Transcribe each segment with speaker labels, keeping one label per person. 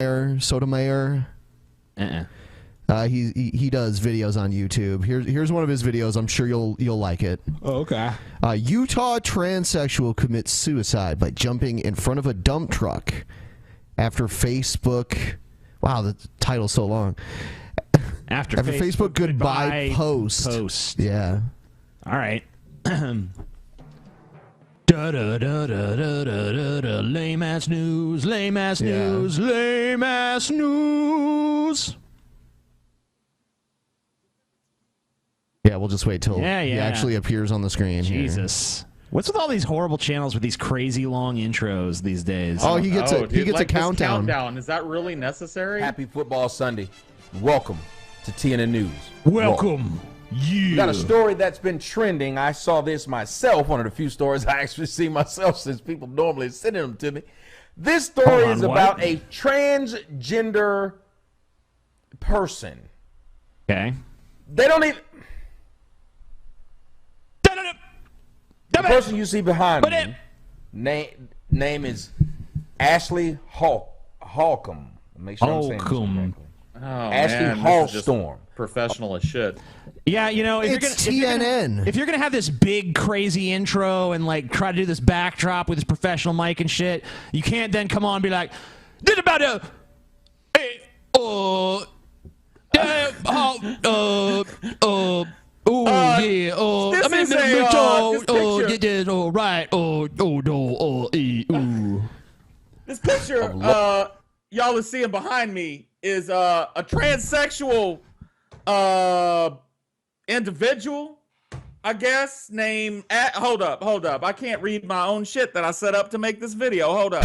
Speaker 1: Sotomayor. He does videos on YouTube. Here's one of his videos. I'm sure you'll like it.
Speaker 2: Oh, okay.
Speaker 1: Utah transsexual commits suicide by jumping in front of a dump truck after Facebook. Wow, the title's so long. After Facebook goodbye post. Yeah.
Speaker 2: All right. Lame ass news. Lame ass news. Lame ass news.
Speaker 1: Yeah, we'll just wait till he actually appears on the screen.
Speaker 2: Jesus. What's with all these horrible channels with these crazy long intros these days?
Speaker 1: Oh, he gets a countdown.
Speaker 3: Is that really necessary?
Speaker 4: Happy Football Sunday. Welcome to TNN News.
Speaker 2: Welcome.
Speaker 4: We got a story that's been trending. I saw this myself, one of the few stories I actually see myself since people normally send them to me. This story is about a transgender person.
Speaker 2: Okay.
Speaker 4: They don't even... The person you see behind me, name is Ashley Holcomb. Make sure I'm saying this correctly.
Speaker 3: Oh,
Speaker 4: Ashley Hallstorm.
Speaker 3: Professional as shit.
Speaker 2: Yeah, you know,
Speaker 1: it's TNN.
Speaker 2: If you're gonna have this big crazy intro and like try to do this backdrop with this professional mic and shit, you can't then come on and be like, "This about a,
Speaker 3: This picture y'all are seeing behind me is a transsexual individual, I guess, named hold up. I can't read my own shit that I set up to make this video. Hold up.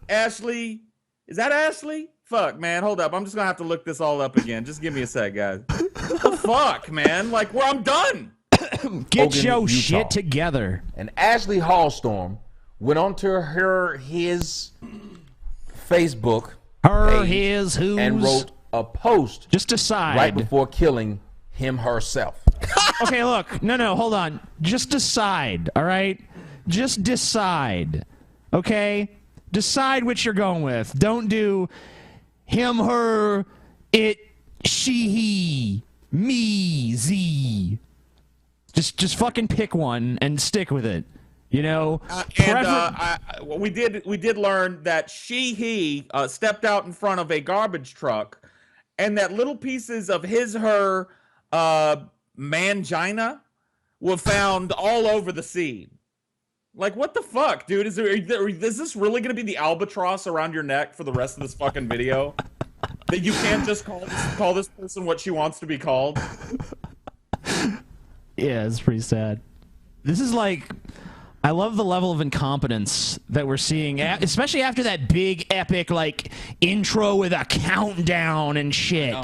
Speaker 3: Ashley. Is that Ashley? Fuck, man. Hold up. I'm just gonna have to look this all up again. Just give me a sec, guys. What the fuck, man? Like, well, I'm done.
Speaker 2: Get your shit together.
Speaker 4: And Ashley Hallstorm went onto his Facebook page and wrote a post.
Speaker 2: Just decide.
Speaker 4: Right before killing him herself.
Speaker 2: Okay, look. No, hold on. Just decide, all right? Just decide, okay? Decide which you're going with. Don't do him, her, it, she, he, me, z. Just fucking pick one and stick with it. You know.
Speaker 3: We did learn that he stepped out in front of a garbage truck, and that little pieces of her mangina were found all over the scene. Like, what the fuck, dude? Is this really going to be the albatross around your neck for the rest of this fucking video? That you can't just call this person what she wants to be called?
Speaker 2: Yeah, it's pretty sad. This is like... I love the level of incompetence that we're seeing, especially after that big, epic, like, intro with a countdown and shit. No.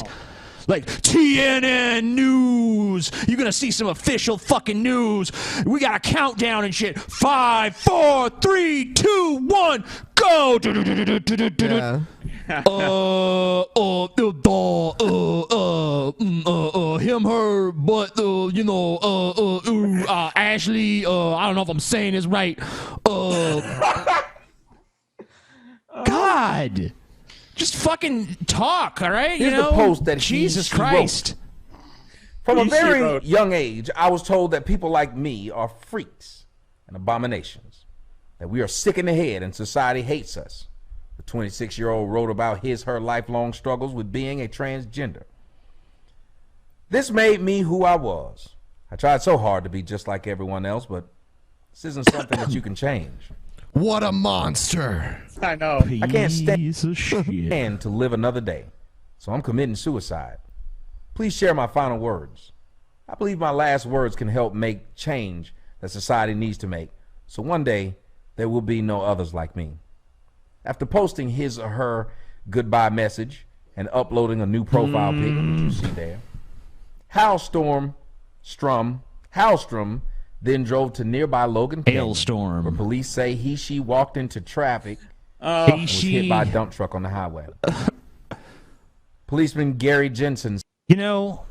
Speaker 2: Like, TNN News. You're going to see some official fucking news. We got a countdown and shit. 5, 4, 3, 2, 1, go. Yeah. Him, her, but, Ashley, I don't know if I'm saying this right. God. Just fucking talk, all right?
Speaker 4: Here's the post that
Speaker 2: Jesus Christ.
Speaker 4: From a very young age, I was told that people like me are freaks and abominations, that we are sick in the head and society hates us. The 26-year-old wrote about her lifelong struggles with being a transgender. This made me who I was. I tried so hard to be just like everyone else, but this isn't something that you can change.
Speaker 1: What a monster.
Speaker 3: I know.
Speaker 4: I can't stand to live another day, so I'm committing suicide. Please share my final words. I believe my last words can help make change that society needs to make, so one day there will be no others like me. After posting his or her goodbye message and uploading a new profile pic, which you see there, Hallstrom then drove to nearby Logan Canyon, where police say she walked into traffic and was hit by a dump truck on the highway. Policeman Gary Jensen.
Speaker 2: You know,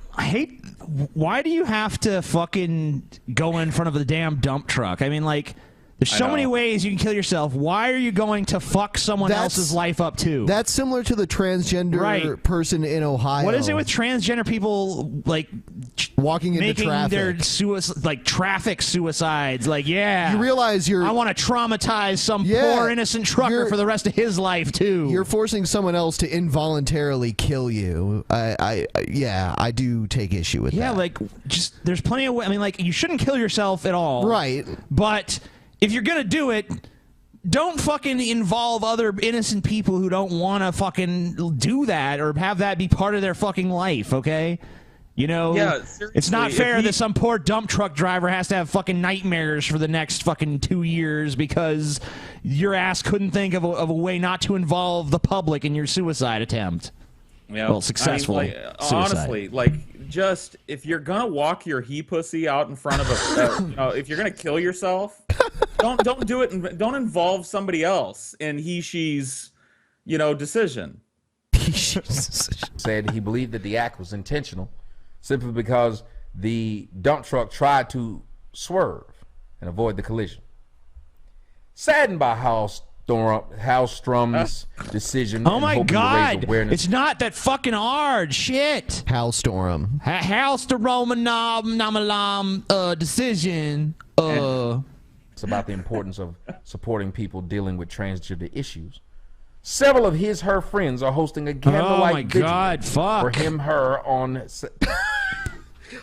Speaker 2: why do you have to fucking go in front of the damn dump truck? I mean, like, There's so many ways you can kill yourself. Why are you going to fuck someone else's life up too?
Speaker 1: That's similar to the transgender person in Ohio.
Speaker 2: What is it with transgender people like
Speaker 1: walking into traffic?
Speaker 2: Their traffic suicides. Like, yeah,
Speaker 1: you realize I
Speaker 2: want to traumatize some poor innocent trucker for the rest of his life too.
Speaker 1: You're forcing someone else to involuntarily kill you. I do take issue with that.
Speaker 2: Yeah, like there's plenty of. I mean, like you shouldn't kill yourself at all.
Speaker 1: Right,
Speaker 2: but if you're gonna do it, don't fucking involve other innocent people who don't want to fucking do that or have that be part of their fucking life, okay? You know, it's not fair that some poor dump truck driver has to have fucking nightmares for the next fucking 2 years because your ass couldn't think of a way not to involve the public in your suicide attempt.
Speaker 3: Yeah,
Speaker 2: well, successful.
Speaker 3: I mean, honestly, just if you're gonna walk your he pussy out in front of if you're gonna kill yourself, don't do it and don't involve somebody else in she's decision.
Speaker 4: Said he believed that the act was intentional simply because the dump truck tried to swerve and avoid the collision. Saddened by Hallstrom's decision.
Speaker 2: Oh my God! It's not that fucking hard. Shit.
Speaker 1: Hallstrom.
Speaker 2: Hallstrom decision.
Speaker 4: It's about the importance of supporting people dealing with transgender issues. Several of her friends are hosting a candlelight vigil for her on.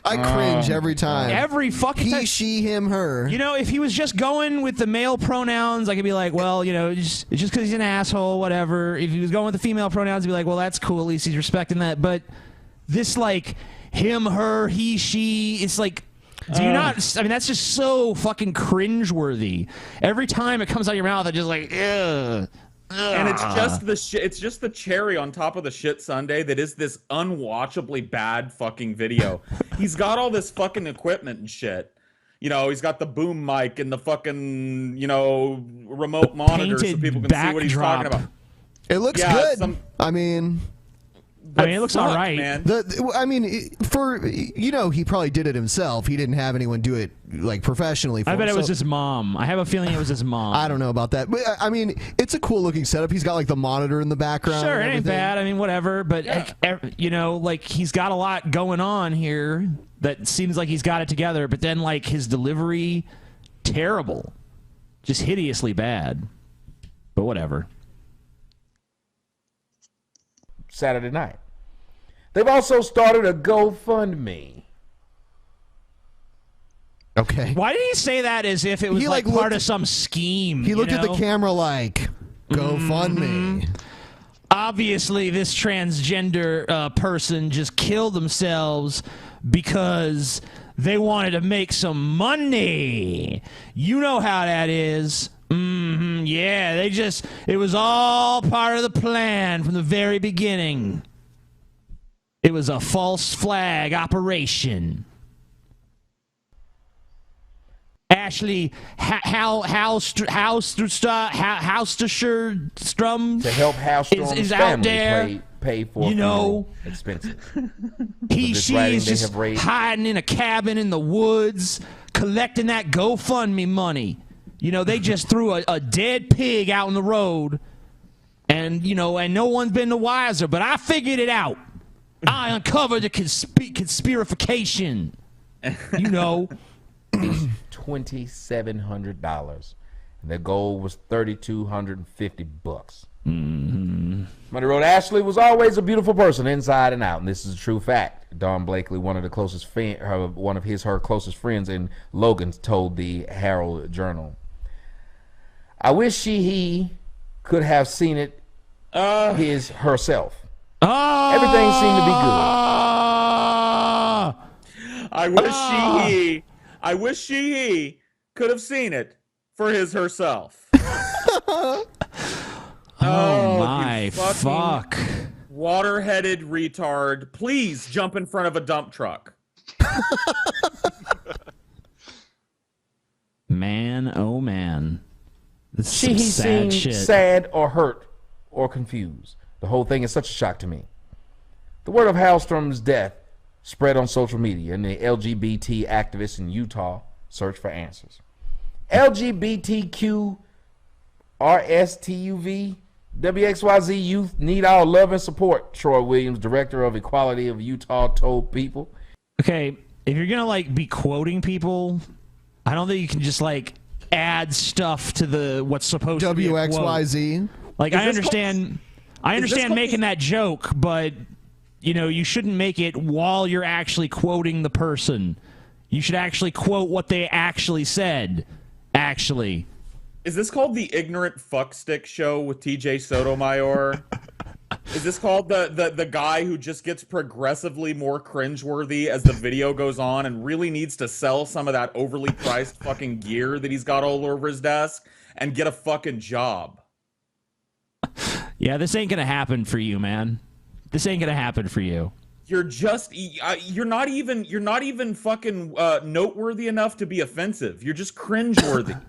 Speaker 1: I cringe every time.
Speaker 2: Every fucking time.
Speaker 1: He, she, him, her.
Speaker 2: You know, if he was just going with the male pronouns, I could be like, well, it's just because he's an asshole, whatever. If he was going with the female pronouns, I'd be like, well, that's cool. At least he's respecting that. But this, like, him, her, he, she, it's like, do you not? I mean, that's just so fucking cringeworthy. Every time it comes out of your mouth, I'm just like, ugh.
Speaker 3: And it's just it's just the cherry on top of the shit sundae that is this unwatchably bad fucking video. He's got all this fucking equipment and shit. He's got the boom mic and the fucking, remote monitor so people can see what he's talking about.
Speaker 1: It looks good.
Speaker 2: It looks all right,
Speaker 3: man.
Speaker 1: He probably did it himself. He didn't have anyone do it like professionally for him.
Speaker 2: I bet it was his mom. I have a feeling it was his mom.
Speaker 1: I don't know about that. But I mean, it's a cool looking setup. He's got like the monitor in the background.
Speaker 2: Sure, it ain't bad. I mean, whatever. But, he's got a lot going on here that seems like he's got it together. But then, like, his delivery, terrible. Just hideously bad. But whatever.
Speaker 4: Saturday night. They've also started a GoFundMe.
Speaker 1: Okay.
Speaker 2: Why did he say that as if it was like part of some scheme?
Speaker 1: He looked at the camera like, GoFundMe.
Speaker 2: Obviously, this transgender person just killed themselves because they wanted to make some money. You know how that is. Yeah, it was all part of the plan from the very beginning. It was a false flag operation. Ashley Hausterstrom
Speaker 4: to help Hallstrom's
Speaker 2: is
Speaker 4: family
Speaker 2: out there,
Speaker 4: pay for expenses.
Speaker 2: She's just hiding in a cabin in the woods, collecting that GoFundMe money. They just threw a dead pig out in the road, and no one's been the wiser. But I figured it out. I uncovered the conspirification.
Speaker 4: $2,700. The goal was $3,250. Somebody wrote, Ashley was always a beautiful person inside and out, and this is a true fact. Dawn Blakely, one of her closest friends in Logan, told the Herald Journal. I wish he could have seen it herself. Everything seemed to be good.
Speaker 3: I wish he could have seen it for herself.
Speaker 2: Oh my fuck.
Speaker 3: Water-headed retard. Please jump in front of a dump truck.
Speaker 2: Man, oh man.
Speaker 4: He seemed sad or hurt or confused. The whole thing is such a shock to me. The word of Hallstrom's death spread on social media, and the LGBT activists in Utah searched for answers. LGBTQ RSTUV WXYZ youth need our love and support, Troy Williams, director of Equality of Utah, told People.
Speaker 2: Okay, if you're gonna like be quoting people, I don't think you can just like add stuff to the what's supposed to be a quote.
Speaker 1: WXYZ.
Speaker 2: Like I understand making that joke, but you know, you shouldn't make it while you're actually quoting the person. You should actually quote what they actually said. Actually.
Speaker 3: Is this called the Ignorant Fuckstick Show with TJ Sotomayor? Is this called the guy who just gets progressively more cringeworthy as the video goes on and really needs to sell some of that overly priced fucking gear that he's got all over his desk and get a fucking job?
Speaker 2: Yeah, this ain't gonna happen for you, man. This ain't gonna happen for you.
Speaker 3: You're just you're not even fucking noteworthy enough to be offensive. You're just cringeworthy.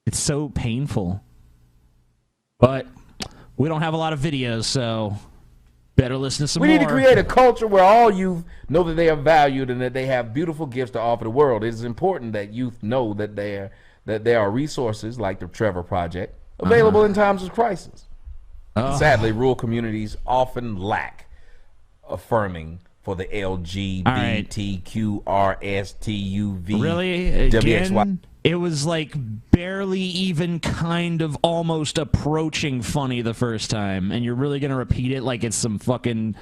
Speaker 2: It's so painful. But we don't have a lot of videos, so better listen to some more.
Speaker 4: We need to create a culture where all youth know that they are valued and that they have beautiful gifts to offer the world. It is important that youth know that there are resources like the Trevor Project available in times of crisis. Sadly, rural communities often lack affirming for the LGBTQRSTUV.
Speaker 2: Really? Again? It was like barely even kind of almost approaching funny the first time, and you're really gonna repeat it like it's some fucking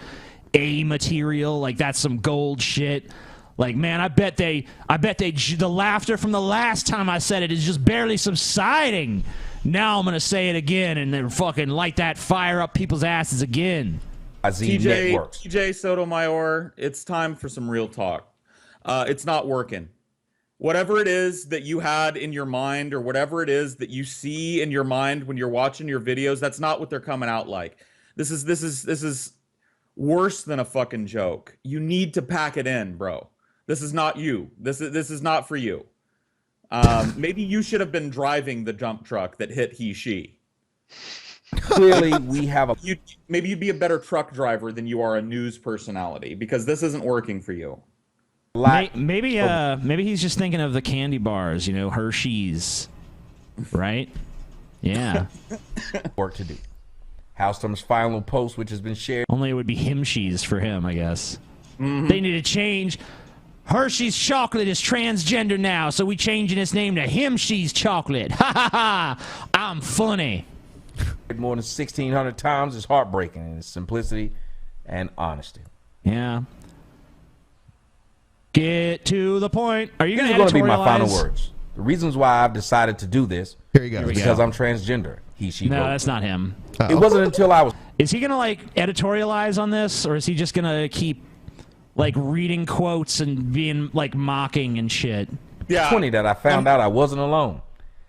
Speaker 2: A material, like that's some gold shit. Like, man, I bet the laughter from the last time I said it is just barely subsiding. Now I'm gonna say it again and then fucking light that fire up people's asses again.
Speaker 3: TJ Sotomayor, it's time for some real talk. It's not working. Whatever it is that you had in your mind or whatever it is that you see in your mind when you're watching your videos, that's not what they're coming out like. This is worse than a fucking joke. You need to pack it in, bro. This is not you. This is not for you. Maybe you should have been driving the dump truck that hit she.
Speaker 4: Clearly, we have
Speaker 3: maybe you'd be a better truck driver than you are a news personality because this isn't working for you.
Speaker 2: Maybe he's just thinking of the candy bars, you know, Hershey's, right? Yeah.
Speaker 4: Work to do. Howstorm's final post, which has been shared.
Speaker 2: Only it would be Himshees for him, I guess. They need to change. Hershey's chocolate is transgender now, so we changing its name to Himshees chocolate. Ha ha ha! I'm funny.
Speaker 4: More than 1,600 times is heartbreaking in its simplicity and honesty.
Speaker 2: Yeah. Get to the point. Are you going to
Speaker 4: editorialize? These are going to be my final words. The reasons why I've decided to do this is because I'm transgender. She.
Speaker 2: No, that's not him.
Speaker 4: It wasn't until I was.
Speaker 2: Is he going to like editorialize on this, or is he just going to keep like reading quotes and being like mocking and shit?
Speaker 4: Yeah. 20 that I found out I wasn't alone.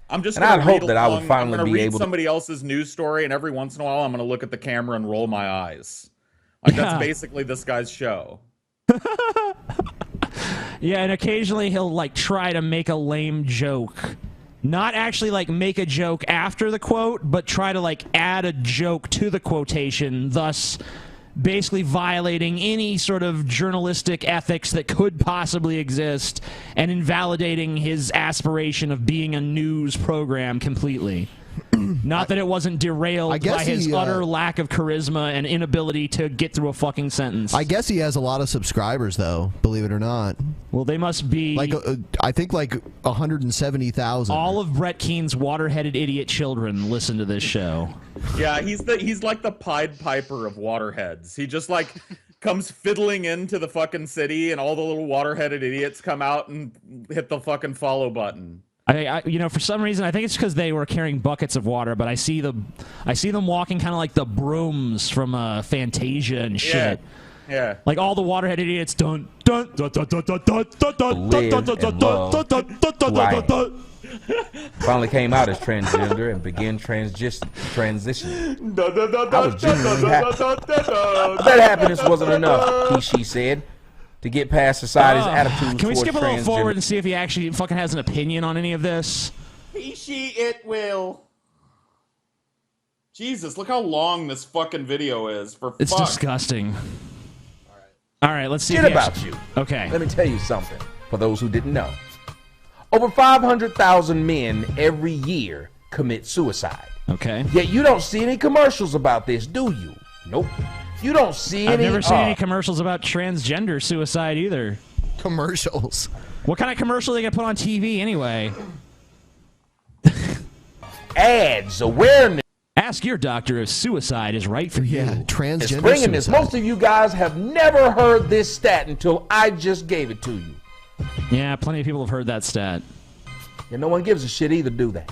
Speaker 3: I'm just.
Speaker 4: And I hope that I would finally be able to
Speaker 3: read somebody else's news story, and every once in a while, I'm going to look at the camera and roll my eyes. Like that's basically this guy's show.
Speaker 2: Yeah, and occasionally he'll like try to make a lame joke. Not actually like make a joke after the quote, but try to like add a joke to the quotation, thus basically violating any sort of journalistic ethics that could possibly exist and invalidating his aspiration of being a news program completely. Not that it wasn't derailed by his utter lack of charisma and inability to get through a fucking sentence.
Speaker 1: I guess he has a lot of subscribers, though, believe it or not.
Speaker 2: Well, they must be...
Speaker 1: like I think like 170,000.
Speaker 2: All of Brett Keene's water-headed idiot children listen to this show.
Speaker 3: Yeah, he's like the Pied Piper of waterheads. He just like comes fiddling into the fucking city, and all the little water-headed idiots come out and hit the fucking follow button.
Speaker 2: I you know, for some reason, I think it's because they were carrying buckets of water, but I see them walking kind of like the brooms from Fantasia and shit.
Speaker 3: Yeah.
Speaker 2: Like all the waterhead idiots dun dun dun dun dun dun dun dun dun dun.
Speaker 4: Finally came out as transgender and began transitioning. I was genuinely happy. That happiness wasn't enough, she said, to get past society's attitudes.
Speaker 2: Can we skip a little forward and see if he actually fucking has an opinion on any of this?
Speaker 3: It will. Jesus, look how long this fucking video is.
Speaker 2: It's disgusting. All right, let's see.
Speaker 4: Shit about you.
Speaker 2: Okay.
Speaker 4: Let me tell you something. For those who didn't know, Over 500,000 men every year commit suicide.
Speaker 2: Okay.
Speaker 4: Yet you don't see any commercials about this, do you? Nope. You don't see any.
Speaker 2: I've never seen any commercials about transgender suicide either.
Speaker 1: Commercials.
Speaker 2: What kind of commercial are they gonna put on TV anyway?
Speaker 4: Ads, awareness.
Speaker 2: Ask your doctor if suicide is right for you.
Speaker 1: Transgender
Speaker 4: Bringing
Speaker 1: suicide.
Speaker 4: this. Most of you guys have never heard this stat until I just gave it to you.
Speaker 2: Yeah, plenty of people have heard that stat.
Speaker 4: And no one gives a shit either, do they?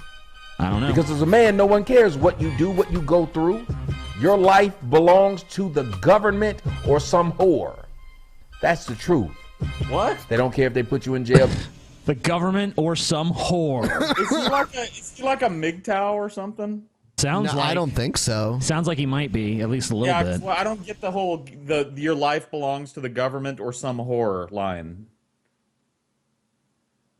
Speaker 2: I don't know.
Speaker 4: Because as a man, no one cares what you do, what you go through. Your life belongs to the government or some whore. That's the truth.
Speaker 3: What?
Speaker 4: They don't care if they put you in jail.
Speaker 2: The government or some whore.
Speaker 3: Is he like a MGTOW or something?
Speaker 2: Sounds
Speaker 1: No,
Speaker 2: like.
Speaker 1: I don't think so.
Speaker 2: Sounds like he might be, at least a little bit.
Speaker 3: Well, I don't get the whole your life belongs to the government or some whore line.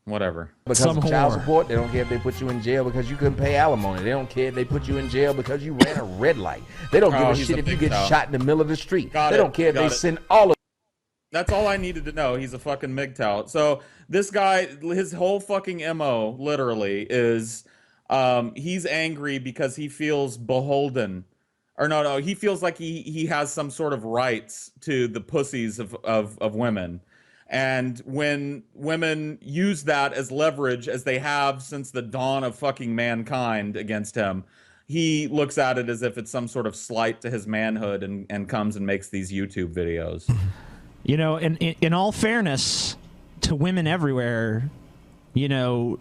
Speaker 3: Whatever.
Speaker 4: Because
Speaker 2: Some
Speaker 4: of child
Speaker 2: whore.
Speaker 4: support, they don't care if they put you in jail because you couldn't pay alimony. They don't care if they put you in jail because you ran a red light. They don't give a
Speaker 3: he's
Speaker 4: shit
Speaker 3: a
Speaker 4: if you
Speaker 3: big
Speaker 4: get
Speaker 3: cow.
Speaker 4: shot in the middle of the street.
Speaker 3: Got
Speaker 4: They
Speaker 3: it,
Speaker 4: don't care if
Speaker 3: got
Speaker 4: they
Speaker 3: it.
Speaker 4: send all of.
Speaker 3: That's all I needed to know. He's a fucking MGTOW. So this guy, his whole fucking MO, literally, is he's angry because he feels beholden. Or no, he feels like he has some sort of rights to the pussies of women. And when women use that as leverage, as they have since the dawn of fucking mankind against him, he looks at it as if it's some sort of slight to his manhood and comes and makes these YouTube videos.
Speaker 2: You know, in all fairness to women everywhere, you know,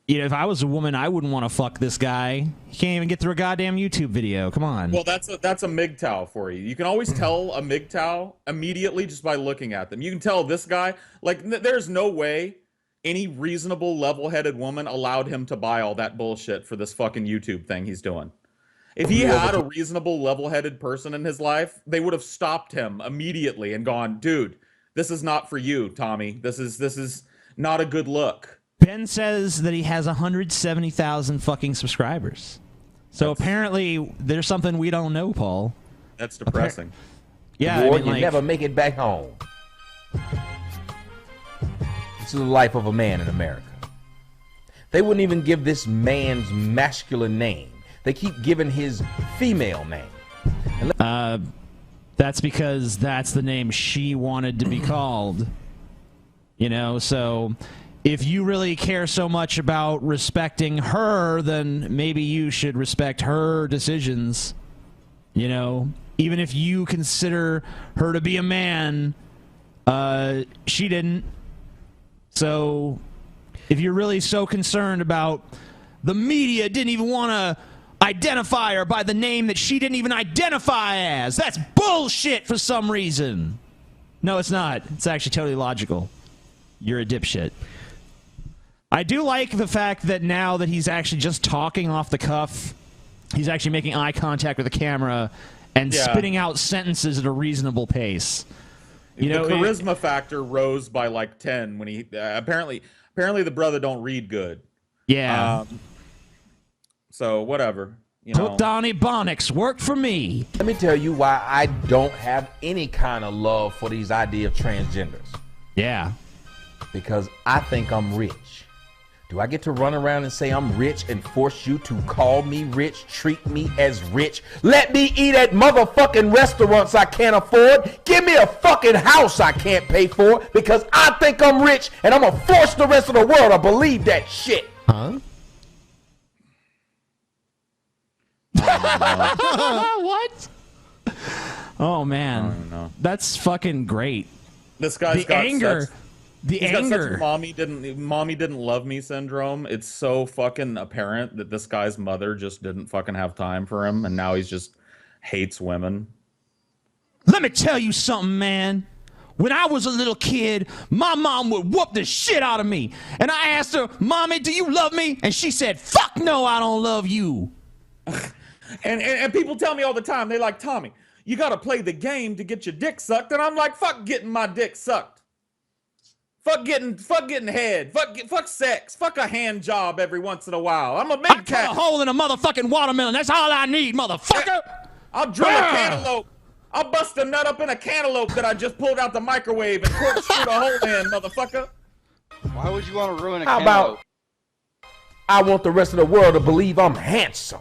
Speaker 2: if I was a woman, I wouldn't want to fuck this guy. He can't even get through a goddamn YouTube video. Come on.
Speaker 3: Well, that's a MGTOW for you. You can always tell a MGTOW immediately just by looking at them. You can tell this guy, like, there's no way any reasonable, level-headed woman allowed him to buy all that bullshit for this fucking YouTube thing he's doing. If he had a reasonable, level-headed person in his life, they would have stopped him immediately and gone, dude, this is not for you, Tommy. This is not a good look.
Speaker 2: Ben says that he has 170,000 fucking subscribers. So apparently there's something we don't know, Paul.
Speaker 3: That's depressing.
Speaker 2: Yeah,
Speaker 4: Or
Speaker 2: I mean,
Speaker 4: you
Speaker 2: like,
Speaker 4: never make it back home. This is the life of a man in America. They wouldn't even give this man's masculine name. They keep giving his female name.
Speaker 2: that's because that's the name she wanted to be called. You know, so if you really care so much about respecting her, then maybe you should respect her decisions. You know, even if you consider her to be a man, she didn't. So if you're really so concerned about the media didn't even want to identify her by the name that she didn't even identify as, that's bullshit for some reason. No, it's not. It's actually totally logical. You're a dipshit. I do like the fact that now that he's actually just talking off the cuff, he's actually making eye contact with the camera and spitting out sentences at a reasonable pace. You know,
Speaker 3: the charisma factor rose by like 10 when he apparently the brother don't read good.
Speaker 2: Yeah.
Speaker 3: So whatever. You know.
Speaker 2: Put Donnie Bonnix worked for me.
Speaker 4: Let me tell you why I don't have any kind of love for these idea of transgenders.
Speaker 2: Yeah.
Speaker 4: Because I think I'm rich. Do I get to run around and say I'm rich and force you to call me rich, treat me as rich? Let me eat at motherfucking restaurants I can't afford. Give me a fucking house I can't pay for because I think I'm rich and I'm gonna force the rest of the world to believe that shit.
Speaker 1: Huh?
Speaker 2: What? Oh man, that's fucking great.
Speaker 3: This guy's
Speaker 2: The
Speaker 3: got
Speaker 2: anger.
Speaker 3: such,
Speaker 2: The
Speaker 3: he's got
Speaker 2: anger.
Speaker 3: such mommy didn't love me syndrome. It's so fucking apparent that this guy's mother just didn't fucking have time for him, and now he's just hates women.
Speaker 2: Let me tell you something, man. When I was a little kid, my mom would whoop the shit out of me. And I asked her, Mommy, do you love me? And she said, fuck no, I don't love you.
Speaker 3: And people tell me all the time, they're like, Tommy, you got to play the game to get your dick sucked. And I'm like, fuck getting my dick sucked. Fuck getting head. Fuck sex. Fuck a hand job every once in a while. I'm a big
Speaker 2: I cut
Speaker 3: cat.
Speaker 2: a hole in a motherfucking watermelon. That's all I need, motherfucker.
Speaker 3: I'll drill a cantaloupe. I'll bust a nut up in a cantaloupe that I just pulled out the microwave and corkscrewed a hole in, motherfucker.
Speaker 5: Why would you want to ruin a
Speaker 4: How
Speaker 5: camo?
Speaker 4: about I want the rest of the world to believe I'm handsome?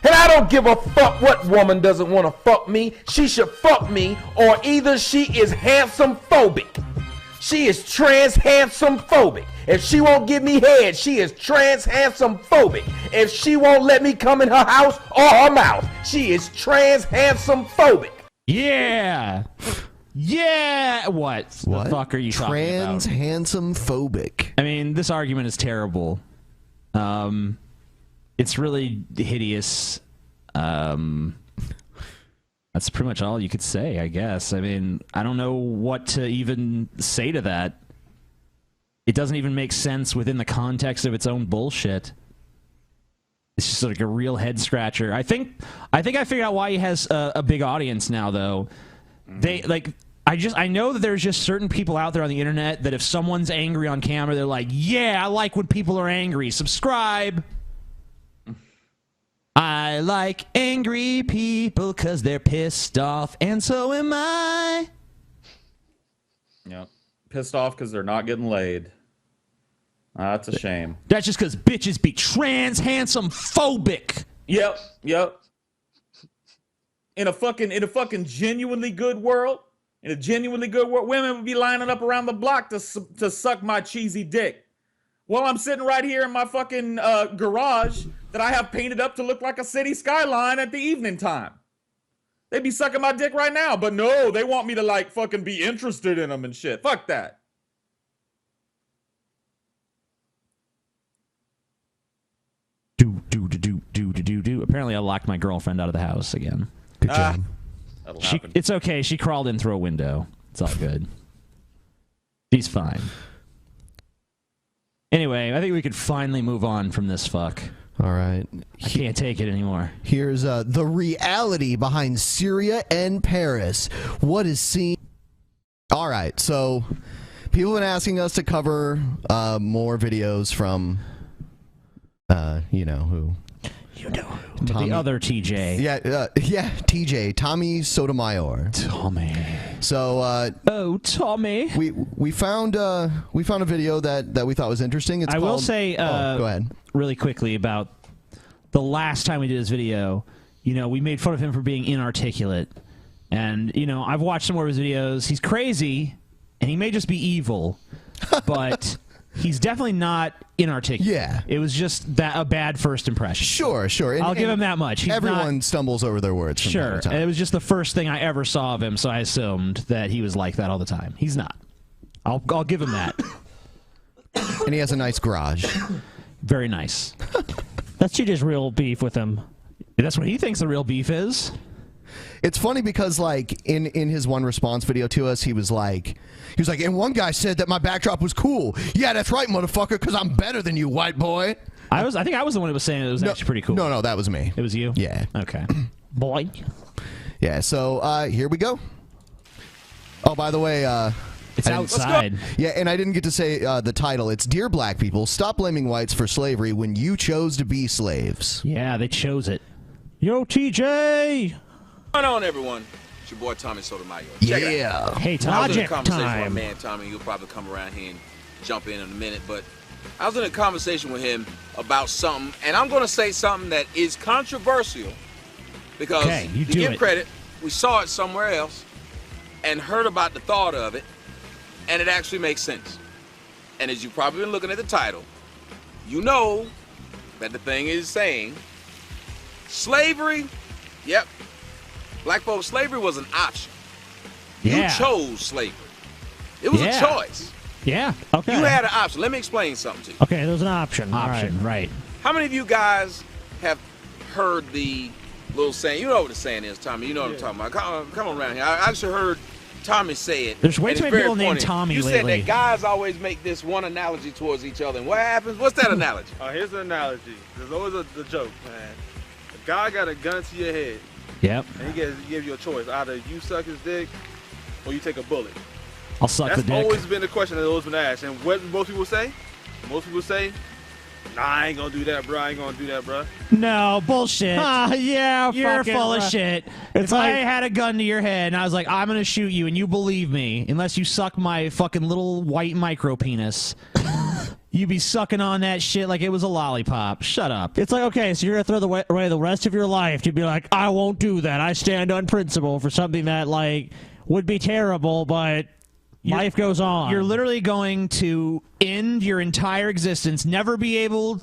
Speaker 4: And I don't give a fuck what woman doesn't want to fuck me. She should fuck me, or either she is handsome phobic. She is trans handsome phobic. If she won't give me head, she is trans handsome phobic. If she won't let me come in her house or her mouth, she is trans handsome phobic.
Speaker 2: Yeah. Yeah. What the fuck are you talking about?
Speaker 1: Trans handsome phobic.
Speaker 2: I mean, this argument is terrible. It's really hideous. That's pretty much all you could say, I guess. I mean, I don't know what to even say to that. It doesn't even make sense within the context of its own bullshit. It's just like a real head scratcher. I think I figured out why he has a big audience now, though. They like. I know that there's just certain people out there on the internet that if someone's angry on camera, they're like, yeah, I like when people are angry. Subscribe. I like angry people because they're pissed off, and so am I.
Speaker 3: Yep. Pissed off because they're not getting laid. That's a shame.
Speaker 2: That's just because bitches be trans handsome phobic.
Speaker 3: Yep. In a fucking genuinely good world, women would be lining up around the block to suck my cheesy dick. While I'm sitting right here in my fucking garage that I have painted up to look like a city skyline at the evening time. They'd be sucking my dick right now, but no, they want me to like fucking be interested in them and shit. Fuck that.
Speaker 2: Do. Apparently I locked my girlfriend out of the house again.
Speaker 1: Good job.
Speaker 2: It's okay. She crawled in through a window. It's all good. She's fine. Anyway, I think we could finally move on from this fuck.
Speaker 1: All right.
Speaker 2: I can't take it anymore.
Speaker 1: Here's the reality behind Syria and Paris. What is seen? All right. So people have been asking us to cover more videos from, you know who.
Speaker 2: You know who. The other TJ.
Speaker 1: Yeah, TJ, Tommy Sotomayor.
Speaker 2: Tommy.
Speaker 1: So,
Speaker 2: Tommy.
Speaker 1: We found a video that we thought was interesting. It's
Speaker 2: will say,
Speaker 1: go ahead.
Speaker 2: Really quickly about the last time we did this video. You know, we made fun of him for being inarticulate, and you know, I've watched some more of his videos. He's crazy, and he may just be evil, but. He's definitely not inarticulate.
Speaker 1: Yeah.
Speaker 2: It was just a bad first impression.
Speaker 1: Sure. And,
Speaker 2: I'll give him that much.
Speaker 1: Everyone stumbles over their words from time to time.
Speaker 2: And it was just the first thing I ever saw of him, so I assumed that he was like that all the time. He's not. I'll give him that.
Speaker 1: And he has a nice garage.
Speaker 2: Very nice.
Speaker 6: That's just real beef with him.
Speaker 2: That's what he thinks the real beef is.
Speaker 1: It's funny because, like, in his one response video to us, he was like, and one guy said that my backdrop was cool. Yeah, that's right, motherfucker, because I'm better than you, white boy.
Speaker 2: I think I was the one who was saying it was actually pretty cool.
Speaker 1: No, that was me.
Speaker 2: It was you?
Speaker 1: Yeah.
Speaker 2: Okay.
Speaker 6: Boy.
Speaker 1: Yeah, so here we go. Oh, by the way,
Speaker 2: it's outside.
Speaker 1: Yeah, and I didn't get to say the title. It's Dear Black People, Stop Blaming Whites for Slavery When You Chose to Be Slaves.
Speaker 2: Yeah, they chose it.
Speaker 6: Yo, TJ!
Speaker 7: What's going on, everyone? It's your boy Tommy Sotomayor.
Speaker 1: Yeah.
Speaker 6: Hey,
Speaker 7: I was in a
Speaker 6: Project
Speaker 7: conversation with my
Speaker 6: time.
Speaker 7: man Tommy. You'll probably come around here and jump in a minute, but I was in a conversation with him about something, and I'm going to say something that is controversial because,
Speaker 2: you
Speaker 7: to
Speaker 2: do
Speaker 7: give
Speaker 2: it.
Speaker 7: credit, we saw it somewhere else and heard about the thought of it, and it actually makes sense. And as you've probably been looking at the title, you know that the thing is saying slavery, yep, black folks, slavery was an option.
Speaker 2: Yeah.
Speaker 7: You chose slavery. It was a choice.
Speaker 2: Yeah.
Speaker 6: Okay.
Speaker 7: You had an option. Let me explain something to you.
Speaker 6: Okay, there's an option.
Speaker 2: Right.
Speaker 7: How many of you guys have heard the little saying? You know what the saying is, Tommy. You know what I'm talking about. Come on around here. I actually heard Tommy say it.
Speaker 2: There's way
Speaker 7: and
Speaker 2: too
Speaker 7: it's
Speaker 2: many
Speaker 7: very
Speaker 2: people named
Speaker 7: pointed.
Speaker 2: Tommy
Speaker 7: You
Speaker 2: lately.
Speaker 7: said that guys always make this one analogy towards each other. And what happens? What's that analogy?
Speaker 8: Here's the analogy. There's always the joke, man. A guy got a gun to your head,
Speaker 2: Yep.
Speaker 8: and he gives you a choice. Either you suck his dick, or you take a bullet.
Speaker 2: I'll suck
Speaker 8: That's
Speaker 2: the dick.
Speaker 8: always been the question that's always been asked. And what most people say? Most people say, Nah, I ain't gonna do that, bro. I ain't gonna do that, bro.
Speaker 2: No, bullshit.
Speaker 6: Yeah,
Speaker 2: You're
Speaker 6: fuck it,
Speaker 2: full of
Speaker 6: bro.
Speaker 2: shit.
Speaker 6: It's
Speaker 2: If I
Speaker 6: like-
Speaker 2: had a gun to your head and I was like, I'm going to shoot you, and you believe me, unless you suck my fucking little white micro penis, you'd be sucking on that shit like it was a lollipop. Shut up.
Speaker 6: It's like, okay, so you're gonna throw away the rest of your life to be like, I won't do that. I stand on principle for something that like would be terrible, but life goes on.
Speaker 2: You're literally going to end your entire existence, never be able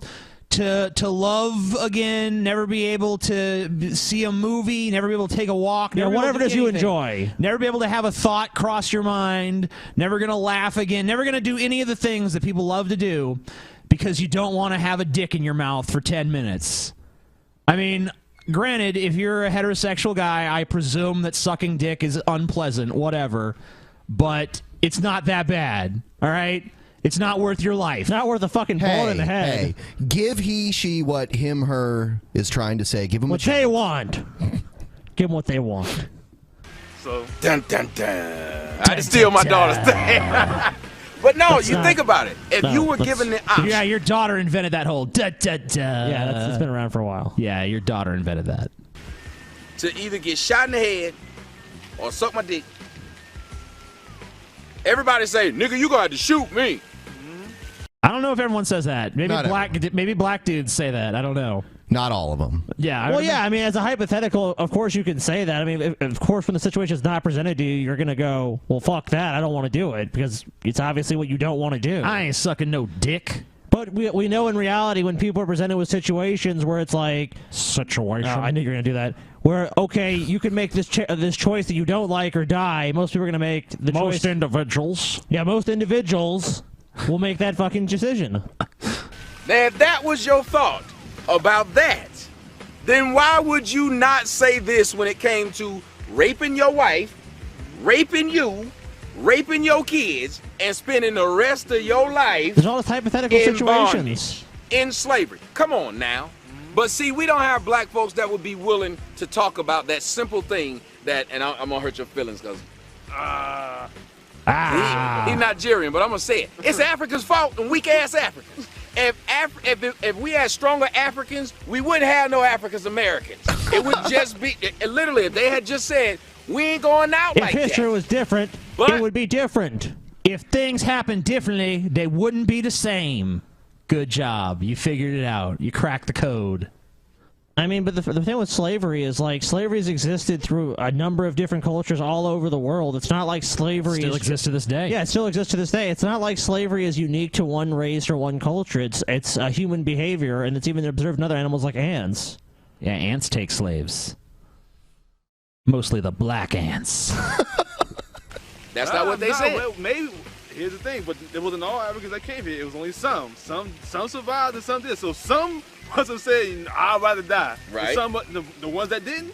Speaker 2: to love again, never be able to see a movie, never be able to take a walk,
Speaker 6: yeah,
Speaker 2: never be able
Speaker 6: whatever
Speaker 2: to
Speaker 6: it
Speaker 2: do
Speaker 6: is you
Speaker 2: anything.
Speaker 6: enjoy.
Speaker 2: Never be able to have a thought cross your mind, never going to laugh again, never going to do any of the things that people love to do because you don't want to have a dick in your mouth for 10 minutes. I mean, granted, if you're a heterosexual guy, I presume that sucking dick is unpleasant, whatever, but it's not that bad, all right? It's not worth your life.
Speaker 6: Not worth a fucking bullet in the head.
Speaker 1: Hey, give he, she what him, her is trying to say. Give them
Speaker 6: What
Speaker 1: a
Speaker 6: they want. Give them what they want.
Speaker 8: So,
Speaker 7: Dun, dun, dun. I had to steal my daughter's thing. But no,
Speaker 6: That's
Speaker 7: you
Speaker 6: not-
Speaker 7: think about it. If
Speaker 6: no,
Speaker 7: you were
Speaker 6: that's-
Speaker 7: given the option,
Speaker 2: Yeah, your daughter invented that whole da-da-da.
Speaker 6: Yeah, that's been around for a while.
Speaker 2: Yeah, your daughter invented that.
Speaker 7: to either get shot in the head or suck my dick, everybody say, nigga, you gonna have to shoot me.
Speaker 2: I don't know if everyone says that. Maybe
Speaker 1: Not
Speaker 2: black dudes say that. I don't know.
Speaker 1: Not all of them.
Speaker 2: Yeah.
Speaker 6: Well, yeah, I mean, as a hypothetical, of course you can say that. I mean, of course, when the situation is not presented to you, you're going to go, well, fuck that. I don't want to do it because it's obviously what you don't want to do.
Speaker 2: I ain't sucking no dick.
Speaker 6: But we know in reality when people are presented with situations where it's like, I knew you were going to do that, where, okay, you can make this choice that you don't like or die. Most people are going to make the choice.
Speaker 2: Most individuals.
Speaker 6: Yeah, most individuals will make that fucking decision.
Speaker 7: Now, if that was your thought about that, then why would you not say this when it came to raping your wife, raping you, raping your kids, and spending the rest of your life
Speaker 6: There's all these hypothetical
Speaker 7: in
Speaker 6: situations.
Speaker 7: bondage, in slavery? Come on now. But see, we don't have black folks that would be willing to talk about that simple thing that, and I'm gonna hurt your feelings because he's Nigerian, but I'm gonna say it. It's Africa's fault and weak ass Africans. If we had stronger Africans, we wouldn't have no African Americans. It would just be literally if they had just said we ain't going out
Speaker 6: If
Speaker 7: like
Speaker 6: history
Speaker 7: that.
Speaker 6: was different,
Speaker 7: But-
Speaker 6: it would be different.
Speaker 2: If things happened differently, they wouldn't be the same. Good job. You figured it out. You cracked the code.
Speaker 6: I mean, but the thing with slavery is, like, slavery has existed through a number of different cultures all over the world. It's not like slavery
Speaker 2: Still
Speaker 6: is
Speaker 2: exists to this day.
Speaker 6: Yeah, it still exists to this day. It's not like slavery is unique to one race or one culture. It's a human behavior, and it's even observed in other animals like ants.
Speaker 2: Yeah, ants take slaves. Mostly the black ants.
Speaker 7: That's not what they said.
Speaker 8: Well, maybe here's the thing, but it wasn't all Africans that came here. It was only some. Some survived and some did. So some must have said, "I'd rather die."
Speaker 7: Right.
Speaker 8: Some, the ones that didn't,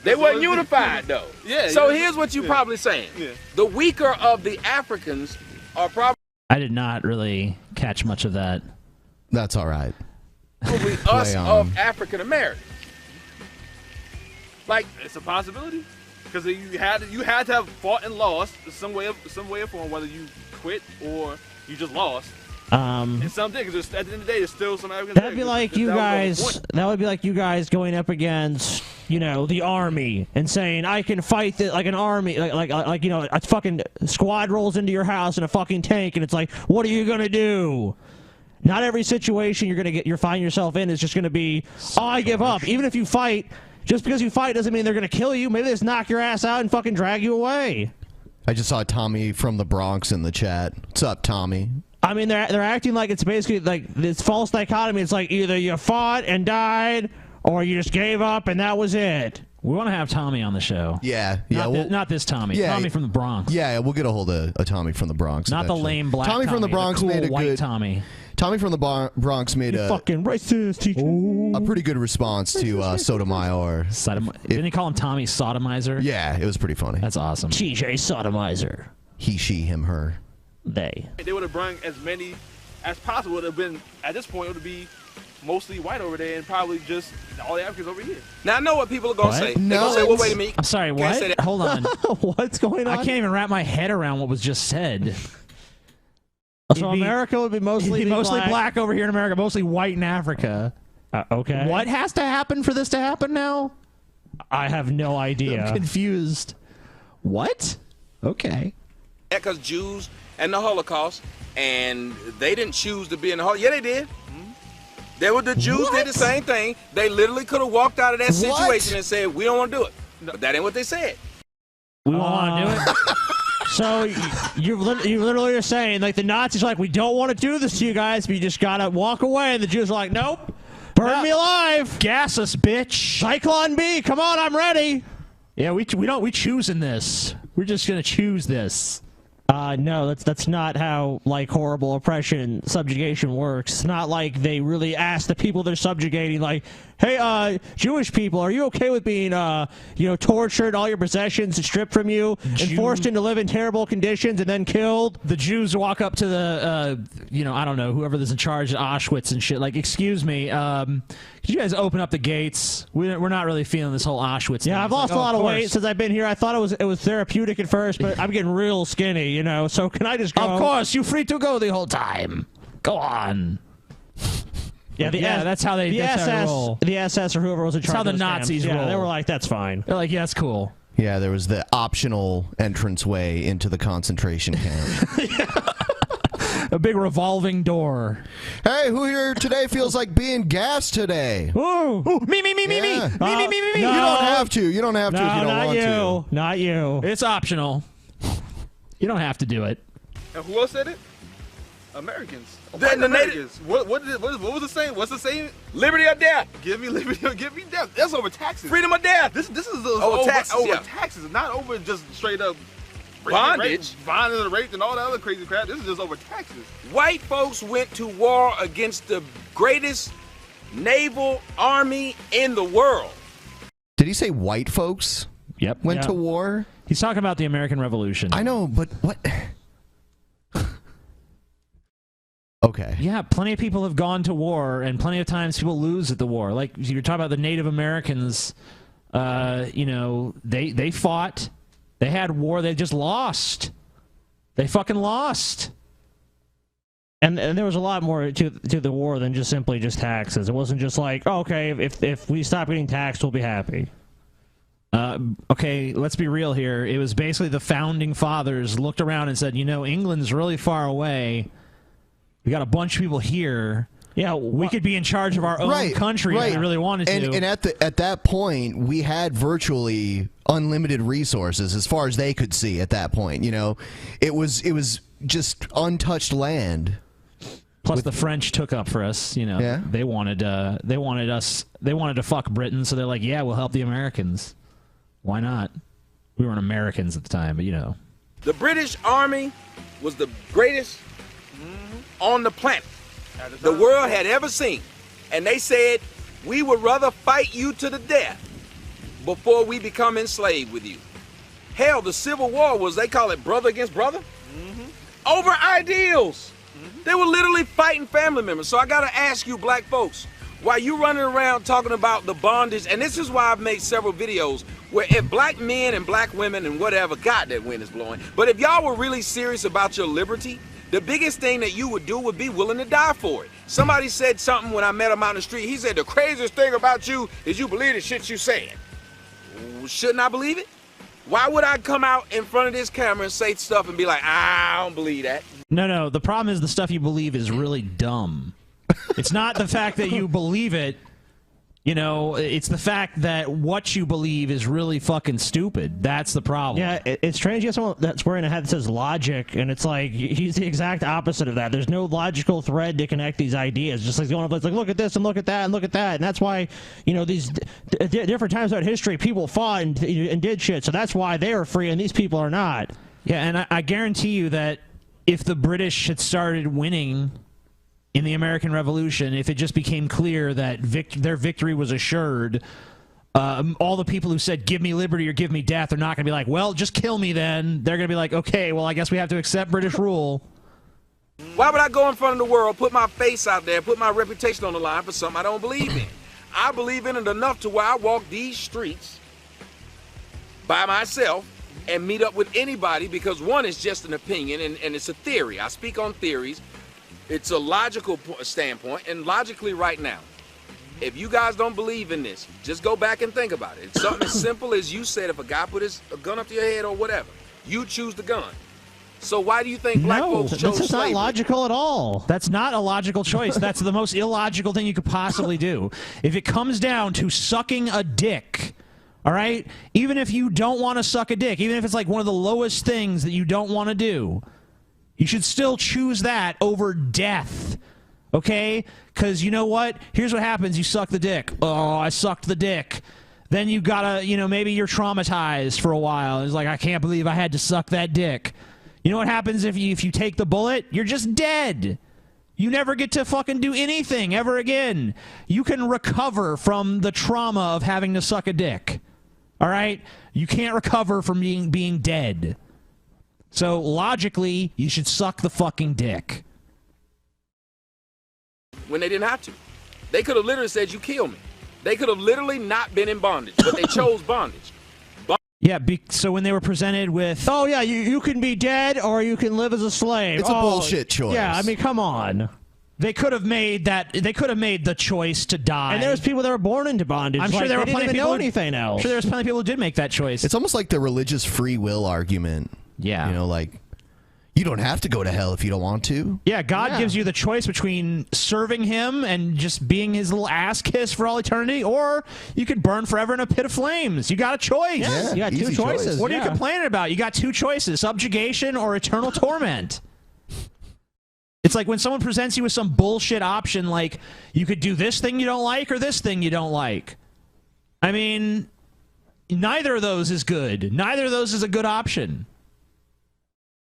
Speaker 7: They weren't unified though.
Speaker 8: Yeah.
Speaker 7: So
Speaker 8: yeah.
Speaker 7: here's what you're
Speaker 8: Yeah.
Speaker 7: probably saying.
Speaker 8: Yeah.
Speaker 7: The weaker of the Africans are probably
Speaker 2: I did not really catch much of that.
Speaker 1: That's all right.
Speaker 7: us
Speaker 1: on.
Speaker 7: of African Americans. Like
Speaker 8: It's a possibility because you had to have fought and lost some way of form, whether you quit or you just lost. And some did, because at the end of the day, there's still some Africans.
Speaker 6: That'd be like you guys. That would be like you guys going up against, the army and saying, "I can fight like an army, like a fucking squad rolls into your house in a fucking tank, and it's like, what are you gonna do?" Not every situation you're finding yourself in is just gonna be, "Oh, I give up." Even if you fight, just because you fight doesn't mean they're gonna kill you. Maybe they just knock your ass out and fucking drag you away.
Speaker 1: I just saw Tommy from the Bronx in the chat. What's up, Tommy?
Speaker 6: I mean, they're acting like it's basically like this false dichotomy. It's like either you fought and died, or you just gave up and that was it.
Speaker 2: We want to have Tommy on the show.
Speaker 1: Yeah, yeah.
Speaker 2: Not this Tommy.
Speaker 1: Yeah,
Speaker 2: Tommy from the Bronx.
Speaker 1: Yeah, we'll get a hold of a Tommy from the Bronx.
Speaker 2: Not the
Speaker 1: eventually.
Speaker 2: lame black
Speaker 1: Tommy from the Bronx
Speaker 2: cool
Speaker 1: made a
Speaker 2: white
Speaker 1: good.
Speaker 2: Tommy.
Speaker 1: Tommy from the Bronx made
Speaker 6: You fucking racist teacher.
Speaker 1: a pretty good response to Sotomayor.
Speaker 2: Didn't he call him Tommy Sodomizer?
Speaker 1: Yeah, it was pretty funny.
Speaker 2: That's awesome.
Speaker 6: TJ Sodomizer.
Speaker 1: He, she, him, her.
Speaker 6: They
Speaker 8: would have brought as many as possible. It would have been at this point. It would be mostly white over there and probably just all the Africans over here.
Speaker 7: now, I know what people are gonna
Speaker 2: What?
Speaker 7: say. They're
Speaker 1: No,
Speaker 7: gonna say, "Well, wait a minute."
Speaker 2: I'm sorry,
Speaker 7: Can't say
Speaker 2: what?
Speaker 7: that.
Speaker 2: Hold on.
Speaker 6: What's going on?
Speaker 2: I can't even wrap my head around what was just said.
Speaker 6: So America would be mostly
Speaker 2: black over here in America, mostly white in Africa.
Speaker 6: Okay.
Speaker 2: What has to happen for this to happen now?
Speaker 6: I have no idea.
Speaker 2: I'm confused. What? Okay.
Speaker 7: Because Jews and the Holocaust, and they didn't choose to be in the Holocaust. Yeah, they did. They were the Jews did the same thing. They literally could have walked out of that situation and said, "We don't want to do it." But that ain't what they said.
Speaker 6: We don't want to do it. So you literally are saying, like, the Nazis are like, we don't want to do this to you guys, but you just gotta walk away. And the Jews are like, nope, burn me alive,
Speaker 2: gas us, bitch.
Speaker 6: Cyclone B, come on, I'm ready.
Speaker 2: Yeah, we choosing this. We're just gonna choose this.
Speaker 6: No, that's not how, like, horrible oppression, subjugation works. It's not like they really ask the people they're subjugating, like, hey, Jewish people, are you okay with being, tortured, all your possessions stripped from you, and forced into live in terrible conditions and then killed?
Speaker 2: The Jews walk up to the, I don't know, whoever is in charge at Auschwitz and shit, like, excuse me, could you guys open up the gates? We're not really feeling this whole Auschwitz thing.
Speaker 6: Yeah, I've lost a lot of weight since I've been here. I thought it was therapeutic at first, but I'm getting real skinny, so can I just go?
Speaker 2: Of course, you're free to go the whole time. Go on.
Speaker 6: Yeah,
Speaker 2: that's how they roll.
Speaker 6: The SS or whoever was in charge.
Speaker 2: That's how the
Speaker 6: of
Speaker 2: Nazis roll.
Speaker 6: Yeah, they were like, that's fine.
Speaker 2: They're like, yeah, that's cool.
Speaker 1: Yeah, there was the optional entranceway into the concentration camp.
Speaker 2: A big revolving door.
Speaker 1: Hey, who here today feels like being gassed today?
Speaker 6: Ooh.
Speaker 2: Me.
Speaker 1: No,
Speaker 2: You
Speaker 1: don't have to. You don't have to
Speaker 6: No,
Speaker 1: if you don't
Speaker 6: not
Speaker 1: want
Speaker 6: you.
Speaker 1: to.
Speaker 6: Not you.
Speaker 2: It's optional. You don't have to do it.
Speaker 8: And who else said it? Americans.
Speaker 7: The
Speaker 8: Americans. What was the saying? What's the saying?
Speaker 7: Liberty or death.
Speaker 8: Give me liberty or give me death. That's over taxes.
Speaker 7: Freedom or death.
Speaker 8: This is
Speaker 7: Over taxes,
Speaker 8: over
Speaker 7: yeah.
Speaker 8: taxes, not over just straight up
Speaker 7: Bondage.
Speaker 8: Bondage and rape and all that other crazy crap. This is just over taxes.
Speaker 7: White folks went to war against the greatest naval army in the world.
Speaker 1: Did he say white folks went to war?
Speaker 2: He's talking about the American Revolution.
Speaker 1: I know, but what? Okay.
Speaker 2: Yeah, plenty of people have gone to war, and plenty of times people lose at the war. Like, you're talking about the Native Americans, they fought. They had war. They just lost. They fucking lost.
Speaker 6: And there was a lot more to the war than just simply just taxes. It wasn't just like, oh, okay, if we stop getting taxed, we'll be happy.
Speaker 2: Okay, let's be real here. It was basically the founding fathers looked around and said, England's really far away. We got a bunch of people here. Yeah, we could be in charge of our own country if we really wanted to.
Speaker 1: And at that point, we had virtually unlimited resources as far as they could see at that point. It was just untouched land.
Speaker 2: Plus, the French took up for us. They wanted to fuck Britain, so they're like, yeah, we'll help the Americans. Why not? We weren't Americans at the time, but
Speaker 7: The British Army was the greatest on the planet the world had ever seen. And they said, we would rather fight you to the death before we become enslaved with you. Hell, the Civil War was, they call it brother against brother, over ideals. They were literally fighting family members. So I gotta ask you black folks, while you running around talking about the bondage, and this is why I've made several videos where if black men and black women and whatever, God, that wind is blowing, but if y'all were really serious about your liberty, the biggest thing that you would do would be willing to die for it. Somebody said something when I met him out in the street. He said, the craziest thing about you is you believe the shit you saying. Shouldn't I believe it? Why would I come out in front of this camera and say stuff and be like, I don't believe that?
Speaker 2: No, the problem is the stuff you believe is really dumb. It's not the fact that you believe it. It's the fact that what you believe is really fucking stupid. That's the problem.
Speaker 6: Yeah, it's strange. You have someone that's wearing a hat that says logic, and it's like he's the exact opposite of that. There's no logical thread to connect these ideas. Just like going up, like look at this and look at that and look at that, and that's why these different times throughout history people fought and did shit. So that's why they are free and these people are not.
Speaker 2: Yeah, and I guarantee you that if the British had started winning in the American Revolution, if it just became clear that their victory was assured, all the people who said, give me liberty or give me death, are not going to be like, well, just kill me then. They're going to be like, okay, well, I guess we have to accept British rule.
Speaker 7: Why would I go in front of the world, put my face out there, put my reputation on the line for something I don't believe in? I believe in it enough to where I walk these streets by myself and meet up with anybody, because one is just an opinion and it's a theory. I speak on theories. It's a logical standpoint, and logically right now, if you guys don't believe in this, just go back and think about it. It's something as simple as you said, if a guy put a gun up to your head or whatever, you choose the gun. So why do you think black folks chose
Speaker 6: that's
Speaker 7: slavery?
Speaker 6: not logical at all.
Speaker 2: That's not a logical choice. That's the most illogical thing you could possibly do. If it comes down to sucking a dick, all right, even if you don't want to suck a dick, even if it's like one of the lowest things that you don't want to do, you should still choose that over death, okay? Because you know what? Here's what happens. You suck the dick. Oh, I sucked the dick. Then you gotta, you know, maybe you're traumatized for a while. It's like, I can't believe I had to suck that dick. You know what happens if you take the bullet? You're just dead. You never get to fucking do anything ever again. You can recover from the trauma of having to suck a dick. All right? You can't recover from being dead. So logically, you should suck the fucking dick.
Speaker 7: When they didn't have to. They could have literally said, you kill me. They could have literally not been in bondage, but they chose bondage.
Speaker 2: Yeah, so when they were presented with...
Speaker 6: Oh, yeah, you can be dead or you can live as a slave.
Speaker 1: It's a bullshit choice.
Speaker 6: Yeah, I mean, come on.
Speaker 2: They could have made that. They could have made the choice to die.
Speaker 6: And there's people that were born into bondage.
Speaker 2: I'm sure there were plenty of people
Speaker 6: know anything else.
Speaker 2: I'm sure there was plenty of people who did make that choice.
Speaker 1: It's almost like the religious free will argument.
Speaker 2: Yeah.
Speaker 1: You know, like, you don't have to go to hell if you don't want to.
Speaker 2: Yeah, God gives you the choice between serving him and just being his little ass kiss for all eternity, or you could burn forever in a pit of flames. You got a choice.
Speaker 6: Yeah, you got two choices.
Speaker 2: What are you complaining about? You got two choices, subjugation or eternal torment. It's like when someone presents you with some bullshit option, like, you could do this thing you don't like or this thing you don't like. I mean, neither of those is good. Neither of those is a good option.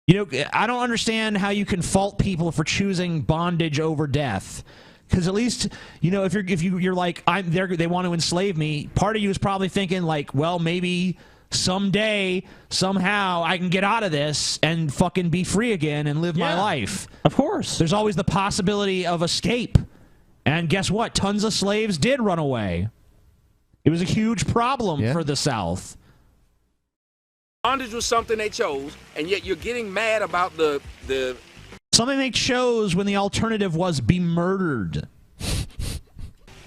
Speaker 2: You know, I don't understand how you can fault people for choosing bondage over death. Because at least, you know, if you're like, they want to enslave me, part of you is probably thinking like, well, maybe someday, somehow, I can get out of this and fucking be free again and live my life.
Speaker 6: Of course.
Speaker 2: There's always the possibility of escape. And guess what? Tons of slaves did run away. It was a huge problem for the South.
Speaker 7: Bondage was something they chose, and yet you're getting mad about the
Speaker 2: something they chose when the alternative was be murdered.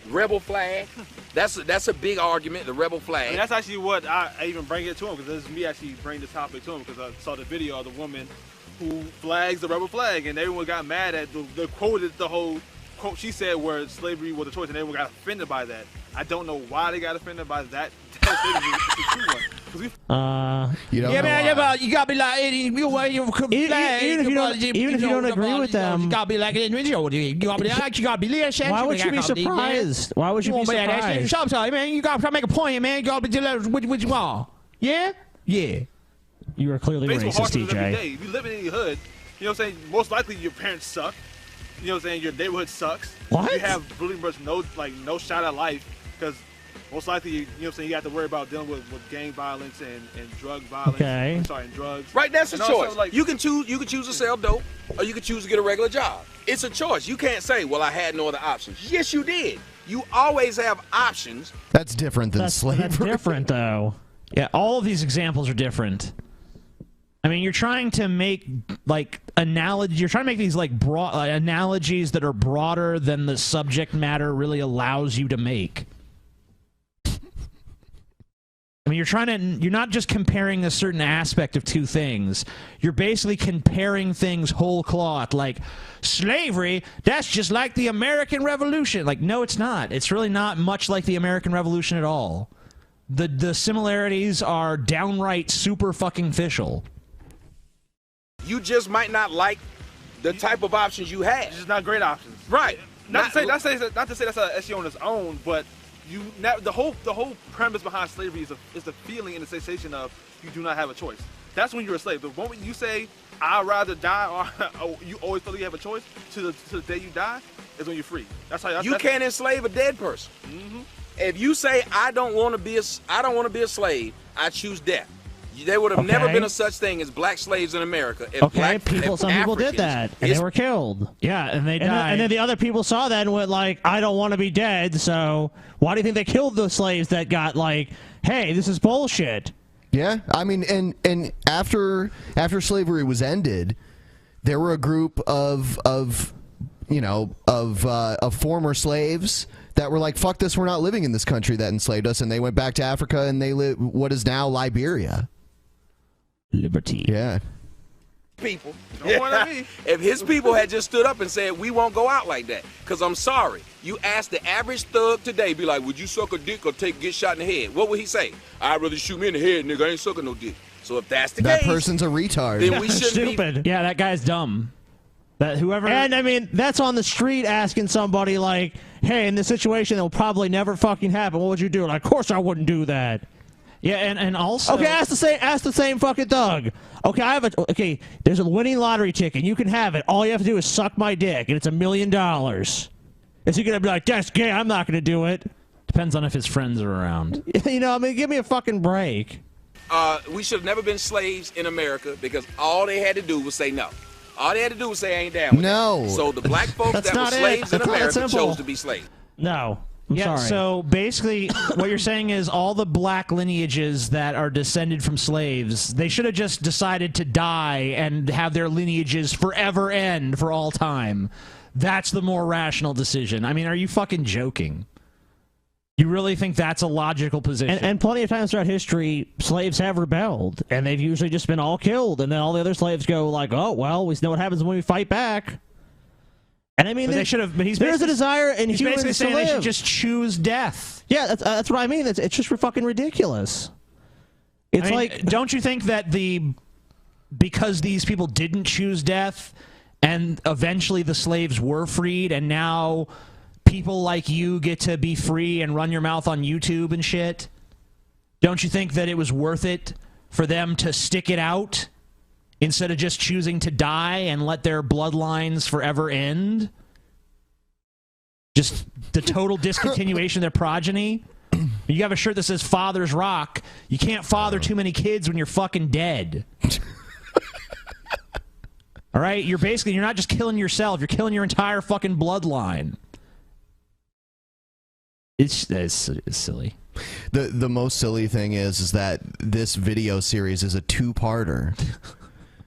Speaker 7: Rebel flag. That's a big argument. The rebel flag.
Speaker 8: I mean, that's actually what I even bring it to him, because this is me actually bringing this topic to him, because I saw the video of the woman who flags the rebel flag, and everyone got mad at the quoted the whole quote she said where slavery was a choice, and everyone got offended by that. I don't know why they got offended by that.
Speaker 1: You gotta be like,
Speaker 6: even if you don't agree with them,
Speaker 2: you gotta be like,
Speaker 6: why would you be surprised? Why would you be surprised?
Speaker 2: Sometimes, man, you gotta make a point, man. You gotta be what you want. Yeah, yeah.
Speaker 6: You are clearly racist, DJ.
Speaker 8: If you live in any hood, you know what I'm saying. Most likely your parents suck. You know what I'm saying. Your neighborhood sucks.
Speaker 6: What?
Speaker 8: You have pretty much no shot at life, because most likely, you know what I'm saying, you have to worry about dealing with gang violence and drug violence.
Speaker 6: Okay.
Speaker 8: I'm sorry, and drugs.
Speaker 7: Right, that's a choice.
Speaker 8: Also, like,
Speaker 7: you can choose to sell dope, or you can choose to get a regular job. It's a choice. You can't say, well, I had no other options. Yes, you did. You always have options.
Speaker 1: That's different than slavery.
Speaker 6: That's different, though.
Speaker 2: Yeah, all of these examples are different. I mean, you're trying to make like analogies. You're trying to make these like broad analogies that are broader than the subject matter really allows you to make. I mean, you're not just comparing a certain aspect of two things. You're basically comparing things whole cloth. Like, slavery, that's just like the American Revolution. Like, no, it's not. It's really not much like the American Revolution at all. The similarities are downright super fucking official.
Speaker 7: You just might not like the type of options you have.
Speaker 8: It's just not great options.
Speaker 7: Right.
Speaker 8: Not to say that's an issue on its own, but the whole premise behind slavery is the feeling and the sensation of you do not have a choice. That's when you're a slave. The moment you say I'd rather die, or you always feel you have a choice to the day you die, is when you're free. That's how you
Speaker 7: can't enslave a dead person.
Speaker 8: Mm-hmm.
Speaker 7: If you say I don't want to be a slave, I choose death. There would have never been a such thing as black slaves in America. If
Speaker 6: some people did that, and they were killed.
Speaker 2: Yeah, and they died.
Speaker 6: And then the other people saw that and went like, I don't want to be dead, so why do you think they killed the slaves that got like, hey, this is bullshit?
Speaker 1: Yeah, I mean, and after slavery was ended, there were a group of former slaves that were like, "Fuck this, we're not living in this country that enslaved us," and they went back to Africa and they live what is now Liberia.
Speaker 6: Liberty.
Speaker 1: Yeah.
Speaker 7: People, if his people had just stood up and said, we won't go out like that, because I'm sorry, you ask the average thug today, be like, would you suck a dick or get shot in the head? What would he say? I'd rather shoot me in the head, nigga. I ain't sucking no dick. So if that's the
Speaker 1: case,
Speaker 7: that
Speaker 1: person's a retard.
Speaker 7: Then we shouldn't
Speaker 2: stupid. Yeah, that guy's dumb. That whoever.
Speaker 6: And I mean, that's on the street asking somebody like, hey, in this situation that will probably never fucking happen, what would you do? Like, of course I wouldn't do that.
Speaker 2: Yeah, and also.
Speaker 6: Okay, ask the same fucking thug. Okay, there's a winning lottery ticket. You can have it. All you have to do is suck my dick, and it's $1 million. Is he gonna be like, that's gay? I'm not gonna do it.
Speaker 2: Depends on if his friends are around.
Speaker 6: You know, I mean, give me a fucking break.
Speaker 7: We should have never been slaves in America because all they had to do was say no. All they had to do was say I ain't down with
Speaker 1: no.
Speaker 7: That. So the black folks that were slaves in America chose to be slaves.
Speaker 6: No. I'm
Speaker 2: yeah,
Speaker 6: sorry.
Speaker 2: So basically what you're saying is all the black lineages that are descended from slaves, they should have just decided to die and have their lineages forever end for all time. That's the more rational decision. I mean, are you fucking joking? You really think that's a logical position?
Speaker 6: And plenty of times throughout history, slaves have rebelled, and they've usually just been all killed, and then all the other slaves go like, oh, well, we know what happens when we fight back. And I mean,
Speaker 2: they should have. But
Speaker 6: there's a desire in
Speaker 2: he's
Speaker 6: humans
Speaker 2: basically saying
Speaker 6: to live.
Speaker 2: they should just choose death.
Speaker 6: Yeah, that's what I mean. It's just fucking ridiculous. It's like,
Speaker 2: don't you think that because these people didn't choose death, and eventually the slaves were freed, and now people like you get to be free and run your mouth on YouTube and shit? Don't you think that it was worth it for them to stick it out? Instead of just choosing to die and let their bloodlines forever end? Just the total discontinuation of their progeny? You have a shirt that says Father's Rock. You can't father too many kids when you're fucking dead. All right? You're not just killing yourself. You're killing your entire fucking bloodline. It's silly.
Speaker 1: The most silly thing is that this video series is a two-parter.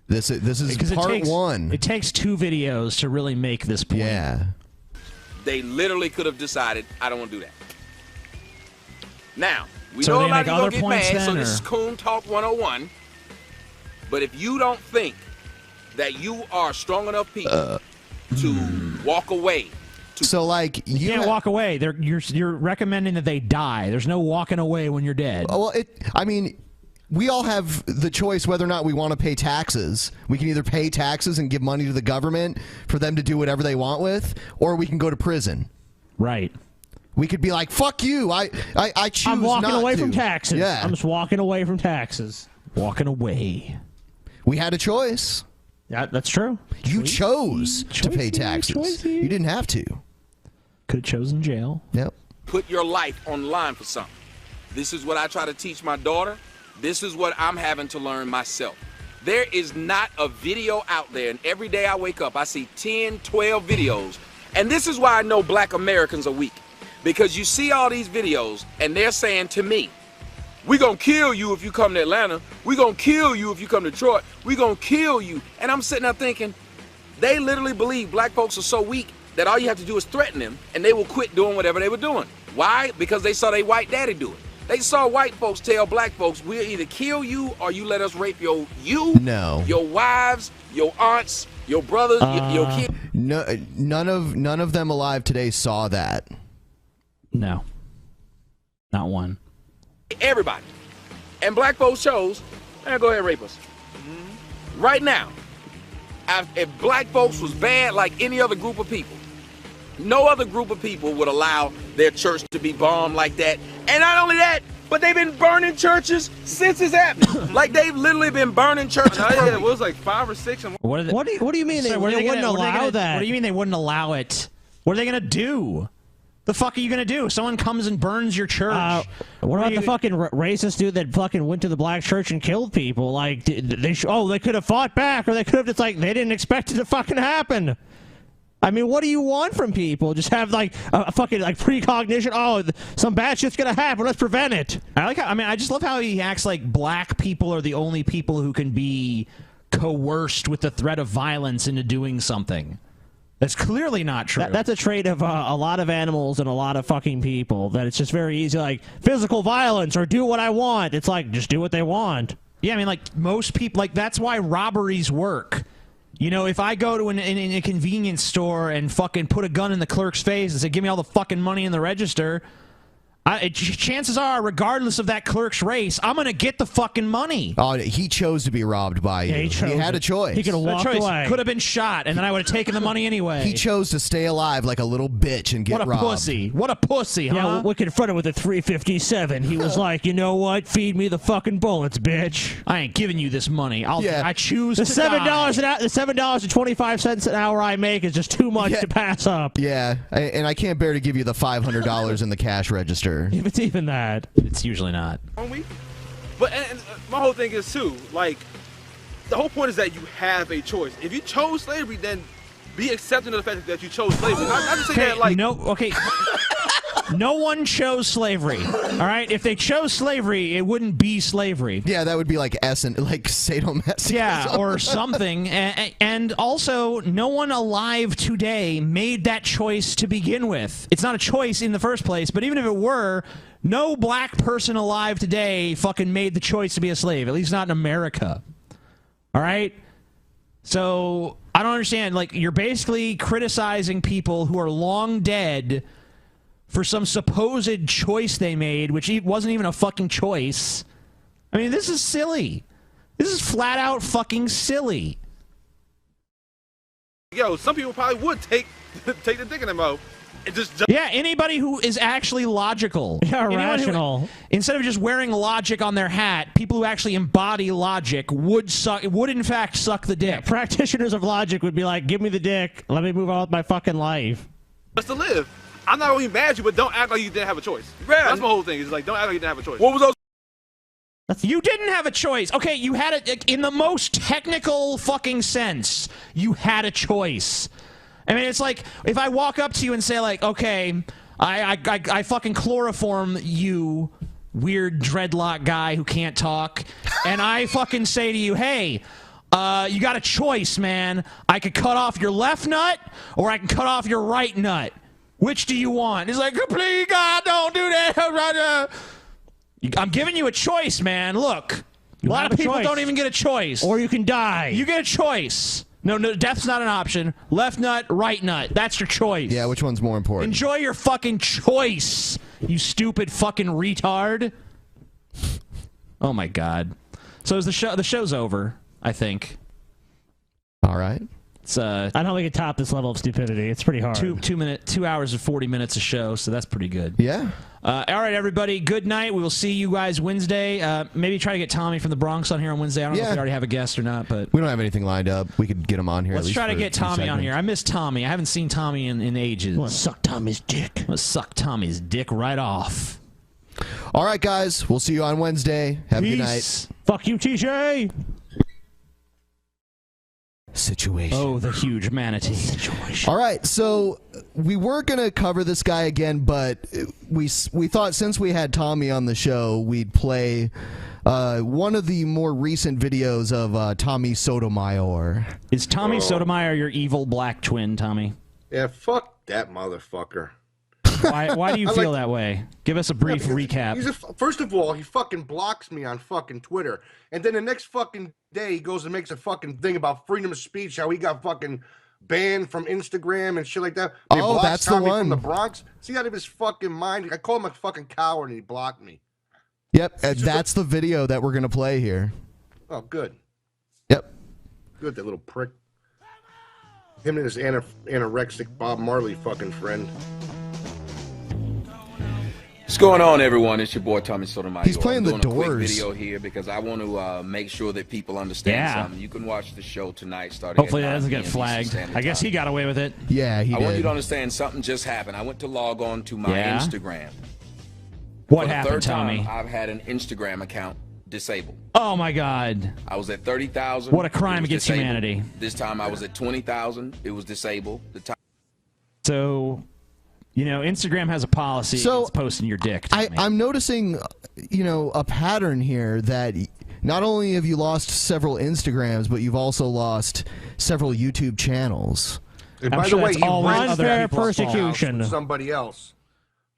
Speaker 1: This is part one.
Speaker 2: It takes 2 videos to really make this point.
Speaker 1: Yeah.
Speaker 7: They literally could have decided, I don't want to do that. Now, we
Speaker 2: So
Speaker 7: know
Speaker 2: they
Speaker 7: a lot
Speaker 2: make
Speaker 7: of you
Speaker 2: other
Speaker 7: gonna get
Speaker 2: points
Speaker 7: mad,
Speaker 2: then,
Speaker 7: so this
Speaker 2: or-
Speaker 7: is Coon Talk 101. But if you don't think that you are strong enough people to walk away.
Speaker 1: So, like,
Speaker 2: you can't walk away. You're recommending that they die. There's no walking away when you're dead.
Speaker 1: Well, I mean, we all have the choice whether or not we want to pay taxes. We can either pay taxes and give money to the government for them to do whatever they want with, or we can go to prison.
Speaker 2: Right.
Speaker 1: We could be like, fuck you. I choose
Speaker 6: I'm walking
Speaker 1: not
Speaker 6: away
Speaker 1: to.
Speaker 6: from taxes.
Speaker 1: Yeah.
Speaker 6: I'm just walking away from taxes.
Speaker 2: Walking away.
Speaker 1: We had a choice.
Speaker 6: That's true.
Speaker 1: You chose to pay taxes. You didn't have to.
Speaker 2: Could have chosen jail.
Speaker 1: Yep.
Speaker 7: Put your life on the line for something. This is what I try to teach my daughter. This is what I'm having to learn myself. There is not a video out there, and every day I wake up, I see 10, 12 videos. And this is why I know black Americans are weak. Because you see all these videos, and they're saying to me, we gonna kill you if you come to Atlanta. We gonna kill you if you come to Detroit. We gonna kill you. And I'm sitting there thinking, they literally believe black folks are so weak that all you have to do is threaten them, and they will quit doing whatever they were doing. Why? Because they saw their white daddy do it. They saw white folks tell black folks, we'll either kill you or you let us rape your wives, your aunts, your brothers, your kids.
Speaker 1: No, none of them alive today saw that.
Speaker 2: No. Not one.
Speaker 7: Everybody. And black folks chose, go ahead and rape us. Right now, if black folks was bad like any other group of people, no other group of people would allow their church to be bombed like that. And not only that, but they've been burning churches since it's happened. Like, they've literally been burning churches.
Speaker 8: It was like 5 or 6.
Speaker 6: What do you mean they wouldn't allow that?
Speaker 2: What do you mean they wouldn't allow it? What are they going to do? The fuck are you going to do? Someone comes and burns your church.
Speaker 6: What about the fucking racist dude that fucking went to the black church and killed people? Like, they could have fought back, or they could have just, like, they didn't expect it to fucking happen. I mean, what do you want from people? Just have like a fucking like precognition. Oh, some bad shit's gonna happen. Let's prevent it.
Speaker 2: I just love how he acts like black people are the only people who can be coerced with the threat of violence into doing something. That's clearly not true.
Speaker 6: That's a trait of a lot of animals and a lot of fucking people. That it's just very easy, like physical violence or do what I want. It's like just do what they want.
Speaker 2: Yeah, I mean, like most people, like that's why robberies work. You know, if I go to in a convenience store and fucking put a gun in the clerk's face and say, "Give me all the fucking money in the register," chances are, regardless of that clerk's race, I'm gonna get the fucking money.
Speaker 1: Oh, he chose to be robbed by you.
Speaker 6: Yeah,
Speaker 1: he had a choice.
Speaker 6: He could have walked away.
Speaker 2: Could have been shot, and then I would have taken the money anyway.
Speaker 1: He chose to stay alive like a little bitch and get robbed.
Speaker 2: What a pussy! What a pussy! Huh?
Speaker 6: Yeah, we confronted with a 357. He was like, you know what? Feed me the fucking bullets, bitch.
Speaker 2: I ain't giving you this money. I choose
Speaker 6: the
Speaker 2: to
Speaker 6: $7 the $7.25 an hour I make is just too much to pass up.
Speaker 1: Yeah, and I can't bear to give you the $500 in the cash register.
Speaker 6: If it's even that.
Speaker 2: It's usually not.
Speaker 8: But and my whole thing is too, like, the whole point is that you have a choice. If you chose slavery, then be accepting of the fact that you chose slavery. I just say that, like,
Speaker 2: no one chose slavery. All right, if they chose slavery, it wouldn't be slavery.
Speaker 1: Yeah, that would be like sadomasochism.
Speaker 2: Yeah, or something. And also, no one alive today made that choice to begin with. It's not a choice in the first place, but even if it were, no black person alive today fucking made the choice to be a slave, at least not in America. All right? So, I don't understand. Like, you're basically criticizing people who are long dead for some supposed choice they made, which wasn't even a fucking choice. I mean, this is silly. This is flat out fucking silly.
Speaker 8: Yo, some people probably would take the dick in their mouth.
Speaker 2: Yeah, anybody who is actually logical.
Speaker 6: Yeah, rational.
Speaker 2: Instead of just wearing logic on their hat, people who actually embody logic would in fact suck the dick.
Speaker 6: Yeah, practitioners of logic would be like, give me the dick, let me move on with my fucking life.
Speaker 8: Just to live. I'm not gonna be mad at you, but don't act like you didn't have a choice. That's my whole thing. Is like, don't act like you didn't have a choice.
Speaker 7: What was those?
Speaker 2: You didn't have a choice. Okay, you had it in the most technical fucking sense. You had a choice. I mean, it's like if I walk up to you and say, like, okay, I fucking chloroform you, weird dreadlock guy who can't talk, and I fucking say to you, hey, you got a choice, man. I could cut off your left nut, or I can cut off your right nut. Which do you want? He's like, please, God, don't do that. I'm giving you a choice, man. Look, a lot of people don't even get a choice.
Speaker 6: Or you can die.
Speaker 2: You get a choice. No, death's not an option. Left nut, right nut. That's your choice.
Speaker 1: Yeah, which one's more important?
Speaker 2: Enjoy your fucking choice, you stupid fucking retard. Oh, my God. So is the show's over, I think.
Speaker 1: All right.
Speaker 6: I don't think we can top this level of stupidity. It's pretty hard.
Speaker 2: 2 hours and 40 minutes a show, so that's pretty good.
Speaker 1: Yeah.
Speaker 2: All right, everybody. Good night. We will see you guys Wednesday. Maybe try to get Tommy from the Bronx on here on Wednesday. I don't know if we already have a guest or not, but
Speaker 1: we don't have anything lined up. We could get him on here.
Speaker 2: Let's try to get Tommy on here. I miss Tommy. I haven't seen Tommy in ages.
Speaker 6: Let's suck Tommy's dick.
Speaker 2: Let's suck Tommy's dick right off.
Speaker 1: All right, guys. We'll see you on Wednesday. Have a good night.
Speaker 6: Fuck you, TJ.
Speaker 1: Situation.
Speaker 2: Oh, the huge manatee situation.
Speaker 1: All right, so we were going to cover this guy again, but we thought since we had Tommy on the show, we'd play one of the more recent videos of Tommy Sotomayor.
Speaker 2: Is Tommy Sotomayor your evil black twin, Tommy?
Speaker 5: Yeah, fuck that motherfucker.
Speaker 2: Why do you feel that way? Give us a brief recap.
Speaker 5: First of all, he fucking blocks me on fucking Twitter. And then the next fucking day, he goes and makes a fucking thing about freedom of speech, how he got fucking banned from Instagram and shit like that. They
Speaker 1: that's
Speaker 5: Tommy
Speaker 1: the one.
Speaker 5: From the Bronx. See, out of his fucking mind. I called him a fucking coward and he blocked me.
Speaker 1: Yep, that's the video that we're going to play here.
Speaker 5: Oh, good.
Speaker 1: Yep.
Speaker 5: Good, that little prick. Him and his anorexic Bob Marley fucking friend.
Speaker 7: What's going on, everyone? It's your boy Tommy Sotomayor.
Speaker 1: He's playing the
Speaker 7: I'm doing a quick
Speaker 1: Doors.
Speaker 7: video here because I want to make sure that people understand something. You can watch the show tonight starting
Speaker 2: Hopefully
Speaker 7: at
Speaker 2: that doesn't
Speaker 7: 9
Speaker 2: get
Speaker 7: p.m. Eastern
Speaker 2: flagged.
Speaker 7: Standard
Speaker 2: I guess
Speaker 7: Time.
Speaker 2: he got away with it.
Speaker 1: Yeah, he
Speaker 7: I
Speaker 1: did.
Speaker 7: want you to understand something just happened. I went to log on to my Instagram.
Speaker 2: What
Speaker 7: For
Speaker 2: happened,
Speaker 7: the third
Speaker 2: Tommy?
Speaker 7: time, I've had an Instagram account disabled.
Speaker 2: Oh, my God.
Speaker 7: I was at 30,000.
Speaker 2: What a crime against humanity.
Speaker 7: This time I was at 20,000. It was disabled.
Speaker 2: So, Instagram has a policy against posting your dick.
Speaker 1: I'm noticing, a pattern here that not only have you lost several Instagrams, but you've also lost several YouTube channels.
Speaker 5: And by the way, he rents
Speaker 6: unfair persecution.
Speaker 5: Somebody else.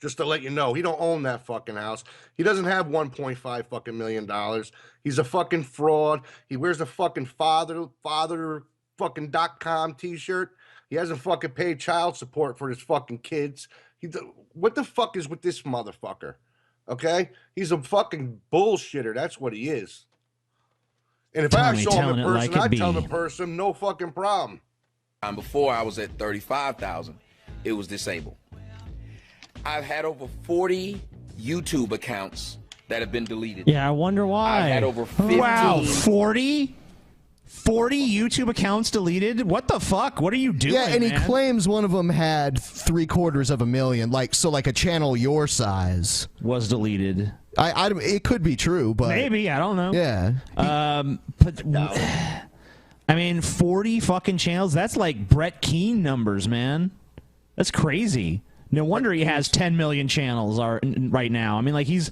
Speaker 5: Just to let you know, he don't own that fucking house. He doesn't have $1.5 fucking million. He's a fucking fraud. He wears a fucking father fucking .com t-shirt. He hasn't fucking paid child support for his fucking kids. What the fuck is with this motherfucker? Okay? He's a fucking bullshitter. That's what he is. And if I saw him in person, I'd tell the person, no fucking problem.
Speaker 7: Before I was at 35,000, it was disabled. I've had over 40 YouTube accounts that have been deleted.
Speaker 6: Yeah, I wonder why.
Speaker 7: I've had over 15.
Speaker 2: Wow, 40? 40 YouTube accounts deleted? What the fuck? What are you doing,
Speaker 1: Yeah, and he
Speaker 2: man?
Speaker 1: claims one of them had 750,000, like a channel your size
Speaker 2: was deleted.
Speaker 1: It could be true, but
Speaker 2: maybe, I don't know.
Speaker 1: Yeah.
Speaker 2: But I mean, 40 fucking channels, that's like Brett Keane numbers, man. That's crazy. No wonder he has 10 million channels right now. I mean, like, he's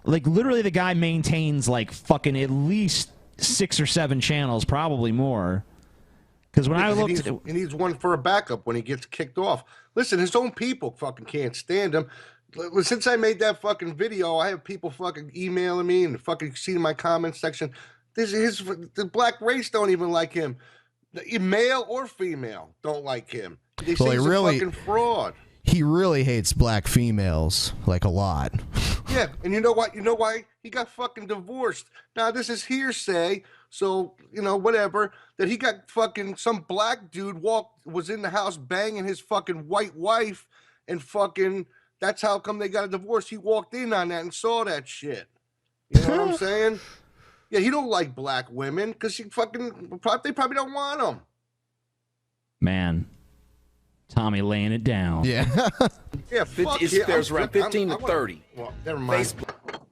Speaker 2: like literally the guy maintains like fucking at least 6 or 7 channels, probably more. Because when I looked,
Speaker 5: he needs one for a backup when he gets kicked off. Listen, his own people fucking can't stand him. Since I made that fucking video, I have people fucking emailing me and fucking seeing my comment section. The black race don't even like him. Male or female don't like him. They say he's a fucking fraud.
Speaker 1: He really hates black females, like, a lot.
Speaker 5: Yeah, and you know what? You know why? He got fucking divorced. Now, this is hearsay, so, whatever. That he got fucking, some black dude was in the house banging his fucking white wife, and fucking, that's how come they got a divorce. He walked in on that and saw that shit. You know what I'm saying? Yeah, he don't like black women, because they probably don't want him.
Speaker 2: man, Tommy laying it down.
Speaker 1: Yeah.
Speaker 5: Yeah,
Speaker 7: there's around 15 to 30.
Speaker 5: Well, never mind.
Speaker 7: Facebook.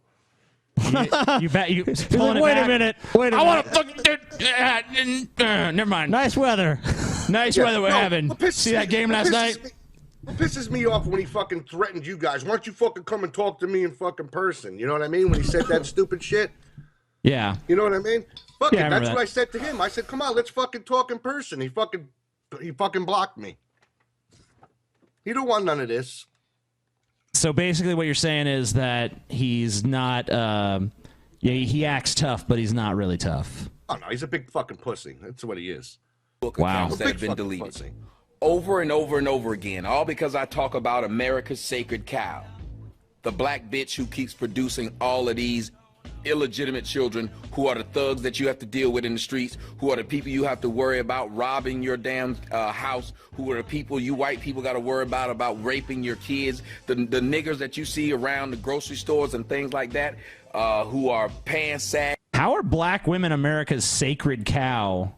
Speaker 2: You bet you.
Speaker 6: Wait a minute.
Speaker 2: I want to fucking. Never mind.
Speaker 6: Nice weather.
Speaker 2: Nice weather we're having. See that game last night?
Speaker 5: What pisses me off when he fucking threatened you guys? Why don't you fucking come and talk to me in fucking person? You know what I mean? When he said that stupid shit.
Speaker 2: Yeah.
Speaker 5: You know what I mean? Fuck
Speaker 2: Yeah,
Speaker 5: it. That's what
Speaker 2: that.
Speaker 5: I said to him. I said, "Come on, let's fucking talk in person." He fucking blocked me. He don't want none of this.
Speaker 2: So basically, what you're saying is that he's not. He acts tough, but he's not really tough.
Speaker 5: Oh no, he's a big fucking pussy. That's what he is.
Speaker 2: Wow.
Speaker 7: Accounts that have been deleted over and over and over again, all because I talk about America's sacred cow, the black bitch who keeps producing all of these illegitimate children, who are the thugs that you have to deal with in the streets, who are the people you have to worry about robbing your damn house, who are the people you white people got to worry about raping your kids, the niggers that you see around the grocery stores and things like that, who are pants sag.
Speaker 2: How are black women America's sacred cow?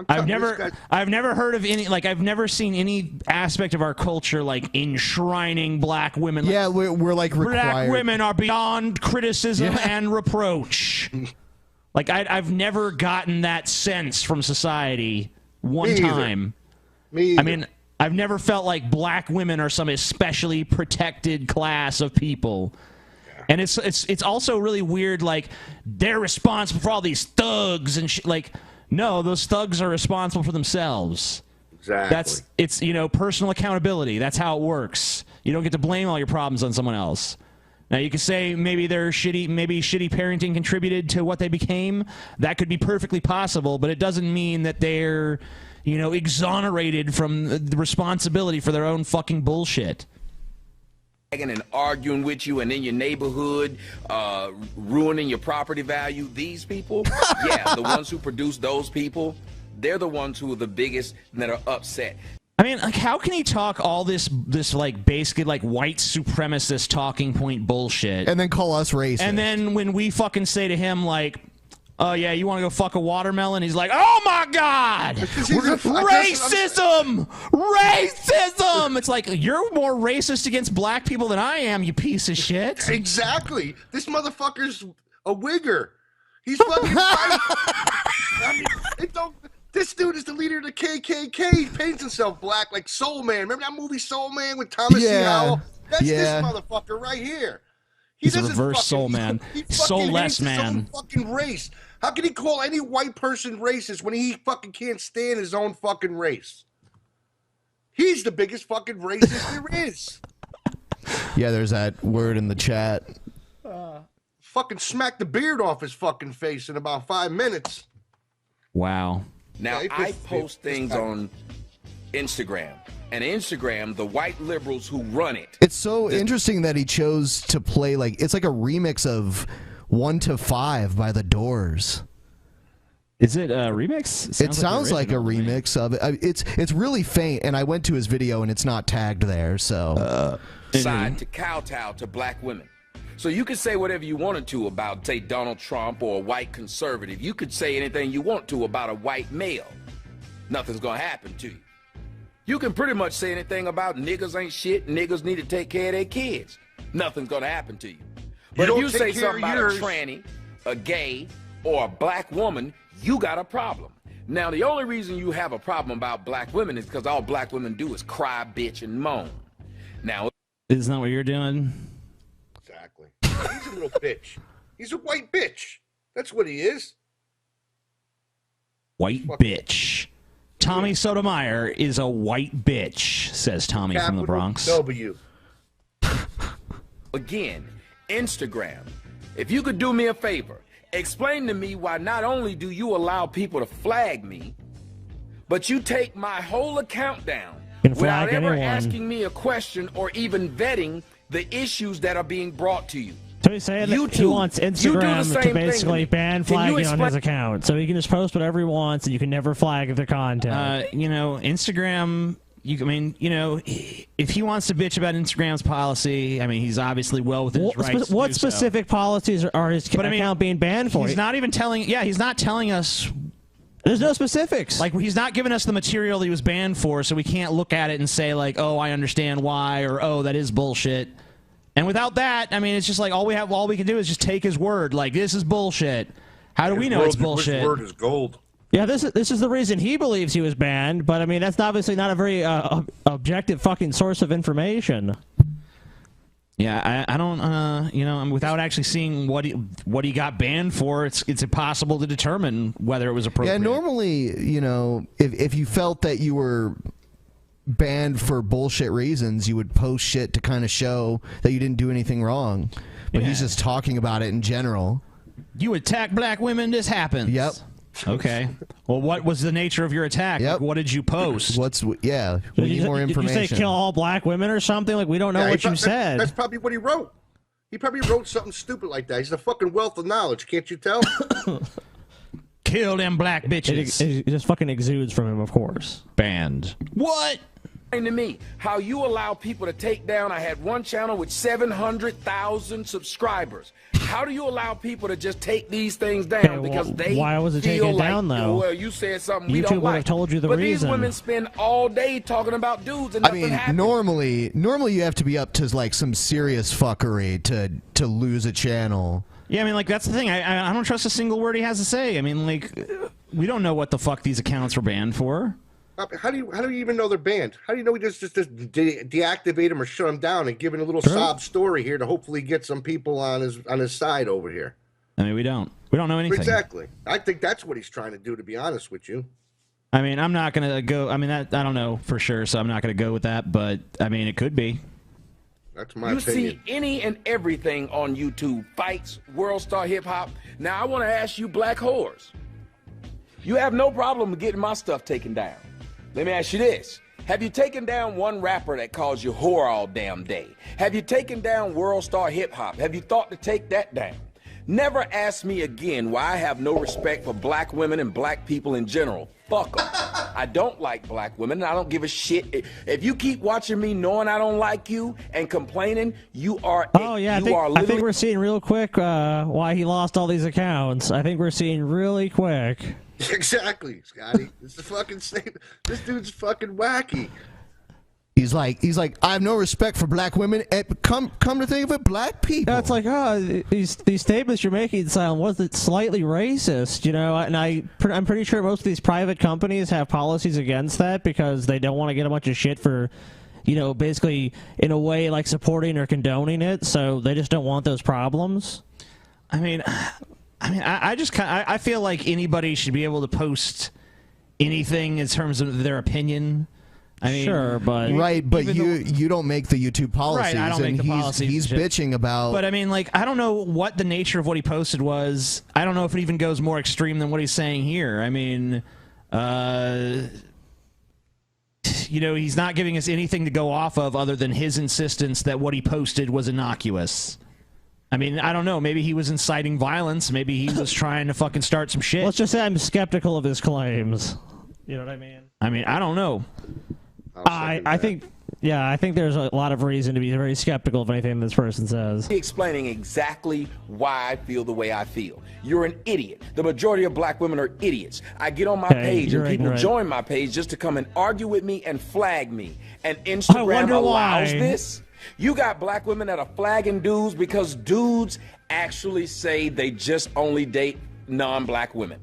Speaker 2: I've never heard of any, like, I've never seen any aspect of our culture like enshrining black women. Like,
Speaker 1: Yeah, we're like required.
Speaker 2: black women are beyond criticism and reproach. Like, I've never gotten that sense from society one time.
Speaker 5: Me either.
Speaker 2: I mean, I've never felt like black women are some especially protected class of people. And it's also really weird, like, they're responsible for all these thugs and shit. Like, no, those thugs are responsible for themselves.
Speaker 5: Exactly.
Speaker 2: It's personal accountability. That's how it works. You don't get to blame all your problems on someone else. Now, you could say maybe shitty parenting contributed to what they became. That could be perfectly possible, but it doesn't mean that they're, exonerated from the responsibility for their own fucking bullshit.
Speaker 7: And arguing with you and in your neighborhood, ruining your property value. These people, yeah, the ones who produce those people, they're the ones who are the biggest and that are upset.
Speaker 2: I mean, like, how can he talk all this like basically like white supremacist talking point bullshit,
Speaker 1: And then call us racist.
Speaker 2: and then when we fucking say to him like, "Oh yeah, you want to go fuck a watermelon?" He's like, "Oh my god, racism, racism!" It's like, you're more racist against black people than I am, you piece of shit.
Speaker 5: Exactly. This motherfucker's a wigger. He's fucking. I mean, This dude is the leader of the KKK. He paints himself black like Soul Man. Remember that movie Soul Man with Thomas E. Howell? That's this motherfucker right here.
Speaker 2: He's a reverse Soul Man.
Speaker 5: He
Speaker 2: Soulless man.
Speaker 5: His own fucking race. How can he call any white person racist when he fucking can't stand his own fucking race? He's the biggest fucking racist there is.
Speaker 1: Yeah, there's that word in the chat.
Speaker 5: Fucking smack the beard off his fucking face in about 5 minutes.
Speaker 2: Wow.
Speaker 7: Now, I post things on Instagram. And Instagram, the white liberals who run it.
Speaker 1: It's so interesting that he chose to play it's like a remix of 1 to 5 by The Doors.
Speaker 2: Is it a remix?
Speaker 1: It sounds like a remix of it. It's really faint, and I went to his video, and it's not tagged there, so...
Speaker 7: Side to kowtow to black women. So you could say whatever you wanted to about, say, Donald Trump or a white conservative. You could say anything you want to about a white male. Nothing's gonna happen to you. You can pretty much say anything about niggas ain't shit, niggas need to take care of their kids. Nothing's gonna happen to you. But if you say something about a tranny, a gay, or a black woman, you got a problem. Now, the only reason you have a problem about black women is because all black women do is cry, bitch, and moan. Now,
Speaker 2: isn't that what you're doing?
Speaker 5: Exactly. He's a little bitch. He's a white bitch. That's what he is.
Speaker 2: White bitch. Tommy Sotomayor is a white bitch, says Tommy from the Bronx.
Speaker 5: W.
Speaker 7: Again, Instagram. If you could do me a favor, explain to me why not only do you allow people to flag me, but you take my whole account down without ever asking me a question or even vetting the issues that are being brought to you.
Speaker 6: So he's saying that he wants Instagram to basically ban flagging on his account, so he can just post whatever he wants, and you can never flag their content.
Speaker 2: Instagram. If he wants to bitch about Instagram's policy, I mean, he's obviously well within his rights.
Speaker 6: What specific policies are his account being banned for?
Speaker 2: He's not even telling. Yeah, he's not telling us.
Speaker 6: There's no specifics.
Speaker 2: Like, he's not giving us the material he was banned for, so we can't look at it and say, like, oh, I understand why, or oh, that is bullshit. And without that, I mean, it's just like all we can do is just take his word. Like, this is bullshit. How do we know it's bullshit?
Speaker 5: His word is gold.
Speaker 6: Yeah, this is the reason he believes he was banned, but I mean, that's obviously not a very objective fucking source of information.
Speaker 2: Yeah, I don't, without actually seeing what he got banned for, it's impossible to determine whether it was appropriate.
Speaker 1: Yeah, normally, if you felt that you were banned for bullshit reasons, you would post shit to kind of show that you didn't do anything wrong. But he's just talking about it in general.
Speaker 2: You attack black women, this happens.
Speaker 1: Yep.
Speaker 2: Okay. Well, what was the nature of your attack?
Speaker 1: Yep.
Speaker 2: Like, what did you post?
Speaker 1: We need more information.
Speaker 6: Did you say kill all black women or something? Like, we don't know what you said.
Speaker 5: That's probably what he wrote. He probably wrote something stupid like that. He's a fucking wealth of knowledge, can't you tell?
Speaker 2: Kill them black bitches.
Speaker 6: It just fucking exudes from him, of course.
Speaker 2: Banned. What?
Speaker 7: To me, how you allow people to take down, I had one channel with 700,000 subscribers. How do you allow people to just take these things down because they
Speaker 6: why was it taken down, though?
Speaker 7: Well, you said something
Speaker 6: YouTube
Speaker 7: we don't
Speaker 6: would
Speaker 7: like.
Speaker 6: have told you the
Speaker 7: but
Speaker 6: reason.
Speaker 7: These women spend all day talking about dudes and nothing happens.
Speaker 1: Normally you have to be up to like some serious fuckery to lose a channel.
Speaker 2: Yeah, I mean, like, that's the thing. I don't trust a single word he has to say. I mean, like, we don't know what the fuck these accounts were banned for.
Speaker 5: How do you even know they're banned? How do you know we just deactivate them or shut them down and give it a little sob story here to hopefully get some people on his side over here?
Speaker 2: I mean, we don't know anything.
Speaker 5: Exactly. I think that's what he's trying to do, to be honest with you.
Speaker 2: I mean, I'm not gonna go. I mean, I don't know for sure, so I'm not gonna go with that. But I mean, it could be.
Speaker 5: That's my opinion.
Speaker 7: You see any and everything on YouTube. Fights, World Star Hip Hop. Now I want to ask you, black whores. You have no problem with getting my stuff taken down. Let me ask you this. Have you taken down one rapper that calls you whore all damn day? Have you taken down World Star Hip Hop? Have you thought to take that down? Never ask me again why I have no respect for black women and black people in general. Fuck them. I don't like black women, and I don't give a shit. If you keep watching me knowing I don't like you and complaining, you are...
Speaker 6: Oh, yeah, I think we're seeing real quick why he lost all these accounts. I think we're seeing really quick...
Speaker 5: Exactly, Scotty. This dude's fucking wacky.
Speaker 1: He's like, I have no respect for black women. And come to think of it, black people.
Speaker 6: That's like, these statements you're making sound wasn't slightly racist, you know? And I'm pretty sure most of these private companies have policies against that because they don't want to get a bunch of shit for, you know, basically in a way like supporting or condoning it. So they just don't want those problems.
Speaker 2: I feel like anybody should be able to post anything in terms of their opinion. I mean,
Speaker 6: sure, but
Speaker 1: right, but you don't make the YouTube policies.
Speaker 2: Right, I don't make the policies.
Speaker 1: He's bitching about.
Speaker 2: But I mean, like, I don't know what the nature of what he posted was. I don't know if it even goes more extreme than what he's saying here. I mean, you know, he's not giving us anything to go off of other than his insistence that what he posted was innocuous. I mean, I don't know. Maybe he was inciting violence. Maybe he was trying to fucking start some shit.
Speaker 6: Let's just say I'm skeptical of his claims. You know what I mean?
Speaker 2: I mean, I don't know.
Speaker 6: I think there's a lot of reason to be very skeptical of anything this person says.
Speaker 7: Explaining exactly why I feel the way I feel. You're an idiot. The majority of black women are idiots. I get on my page and people join my page just to come and argue with me and flag me. And Instagram allows this. You got black women that are flagging dudes because dudes actually say they just only date non-black women.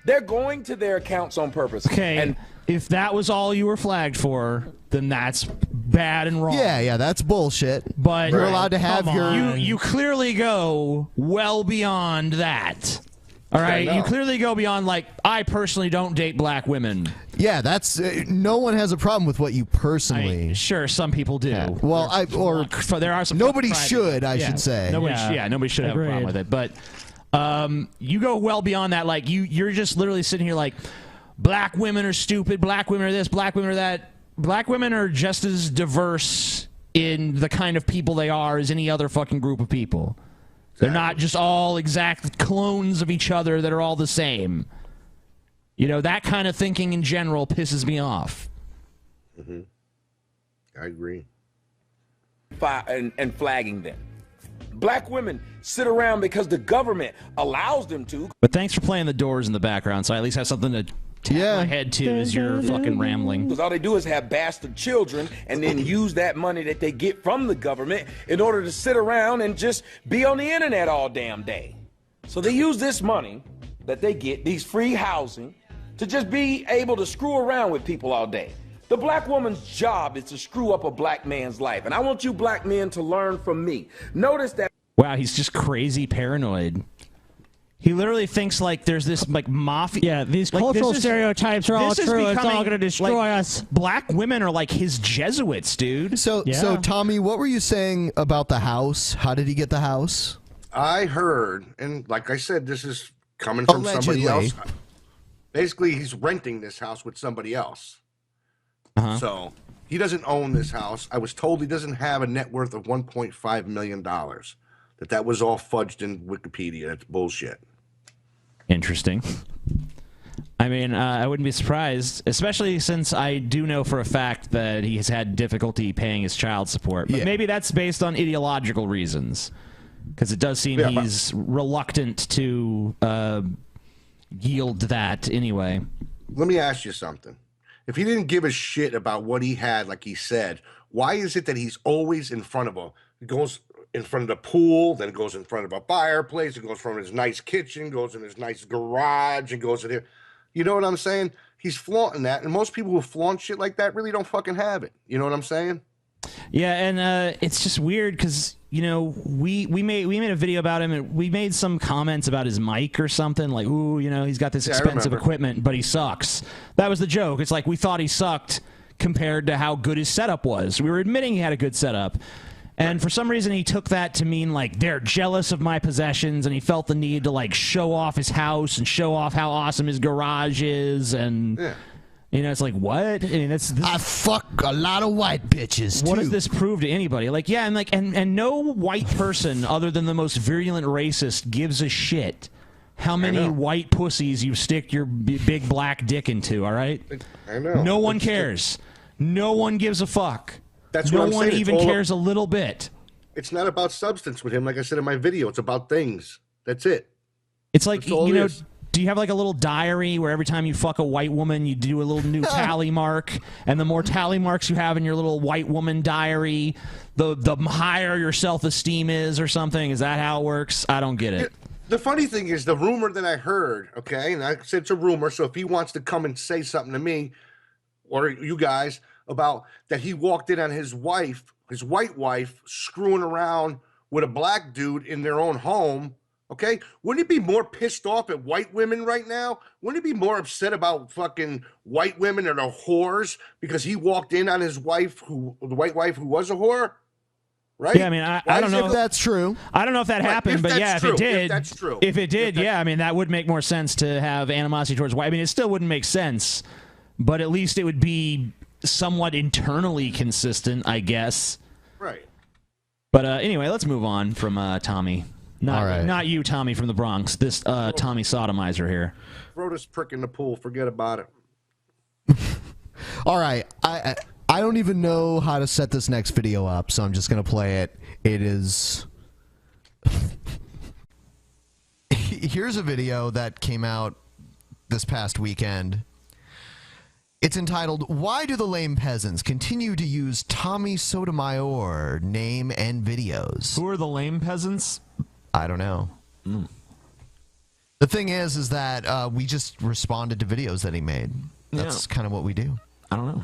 Speaker 7: They're going to their accounts on purpose.
Speaker 2: Okay, and if that was all you were flagged for, then that's bad and wrong.
Speaker 1: Yeah, that's bullshit.
Speaker 2: But
Speaker 1: you're allowed to have your...
Speaker 2: You clearly go well beyond that. All right? You clearly go beyond, like, I personally don't date black women.
Speaker 1: Yeah, that's... no one has a problem with what you personally...
Speaker 2: sure, some people do.
Speaker 1: Yeah. Well,
Speaker 2: there are some...
Speaker 1: Nobody should, I should say.
Speaker 2: Nobody should have a problem with it. But you go well beyond that. Like, you're just literally sitting here like, black women are stupid, black women are this, black women are that. Black women are just as diverse in the kind of people they are as any other fucking group of people. They're not just all exact clones of each other that are all the same. You know, that kind of thinking in general pisses me off.
Speaker 5: Mm-hmm. I agree.
Speaker 7: And flagging them. Black women sit around because the government allows them to.
Speaker 2: But thanks for playing the Doors in the background, so I at least have something to tap my head to as you're fucking rambling.
Speaker 7: Because all they do is have bastard children and then use that money that they get from the government in order to sit around and just be on the internet all damn day. So they use this money that they get, these free housing, to just be able to screw around with people all day. The black woman's job is to screw up a black man's life. And I want you black men to learn from me. Notice that.
Speaker 2: Wow, he's just crazy paranoid. He literally thinks like there's this like mafia.
Speaker 6: Yeah, these cultural stereotypes are all true. It's all going to destroy us.
Speaker 2: Black women are like his Jesuits, dude.
Speaker 1: So Tommy, what were you saying about the house? How did he get the house?
Speaker 5: I heard, and like I said, this is coming from somebody else. Basically, he's renting this house with somebody else. So he doesn't own this house. I was told he doesn't have a net worth of $1.5 million. That was all fudged in Wikipedia. That's bullshit.
Speaker 2: Interesting. I mean, I wouldn't be surprised, especially since I do know for a fact that he has had difficulty paying his child support. But maybe that's based on ideological reasons, because it does seem he's reluctant to yield that anyway.
Speaker 5: Let me ask you something. If he didn't give a shit about what he had, like he said, why is it that he's always in front of he goes in front of the pool, then goes in front of a fireplace, it goes from his nice kitchen, goes in his nice garage, and goes in here. You know what I'm saying? He's flaunting that, and most people who flaunt shit like that really don't fucking have it. You know what I'm saying?
Speaker 2: Yeah, and it's just weird because, you know, we made a video about him, and we made some comments about his mic or something, like, ooh, you know, he's got this expensive equipment, but he sucks. That was the joke. It's like we thought he sucked compared to how good his setup was. We were admitting he had a good setup. And for some reason, he took that to mean, like, they're jealous of my possessions, and he felt the need to, like, show off his house and show off how awesome his garage is, and... Yeah. You know, it's like, what? I mean, I
Speaker 1: fuck a lot of white bitches, too.
Speaker 2: What does this prove to anybody? Like, yeah, and like, and no white person other than the most virulent racist gives a shit how many white pussies you stick your big black dick into, all right?
Speaker 5: I know.
Speaker 2: No one cares. No one gives a fuck.
Speaker 5: That's what I'm saying.
Speaker 2: No one even cares a little bit.
Speaker 5: It's not about substance with him, like I said in my video. It's about things. That's it.
Speaker 2: It's like, you know, Do you have like a little diary where every time you fuck a white woman, you do a little new tally mark, and the more tally marks you have in your little white woman diary, the higher your self-esteem is, or something? Is that how it works? I don't get it.
Speaker 5: The funny thing is, the rumor that I heard, okay, and I said it's a rumor, so if he wants to come and say something to me or you guys about that he walked in on his wife, his white wife, screwing around with a black dude in their own home, okay, wouldn't he be more pissed off at white women right now? Wouldn't he be more upset about fucking white women that are whores because he walked in on his wife, the white wife who was a whore? Right?
Speaker 2: Yeah, I mean, I don't know
Speaker 1: if that's true.
Speaker 2: I don't know if that happened, but yeah, if it did,
Speaker 5: if that's true.
Speaker 2: If it did, yeah, I mean, that would make more sense to have animosity towards white. I mean, it still wouldn't make sense, but at least it would be somewhat internally consistent, I guess.
Speaker 5: Right.
Speaker 2: But anyway, let's move on from Tommy. Not you, Tommy from the Bronx. This Tommy Sodomizer here.
Speaker 5: Throw this prick in the pool. Forget about it.
Speaker 1: All right. I don't even know how to set this next video up, so I'm just going to play it. It is... Here's a video that came out this past weekend. It's entitled, "Why Do the Lame Peasants Continue to Use Tommy Sotomayor Name and Videos?"
Speaker 2: Who are the lame peasants?
Speaker 1: I don't know. The thing is that we just responded to videos that he made. That's kind of what we do.
Speaker 2: I don't know.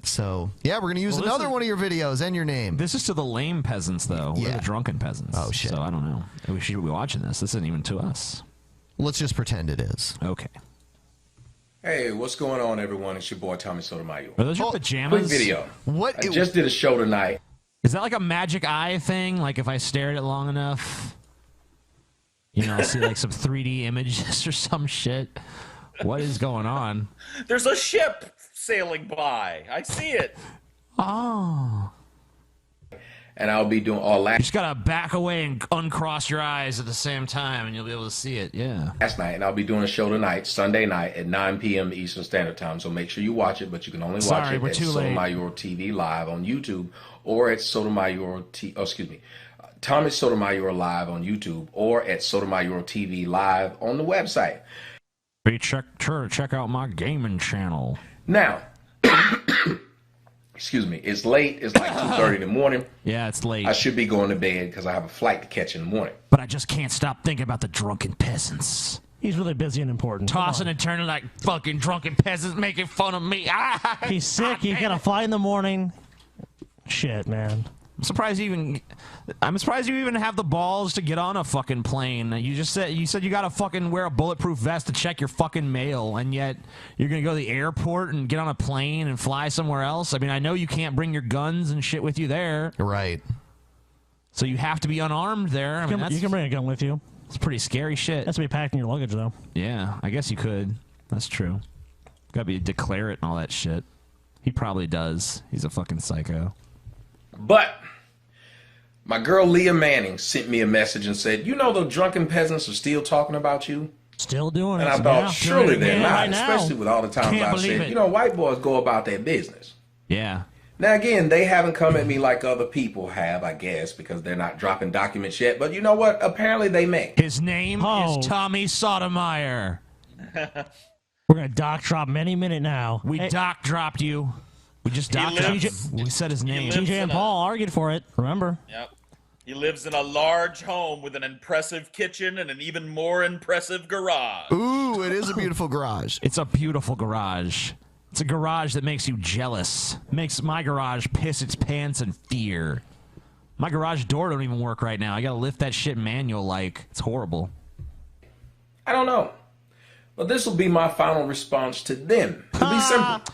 Speaker 1: So, yeah, we're going to use another one of your videos and your name.
Speaker 2: This is to the lame peasants, though. We're the drunken peasants.
Speaker 1: Oh, shit.
Speaker 2: So, I don't know. We should be watching this. This isn't even to us.
Speaker 1: Let's just pretend it is.
Speaker 2: Okay.
Speaker 4: Hey, what's going on, everyone? It's your boy, Tommy Sotomayor.
Speaker 2: Are those your pajamas?
Speaker 4: Quick video.
Speaker 1: What?
Speaker 4: I just did a show tonight.
Speaker 2: Is that like a magic eye thing? Like if I stare at it long enough, you know, I'll see like some 3D images or some shit? What is going on?
Speaker 3: There's a ship sailing by. I see it.
Speaker 2: Oh.
Speaker 4: And I'll be doing all
Speaker 2: You just gotta back away and uncross your eyes at the same time, and you'll be able to see it. Yeah.
Speaker 4: last night, and I'll be doing a show tonight, Sunday night at 9 p.m. Eastern Standard Time. So make sure you watch it, but you can only watch it at Sotomayor TV Live on YouTube or at Tommy Sotomayor Live on YouTube or at Sotomayor TV Live on the website.
Speaker 2: Check out my gaming channel.
Speaker 4: Now, excuse me, it's late. It's like 2:30 in the morning.
Speaker 2: Yeah, it's late.
Speaker 4: I should be going to bed because I have a flight to catch in the morning.
Speaker 2: But I just can't stop thinking about the drunken peasants.
Speaker 6: He's really busy and important.
Speaker 2: Tossing and turning like fucking drunken peasants, making fun of me.
Speaker 6: He's sick. He's got to fly in the morning. Shit, man.
Speaker 2: I'm surprised you even have the balls to get on a fucking plane. You said you gotta fucking wear a bulletproof vest to check your fucking mail, and yet you're gonna go to the airport and get on a plane and fly somewhere else. I mean, I know you can't bring your guns and shit with you there.
Speaker 1: Right.
Speaker 2: So you have to be unarmed there.
Speaker 6: You can bring a gun with you.
Speaker 2: It's pretty scary shit.
Speaker 6: Has to be packed in your luggage, though.
Speaker 2: Yeah, I guess you could. That's true. Gotta be declare it and all that shit. He probably does. He's a fucking psycho.
Speaker 4: But my girl Leah Manning sent me a message and said, "You know the drunken peasants are still talking about you?"
Speaker 6: Still doing it.
Speaker 4: And I thought, surely they're not,
Speaker 6: right
Speaker 4: especially with all the times
Speaker 6: Can't
Speaker 4: I've
Speaker 6: believe
Speaker 4: said,
Speaker 6: it.
Speaker 4: you know, white boys go about their business.
Speaker 2: Yeah.
Speaker 4: Now, again, they haven't come at me like other people have, I guess, because they're not dropping documents yet. But you know what? Apparently they may.
Speaker 2: His name is Tommy Sotomayor.
Speaker 6: We're going to doc drop him any minute now.
Speaker 2: We doc dropped you. We just doc dropped you. We said his name.
Speaker 6: TJ and Paul argued for it, remember?
Speaker 3: Yep. He lives in a large home with an impressive kitchen and an even more impressive garage.
Speaker 1: Ooh, it is a beautiful garage.
Speaker 2: It's a beautiful garage. It's a garage that makes you jealous. Makes my garage piss its pants in fear. My garage door don't even work right now. I gotta lift that shit manual like. It's horrible.
Speaker 4: I don't know. But this will be my final response to them. To be simple.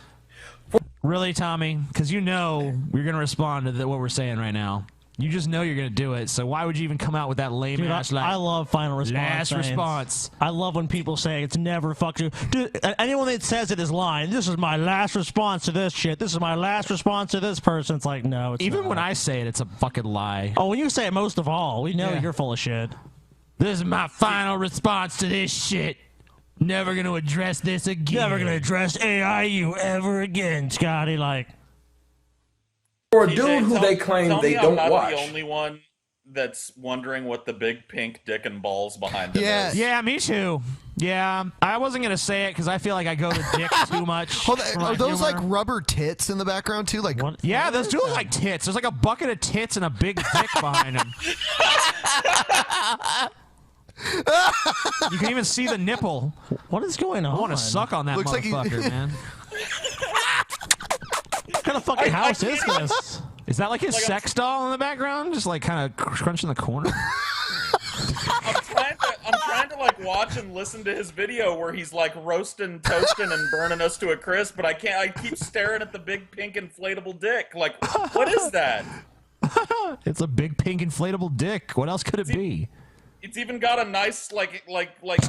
Speaker 2: Really, Tommy? Because you know we're going to respond to what we're saying right now. You just know you're going to do it, so why would you even come out with that lame ass
Speaker 6: I love final response.
Speaker 2: last
Speaker 6: sayings.
Speaker 2: response?
Speaker 6: I love when people say it's never fuck you. Dude, anyone that says it is lying. This is my last response to this shit. This is my last response to this person. It's like, no, it's
Speaker 2: Even
Speaker 6: not.
Speaker 2: when I say it, it's a fucking lie.
Speaker 6: Oh, when you say it most of all, we know you're full of shit.
Speaker 2: This is my final response to this shit. Never going to address this again.
Speaker 6: Never going to address AIU ever again, Scotty. Like,
Speaker 4: for a dude who they claim they don't
Speaker 3: I'm not
Speaker 4: watch.
Speaker 3: the only one that's wondering what the big pink dick and balls behind them is.
Speaker 2: Yeah, me too. Yeah, I wasn't gonna say it because I feel like I go to dick too much.
Speaker 1: Hold on, are those like rubber tits in the background too? Like,
Speaker 2: yeah, those do look like tits. There's like a bucket of tits and a big dick behind them. You can even see the nipple.
Speaker 6: What is going on?
Speaker 2: I want to suck on that motherfucker, man.
Speaker 6: What kind of fucking house is this?
Speaker 2: Is that like his sex doll in the background? Just like kind of crunching the corner?
Speaker 3: I'm trying to like watch and listen to his video where he's like roasting, toasting, and burning us to a crisp, but I can't. I keep staring at the big pink inflatable dick. Like, what is that?
Speaker 2: It's a big pink inflatable dick. What else could it be?
Speaker 3: It's even got a nice like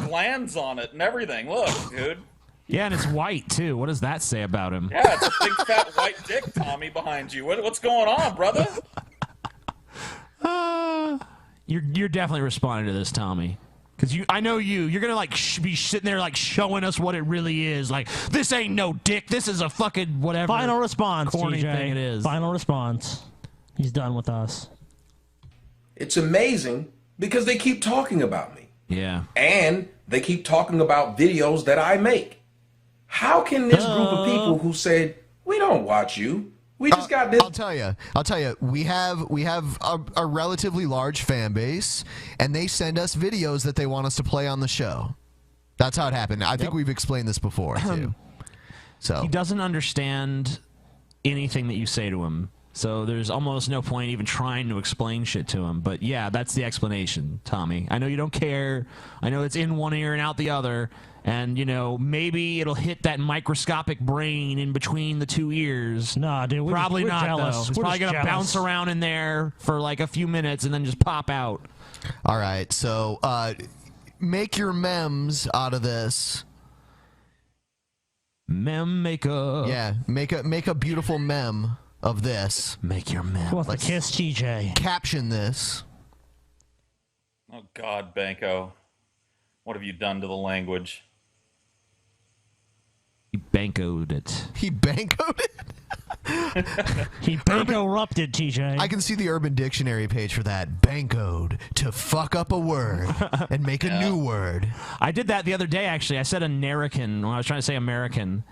Speaker 3: glands on it and everything. Look, dude.
Speaker 2: Yeah, and it's white too. What does that say about him?
Speaker 3: Yeah, it's a big fat white dick, Tommy, behind you. What's going on, brother?
Speaker 2: You're definitely responding to this, Tommy. Because I know you're gonna like be sitting there like showing us what it really is. Like, this ain't no dick. This is a fucking whatever.
Speaker 6: Final response,
Speaker 2: corny
Speaker 6: TJ.
Speaker 2: thing it is.
Speaker 6: Final response. He's done with us.
Speaker 4: It's amazing because they keep talking about me.
Speaker 2: Yeah.
Speaker 4: And they keep talking about videos that I make. How can this group of people who said, we don't watch you, we just got this.
Speaker 1: I'll tell you, we have a relatively large fan base, and they send us videos that they want us to play on the show. That's how it happened. I think we've explained this before too. So
Speaker 2: he doesn't understand anything that you say to him. So there's almost no point even trying to explain shit to him. But yeah, that's the explanation, Tommy. I know you don't care. I know it's in one ear and out the other. And, you know, maybe it'll hit that microscopic brain in between the two ears.
Speaker 6: Nah, dude.
Speaker 2: Probably
Speaker 6: we're
Speaker 2: not,
Speaker 6: jealous.
Speaker 2: though. It's
Speaker 6: We're
Speaker 2: probably
Speaker 6: just
Speaker 2: going to
Speaker 6: jealous.
Speaker 2: bounce around in there for like a few minutes and then just pop out.
Speaker 1: all right, so make your memes out of this.
Speaker 2: Mem maker.
Speaker 1: Yeah, make a beautiful mem of this.
Speaker 2: Make your mem.
Speaker 6: What the kiss, TJ?
Speaker 1: Caption this.
Speaker 3: Oh God, Banco, what have you done to the language?
Speaker 2: He bankoed it.
Speaker 1: He bankoed it?
Speaker 6: He banko-rupted, TJ.
Speaker 1: I can see the Urban Dictionary page for that. Bankoed, to fuck up a word and make a new word.
Speaker 2: I did that the other day, actually. I said American when I was trying to say American.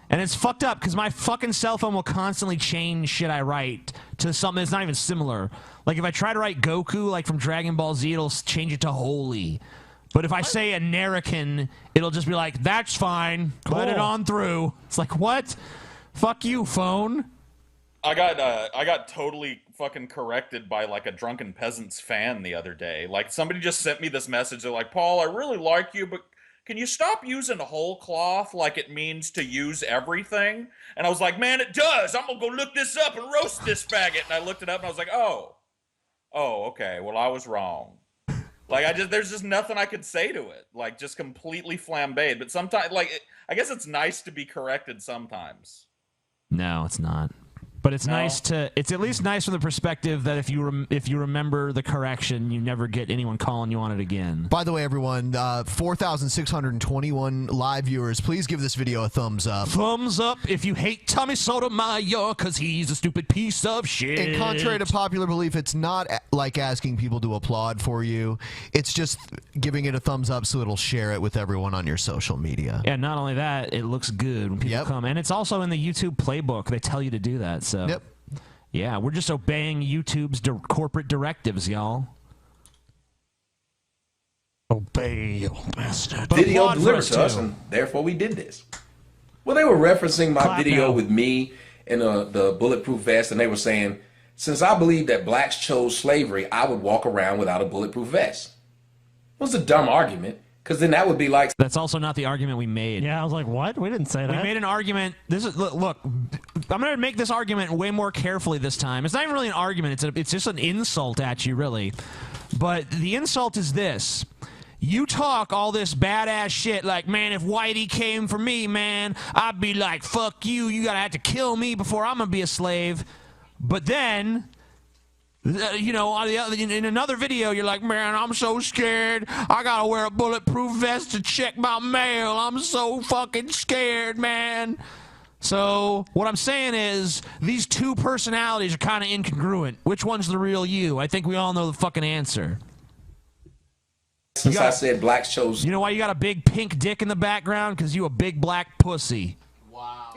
Speaker 2: And it's fucked up because my fucking cell phone will constantly change shit I write to something that's not even similar. Like if I try to write Goku, like from Dragon Ball Z, it'll change it to holy. But if I say American, it'll just be like, that's fine. Let it on through. It's like, what? Fuck you, phone.
Speaker 3: I got totally fucking corrected by like a Drunken Peasants fan the other day. Like somebody just sent me this message. They're like, Paul, I really like you, but can you stop using whole cloth like it means to use everything? And I was like, man, it does. I'm gonna go look this up and roast this faggot. And I looked it up and I was like, oh, okay. Well, I was wrong. Like there's just nothing I could say to it. Like just completely flambéed. But sometimes, like, I guess it's nice to be corrected sometimes.
Speaker 2: No, it's not. But it's nice to. It's at least nice from the perspective that if you remember the correction, you never get anyone calling you on it again.
Speaker 1: By the way, everyone, 4,621 live viewers. Please give this video a thumbs up.
Speaker 2: Thumbs up if you hate Tommy Sotomayor because he's a stupid piece of shit.
Speaker 1: And contrary to popular belief, it's not like asking people to applaud for you. It's just giving it a thumbs up so it'll share it with everyone on your social media.
Speaker 2: Yeah, not only that, it looks good when people come. And it's also in the YouTube playbook. They tell you to do that. So, yeah, we're just obeying YouTube's corporate directives, y'all.
Speaker 6: Obey, you bastard.
Speaker 4: Video delivered to us, and therefore we did this. Well, they were referencing my video with me in the bulletproof vest, and they were saying, since I believe that blacks chose slavery, I would walk around without a bulletproof vest. It was a dumb argument, because then that would be like...
Speaker 2: That's also not the argument we made.
Speaker 6: Yeah, I was like, what? We didn't say that.
Speaker 2: We made an argument. This is look. I'm going to make this argument way more carefully this time. It's not even really an argument. It's just an insult at you, really. But the insult is this. You talk all this badass shit like, man, if Whitey came for me, man, I'd be like, fuck you. You got to have to kill me before I'm going to be a slave. But then... you know, in another video, you're like, man, I'm so scared. I gotta wear a bulletproof vest to check my mail. I'm so fucking scared, man. So what I'm saying is these two personalities are kind of incongruent. Which one's the real you? I think we all know the fucking answer.
Speaker 7: since I said blacks chose.
Speaker 2: You know why you got a big pink dick in the background? Because you a big black pussy.
Speaker 7: Wow.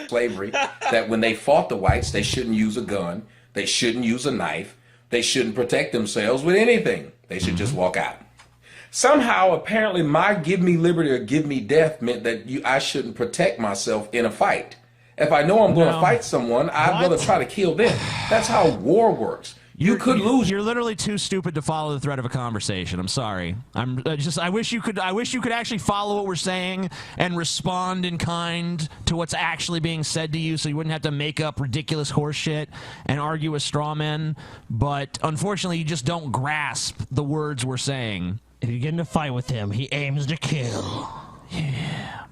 Speaker 7: Slavery, that when they fought the whites, they shouldn't use a gun. They shouldn't use a knife. They shouldn't protect themselves with anything. They should just walk out. Somehow, apparently, my give me liberty or give me death meant that I shouldn't protect myself in a fight. If I know I'm going to fight someone, I'd rather try to kill them. That's how war works. You could lose.
Speaker 2: You're literally too stupid to follow the thread of a conversation. I'm sorry. I wish you could actually follow what we're saying and respond in kind to what's actually being said to you, so you wouldn't have to make up ridiculous horse shit and argue with straw men. But unfortunately, you just don't grasp the words we're saying.
Speaker 6: If you get in a fight with him, he aims to kill.
Speaker 2: Yeah.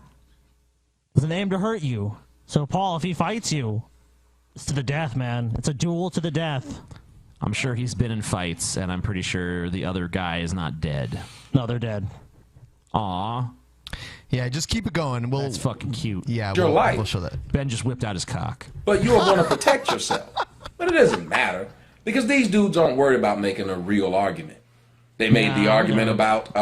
Speaker 6: With an aim to hurt you. So, Paul, if he fights you, it's to the death, man. It's a duel to the death.
Speaker 2: I'm sure he's been in fights, and I'm pretty sure the other guy is not dead.
Speaker 6: No, they're dead.
Speaker 2: Aw.
Speaker 1: Yeah, just keep it going.
Speaker 2: That's fucking cute.
Speaker 1: Yeah,
Speaker 7: Your life.
Speaker 1: we'll show that.
Speaker 2: Ben just whipped out his cock.
Speaker 7: But you are going to protect yourself. But it doesn't matter, because these dudes aren't worried about making a real argument. They made the argument about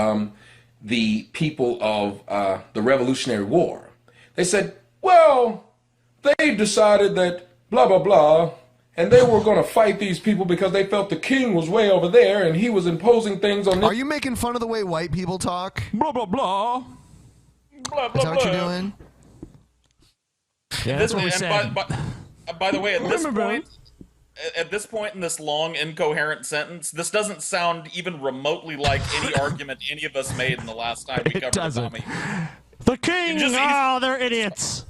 Speaker 7: the people of the Revolutionary War. They said, well, they decided that blah, blah, blah, and they were going to fight these people because they felt the king was way over there and he was imposing things on them.
Speaker 1: Are you making fun of the way white people talk?
Speaker 2: Blah, blah, blah.
Speaker 3: Blah, blah,
Speaker 1: Is that what you're doing?
Speaker 2: Yeah, that's what we said.
Speaker 3: By the way, at this point in this long, incoherent sentence, this doesn't sound even remotely like any argument any of us made in the last time we covered Tommy.
Speaker 6: The king! Oh, they're idiots!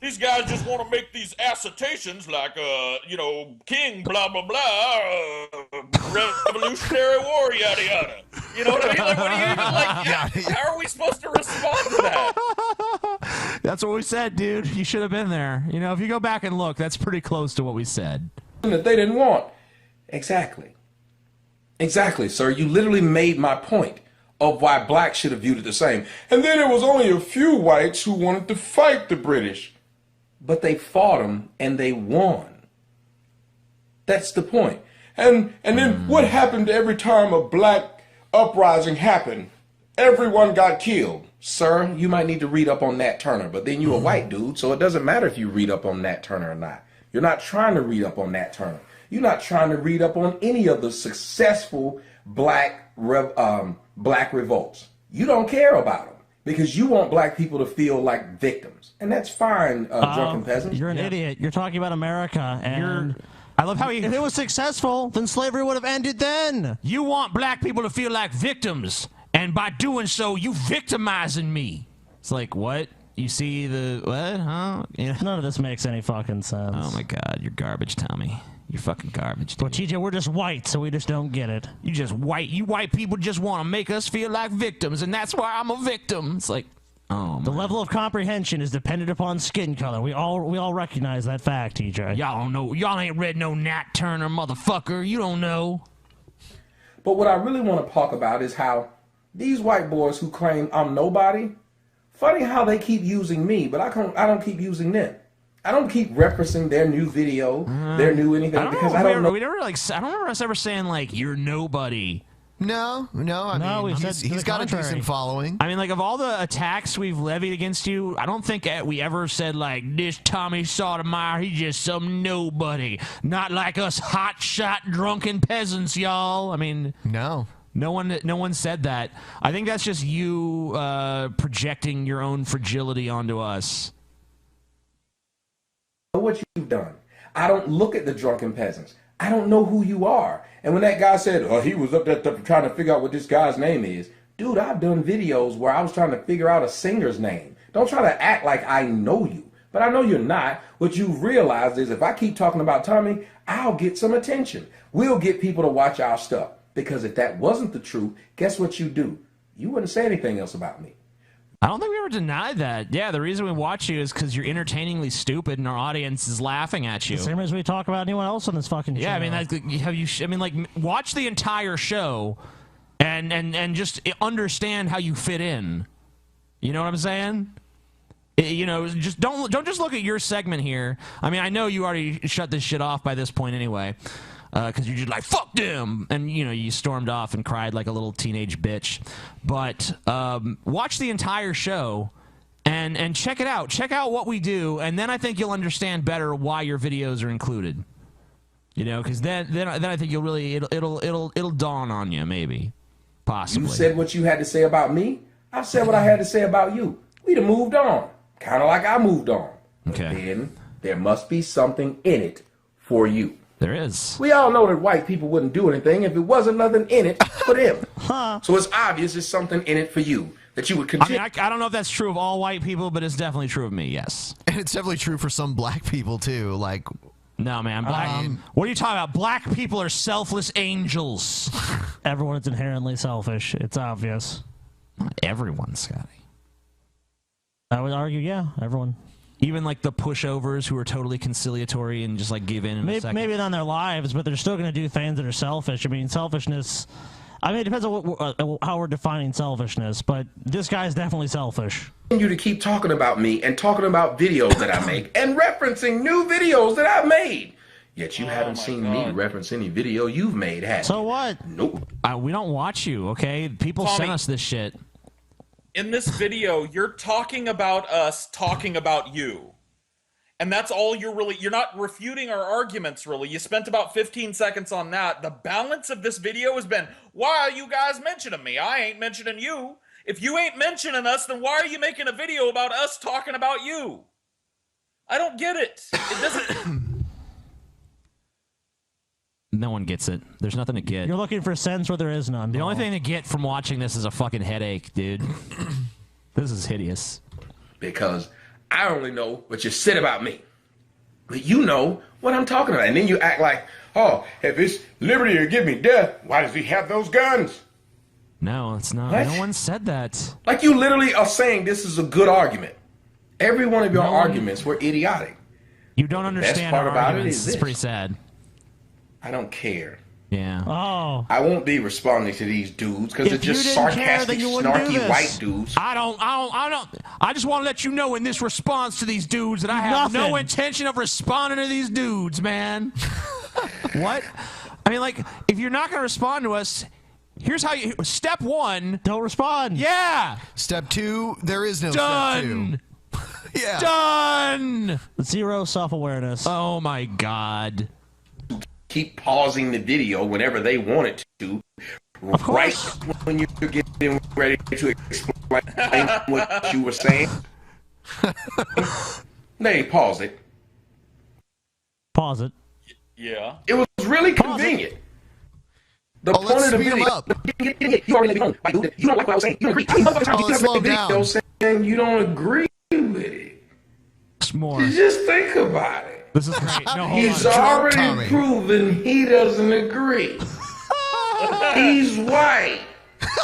Speaker 3: These guys just want to make these assertions like, king, blah, blah, blah, Revolutionary War, yada, yada. You know what I mean? Like, what do you even, like, how are we supposed to respond to that?
Speaker 2: That's what we said, dude. You should have been there. You know, if you go back and look, that's pretty close to what we said.
Speaker 7: That they didn't want. Exactly. Exactly, sir. You literally made my point of why blacks should have viewed it the same. And then there was only a few whites who wanted to fight the British. But they fought them and they won. That's the point. And then what happened every time a black uprising happened? Everyone got killed. Sir, you might need to read up on Nat Turner, but then you're a white dude, so it doesn't matter if you read up on Nat Turner or not. You're not trying to read up on Nat Turner. You're not trying to read up on any of the successful black revolts. You don't care about them because you want black people to feel like victims. And that's fine, Drunken Peasants.
Speaker 6: You're an idiot. You're talking about America, and
Speaker 2: I love how
Speaker 6: if it was successful, then slavery would have ended then.
Speaker 2: You want black people to feel like victims, and by doing so, you victimizing me. It's like, what? You see the, what, huh? Yeah.
Speaker 6: None of this makes any fucking sense.
Speaker 2: Oh my God, you're garbage, Tommy. You're fucking garbage, dude.
Speaker 6: But TJ, we're just white, so we just don't get it.
Speaker 2: You just white. You white people just want to make us feel like victims, and that's why I'm a victim. It's like, oh,
Speaker 6: the level of comprehension is dependent upon skin color. We all recognize that fact, TJ.
Speaker 2: Y'all don't know. Y'all ain't read no Nat Turner, motherfucker. You don't know.
Speaker 7: But what I really want to talk about is how these white boys who claim I'm nobody, funny how they keep using me, but I don't keep using them. I don't keep referencing their new video, their new anything, because I don't know.
Speaker 2: We never, like, I don't remember us ever saying, like, you're nobody.
Speaker 1: No. I mean, he's got a decent following.
Speaker 2: I mean, like, of all the attacks we've levied against you, I don't think we ever said, like, this Tommy Sotomayor, he's just some nobody. Not like us hotshot drunken peasants, y'all. I mean,
Speaker 1: no
Speaker 2: one said that. I think that's just you projecting your own fragility onto us.
Speaker 7: What you've done. I don't look at the Drunken Peasants. I don't know who you are. And when that guy said, oh, he was up there trying to figure out what this guy's name is, dude, I've done videos where I was trying to figure out a singer's name. Don't try to act like I know you. But I know you're not. What you've realized is if I keep talking about Tommy, I'll get some attention. We'll get people to watch our stuff. Because if that wasn't the truth, guess what you do? You wouldn't say anything else about me.
Speaker 2: I don't think we ever denied that. Yeah, the reason we watch you is because you're entertainingly stupid and our audience is laughing at you.
Speaker 6: The same as we talk about anyone else on this fucking show.
Speaker 2: Yeah, I mean, watch the entire show and just understand how you fit in. You know what I'm saying? You know, just don't just look at your segment here. I mean, I know you already shut this shit off by this point anyway. because you're just like, fuck them, and you stormed off and cried like a little teenage bitch. But watch the entire show and check it out. Check out what we do, and then I think you'll understand better why your videos are included. Because then I think you'll really it'll dawn on you, maybe, possibly.
Speaker 4: You said what you had to say about me. I said what I had to say about you. We'd have moved on, kind of like I moved on.
Speaker 2: Okay.
Speaker 4: But then there must be something in it for you.
Speaker 2: There is.
Speaker 4: We all know that white people wouldn't do anything if it wasn't nothing in it for them. So it's obvious there's something in it for you that you would continue.
Speaker 2: I don't know if that's true of all white people, but it's definitely true of me, yes.
Speaker 1: And it's definitely true for some black people, too. Like,
Speaker 2: no, man. What are you talking about? Black people are selfless angels.
Speaker 6: Everyone's inherently selfish. It's obvious.
Speaker 2: Not everyone, Scotty.
Speaker 6: I would argue, yeah, everyone.
Speaker 2: Even like the pushovers who are totally conciliatory and just like give in a second.
Speaker 6: Maybe not in their lives, but they're still going to do things that are selfish. I mean, selfishness. I mean, it depends on how we're defining selfishness, but this guy's definitely selfish.
Speaker 4: You to keep talking about me and talking about videos that I make and referencing new videos that I've made. Yet you haven't seen me reference any video you've made, have you?
Speaker 6: So what?
Speaker 4: Nope.
Speaker 2: We don't watch you, okay? People sent us this shit.
Speaker 3: In this video, you're talking about us talking about you. And that's all you're not refuting our arguments, really. You spent about 15 seconds on that. The balance of this video has been, why are you guys mentioning me? I ain't mentioning you. If you ain't mentioning us, then why are you making a video about us talking about you? I don't get it. It doesn't...
Speaker 2: No one gets it. There's nothing to get.
Speaker 6: You're looking for sense where there is none.
Speaker 2: The only thing to get from watching this is a fucking headache, dude. This is hideous.
Speaker 4: Because I only know what you said about me. But you know what I'm talking about. And then you act like, oh, if it's liberty or give me death, why does he have those guns?
Speaker 2: No, it's not.
Speaker 4: What?
Speaker 2: No one said that.
Speaker 4: Like you literally are saying this is a good argument. Every one of your arguments were idiotic.
Speaker 2: You don't understand
Speaker 4: part
Speaker 2: our
Speaker 4: about
Speaker 2: arguments.
Speaker 4: it is
Speaker 2: It's
Speaker 4: this.
Speaker 2: pretty sad.
Speaker 4: I don't care.
Speaker 2: Yeah.
Speaker 6: Oh.
Speaker 4: I won't be responding to these dudes because they're
Speaker 6: If you
Speaker 4: just
Speaker 6: didn't care,
Speaker 4: sarcastic,
Speaker 6: then you wouldn't do
Speaker 4: snarky
Speaker 6: this.
Speaker 4: white dudes.
Speaker 2: I just want to let you know in this response to these dudes that I have no intention of responding to these dudes, man. What? I mean, like, if you're not going to respond to us, here's how you... Step one...
Speaker 6: Don't respond.
Speaker 2: Yeah.
Speaker 1: Step two, there is no
Speaker 2: Done.
Speaker 1: step two. Yeah.
Speaker 6: Done. Zero self-awareness.
Speaker 2: Oh, my God.
Speaker 4: Keep pausing the video whenever they want it to. Right when you're getting ready to explain what you were saying. They pause it.
Speaker 6: Pause it.
Speaker 3: Yeah.
Speaker 4: It was really convenient. The point of the video. You already home. You don't like what I was saying. You don't agree.
Speaker 1: Slow down.
Speaker 4: Saying you don't agree with it.
Speaker 2: It's more.
Speaker 4: Just think about it.
Speaker 2: This is great. No, hold
Speaker 4: He's
Speaker 2: on.
Speaker 4: already proven he doesn't agree. He's white.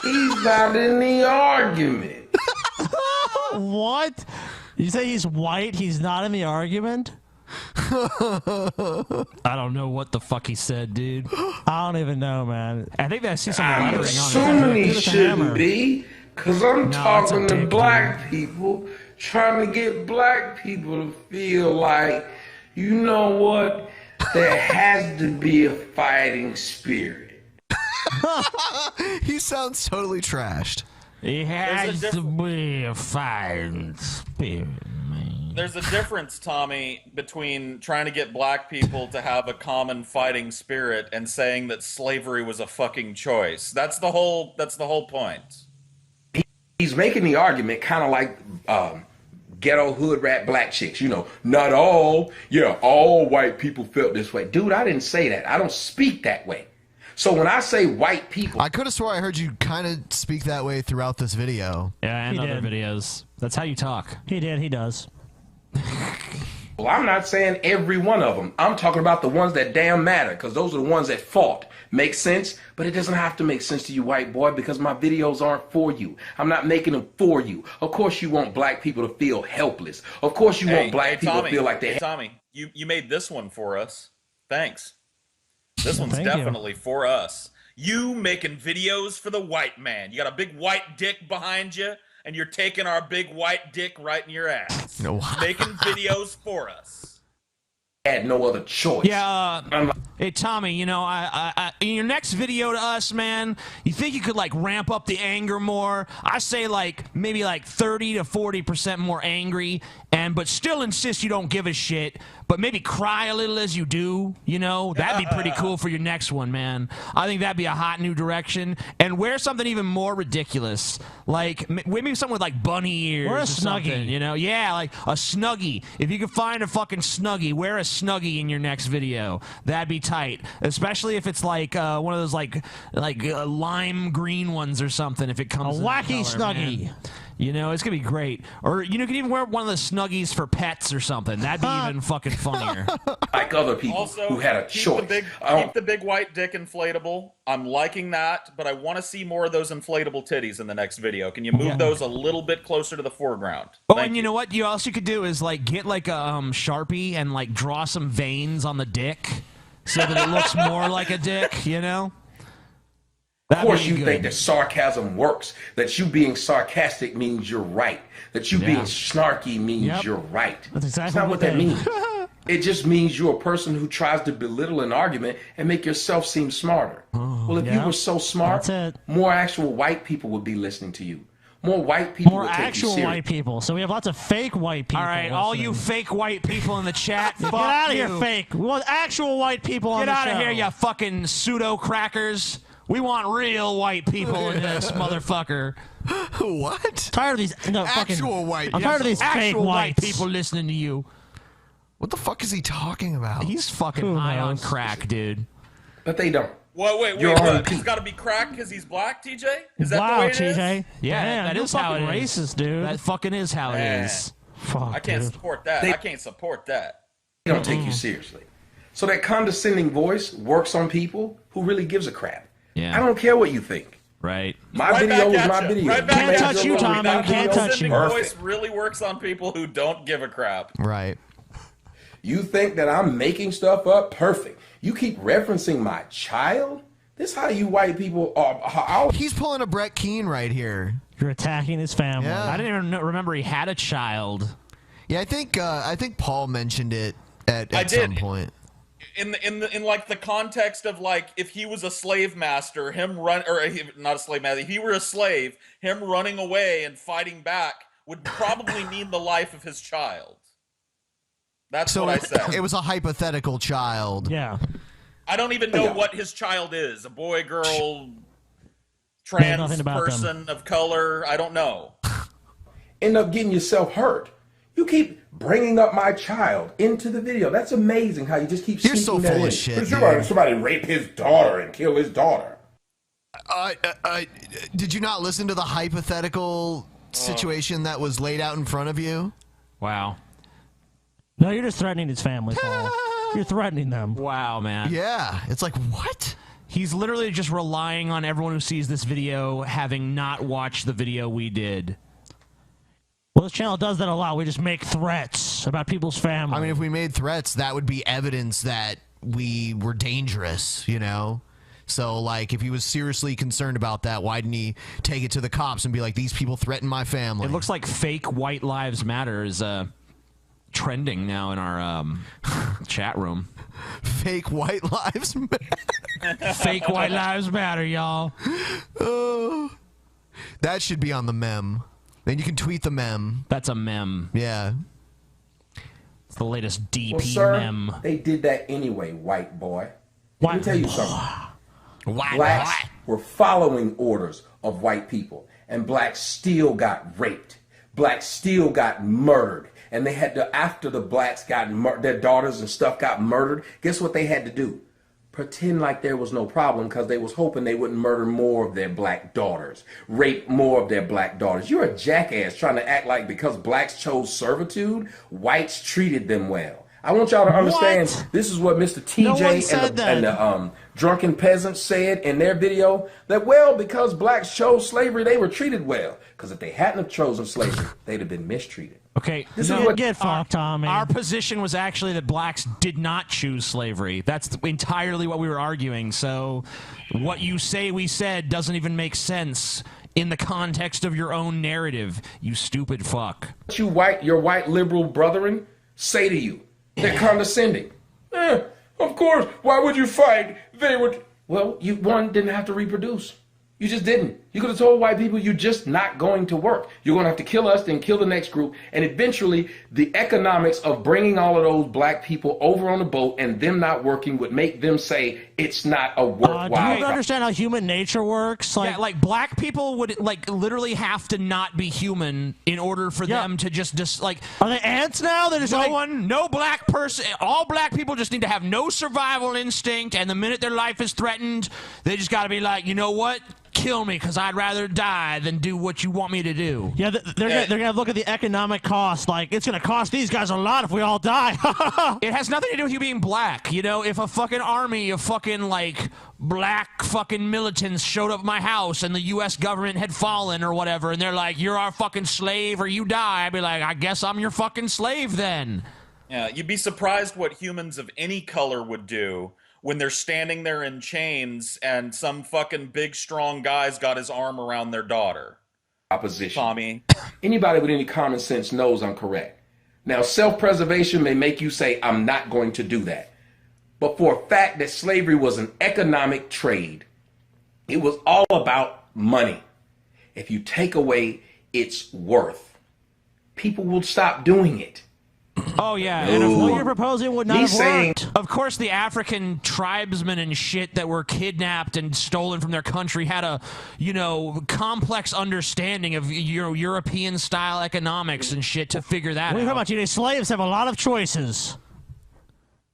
Speaker 4: He's not in the argument.
Speaker 6: What? You say he's white? He's not in the argument?
Speaker 2: I don't know what the fuck he said, dude.
Speaker 6: I don't even know, man.
Speaker 2: I think I see some
Speaker 4: I'm
Speaker 2: lettering on it.
Speaker 4: assuming he shouldn't be, because I'm talking to black people, trying to get black people to feel like, you know what, there has to be a fighting spirit.
Speaker 1: He sounds totally trashed.
Speaker 2: He has to be a fighting spirit, man.
Speaker 3: There's a difference, Tommy, between trying to get black people to have a common fighting spirit and saying that slavery was a fucking choice. That's the whole point.
Speaker 4: He's making the argument kind of like ghetto hood rat black chicks. You know, not all white people felt this way. Dude, I didn't say that. I don't speak that way. So when I say white people...
Speaker 1: I could have swore I heard you kind of speak that way throughout this video.
Speaker 2: Yeah, and
Speaker 6: He
Speaker 2: other
Speaker 6: did.
Speaker 2: videos. That's how you talk.
Speaker 6: He did. He does.
Speaker 4: Well, I'm not saying every one of them. I'm talking about the ones that damn matter, because those are the ones that fought. Makes sense? But it doesn't have to make sense to you, white boy, because my videos aren't for you. I'm not making them for you. Of course you want black people to feel helpless. Of course you want black people to feel like they...
Speaker 3: Hey, Tommy, you made this one for us. Thanks. This one's
Speaker 6: Thank you.
Speaker 3: definitely for us. You making videos for the white man. You got a big white dick behind you, and you're taking our big white dick right in your ass.
Speaker 1: No.
Speaker 3: Making videos for us.
Speaker 4: Had no other choice.
Speaker 2: Yeah, Hey Tommy, you know, in your next video to us, man, you think you could like ramp up the anger more? I say like maybe like 30 to 40% more angry, but still insist you don't give a shit, but maybe cry a little as you do. You know, that'd be pretty cool for your next one, man. I think that'd be a hot new direction. And wear something even more ridiculous, like maybe something with like bunny ears
Speaker 6: or a
Speaker 2: snuggie. You know, yeah, like a snuggie. If you could find a fucking snuggie, wear a snuggie in your next video. That'd be tight, especially if it's like one of those like lime green ones or something. If it comes
Speaker 6: a wacky
Speaker 2: color,
Speaker 6: snuggie,
Speaker 2: man. You know, it's gonna be great. Or you know, you can even wear one of the snuggies for pets or something. That'd be even fucking funnier.
Speaker 9: Like other people
Speaker 3: also,
Speaker 9: who had a choice.
Speaker 3: Keep the big white dick inflatable. I'm liking that, but I want to see more of those inflatable titties in the next video. Can you move those a little bit closer to the foreground?
Speaker 2: Oh, and you know what? You could do is like get like a Sharpie and like draw some veins on the dick so that it looks more like a dick. You know.
Speaker 9: Of course you think that sarcasm works, that you being sarcastic means you're right, that you being snarky means you're right.
Speaker 6: That's exactly
Speaker 9: That's not what that means. It just means you're a person who tries to belittle an argument and make yourself seem smarter. Well, if you were so smart, more actual white people would be listening to you. More white people would take you
Speaker 6: actual
Speaker 9: serious.
Speaker 6: white people. So we have lots of fake white people.
Speaker 2: All right, all you fake white people in the chat,
Speaker 6: get out of here, fake. We want actual white people on the show.
Speaker 2: Get out of here, you fucking pseudo crackers. We want real white people in this motherfucker.
Speaker 1: What?
Speaker 6: Tired of these
Speaker 1: actual white.
Speaker 6: I'm tired of these fake
Speaker 2: white people listening to you.
Speaker 1: What the fuck is he talking about?
Speaker 2: He's fucking high on crack, dude.
Speaker 9: But they don't.
Speaker 3: Well, wait. He's got to be crack because he's black, TJ? Is that the way it is?
Speaker 6: TJ.
Speaker 2: Yeah, that is how it is.
Speaker 6: Racist, dude.
Speaker 2: That fucking is how it is.
Speaker 6: Fuck,
Speaker 3: I can't support that. I can't support that.
Speaker 9: They don't take you seriously. So that condescending voice works on people who really gives a crap.
Speaker 2: Yeah.
Speaker 9: I don't care what you think.
Speaker 2: Right.
Speaker 9: My video is my video.
Speaker 6: Can't touch you, Tom. I can't touch you.
Speaker 3: Voice really works on people who don't give a crap.
Speaker 1: Right.
Speaker 9: You think that I'm making stuff up? Perfect. You keep referencing my child? This how you white people are.
Speaker 1: He's pulling a Brett Keane right here.
Speaker 6: You're attacking his family.
Speaker 1: Yeah.
Speaker 2: I didn't even remember he had a child.
Speaker 1: Yeah, I think Paul mentioned it at some point.
Speaker 3: In like the context of like if he was a slave master, not a slave master, if he were a slave, him running away and fighting back would probably mean the life of his child. That's what I said.
Speaker 1: It was a hypothetical child.
Speaker 6: Yeah.
Speaker 3: I don't even know what his child is. A boy, girl, trans person of color. I don't know.
Speaker 9: End up getting yourself hurt. You keep bringing up my child into the video. That's amazing how you just keep
Speaker 1: You're so
Speaker 9: that
Speaker 1: full
Speaker 9: in.
Speaker 1: of shit.
Speaker 9: Somebody rape his daughter and kill his daughter.
Speaker 1: Did you not listen to the hypothetical situation that was laid out in front of you?
Speaker 2: Wow.
Speaker 6: No, you're just threatening his family, Paul. You're threatening them.
Speaker 2: Wow, man.
Speaker 1: Yeah. It's like, what?
Speaker 2: He's literally just relying on everyone who sees this video having not watched the video we did.
Speaker 6: Well, this channel does that a lot. We just make threats about people's family.
Speaker 1: I mean, if we made threats, that would be evidence that we were dangerous, you know? So, like, if he was seriously concerned about that, why didn't he take it to the cops and be like, these people threaten my family?
Speaker 2: It looks like fake White Lives Matter is trending now in our chat room.
Speaker 1: Fake White Lives Matter.
Speaker 2: Fake White Lives Matter, y'all.
Speaker 1: Oh, that should be on the meme. Then you can tweet the meme.
Speaker 2: That's a meme.
Speaker 1: Yeah.
Speaker 2: It's the latest DP
Speaker 9: Well, sir,
Speaker 2: meme.
Speaker 9: they did that anyway, white boy. Let me tell you something. Blacks were following orders of white people, and blacks still got raped. Blacks still got murdered. And they had to, after the blacks got their daughters and stuff got murdered, guess what they had to do? Pretend like there was no problem because they was hoping they wouldn't murder more of their black daughters, rape more of their black daughters. You're a jackass trying to act like because blacks chose servitude, whites treated them well. I want y'all to understand this is what Mr. TJ and the Drunken Peasants said in their video, that, well, because blacks chose slavery, they were treated well. Because if they hadn't have chosen slavery, they'd have been mistreated.
Speaker 2: Okay,
Speaker 9: this is what
Speaker 6: get fucked, Tommy.
Speaker 2: Our position was actually that blacks did not choose slavery. That's entirely what we were arguing. So what you say we said doesn't even make sense in the context of your own narrative, you stupid fuck.
Speaker 9: Your white liberal brethren say to you, they're condescending. Of course. Why would you fight? They would. Well, one didn't have to reproduce. You just didn't. You could have told white people you're just not going to work. You're going to have to kill us, then kill the next group. And eventually, the economics of bringing all of those black people over on the boat and them not working would make them say it's not a worthwhile.
Speaker 6: Do you understand how human nature works?
Speaker 2: Yeah, like black people would like literally have to not be human in order for them to just like.
Speaker 6: Are they ants now? They're just
Speaker 2: no black person. All black people just need to have no survival instinct, and the minute their life is threatened, they just got to be like, you know what? Kill me, because I'd rather die than do what you want me to do.
Speaker 6: Yeah, they're gonna look at the economic cost. Like, it's gonna cost these guys a lot if we all die.
Speaker 2: It has nothing to do with you being black. You know, if a fucking army of fucking like black fucking militants showed up at my house and the U.S. government had fallen or whatever, and they're like, "You're our fucking slave or you die," I'd be like, "I guess I'm your fucking slave then."
Speaker 3: Yeah, you'd be surprised what humans of any color would do when they're standing there in chains and some fucking big strong guy's got his arm around their daughter.
Speaker 9: Opposition.
Speaker 3: Tommy.
Speaker 9: Anybody with any common sense knows I'm correct. Now, self-preservation may make you say, I'm not going to do that. But for a fact that slavery was an economic trade, it was all about money. If you take away its worth, people will stop doing it.
Speaker 2: Oh yeah,
Speaker 6: and what you're proposing would not have worked.
Speaker 2: Of course, the African tribesmen and shit that were kidnapped and stolen from their country had a, complex understanding of European style economics and shit to figure that out.
Speaker 6: What are you talking about? Slaves have a lot of choices.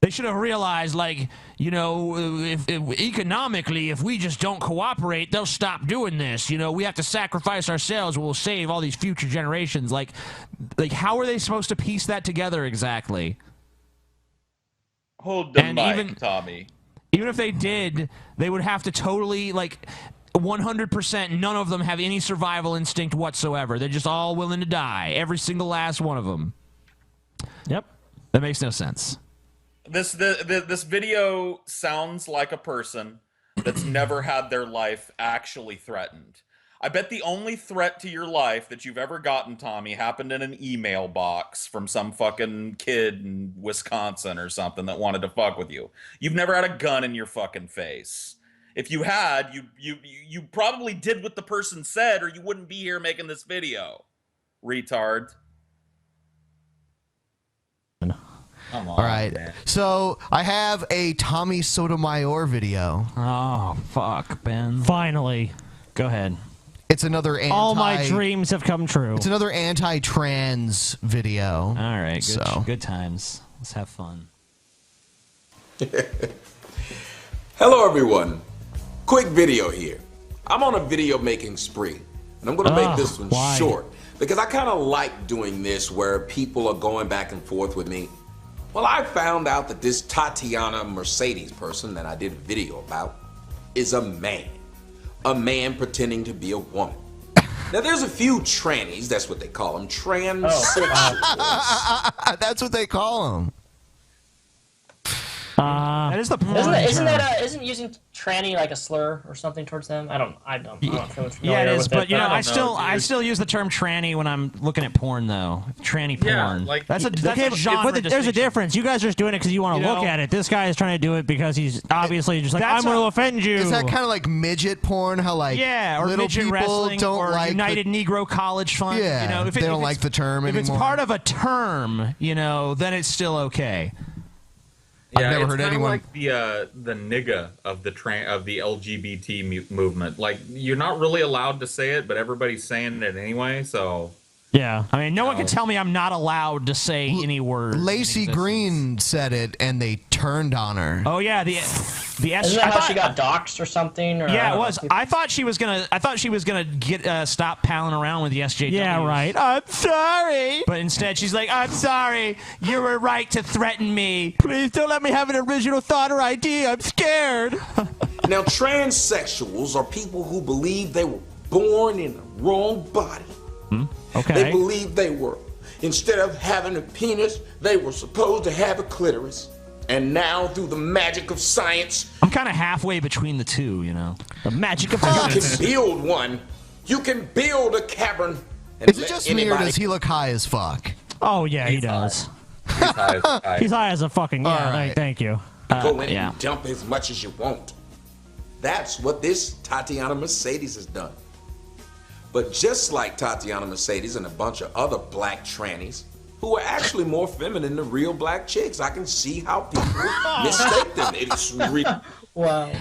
Speaker 2: They should have realized, like, if economically, if we just don't cooperate, they'll stop doing this. We have to sacrifice ourselves. We'll save all these future generations. Like, how are they supposed to piece that together exactly?
Speaker 3: Hold the mic, Tommy.
Speaker 2: Even if they did, they would have to totally, 100%, none of them have any survival instinct whatsoever. They're just all willing to die. Every single last one of them.
Speaker 6: Yep.
Speaker 2: That makes no sense.
Speaker 3: This video sounds like a person that's never had their life actually threatened. I bet the only threat to your life that you've ever gotten, Tommy, happened in an email box from some fucking kid in Wisconsin or something that wanted to fuck with you. You've never had a gun in your fucking face. If you had, you probably did what the person said, or you wouldn't be here making this video. Retard. Come on,
Speaker 1: all right, man. So I have a Tommy Sotomayor video.
Speaker 2: Oh, fuck, Ben.
Speaker 6: Finally.
Speaker 2: Go ahead.
Speaker 1: It's another
Speaker 6: all my dreams have come true.
Speaker 1: It's another anti-trans video.
Speaker 2: All right, good times. Let's have fun.
Speaker 7: Hello, everyone. Quick video here. I'm on a video making spree, and I'm going to make this one short because I kind of like doing this where people are going back and forth with me. Well, I found out that this Tatiana Mercedes person that I did a video about is a man pretending to be a woman. Now, there's a few trannies, that's what they call them, transsexuals.
Speaker 1: That's what they call them.
Speaker 2: That is the point.
Speaker 10: Isn't using tranny like a slur or something towards them? I don't feel familiar.
Speaker 2: Yeah, it is, but I still use the term tranny when I'm looking at porn though. Tranny porn.
Speaker 3: Yeah,
Speaker 2: that's a genre.
Speaker 6: But there's a difference. You guys are just doing it because you want to look at it. This guy is trying to do it because he's obviously just like, I'm going to offend you.
Speaker 1: Is that kind of like midget porn? How or
Speaker 2: little
Speaker 1: midget
Speaker 2: people
Speaker 1: wrestling
Speaker 2: don't
Speaker 1: or
Speaker 2: like United Negro College Fund?
Speaker 1: Yeah, if they don't like the term anymore.
Speaker 2: If it's part of a term, then it's still okay.
Speaker 3: Yeah,
Speaker 1: I've never heard anyone
Speaker 3: like the nigga of the LGBT movement. Like, you're not really allowed to say it, but everybody's saying it anyway. So
Speaker 6: yeah,
Speaker 2: I mean, no one can tell me I'm not allowed to say any word.
Speaker 1: Lacey Green said it, and they turned on her.
Speaker 2: Oh yeah, the
Speaker 10: Isn't that how she got doxxed or something? Or,
Speaker 2: yeah, it was. I thought she was gonna get stop palling around with the SJW.
Speaker 6: Yeah, right. I'm sorry,
Speaker 2: but instead she's like, I'm sorry. You were right to threaten me.
Speaker 6: Please don't let me have an original thought or idea. I'm scared.
Speaker 7: Now, transsexuals are people who believe they were born in the wrong body.
Speaker 6: Okay.
Speaker 7: They believe they were, instead of having a penis, they were supposed to have a clitoris. And now, through the magic of science,
Speaker 2: I'm kind of halfway between the two,
Speaker 6: The magic of
Speaker 7: science. You can build one. You can build a cavern.
Speaker 1: Is it just me, or does he look high as fuck?
Speaker 6: Oh yeah, he does.
Speaker 3: He's high as
Speaker 6: He's high as a fucking
Speaker 1: right.
Speaker 6: Thank you.
Speaker 7: Go in and dump as much as you want. That's what this Tatiana Mercedes has done. But just like Tatiana Mercedes and a bunch of other black trannies who are actually more feminine than real black chicks, I can see how people mistake them. It's real.
Speaker 10: Wow.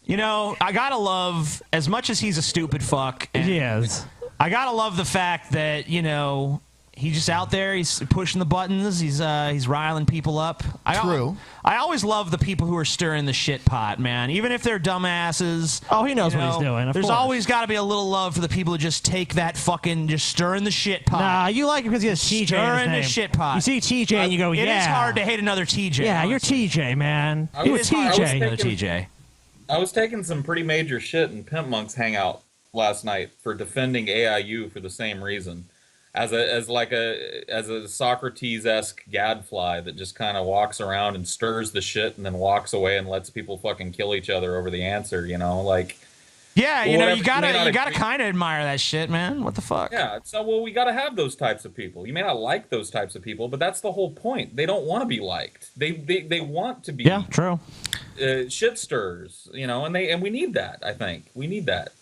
Speaker 2: You know, I gotta love, as much as he's a stupid fuck. He is. I gotta love the fact that, you know, he's just out there, he's pushing the buttons, he's riling people up. True. I always love the people who are stirring the shit pot, man. Even if they're dumbasses.
Speaker 6: Oh, he knows what he's doing.
Speaker 2: There's always got to be a little love for the people who just take that fucking, just stirring the shit pot.
Speaker 6: Nah, you like him because he has TJ in his
Speaker 2: Stirring
Speaker 6: name.
Speaker 2: the shit pot.
Speaker 6: You see TJ and you go, yeah.
Speaker 2: It is hard to hate another TJ.
Speaker 6: Yeah, you're TJ, man.
Speaker 3: I
Speaker 6: You're
Speaker 3: was- I was
Speaker 6: TJ.
Speaker 3: thinking-
Speaker 2: Another TJ.
Speaker 3: I was taking some pretty major shit in Pimp Monk's hangout last night for defending AIU for the same reason. As a Socrates-esque gadfly that just kind of walks around and stirs the shit and then walks away and lets people fucking kill each other over the answer, you know, like.
Speaker 2: Yeah, you
Speaker 3: Well,
Speaker 2: know,
Speaker 3: whatever,
Speaker 2: you
Speaker 3: may not
Speaker 2: gotta
Speaker 3: agree-
Speaker 2: kind of admire that shit, man. What the fuck?
Speaker 3: Yeah, so well, we got to have those types of people. You may not like those types of people, but that's the whole point. They don't want to be liked. They want to be.
Speaker 6: Yeah, true.
Speaker 3: Shit stirrers, you know, and we need that. I think we need that.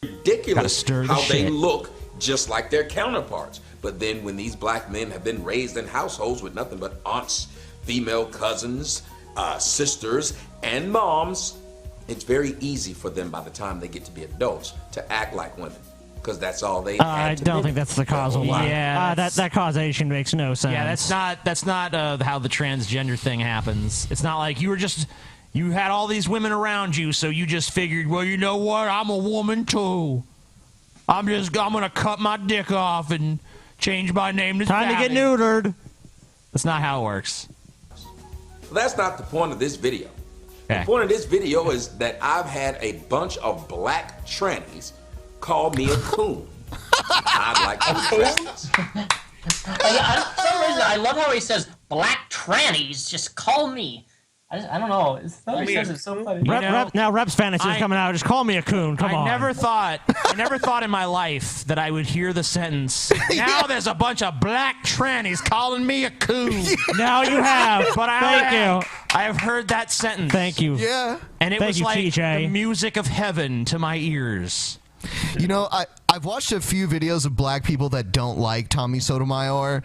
Speaker 7: Ridiculous
Speaker 2: stir the
Speaker 7: how they
Speaker 2: shit.
Speaker 7: look just like their counterparts. But then when these black men have been raised in households with nothing but aunts, female cousins, sisters, and moms, it's very easy for them by the time they get to be adults to act like women. Because that's all they
Speaker 6: I
Speaker 7: had to
Speaker 6: don't
Speaker 7: do.
Speaker 6: think that's the causal line.
Speaker 2: Yeah,
Speaker 6: that causation makes no sense.
Speaker 2: Yeah, that's not how the transgender thing happens. It's not like you had all these women around you, so you just figured, well, you know what? I'm a woman too. I'm gonna cut my dick off and change my name to
Speaker 6: Time to get
Speaker 2: Savage.
Speaker 6: neutered.
Speaker 2: That's not how it works.
Speaker 7: That's not the point of this video.
Speaker 2: Okay.
Speaker 7: The point of this video is that I've had a bunch of black trannies call me a coon. I'd like to address this.
Speaker 10: For some reason, I love how he says, black trannies, just call me. I don't know. It's how he says it's so funny.
Speaker 6: Now Rep's fantasy is coming out. Just call me a coon. Come on.
Speaker 2: I never thought in my life that I would hear the sentence, now there's a bunch of black trannies calling me a coon.
Speaker 6: Now you have.
Speaker 2: But
Speaker 6: Thank you.
Speaker 2: I have heard that sentence.
Speaker 6: Thank you.
Speaker 1: Yeah.
Speaker 2: And it
Speaker 6: Thank
Speaker 2: was
Speaker 6: you,
Speaker 2: like
Speaker 6: TJ.
Speaker 2: the music of heaven to my ears.
Speaker 1: You know, I've watched a few videos of black people that don't like Tommy Sotomayor,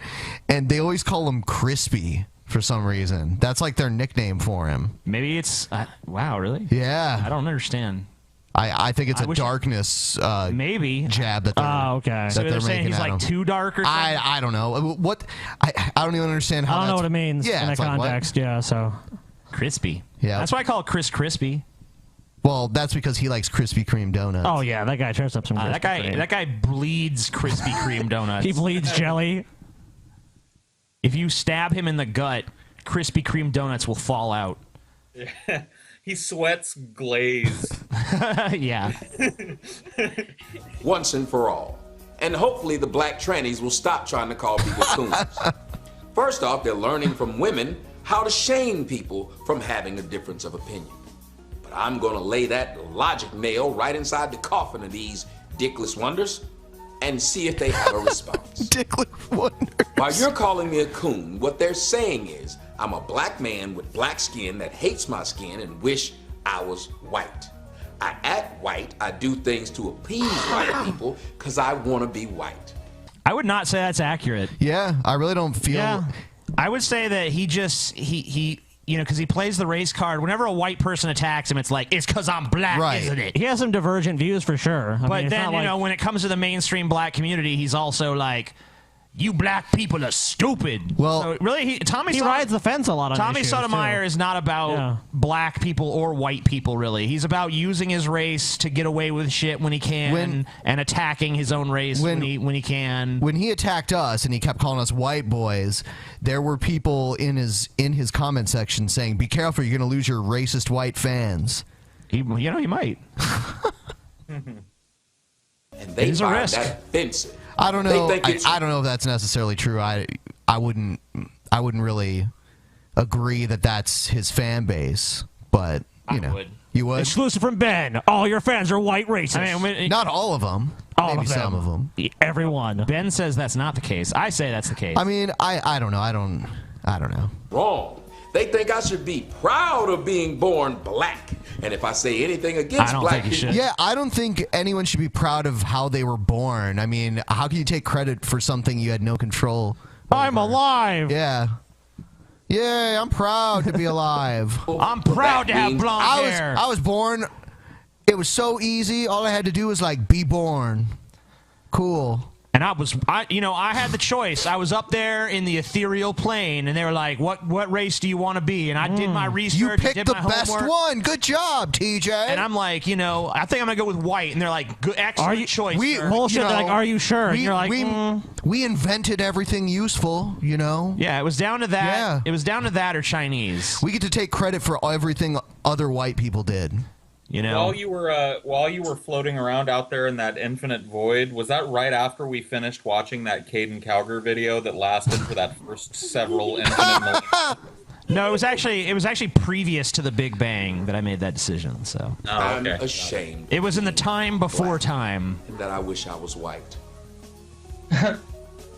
Speaker 1: and they always call him Crispy for some reason. That's like their nickname for him.
Speaker 2: Maybe it's... wow, really?
Speaker 1: Yeah.
Speaker 2: I don't understand.
Speaker 1: I think it's a darkness
Speaker 2: maybe
Speaker 1: jab that they're,
Speaker 6: okay.
Speaker 1: that
Speaker 2: So
Speaker 1: they're
Speaker 2: they're saying
Speaker 1: making
Speaker 2: he's
Speaker 1: at
Speaker 2: like
Speaker 1: him.
Speaker 2: too dark or something?
Speaker 1: I don't know. What I don't even understand how
Speaker 6: I don't know
Speaker 1: that's-
Speaker 6: what it means
Speaker 1: yeah,
Speaker 6: in that
Speaker 1: it's like, what?
Speaker 6: context. Yeah, so.
Speaker 2: Crispy.
Speaker 1: Yeah.
Speaker 2: That's why I call it Chris Crispy.
Speaker 1: Well, that's because he likes Krispy Kreme donuts.
Speaker 6: Oh, yeah, that guy tears up some
Speaker 2: That guy bleeds Krispy Kreme donuts.
Speaker 6: He bleeds jelly.
Speaker 2: If you stab him in the gut, Krispy Kreme donuts will fall out.
Speaker 3: Yeah. He sweats glaze.
Speaker 2: Yeah.
Speaker 7: Once and for all. And hopefully the black trannies will stop trying to call people coons. First off, they're learning from women how to shame people from having a difference of opinion. But I'm gonna lay that logic nail right inside the coffin of these dickless wonders and see if they have a response.
Speaker 1: Dickless wonders.
Speaker 7: While you're calling me a coon, what they're saying is I'm a black man with black skin that hates my skin and wish I was white. I act white, I do things to appease white people because I want to be white.
Speaker 2: I would not say that's accurate.
Speaker 1: Yeah, I really don't feel...
Speaker 2: Yeah. I would say that he you know, because he plays the race card. Whenever a white person attacks him, it's like, it's because I'm black, isn't it?
Speaker 6: He has some divergent views for sure. I
Speaker 2: But
Speaker 6: mean, it's
Speaker 2: then,
Speaker 6: not
Speaker 2: you
Speaker 6: like-
Speaker 2: know, when it comes to the mainstream black community, he's also like, you black people are stupid.
Speaker 1: Well,
Speaker 2: so really,
Speaker 6: he rides the fence a lot on
Speaker 2: Tommy
Speaker 6: issues,
Speaker 2: Sotomayor
Speaker 6: too.
Speaker 2: is not about black people or white people, really. He's about using his race to get away with shit when he can, and attacking his own race when he can.
Speaker 1: When he attacked us and he kept calling us white boys, there were people in his comment section saying, "Be careful, you're going to lose your racist white fans."
Speaker 2: He might.
Speaker 7: And they
Speaker 2: It's a
Speaker 7: find
Speaker 2: risk.
Speaker 7: that offensive.
Speaker 1: I don't know.
Speaker 7: They think it's-
Speaker 1: I don't know if that's necessarily true. I wouldn't really agree that that's his fan base, but you know,
Speaker 2: would.
Speaker 1: you would.
Speaker 6: Exclusive from Ben. All your fans are white racists.
Speaker 2: I mean,
Speaker 1: Not all of them.
Speaker 6: all
Speaker 1: Maybe
Speaker 6: of them.
Speaker 1: some of them.
Speaker 6: Everyone.
Speaker 2: Ben says that's not the case. I say that's the case.
Speaker 1: I mean, I don't know. I don't know.
Speaker 7: Wrong. They think I should be proud of being born black. And if I say anything against black people...
Speaker 1: Yeah, I don't think anyone should be proud of how they were born. I mean, how can you take credit for something you had no control over?
Speaker 6: I'm alive.
Speaker 1: Yeah. Yeah, I'm proud to be alive.
Speaker 2: I'm proud to have blonde hair.
Speaker 1: I was born. It was so easy. All I had to do was, like, be born. Cool.
Speaker 2: And I had the choice. I was up there in the ethereal plane, and they were like, "What race do you want to be?" And I did my research.
Speaker 1: You picked
Speaker 2: did
Speaker 1: the
Speaker 2: my
Speaker 1: best
Speaker 2: homework.
Speaker 1: one. Good job, TJ.
Speaker 2: And I'm like, I think I'm gonna go with white. And they're like, "Good, excellent choice."
Speaker 6: Bullshit. Like, are you sure? And you're like,
Speaker 1: we invented everything useful.
Speaker 2: Yeah, it was down to that. Yeah. It was down to that or Chinese.
Speaker 1: We get to take credit for everything other white people did.
Speaker 3: While you were floating around out there in that infinite void, was that right after we finished watching that Caden Cowger video that lasted for that first several infinite minutes?
Speaker 2: No, it was actually previous to the Big Bang that I made that decision. So
Speaker 7: I'm ashamed.
Speaker 2: It was in the time before time.
Speaker 7: And that I wish I was white.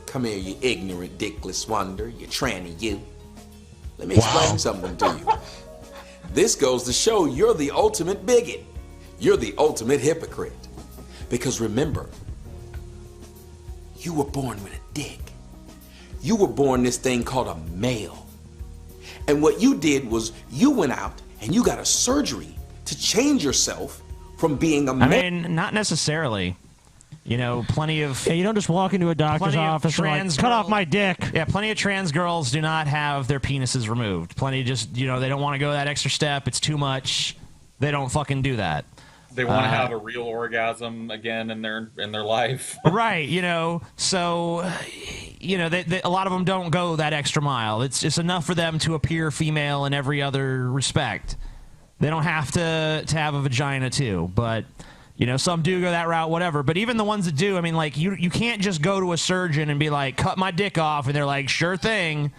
Speaker 7: Come here, you ignorant, dickless wonder, you tranny you. Let me explain something to you. This goes to show you're the ultimate bigot. You're the ultimate hypocrite. Because remember, you were born with a dick. You were born this thing called a male. And what you did was you went out and you got a surgery to change yourself from being a male.
Speaker 2: I mean, not necessarily. Plenty of...
Speaker 6: Yeah, you don't just walk into a doctor's office and like, cut off my dick.
Speaker 2: Yeah, plenty of trans girls do not have their penises removed. Plenty just, they don't want to go that extra step. It's too much. They don't fucking do that.
Speaker 3: They want to have a real orgasm again in their life.
Speaker 2: Right, so, a lot of them don't go that extra mile. It's just enough for them to appear female in every other respect. They don't have to have a vagina, too, but... some do go that route, whatever. But even the ones that do, I mean, like, you can't just go to a surgeon and be like, cut my dick off, and they're like, sure thing.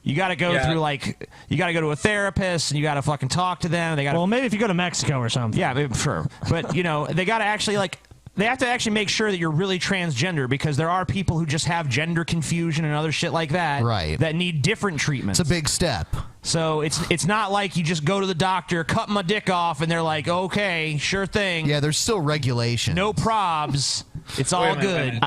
Speaker 2: You got to go through, like, you got to go to a therapist, and you got to fucking talk to them.
Speaker 6: Well, maybe if you go to Mexico or something.
Speaker 2: Yeah, maybe, sure. But, they got to actually, like, they have to actually make sure that you're really transgender, because there are people who just have gender confusion and other shit like that.
Speaker 1: Right.
Speaker 2: That need different treatments.
Speaker 1: It's a big step.
Speaker 2: So it's not like you just go to the doctor, cut my dick off, and they're like, okay, sure thing.
Speaker 1: Yeah, there's still regulations.
Speaker 2: No probs. It's all good.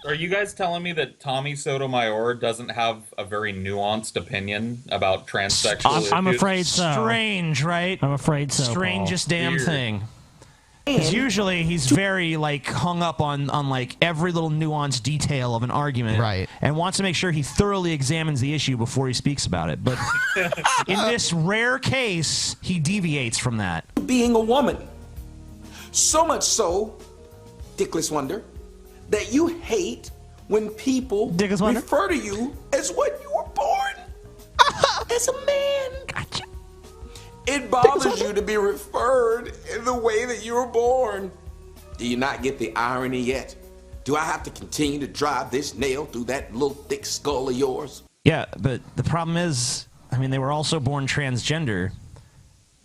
Speaker 3: Are you guys telling me that Tommy Sotomayor doesn't have a very nuanced opinion about transsexual?
Speaker 6: I'm afraid so.
Speaker 2: Strange, right?
Speaker 6: I'm afraid so.
Speaker 2: Strangest
Speaker 6: Paul.
Speaker 2: damn thing. Because usually he's very, like, hung up on, like, every little nuanced detail of an argument.
Speaker 1: Right.
Speaker 2: And wants to make sure he thoroughly examines the issue before he speaks about it. But in this rare case, he deviates from that.
Speaker 7: Being a woman. So much so, Dickless Wonder, that you hate when people refer to you as what you were born. As a man.
Speaker 2: Gotcha.
Speaker 7: It bothers you to be referred in the way that you were born. Do you not get the irony yet? Do I have to continue to drive this nail through that little thick skull of yours?
Speaker 2: Yeah, but the problem is, I mean, they were also born transgender.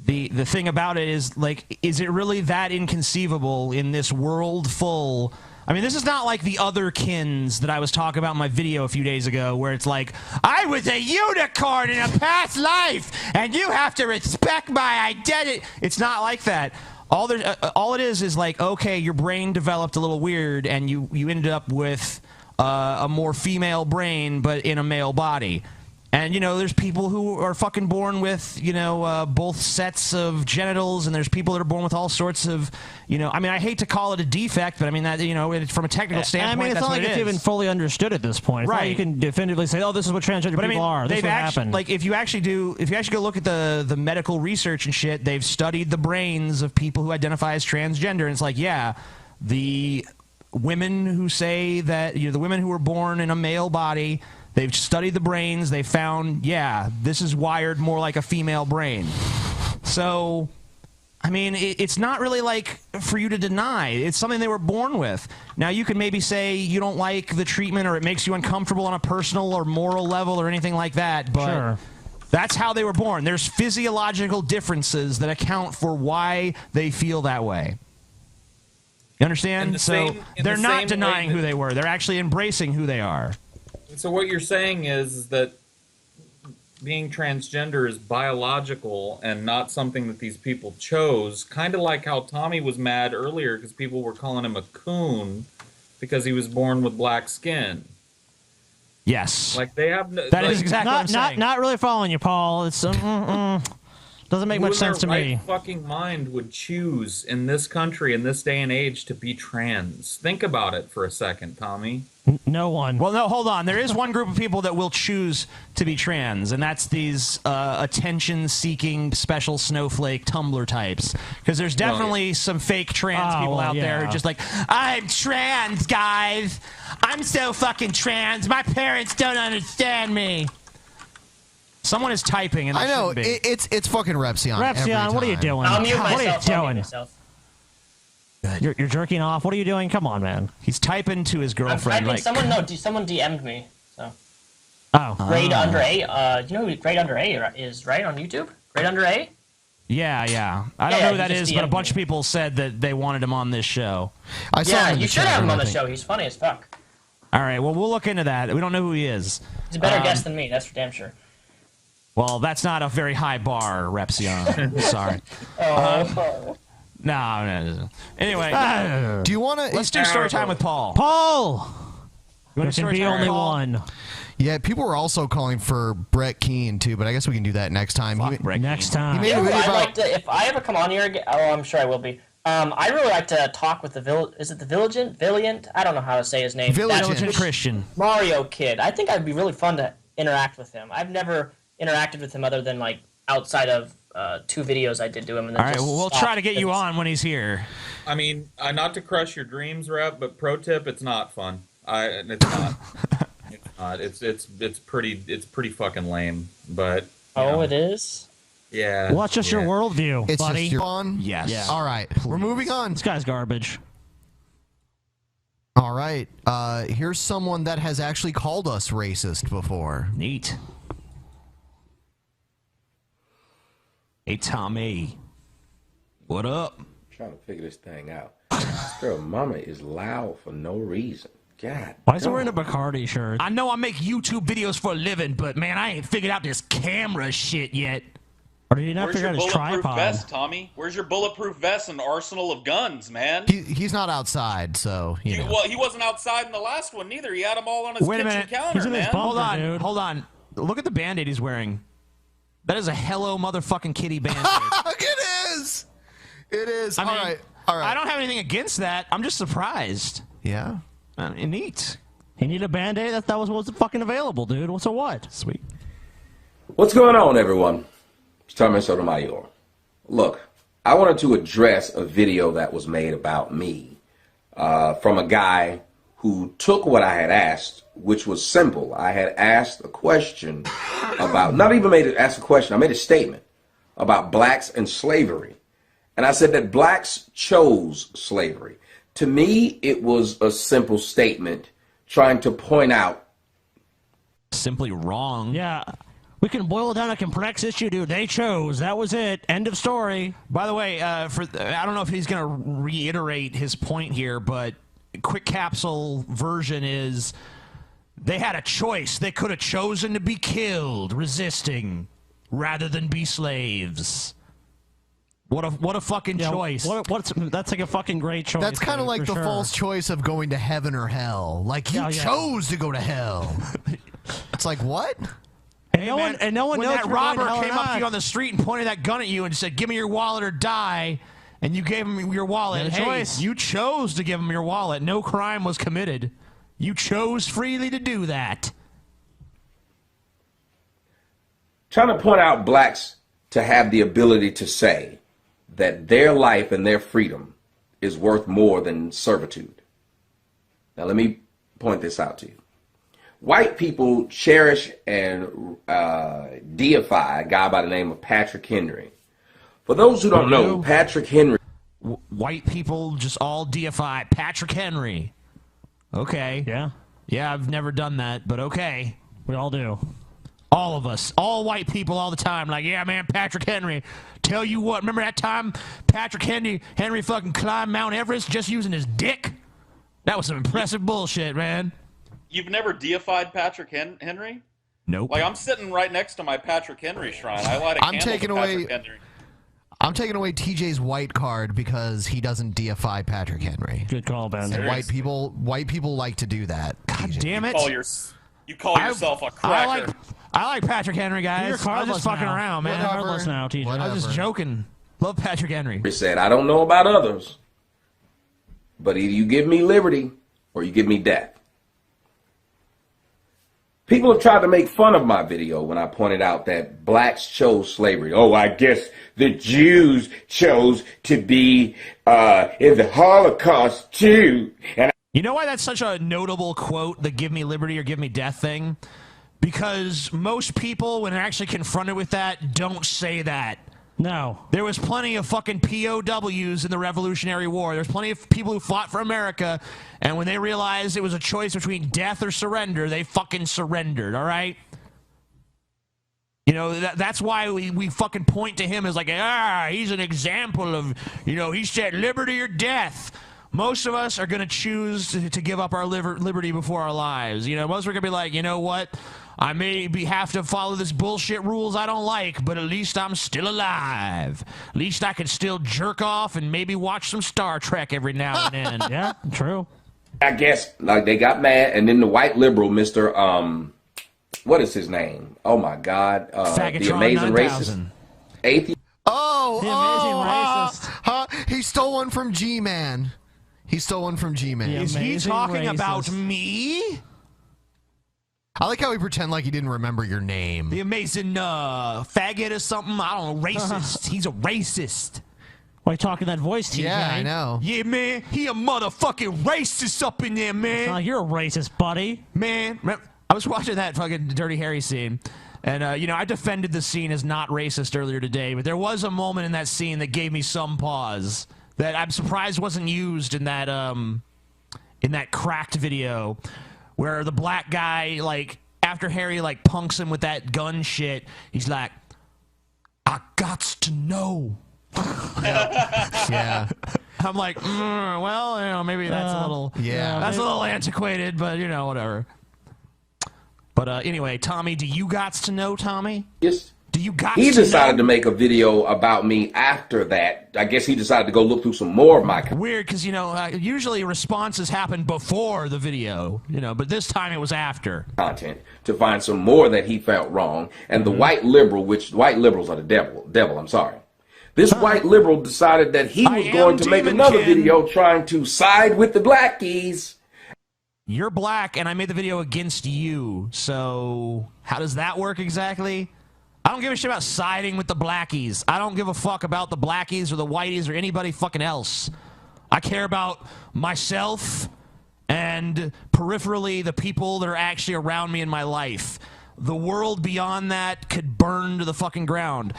Speaker 2: The thing about it is, like, is it really that inconceivable in this world full... I mean, this is not like the other kins that I was talking about in my video a few days ago, where it's like, I was a unicorn in a past life, and you have to respect my identity. It's not like that. All it is like, okay, your brain developed a little weird, and you ended up with a more female brain, but in a male body. And, there's people who are fucking born with, both sets of genitals, and there's people that are born with all sorts of, I mean, I hate to call it a defect, but I mean, that, from a technical standpoint,
Speaker 6: I mean, it's not like it's even fully understood at this point. It's not like you can definitively say, oh, this is what transgender people are. This is what happened.
Speaker 2: Like, if you actually go look at the medical research and shit, they've studied the brains of people who identify as transgender, and it's like, yeah, the women who say that, the women who were born in a male body, they've studied the brains. They found, yeah, this is wired more like a female brain. So, I mean, it's not really like for you to deny. It's something they were born with. Now, you can maybe say you don't like the treatment or it makes you uncomfortable on a personal or moral level or anything like that, but that's how they were born. There's physiological differences that account for why they feel that way. You understand? So they're not denying who they were. They're actually embracing who they are.
Speaker 3: So what you're saying is that being transgender is biological and not something that these people chose. Kind of like how Tommy was mad earlier because people were calling him a coon because he was born with black skin.
Speaker 2: Yes.
Speaker 3: Like they have
Speaker 2: that is exactly what I'm saying.
Speaker 6: Not really following you, Paul. It's doesn't make much sense to me.
Speaker 3: Who in their right fucking mind would choose in this country in this day and age to be trans? Think about it for a second, Tommy.
Speaker 6: No one.
Speaker 2: Well, no, hold on. There is one group of people that will choose to be trans, and that's these attention-seeking special snowflake Tumblr types. Because there's definitely some fake trans people out there who are just like, I'm trans, guys. I'm so fucking trans. My parents don't understand me. Someone is typing, and
Speaker 1: I know it's fucking Repsion.
Speaker 6: Repsion, what are you doing?
Speaker 10: I'll mute
Speaker 6: What
Speaker 10: myself.
Speaker 6: are you doing? You're jerking off. What are you doing? Come on, man.
Speaker 2: He's typing to his girlfriend.
Speaker 10: I think someone DM'd me. So.
Speaker 6: Oh.
Speaker 10: Grade under A. You know who Grade under A is, right, on YouTube? Grade under A.
Speaker 2: Yeah. I don't know who that is, but a bunch of people said that they wanted him on this show.
Speaker 1: I saw him.
Speaker 10: You should have him on the show. He's funny as fuck.
Speaker 2: All right. Well, we'll look into that. We don't know who he is.
Speaker 10: He's a better guest than me. That's for damn sure.
Speaker 2: Well, that's not a very high bar, Repsion. Sorry. No. Anyway,
Speaker 1: do you want to?
Speaker 2: Let's do story time with Paul.
Speaker 6: Paul,
Speaker 2: you want to
Speaker 6: be only one.
Speaker 1: Yeah, people were also calling for Brett Keane too, but I guess we can do that next time.
Speaker 6: Next time.
Speaker 1: He made a video about.
Speaker 10: If I ever come on here again, I'm sure I will be. I really like to talk with is it the Valiant? I don't know how to say his name.
Speaker 2: Valiant Christian.
Speaker 10: Mario Kid. I think I'd be really fun to interact with him. I've never interacted with him other than like outside of 2 videos I did to him. And then
Speaker 2: all right, well, we'll try to get you on when he's here.
Speaker 3: I mean, not to crush your dreams, Rep, but pro tip: it's not fun. It's not. It's pretty fucking lame. But
Speaker 10: it is.
Speaker 3: Yeah.
Speaker 6: Well, that's just your worldview,
Speaker 1: it's
Speaker 6: buddy.
Speaker 1: Just your fun.
Speaker 2: Yes.
Speaker 6: Yeah.
Speaker 1: All right, we're moving on.
Speaker 6: This guy's garbage.
Speaker 1: All right. Here's someone that has actually called us racist before.
Speaker 2: Neat. Hey, Tommy. What up?
Speaker 9: I'm trying to figure this thing out. This girl mama is loud for no reason. God.
Speaker 6: Why is he wearing a Bacardi shirt?
Speaker 2: I know I make YouTube videos for a living, but man, I ain't figured out this camera shit yet.
Speaker 6: Or did he not figure out his tripod?
Speaker 11: Vest, Tommy? Where's your bulletproof vest and arsenal of guns, man?
Speaker 1: He's not outside, so you know.
Speaker 11: Well, he wasn't outside in the last one neither. He had them all on his kitchen counter,
Speaker 6: He's in his
Speaker 11: man.
Speaker 6: bunker,
Speaker 2: Hold on. Look at the Band-Aid he's wearing. That is a Hello Motherfucking Kitty Band-Aid.
Speaker 1: It is.
Speaker 2: I mean,
Speaker 1: all right.
Speaker 2: I don't have anything against that. I'm just surprised.
Speaker 1: Yeah.
Speaker 2: Neat.
Speaker 6: He needed a Band-Aid? That was fucking available, dude. So what?
Speaker 2: Sweet.
Speaker 9: What's going on, everyone? It's Tommy Sotomayor. Look, I wanted to address a video that was made about me from a guy who took what I had asked, which was simple. I had asked a question about, not even asked a question, I made a statement about blacks and slavery. And I said that blacks chose slavery. To me, it was a simple statement trying to point out.
Speaker 2: Simply wrong.
Speaker 6: Yeah. We can boil it down to a complex issue, dude. They chose. That was it. End of story.
Speaker 2: By the way, I don't know if he's going to reiterate his point here, but quick capsule version is they had a choice. They could have chosen to be killed resisting rather than be slaves. What a fucking choice.
Speaker 6: That's like a fucking great choice.
Speaker 1: That's kind of like the false choice of going to heaven or hell. Like you chose to go to hell. It's like what?
Speaker 6: And no one
Speaker 2: when
Speaker 6: knows
Speaker 2: that robber came up to you on the street and pointed that gun at you and said, "Give me your wallet or die," and you gave him your wallet. Hey, you chose to give him your wallet. No crime was committed. You chose freely to do that.
Speaker 9: Trying to point out blacks to have the ability to say that their life and their freedom is worth more than servitude. Now let me point this out to you. White people cherish and deify a guy by the name of Patrick Henry. For those who don't know, Patrick Henry...
Speaker 2: White people just all deify Patrick Henry. Okay.
Speaker 6: Yeah.
Speaker 2: Yeah, I've never done that, but okay.
Speaker 6: We all do.
Speaker 2: All of us. All white people all the time. Like, yeah, man, Patrick Henry. Tell you what, remember that time Patrick Henry fucking climbed Mount Everest just using his dick? That was some impressive bullshit, man.
Speaker 11: You've never deified Patrick Henry?
Speaker 2: Nope.
Speaker 11: Like, I'm sitting right next to my Patrick Henry shrine. I light a
Speaker 1: I'm
Speaker 11: candle
Speaker 1: taking
Speaker 11: to
Speaker 1: away.
Speaker 11: Patrick Henry.
Speaker 1: I'm taking away TJ's white card because he doesn't deify Patrick Henry.
Speaker 6: Good call, Ben.
Speaker 1: And white people like to do that.
Speaker 2: God damn it!
Speaker 11: You call yourself a cracker.
Speaker 2: I like Patrick Henry, guys.
Speaker 6: You're
Speaker 2: I'm just fucking around, man.
Speaker 6: Cardless now, TJ.
Speaker 2: I was just joking. Love Patrick Henry.
Speaker 9: He said, I don't know about others, but either you give me liberty or you give me death. People have tried to make fun of my video when I pointed out that blacks chose slavery. Oh, I guess the Jews chose to be in the Holocaust too. And
Speaker 2: you know why that's such a notable quote, the give me liberty or give me death thing? Because most people, when they're actually confronted with that, don't say that.
Speaker 6: No.
Speaker 2: There was plenty of fucking POWs in the Revolutionary War. There's plenty of people who fought for America, and when they realized it was a choice between death or surrender, they fucking surrendered, all right? You know, that's why we fucking point to him as like, he's an example of, he said liberty or death. Most of us are going to choose to give up our liberty before our lives. Most are going to be like, you know what? I may have to follow this bullshit rules I don't like, but at least I'm still alive. At least I can still jerk off and maybe watch some Star Trek every now and then.
Speaker 6: Yeah, true.
Speaker 9: I guess like they got mad, and then the white liberal, Mr. What is his name? Oh my God, the amazing
Speaker 2: 9000.
Speaker 9: racist, atheist.
Speaker 1: He stole one from G-Man. He stole one from G-Man.
Speaker 2: Is he talking about me?
Speaker 1: I like how he pretend like he didn't remember your name.
Speaker 2: The amazing faggot or something. I don't know. Racist. He's a racist.
Speaker 6: Why you talking that voice, TJ?
Speaker 1: Yeah, I know.
Speaker 2: Yeah, man. He a motherfucking racist up in there, man.
Speaker 6: You're a racist, buddy.
Speaker 2: Man, I was watching that fucking Dirty Harry scene. And, I defended the scene as not racist earlier today. But there was a moment in that scene that gave me some pause that I'm surprised wasn't used in that cracked video where the black guy, like, after Harry, like, punks him with that gun shit, he's like, I gots to know.
Speaker 1: Yeah.
Speaker 2: I'm like, well, maybe that's a little, that's a little antiquated, but, whatever. But anyway, Tommy, do you gots to know, Tommy?
Speaker 9: Yes.
Speaker 2: Do you gots
Speaker 9: He
Speaker 2: to
Speaker 9: decided
Speaker 2: know?
Speaker 9: to make a video about me after that. I guess he decided to go look through some more of my
Speaker 2: Weird, because, usually responses happen before the video, but this time it was after.
Speaker 9: Content to find some more that he felt wrong. And the white liberal, which white liberals are the devil, I'm sorry. This white liberal decided that he was going to make another video trying to side with the blackies.
Speaker 2: You're black, and I made the video against you, so how does that work exactly? I don't give a shit about siding with the blackies. I don't give a fuck about the blackies or the whiteys or anybody fucking else. I care about myself and peripherally the people that are actually around me in my life. The world beyond that could burn to the fucking ground.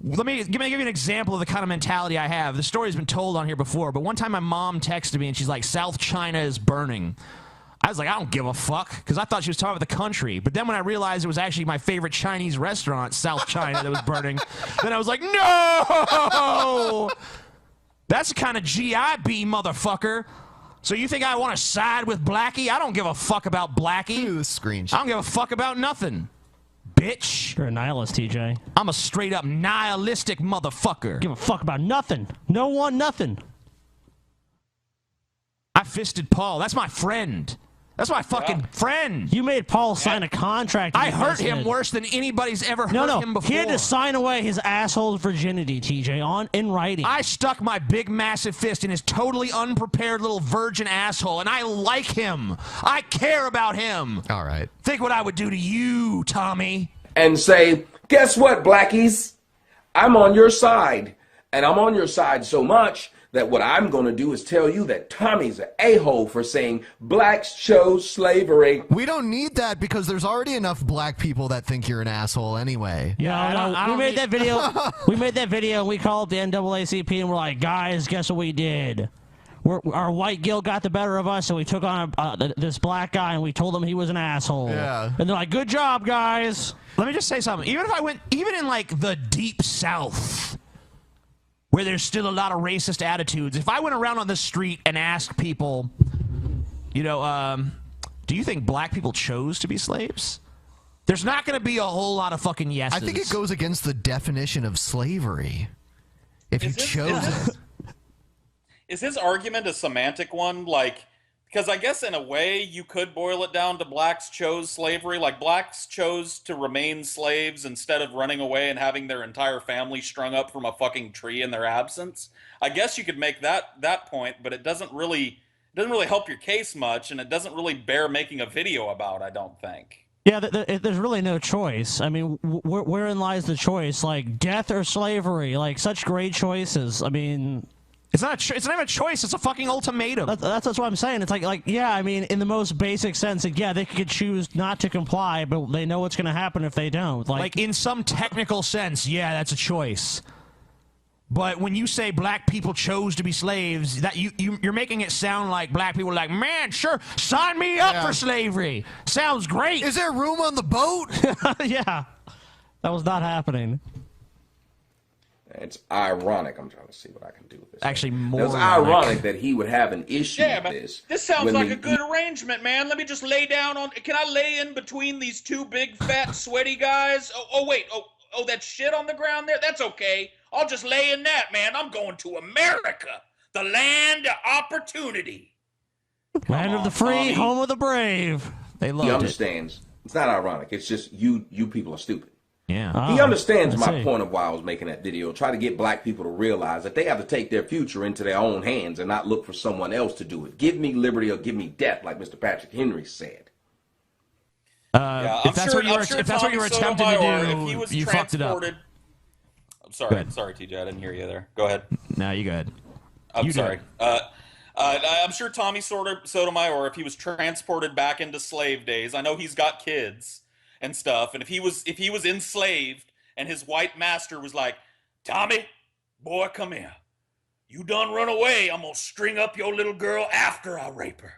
Speaker 2: Let me give you an example of the kind of mentality I have. The story's been told on here before, but one time my mom texted me and she's like, South China is burning. I was like, I don't give a fuck, because I thought she was talking about the country. But then when I realized it was actually my favorite Chinese restaurant, South China, that was burning, then I was like, no! That's the kind of GIB, motherfucker. So you think I want to side with Blackie? I don't give a fuck about Blackie.
Speaker 1: Ooh, screenshot.
Speaker 2: I don't give a fuck about nothing. Bitch.
Speaker 6: You're a nihilist, TJ.
Speaker 2: I'm a straight up nihilistic motherfucker.
Speaker 6: Give a fuck about nothing. No one, nothing.
Speaker 2: I fisted Paul. That's my friend. That's my fucking friend.
Speaker 6: You made Paul sign a contract.
Speaker 2: I hurt him worse than anybody's ever hurt him before.
Speaker 6: He had to sign away his asshole's virginity, TJ, in writing.
Speaker 2: I stuck my big, massive fist in his totally unprepared little virgin asshole, and I like him. I care about him.
Speaker 1: All right.
Speaker 2: Think what I would do to you, Tommy.
Speaker 9: And say, guess what, blackies? I'm on your side. And I'm on your side so much that what I'm going to do is tell you that Tommy's an a-hole for saying blacks chose slavery.
Speaker 1: We don't need that because there's already enough black people that think you're an asshole anyway.
Speaker 6: Yeah, we made that video. We made that video, and we called the NAACP, and we're like, guys, guess what we did? Our white guilt got the better of us, and we took on this black guy, and we told him he was an asshole.
Speaker 1: Yeah.
Speaker 6: And they're like, good job, guys.
Speaker 2: Let me just say something. Even in like the deep South, where there's still a lot of racist attitudes, if I went around on the street and asked people, do you think black people chose to be slaves? There's not going to be a whole lot of fucking yeses.
Speaker 1: I think it goes against the definition of slavery. If you chose it.
Speaker 11: Is his argument a semantic one? Like, because I guess in a way you could boil it down to blacks chose slavery. Like, blacks chose to remain slaves instead of running away and having their entire family strung up from a fucking tree in their absence. I guess you could make that point, but it doesn't really help your case much, and it doesn't really bear making a video about, I don't think.
Speaker 6: Yeah, there's really no choice. I mean, wherein lies the choice? Like, death or slavery? Like, such great choices. I mean...
Speaker 2: It's not even a choice. It's a fucking ultimatum.
Speaker 6: That's what I'm saying. It's like, yeah, I mean, in the most basic sense, yeah, they could choose not to comply, but they know what's going to happen if they don't.
Speaker 2: Like, in some technical sense, yeah, that's a choice. But when you say black people chose to be slaves, that you're making it sound like black people are like, man, sure, sign me up for slavery. Sounds great.
Speaker 1: Is there room on the boat?
Speaker 6: Yeah, that was not happening.
Speaker 9: It's ironic. I'm trying to see what I can do with this.
Speaker 2: Actually, more.
Speaker 9: It's ironic that he would have an issue with this.
Speaker 11: This sounds like a good arrangement, man. Let me just lay down on. Can I lay in between these two big, fat, sweaty guys? Oh, wait. Oh, that shit on the ground there? That's okay. I'll just lay in that, man. I'm going to America, the land of opportunity.
Speaker 6: Land of the free,
Speaker 11: Tommy.
Speaker 6: home of the brave. They love it.
Speaker 9: He understands. It's not ironic. It's just you people are stupid.
Speaker 2: Yeah.
Speaker 9: He understands my point of why I was making that video. Try to get black people to realize that they have to take their future into their own hands and not look for someone else to do it. Give me liberty or give me death, like Mr. Patrick Henry said.
Speaker 2: If that's what you were attempting to do, you fucked it up.
Speaker 11: I'm sorry, TJ, I didn't hear you there. Go ahead.
Speaker 2: No, you go ahead.
Speaker 11: I'm sorry. I'm sure Tommy Sotomayor, if he was transported back into slave days, I know he's got kids and stuff, and if he was enslaved and his white master was like, Tommy, boy, come here. You done run away. I'm gonna string up your little girl after I rape her.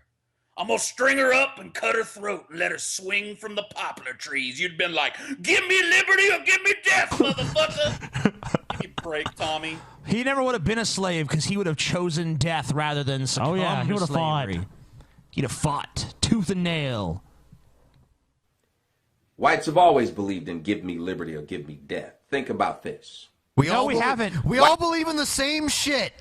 Speaker 11: I'm gonna string her up and cut her throat and let her swing from the poplar trees. You'd been like, give me liberty or give me death, motherfucker. Give me a break, Tommy.
Speaker 2: He never would have been a slave because he would have chosen death rather than succumb
Speaker 6: he would
Speaker 2: to
Speaker 6: have fought.
Speaker 2: slavery. He'd have fought tooth and nail.
Speaker 9: Whites have always believed in give me liberty or give me death. Think about this.
Speaker 1: We all believe in the same shit.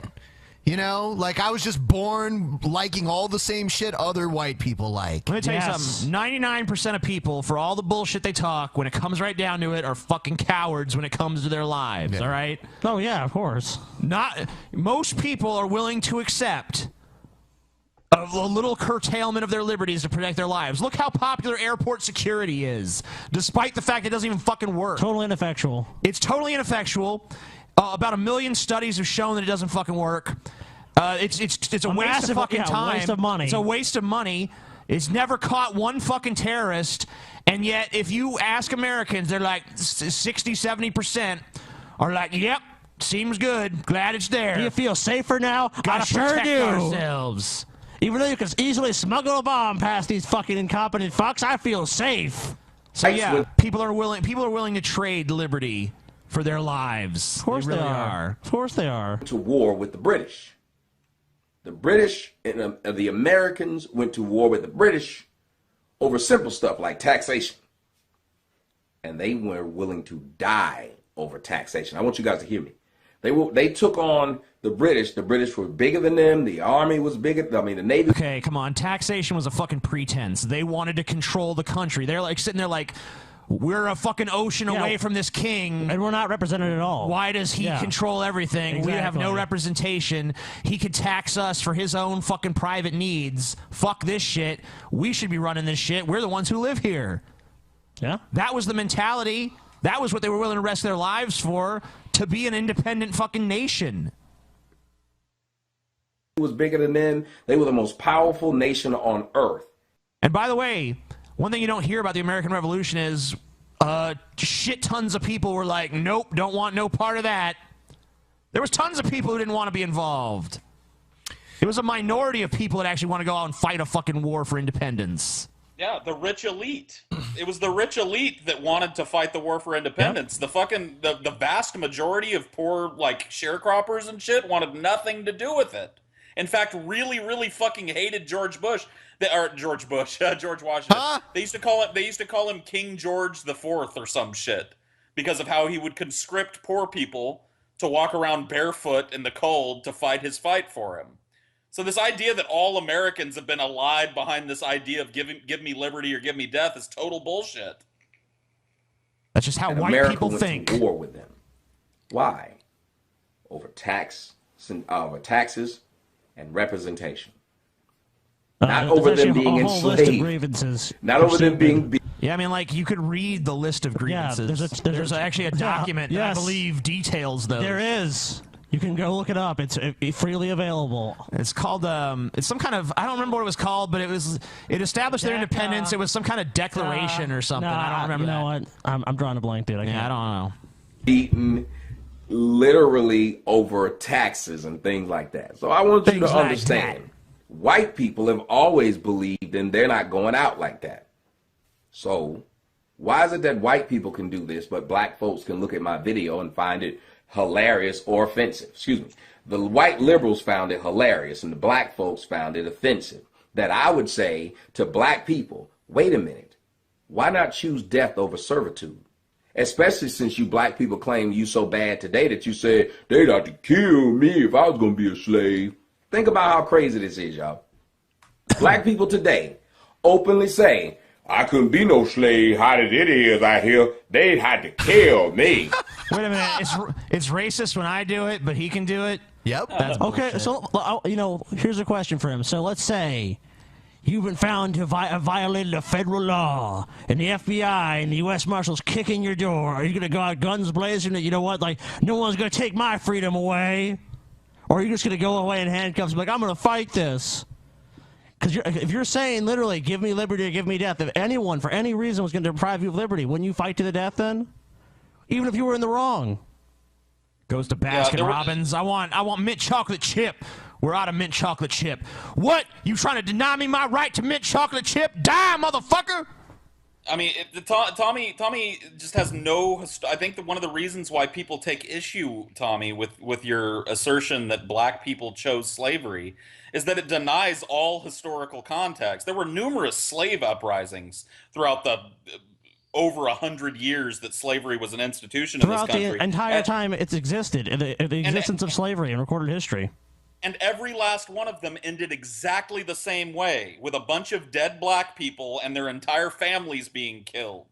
Speaker 1: You know, like I was just born liking all the same shit other white people like.
Speaker 2: Let me tell you something. 99% of people, for all the bullshit they talk, when it comes right down to it, are fucking cowards when it comes to their lives, all right?
Speaker 6: Oh, yeah, of course.
Speaker 2: Most people are willing to accept a little curtailment of their liberties to protect their lives. Look how popular airport security is, despite the fact it doesn't even fucking work.
Speaker 6: Totally ineffectual.
Speaker 2: It's totally ineffectual. About 1 million studies have shown that it doesn't fucking work. It's a waste of fucking time.
Speaker 6: Waste of money.
Speaker 2: It's a waste of money. It's never caught one fucking terrorist. And yet, if you ask Americans, they're like 60, 70% are like, yep, seems good. Glad it's there.
Speaker 6: Do you feel safer now?
Speaker 2: Gotta protect ourselves.
Speaker 6: Even though you can easily smuggle a bomb past these fucking incompetent fucks, I feel safe.
Speaker 2: So yeah, people are willing to trade liberty for their lives.
Speaker 6: Of course
Speaker 2: they really
Speaker 6: are. Of course they are.
Speaker 9: To war with the British. The British and the Americans went to war with the British over simple stuff like taxation. And they were willing to die over taxation. I want you guys to hear me. They took on the British. The British were bigger than them. The army was bigger. I mean, the Navy.
Speaker 2: Okay, come on. Taxation was a fucking pretense. They wanted to control the country. They're like sitting there like, we're a fucking ocean away from this king.
Speaker 6: And we're not represented at all.
Speaker 2: Why does he control everything?
Speaker 6: Exactly.
Speaker 2: We have no representation. He could tax us for his own fucking private needs. Fuck this shit. We should be running this shit. We're the ones who live here.
Speaker 6: Yeah.
Speaker 2: That was the mentality. That was what they were willing to risk their lives for, to be an independent fucking nation.
Speaker 9: Was bigger than them. They were the most powerful nation on earth.
Speaker 2: And by the way, one thing you don't hear about the American Revolution is shit tons of people were like, nope, don't want no part of that. There was tons of people who didn't want to be involved. It was a minority of people that actually want to go out and fight a fucking war for independence.
Speaker 11: Yeah, the rich elite. It was the rich elite that wanted to fight the war for independence. Yep. The vast majority of poor, like, sharecroppers and shit wanted nothing to do with it. In fact, really, really fucking hated George Bush. Or George Bush, George Washington.
Speaker 1: Huh?
Speaker 11: They used to call him King George the Fourth or some shit because of how he would conscript poor people to walk around barefoot in the cold to fight his fight for him. So this idea that all Americans have been allied behind this idea of give me liberty or give me death is total bullshit.
Speaker 2: That's just how
Speaker 9: and
Speaker 2: white
Speaker 9: America
Speaker 2: people
Speaker 9: went
Speaker 2: think.
Speaker 9: To war with them. Why? Over taxes and representation. Not over them being enslaved. Not over them being.
Speaker 2: Yeah, I mean, like, you could read the list of grievances.
Speaker 6: Yeah,
Speaker 2: there's actually a document that I believe details those.
Speaker 6: There is. You can go look it up. It's freely available.
Speaker 2: It's called it's some kind of, I don't remember what it was called, but it established their independence. It was some kind of declaration or something. I don't remember.
Speaker 6: You know what? I'm drawing a blank, dude.
Speaker 2: I don't know.
Speaker 9: Beaten literally over taxes and things like that. So I want you to understand, white people have always believed, and they're not going out like that. So why is it that white people can do this, but black folks can look at my video and find it hilarious or offensive? Excuse me. The white liberals found it hilarious, and the black folks found it offensive. That I would say to black people, wait a minute, why not choose death over servitude? Especially since you black people claim you so bad today that you said they'd have to kill me if I was going to be a slave. Think about how crazy this is, y'all. Black people today openly say, I couldn't be no slave, hot as it is out here. They'd have to kill me.
Speaker 2: Wait a minute. It's racist when I do it, but he can do it?
Speaker 1: Yep.
Speaker 2: That's
Speaker 6: okay,
Speaker 2: bullshit.
Speaker 6: so, here's a question for him. So let's say you've been found to have violated a federal law, and the FBI and the U.S. Marshals kicking your door. Are you going to go out guns blazing? You know what? Like, no one's going to take my freedom away. Or are you just going to go away in handcuffs and be like, I'm going to fight this? Because if you're saying literally, give me liberty or give me death, if anyone, for any reason, was going to deprive you of liberty, wouldn't you fight to the death then? Even if you were in the wrong.
Speaker 2: Goes to Baskin Robbins. I want mint chocolate chip. We're out of mint chocolate chip. What? You trying to deny me my right to mint chocolate chip? Die, motherfucker!
Speaker 11: I mean, Tommy just has no. I think that one of the reasons why people take issue, Tommy, with your assertion that black people chose slavery is that it denies all historical context. There were numerous slave uprisings throughout the over 100 years that slavery was an institution in this country.
Speaker 6: Throughout the entire time it's existed, the existence of slavery in recorded history.
Speaker 11: And every last one of them ended exactly the same way, with a bunch of dead black people and their entire families being killed.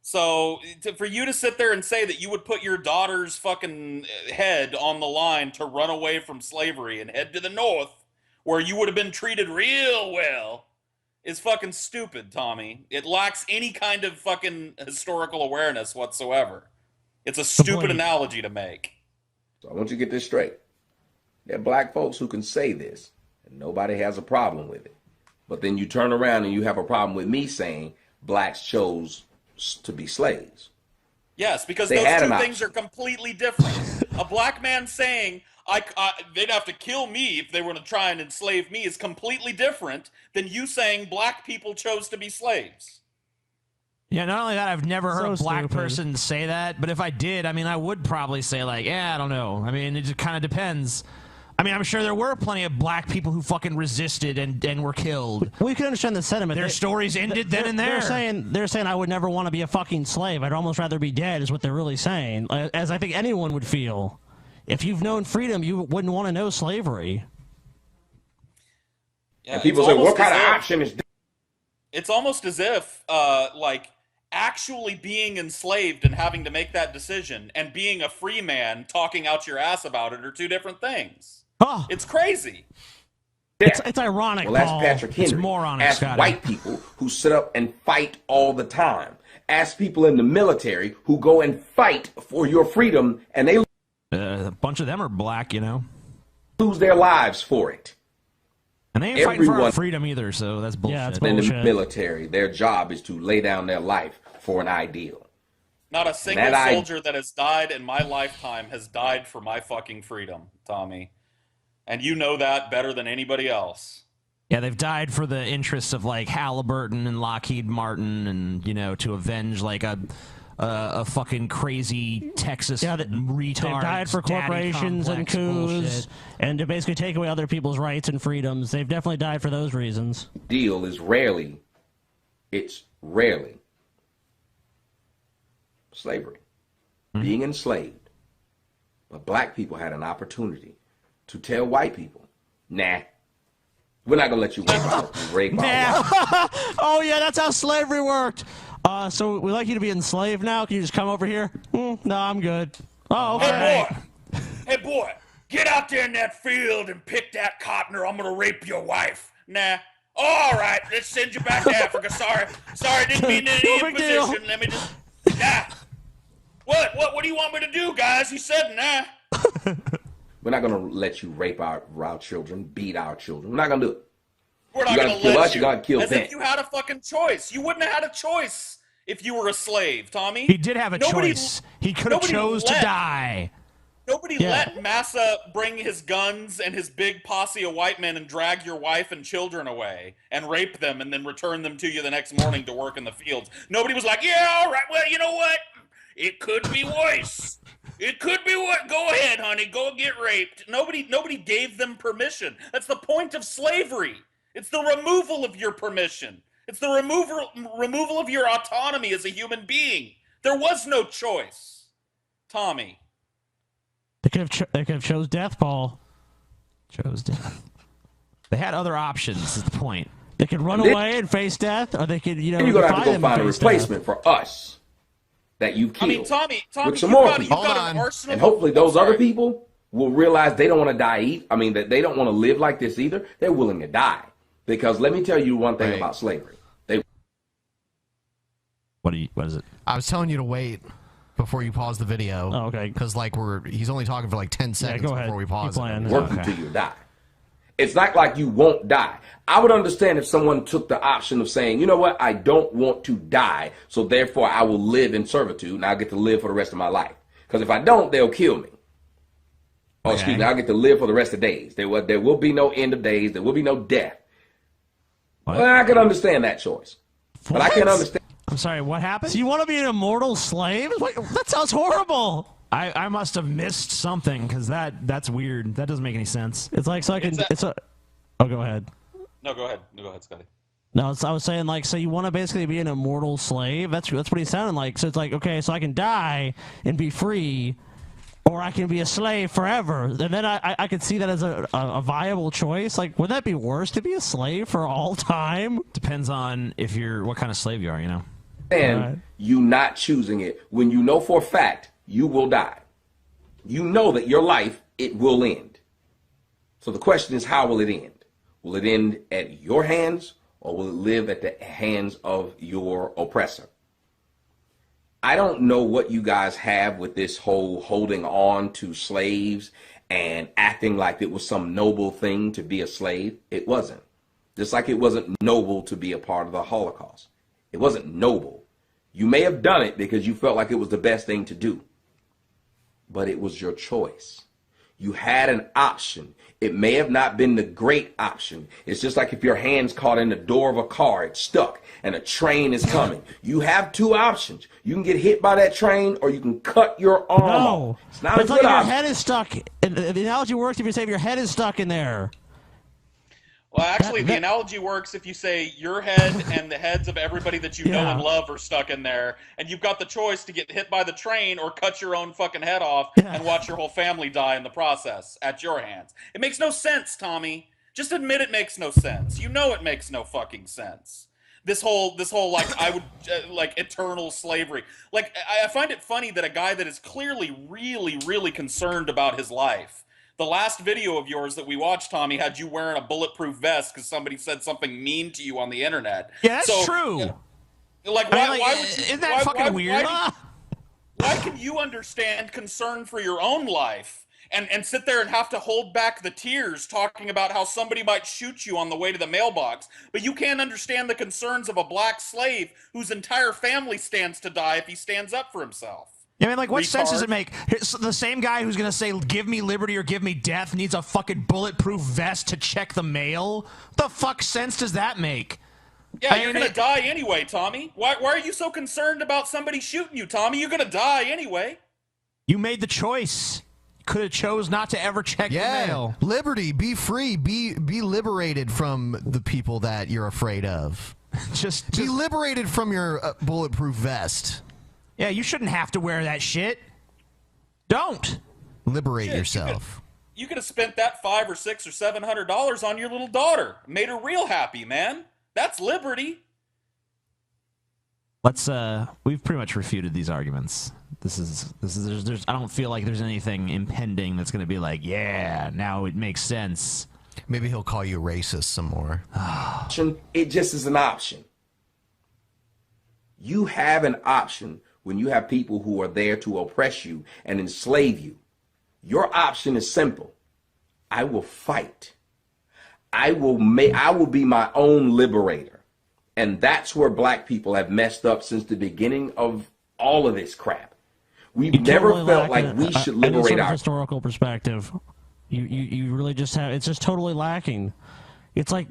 Speaker 11: So, for you to sit there and say that you would put your daughter's fucking head on the line to run away from slavery and head to the north, where you would have been treated real well, is fucking stupid, Tommy. It lacks any kind of fucking historical awareness whatsoever. It's a stupid analogy to make.
Speaker 9: So I want you to get this straight. There are black folks who can say this, and nobody has a problem with it. But then you turn around and you have a problem with me saying blacks chose to be slaves.
Speaker 11: Yes, because those two things are completely different. A black man saying, they'd have to kill me if they were to try and enslave me is completely different than you saying black people chose to be slaves.
Speaker 2: Yeah, not only that, I've never heard a black person say that, but if I did, I mean, I would probably say, like, yeah, I don't know. I mean, it just kind of depends. I mean, I'm sure there were plenty of black people who fucking resisted and were killed.
Speaker 6: We can understand the sentiment.
Speaker 2: Their stories ended then and there.
Speaker 6: They're saying I would never want to be a fucking slave. I'd almost rather be dead is what they're really saying. As I think anyone would feel. If you've known freedom, you wouldn't want to know slavery.
Speaker 11: Yeah,
Speaker 9: and people say, what kind of option is this?
Speaker 11: It's almost as if, like, actually being enslaved and having to make that decision and being a free man talking out your ass about it are two different things.
Speaker 6: Oh.
Speaker 11: It's crazy.
Speaker 9: Yeah.
Speaker 6: It's ironic,
Speaker 9: Well,
Speaker 6: Paul.
Speaker 9: ask Patrick Henry.
Speaker 2: It's moronic,
Speaker 9: ask
Speaker 2: Scotty.
Speaker 9: white people who sit up and fight all the time. Ask people in the military who go and fight for your freedom, and they
Speaker 2: a bunch of them are black, you know.
Speaker 9: Lose their lives for it.
Speaker 2: And they ain't fighting for our freedom either, so that's bullshit.
Speaker 6: Yeah, it's
Speaker 9: in
Speaker 6: bullshit.
Speaker 9: the military, their job is to lay down their life for an ideal.
Speaker 11: Not a single soldier that has died in my lifetime has died for my fucking freedom, Tommy. And you know that better than anybody else.
Speaker 2: Yeah, they've died for the interests of, like, Halliburton and Lockheed Martin and, you know, to avenge, like, a a fucking crazy Texas retard.
Speaker 6: They've died for corporations and coups, and to basically take away other people's rights and freedoms. They've definitely died for those reasons.
Speaker 9: Deal is rarely slavery, being enslaved. But black people had an opportunity to tell white people, nah, we're not gonna let you rape our wife.
Speaker 6: Oh yeah, that's how slavery worked. So we'd like you to be enslaved now. Can you just come over here? No, I'm good. Oh, okay.
Speaker 11: Hey boy, get out there in that field and pick that cotton or I'm gonna rape your wife. Nah. All right, let's send you back to Africa. Sorry, didn't mean any imposition. Let me just, nah. What do you want me to do, guys? He said nah.
Speaker 9: We're not gonna let you rape our children, beat our children. We're not gonna do it.
Speaker 11: We're not
Speaker 9: gonna
Speaker 11: kill
Speaker 9: us. You gotta kill
Speaker 11: them.
Speaker 9: them.
Speaker 11: As if you had a fucking choice. You wouldn't have had a choice if you were a slave, Tommy.
Speaker 2: He did have a choice. He could have chose to die.
Speaker 11: Nobody let Massa bring his guns and his big posse of white men and drag your wife and children away and rape them and then return them to you the next morning to work in the fields. Nobody was like, yeah, all right, well, you know what? It could be worse. It could be what? Go ahead, honey. Go get raped. Nobody gave them permission. That's the point of slavery. It's the removal of your permission. It's the removal of your autonomy as a human being. There was no choice. Tommy.
Speaker 6: They could have chose death, Paul.
Speaker 2: Chose death. They had other options. Is the point?
Speaker 6: They could run away and face death, or they could,
Speaker 9: and you're gonna have to go find a replacement for us that you killed.
Speaker 11: I mean, Tommy,
Speaker 9: with some more people.
Speaker 11: You've got an arsenal.
Speaker 9: And hopefully those other people will realize they don't want to die. That they don't want to live like this either. They're willing to die. Because let me tell you one thing about slavery.
Speaker 2: What is it?
Speaker 1: I was telling you to wait before you pause the video.
Speaker 6: Oh, okay.
Speaker 1: Because he's only talking for like 10 seconds before we pause it.
Speaker 9: Work until you die. It's not like you won't die. I would understand if someone took the option of saying, you know what, I don't want to die, so therefore I will live in servitude and I'll get to live for the rest of my life. Because if I don't, they'll kill me. Oh, excuse me, I'll get to live for the rest of days. There will be no end of days. There will be no death. What? Well, I can understand that choice.
Speaker 6: What?
Speaker 9: But I can't understand.
Speaker 6: I'm sorry, what happened? So you want to be an immortal slave? That sounds horrible.
Speaker 2: I must have missed something because that's weird. That doesn't make any sense.
Speaker 6: It's like so I can. Oh, go ahead.
Speaker 11: No, go ahead. No, go ahead, Scotty.
Speaker 6: No, I was saying so you want to basically be an immortal slave? That's what he sounded like. So it's like, okay, so I can die and be free, or I can be a slave forever. And then I could see that as a viable choice. Like, would that be worse to be a slave for all time?
Speaker 2: Depends on what kind of slave you are, you know.
Speaker 9: And you not choosing it when you know for a fact you will die. You know that your life, it will end. So the question is, how will it end? Will it end at your hands, or will it live at the hands of your oppressor? I don't know what you guys have with this whole holding on to slaves and acting like it was some noble thing to be a slave. It wasn't. Just like it wasn't noble to be a part of the Holocaust. It wasn't noble. You may have done it because you felt like it was the best thing to do. But it was your choice. You had an option. It may have not been the great option. It's just like if your hand's caught in the door of a car, it's stuck, and a train is coming. You have two options. You can get hit by that train, or you can cut your arm off. It's not a good option.
Speaker 6: Your head is stuck. The analogy works if you say your head is stuck in there.
Speaker 11: Well, actually, the analogy works if you say your head and the heads of everybody that you know and love are stuck in there, and you've got the choice to get hit by the train or cut your own fucking head off and watch your whole family die in the process at your hands. It makes no sense, Tommy. Just admit it makes no sense. You know it makes no fucking sense. This whole like I would like eternal slavery. Like I find it funny that a guy that is clearly really, really concerned about his life. The last video of yours that we watched, Tommy, had you wearing a bulletproof vest because somebody said something mean to you on the internet.
Speaker 2: Yeah, that's true.
Speaker 11: Like, why would you,
Speaker 2: isn't that fucking weird?
Speaker 11: Why can you understand concern for your own life and sit there and have to hold back the tears talking about how somebody might shoot you on the way to the mailbox, but you can't understand the concerns of a black slave whose entire family stands to die if he stands up for himself?
Speaker 2: I mean, like, what sense does it make? The same guy who's going to say, give me liberty or give me death needs a fucking bulletproof vest to check the mail? What the fuck sense does that make?
Speaker 11: Yeah, you're gonna die anyway, Tommy. Why are you so concerned about somebody shooting you, Tommy? You're gonna die anyway.
Speaker 2: You made the choice. Could have chose not to ever check the mail.
Speaker 1: Liberty, be free, be liberated from the people that you're afraid of.
Speaker 2: just
Speaker 1: be liberated from your bulletproof vest.
Speaker 2: Yeah, you shouldn't have to wear that shit. Don't
Speaker 1: liberate yourself.
Speaker 11: You could have spent that $500 or $600 or $700 on your little daughter. Made her real happy, man. That's liberty.
Speaker 2: Let's we've pretty much refuted these arguments. There's I don't feel like there's anything impending that's going to be like, yeah, now it makes sense.
Speaker 1: Maybe he'll call you racist some more.
Speaker 9: It just is an option. You have an option when you have people who are there to oppress you and enslave you. Your option is simple. I will fight. I will be my own liberator. And that's where black people have messed up since the beginning of all of this crap. We've never felt like we should liberate our
Speaker 6: historical perspective. You really just have, it's just totally lacking. It's like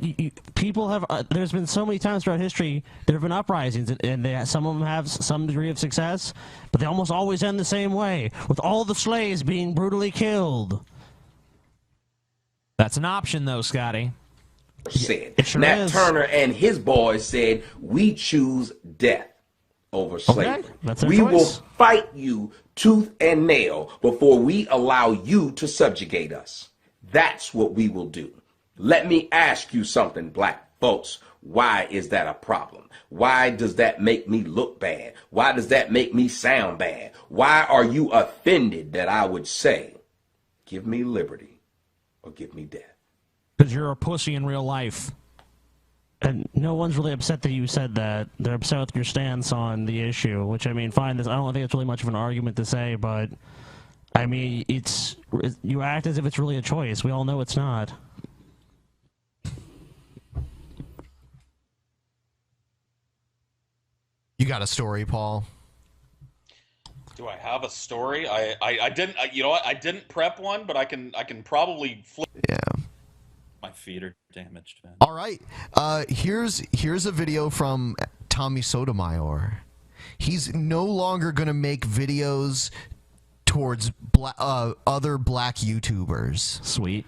Speaker 6: people have, there's been so many times throughout history there have been uprisings, and some of them have some degree of success, but they almost always end the same way, with all the slaves being brutally killed.
Speaker 2: That's an option, though, Scotty.
Speaker 9: Said. Nat Turner and his boys said, we choose death over slavery. We will fight you tooth and nail before we allow you to subjugate us. That's what we will do. Let me ask you something, black folks. Why is that a problem? Why does that make me look bad? Why does that make me sound bad? Why are you offended that I would say, give me liberty or give me death?
Speaker 2: Because you're a pussy in real life.
Speaker 6: And no one's really upset that you said that. They're upset with your stance on the issue, which, I mean, fine. I don't think it's really much of an argument to say, but, I mean, you act as if it's really a choice. We all know it's not.
Speaker 1: You got a story, Paul?
Speaker 11: Do I have a story? I didn't. You know what? I didn't prep one, but I can probably flip.
Speaker 1: Yeah.
Speaker 11: My feet are damaged, man.
Speaker 1: All right. Here's a video from Tommy Sotomayor. He's no longer going to make videos towards other black YouTubers.
Speaker 6: Sweet.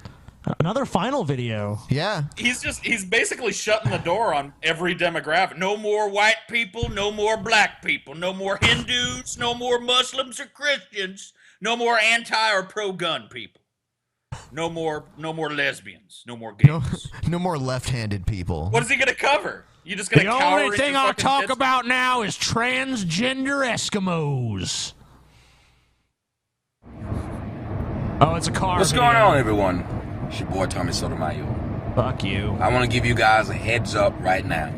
Speaker 6: Another final video.
Speaker 1: Yeah.
Speaker 11: He's basically shutting the door on every demographic. No more white people, no more black people, no more Hindus, no more Muslims or Christians, no more anti or pro-gun people. No more lesbians, no more gays.
Speaker 1: No more left-handed people.
Speaker 11: What is he gonna cover? You just gonna
Speaker 2: The
Speaker 11: cower
Speaker 2: only thing
Speaker 11: into
Speaker 2: I'll
Speaker 11: fucking
Speaker 2: talk
Speaker 11: tits?
Speaker 2: about now is transgender Eskimos. Oh, it's a car.
Speaker 7: What's
Speaker 2: video.
Speaker 7: going on, everyone? It's your boy Tommy Sotomayor.
Speaker 2: Fuck you.
Speaker 7: I want to give you guys a heads up right now.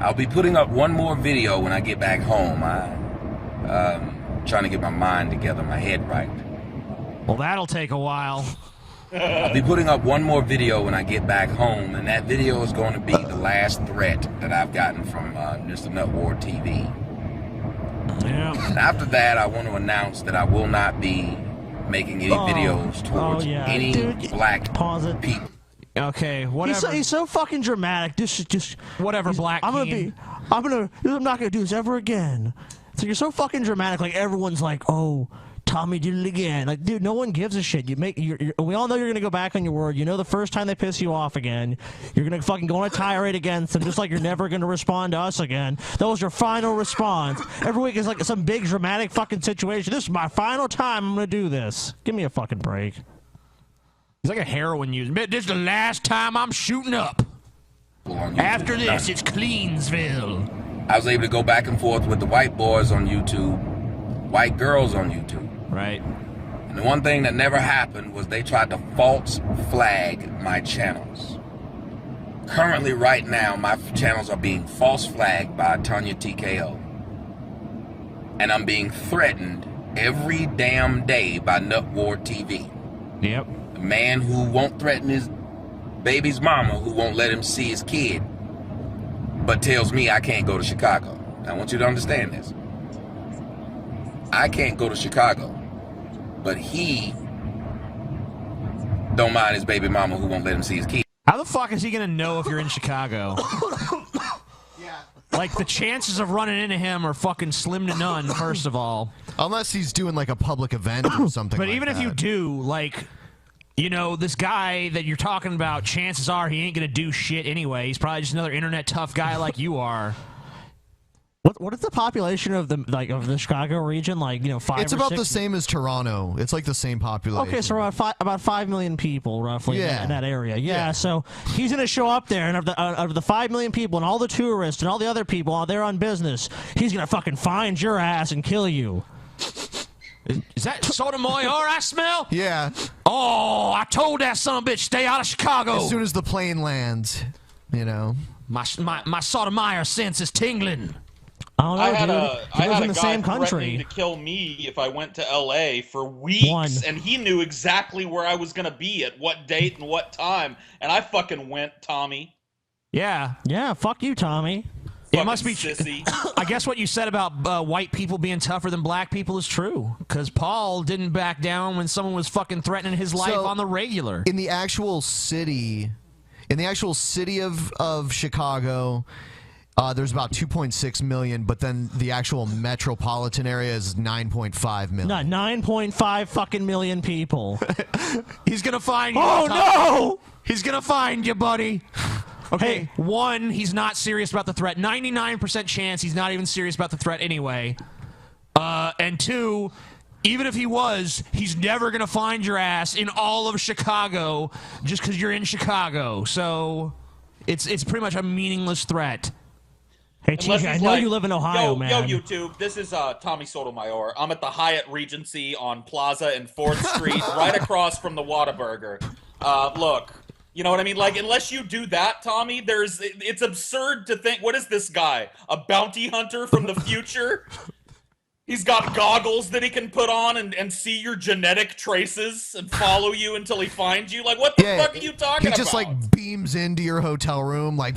Speaker 7: I'll be putting up one more video when I get back home. I'm trying to get my mind together, my head right.
Speaker 2: Well, that'll take a while.
Speaker 7: I'll be putting up one more video when I get back home, and that video is going to be the last threat that I've gotten from Mr. Nut Ward TV.
Speaker 2: Yeah.
Speaker 7: And after that, I want to announce that I will not be making any videos towards any black people.
Speaker 2: Okay, whatever.
Speaker 6: He's so fucking dramatic. Just
Speaker 2: whatever, black.
Speaker 6: I'm not gonna do this ever again. So you're so fucking dramatic. Like everyone's like, oh, Tommy did it again. Like, dude, no one gives a shit. We all know you're gonna go back on your word. You know the first time they piss you off again, you're gonna fucking go on a tirade against them, just like you're never gonna respond to us again. That was your final response. Every week is like some big dramatic fucking situation. This is my final time I'm gonna do this. Give me a fucking break.
Speaker 2: He's like a heroin user. This is the last time I'm shooting up. After this, it's Cleansville.
Speaker 7: I was able to go back and forth with the white boys on YouTube, white girls on YouTube.
Speaker 2: Right.
Speaker 7: And the one thing that never happened was they tried to false flag my channels. Currently, right now, my channels are being false flagged by Tanya TKO. And I'm being threatened every damn day by Nut Ward TV.
Speaker 2: Yep.
Speaker 7: The man who won't threaten his baby's mama, who won't let him see his kid, but tells me I can't go to Chicago. I want you to understand this. I can't go to Chicago, but he don't mind his baby mama who won't let him see his kid.
Speaker 2: How the fuck is he gonna know if you're in Chicago? Like, the chances of running into him are fucking slim to none, first of all.
Speaker 1: Unless he's doing, like, a public event or something
Speaker 2: But
Speaker 1: like
Speaker 2: even if you do, like, you know, this guy that you're talking about, chances are he ain't gonna do shit anyway. He's probably just another internet tough guy like you are.
Speaker 6: What is the population of the Chicago region? Like, you know, 5
Speaker 1: It's
Speaker 6: or
Speaker 1: about
Speaker 6: 6?
Speaker 1: the same as Toronto. It's like the same population.
Speaker 6: Okay, so about 5 million people roughly
Speaker 1: Yeah.
Speaker 6: in that area. Yeah, so he's going to show up there, and of the 5 million people and all the tourists and all the other people out there on business, he's going to fucking find your ass and kill you.
Speaker 2: Is that Sotomayor I smell?
Speaker 1: Yeah.
Speaker 2: Oh, I told that son of a bitch, stay out of Chicago.
Speaker 1: As soon as the plane lands, you know.
Speaker 2: My Sotomayor sense is tingling.
Speaker 6: I don't know,
Speaker 11: I had
Speaker 6: dude.
Speaker 11: a
Speaker 6: He lives
Speaker 11: guy
Speaker 6: in the same
Speaker 11: threatening
Speaker 6: country.
Speaker 11: to kill me if I went to LA for weeks, and he knew exactly where I was gonna be at what date and what time, and I fucking went, Tommy.
Speaker 2: Yeah.
Speaker 6: Yeah, fuck you, Tommy.
Speaker 2: It must be
Speaker 11: sissy.
Speaker 2: I guess what you said about white people being tougher than black people is true. Because Paul didn't back down when someone was fucking threatening his life on the regular.
Speaker 1: In the actual city of Chicago, there's about 2.6 million, but then the actual metropolitan area is 9.5 million.
Speaker 6: Not 9.5 fucking million people.
Speaker 2: He's gonna find you.
Speaker 6: Oh, no!
Speaker 2: He's gonna find you, buddy. Okay, one, he's not serious about the threat. 99% chance he's not even serious about the threat anyway. And two, even if he was, he's never going to find your ass in all of Chicago just because you're in Chicago. So it's pretty much a meaningless threat.
Speaker 6: Hey, TJ, I know you live in Ohio, man.
Speaker 11: Yo, YouTube, this is Tommy Sotomayor. I'm at the Hyatt Regency on Plaza and 4th Street, right across from the Whataburger. Look, you know what I mean? Like, unless you do that, Tommy, it's absurd to think, what is this guy? A bounty hunter from the future? He's got goggles that he can put on and see your genetic traces and follow you until he finds you. Like, what the fuck are you talking about?
Speaker 1: He just, like, beams into your hotel room, like,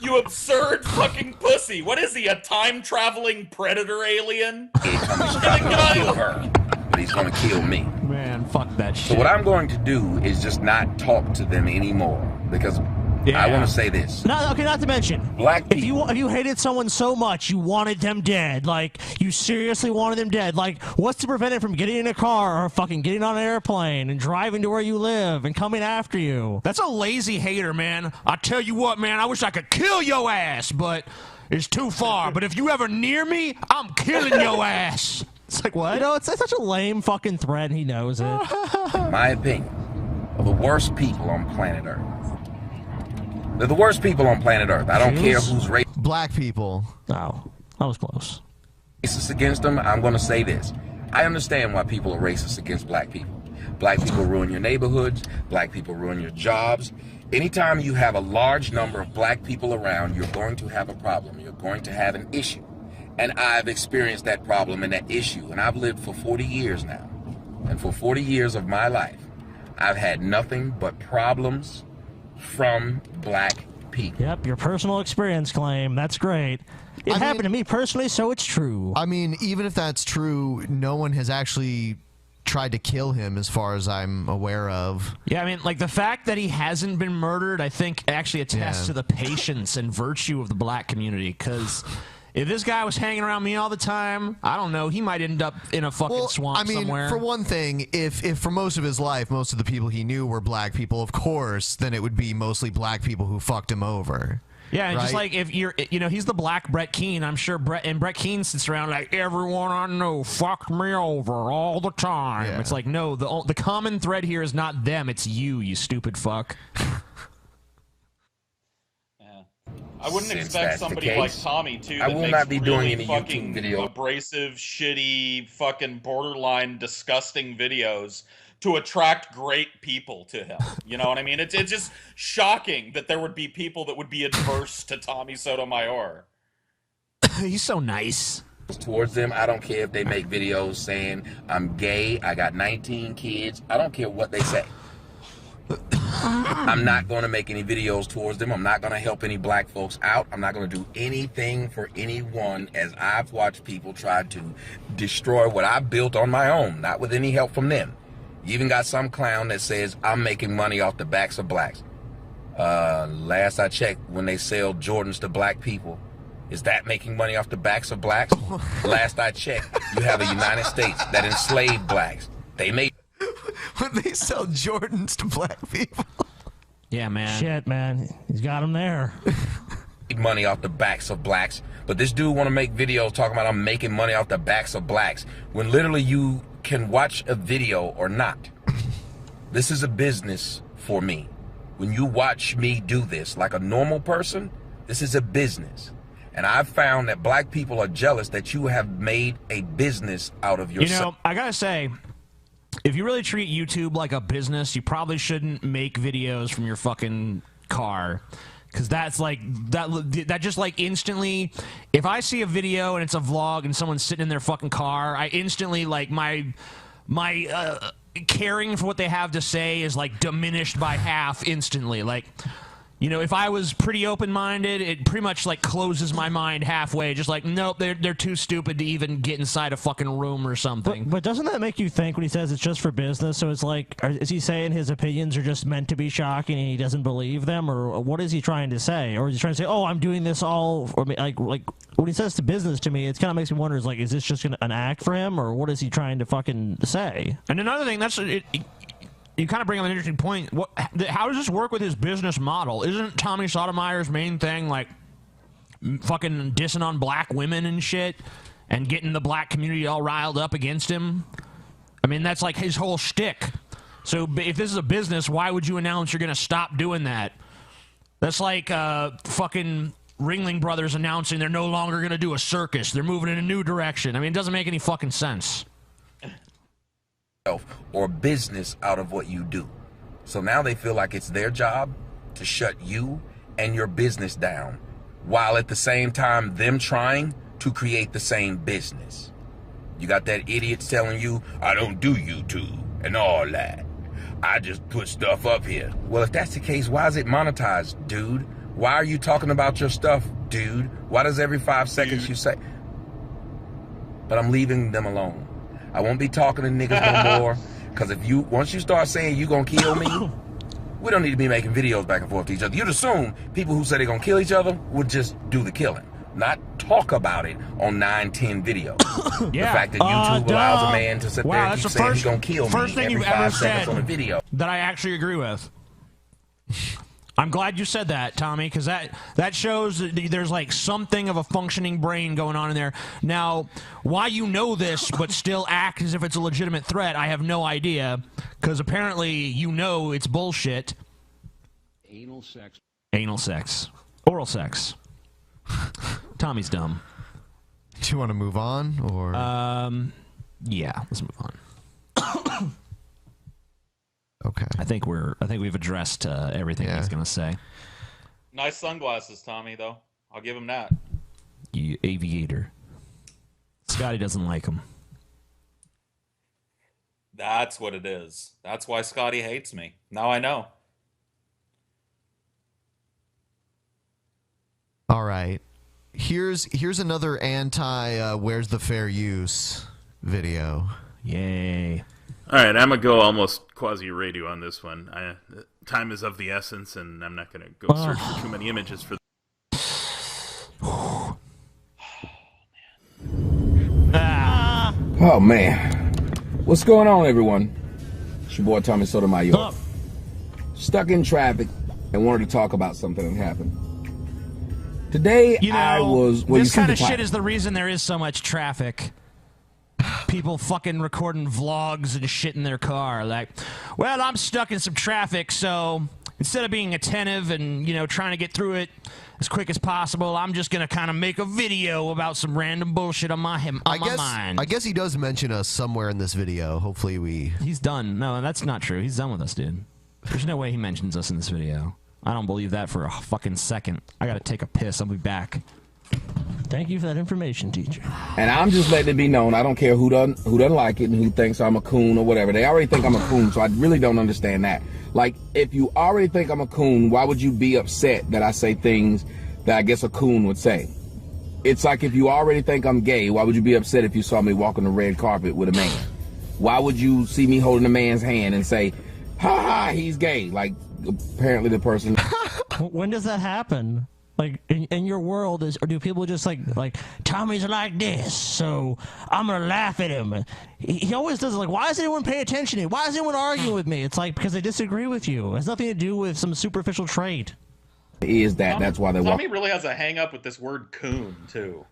Speaker 11: you absurd fucking pussy. What is he, a time-traveling predator alien?
Speaker 9: He's gonna kill her, but he's gonna kill me.
Speaker 2: Man, fuck that shit.
Speaker 9: So what I'm going to do is just not talk to them anymore, because I want to say this.
Speaker 6: Not to mention,
Speaker 9: black
Speaker 6: people. If you hated someone so much, you wanted them dead. Like, you seriously wanted them dead. Like, what's to prevent him from getting in a car or fucking getting on an airplane and driving to where you live and coming after you?
Speaker 2: That's a lazy hater, man. I tell you what, man, I wish I could kill your ass, but it's too far. But if you ever near me, I'm killing your ass.
Speaker 6: It's like, what? You know, it's such a lame fucking threat, and he knows it.
Speaker 9: My opinion, are the worst people on planet Earth. They're the worst people on planet Earth. I don't care who's racist.
Speaker 1: Black people.
Speaker 6: Oh, that was close.
Speaker 9: Racist against them. I'm going to say this. I understand why people are racist against black people. Black people ruin your neighborhoods. Black people ruin your jobs. Anytime you have a large number of black people around, you're going to have a problem. You're going to have an issue. And I've experienced that problem and that issue. And I've lived for 40 years now. And for 40 years of my life, I've had nothing but problems from black people.
Speaker 6: Yep, your personal experience claim. That's great. It happened to me personally, so it's true.
Speaker 1: I mean, even if that's true, no one has actually tried to kill him as far as I'm aware of.
Speaker 2: Yeah, I mean, like, the fact that he hasn't been murdered, I think, actually attests to the patience and virtue of the black community, because if this guy was hanging around me all the time, I don't know, he might end up in a fucking swamp somewhere.
Speaker 1: For one thing, if for most of his life, most of the people he knew were black people, of course, then it would be mostly black people who fucked him over.
Speaker 2: Yeah, and
Speaker 1: right?
Speaker 2: just like if you're, you know, he's the black Brett Keane. I'm sure Brett Keane sits around like, everyone I know fucked me over all the time.
Speaker 1: Yeah.
Speaker 2: It's like, no, the common thread here is not them, it's you stupid fuck.
Speaker 11: I wouldn't
Speaker 9: Since
Speaker 11: expect
Speaker 9: that's the
Speaker 11: somebody
Speaker 9: case,
Speaker 11: like Tommy, too,
Speaker 9: I
Speaker 11: that
Speaker 9: will
Speaker 11: makes
Speaker 9: not be doing
Speaker 11: really
Speaker 9: any
Speaker 11: fucking
Speaker 9: YouTube video.
Speaker 11: abrasive, shitty, fucking borderline disgusting videos to attract great people to him. You know what I mean? It's just shocking that there would be people that would be adverse to Tommy Sotomayor.
Speaker 2: He's so nice.
Speaker 9: Towards them, I don't care if they make videos saying I'm gay, I got 19 kids. I don't care what they say. I'm not going to make any videos towards them. I'm not going to help any black folks out. I'm not going to do anything for anyone, as I've watched people try to destroy what I built on my own, not with any help from them. You even got some clown that says I'm making money off the backs of blacks. Last I checked, when they sell Jordans to black people, Is that making money off the backs of blacks? Last I checked, you have a United States that enslaved blacks. They made
Speaker 1: when they sell Jordans to black people.
Speaker 2: Yeah, man.
Speaker 6: Shit, man. He's got him there.
Speaker 9: money off the backs of blacks. But this dude want to make videos talking about I'm making money off the backs of blacks when literally you can watch a video or not. This is a business for me. When you watch me do this like a normal person, this is a business. And I've found that black people are jealous that you have made a business out of yourself.
Speaker 2: You know, I gotta say, if you really treat YouTube like a business, you probably shouldn't make videos from your fucking car. Because that's like, that just like instantly, if I see a video and it's a vlog and someone's sitting in their fucking car, I instantly like my caring for what they have to say is like diminished by half instantly. Like, you know, if I was pretty open-minded, it pretty much like closes my mind halfway. Just like, nope, they're too stupid to even get inside a fucking room or something.
Speaker 6: But doesn't that make you think when he says it's just for business? So it's like, is he saying his opinions are just meant to be shocking and he doesn't believe them, or what is he trying to say? Or is he trying to say, oh, I'm doing this all, or like when he says to business to me, it kind of makes me wonder, is like, is this just an act for him, or what is he trying to fucking say?
Speaker 2: And another thing, that's it. You kind of bring up an interesting point. How does this work with his business model? Isn't Tommy Sotomayor's main thing like fucking dissing on black women and shit and getting the black community all riled up against him? I mean, that's like his whole shtick. So if this is a business, why would you announce you're going to stop doing that? That's like fucking Ringling Brothers announcing they're no longer going to do a circus. They're moving in a new direction. I mean, it doesn't make any fucking sense.
Speaker 9: Or business out of what you do. So now they feel like it's their job to shut you and your business down, while at the same time them trying to create the same business. You got that idiots telling you, I don't do YouTube and all that. I just put stuff up here. Well, if that's the case, why is it monetized, dude? Why are you talking about your stuff, dude? Why does every 5 seconds you say? But I'm leaving them alone. I won't be talking to niggas no more, because once you start saying you gonna kill me, we don't need to be making videos back and forth to each other. You'd assume people who say they're gonna kill each other would just do the killing, not talk about it on 9-10 videos.
Speaker 2: Yeah.
Speaker 9: The fact that YouTube allows a man to sit there and keep saying he's gonna kill me
Speaker 2: first thing
Speaker 9: every
Speaker 2: you've
Speaker 9: 5
Speaker 2: ever
Speaker 9: seconds
Speaker 2: said
Speaker 9: on a video.
Speaker 2: That I actually agree with. I'm glad you said that, Tommy, because that shows that there's like something of a functioning brain going on in there. Now, why you know this but still act as if it's a legitimate threat, I have no idea, because apparently you know it's bullshit.
Speaker 12: Anal sex.
Speaker 2: Anal sex. Oral sex. Tommy's dumb.
Speaker 1: Do you want to move on, or?
Speaker 2: Yeah, let's move on.
Speaker 1: Okay.
Speaker 2: I think we've addressed everything he's gonna say.
Speaker 11: Nice sunglasses, Tommy. Though I'll give him that.
Speaker 2: You aviator. Scotty doesn't like him.
Speaker 11: That's what it is. That's why Scotty hates me. Now I know.
Speaker 1: All right. Here's another anti where's the fair use video.
Speaker 2: Yay.
Speaker 13: All right, I'm going to go almost quasi-radio on this one. Time is of the essence, and I'm not going to go search for too many images for
Speaker 9: Oh, man. What's going on, everyone? It's your boy, Tommy Sotomayor. Stuck in traffic and wanted to talk about something that happened. Today,
Speaker 2: you know,
Speaker 9: I was... Well,
Speaker 2: this kind of shit is the reason there is so much traffic. People fucking recording vlogs and shit in their car. Like, well, I'm stuck in some traffic, so instead of being attentive and, you know, trying to get through it as quick as possible, I'm just going to kind of make a video about some random bullshit on my mind.
Speaker 1: I guess he does mention us somewhere in this video. Hopefully
Speaker 2: He's done. No, that's not true. He's done with us, dude. There's no way he mentions us in this video. I don't believe that for a fucking second. I got to take a piss. I'll be back.
Speaker 6: Thank you for that information, teacher.
Speaker 9: And I'm just letting it be known, I don't care who doesn't like it and who thinks I'm a coon or whatever. They already think I'm a coon, so I really don't understand that. Like, if you already think I'm a coon, why would you be upset that I say things that I guess a coon would say? It's like if you already think I'm gay, why would you be upset if you saw me walking the red carpet with a man? Why would you see me holding a man's hand and say, ha ha, he's gay? Like, apparently the person...
Speaker 6: When does that happen? Like in your world, or do people just like Tommy's like this, so I'm gonna laugh at him? He always does. Like, why is anyone paying attention to me? Why is anyone arguing with me? It's like because they disagree with you. It has nothing to do with some superficial trait.
Speaker 9: Is that that's why they want?
Speaker 11: Tommy really has a hang up with this word coon too.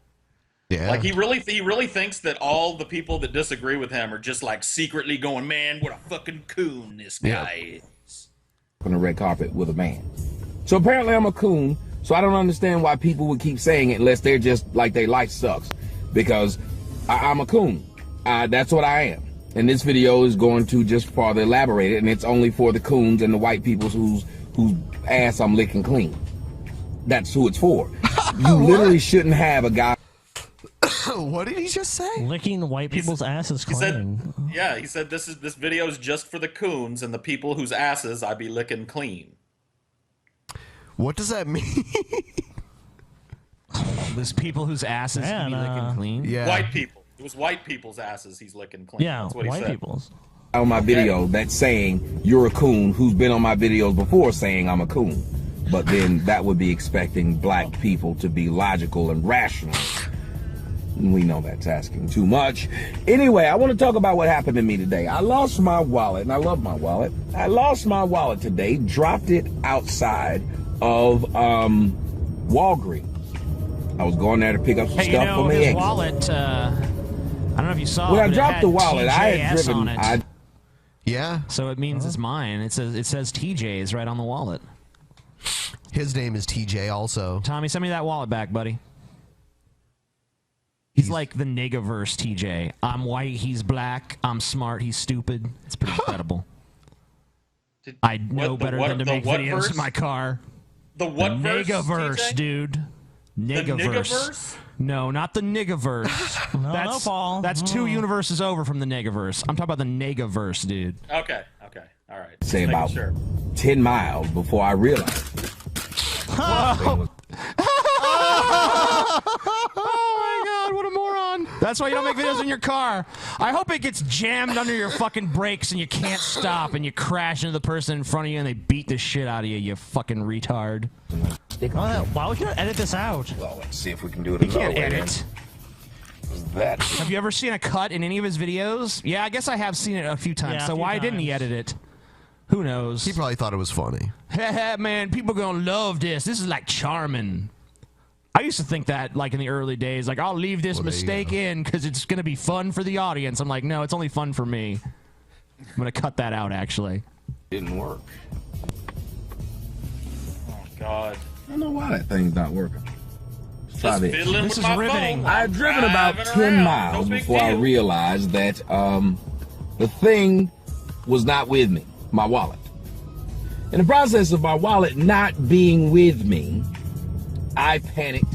Speaker 1: Yeah.
Speaker 11: Like he really thinks that all the people that disagree with him are just like secretly going, man, what a fucking coon this guy is.
Speaker 9: On the red carpet with a man. So apparently I'm a coon. So I don't understand why people would keep saying it unless they're just like their life sucks. Because I'm a coon. That's what I am. And this video is going to just further elaborate it, and it's only for the coons and the white people whose ass I'm licking clean. That's who it's for. You literally shouldn't have a guy.
Speaker 1: What did he just say?
Speaker 6: Licking white people's asses clean.
Speaker 11: He said this video is just for the coons and the people whose asses I be licking clean.
Speaker 1: What does that mean?
Speaker 2: There's people whose asses can be licking clean.
Speaker 1: Yeah.
Speaker 11: White people. It was white people's asses he's licking clean.
Speaker 6: Yeah,
Speaker 11: that's what
Speaker 6: white
Speaker 11: he said.
Speaker 6: people's.
Speaker 9: On my video that's saying you're a coon who's been on my videos before saying I'm a coon. But then that would be expecting black people to be logical and rational. We know that's asking too much. Anyway, I want to talk about what happened to me today. I lost my wallet, and I love my wallet. I lost my wallet today, dropped it outside of Walgreens. I was going there to pick up some stuff for me.
Speaker 2: His wallet, I don't know if you saw
Speaker 9: when
Speaker 2: it.
Speaker 9: I dropped the wallet, I had
Speaker 2: TJS
Speaker 9: driven.
Speaker 2: on it.
Speaker 1: Yeah.
Speaker 2: So it means it's mine. It says TJ's right on the wallet.
Speaker 1: His name is TJ also.
Speaker 2: Tommy, send me that wallet back, buddy. He's like the niggaverse TJ. I'm white, he's black. I'm smart, he's stupid. It's pretty incredible. I know better than to make videos
Speaker 11: verse?
Speaker 2: in my car.
Speaker 11: The what verse,
Speaker 2: niggaverse,
Speaker 11: TJ?
Speaker 2: dude. Niggaverse.
Speaker 11: The niggaverse?
Speaker 2: No, not the niggaverse.
Speaker 6: No, Paul.
Speaker 2: That's 2 universes over from the niggaverse. I'm talking about the negaverse, dude.
Speaker 11: Okay, all right.
Speaker 9: Say
Speaker 11: Just
Speaker 9: about
Speaker 11: making sure.
Speaker 9: 10 miles before I realized.
Speaker 2: Oh my god, what a moron. That's why you don't make videos in your car. I hope it gets jammed under your fucking brakes and you can't stop and you crash into the person in front of you and they beat the shit out of you, you fucking retard.
Speaker 6: Why would you not edit this out?
Speaker 9: Well, let's see if we can do it
Speaker 2: You
Speaker 9: another
Speaker 2: can't
Speaker 9: way.
Speaker 2: edit.
Speaker 9: That.
Speaker 2: Have you ever seen a cut in any of his videos? Yeah, I guess I have seen it a few times.
Speaker 6: Yeah,
Speaker 2: so why didn't he edit it? Who knows?
Speaker 1: He probably thought it was funny.
Speaker 2: Man, people gonna love this. This is like charming. I used to think that, like in the early days, like I'll leave this mistake in because it's gonna be fun for the audience. I'm like, no, it's only fun for me. I'm gonna cut that out. Actually,
Speaker 9: Didn't work.
Speaker 11: Oh God.
Speaker 9: I don't know why that thing's not working. Let's try this.
Speaker 11: Fiddling
Speaker 2: This
Speaker 11: with
Speaker 2: is
Speaker 11: my
Speaker 2: riveting.
Speaker 11: phone.
Speaker 9: I had driven about
Speaker 11: Driving
Speaker 9: 10
Speaker 11: around.
Speaker 9: miles
Speaker 11: No big
Speaker 9: before I
Speaker 11: deal.
Speaker 9: realized that the thing was not with me, my wallet. In the process of my wallet not being with me, I panicked,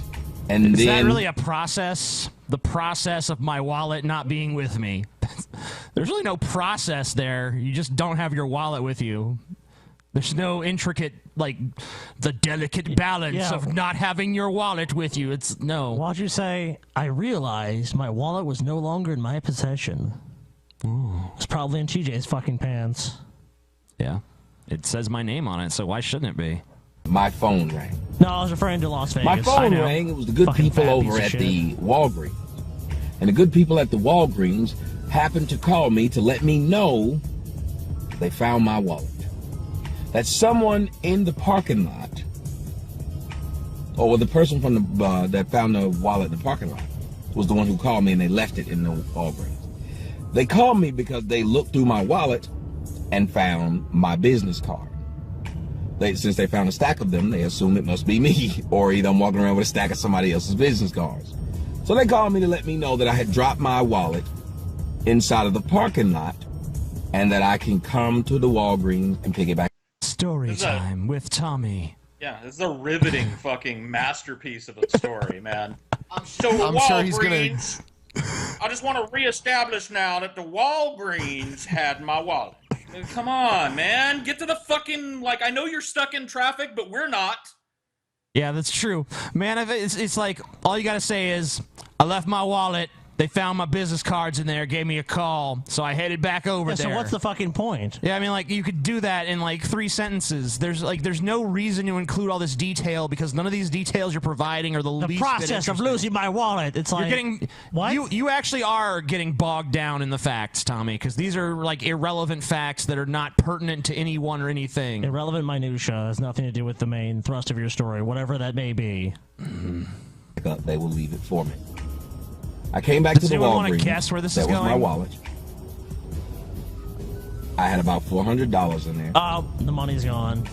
Speaker 9: and
Speaker 2: is
Speaker 9: then
Speaker 2: that really a process? The process of my wallet not being with me. There's really no process there. You just don't have your wallet with you. There's no intricate, like, the delicate balance of not having your wallet with you. It's no.
Speaker 6: Why'd you say, I realized my wallet was no longer in my possession? It's probably in TJ's fucking pants.
Speaker 2: Yeah. It says my name on it, so why shouldn't it be?
Speaker 9: my phone rang.
Speaker 6: No, I was referring to Las Vegas.
Speaker 9: My phone rang. It was the good
Speaker 6: Fucking
Speaker 9: people
Speaker 6: fat
Speaker 9: over
Speaker 6: piece
Speaker 9: at
Speaker 6: of
Speaker 9: the
Speaker 6: shit.
Speaker 9: Walgreens. And the good people at the Walgreens happened to call me to let me know they found my wallet. That someone in the parking lot, or the person from the that found the wallet in the parking lot, was the one who called me, and they left it in the Walgreens. They called me because they looked through my wallet and found my business card. Since they found a stack of them, they assumed it must be me, or either I'm walking around with a stack of somebody else's business cards. So they called me to let me know that I had dropped my wallet inside of the parking lot, and that I can come to the Walgreens and pick it back.
Speaker 2: Story time with Tommy.
Speaker 11: Yeah, this is a riveting fucking masterpiece of a story, man. So
Speaker 1: I'm sure he's gonna.
Speaker 11: Walgreens, I just want to reestablish now that the Walgreens had my wallet. Come on, man. Get to the fucking, like, I know you're stuck in traffic, but we're not.
Speaker 2: Yeah, that's true. Man, it's like, all you gotta say is, I left my wallet They found my business cards in there, gave me a call, so I headed back over there.
Speaker 6: So what's the fucking point?
Speaker 2: Yeah, I mean, like, you could do that in, like, 3 sentences. There's no reason to include all this detail because none of these details you're providing are the least bit
Speaker 6: process of losing my wallet. It's like,
Speaker 2: you're getting,
Speaker 6: what?
Speaker 2: You actually are getting bogged down in the facts, Tommy, because these are, like, irrelevant facts that are not pertinent to anyone or anything.
Speaker 6: Irrelevant minutia has nothing to do with the main thrust of your story, whatever that may be.
Speaker 9: They will leave it for me. I came back to the
Speaker 2: anyone want to
Speaker 9: Walgreens.
Speaker 2: guess where this
Speaker 9: that
Speaker 2: is
Speaker 9: was
Speaker 2: going?
Speaker 9: my wallet. I had about $400 in there.
Speaker 6: Oh, the money's gone.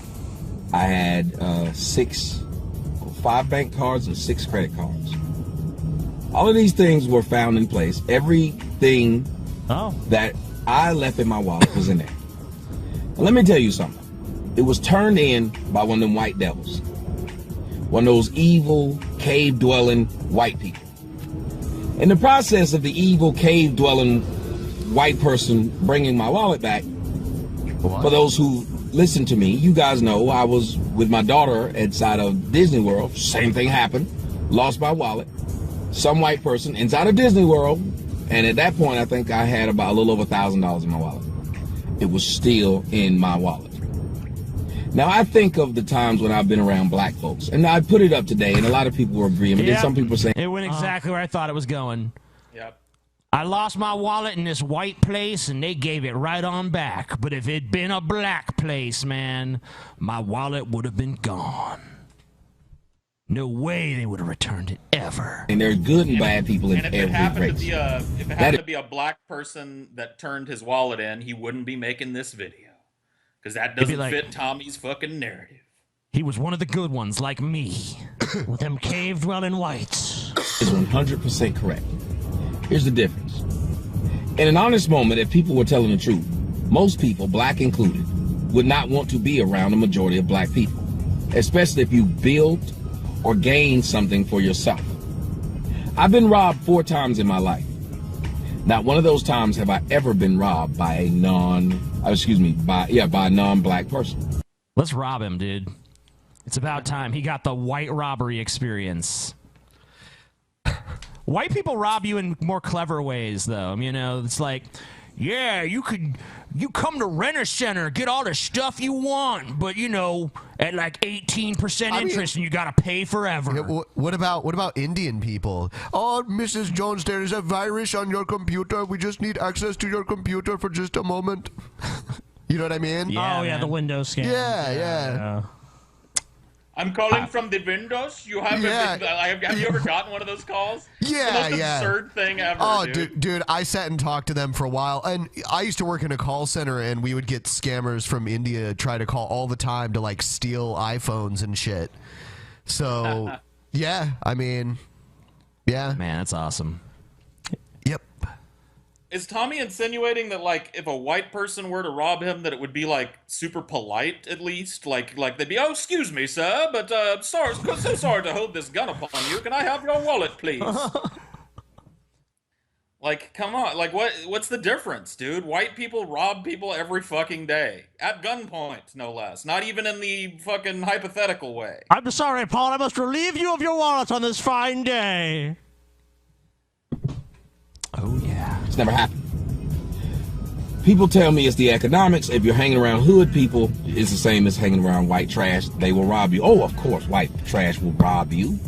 Speaker 9: I had 5 bank cards and 6 credit cards. All of these things were found in place. Everything that I left in my wallet was in there. Now, let me tell you something. It was turned in by one of them white devils. One of those evil, cave-dwelling white people. In the process of the evil, cave-dwelling white person bringing my wallet back, for those who listen to me, you guys know I was with my daughter inside of Disney World. Same thing happened. Lost my wallet. Some white person inside of Disney World. And at that point, I think I had about a little over $1,000 in my wallet. It was still in my wallet. Now, I think of the times when I've been around black folks, and I put it up today, and a lot of people were agreeing, but then some people saying
Speaker 2: it went exactly where I thought it was going.
Speaker 11: Yep.
Speaker 2: I lost my wallet in this white place, and they gave it right on back. But if it'd been a black place, man, my wallet would have been gone. No way they would have returned it ever.
Speaker 9: And there's good and bad people in
Speaker 11: And if
Speaker 9: every
Speaker 11: it happened
Speaker 9: race.
Speaker 11: to be if it happened to be a black person that turned his wallet in, he wouldn't be making this video. Because that doesn't fit Tommy's fucking narrative.
Speaker 2: He was one of the good ones, like me.
Speaker 6: With them cave-dwelling whites.
Speaker 9: Is 100% correct. Here's the difference. In an honest moment, if people were telling the truth, most people, black included, would not want to be around the majority of black people. Especially if you built or gained something for yourself. I've been robbed 4 times in my life. Not one of those times have I ever been robbed by a by a non-black person.
Speaker 2: Let's rob him, dude. It's about time. He got the white robbery experience. White people rob you in more clever ways, though. You know, it's like, yeah, you come to Rent-A-Center, get all the stuff you want, but, you know, at like 18% interest, and you got to pay forever.
Speaker 1: Yeah, what about Indian people? Oh, Mrs. Jones, there is a virus on your computer. We just need access to your computer for just a moment. You know what I mean?
Speaker 6: Yeah, the Windows scan.
Speaker 1: Yeah.
Speaker 11: I'm calling from the Windows. You have have you ever gotten one of those calls?
Speaker 1: Yeah,
Speaker 11: it's the most absurd thing ever.
Speaker 1: Oh,
Speaker 11: dude,
Speaker 1: I sat and talked to them for a while, and I used to work in a call center, and we would get scammers from India try to call all the time to like steal iPhones and shit. So, yeah, I mean, yeah,
Speaker 2: man, that's awesome.
Speaker 1: Yep.
Speaker 11: Is Tommy insinuating that, like, if a white person were to rob him, that it would be, like, super polite, at least? Like they'd be, oh, excuse me, sir, but, so sorry to hold this gun upon you. Can I have your wallet, please? Like, come on. Like, what's the difference, dude? White people rob people every fucking day. At gunpoint, no less. Not even in the fucking hypothetical way.
Speaker 6: I'm sorry, Paul. I must relieve you of your wallet on this fine day.
Speaker 2: Oh, yeah.
Speaker 9: It's never happened. People tell me it's the economics. If you're hanging around hood people, it's the same as hanging around white trash. They will rob you. Oh, of course, white trash will rob you.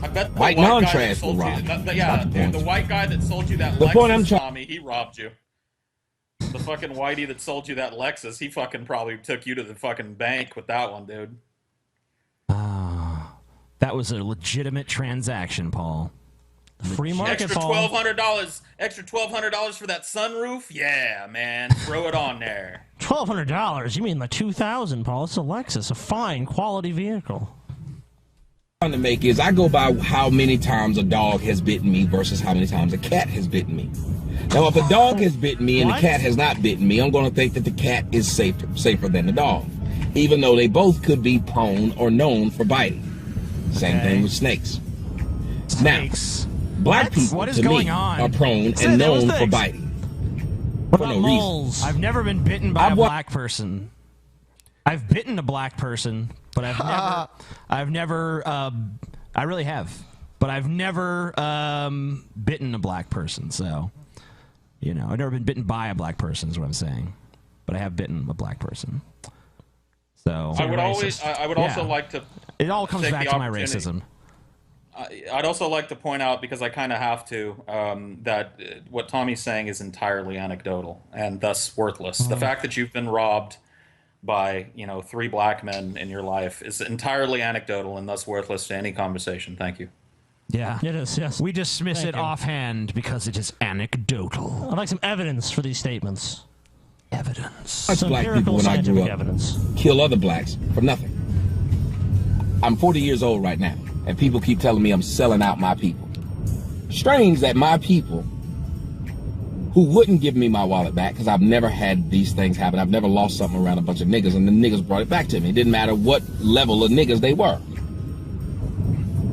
Speaker 11: I bet the
Speaker 9: white non-trash will rob you.
Speaker 11: The white guy that sold you that Lexus, Tommy, he robbed you. The fucking whitey that sold you that Lexus, he fucking probably took you to the fucking bank with that one, dude.
Speaker 2: That was a legitimate transaction, Paul.
Speaker 6: Free market,
Speaker 11: extra
Speaker 6: Paul.
Speaker 11: $1,200 for that sunroof? Yeah, man. Throw it on there.
Speaker 6: $1,200? You mean the 2000, Paul? It's a Lexus, a fine quality vehicle.
Speaker 9: Trying to make is I go by how many times a dog has bitten me versus how many times a cat has bitten me. Now, if a dog has bitten me and the cat has not bitten me, I'm going to think that the cat is safer than the dog, even though they both could be prone or known for biting. Same thing with snakes.
Speaker 2: Snakes.
Speaker 9: Now, black people,
Speaker 2: what is
Speaker 9: to
Speaker 2: going
Speaker 9: me,
Speaker 2: on?
Speaker 9: are prone and known for biting.
Speaker 6: What
Speaker 9: for
Speaker 6: about
Speaker 9: no
Speaker 6: moles?
Speaker 9: reason.
Speaker 2: I've never been bitten by a black person. I've bitten a black person, but I really have. but I've never bitten a black person. So, you know, I've never been bitten by a black person is what I'm saying, but I have bitten a black person. So
Speaker 11: I would also like to.
Speaker 2: It all comes
Speaker 11: take
Speaker 2: back
Speaker 11: the
Speaker 2: to my
Speaker 11: opportunity-
Speaker 2: racism.
Speaker 11: I'd also like to point out, because I kind of have to, that what Tommy's saying is entirely anecdotal and thus worthless. The fact that you've been robbed by, 3 black men in your life is entirely anecdotal and thus worthless to any conversation. Thank you.
Speaker 2: Yeah,
Speaker 6: it is. Yes,
Speaker 2: we dismiss
Speaker 6: Thank
Speaker 2: it
Speaker 6: you.
Speaker 2: offhand because it is anecdotal.
Speaker 6: I'd like some evidence for these statements.
Speaker 2: Evidence.
Speaker 9: Much
Speaker 6: Some
Speaker 9: black
Speaker 6: empirical
Speaker 9: people when I
Speaker 6: scientific
Speaker 9: grew up
Speaker 6: evidence.
Speaker 9: kill other blacks for nothing. I'm 40 years old right now, and people keep telling me I'm selling out my people. Strange that my people, who wouldn't give me my wallet back, because I've never had these things happen. I've never lost something around a bunch of niggas, and the niggas brought it back to me. It didn't matter what level of niggas they were.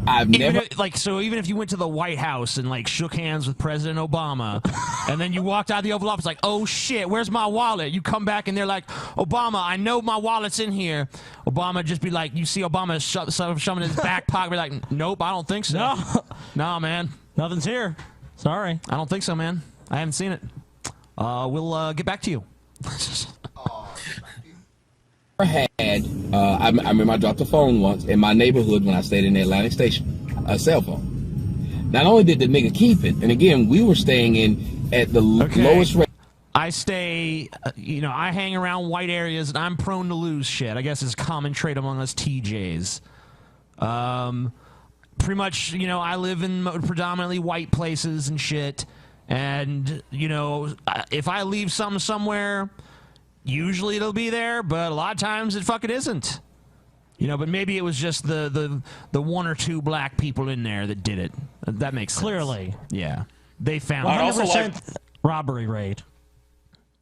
Speaker 2: Even if you went to the White House and shook hands with President Obama, and then you walked out of the Oval Office like, oh shit, where's my wallet? You come back and they're like, Obama, I know my wallet's in here. Obama just be like, you see Obama shoving in his back pocket, be like, nope, I don't think so.
Speaker 6: No,
Speaker 2: nah, man,
Speaker 6: nothing's here. Sorry,
Speaker 2: I don't think so, man. I haven't seen it. We'll get back to you.
Speaker 9: I remember I dropped a phone once in my neighborhood when I stayed in the Atlantic Station, a cell phone. Not only did the nigga keep it, and again, we were staying in at the lowest rate.
Speaker 2: I stay, I hang around white areas, and I'm prone to lose shit. I guess it's a common trait among us TJs. Pretty much, I live in predominantly white places and shit, and, if I leave something somewhere, usually it'll be there, but a lot of times it fucking isn't. But maybe it was just the 1 or 2 black people in there that did it. That makes sense.
Speaker 6: Clearly.
Speaker 2: Yeah. They found
Speaker 6: 100% robbery rate.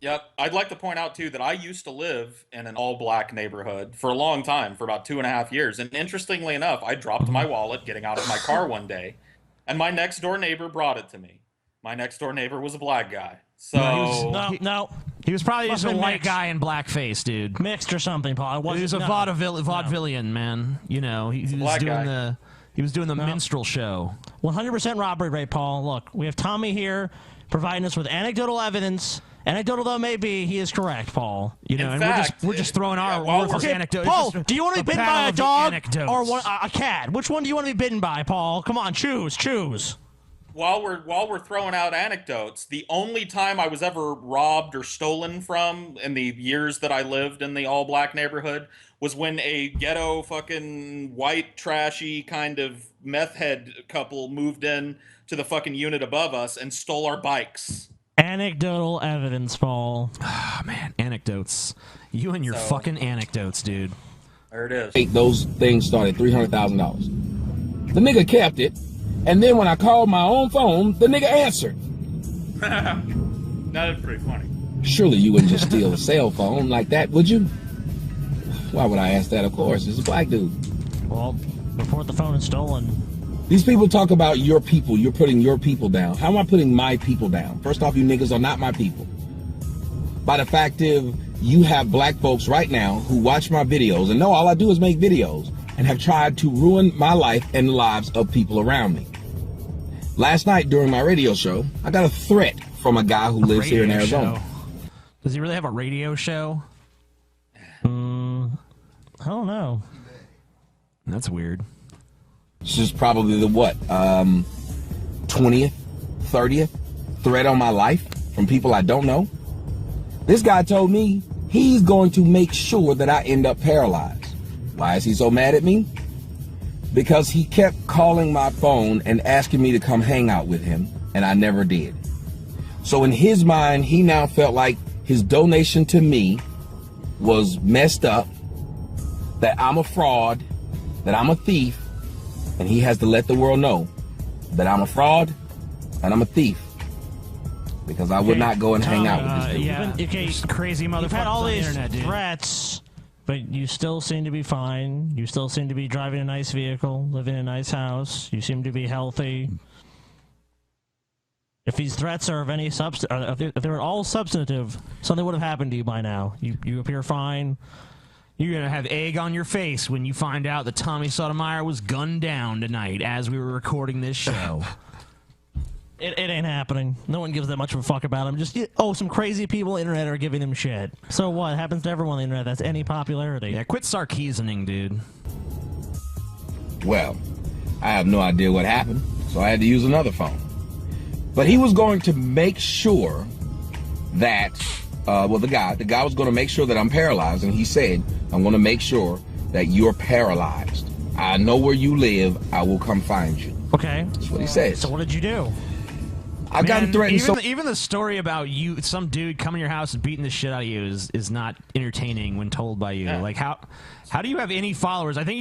Speaker 11: Yep. I'd like to point out, too, that I used to live in an all-black neighborhood for a long time, for about 2.5 years. And interestingly enough, I dropped my wallet getting out of my car one day, and my next-door neighbor brought it to me. My next-door neighbor was a black guy. So
Speaker 6: No.
Speaker 2: He was probably
Speaker 6: Must
Speaker 2: just a
Speaker 6: have been
Speaker 2: white
Speaker 6: mixed.
Speaker 2: guy in blackface, dude.
Speaker 6: Mixed or something, Paul.
Speaker 2: He was a vaudevillian, man. He was
Speaker 6: black
Speaker 2: doing
Speaker 6: guy.
Speaker 2: the minstrel show.
Speaker 6: 100% robbery rate, Paul. Look, we have Tommy here providing us with anecdotal evidence. Anecdotal though it may be, he is correct, Paul.
Speaker 2: We're just throwing our worthless anecdotes.
Speaker 6: Paul, do you want to be bitten by a dog or
Speaker 2: or
Speaker 6: a cat? Which one do you want to be bitten by, Paul? Come on, choose.
Speaker 11: While we're throwing out anecdotes, the only time I was ever robbed or stolen from in the years that I lived in the all-black neighborhood was when a ghetto fucking white trashy kind of meth head couple moved in to the fucking unit above us and stole our bikes.
Speaker 6: Anecdotal evidence, Paul.
Speaker 2: Oh, man, anecdotes. You and your fucking anecdotes, dude.
Speaker 11: There it is.
Speaker 9: Those things started $300,000. The nigga kept it, and then when I called my own phone, the nigga answered.
Speaker 11: That is pretty funny.
Speaker 9: Surely you wouldn't just steal a cell phone like that, would you? Why would I ask that? Of course, it's a black dude.
Speaker 6: Well, report the phone is stolen.
Speaker 9: These people talk about your people. You're putting your people down. How am I putting my people down? First off, you niggas are not my people. By the fact of you have black folks right now who watch my videos and know all I do is make videos and have tried to ruin my life and the lives of people around me. Last night during my radio show, I got a threat from a guy who lives here in Arizona.
Speaker 2: Does he really have a radio show?
Speaker 6: I don't know.
Speaker 2: That's weird.
Speaker 9: This is probably the 20th, 30th threat on my life from people I don't know. This guy told me he's going to make sure that I end up paralyzed. Why is he so mad at me? Because he kept calling my phone and asking me to come hang out with him, and I never did. So in his mind, he now felt like his donation to me was messed up, that I'm a fraud, that I'm a thief, and he has to let the world know that I'm a fraud and I'm a thief. Because I would not go and hang out with this dude.
Speaker 6: Yeah,
Speaker 2: crazy motherfuckers
Speaker 6: You've had all
Speaker 2: on the
Speaker 6: these
Speaker 2: internet, dude.
Speaker 6: threats, but you still seem to be fine. You still seem to be driving a nice vehicle, living in a nice house. You seem to be healthy. If these threats are of any if they were all substantive, something would have happened to you by now. You appear fine.
Speaker 2: You're going to have egg on your face when you find out that Tommy Sotomayor was gunned down tonight as we were recording this show.
Speaker 6: It ain't happening. No one gives that much of a fuck about him. Just, some crazy people on the internet are giving him shit. So what? Happens to everyone on the internet. That's any popularity.
Speaker 2: Yeah, quit sarkeesoning, dude.
Speaker 9: Well, I have no idea what happened, so I had to use another phone. But he was going to make sure that, the guy was going to make sure that I'm paralyzed, and he said, I'm going to make sure that you're paralyzed. I know where you live. I will come find you.
Speaker 6: Okay.
Speaker 9: That's what he said.
Speaker 6: So what did you do?
Speaker 9: I got threatened.
Speaker 2: Even the story about some dude coming to your house and beating the shit out of you is not entertaining when told by you. Like how do you have any followers? I think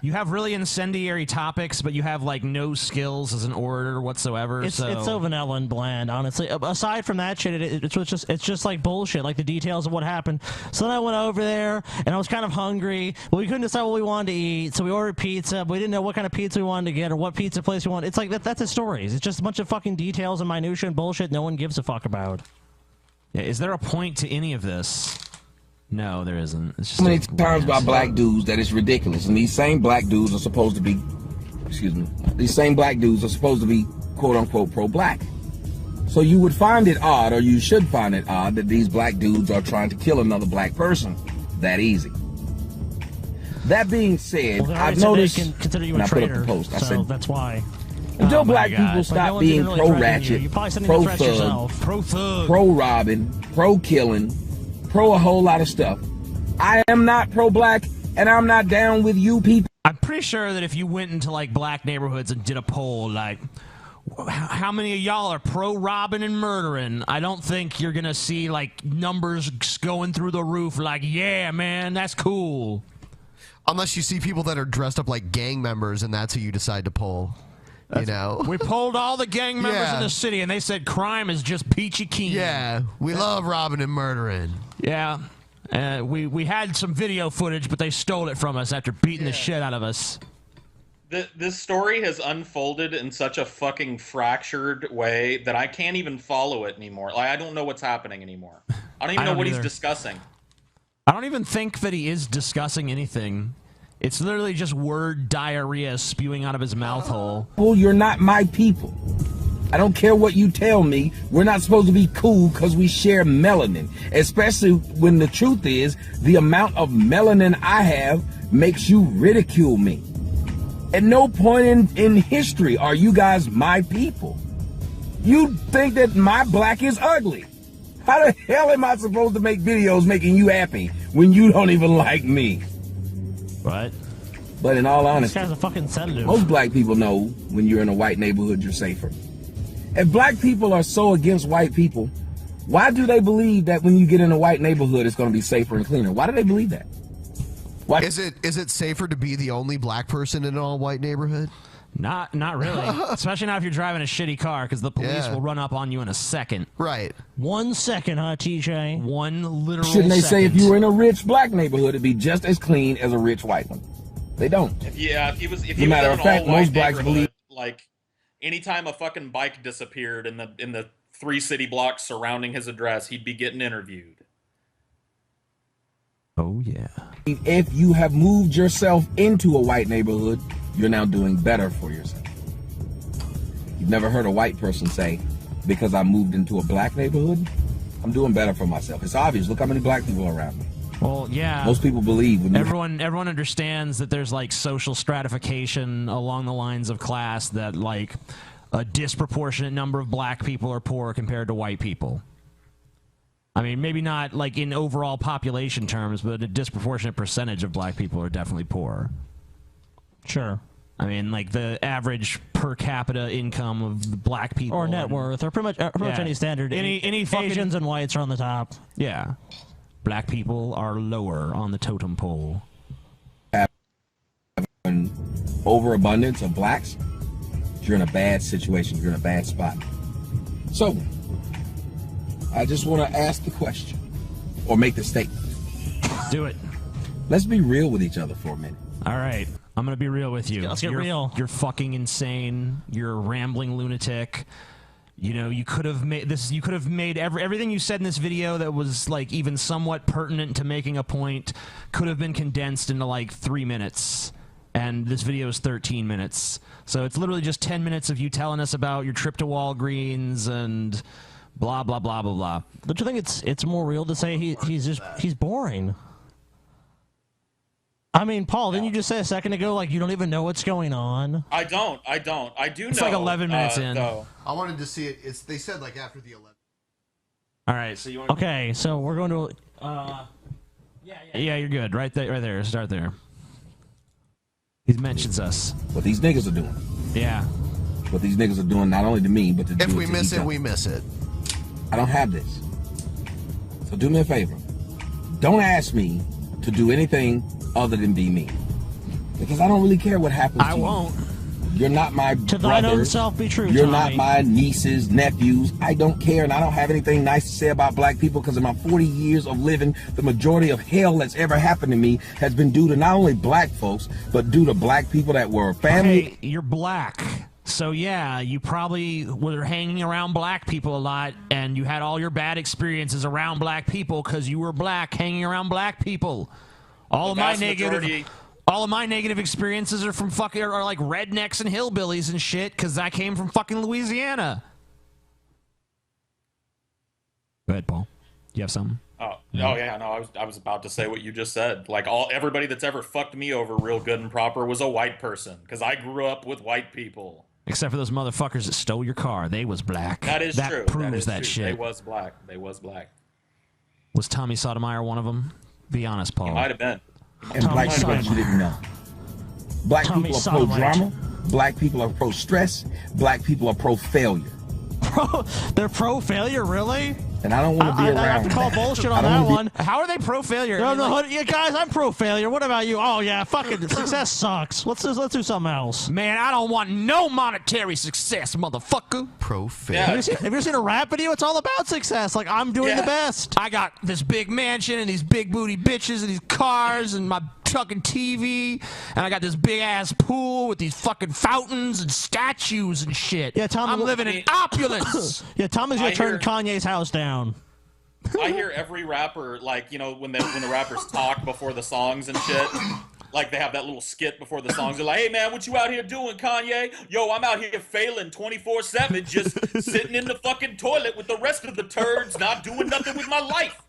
Speaker 2: you have really incendiary topics, but you have like no skills as an orator whatsoever.
Speaker 6: It's so vanilla and bland, honestly. Aside from that shit, it's just like bullshit, like the details of what happened. So then I went over there and I was kind of hungry. Well, we couldn't decide what we wanted to eat, so we ordered pizza. But we didn't know what kind of pizza we wanted to get or what pizza place we wanted. It's like that's the stories. It's just a bunch of fucking details and minutia and bullshit no one gives a fuck about.
Speaker 2: Yeah, is there a point to any of this? No, there isn't. It's just
Speaker 9: so many times by black dudes that it's ridiculous, and these same black dudes are supposed to be, quote unquote pro-black. So you would find it odd, or you should find it odd, that these black dudes are trying to kill another black person that easy. That being said, I've noticed,
Speaker 6: consider you
Speaker 9: and
Speaker 6: a
Speaker 9: I put up
Speaker 6: traitor,
Speaker 9: the post. I
Speaker 6: so
Speaker 9: said,
Speaker 6: that's why.
Speaker 9: until black people stop being pro-ratchet,
Speaker 6: pro-thug,
Speaker 9: pro-robbing, pro-killing, pro a whole lot of stuff, I am not pro-black, and I'm not down with you people.
Speaker 2: I'm pretty sure that if you went into like black neighborhoods and did a poll, like how many of y'all are pro-robbing and murdering, I don't think you're gonna see like numbers going through the roof. Like, yeah, man, that's cool.
Speaker 1: Unless you see people that are dressed up like gang members, and that's who you decide to poll. You know,
Speaker 2: we polled all the gang members in the city, and they said crime is just peachy keen.
Speaker 1: Yeah, we love robbing and murdering.
Speaker 2: Yeah, we had some video footage, but they stole it from us after beating the shit out of us.
Speaker 11: This story has unfolded in such a fucking fractured way that I can't even follow it anymore. Like, I don't know what's happening anymore. I don't even know what he's discussing.
Speaker 2: I don't even think that he is discussing anything. It's literally just word diarrhea spewing out of his mouth hole.
Speaker 9: Well, you're not my people. I don't care what you tell me. We're not supposed to be cool because we share melanin. Especially when the truth is, the amount of melanin I have makes you ridicule me. At no point in history are you guys my people. You think that my black is ugly. How the hell am I supposed to make videos making you happy when you don't even like me?
Speaker 6: Right.
Speaker 9: But in all honesty,
Speaker 6: this guy's a fucking sedative.
Speaker 9: Most black people know when you're in a white neighborhood, you're safer. If black people are so against white people, why do they believe that when you get in a white neighborhood, it's going to be safer and cleaner? Why do they believe that? Why?
Speaker 1: Is it safer to be the only black person in an all-white neighborhood?
Speaker 2: Not really. Especially not if you're driving a shitty car, because the police will run up on you in a second.
Speaker 1: Right.
Speaker 6: 1 second, huh, TJ?
Speaker 2: One literal
Speaker 9: Shouldn't they say if
Speaker 2: second.
Speaker 9: you were in a rich black neighborhood, it'd be just as clean as a rich white one? They don't.
Speaker 11: If he was
Speaker 9: As a matter of fact, most blacks believe.
Speaker 11: Like, anytime a fucking bike disappeared in the 3 city blocks surrounding his address, he'd be getting interviewed.
Speaker 2: Oh yeah.
Speaker 9: If you have moved yourself into a white neighborhood, you're now doing better for yourself. You've never heard a white person say, because I moved into a black neighborhood, I'm doing better for myself. It's obvious. Look how many black people are around me.
Speaker 2: Well, yeah.
Speaker 9: Most people believe. When
Speaker 2: everyone understands that there's like social stratification along the lines of class, that like a disproportionate number of black people are poor compared to white people. I mean, maybe not like in overall population terms, but a disproportionate percentage of black people are definitely poor.
Speaker 6: Sure.
Speaker 2: I mean, like the average per capita income of the black people,
Speaker 6: or net worth, or pretty much any standard.
Speaker 2: Any fucking,
Speaker 6: Asians and whites are on the top.
Speaker 2: Yeah, black people are lower on the totem pole.
Speaker 9: An overabundance of blacks, you're in a bad situation. You're in a bad spot. So, I just want to ask the question, or make the statement.
Speaker 2: Do it.
Speaker 9: Let's be real with each other for a minute.
Speaker 2: All right. I'm going to be real with you.
Speaker 6: Let's get real.
Speaker 2: You're fucking insane. You're a rambling lunatic. You know, you could have made this. You could have made everything you said in this video that was like even somewhat pertinent to making a point could have been condensed into like 3 minutes. And this video is 13 minutes, so it's literally just 10 minutes of you telling us about your trip to Walgreens and blah blah blah blah blah.
Speaker 6: Don't you think it's more real to say he's boring? I mean, Paul, didn't you just say a second ago like you don't even know what's going on?
Speaker 11: I don't. I do know.
Speaker 2: It's like 11 minutes in.
Speaker 11: Though.
Speaker 1: I wanted to see it. They said like after the 11.
Speaker 2: All right, so you want?
Speaker 6: Okay, so we're going to.
Speaker 2: Yeah, you're good. Right there. Start there. He mentions us.
Speaker 9: What these niggas are doing.
Speaker 2: Yeah.
Speaker 9: What these niggas are doing, not only to me, but to
Speaker 1: If we miss it, we miss it.
Speaker 9: I don't have this. So do me a favor. Don't ask me to do anything other than be me. Because I don't really care what happens to you.
Speaker 6: I won't.
Speaker 9: You're not my
Speaker 6: To
Speaker 9: brother.
Speaker 6: thine own self be true,
Speaker 9: You're
Speaker 6: Tommy.
Speaker 9: not my nieces, nephews. I don't care, and I don't have anything nice to say about black people because in my 40 years of living, the majority of hell that's ever happened to me has been due to not only black folks, but due to black people that were family.
Speaker 2: Hey, you're black. So yeah, you probably were hanging around black people a lot, and you had all your bad experiences around black people because you were black, hanging around black people. All of my negative experiences are from are like rednecks and hillbillies and shit because I came from fucking Louisiana. Go ahead, Paul. You have something?
Speaker 11: Oh yeah, no, I was about to say what you just said. Like everybody that's ever fucked me over real good and proper was a white person because I grew up with white people.
Speaker 2: Except for those motherfuckers that stole your car. They was black.
Speaker 11: That is true.
Speaker 2: That proves
Speaker 11: that
Speaker 2: that shit.
Speaker 11: They was black. They was black.
Speaker 2: Was Tommy Sotomayor one of them? Be honest, Paul.
Speaker 11: He might have been.
Speaker 9: And black people that you didn't know. Black people are pro-drama. Black people are pro-stress. Black people are pro-failure.
Speaker 6: They're pro-failure, really?
Speaker 9: And I don't want to be around.
Speaker 6: I have to call bullshit on
Speaker 9: I don't
Speaker 6: that
Speaker 9: wanna
Speaker 6: one.
Speaker 2: How are they pro-failure?
Speaker 6: No, yeah, guys, I'm pro-failure. What about you? Oh yeah, fucking success sucks. Let's do something else.
Speaker 2: Man, I don't want no monetary success, motherfucker.
Speaker 1: Pro-failure.
Speaker 6: Have you ever seen a rap video? It's all about success. Like, I'm doing the best.
Speaker 2: I got this big mansion and these big booty bitches and these cars and my fucking TV, and I got this big ass pool with these fucking fountains and statues and shit.
Speaker 6: Yeah, Tom,
Speaker 2: I'm living in opulence.
Speaker 6: Yeah, Tom is gonna turn Kanye's house down.
Speaker 11: I hear every rapper, like, you know, when the rappers talk before the songs and shit, like they have that little skit before the songs. They're like, hey man, what you out here doing, Kanye? Yo, I'm out here failing 24/7, just sitting in the fucking toilet with the rest of the turds, not doing nothing with my life.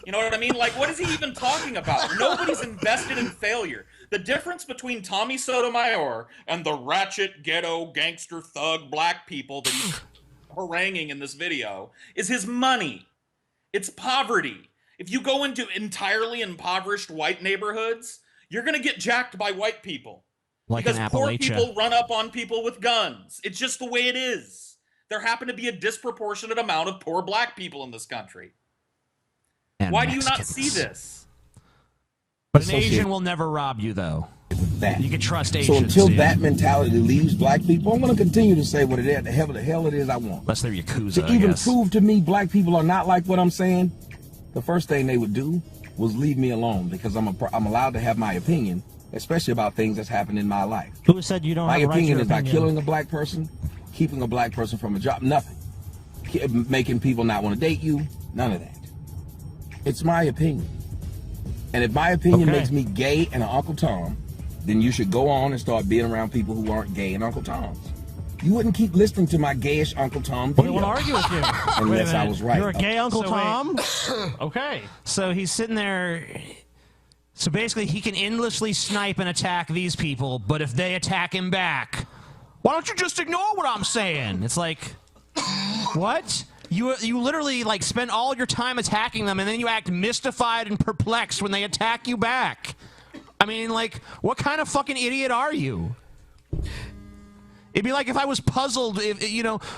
Speaker 11: You know what I mean? Like, what is he even talking about? Nobody's invested in failure. The difference between Tommy Sotomayor and the ratchet, ghetto, gangster, thug, black people that he's haranguing in this video is his money. It's poverty. If you go into entirely impoverished white neighborhoods, you're going to get jacked by white people.
Speaker 2: Like
Speaker 11: because
Speaker 2: in
Speaker 11: poor
Speaker 2: Appalachia.
Speaker 11: people run up on people with guns. It's just the way it is. There happen to be a disproportionate amount of poor black people in this country.
Speaker 2: And
Speaker 11: Why do you not
Speaker 2: Mexicans.
Speaker 11: see this?
Speaker 2: But an Asian will never rob you, though.
Speaker 9: That.
Speaker 2: You can trust
Speaker 9: So
Speaker 2: Asians.
Speaker 9: until
Speaker 2: dude.
Speaker 9: that mentality leaves black people, I'm going to continue to say what it is, the hell it is I want.
Speaker 2: Unless they're Yakuza,
Speaker 9: To
Speaker 2: I
Speaker 9: even
Speaker 2: guess.
Speaker 9: prove to me black people are not like what I'm saying, the first thing they would do was leave me alone because I'm allowed to have my opinion, especially about things that's happened in my life.
Speaker 6: Who said you don't
Speaker 9: My
Speaker 6: have a right to
Speaker 9: opinion
Speaker 6: your
Speaker 9: is not
Speaker 6: opinion?
Speaker 9: killing a black person, keeping a black person from a job, nothing. Making people not want to date you, none of that. It's my opinion. And if my opinion makes me gay and an Uncle Tom, then you should go on and start being around people who aren't gay and Uncle Toms. You wouldn't keep listening to my gayish Uncle Tom
Speaker 6: Well,
Speaker 9: video.
Speaker 6: I want to argue with you.
Speaker 9: Unless I was right.
Speaker 6: You're a gay Uncle
Speaker 2: So wait.
Speaker 6: Tom? Okay.
Speaker 2: So he's sitting there. So basically, he can endlessly snipe and attack these people, but if they attack him back, why don't you just ignore what I'm saying? It's like, what? You literally like spend all your time attacking them, and then you act mystified and perplexed when they attack you back. I mean, like, what kind of fucking idiot are you? It'd be like if I was puzzled,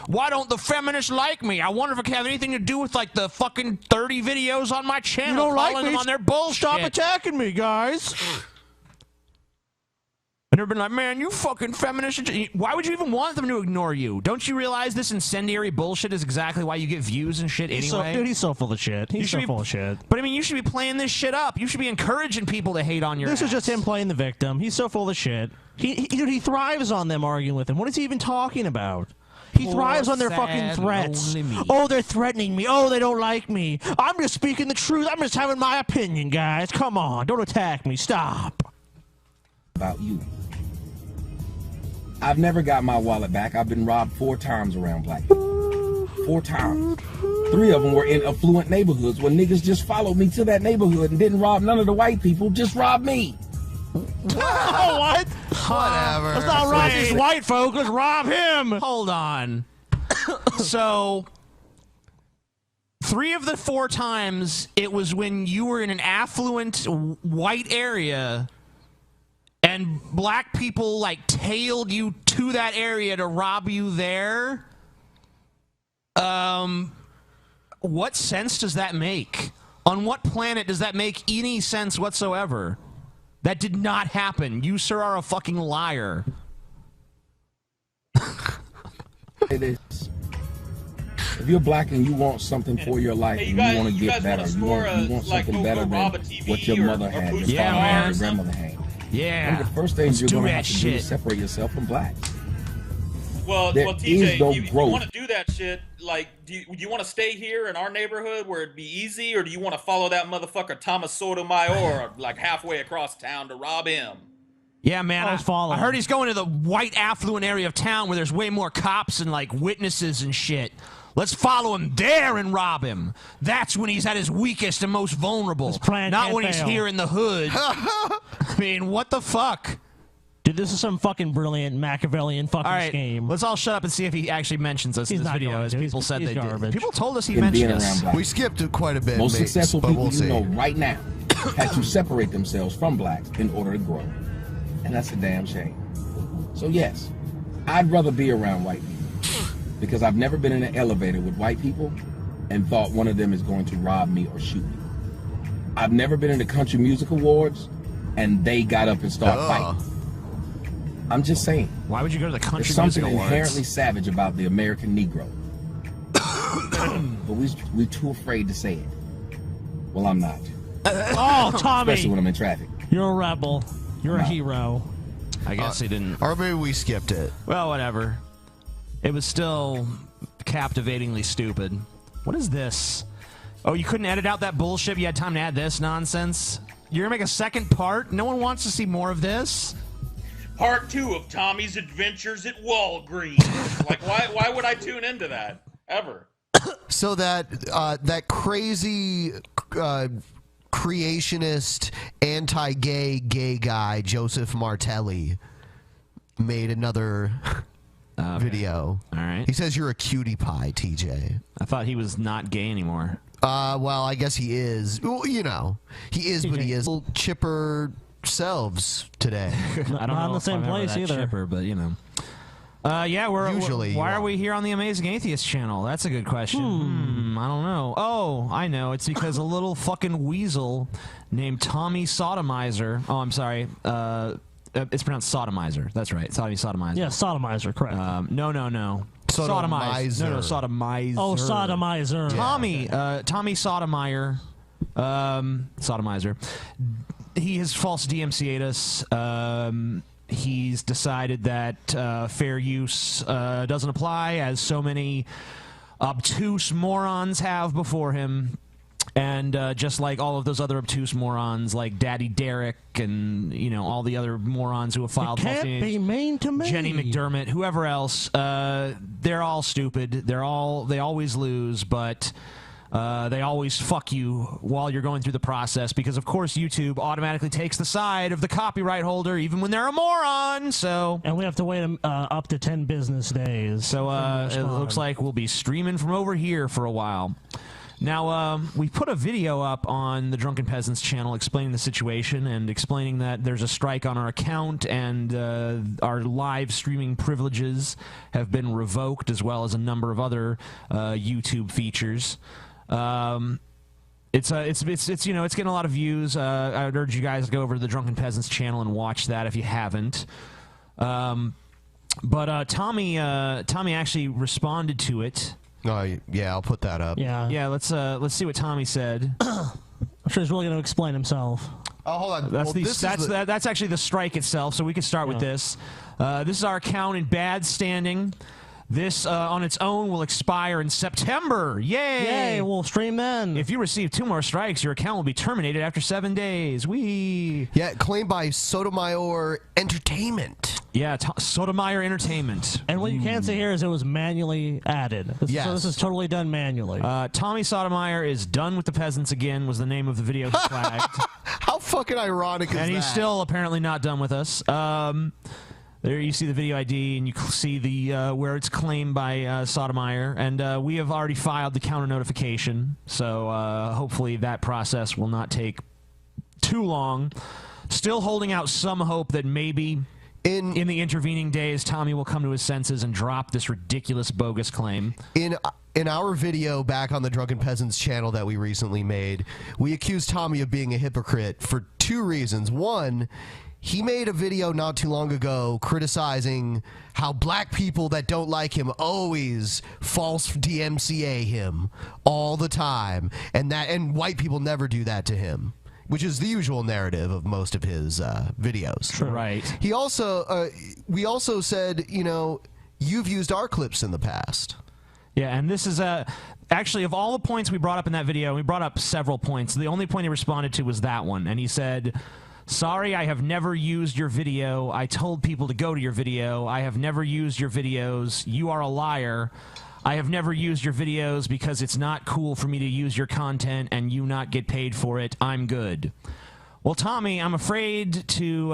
Speaker 2: why don't the feminists like me? I wonder if it could have anything to do with, like, the fucking 30 videos on my channel.
Speaker 6: You don't like
Speaker 2: calling
Speaker 6: me?
Speaker 2: them on their bullshit.
Speaker 6: Stop attacking me, guys.
Speaker 2: I've never been like, man, you fucking feminist. Why would you even want them to ignore you? Don't you realize this incendiary bullshit is exactly why you get views and shit anyway?
Speaker 6: Dude, he's so full of shit. He's so full of shit.
Speaker 2: But I mean, you should be playing this shit up. You should be encouraging people to hate on your
Speaker 6: This
Speaker 2: ass.
Speaker 6: is just him playing the victim. He's so full of shit. Dude, he thrives on them arguing with him. What is he even talking about? He thrives on their fucking threats. Oh, they're threatening me. Oh, they don't like me. I'm just speaking the truth. I'm just having my opinion, guys. Come on, don't attack me. Stop.
Speaker 9: About you. I've never got my wallet back. I've been robbed 4 times around black people. 4 times. 3 of them were in affluent neighborhoods where niggas just followed me to that neighborhood and didn't rob none of the white people, just robbed me.
Speaker 6: Oh, what?
Speaker 2: Whatever.
Speaker 6: Let's not rob these white folk. Let's rob him.
Speaker 2: Hold on. So, 3 of the 4 times, it was when you were in an affluent white area and black people, like, tailed you to that area to rob you there? What sense does that make? On what planet does that make any sense whatsoever? That did not happen. You, sir, are a fucking liar.
Speaker 9: It is. If you're black and you want something for your life,
Speaker 11: Hey,
Speaker 9: and you want to get better, you want something better than what your mother had, your father had, your grandmother had.
Speaker 2: Yeah.
Speaker 9: One of the first things you're going to have to do is separate yourself from blacks.
Speaker 11: Well,
Speaker 9: There
Speaker 11: TJ,
Speaker 9: is no
Speaker 11: you
Speaker 9: growth.
Speaker 11: want to do that shit? Like, do you want to stay here in our neighborhood where it'd be easy, or do you want to follow that motherfucker Thomas Sotomayor like halfway across town to rob him?
Speaker 2: Yeah, man, I heard he's going to the white affluent area of town where there's way more cops and, like, witnesses and shit. Let's follow him there and rob him. That's when he's at his weakest and most vulnerable. Not when he's here in the hood. I mean, what the fuck?
Speaker 6: Dude, this is some fucking brilliant Machiavellian fucking
Speaker 2: All right,
Speaker 6: scheme.
Speaker 2: let's all shut up and see if he actually mentions us in this video, as people said they did. People told us he
Speaker 9: In being
Speaker 2: mentioned us.
Speaker 9: around blacks.
Speaker 1: We skipped quite a bit.
Speaker 9: Most
Speaker 1: mates,
Speaker 9: successful
Speaker 1: but
Speaker 9: people
Speaker 1: we'll
Speaker 9: you
Speaker 1: see.
Speaker 9: know right now had to separate themselves from blacks in order to grow. And that's a damn shame. So yes, I'd rather be around white people because I've never been in an elevator with white people and thought one of them is going to rob me or shoot me. I've never been in the country music awards and they got up and started fighting. I'm just saying.
Speaker 2: Why would you go to the country
Speaker 9: There's something
Speaker 2: music awards?
Speaker 9: inherently savage about the American Negro. But we're too afraid to say it. Well, I'm not.
Speaker 6: Oh, Tommy.
Speaker 9: Especially when I'm in traffic.
Speaker 6: You're a rebel. You're a hero.
Speaker 2: I guess he didn't.
Speaker 1: Or maybe we skipped it.
Speaker 2: Well, whatever. It was still captivatingly stupid. What is this? Oh, you couldn't edit out that bullshit? You had time to add this nonsense? You're gonna make a second part? No one wants to see more of this?
Speaker 11: Part 2 of Tommy's adventures at Walgreens. Like, why would I tune into that ever?
Speaker 1: So that crazy creationist, anti-gay gay guy Joseph Martelli made another video.
Speaker 2: All right.
Speaker 1: He says you're a cutie pie, TJ.
Speaker 2: I thought he was not gay anymore.
Speaker 1: Well, I guess he is. Well, you know, he is, but he is. Chipper selves today.
Speaker 2: I don't know
Speaker 6: in the
Speaker 2: if
Speaker 6: same
Speaker 2: I'm ever
Speaker 6: place
Speaker 2: that
Speaker 6: either.
Speaker 2: chipper, but you know. Yeah,
Speaker 1: Usually
Speaker 2: why
Speaker 1: you
Speaker 2: are we here on the Amazing Atheist channel? That's a good question. I don't know. Oh, I know. It's because a little fucking weasel named Tommy Sodomizer. Oh, I'm sorry. It's pronounced Sodomizer. That's right. Tommy Sodomizer.
Speaker 6: Yeah, Sodomizer, correct.
Speaker 2: No. Sodomize. No, Sodomizer.
Speaker 6: Oh, Sodomizer.
Speaker 2: Tommy Sotomayor. Sodomizer. He has false DMCA'd us. He's decided that fair use doesn't apply, as so many obtuse morons have before him. And just like all of those other obtuse morons, like Daddy Derek and, you know, all the other morons who have filed false
Speaker 6: Can't
Speaker 2: names,
Speaker 6: be mean to me.
Speaker 2: Jenny McDermott, whoever else, they're all stupid. They always lose, but they always fuck you while you're going through the process because, of course, YouTube automatically takes the side of the copyright holder, even when they're a moron. So,
Speaker 6: and we have to wait up to 10 business days.
Speaker 2: So it looks like we'll be streaming from over here for a while. Now, we put a video up on the Drunken Peasants channel explaining the situation and explaining that there's a strike on our account and our live streaming privileges have been revoked, as well as a number of other YouTube features. It's you know, it's getting a lot of views. I would urge you guys to go over to the Drunken Peasants channel and watch that if you haven't. But Tommy actually responded to it.
Speaker 1: Oh, yeah, I'll put that up.
Speaker 2: Yeah. Let's see what Tommy said.
Speaker 6: I'm sure he's really going to explain himself.
Speaker 1: Oh, hold on.
Speaker 2: That's actually the strike itself. So we can start with this. This is our account in bad standing. This on its own will expire in September. Yay!
Speaker 6: Yay, we'll stream then.
Speaker 2: If you receive 2 more strikes, your account will be terminated after 7 days. Wee!
Speaker 1: Yeah, claimed by Sotomayor Entertainment.
Speaker 2: Yeah, Sotomayor Entertainment.
Speaker 6: And what you can see here is it was manually added.
Speaker 1: Yes.
Speaker 6: So this is totally done manually.
Speaker 2: Tommy Sotomayor is done with the peasants again was the name of the video he flagged.
Speaker 1: How fucking ironic is that?
Speaker 2: And he's still apparently not done with us. There you see the video ID, and you see the where it's claimed by Sotomayor, and we have already filed the counter notification, so hopefully that process will not take too long. Still holding out some hope that maybe in the intervening days, Tommy will come to his senses and drop this ridiculous, bogus claim.
Speaker 1: In our video back on the Drunken Peasants channel that we recently made, we accused Tommy of being a hypocrite for 2 reasons. One, he made a video not too long ago criticizing how black people that don't like him always false DMCA him all the time, and white people never do that to him, which is the usual narrative of most of his videos.
Speaker 2: True. Right.
Speaker 1: He also, we also said, you know, you've used our clips in the past.
Speaker 2: Yeah, and this is actually, of all the points we brought up in that video, we brought up several points. The only point he responded to was that one, and he said, "Sorry, I have never used your video. I told people to go to your video. I have never used your videos. You are a liar. I have never used your videos because it's not cool for me to use your content and you not get paid for it. I'm good." Well, Tommy, I'm afraid to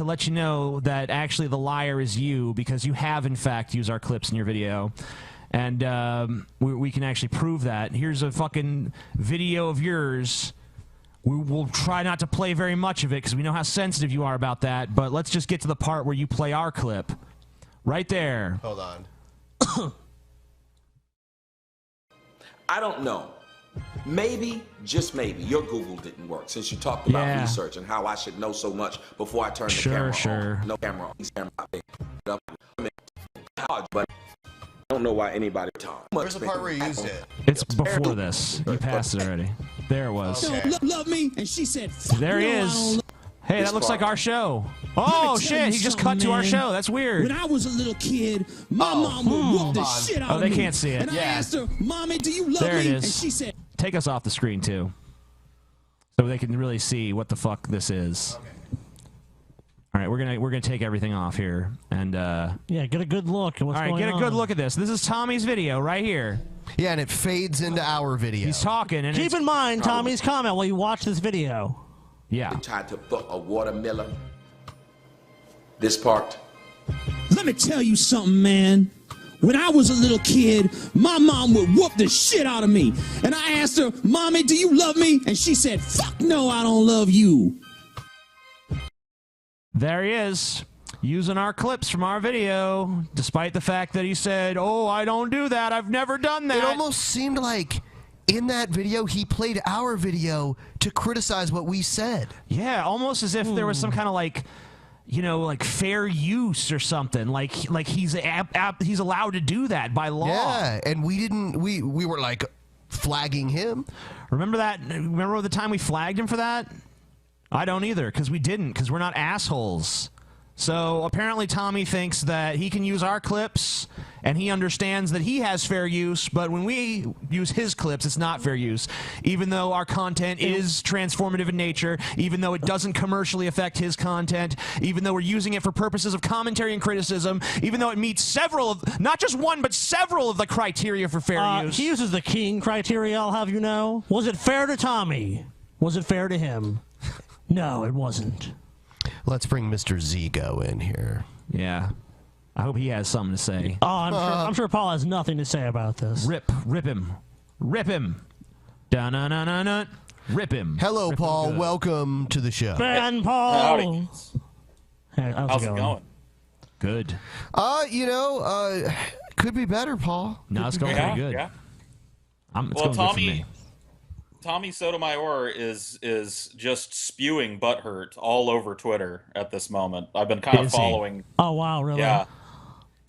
Speaker 2: let you know that actually the liar is you, because you have, in fact, used our clips in your video. And we can actually prove that. Here's a fucking video of yours. We will try not to play very much of it because we know how sensitive you are about that, but let's just get to the part where you play our clip. Right there.
Speaker 1: Hold on.
Speaker 9: I don't know. Maybe, just maybe, your Google didn't work since you talked about research and how I should know so much before I turn the camera on. No camera on. But I don't know why anybody talks.
Speaker 1: Where's the part where you used it?
Speaker 2: It's before this. You passed it already. There it was.
Speaker 14: Okay. Love me, and she said,
Speaker 2: there he is. Hey, that looks like our show. Oh, shit, he just cut to our show. That's weird.
Speaker 14: When I was a little kid, my mom would whoop the shit out of me.
Speaker 2: Oh, they can't see it.
Speaker 14: And I asked her, "Mommy, do you love
Speaker 2: there
Speaker 14: me?"
Speaker 2: It is.
Speaker 14: And she said,
Speaker 2: take us off the screen, too, so they can really see what the fuck this is. Okay. All right, we're gonna take everything off here, and
Speaker 6: yeah, get a good look at what's going on.
Speaker 2: All right, get a good look at this. This is Tommy's video right here.
Speaker 1: Yeah, and it fades into our video.
Speaker 2: He's talking, and
Speaker 6: keep in mind Tommy's comment while you watch this video.
Speaker 2: Yeah.
Speaker 9: They tried to put a watermelon. This part.
Speaker 14: Let me tell you something, man. When I was a little kid, my mom would whoop the shit out of me. And I asked her, "Mommy, do you love me?" And she said, "Fuck no, I don't love you."
Speaker 2: There he is, using our clips from our video, despite the fact that he said, "Oh, I don't do that. I've never done that."
Speaker 1: It almost seemed like in that video he played our video to criticize what we said.
Speaker 2: Yeah, almost as if there was some kind of like, you know, like fair use or something. Like he's allowed to do that by law.
Speaker 1: Yeah, and we didn't. We were like flagging him.
Speaker 2: Remember that? Remember the time we flagged him for that? I don't either, because we didn't, because we're not assholes. So apparently Tommy thinks that he can use our clips, and he understands that he has fair use, but when we use his clips, it's not fair use. Even though our content is transformative in nature, even though it doesn't commercially affect his content, even though we're using it for purposes of commentary and criticism, even though it meets several of, not just one, but several of the criteria for fair use.
Speaker 6: He uses the King criteria, I'll have you know. Was it fair to Tommy? Was it fair to him? No, it wasn't.
Speaker 1: Let's bring Mr. Zigo in here.
Speaker 2: Yeah. I hope he has something to say.
Speaker 6: Oh, I'm sure Paul has nothing to say about this.
Speaker 2: Rip him. Rip him. Da-na-na-na-na. Rip him.
Speaker 1: Hello,
Speaker 2: Rip
Speaker 1: Paul.
Speaker 2: him
Speaker 1: Welcome to the show.
Speaker 6: Ben Paul.
Speaker 11: Howdy.
Speaker 6: Hey,
Speaker 11: how's it going?
Speaker 2: Good.
Speaker 1: You know, could be better, Paul.
Speaker 2: No, it's going pretty good.
Speaker 11: Yeah.
Speaker 2: It's going good for me.
Speaker 11: Tommy Sotomayor is just spewing butthurt all over Twitter at this moment. I've been kind of following.
Speaker 6: Oh wow, really?
Speaker 11: Yeah.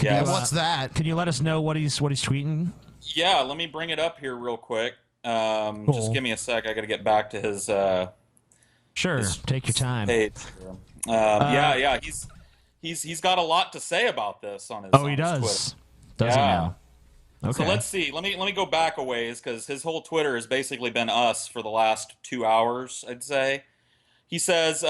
Speaker 1: Yeah. What's that?
Speaker 2: Can you let us know what he's tweeting?
Speaker 11: Yeah, let me bring it up here real quick. Just give me a sec. I got to get back to his.
Speaker 2: Sure, take your time.
Speaker 11: Page. Yeah. He's got a lot to say about this on his.
Speaker 2: He does.
Speaker 11: Twitter.
Speaker 2: Does he now? Okay.
Speaker 11: So let's see. Let me go back a ways because his whole Twitter has basically been us for the last 2 hours, I'd say. He says,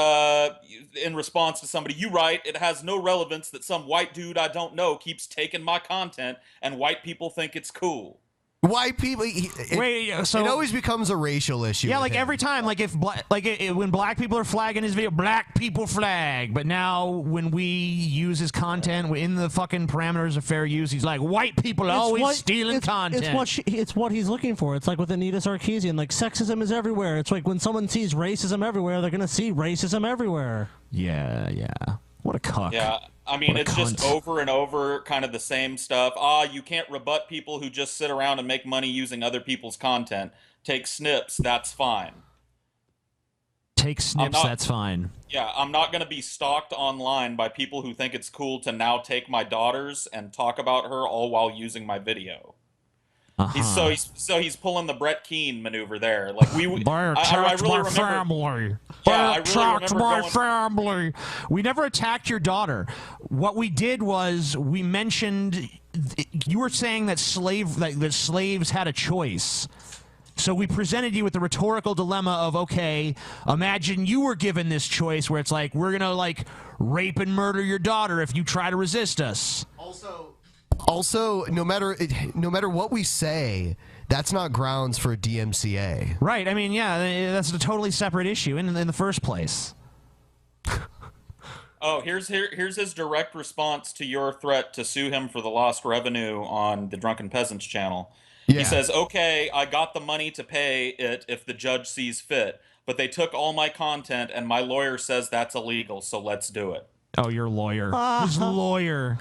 Speaker 11: in response to somebody, "You write, it has no relevance that some white dude I don't know keeps taking my content and white people think it's cool."
Speaker 1: White people. It always becomes a racial issue.
Speaker 2: Yeah,
Speaker 1: with
Speaker 2: like
Speaker 1: him.
Speaker 2: every time, like if when black people are flagging his video, black people flag. But now when we use his content in the fucking parameters of fair use, he's like, white people are always stealing content.
Speaker 6: It's what he's looking for. It's like with Anita Sarkeesian, like sexism is everywhere. It's like when someone sees racism everywhere, they're gonna see racism everywhere.
Speaker 2: Yeah. What a cuck.
Speaker 11: Yeah. I mean, it's just over and over kind of the same stuff. You can't rebut people who just sit around and make money using other people's content. Take snips, that's fine.
Speaker 2: Take snips, that's fine.
Speaker 11: Yeah, I'm not going to be stalked online by people who think it's cool to now take my daughters and talk about her all while using my video. He's pulling the Brett Keane maneuver there. Like I really remember.
Speaker 2: Family.
Speaker 11: Yeah, I really remember
Speaker 2: my family. We never attacked your daughter. What we did was we mentioned you were saying that slaves had a choice. So we presented you with the rhetorical dilemma of, okay, imagine you were given this choice where it's like, we're gonna like rape and murder your daughter if you try to resist us.
Speaker 1: Also, no matter what we say, that's not grounds for DMCA.
Speaker 2: Right. I mean, yeah, that's a totally separate issue in the first place.
Speaker 11: Oh, here's his direct response to your threat to sue him for the lost revenue on the Drunken Peasants channel. Yeah. He says, "Okay, I got the money to pay it if the judge sees fit, but they took all my content and my lawyer says that's illegal, so let's do it."
Speaker 2: Oh, your lawyer. His lawyer.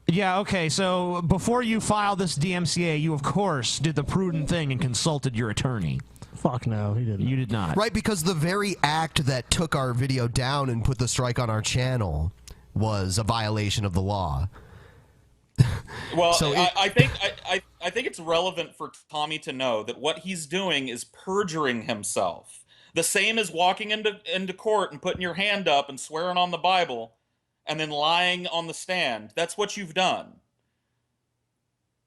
Speaker 2: Yeah, okay, so before you filed this DMCA, you, of course, did the prudent thing and consulted your attorney.
Speaker 6: Fuck no, he didn't.
Speaker 2: You did not.
Speaker 1: Right, because the very act that took our video down and put the strike on our channel was a violation of the law.
Speaker 11: Well, so I think it's relevant for Tommy to know that what he's doing is perjuring himself. The same as walking into court and putting your hand up and swearing on the Bible and then lying on the stand. That's what you've done.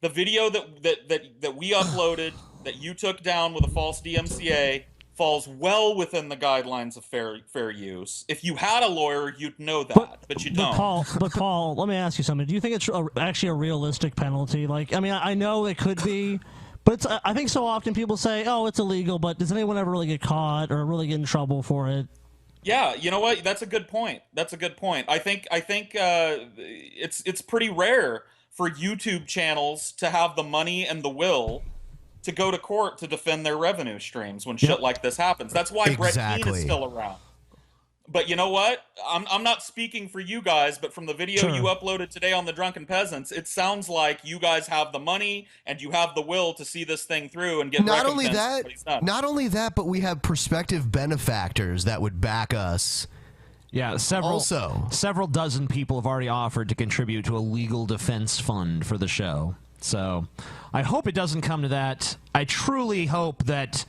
Speaker 11: The video that we uploaded that you took down with a false DMCA falls well within the guidelines of fair use. If you had a lawyer, you'd know that, but you don't.
Speaker 6: But Paul, let me ask you something. Do you think it's actually a realistic penalty? Like, I mean, I know it could be, but I think so often people say, "Oh, it's illegal," but does anyone ever really get caught or really get in trouble for it?
Speaker 11: Yeah, you know what? That's a good point. I think it's pretty rare for YouTube channels to have the money and the will to go to court to defend their revenue streams when shit like this happens. That's why Brett Keane is still around. But you know what? I'm not speaking for you guys, but from the video you uploaded today on the Drunken Peasants, it sounds like you guys have the money and you have the will to see this thing through and get
Speaker 1: not only that, but we have prospective benefactors that would back us.
Speaker 2: Yeah, several dozen people have already offered to contribute to a legal defense fund for the show. So I hope it doesn't come to that. I truly hope that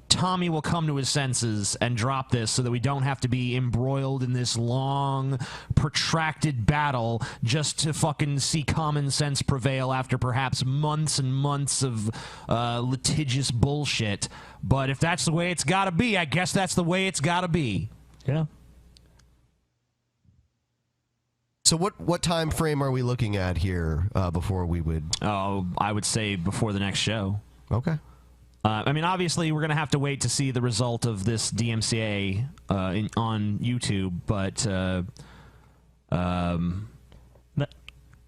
Speaker 2: Tommy will come to his senses and drop this so that we don't have to be embroiled in this long, protracted battle just to fucking see common sense prevail after perhaps months and months of litigious bullshit. But if that's the way it's got to be, I guess that's the way it's got to be.
Speaker 6: Yeah.
Speaker 1: So what time frame are we looking at here before we would...
Speaker 2: Oh, I would say before the next show.
Speaker 1: Okay.
Speaker 2: I mean, obviously, we're going to have to wait to see the result of this DMCA on YouTube, but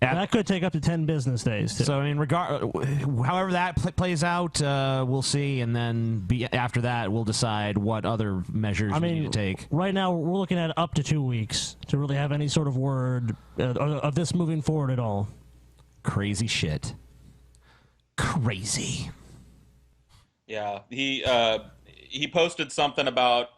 Speaker 6: that could take up to 10 business days, too.
Speaker 2: So, I mean, however that plays out, we'll see, and then after that, we'll decide what other measures we need to take.
Speaker 6: Right now, we're looking at up to 2 weeks to really have any sort of word of this moving forward at all.
Speaker 2: Crazy shit. Crazy.
Speaker 11: Yeah, he posted something about,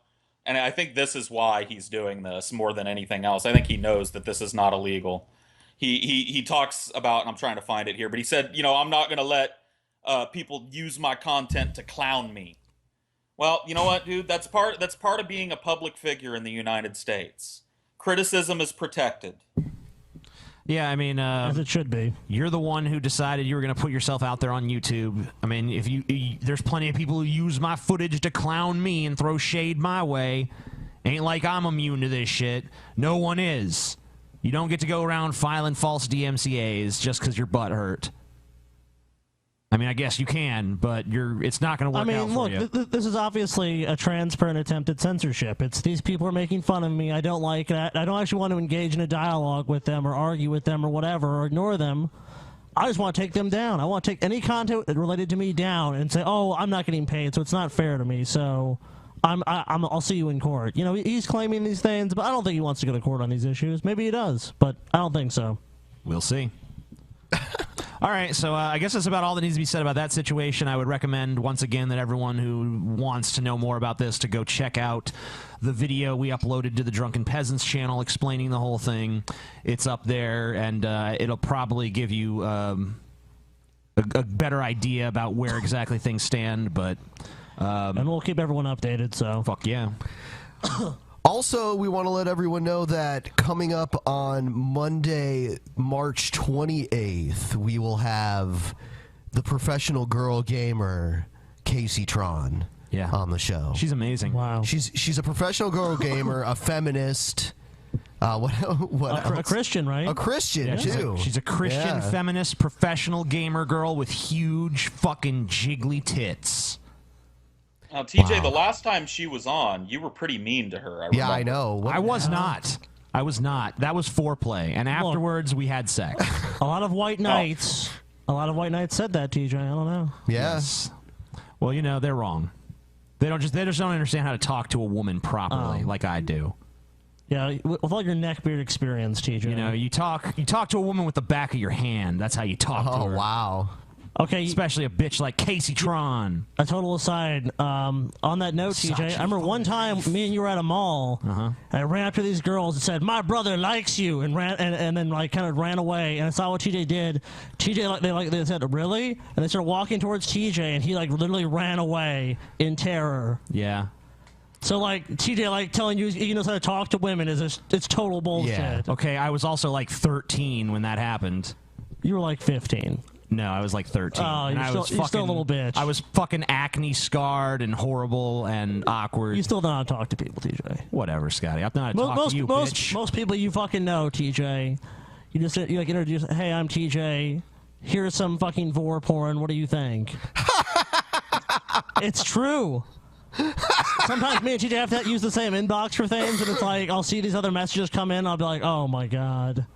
Speaker 11: and I think this is why he's doing this more than anything else. I think he knows that this is not illegal. He talks about, and I'm trying to find it here, but he said, you know, I'm not going to let people use my content to clown me. Well, you know what, dude? That's part of being a public figure in the United States. Criticism is protected.
Speaker 2: Yeah, I mean,
Speaker 6: as it should be.
Speaker 2: You're the one who decided you were going to put yourself out there on YouTube. I mean, if there's plenty of people who use my footage to clown me and throw shade my way. Ain't like I'm immune to this shit. No one is. You don't get to go around filing false DMCAs just because your butt hurt. I mean, I guess you can, but it's not going to work out for you.
Speaker 6: Look, this is obviously a transparent attempt at censorship. It's these people are making fun of me. I don't like that. I don't actually want to engage in a dialogue with them or argue with them or whatever or ignore them. I just want to take them down. I want to take any content related to me down and say, oh, I'm not getting paid, so it's not fair to me, so I'll see you in court. You know, he's claiming these things, but I don't think he wants to go to court on these issues. Maybe he does, but I don't think so.
Speaker 2: We'll see. All right, so I guess that's about all that needs to be said about that situation. I would recommend, once again, that everyone who wants to know more about this to go check out the video we uploaded to the Drunken Peasants channel explaining the whole thing. It's up there, and it'll probably give you a better idea about where exactly things stand, but...
Speaker 6: and we'll keep everyone updated, so...
Speaker 2: Fuck yeah.
Speaker 1: Also, we want to let everyone know that coming up on Monday, March 28th, we will have the professional girl gamer, Casey Tron, on the show.
Speaker 2: She's amazing.
Speaker 6: Wow.
Speaker 1: She's a professional girl gamer, a feminist.
Speaker 6: A Christian, right?
Speaker 1: A Christian, too.
Speaker 2: She's a Christian, feminist, professional gamer girl with huge fucking jiggly tits.
Speaker 11: Now, TJ, the last time she was on, you were pretty mean to her.
Speaker 1: I know.
Speaker 2: I was not. I was not. That was foreplay, and afterwards we had sex.
Speaker 6: A lot of white knights. A lot of white knights said that, TJ. I don't know.
Speaker 1: Yes.
Speaker 2: Well, you know they're wrong. They just don't understand how to talk to a woman properly, like I do.
Speaker 6: Yeah, with all your neckbeard experience, TJ.
Speaker 2: You know, you talk to a woman with the back of your hand. That's how you talk to her.
Speaker 1: Oh, wow.
Speaker 6: Okay,
Speaker 2: especially a bitch like Casey Tron.
Speaker 6: A total aside. On that note, TJ, I remember one time me and you were at a mall, and I ran up to these girls and said, "My brother likes you," and then like kind of ran away. And I saw what TJ did. TJ they said, "Really?" And they started walking towards TJ, and he like literally ran away in terror.
Speaker 2: Yeah.
Speaker 6: So like TJ like telling you he knows how to talk to women it's total bullshit.
Speaker 2: Yeah. Okay, I was also like 13 when that happened.
Speaker 6: You were like 15.
Speaker 2: No, I was like 13.
Speaker 6: Oh, you're still a little bitch.
Speaker 2: I was fucking acne scarred and horrible and awkward.
Speaker 6: You still know how to talk to people, TJ.
Speaker 2: Whatever, Scotty. I'm not talking to you, bitch.
Speaker 6: Most people you fucking know, TJ. You like introduce, "Hey, I'm TJ. Here's some fucking vor porn. What do you think?" It's true. Sometimes me and TJ have to use the same inbox for things, and it's like I'll see these other messages come in, I'll be like, "Oh my god."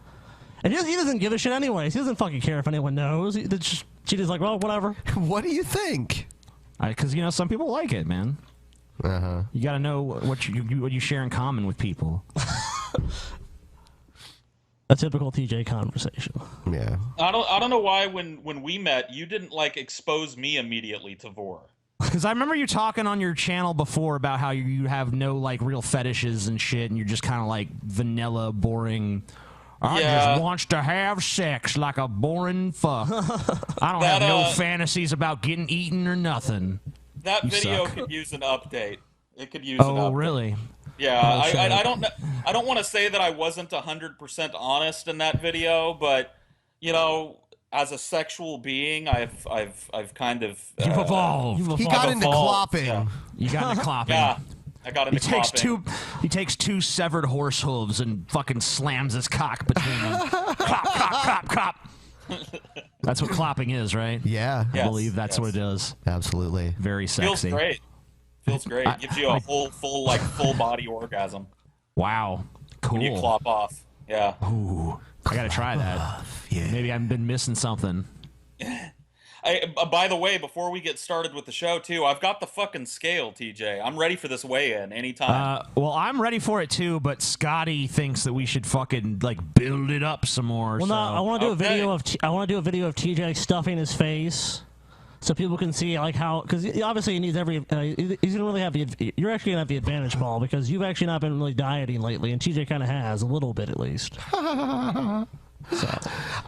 Speaker 6: And he doesn't give a shit anyways. He doesn't fucking care if anyone knows. She's like, well, whatever.
Speaker 1: What do you think?
Speaker 2: Because, some people like it, man.
Speaker 1: Uh-huh.
Speaker 2: You got to know what you share in common with people.
Speaker 6: A typical TJ conversation.
Speaker 1: Yeah.
Speaker 11: I don't know why when we met, you didn't, expose me immediately to Vor.
Speaker 2: Because I remember you talking on your channel before about how you have no, real fetishes and shit, and you're just kind of, vanilla, boring... I just wants to have sex like a boring fuck. I don't have no fantasies about getting eaten or nothing.
Speaker 11: That video could use an update. It could use an update.
Speaker 2: Oh, really?
Speaker 11: Yeah, I don't want to say that I wasn't 100% honest in that video, but as a sexual being, I've kind of
Speaker 2: you've evolved.
Speaker 1: He got into clopping.
Speaker 11: Yeah.
Speaker 2: You got into clopping.
Speaker 11: Yeah. I got into
Speaker 2: He takes two severed horse hooves and fucking slams his cock between them. Clop, clop, clop, clop. That's what clopping is, right?
Speaker 1: Yeah.
Speaker 2: I believe that's what it is.
Speaker 1: Absolutely.
Speaker 2: Very sexy.
Speaker 11: Feels great. Gives you a full body orgasm.
Speaker 2: Wow. Cool.
Speaker 11: When you clop off. Yeah.
Speaker 2: Ooh. I gotta try that.
Speaker 1: Yeah.
Speaker 2: Maybe I've been missing something.
Speaker 11: By the way, before we get started with the show, too, I've got the fucking scale, TJ. I'm ready for this weigh-in anytime.
Speaker 2: Well, I'm ready for it, too, but Scotty thinks that we should fucking, build it up some more.
Speaker 6: Well, no, I want to do a video of TJ stuffing his face so people can see, how... Because obviously he needs every... he's going to really have the... You're actually going to have the advantage, Paul, because you've actually not been really dieting lately, and TJ kind of has, a little bit at least. So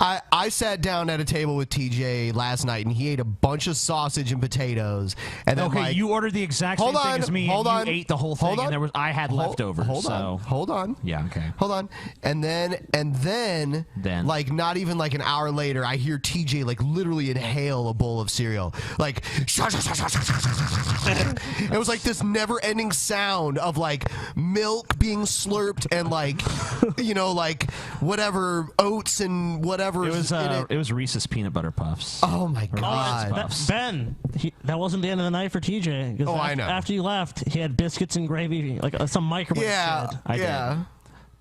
Speaker 1: I sat down at a table with TJ last night, and he ate a bunch of sausage and potatoes. And then,
Speaker 2: okay,
Speaker 1: like,
Speaker 2: you ordered the exact same thing as me, and you ate the whole thing, and there was I had leftovers.
Speaker 1: Hold on.
Speaker 2: Yeah, okay.
Speaker 1: Hold on. And then, like, not even like an hour later, I hear TJ like literally inhale a bowl of cereal. Like, it was like this never-ending sound of like milk being slurped and like, you know, like whatever oats and whatever.
Speaker 2: It was Reese's peanut butter puffs.
Speaker 1: Oh my god,
Speaker 6: Ben, that wasn't the end of the night for TJ.
Speaker 1: Oh, I know.
Speaker 6: After you left, he had biscuits and gravy, like some microwave shit.
Speaker 2: I did.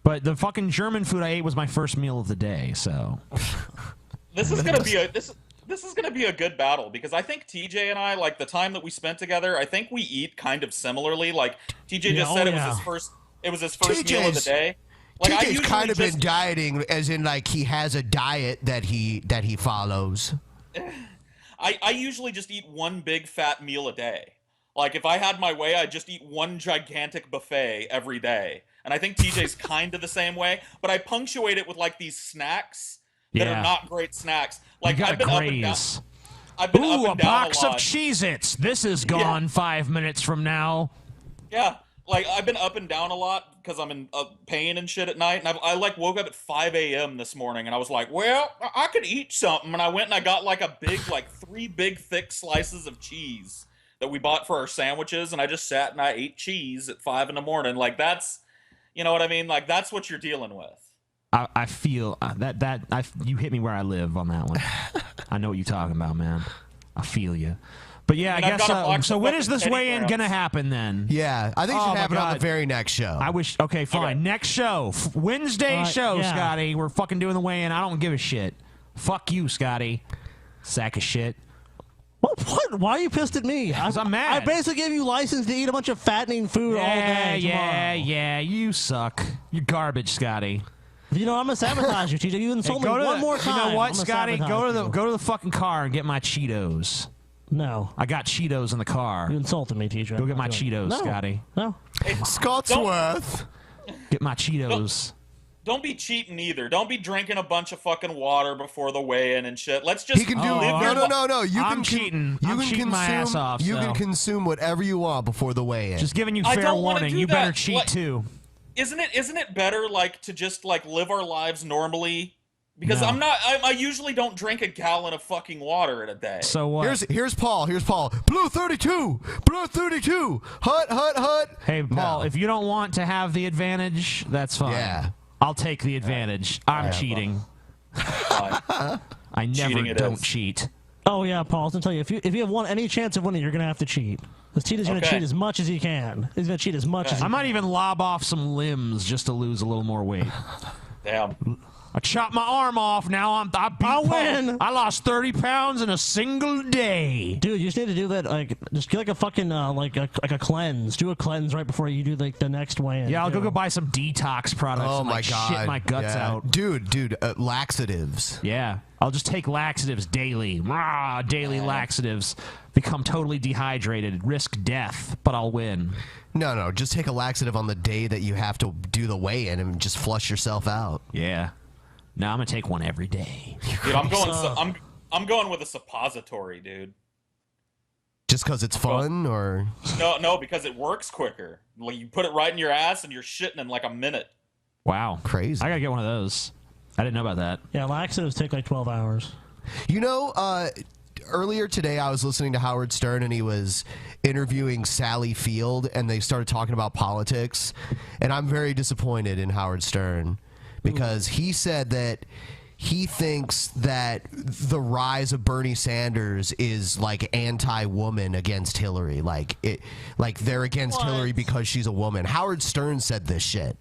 Speaker 2: But the fucking German food I ate was my first meal of the day. So
Speaker 11: this is gonna be this is gonna be a good battle because I think TJ and I, like the time that we spent together, I think we eat kind of similarly. Like TJ just said, it was his first meal of the day. Like,
Speaker 1: TJ's kind of been dieting, as in like he has a diet that he follows.
Speaker 11: I usually just eat one big fat meal a day. Like if I had my way, I'd just eat one gigantic buffet every day. And I think TJ's kind of the same way, but I punctuate it with like these snacks that are not great snacks. Like I've been up and down. I've been up and down
Speaker 2: a box of Cheez-Its. This is gone 5 minutes from now.
Speaker 11: Yeah. Like, I've been up and down a lot because I'm in pain and shit at night. And I like, woke up at 5 a.m. this morning, and I was like, well, I could eat something. And I went and I got, like, a big, like, 3 big, thick slices of cheese that we bought for our sandwiches. And I just sat and I ate cheese at 5 in the morning. Like, that's, you know what I mean? Like, that's what you're dealing with.
Speaker 2: I feel you hit me where I live on that one. I know what you're talking about, man. I feel you. But yeah, I guess so. When is this weigh-in gonna happen then?
Speaker 1: Yeah, I think it should happen on the very next show.
Speaker 2: I wish. Okay, fine. Next show, Wednesday show,
Speaker 6: yeah.
Speaker 2: Scotty. We're fucking doing the weigh-in. I don't give a shit. Fuck you, Scotty. Sack of shit.
Speaker 6: What? Why are you pissed at me?
Speaker 2: Because I'm mad.
Speaker 6: I basically gave you license to eat a bunch of fattening food all day tomorrow.
Speaker 2: Yeah. You suck. You're garbage, Scotty.
Speaker 6: You know I'm gonna sabotage you, TJ. You insult me one more time.
Speaker 2: You know what,
Speaker 6: I'm
Speaker 2: Scotty? Go to the fucking car and get my Cheetos.
Speaker 6: No.
Speaker 2: I got Cheetos in the car.
Speaker 6: You insulted me, TJ.
Speaker 2: Go get my Cheetos, Scotty.
Speaker 6: No.
Speaker 1: Scotsworth.
Speaker 2: Get my Cheetos.
Speaker 11: Don't be cheating either. Don't be drinking a bunch of fucking water before the weigh-in and shit. Let's just
Speaker 1: He can do no.
Speaker 2: I'm cheating.
Speaker 1: You
Speaker 2: I'm
Speaker 1: can
Speaker 2: cheating my ass off.
Speaker 1: You can consume whatever you want before the weigh-in.
Speaker 2: Just giving you fair warning. You better cheat too.
Speaker 11: Isn't it better like to just like live our lives normally? Because I usually don't drink a gallon of fucking water in a day.
Speaker 2: So what?
Speaker 1: Here's Paul. Blue 32. Hut.
Speaker 2: Hey Paul, if you don't want to have the advantage, that's fine.
Speaker 1: Yeah.
Speaker 2: I'll take the advantage. I'm cheating. I never don't cheat.
Speaker 6: Oh yeah, Paul. I was gonna tell you if you have any chance of winning, you're gonna have to cheat. Because Tita's gonna cheat as much as he can. He's gonna cheat as much as he
Speaker 2: I might even lob off some limbs just to lose a little more weight.
Speaker 11: Damn.
Speaker 2: I chopped my arm off. Now I'll win. I lost 30 pounds in a single day.
Speaker 6: Dude, you just need to do that. Like, just get like a fucking like a cleanse. Do a cleanse right before you do like the next weigh-in.
Speaker 2: Yeah, I'll go buy some detox products.
Speaker 1: Oh
Speaker 2: and,
Speaker 1: my god,
Speaker 2: shit my guts out,
Speaker 1: dude. Laxatives.
Speaker 2: Yeah, I'll just take laxatives daily. Daily laxatives. Become totally dehydrated. Risk death, but I'll win.
Speaker 1: No. Just take a laxative on the day that you have to do the weigh-in and just flush yourself out.
Speaker 2: Yeah. No, I'm gonna take one every day.
Speaker 11: Dude, I'm going with a suppository, dude.
Speaker 1: Just because it's fun, or
Speaker 11: no, because it works quicker. Like you put it right in your ass and you're shitting in like a minute.
Speaker 2: Wow,
Speaker 1: crazy!
Speaker 2: I gotta get one of those. I didn't know about that.
Speaker 6: Yeah, laxatives take like 12 hours.
Speaker 1: You know, earlier today I was listening to Howard Stern and he was interviewing Sally Field, and they started talking about politics, and I'm very disappointed in Howard Stern. Because he said that he thinks that the rise of Bernie Sanders is like anti-woman against Hillary. Like they're against Hillary because she's a woman. Howard Stern said this shit.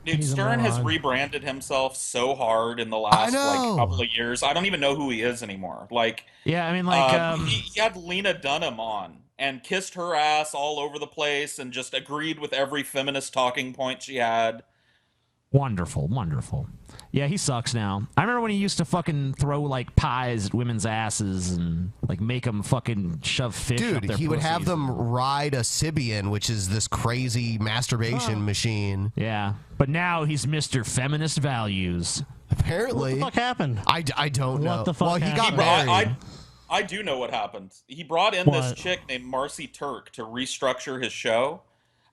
Speaker 11: Dude, Stern has rebranded himself so hard in the last like couple of years. I don't even know who he is anymore. Like,
Speaker 2: yeah, I mean, like
Speaker 11: he had Lena Dunham on and kissed her ass all over the place and just agreed with every feminist talking point she had.
Speaker 2: Wonderful. Yeah, he sucks now. I remember when he used to fucking throw like pies at women's asses and like make them fucking shove fish up their
Speaker 1: he would have
Speaker 2: pussies.
Speaker 1: them ride a Sibian, which is this crazy masturbation machine.
Speaker 2: Yeah, but now he's Mr. Feminist Values.
Speaker 1: Apparently.
Speaker 6: What the fuck happened?
Speaker 1: I don't know.
Speaker 6: What the fuck
Speaker 1: well, he
Speaker 6: happened?
Speaker 1: got married.
Speaker 11: I do know what happened. He brought in this chick named Marcy Turk to restructure his show.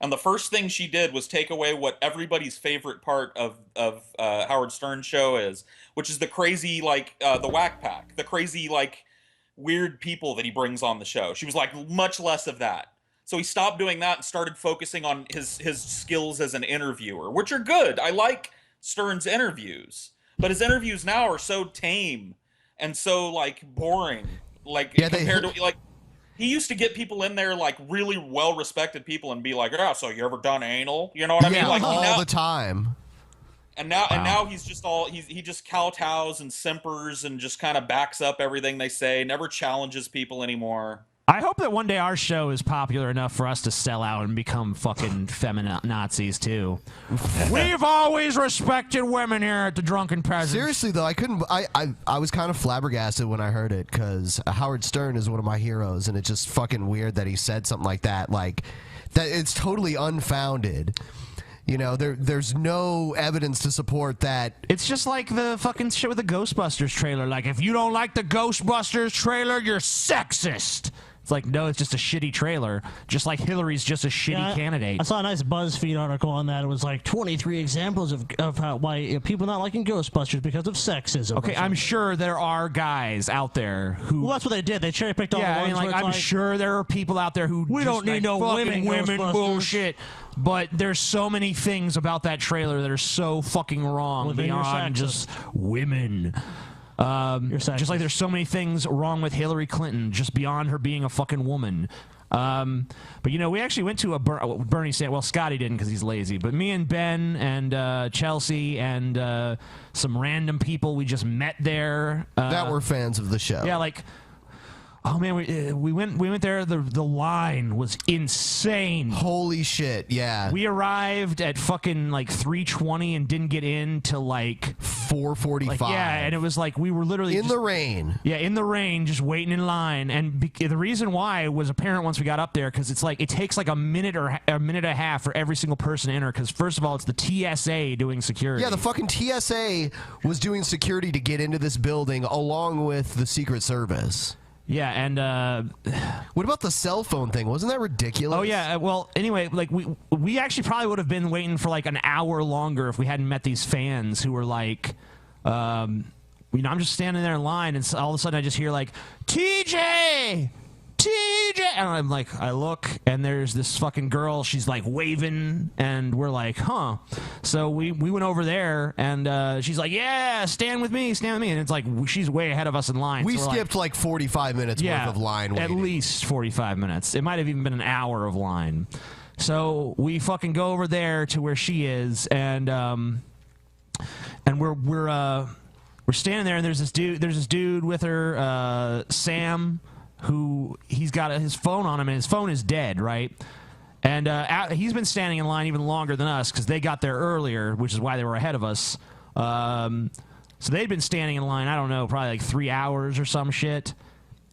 Speaker 11: And the first thing she did was take away what everybody's favorite part of Howard Stern's show is, which is the crazy, like, the whack pack. The crazy, like, weird people that he brings on the show. She was like, much less of that. So he stopped doing that and started focusing on his skills as an interviewer, which are good. I like Stern's interviews. But his interviews now are so tame and so, like, boring. Like, compared to, like... He used to get people in there, like, really well-respected people and be like, oh, so you ever done anal? You know what I mean? Like,
Speaker 1: all the time.
Speaker 11: And now he's just he just kowtows and simpers and just kind of backs up everything they say, never challenges people anymore.
Speaker 2: I hope that one day our show is popular enough for us to sell out and become fucking feminazis too. We've always respected women here at the Drunken Peasants.
Speaker 1: Seriously though, I was kind of flabbergasted when I heard it because Howard Stern is one of my heroes, and it's just fucking weird that he said something like that. Like that, it's totally unfounded. You know, there's no evidence to support that.
Speaker 2: It's just like the fucking shit with the Ghostbusters trailer. Like, if you don't like the Ghostbusters trailer, you're sexist. It's like, no, it's just a shitty trailer. Just like Hillary's just a shitty candidate.
Speaker 6: I saw a nice BuzzFeed article on that. It was like 23 examples of how why people not liking Ghostbusters because of sexism.
Speaker 2: Okay, I'm sure there are guys out there who...
Speaker 6: Well, that's what they did. They cherry picked all the ones
Speaker 2: I mean, like, I'm sure there are people out there who
Speaker 6: we
Speaker 2: just
Speaker 6: don't need
Speaker 2: like,
Speaker 6: no
Speaker 2: fucking
Speaker 6: women
Speaker 2: bullshit. But there's so many things about that trailer that are so fucking wrong beyond just women. Just like there's so many things wrong with Hillary Clinton, just beyond her being a fucking woman. But, you know, we actually went to a Bernie Sanders. Well, Scotty didn't because he's lazy. But me and Ben and Chelsea and some random people we just met there.
Speaker 1: That were fans of the show.
Speaker 2: Yeah, like... Oh man, we went there. The line was insane.
Speaker 1: Holy shit! Yeah,
Speaker 2: we arrived at fucking like 3:20 and didn't get in till like
Speaker 1: 4:45.
Speaker 2: Like, yeah, and it was like we were literally
Speaker 1: in the rain.
Speaker 2: Yeah, in the rain, just waiting in line. And the reason why was apparent once we got up there because it's like it takes like a minute or a minute and a half for every single person to enter. Because first of all, it's the TSA doing security.
Speaker 1: Yeah, the fucking TSA was doing security to get into this building along with the Secret Service.
Speaker 2: Yeah, and
Speaker 1: what about the cell phone thing? Wasn't that ridiculous?
Speaker 2: Oh yeah. Well, anyway, like we actually probably would have been waiting for like an hour longer if we hadn't met these fans who were like, you know, I'm just standing there in line, and all of a sudden I just hear like TJ, and I'm like, I look, and there's this fucking girl. She's like waving, and we're like, huh. So we went over there, and she's like, yeah, stand with me. And it's like she's way ahead of us in line.
Speaker 1: We
Speaker 2: so
Speaker 1: skipped like 45 minutes worth of line waiting.
Speaker 2: At least 45 minutes. It might have even been an hour of line. So we fucking go over there to where she is, and we're standing there, and there's this dude with her, Sam, who he's got his phone on him, and his phone is dead, right? And he's been standing in line even longer than us because they got there earlier, which is why they were ahead of us. So they'd been standing in line, I don't know, probably like 3 hours or some shit.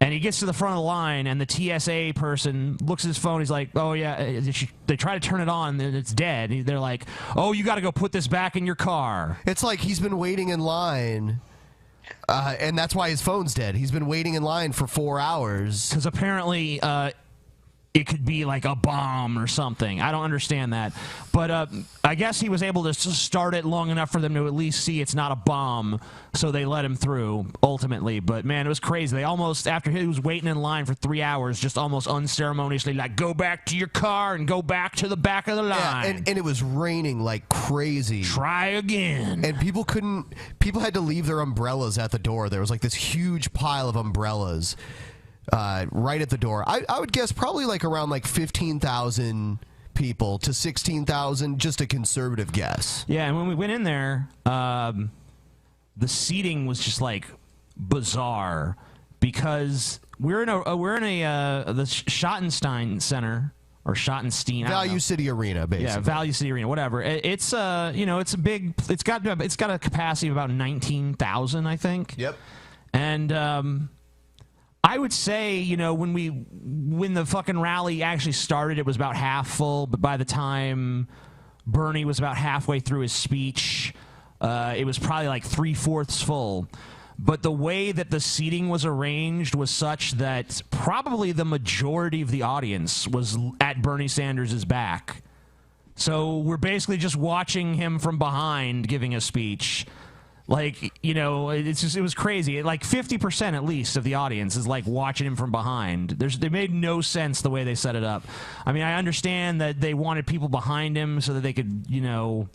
Speaker 2: And he gets to the front of the line, and the TSA person looks at his phone. He's like, oh, yeah. They try to turn it on, and it's dead. They're like, oh, you got to go put this back in your car.
Speaker 1: It's like he's been waiting in line. And that's why his phone's dead. He's been waiting in line for 4 hours.
Speaker 2: Because apparently it could be like a bomb or something. I don't understand that. But I guess he was able to start it long enough for them to at least see it's not a bomb. So they let him through, ultimately. But, man, it was crazy. They almost, after he was waiting in line for 3 hours, just almost unceremoniously, like, go back to your car and go back to the back of the line.
Speaker 1: Yeah, and it was raining like crazy.
Speaker 2: Try again.
Speaker 1: And people had to leave their umbrellas at the door. There was like this huge pile of umbrellas right at the door. I would guess probably like around like 15,000 people to 16,000, just a conservative guess.
Speaker 2: Yeah, and when we went in there, the seating was just like bizarre because we're in the Schottenstein Center or Schottenstein
Speaker 1: Value City Arena, basically.
Speaker 2: Yeah, Value City Arena, whatever. It's you know, it's a big. It's got a capacity of about 19,000, I think.
Speaker 1: Yep.
Speaker 2: And I would say, you know, when the fucking rally actually started, it was about half full. But by the time Bernie was about halfway through his speech, It was probably like 3/4 full. But the way that the seating was arranged was such that probably the majority of the audience was at Bernie Sanders' back. So we're basically just watching him from behind giving a speech. Like, you know, it was crazy. Like 50% at least of the audience is like watching him from behind. They made no sense the way they set it up. I mean, I understand that they wanted people behind him so that they could, you know,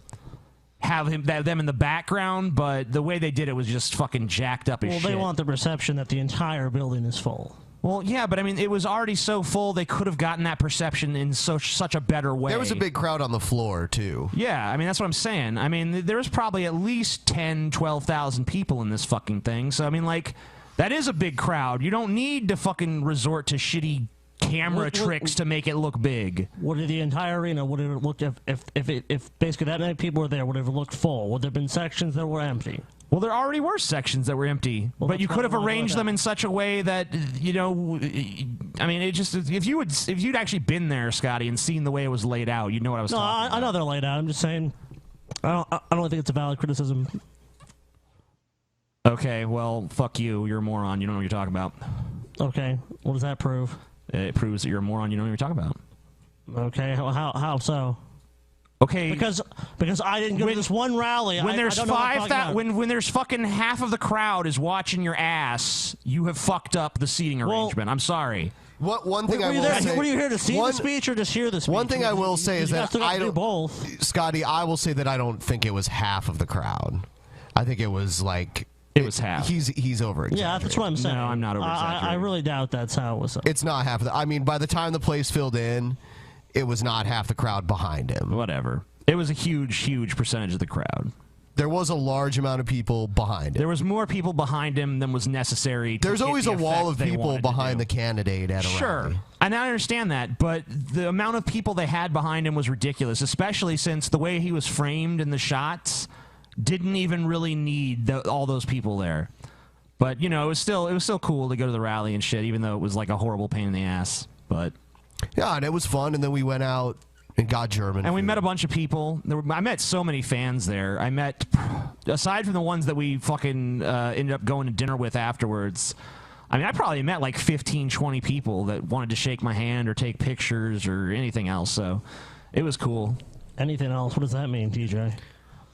Speaker 2: have them in the background, but the way they did it was just fucking jacked up as shit.
Speaker 6: Well, they want the perception that the entire building is full.
Speaker 2: Well, yeah, but I mean, it was already so full, they could have gotten that perception in such a better way.
Speaker 1: There was a big crowd on the floor, too.
Speaker 2: Yeah, I mean, that's what I'm saying. I mean, there was probably at least 10, 12,000 people in this fucking thing. So, I mean, like, that is a big crowd. You don't need to fucking resort to shitty camera tricks to make it look big.
Speaker 6: Would the entire arena, would it have looked, if basically that many people were there, would it have looked full? Would there have been sections that were empty?
Speaker 2: Well, there already were sections that were empty, but you could have arranged them in such a way that, you know, I mean, it just, if you'd actually been there, Scotty, and seen the way it was laid out, you'd know what I was talking about.
Speaker 6: I know they're laid out. I'm just saying, I don't think it's a valid criticism.
Speaker 2: Okay, well, fuck you. You're a moron. You don't know what you're talking about.
Speaker 6: Okay, what does that prove?
Speaker 2: It proves that you're a moron. You don't know what you're talking about.
Speaker 6: Okay, how so?
Speaker 2: Okay,
Speaker 6: because I didn't go to this one rally.
Speaker 2: When there's when there's fucking half of the crowd is watching your ass, you have fucked up the seating arrangement. I'm sorry.
Speaker 1: One thing I will say.
Speaker 6: Were you here to see the speech or just hear the speech?
Speaker 1: One thing I will say is that I don't.
Speaker 6: Both.
Speaker 1: Scotty, I will say that I don't think it was half of the crowd. I think it was like.
Speaker 2: It was half.
Speaker 1: He's over exaggerating.
Speaker 6: Yeah, that's what I'm saying.
Speaker 2: No, I'm not over exaggerating.
Speaker 6: I really doubt that's how it was.
Speaker 1: It's not half of the. I mean, by the time the place filled in, it was not half the crowd behind him.
Speaker 2: Whatever. It was a huge percentage of the crowd.
Speaker 1: There was a large amount of people behind him.
Speaker 2: There was more people behind him than was necessary.
Speaker 1: There's always a wall of people behind the candidate at a rally.
Speaker 2: And I understand that, but the amount of people they had behind him was ridiculous, especially since the way he was framed in the shots didn't even really need all those people there. But you know, it was still cool to go to the rally and shit, even though it was like a horrible pain in the ass. But
Speaker 1: yeah, and it was fun. And then we went out and got German.
Speaker 2: And we met a bunch of people. I met so many fans there. I met, aside from the ones that we fucking ended up going to dinner with afterwards, I mean, I probably met like 15, 20 people that wanted to shake my hand or take pictures or anything else. So it was cool.
Speaker 6: Anything else? What does that mean, TJ?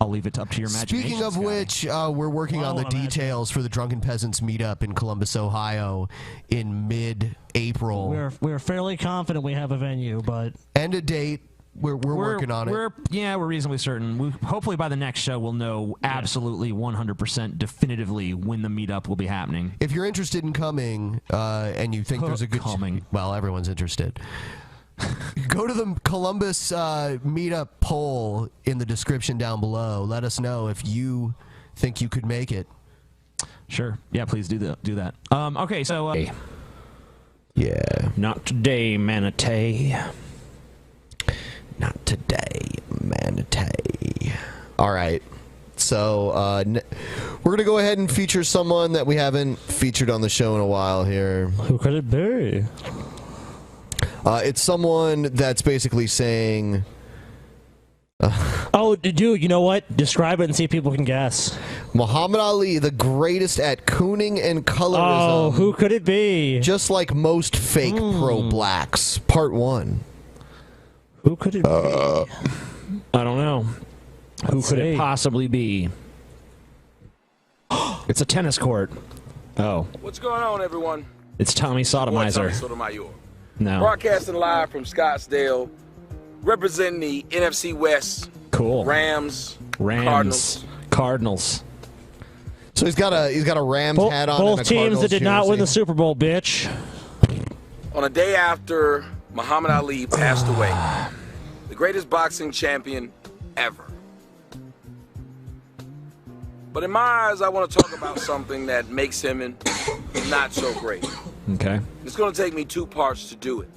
Speaker 2: I'll leave it up to your imagination.
Speaker 1: Speaking of which, we're working on the details for the Drunken Peasants meetup in Columbus, Ohio in mid-April.
Speaker 6: We're fairly confident we have a venue, but...
Speaker 1: And a date. We're working on it.
Speaker 2: We're reasonably certain. Hopefully by the next show we'll know absolutely 100% definitively when the meetup will be happening.
Speaker 1: If you're interested in coming and you think there's a good... Well, everyone's interested. Go to the Columbus meetup poll in the description down below. Let us know if you think you could make it.
Speaker 2: Sure. Yeah, please do that. Okay, so...
Speaker 1: yeah.
Speaker 2: Not today, Manatee.
Speaker 1: Not today, Manatee. All right. So we're going to go ahead and feature someone that we haven't featured on the show in a while here.
Speaker 6: Who could it be?
Speaker 1: It's someone that's basically saying...
Speaker 6: oh, dude, you know what? Describe it and see if people can guess.
Speaker 1: Muhammad Ali, the greatest at cooning and colorism.
Speaker 6: Oh, who could it be?
Speaker 1: Just like most fake pro-blacks. Part 1.
Speaker 6: Who could it be?
Speaker 2: I don't know. Who could it possibly be? It's a tennis court. Oh.
Speaker 7: What's going on, everyone?
Speaker 2: It's Tommy Sotomizer.
Speaker 7: Tommy Sotomayor.
Speaker 2: No.
Speaker 7: Broadcasting live from Scottsdale, representing the NFC West.
Speaker 2: Cool.
Speaker 7: Rams.
Speaker 2: Cardinals.
Speaker 1: So he's got a Rams hat on.
Speaker 6: Both teams that did not win the Super Bowl, bitch.
Speaker 7: On a day after Muhammad Ali passed away, the greatest boxing champion ever. But in my eyes, I want to talk about something that makes him not so great.
Speaker 2: Okay.
Speaker 7: It's going to take me 2 parts to do it.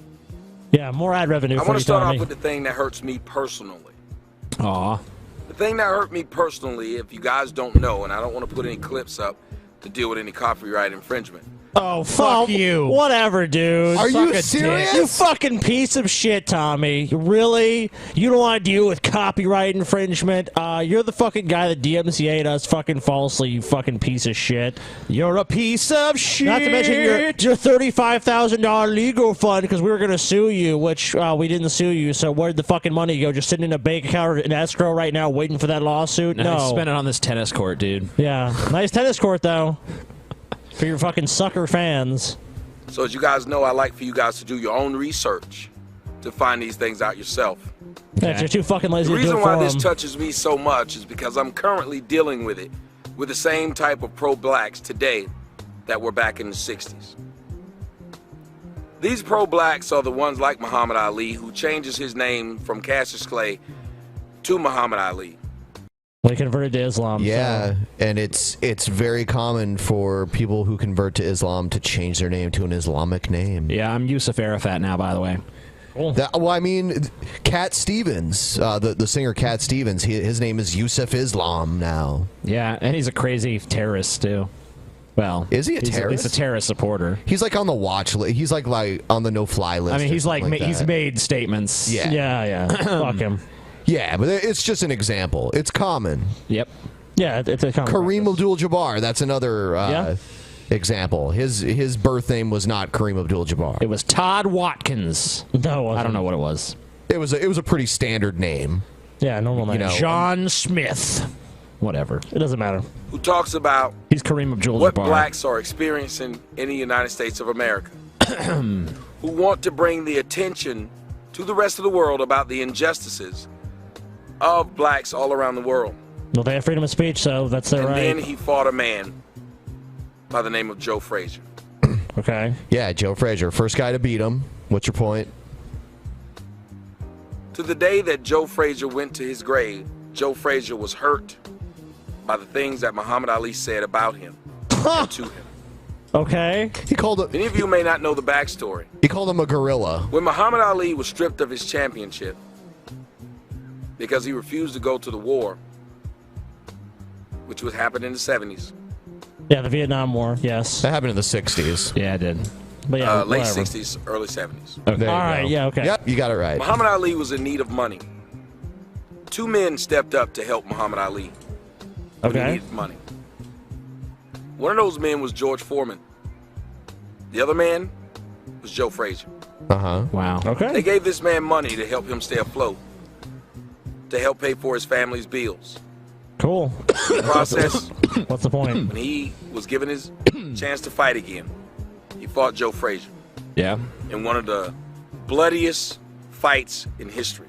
Speaker 6: Yeah, more ad revenue.
Speaker 7: I want to start off with the thing that hurts me personally.
Speaker 2: Aw.
Speaker 7: The thing that hurt me personally, if you guys don't know, and I don't want to put any clips up to deal with any copyright infringement,
Speaker 6: Oh, fuck you. Whatever, dude.
Speaker 1: Are you
Speaker 6: Suck a
Speaker 1: serious?
Speaker 6: dick. You fucking piece of shit, Tommy. Really? You don't want to deal with copyright infringement? You're the fucking guy that DMCA'd us fucking falsely, you fucking piece of shit.
Speaker 2: You're a piece of shit.
Speaker 6: Not to mention your $35,000 legal fund because we were going to sue you, which we didn't sue you, so where'd the fucking money go? Just sitting in a bank account or in escrow right now waiting for that lawsuit?
Speaker 2: No,
Speaker 6: No.
Speaker 2: spend it on this tennis court, dude.
Speaker 6: Yeah. Nice tennis court, though. For your fucking sucker fans.
Speaker 7: So as you guys know, I like for you guys to do your own research to find these things out yourself.
Speaker 6: Yeah, you're too fucking lazy
Speaker 7: The
Speaker 6: to do
Speaker 7: reason
Speaker 6: it
Speaker 7: why
Speaker 6: for
Speaker 7: this
Speaker 6: them.
Speaker 7: touches me so much is because I'm currently dealing with it with the same type of pro-blacks today that were back in the 60s. These pro-blacks are the ones like Muhammad Ali who changes his name from Cassius Clay to Muhammad Ali.
Speaker 6: They converted to Islam.
Speaker 1: Yeah,
Speaker 6: so.
Speaker 1: and it's very common for people who convert to Islam to change their name to an Islamic name.
Speaker 2: Yeah, I'm Yusuf Arafat now, by the way.
Speaker 1: Well, I mean, Cat Stevens, the singer Cat Stevens, his name is Yusuf Islam now.
Speaker 2: Yeah, and he's a crazy terrorist, too. Well,
Speaker 1: is he a terrorist?
Speaker 2: He's a terrorist supporter.
Speaker 1: He's like on the watch list. He's like on the no-fly list.
Speaker 2: I mean, he's like he's
Speaker 1: that.
Speaker 2: made statements.
Speaker 1: Yeah.
Speaker 6: Yeah. Fuck him.
Speaker 1: Yeah, but it's just an example. It's common.
Speaker 2: Yep.
Speaker 6: Yeah, it's a common
Speaker 1: Kareem Abdul-Jabbar, that's another example. His birth name was not Kareem Abdul-Jabbar.
Speaker 2: It was Todd Watkins.
Speaker 6: No,
Speaker 2: I don't know what it was.
Speaker 1: It was a pretty standard name.
Speaker 6: Yeah, normal name.
Speaker 2: John Smith. Whatever.
Speaker 6: It doesn't matter.
Speaker 7: Who talks about
Speaker 2: He's Kareem Abdul-Jabbar.
Speaker 7: what blacks are experiencing in the United States of America. Who want to bring the attention to the rest of the world about the injustices of blacks all around the world.
Speaker 6: Well, they have freedom of speech, so that's their
Speaker 7: And
Speaker 6: right.
Speaker 7: then he fought a man by the name of Joe Frazier.
Speaker 6: Okay.
Speaker 1: Yeah, Joe Frazier, first guy to beat him. What's your point?
Speaker 7: To the day that Joe Frazier went to his grave, Joe Frazier was hurt by the things that Muhammad Ali said about him and to him.
Speaker 6: Okay.
Speaker 1: He called him.
Speaker 7: Many of you may not know the backstory.
Speaker 1: He called him a gorilla.
Speaker 7: When Muhammad Ali was stripped of his championship because he refused to go to the war, which would happen in the 70s.
Speaker 6: Yeah, the Vietnam War, yes.
Speaker 1: That happened in the 60s.
Speaker 2: Yeah, it did.
Speaker 6: But yeah,
Speaker 7: late
Speaker 6: whatever.
Speaker 7: 60s, early 70s.
Speaker 1: Okay.
Speaker 6: All right, yeah, okay.
Speaker 1: Yep, you got it right.
Speaker 7: Muhammad Ali was in need of money. Two men stepped up to help Muhammad Ali when he
Speaker 6: Okay.
Speaker 7: needed money. One of those men was George Foreman. The other man was Joe Frazier.
Speaker 1: Uh-huh.
Speaker 2: Wow.
Speaker 7: They
Speaker 6: Okay.
Speaker 7: gave this man money to help him stay afloat, to help pay for his family's bills.
Speaker 6: Cool.
Speaker 7: In the process,
Speaker 6: What's the point?
Speaker 7: when he was given his chance to fight again, he fought Joe Frazier
Speaker 2: Yeah.
Speaker 7: in one of the bloodiest fights in history.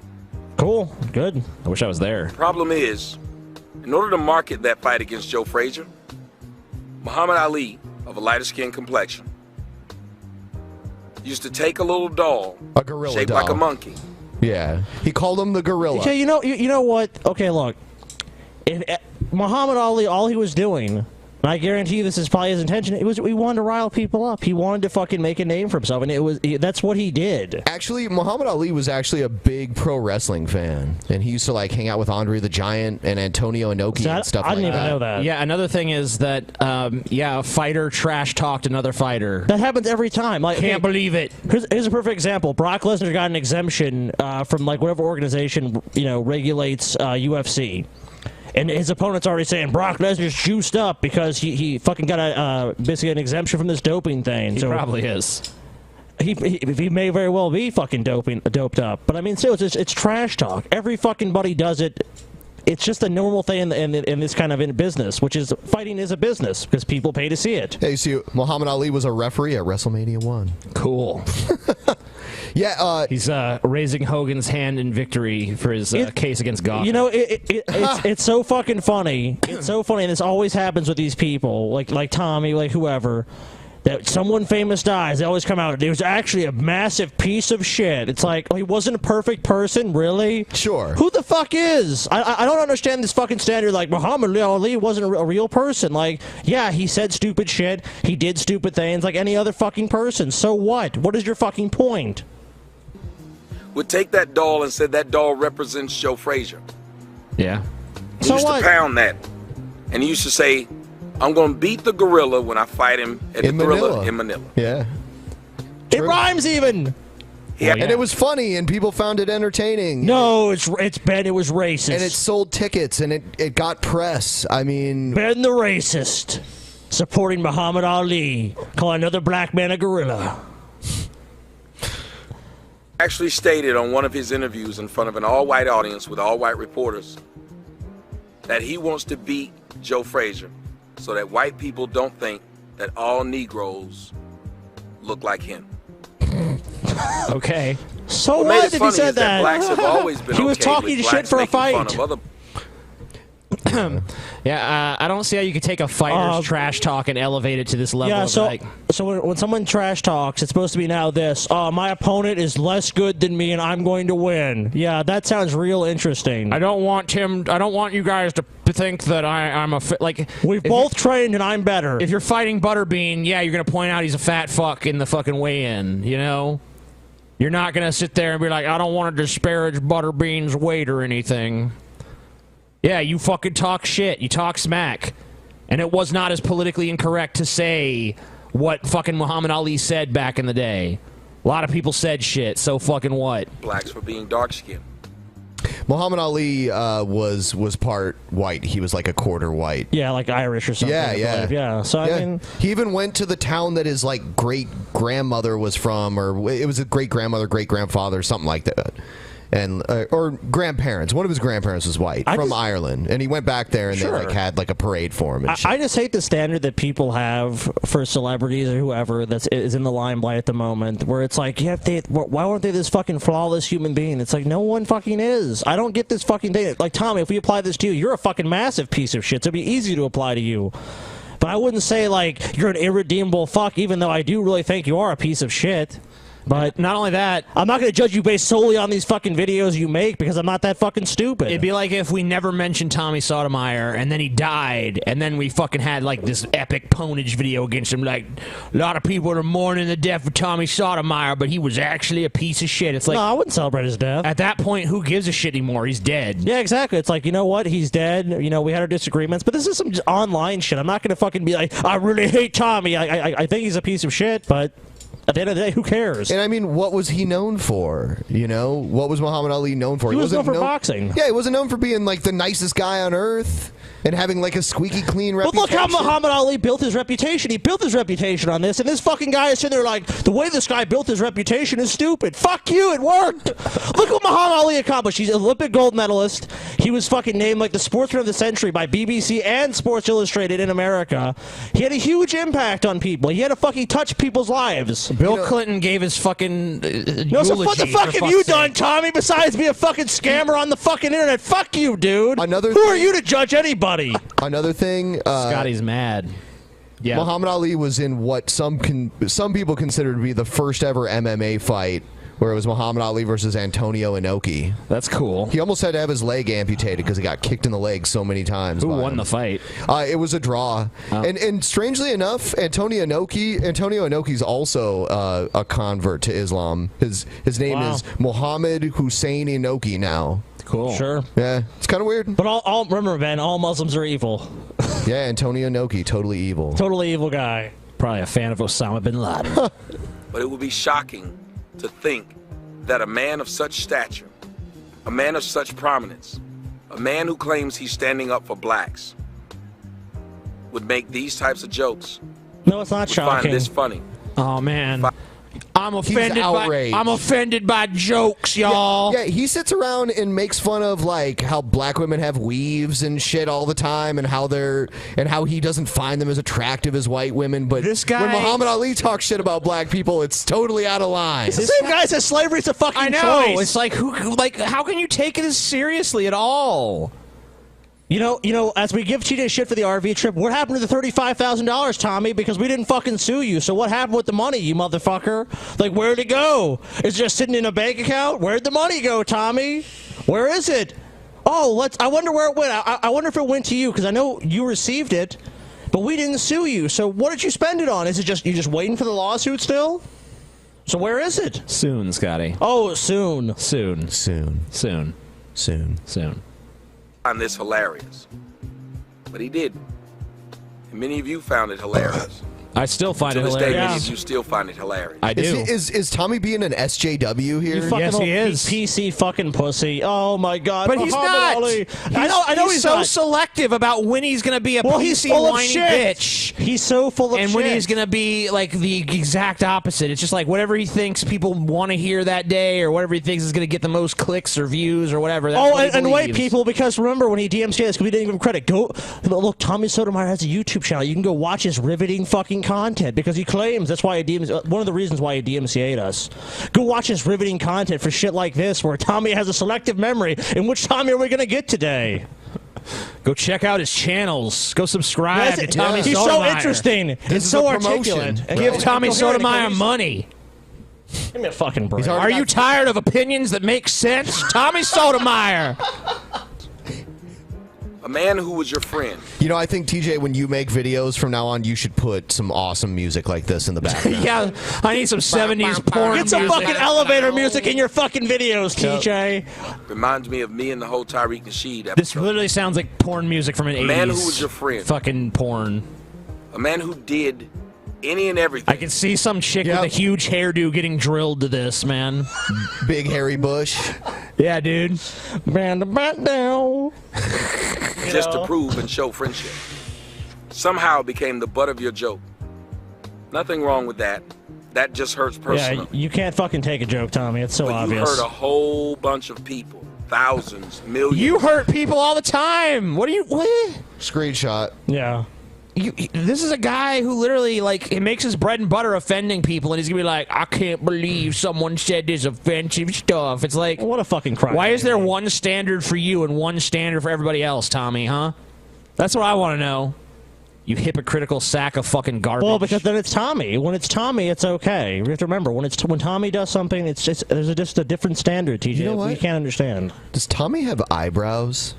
Speaker 6: Cool. Good.
Speaker 2: I wish I was there.
Speaker 7: Problem is, in order to market that fight against Joe Frazier, Muhammad Ali, of a lighter skin complexion, used to take a little doll,
Speaker 1: A gorilla
Speaker 7: shaped
Speaker 1: doll.
Speaker 7: like a monkey.
Speaker 1: Yeah. He called him the gorilla.
Speaker 6: Okay, you know what? Okay, look. If Muhammad Ali, all he was doing, and I guarantee you this is probably his intention, he wanted to rile people up. He wanted to fucking make a name for himself, and that's what he did.
Speaker 1: Actually, Muhammad Ali was actually a big pro wrestling fan, and he used to like hang out with Andre the Giant and Antonio Inoki
Speaker 6: See,
Speaker 1: and stuff
Speaker 6: I
Speaker 1: like
Speaker 6: didn't
Speaker 1: that.
Speaker 6: even know that.
Speaker 2: Yeah, another thing is that, a fighter trash talked another fighter.
Speaker 6: That happens every time. Like,
Speaker 2: Can't believe it.
Speaker 6: Here's a perfect example. Brock Lesnar got an exemption from like whatever organization regulates UFC. And his opponent's already saying Brock Lesnar's juiced up because he fucking got basically an exemption from this doping thing.
Speaker 2: He
Speaker 6: so
Speaker 2: probably is.
Speaker 6: He may very well be fucking doped up. But I mean, still, it's trash talk. Every fucking buddy does it. It's just a normal thing in this kind of in business, which is fighting is a business because people pay to see it.
Speaker 1: Hey, see, Muhammad Ali was a referee at WrestleMania 1.
Speaker 2: Cool.
Speaker 1: Yeah,
Speaker 2: he's raising Hogan's hand in victory for his case against God.
Speaker 6: You know, it's so fucking funny. It's so funny, and this always happens with these people, like Tommy, like whoever. That someone famous dies, they always come out. He was actually a massive piece of shit. It's like, oh, he wasn't a perfect person, really?
Speaker 1: Sure.
Speaker 6: Who the fuck is? I don't understand this fucking standard. Like Muhammad Ali wasn't a real person. Like, yeah, he said stupid shit. He did stupid things like any other fucking person. So what? What is your fucking point?
Speaker 7: Would take that doll and said that doll represents Joe Frazier.
Speaker 2: Yeah.
Speaker 7: He
Speaker 6: So
Speaker 7: used
Speaker 6: what?
Speaker 7: to pound that. And he used to say, I'm going to beat the gorilla when I fight him at the gorilla in Manila.
Speaker 1: Yeah.
Speaker 6: It rhymes even.
Speaker 7: Yeah.
Speaker 1: And it was funny, and people found it entertaining.
Speaker 6: No, it's Ben. It was racist.
Speaker 1: And it sold tickets, and it got press. I mean,
Speaker 6: Ben the racist, supporting Muhammad Ali, calling another black man a gorilla.
Speaker 7: Actually stated on one of his interviews in front of an all-white audience with all-white reporters that he wants to beat Joe Frazier so that white people don't think that all Negroes look like him.
Speaker 2: Okay.
Speaker 6: So
Speaker 7: what made
Speaker 6: what
Speaker 7: it
Speaker 6: if
Speaker 7: funny
Speaker 6: he said
Speaker 7: is that blacks have always been
Speaker 6: He was
Speaker 7: okay
Speaker 6: talking
Speaker 7: with
Speaker 6: shit
Speaker 7: blacks
Speaker 6: for a
Speaker 7: making fun
Speaker 6: fight.
Speaker 7: of other
Speaker 2: Yeah, I don't see how you could take a fighter's trash talk and elevate it to this level.
Speaker 6: Yeah,
Speaker 2: of
Speaker 6: so
Speaker 2: like,
Speaker 6: when someone trash talks, it's supposed to be now this. My opponent is less good than me, and I'm going to win. Yeah, that sounds real interesting.
Speaker 2: I don't want you guys to think that I'm a like.
Speaker 6: We've both trained, and I'm better.
Speaker 2: If you're fighting Butterbean, yeah, you're gonna point out he's a fat fuck in the fucking weigh-in. You know, you're not gonna sit there and be like, I don't want to disparage Butterbean's weight or anything. Yeah, you fucking talk shit. You talk smack. And it was not as politically incorrect to say what fucking Muhammad Ali said back in the day. A lot of people said shit, so fucking what?
Speaker 7: blacks for being dark-skinned.
Speaker 1: Muhammad Ali was part white. He was like a quarter white.
Speaker 6: Yeah, like Irish or something. Yeah. So I mean,
Speaker 1: he even went to the town that his like great grandmother was from, or it was a great grandmother, great grandfather, something like that. And or grandparents. One of his grandparents was white from Ireland, and he went back there and they like had like a parade for him. And
Speaker 6: I just hate the standard that people have for celebrities or whoever that is in the limelight at the moment, where it's like, yeah, why aren't they this fucking flawless human being? It's like no one fucking is. I don't get this fucking thing. Like Tommy, if we apply this to you, you're a fucking massive piece of shit. So it'd be easy to apply to you. But I wouldn't say like you're an irredeemable fuck, even though I do really think you are a piece of shit. But
Speaker 2: not only that,
Speaker 6: I'm not going to judge you based solely on these fucking videos you make because I'm not that fucking stupid.
Speaker 2: It'd be like if we never mentioned Tommy Sotomayor and then he died and then we fucking had like this epic ponage video against him. Like, a lot of people are mourning the death of Tommy Sotomayor, but he was actually a piece of shit. It's like,
Speaker 6: no, I wouldn't celebrate his death.
Speaker 2: At that point, who gives a shit anymore? He's dead.
Speaker 6: Yeah, exactly. It's like, you know what? He's dead. You know, we had our disagreements, but this is some just online shit. I'm not going to fucking be like, I really hate Tommy. I think he's a piece of shit, but at the end of the day, who cares?
Speaker 1: I mean, what was he known for? You know, what was Muhammad Ali known for?
Speaker 6: He was known
Speaker 1: wasn't
Speaker 6: for boxing.
Speaker 1: Yeah, he wasn't known for being like the nicest guy on earth and having like a squeaky clean
Speaker 6: But
Speaker 1: reputation.
Speaker 6: look how Muhammad Ali built his reputation. He built his reputation on this, and this fucking guy is sitting there like, the way this guy built his reputation is stupid. Fuck you, it worked. Look what Muhammad Ali accomplished. He's an Olympic gold medalist. He was fucking named like the sportsman of the century by BBC and Sports Illustrated in America. He had a huge impact on people. He had to fucking touch people's lives.
Speaker 2: Bill Clinton gave his fucking
Speaker 6: No, so what the fuck have you done, Tommy, besides be a fucking scammer on the fucking internet? Fuck you, dude. Who are you to judge anybody?
Speaker 1: Another thing,
Speaker 2: Scotty's mad. Yeah,
Speaker 1: Muhammad Ali was in what some people consider to be the first ever MMA fight, where it was Muhammad Ali versus Antonio Inoki.
Speaker 2: That's cool.
Speaker 1: He almost had to have his leg amputated because he got kicked in the leg so many times.
Speaker 2: Who won the fight?
Speaker 1: It was a draw. And strangely enough, Antonio Inoki's also a convert to Islam. His name is Mohammed Hussein Inoki now.
Speaker 2: Cool.
Speaker 6: Sure.
Speaker 1: Yeah, it's kind of weird.
Speaker 6: But all remember, Ben, all Muslims are evil.
Speaker 1: Yeah, Antonio Inoki, totally evil.
Speaker 6: Totally evil guy.
Speaker 2: Probably a fan of Osama bin Laden.
Speaker 7: But it would be shocking to think that a man of such stature, a man of such prominence, a man who claims he's standing up for blacks, would make these types of jokes.
Speaker 6: No, it's not shocking.
Speaker 7: Find this funny.
Speaker 2: Oh man, I'm offended by jokes, y'all.
Speaker 1: Yeah, he sits around and makes fun of like how black women have weaves and shit all the time, and how he doesn't find them as attractive as white women. But
Speaker 2: this guy,
Speaker 1: when Muhammad Ali talks shit about black people, it's totally out of line.
Speaker 6: It's the same guy says slavery's a fucking
Speaker 2: I know.
Speaker 6: choice.
Speaker 2: It's like how can you take this seriously at all?
Speaker 6: You know, as we give TJ shit for the RV trip, what happened to the $35,000, Tommy? Because we didn't fucking sue you. So what happened with the money, you motherfucker? Like, where'd it go? Is it just sitting in a bank account? Where'd the money go, Tommy? Where is it? Oh, I wonder where it went. I wonder if it went to you, because I know you received it, but we didn't sue you. So what did you spend it on? Is it you just waiting for the lawsuit still? So where is it?
Speaker 2: Soon, Scotty.
Speaker 6: Oh, soon.
Speaker 7: Find this hilarious, but he didn't. Many of you found it hilarious.
Speaker 2: I still find
Speaker 7: to
Speaker 2: it
Speaker 7: this day,
Speaker 2: hilarious.
Speaker 7: many of you still find it hilarious.
Speaker 2: I do.
Speaker 1: Is Tommy being an SJW here?
Speaker 6: Yes,
Speaker 2: he is.
Speaker 6: PC fucking pussy. Oh my god.
Speaker 2: But he's
Speaker 6: Muhammad
Speaker 2: not.
Speaker 6: Ali.
Speaker 2: I know he's so
Speaker 6: not.
Speaker 2: selective about when he's going to be a
Speaker 6: Well,
Speaker 2: PC
Speaker 6: he's full of
Speaker 2: whiny
Speaker 6: shit.
Speaker 2: bitch.
Speaker 6: He's so full of
Speaker 2: and
Speaker 6: shit.
Speaker 2: when he's going to be like the exact opposite. It's just like whatever he thinks people want to hear that day or whatever he thinks is going to get the most clicks or views or whatever. That's what he
Speaker 6: and wait,
Speaker 2: believes.
Speaker 6: people, because remember when he DMCA this, because we didn't give him credit. Go look, Tommy Sotomayor has a YouTube channel. You can go watch his riveting fucking content because he claims that's why he one of the reasons why he DMCA'd us. Go watch his riveting content for shit like this, where Tommy has a selective memory. And which Tommy are we gonna get today?
Speaker 2: Go check out his channels. Go subscribe to Tommy
Speaker 6: He's
Speaker 2: Sotomayor.
Speaker 6: so interesting. He's so articulate.
Speaker 2: And give Tommy Sotomayor money.
Speaker 6: Give me a fucking break.
Speaker 2: Are you tired of opinions that make sense? Tommy Sotomayor.
Speaker 7: A man who was your friend.
Speaker 1: You know, I think, TJ, when you make videos from now on, you should put some awesome music like this in the background.
Speaker 2: Yeah, I need some 70s porn
Speaker 6: Get some
Speaker 2: music.
Speaker 6: fucking elevator music in your fucking videos, TJ.
Speaker 7: Reminds me of me and the whole Tariq Nasheed episode.
Speaker 2: This literally sounds like porn music from an 80s.
Speaker 7: A man who was your friend.
Speaker 2: Fucking porn.
Speaker 7: A man who did any and everything.
Speaker 2: I can see some chick with a huge hairdo getting drilled to this, man.
Speaker 1: Big hairy bush.
Speaker 2: Yeah, dude.
Speaker 6: Man, the bat down.
Speaker 7: Just to prove and show friendship. Somehow became the butt of your joke. Nothing wrong with that. That just hurts personally.
Speaker 6: Yeah, you can't fucking take a joke, Tommy. It's so
Speaker 7: But
Speaker 6: obvious.
Speaker 7: you hurt a whole bunch of people. Thousands, millions.
Speaker 2: You hurt people all the time. What?
Speaker 1: Screenshot.
Speaker 6: Yeah.
Speaker 2: This is a guy who literally, like, he makes his bread and butter offending people, and he's gonna be like, I can't believe someone said this offensive stuff. It's like,
Speaker 6: what a fucking crime.
Speaker 2: Why is there one standard for you and one standard for everybody else, Tommy, huh? That's what I want to know. You hypocritical sack of fucking garbage.
Speaker 6: Well, because then it's Tommy. When it's Tommy, it's okay. We have to remember when Tommy does something, it's just there's just a different standard. TJ,
Speaker 1: You know what?
Speaker 6: we can't understand.
Speaker 1: Does Tommy have eyebrows?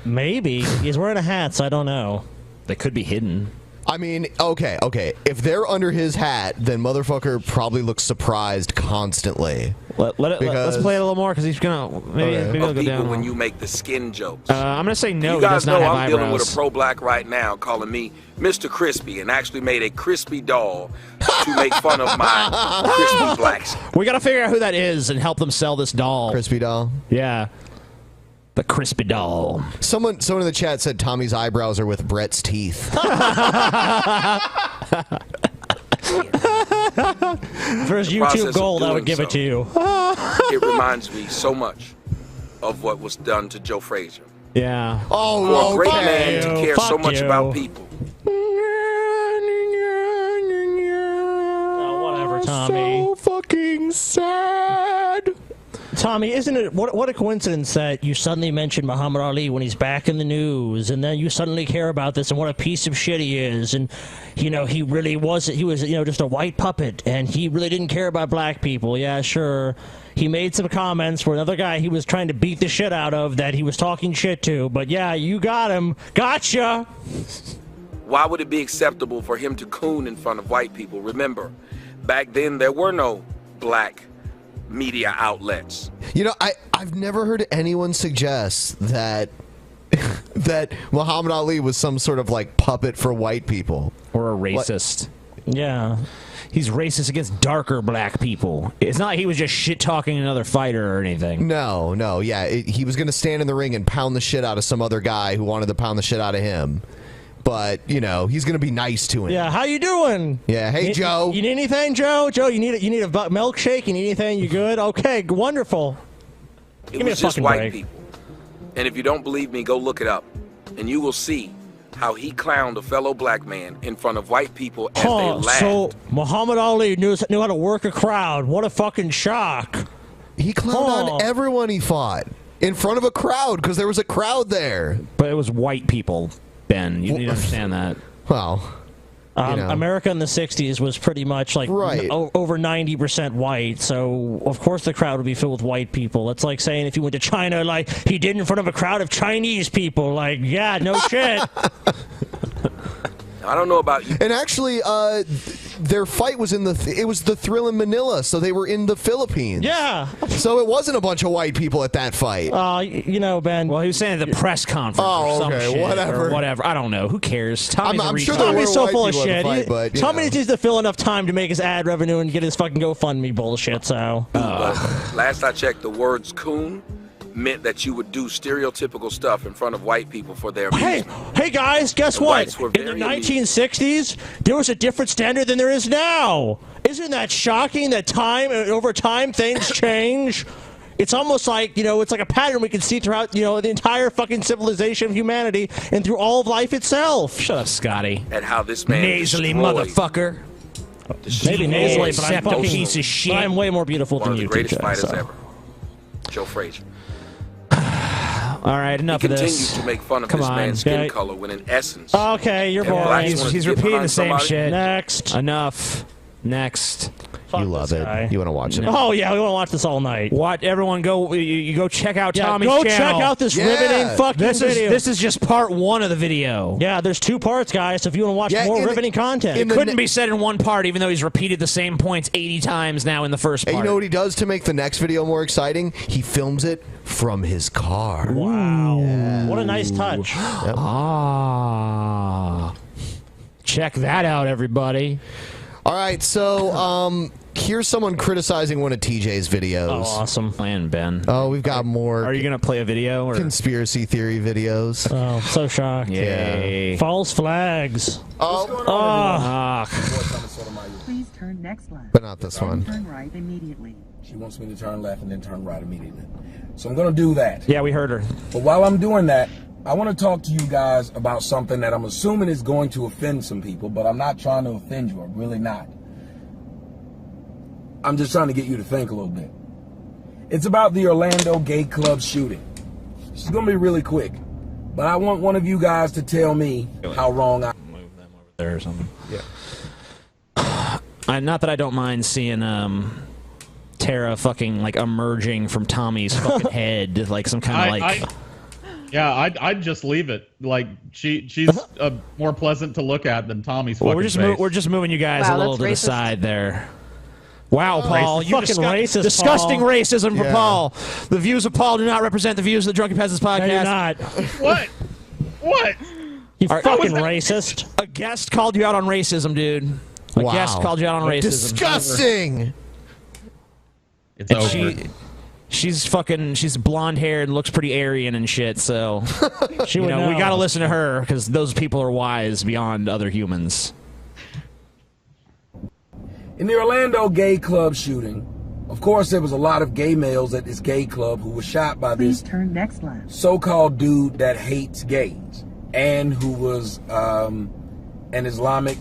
Speaker 6: Maybe he's wearing a hat, so I don't know.
Speaker 2: They could be hidden.
Speaker 1: I mean, okay. If they're under his hat, then motherfucker probably looks surprised constantly.
Speaker 2: Let's play it a little more because he's gonna maybe he'll go down.
Speaker 7: When you make the skin jokes.
Speaker 2: I'm gonna say no.
Speaker 7: You
Speaker 2: He
Speaker 7: guys
Speaker 2: does not
Speaker 7: know
Speaker 2: have
Speaker 7: I'm dealing with
Speaker 2: eyebrows.
Speaker 7: a pro-black right now calling me Mr. Crispy and actually made a crispy doll to make fun of my crispy blacks.
Speaker 2: We gotta figure out who that is and help them sell this doll.
Speaker 1: Crispy doll.
Speaker 2: Yeah. The crispy doll.
Speaker 1: Someone in the chat said Tommy's eyebrows are with Brett's teeth.
Speaker 6: For his YouTube gold, I would give it to you.
Speaker 7: It reminds me so much of what was done to Joe Frazier.
Speaker 2: Yeah.
Speaker 7: For a great man to care so
Speaker 6: Fuck
Speaker 7: much
Speaker 6: you.
Speaker 7: about people.
Speaker 6: Oh, whatever, Tommy.
Speaker 1: So fucking sad.
Speaker 6: Tommy, isn't it what a coincidence that you suddenly mentioned Muhammad Ali when he's back in the news, and then you suddenly care about this and what a piece of shit he is, and he really was just a white puppet, and he really didn't care about black people. Yeah, sure. He made some comments for another guy he was trying to beat the shit out of that he was talking shit to, but yeah, you got him. Gotcha.
Speaker 7: Why would it be acceptable for him to coon in front of white people? Remember, back then there were no black media outlets.
Speaker 1: You know, I've never heard anyone suggest that that Muhammad Ali was some sort of like puppet for white people
Speaker 2: Or a racist.
Speaker 6: Yeah.
Speaker 2: He's racist against darker black people. It's not like he was just shit talking another fighter or anything.
Speaker 1: No, yeah. He was going to stand in the ring and pound the shit out of some other guy who wanted to pound the shit out of him. But, he's going to be nice to him.
Speaker 6: Yeah, how you doing?
Speaker 1: Yeah, hey, Joe.
Speaker 6: You need anything, Joe? Joe, you need a milkshake? You need anything? You good? Okay, wonderful.
Speaker 7: It
Speaker 6: Give me
Speaker 7: was
Speaker 6: a
Speaker 7: just
Speaker 6: fucking
Speaker 7: white
Speaker 6: break.
Speaker 7: people. And if you don't believe me, go look it up. And you will see how he clowned a fellow black man in front of white people as they laughed.
Speaker 6: So Muhammad Ali knew how to work a crowd. What a fucking shock.
Speaker 1: He clowned on everyone he fought in front of a crowd because there was a crowd there.
Speaker 2: But it was white people, Ben. You need to understand that.
Speaker 1: Well,
Speaker 6: America in the 60s was pretty much like over 90% white, so of course the crowd would be filled with white people. It's like saying if you went to China, like he did in front of a crowd of Chinese people. Like, yeah, no shit.
Speaker 7: I don't know about you.
Speaker 1: And actually, their fight was in it was the Thrill in Manila, so they were in the Philippines.
Speaker 6: Yeah.
Speaker 1: So it wasn't a bunch of white people at that fight.
Speaker 6: You know, Ben.
Speaker 2: Well, he was saying at the press conference or some shit.
Speaker 1: Whatever.
Speaker 2: Or whatever. I don't know. Who cares?
Speaker 1: I'm sure there were
Speaker 6: so
Speaker 1: white
Speaker 6: full of
Speaker 1: people at the
Speaker 6: shit.
Speaker 1: fight, but,
Speaker 6: Tommy needs to fill enough time to make his ad revenue and get his fucking GoFundMe bullshit, so.
Speaker 7: Last I checked, the words coon meant that you would do stereotypical stuff in front of white people for their amusement.
Speaker 6: Hey guys, guess
Speaker 7: The
Speaker 6: what?
Speaker 7: whites were
Speaker 6: In the
Speaker 7: very
Speaker 6: 1960s, there was a different standard than there is now. Isn't that shocking that over time things change? It's almost like, you know, it's like a pattern we can see throughout, you know, the entire fucking civilization of humanity and through all of life itself.
Speaker 2: Shut up, Scotty.
Speaker 7: At how this man
Speaker 2: nasally
Speaker 7: destroyed
Speaker 2: motherfucker.
Speaker 6: Maybe nasally, but I'm fucking
Speaker 2: piece of shit.
Speaker 6: But I'm way more beautiful
Speaker 7: one
Speaker 6: than
Speaker 7: of the
Speaker 6: you,
Speaker 7: greatest
Speaker 6: TJ,
Speaker 7: fighters
Speaker 6: so.
Speaker 7: ever. Joe Frazier.
Speaker 2: All right, enough
Speaker 7: He
Speaker 2: of
Speaker 7: continued
Speaker 2: this.
Speaker 7: to make fun of
Speaker 2: Come
Speaker 7: this
Speaker 2: on.
Speaker 7: man's skin
Speaker 6: Okay.
Speaker 7: color when in essence...
Speaker 6: Okay, you're
Speaker 7: if blacks
Speaker 6: boring.
Speaker 7: wanted to
Speaker 2: He's
Speaker 7: get
Speaker 2: repeating
Speaker 7: behind
Speaker 2: the same
Speaker 7: somebody,
Speaker 2: shit.
Speaker 6: Next.
Speaker 2: Enough. Next.
Speaker 1: You love it.
Speaker 6: guy.
Speaker 1: You want to watch it.
Speaker 6: Oh, yeah, we want to watch this all night.
Speaker 2: What? Everyone go. You go check out Tommy's
Speaker 6: go
Speaker 2: channel.
Speaker 6: check out this riveting fucking video.
Speaker 2: This is just part one of the video.
Speaker 6: Yeah, there's 2 parts, guys, so if you want to watch more riveting content.
Speaker 2: It couldn't be said in one part, even though he's repeated the same points 80 times now in the first part.
Speaker 1: And you know what he does to make the next video more exciting? He films it from his car.
Speaker 6: Wow. What a nice touch.
Speaker 2: Ah. Check that out, everybody.
Speaker 1: All right, so here's someone criticizing one of TJ's videos.
Speaker 6: Oh, awesome.
Speaker 2: Plan, Ben.
Speaker 1: Oh, we've got more.
Speaker 2: Are you going to play a video? Or?
Speaker 1: Conspiracy theory videos.
Speaker 6: Oh, so shocked.
Speaker 2: Yay.
Speaker 6: False flags.
Speaker 15: Please turn next left.
Speaker 1: But not this one.
Speaker 15: Turn right immediately.
Speaker 9: She wants me to turn left and then turn right immediately. So I'm going to do that.
Speaker 2: Yeah, we heard her.
Speaker 9: But while I'm doing that, I want to talk to you guys about something that I'm assuming is going to offend some people, but I'm not trying to offend you. I'm really not. I'm just trying to get you to think a little bit. It's about the Orlando gay club shooting. This is going to be really quick, but I want one of you guys to tell me how wrong I am.
Speaker 2: Move them over there or something.
Speaker 9: Yeah.
Speaker 2: Not that I don't mind seeing Tara fucking like emerging from Tommy's fucking head, like some kind of
Speaker 16: Yeah, I'd just leave it. Like she's more pleasant to look at than Tommy's.
Speaker 2: Well,
Speaker 16: fucking face.
Speaker 2: we're just moving you guys a little to the side there. Wow, Paul, you
Speaker 6: fucking racist,
Speaker 2: disgusting
Speaker 6: Paul.
Speaker 2: racism for
Speaker 1: Yeah.
Speaker 2: Paul. The views of Paul do not represent the views of the Drunken Peasants podcast.
Speaker 6: No, you're not.
Speaker 16: What? What?
Speaker 6: You
Speaker 2: Are-
Speaker 6: fucking racist.
Speaker 2: A guest called you out on racism, dude. A
Speaker 1: Wow.
Speaker 2: guest called you out on racism.
Speaker 1: Disgusting.
Speaker 16: It's
Speaker 2: And
Speaker 16: over.
Speaker 2: she's blonde haired and looks pretty Aryan and shit. So
Speaker 6: She
Speaker 2: you
Speaker 6: would
Speaker 2: know, we
Speaker 6: know.
Speaker 2: got to listen to her because those people are wise beyond other humans.
Speaker 9: In the Orlando gay club shooting, of course, there was a lot of gay males at this gay club who were shot by
Speaker 15: Please
Speaker 9: this
Speaker 15: turn next left.
Speaker 9: so-called dude that hates gays and who was an Islamic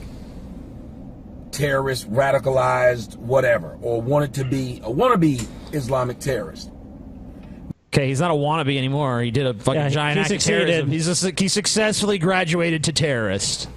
Speaker 9: terrorist, radicalized, whatever, or wanted to be a wannabe Islamic terrorist.
Speaker 2: Okay, he's not a wannabe anymore. He did a fucking
Speaker 6: Yeah,
Speaker 2: giant
Speaker 6: he
Speaker 2: act of
Speaker 6: succeeded.
Speaker 2: terrorism. He successfully graduated to terrorist.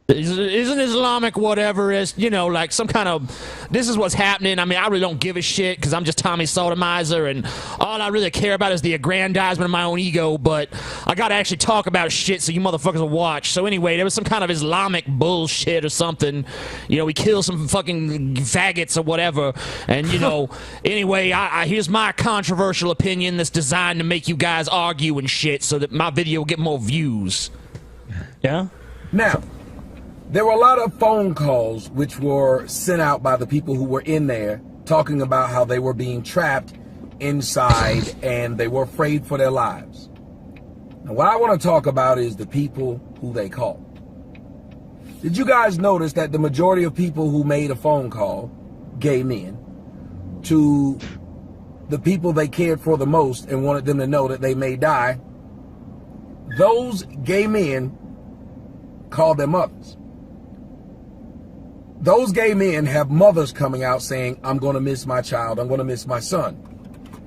Speaker 2: Isn't Islamic whatever is, you know, like some kind of, this is what's happening. I mean, I really don't give a shit because I'm just Tommy Sotomizer and all I really care about is the aggrandizement of my own ego, but I got to actually talk about shit so you motherfuckers will watch. So anyway, there was some kind of Islamic bullshit or something. You know, we killed some fucking faggots or whatever. And, you know, anyway, here's my controversial opinion that's designed to make you guys argue and shit so that my video will get more views.
Speaker 6: Yeah?
Speaker 9: Now, there were a lot of phone calls which were sent out by the people who were in there talking about how they were being trapped inside and they were afraid for their lives. Now, what I want to talk about is the people who they called. Did you guys notice that the majority of people who made a phone call, gay men, to the people they cared for the most and wanted them to know that they may die, those gay men called their mothers. Those gay men have mothers coming out saying, I'm going to miss my child, I'm going to miss my son.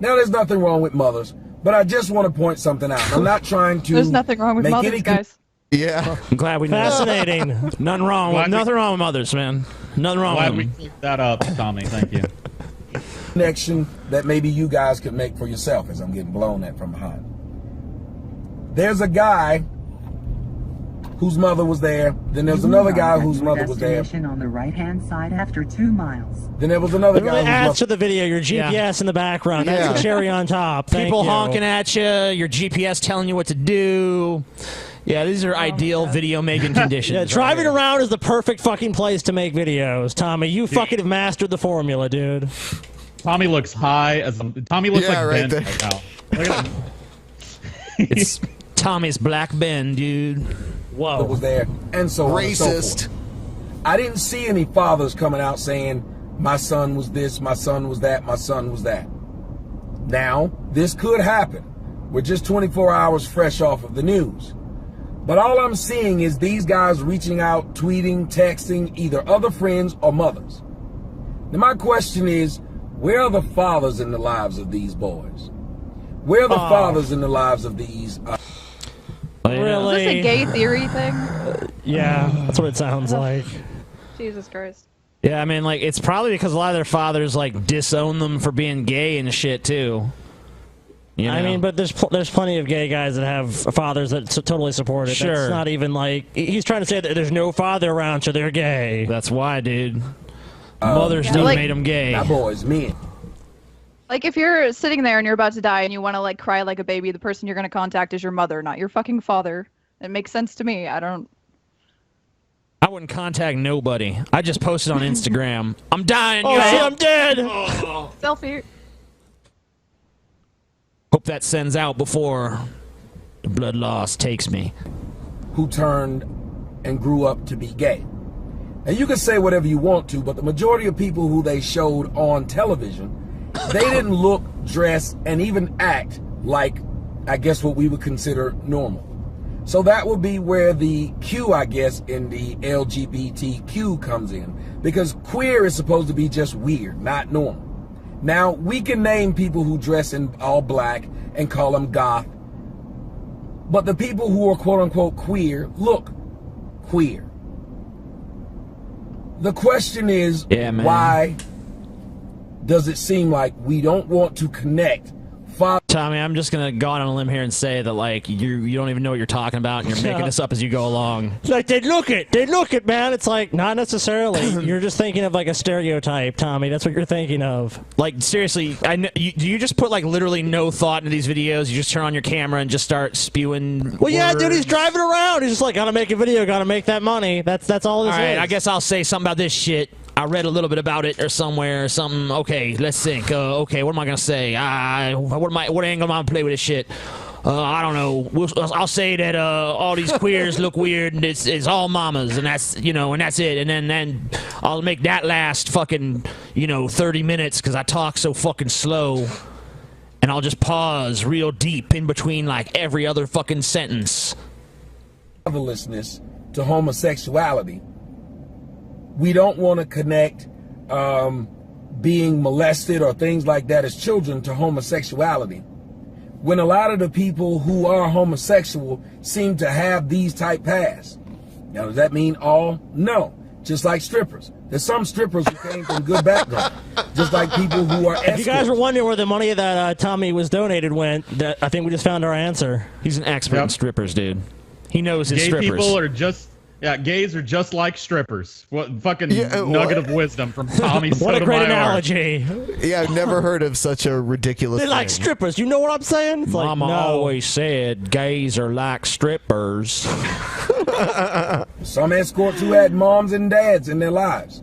Speaker 9: Now, there's nothing wrong with mothers, but I just want to point something out. I'm not trying to
Speaker 17: There's nothing wrong with
Speaker 9: make
Speaker 17: mothers,
Speaker 9: any
Speaker 17: guys.
Speaker 1: Yeah.
Speaker 2: I'm glad we know.
Speaker 6: Fascinating.
Speaker 2: Nothing wrong with mothers, man. Nothing wrong
Speaker 16: Glad
Speaker 2: with
Speaker 16: we
Speaker 2: them.
Speaker 16: cleared that up, Tommy. Thank you.
Speaker 9: connection that maybe you guys could make for yourself as I'm getting blown at from behind. There's a guy whose mother was there. Then there was another guy whose mother was there.
Speaker 15: On the right-hand side after 2 miles.
Speaker 9: Then there was another
Speaker 6: It
Speaker 9: guy.
Speaker 6: really adds to the video. Your GPS in the background. That's the cherry on top. Thank
Speaker 2: People
Speaker 6: you.
Speaker 2: honking at you. Your GPS telling you what to do. Yeah, these are ideal video making conditions.
Speaker 6: Yeah, driving around is the perfect fucking place to make videos, Tommy. You fucking have mastered the formula, dude.
Speaker 16: Tommy looks high as Tommy looks like Ben right now. Look at him.
Speaker 2: It's Tommy's Black Ben, dude.
Speaker 9: Whoa. Was there, and so on and so forth. I didn't see any fathers coming out saying, my son was this, my son was that, my son was that. Now, this could happen. We're just 24 hours fresh off of the news. But all I'm seeing is these guys reaching out, tweeting, texting, either other friends or mothers. Now, my question is, where are the fathers in the lives of these boys? Where are the fathers in the lives of these...
Speaker 6: Really?
Speaker 17: Is this a gay theory thing?
Speaker 6: Yeah, that's what it sounds like.
Speaker 17: Jesus Christ.
Speaker 2: Yeah, I mean, like, it's probably because a lot of their fathers, like, disown them for being gay and shit, too. You know?
Speaker 6: I mean, but there's plenty of gay guys that have fathers that totally support it.
Speaker 2: Sure.
Speaker 6: That's not even like... He's trying to say that there's no father around, so they're gay.
Speaker 2: That's why, dude. Mothers done made them gay.
Speaker 9: That boy's men.
Speaker 17: Like, if you're sitting there and you're about to die and you want to, like, cry like a baby, the person you're going to contact is your mother, not your fucking father. It makes sense to me. I
Speaker 2: wouldn't contact nobody. I just posted on Instagram. I'm dying,
Speaker 6: Oh,
Speaker 2: yo.
Speaker 6: shit, I'm dead!
Speaker 17: Selfie.
Speaker 2: Hope that sends out before the blood loss takes me.
Speaker 9: Who turned and grew up to be gay. And you can say whatever you want to, but the majority of people who they showed on television, they didn't look, dress, and even act like, I guess, what we would consider normal. So that would be where the Q, I guess, in the LGBTQ comes in. Because queer is supposed to be just weird, not normal. Now, we can name people who dress in all black and call them goth. But the people who are quote-unquote queer look queer. The question is, why does it seem like we don't want to connect?
Speaker 2: Tommy, I'm just gonna go out on a limb here and say that, like, you don't even know what you're talking about, and you're making this up as you go along.
Speaker 6: It's like, they'd look it, man. It's like, not necessarily. You're just thinking of, like, a stereotype, Tommy. That's what you're thinking of.
Speaker 2: Like, seriously, do you just put, like, literally no thought into these videos? You just turn on your camera and just start spewing
Speaker 6: Well, yeah,
Speaker 2: words?
Speaker 6: dude, he's driving around. He's just like, gotta make a video, gotta make that money. That's all this is.
Speaker 2: All right, I guess I'll say something about this shit. I read a little bit about it or somewhere or something. Okay, let's think. Okay, what am I gonna say? What angle am I gonna play with this shit? I don't know. I'll say that all these queers look weird and it's all mamas and that's and that's it. And then I'll make that last fucking 30 minutes because I talk so fucking slow. And I'll just pause real deep in between like every other fucking sentence.
Speaker 9: Fatherlessness to homosexuality. We don't want to connect being molested or things like that as children to homosexuality. When a lot of the people who are homosexual seem to have these type paths. Now, does that mean all? No. Just like strippers. There's some strippers who came from good background. Just like people who are escorts.
Speaker 6: If you guys were wondering where the money that Tommy was donated went, I think we just found our answer.
Speaker 2: He's an expert in strippers, dude. He knows his
Speaker 16: Gay
Speaker 2: strippers.
Speaker 16: people are just... Yeah, gays are just like strippers. What fucking nugget of wisdom from Tommy Sotomayor.
Speaker 6: What a great analogy.
Speaker 1: Yeah, I've never heard of such a ridiculous
Speaker 6: They're like strippers. You know what I'm saying? It's
Speaker 2: Mama
Speaker 6: like, no.
Speaker 2: always said gays are like strippers.
Speaker 9: Some escorts who had moms and dads in their lives.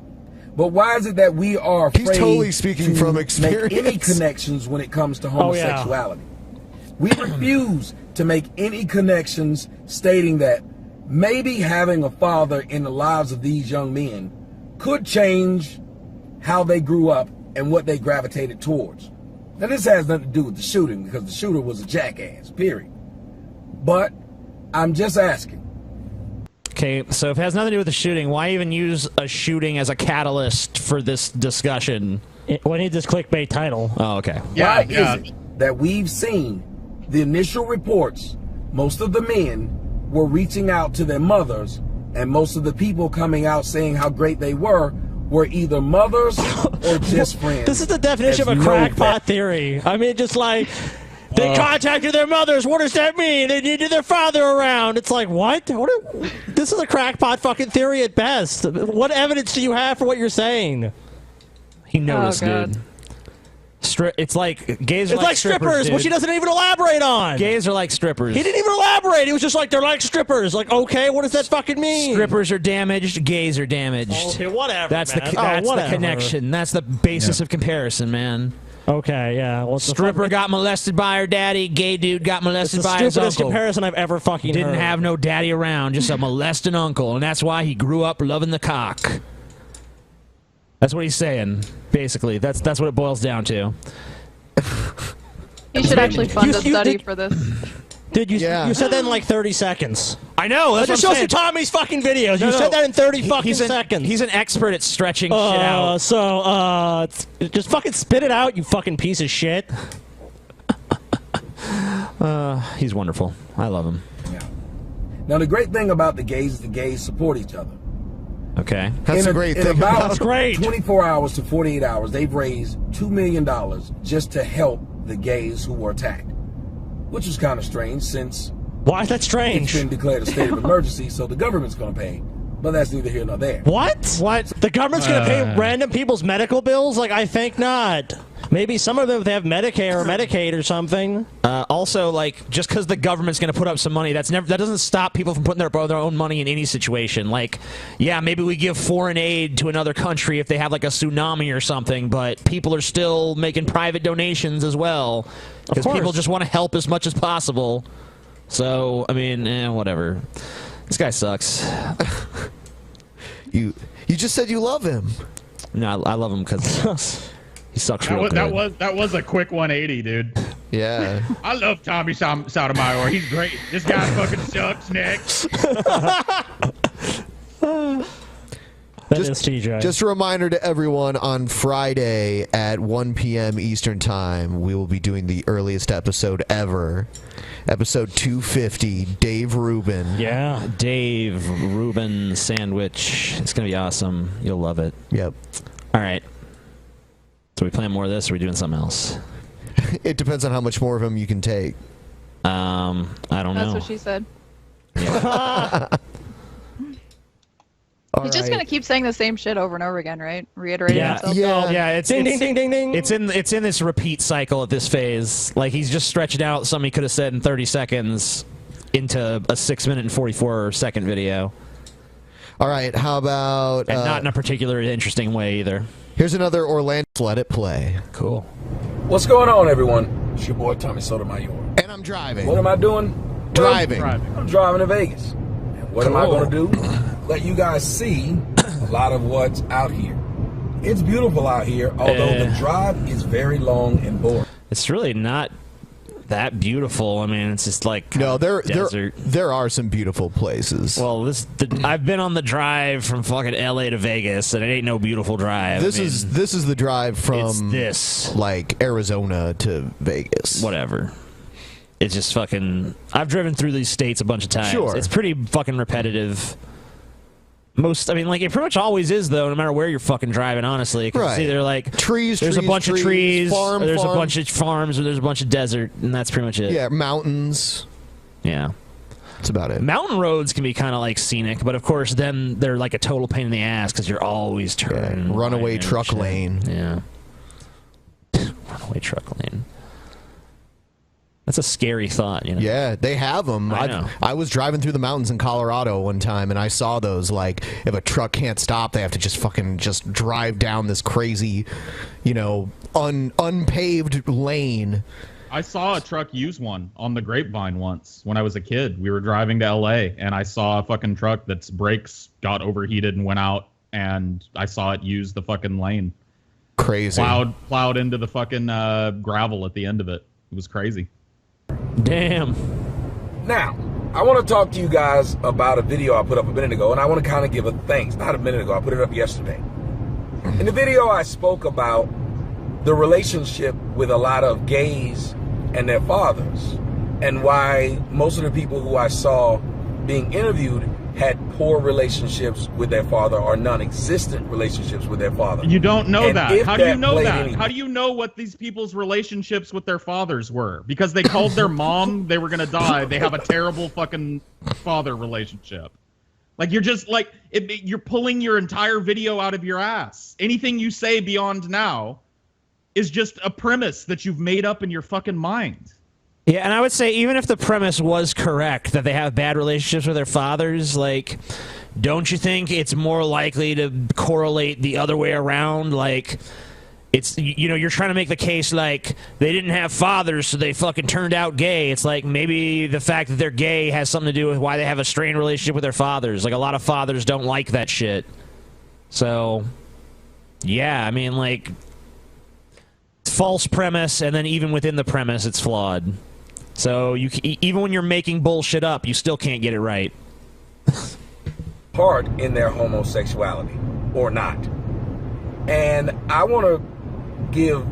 Speaker 9: But why is it that we are afraid
Speaker 1: He's totally speaking from experience.
Speaker 9: make any connections when it comes to homosexuality? We refuse to make any connections stating that maybe having a father in the lives of these young men could change how they grew up and what they gravitated towards. Now, this has nothing to do with the shooting because the shooter was a jackass, period. But I'm just asking.
Speaker 2: Okay, so if it has nothing to do with the shooting, why even use a shooting as a catalyst for this discussion?
Speaker 6: We need this clickbait title.
Speaker 2: Oh, okay.
Speaker 9: Why is it that we've seen the initial reports, most of the men were reaching out to their mothers, and most of the people coming out saying how great they were either mothers or just friends?
Speaker 6: This is the definition of a crackpot theory. I mean, just like, They contacted their mothers. What does that mean? They needed their father around. It's like, what? This is a crackpot fucking theory at best. What evidence do you have for what you're saying?
Speaker 2: He knows, dude. It's like gays are
Speaker 6: like strippers, which he doesn't even elaborate on.
Speaker 2: Gays are like strippers.
Speaker 6: He didn't even elaborate. He was just like, they're like strippers. Like, okay, what does that fucking mean?
Speaker 2: Strippers are damaged. Gays are damaged.
Speaker 6: Okay, whatever.
Speaker 2: That's
Speaker 6: man.
Speaker 2: the connection. That's the basis of comparison, man.
Speaker 6: Okay, yeah. Well,
Speaker 2: stripper got molested by her daddy. Gay dude got molested by his uncle.
Speaker 6: It's the stupidest comparison I've ever fucking
Speaker 2: Didn't
Speaker 6: heard.
Speaker 2: have no daddy around, just a molesting uncle, and that's why he grew up loving the cock. That's what he's saying, basically. That's what it boils down to.
Speaker 17: You should actually fund a study for this.
Speaker 6: Dude, you said that in like 30 seconds.
Speaker 2: I know. That's
Speaker 6: just
Speaker 2: what I'm
Speaker 6: shows you
Speaker 2: saying.
Speaker 6: Tommy's fucking videos. You said that in 30 fucking
Speaker 2: seconds.
Speaker 6: seconds.
Speaker 2: He's an expert at stretching shit out.
Speaker 6: So, just fucking spit it out, you fucking piece of shit.
Speaker 2: He's wonderful. I love him.
Speaker 9: Yeah. Now, the great thing about the gays is the gays support each other.
Speaker 2: Okay.
Speaker 1: That's a great thing.
Speaker 9: About
Speaker 6: That's great.
Speaker 9: 24 hours to 48 hours, they've raised $2 million just to help the gays who were attacked. Which is kind of strange since...
Speaker 6: Why is that strange?
Speaker 9: It's been declared a state of emergency, so the government's going to pay. But that's neither here nor there.
Speaker 6: What? What? The government's going to pay random people's medical bills? Like, I think not. Maybe some of them if they have Medicare or Medicaid or something.
Speaker 2: Also, like, just because the government's going to put up some money, that doesn't stop people from putting their own money in any situation. Like, yeah, maybe we give foreign aid to another country if they have like a tsunami or something, but people are still making private donations as well because people just want to help as much as possible. So, I mean, whatever. This guy sucks.
Speaker 1: You just said you love him.
Speaker 2: No, I love him because he sucks real good.
Speaker 16: That was a quick 180, dude.
Speaker 1: Yeah.
Speaker 16: I love Tommy Sotomayor. He's great. This guy fucking sucks, Nick.
Speaker 1: Just a reminder to everyone, on Friday at 1 p.m. Eastern Time, we will be doing the earliest episode ever. Episode 250, Dave Rubin.
Speaker 2: Yeah, Dave Rubin sandwich. It's going to be awesome. You'll love it.
Speaker 1: Yep.
Speaker 2: All right. So we playing more of this, or are we doing something else?
Speaker 1: It depends on how much more of them you can take.
Speaker 2: I don't know.
Speaker 17: That's what she said.
Speaker 1: All
Speaker 17: He's just
Speaker 1: right.
Speaker 17: gonna keep saying the same shit over and over again, right? Reiterating himself.
Speaker 2: It's
Speaker 6: ding, ding, ding, ding, ding.
Speaker 2: It's in this repeat cycle at this phase. Like he's just stretching out something he could have said in 30 seconds into a 6 minute and 44-second video.
Speaker 1: All right, how about...
Speaker 2: And not in a particularly interesting way either.
Speaker 1: Here's another Orlando Let It Play.
Speaker 2: Cool.
Speaker 9: What's going on, everyone? It's your boy, Tommy Sotomayor.
Speaker 1: And I'm driving.
Speaker 9: What am I doing?
Speaker 1: Driving.
Speaker 9: I'm driving to Vegas. And what am I going to do? Let you guys see a lot of what's out here. It's beautiful out here, although the drive is very long and boring.
Speaker 2: It's really not that beautiful. I mean, it's just like
Speaker 1: there are some beautiful places.
Speaker 2: Well, I've been on the drive from fucking LA to Vegas, and it ain't no beautiful drive.
Speaker 1: This is the drive from like Arizona to Vegas.
Speaker 2: Whatever. It's just fucking. I've driven through these states a bunch of times.
Speaker 1: Sure.
Speaker 2: It's pretty fucking repetitive. It pretty much always is, though, no matter where you're fucking driving, honestly. Right. It's either like
Speaker 1: trees,
Speaker 2: there's a bunch of trees,
Speaker 1: farm,
Speaker 2: or there's a bunch of farms, or there's a bunch of desert, and that's pretty much it.
Speaker 1: Yeah, mountains.
Speaker 2: Yeah.
Speaker 1: That's about it.
Speaker 2: Mountain roads can be kind of like scenic, but of course, then they're like a total pain in the ass because you're always turning.
Speaker 1: Yeah, runaway truck lane.
Speaker 2: Yeah. Runaway truck lane. That's a scary thought, you know.
Speaker 1: Yeah, they have them.
Speaker 2: I know.
Speaker 1: I was driving through the mountains in Colorado one time, and I saw those. Like, if a truck can't stop, they have to just drive down this crazy, unpaved lane.
Speaker 16: I saw a truck use one on the Grapevine once when I was a kid. We were driving to LA, and I saw a fucking truck that's brakes got overheated and went out, and I saw it use the fucking lane.
Speaker 1: Crazy.
Speaker 16: Plowed into the fucking gravel at the end of it. It was crazy.
Speaker 2: Damn.
Speaker 9: Now, I want to talk to you guys about a video I put up a minute ago, and I want to kind of give a thanks. Not a minute ago, I put it up yesterday. In the video, I spoke about the relationship with a lot of gays and their fathers, and why most of the people who I saw being interviewed had poor relationships with their father or non-existent relationships with their father.
Speaker 16: You don't know
Speaker 9: And
Speaker 16: that.
Speaker 9: if
Speaker 16: How do you know
Speaker 9: played
Speaker 16: that?
Speaker 9: any-
Speaker 16: How do you know what these people's relationships with their fathers were? Because they called their mom, they were gonna die. They have a terrible fucking father relationship. Like, you're just like, you're pulling your entire video out of your ass. Anything you say beyond now is just a premise that you've made up in your fucking mind.
Speaker 2: Yeah, and I would say even if the premise was correct that they have bad relationships with their fathers, like, don't you think it's more likely to correlate the other way around? Like, it's, you know, you're trying to make the case like they didn't have fathers, so they fucking turned out gay. It's like maybe the fact that they're gay has something to do with why they have a strained relationship with their fathers. Like, a lot of fathers don't like that shit. So, yeah, I mean, like, false premise, and then even within the premise, it's flawed. So you even when you're making bullshit up, you still can't get it right.
Speaker 9: part in their homosexuality or not. And I want to give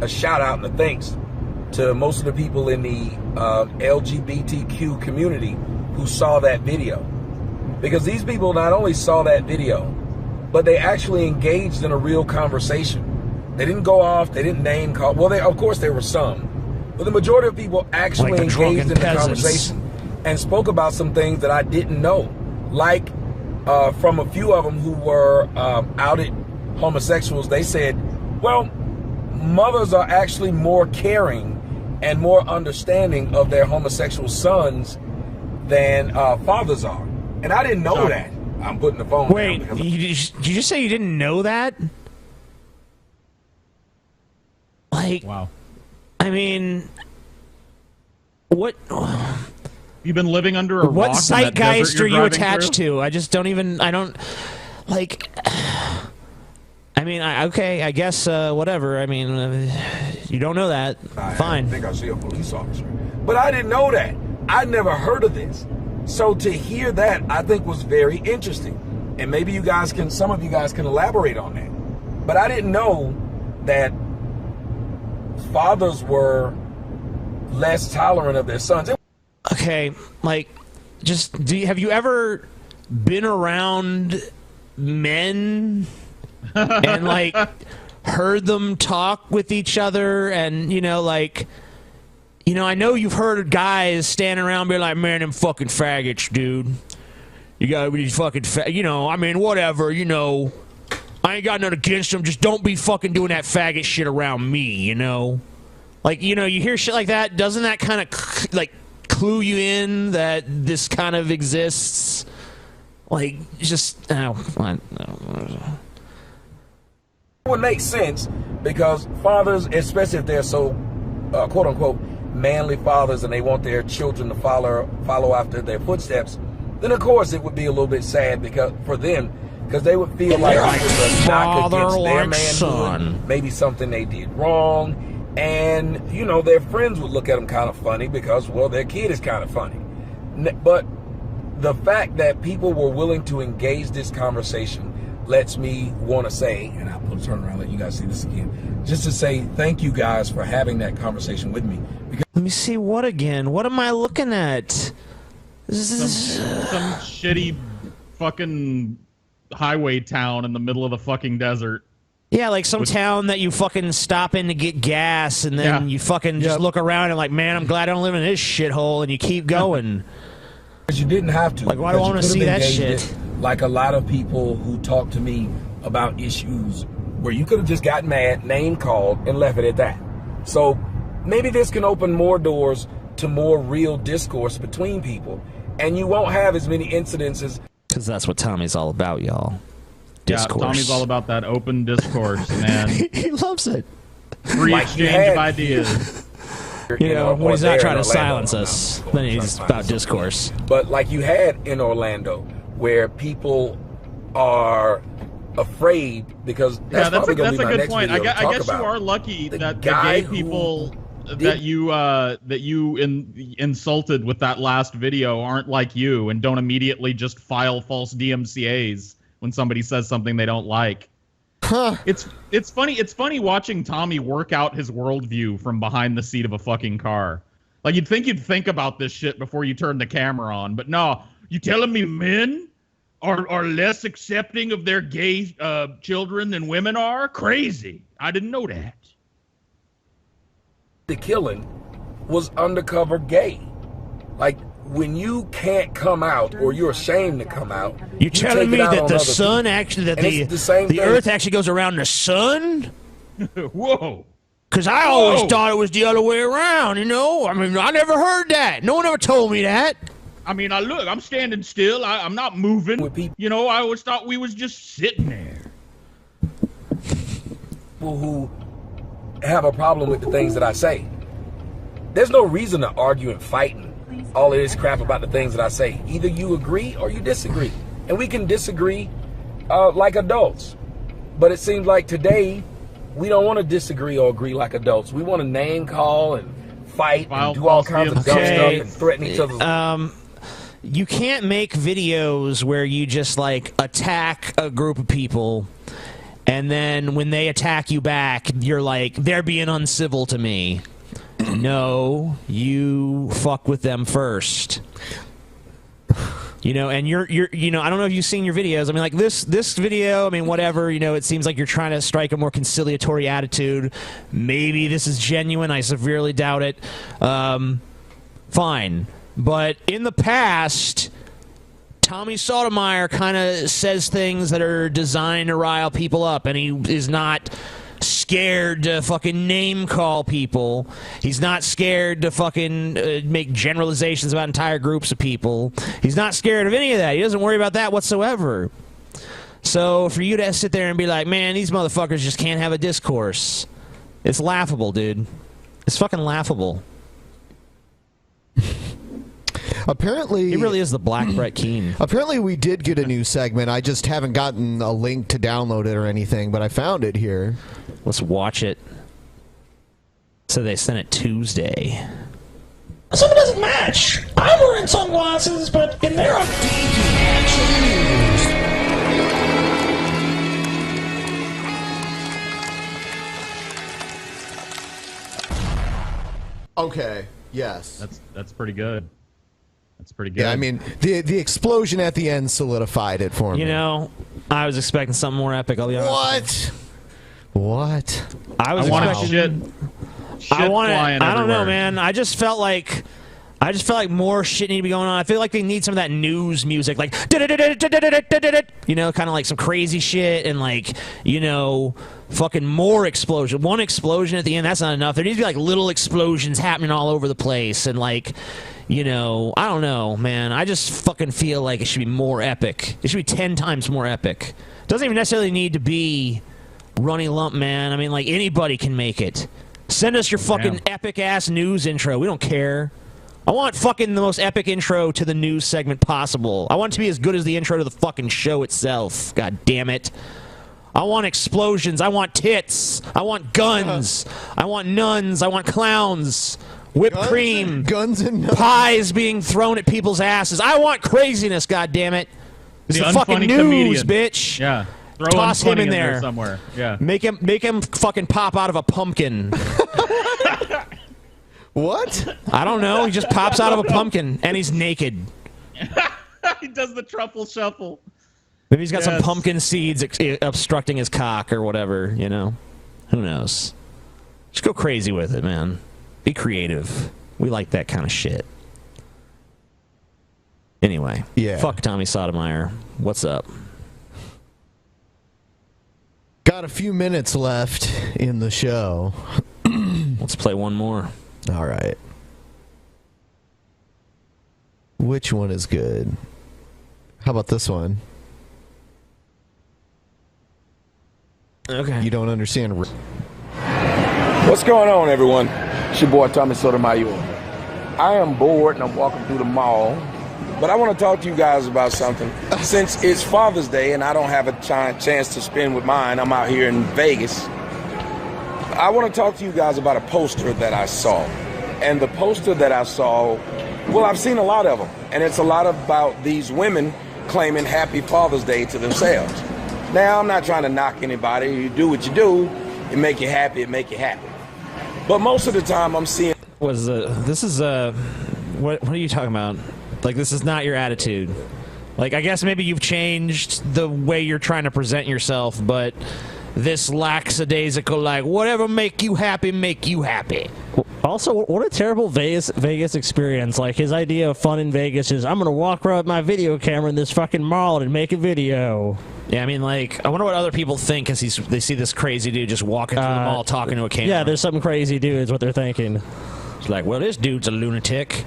Speaker 9: a shout out and a thanks to most of the people in the LGBTQ community who saw that video. Because these people not only saw that video, but they actually engaged in a real conversation. They didn't go off, they didn't name call. Well, of course there were some. But the majority of people actually
Speaker 2: like the
Speaker 9: engaged in the
Speaker 2: peasants.
Speaker 9: conversation and spoke about some things that I didn't know. Like from a few of them who were outed homosexuals, they said, well, mothers are actually more caring and more understanding of their homosexual sons than fathers are. And I didn't know that. I'm putting the phone
Speaker 2: Wait,
Speaker 9: down.
Speaker 2: did you just say you didn't know that? Like,
Speaker 16: wow.
Speaker 2: I mean, what?
Speaker 16: You've been living under a rock.
Speaker 2: What
Speaker 16: in that
Speaker 2: zeitgeist
Speaker 16: desert
Speaker 2: are
Speaker 16: you're
Speaker 2: you
Speaker 16: driving
Speaker 2: attached
Speaker 16: through?
Speaker 2: to? I just don't even. I don't like. I mean, okay, I guess whatever. I mean, you don't know that. Fine.
Speaker 9: I think I see a police officer. But I didn't know that. I'd never heard of this. So to hear that, I think was very interesting. And maybe you guys can, some of you guys can elaborate on that. But I didn't know that fathers were less tolerant of their sons.
Speaker 2: Okay, like, just have you ever been around men and like heard them talk with each other, and like, I know you've heard guys standing around being like, man, them fucking faggots, dude. You gotta be fucking I mean, whatever, I ain't got nothing against them, just don't be fucking doing that faggot shit around me, Like, you hear shit like that, doesn't that kind of, like, clue you in that this kind of exists? Like, just,
Speaker 9: It would make sense because fathers, especially if they're so, quote unquote, manly fathers and they want their children to follow after their footsteps, then of course it would be a little bit sad because for them, because they would feel like it was a knock against their manhood, maybe something they did wrong, and their friends would look at them kind of funny because, well, their kid is kind of funny. But the fact that people were willing to engage this conversation lets me want to say, and I'll turn around and let you guys see this again, just to say thank you guys for having that conversation with me. Because
Speaker 2: let me see what again? What am I looking at?
Speaker 16: Some shitty fucking highway town in the middle of the fucking desert.
Speaker 2: Yeah, like some town that you fucking stop in to get gas, and then you fucking just look around and like, man, I'm glad I don't live in this shithole, and you keep going.
Speaker 9: Because you didn't have to.
Speaker 2: Like, why do I want to see that shit?
Speaker 9: Like a lot of people who talk to me about issues where you could have just gotten mad, name called, and left it at that. So maybe this can open more doors to more real discourse between people, and you won't have as many incidences.
Speaker 2: Because that's what Tommy's all about, y'all. Discourse.
Speaker 16: Yeah, Tommy's all about that open discourse, man.
Speaker 2: He loves it.
Speaker 16: Free exchange of ideas.
Speaker 2: When he's not trying to silence us, then he's about discourse.
Speaker 9: But like you had in Orlando, where people are afraid because that's probably going to be my next
Speaker 16: point.
Speaker 9: video to talk
Speaker 16: I guess
Speaker 9: about.
Speaker 16: You are lucky that the
Speaker 9: guy
Speaker 16: gay people that you insulted with that last video aren't like you and don't immediately just file false DMCAs when somebody says something they don't like.
Speaker 1: Huh.
Speaker 16: It's funny. It's funny watching Tommy work out his worldview from behind the seat of a fucking car. Like, you'd think about this shit before you turn the camera on, but no. You telling me men are less accepting of their gay children than women are? Crazy. I didn't know that.
Speaker 9: The killing was undercover gay. Like, when you can't come out or you're ashamed to come out,
Speaker 2: you telling me that the sun actually, that the Earth actually goes around the sun?
Speaker 16: Whoa.
Speaker 2: Because I always thought it was the other way around, you know? I mean, I never heard that. No one ever told me that.
Speaker 16: I mean, look, I'm standing still. I'm not moving. You know, I always thought we was just sitting there.
Speaker 9: People who have a problem with the things that I say. There's no reason to argue and fight and all of this crap about the things that I say. Either you agree or you disagree. And we can disagree like adults. But it seems like today, we don't want to disagree or agree like adults. We want to name call and fight and do all kinds of dumb stuff and threaten each other.
Speaker 2: You can't make videos where you just like attack a group of people, and then when they attack you back, you're like, they're being uncivil to me. No, you fuck with them first. You know, and you're you know, I don't know if you've seen your videos. I mean, like this video, I mean, whatever, you know, it seems like you're trying to strike a more conciliatory attitude. Maybe this is genuine. I severely doubt it. Fine. But in the past, Tommy Sotomayor kind of says things that are designed to rile people up, and he is not scared to fucking name call people. He's not scared to fucking make generalizations about entire groups of people. He's not scared of any of that. He doesn't worry about that whatsoever. So for you to sit there and be like, man, these motherfuckers just can't have a discourse, it's laughable, dude. It's fucking laughable.
Speaker 1: Apparently,
Speaker 2: it really is the Black Brett Keane.
Speaker 1: Apparently, we did get a new segment. I just haven't gotten a link to download it or anything, but I found it here.
Speaker 2: Let's watch it. So they sent it Tuesday.
Speaker 14: Something doesn't match. I'm wearing sunglasses, but in there
Speaker 1: Okay. Yes.
Speaker 16: That's pretty good. That's pretty good.
Speaker 1: Yeah, I mean, the explosion at the end solidified it for me.
Speaker 2: You know, I was expecting something more epic. I'll be honest.
Speaker 1: What?
Speaker 2: I was expecting
Speaker 16: shit flying
Speaker 2: I don't know,
Speaker 16: everywhere.
Speaker 2: man. I just felt like more shit need to be going on. I feel like they need some of that news music, like you know, kind of like some crazy shit, and like, you know, fucking more explosion. One explosion at the end, that's not enough. There needs to be like little explosions happening all over the place, and like, you know, I don't know, man. I just fucking feel like it should be more epic. It should be 10 times more epic. It doesn't even necessarily need to be Runny Lump, man. I mean, like, anybody can make it. Send us your fucking epic-ass news intro. We don't care. I want fucking the most epic intro to the news segment possible. I want it to be as good as the intro to the fucking show itself. God damn it. I want explosions. I want tits. I want guns. I want nuns. I want clowns. Whipped cream.
Speaker 1: Guns and nuns.
Speaker 2: Pies being thrown at people's asses. I want craziness, God damn it. It's the fucking
Speaker 16: unfunny
Speaker 2: news,
Speaker 16: comedian.
Speaker 2: bitch.
Speaker 16: Yeah. Throw
Speaker 2: Toss him
Speaker 16: unfunny
Speaker 2: in there
Speaker 16: somewhere. Yeah.
Speaker 2: Make him fucking pop out of a pumpkin.
Speaker 1: What?
Speaker 2: I don't know. He just pops out of a pumpkin and he's naked.
Speaker 16: He does the truffle shuffle.
Speaker 2: Maybe he's got some pumpkin seeds obstructing his cock or whatever, you know? Who knows? Just go crazy with it, man. Be creative. We like that kind of shit. Anyway.
Speaker 1: Yeah.
Speaker 2: Fuck Tommy Sotomayor. What's up?
Speaker 1: Got a few minutes left in the show.
Speaker 2: Let's play one more.
Speaker 1: All right. Which one is good? How about this one?
Speaker 2: Okay.
Speaker 1: You don't understand.
Speaker 9: What's going on, everyone? It's your boy Tommy Sotomayor. I am bored and I'm walking through the mall, but I want to talk to you guys about something. Since it's Father's Day and I don't have a chance to spend with mine, I'm out here in Vegas. I want to talk to you guys about a poster that I saw. And the poster that I saw, well, I've seen a lot of them. And it's a lot about these women claiming Happy Father's Day to themselves. Now, I'm not trying to knock anybody. You do what you do. It make you happy. It make you happy. But most of the time, I'm seeing...
Speaker 2: What are you talking about? Like, this is not your attitude. Like, I guess maybe you've changed the way you're trying to present yourself, but this lackadaisical, like, whatever make you happy.
Speaker 6: Also, what a terrible Vegas experience. Like, his idea of fun in Vegas is, I'm going to walk around with my video camera in this fucking mall and make a video.
Speaker 2: Yeah, I mean, like, I wonder what other people think as they see this crazy dude just walking through the mall talking to a camera.
Speaker 6: Yeah, there's some crazy dudes, what they're thinking.
Speaker 2: It's like, well, this dude's a lunatic.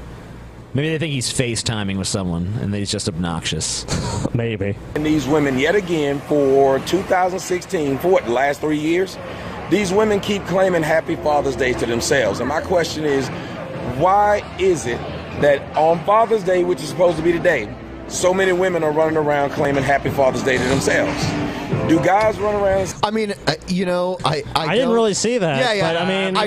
Speaker 2: Maybe they think he's FaceTiming with someone, and he's just obnoxious.
Speaker 6: Maybe.
Speaker 9: And these women, yet again, for 2016, for what, the last 3 years, these women keep claiming Happy Father's Day to themselves. And my question is, why is it that on Father's Day, which is supposed to be today, so many women are running around claiming Happy Father's Day to themselves? Do guys run around?
Speaker 1: I mean, you know, I
Speaker 6: didn't really see that.
Speaker 1: Yeah, yeah.
Speaker 6: But, I mean,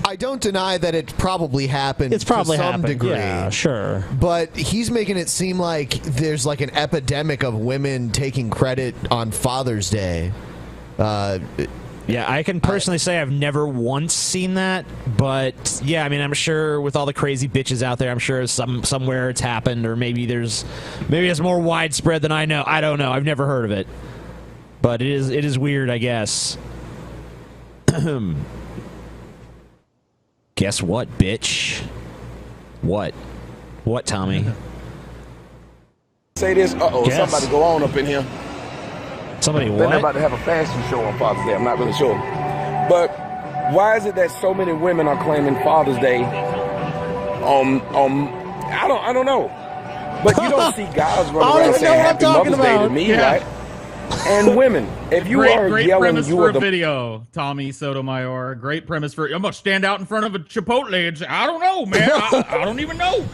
Speaker 1: I don't deny that it probably happened.
Speaker 6: It's probably
Speaker 1: to some
Speaker 6: happened,
Speaker 1: degree.
Speaker 6: yeah, sure.
Speaker 1: But he's making it seem like there's like an epidemic of women taking credit on Father's Day.
Speaker 2: Yeah, I can personally say I've never once seen that, but yeah, I mean, I'm sure with all the crazy bitches out there, I'm sure somewhere it's happened, or maybe it's more widespread than I know. I don't know. I've never heard of it, but it is weird, I guess. Guess what, bitch? What, Tommy?
Speaker 9: Say this. Somebody go on up in here.
Speaker 2: Somebody what?
Speaker 9: They're about to have a fashion show on Father's Day. I'm not really sure. But why is it that so many women are claiming Father's Day? I don't know. But you don't see guys running around saying Happy Mother's Day to me, right? And women, if you are
Speaker 16: great
Speaker 9: yelling,
Speaker 16: premise
Speaker 9: you
Speaker 16: for
Speaker 9: are
Speaker 16: a video, Tommy Sotomayor. Great premise for. I'm gonna stand out in front of a Chipotle and say, I don't know, man. I don't even know.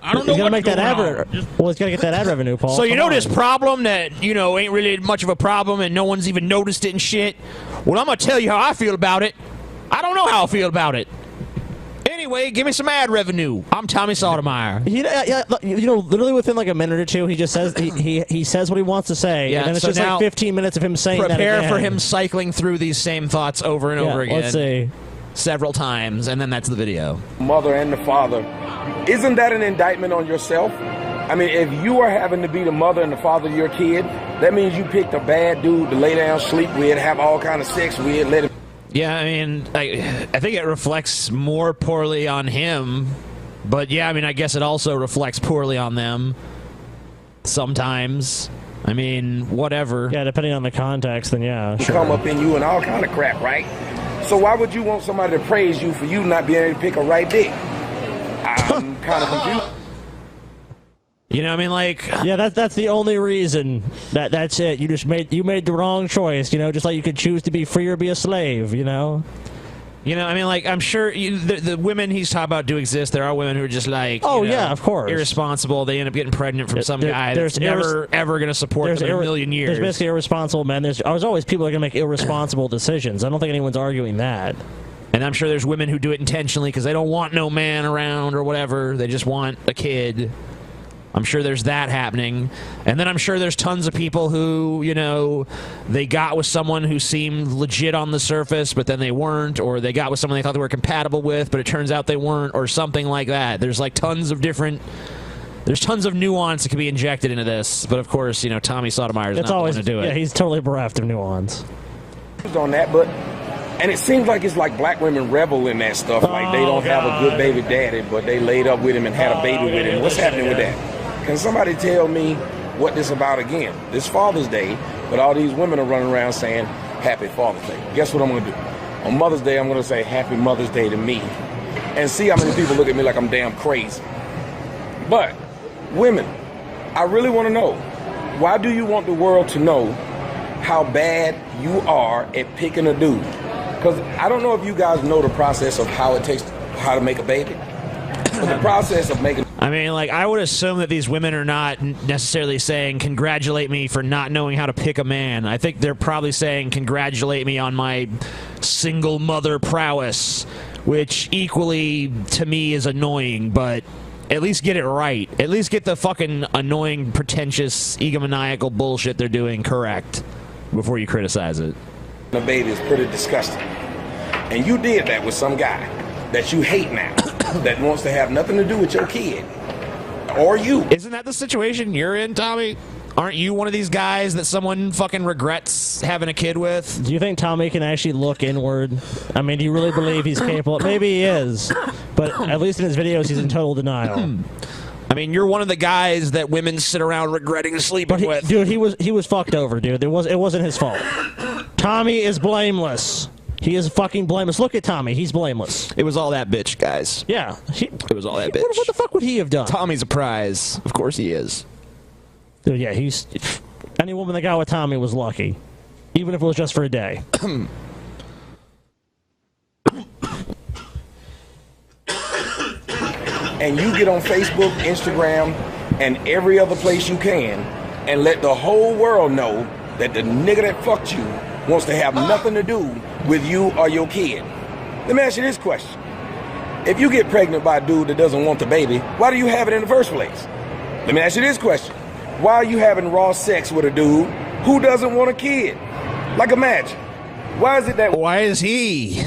Speaker 16: I don't know
Speaker 6: He's
Speaker 16: what's
Speaker 6: make that
Speaker 16: going
Speaker 6: ad.
Speaker 16: on.
Speaker 6: Well, he's got to get that ad revenue, Paul.
Speaker 2: So you know this problem that, ain't really much of a problem and no one's even noticed it and shit? Well, I'm going to tell you how I feel about it. I don't know how I feel about it. Anyway, give me some ad revenue. I'm Tommy Sotomayor.
Speaker 6: Literally within like a minute or two, he just says he says what he wants to say,
Speaker 2: Yeah,
Speaker 6: and then it's
Speaker 2: so
Speaker 6: just like
Speaker 2: now
Speaker 6: 15 minutes of him saying that
Speaker 2: Prepare
Speaker 6: again.
Speaker 2: for him cycling through these same thoughts over and over again.
Speaker 6: Let's see.
Speaker 2: Several times, and then that's the video.
Speaker 9: Mother and the father. Isn't that an indictment on yourself? I mean, if you are having to be the mother and the father of your kid, that means you picked a bad dude to lay down, sleep with, have all kind of sex with, let him.
Speaker 2: Yeah, I mean, I think it reflects more poorly on him, but yeah, I mean, I guess it also reflects poorly on them sometimes. I mean, whatever.
Speaker 6: Yeah, depending on the context, then yeah, sure.
Speaker 9: Come up in you and all kind of crap, right? So why would you want somebody to praise you for you not being able to pick a right dick? I'm kind of confused.
Speaker 2: I mean, like,
Speaker 6: yeah, that's the only reason. That's it. You made the wrong choice. Just like you could choose to be free or be a slave.
Speaker 2: I mean, like, I'm sure the women he's talking about do exist. There are women who are just like,
Speaker 6: yeah, of course,
Speaker 2: irresponsible. They end up getting pregnant from some guy that's never ever going to support them in a million years.
Speaker 6: There's basically irresponsible men. There's always people that are going to make irresponsible decisions. I don't think anyone's arguing that.
Speaker 2: And I'm sure there's women who do it intentionally because they don't want no man around or whatever. They just want a kid. I'm sure there's that happening. And then I'm sure there's tons of people who, they got with someone who seemed legit on the surface, but then they weren't, or they got with someone they thought they were compatible with, but it turns out they weren't, or something like that. There's like tons of nuance that can be injected into this. But of course, Tommy Sotomayor's not going to do it.
Speaker 6: Yeah, he's totally bereft of nuance.
Speaker 9: On that, and it seems like it's like black women revel in that stuff. Like they don't have a good baby daddy, but they laid up with him and had a baby with him. What's happening with that? Can somebody tell me what this about again? This Father's Day, but all these women are running around saying Happy Father's Day. Guess what I'm going to do? On Mother's Day, I'm going to say Happy Mother's Day to me. And see how many people look at me like I'm damn crazy. But, women, I really want to know, why do you want the world to know how bad you are at picking a dude? Because I don't know if you guys know the process of how to make a baby. But the process of making...
Speaker 2: I mean, like, I would assume that these women are not necessarily saying, congratulate me for not knowing how to pick a man. I think they're probably saying, congratulate me on my single mother prowess, which equally, to me, is annoying, but at least get it right. At least get the fucking annoying, pretentious, egomaniacal bullshit they're doing correct before you criticize it.
Speaker 9: A baby is pretty disgusting. And you did that with some guy that you hate now, that wants to have nothing to do with your kid. or you.
Speaker 2: Isn't that the situation you're in, Tommy? Aren't you one of these guys that someone fucking regrets having a kid with?
Speaker 6: Do you think Tommy can actually look inward? I mean, do you really believe he's capable? Maybe he is, but at least in his videos, he's in total denial.
Speaker 2: I mean, you're one of the guys that women sit around regretting sleeping with.
Speaker 6: Dude, he was fucked over, dude. It wasn't his fault. Tommy is blameless. He is fucking blameless. Look at Tommy. He's blameless.
Speaker 2: It was all that bitch, guys.
Speaker 6: Yeah.
Speaker 2: It was all that bitch.
Speaker 6: What the fuck would he have done?
Speaker 2: Tommy's a prize. Of course he is.
Speaker 6: Dude, yeah, he's... Any woman that got with Tommy was lucky. Even if it was just for a day.
Speaker 9: And you get on Facebook, Instagram, and every other place you can, and let the whole world know that the nigga that fucked you wants to have nothing to do with you or your kid. Let me ask you this question. If you get pregnant by a dude that doesn't want the baby, why do you have it in the first place? Let me ask you this question. Why are you having raw sex with a dude who doesn't want a kid? Like, imagine. Why is it that...
Speaker 2: Why is he?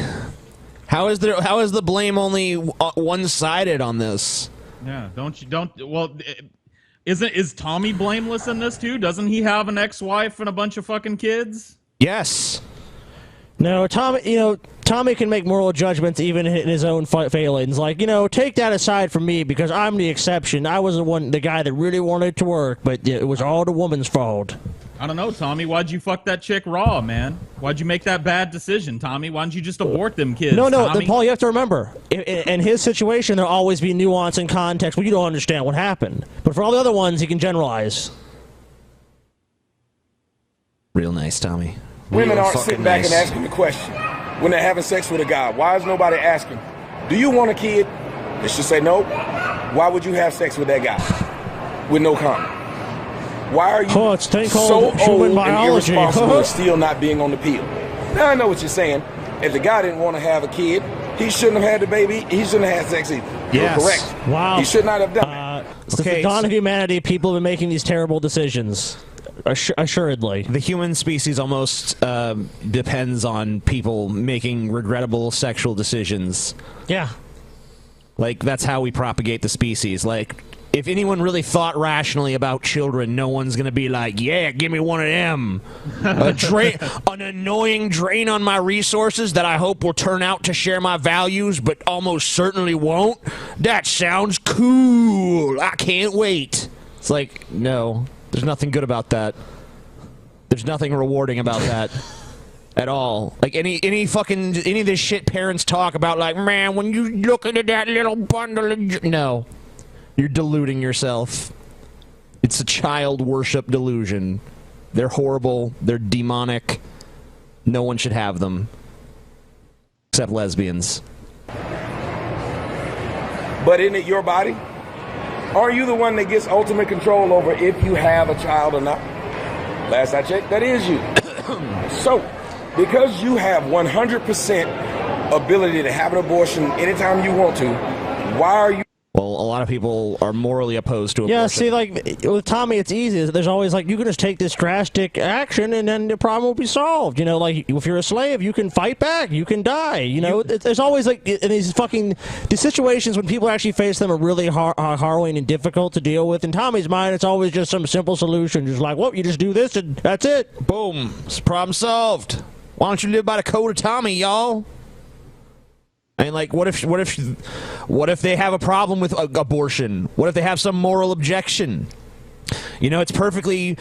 Speaker 2: How is the blame only one-sided on this?
Speaker 16: Yeah, is Tommy blameless in this too? Doesn't he have an ex-wife and a bunch of fucking kids?
Speaker 2: Yes.
Speaker 6: No, Tommy can make moral judgments even in his own failings. Like, take that aside from me because I'm the exception. I was the guy that really wanted it to work, but it was all the woman's fault.
Speaker 16: I don't know, Tommy. Why'd you fuck that chick raw, man? Why'd you make that bad decision, Tommy? Why didn't you just abort them kids?
Speaker 6: No,
Speaker 16: Tommy?
Speaker 6: Paul, you have to remember, in his situation, there'll always be nuance and context. Well, you don't understand what happened. But for all the other ones, he can generalize.
Speaker 2: Real nice, Tommy.
Speaker 9: Women aren't sitting back and asking the question when they're having sex with a guy. Why is nobody asking, do you want a kid? They should say no. Why would you have sex with that guy? With no comment. Why are you so old and irresponsible and still not being on the pill? Now I know what you're saying. If the guy didn't want to have a kid, he shouldn't have had the baby. He shouldn't have had sex either.
Speaker 6: Yes.
Speaker 9: You're correct.
Speaker 6: Wow.
Speaker 9: He should not have done it.
Speaker 6: Since the dawn of humanity, people have been making these terrible decisions. Assuredly.
Speaker 2: The human species almost depends on people making regrettable sexual decisions.
Speaker 6: Yeah.
Speaker 2: Like, that's how we propagate the species. Like, if anyone really thought rationally about children, no one's going to be like, yeah, give me one of them. An annoying drain on my resources that I hope will turn out to share my values, but almost certainly won't. That sounds cool. I can't wait. It's like, no, there's nothing good about that. There's nothing rewarding about that. At all. Like, any of this shit parents talk about, like, man, when you look into that little bundle of... No. You're deluding yourself. It's a child worship delusion. They're horrible. They're demonic. No one should have them. Except lesbians.
Speaker 9: But isn't it your body? Are you the one that gets ultimate control over if you have a child or not? Last I checked, that is you. So, because you have 100% ability to have an abortion anytime you want to, why are you...
Speaker 2: Well, a lot of people are morally opposed to abortion.
Speaker 6: Yeah, see, like, with Tommy, it's easy. There's always, like, you can just take this drastic action and then the problem will be solved. Like, if you're a slave, you can fight back. You can die. There's always, like, in these these situations when people actually face them are really harrowing and difficult to deal with. In Tommy's mind, it's always just some simple solution. Just like, well, you just do this and that's it.
Speaker 2: Boom. It's problem solved. Why don't you live by the code of Tommy, y'all? I mean, like, what if they have a problem with abortion? What if they have some moral objection? It's perfectly...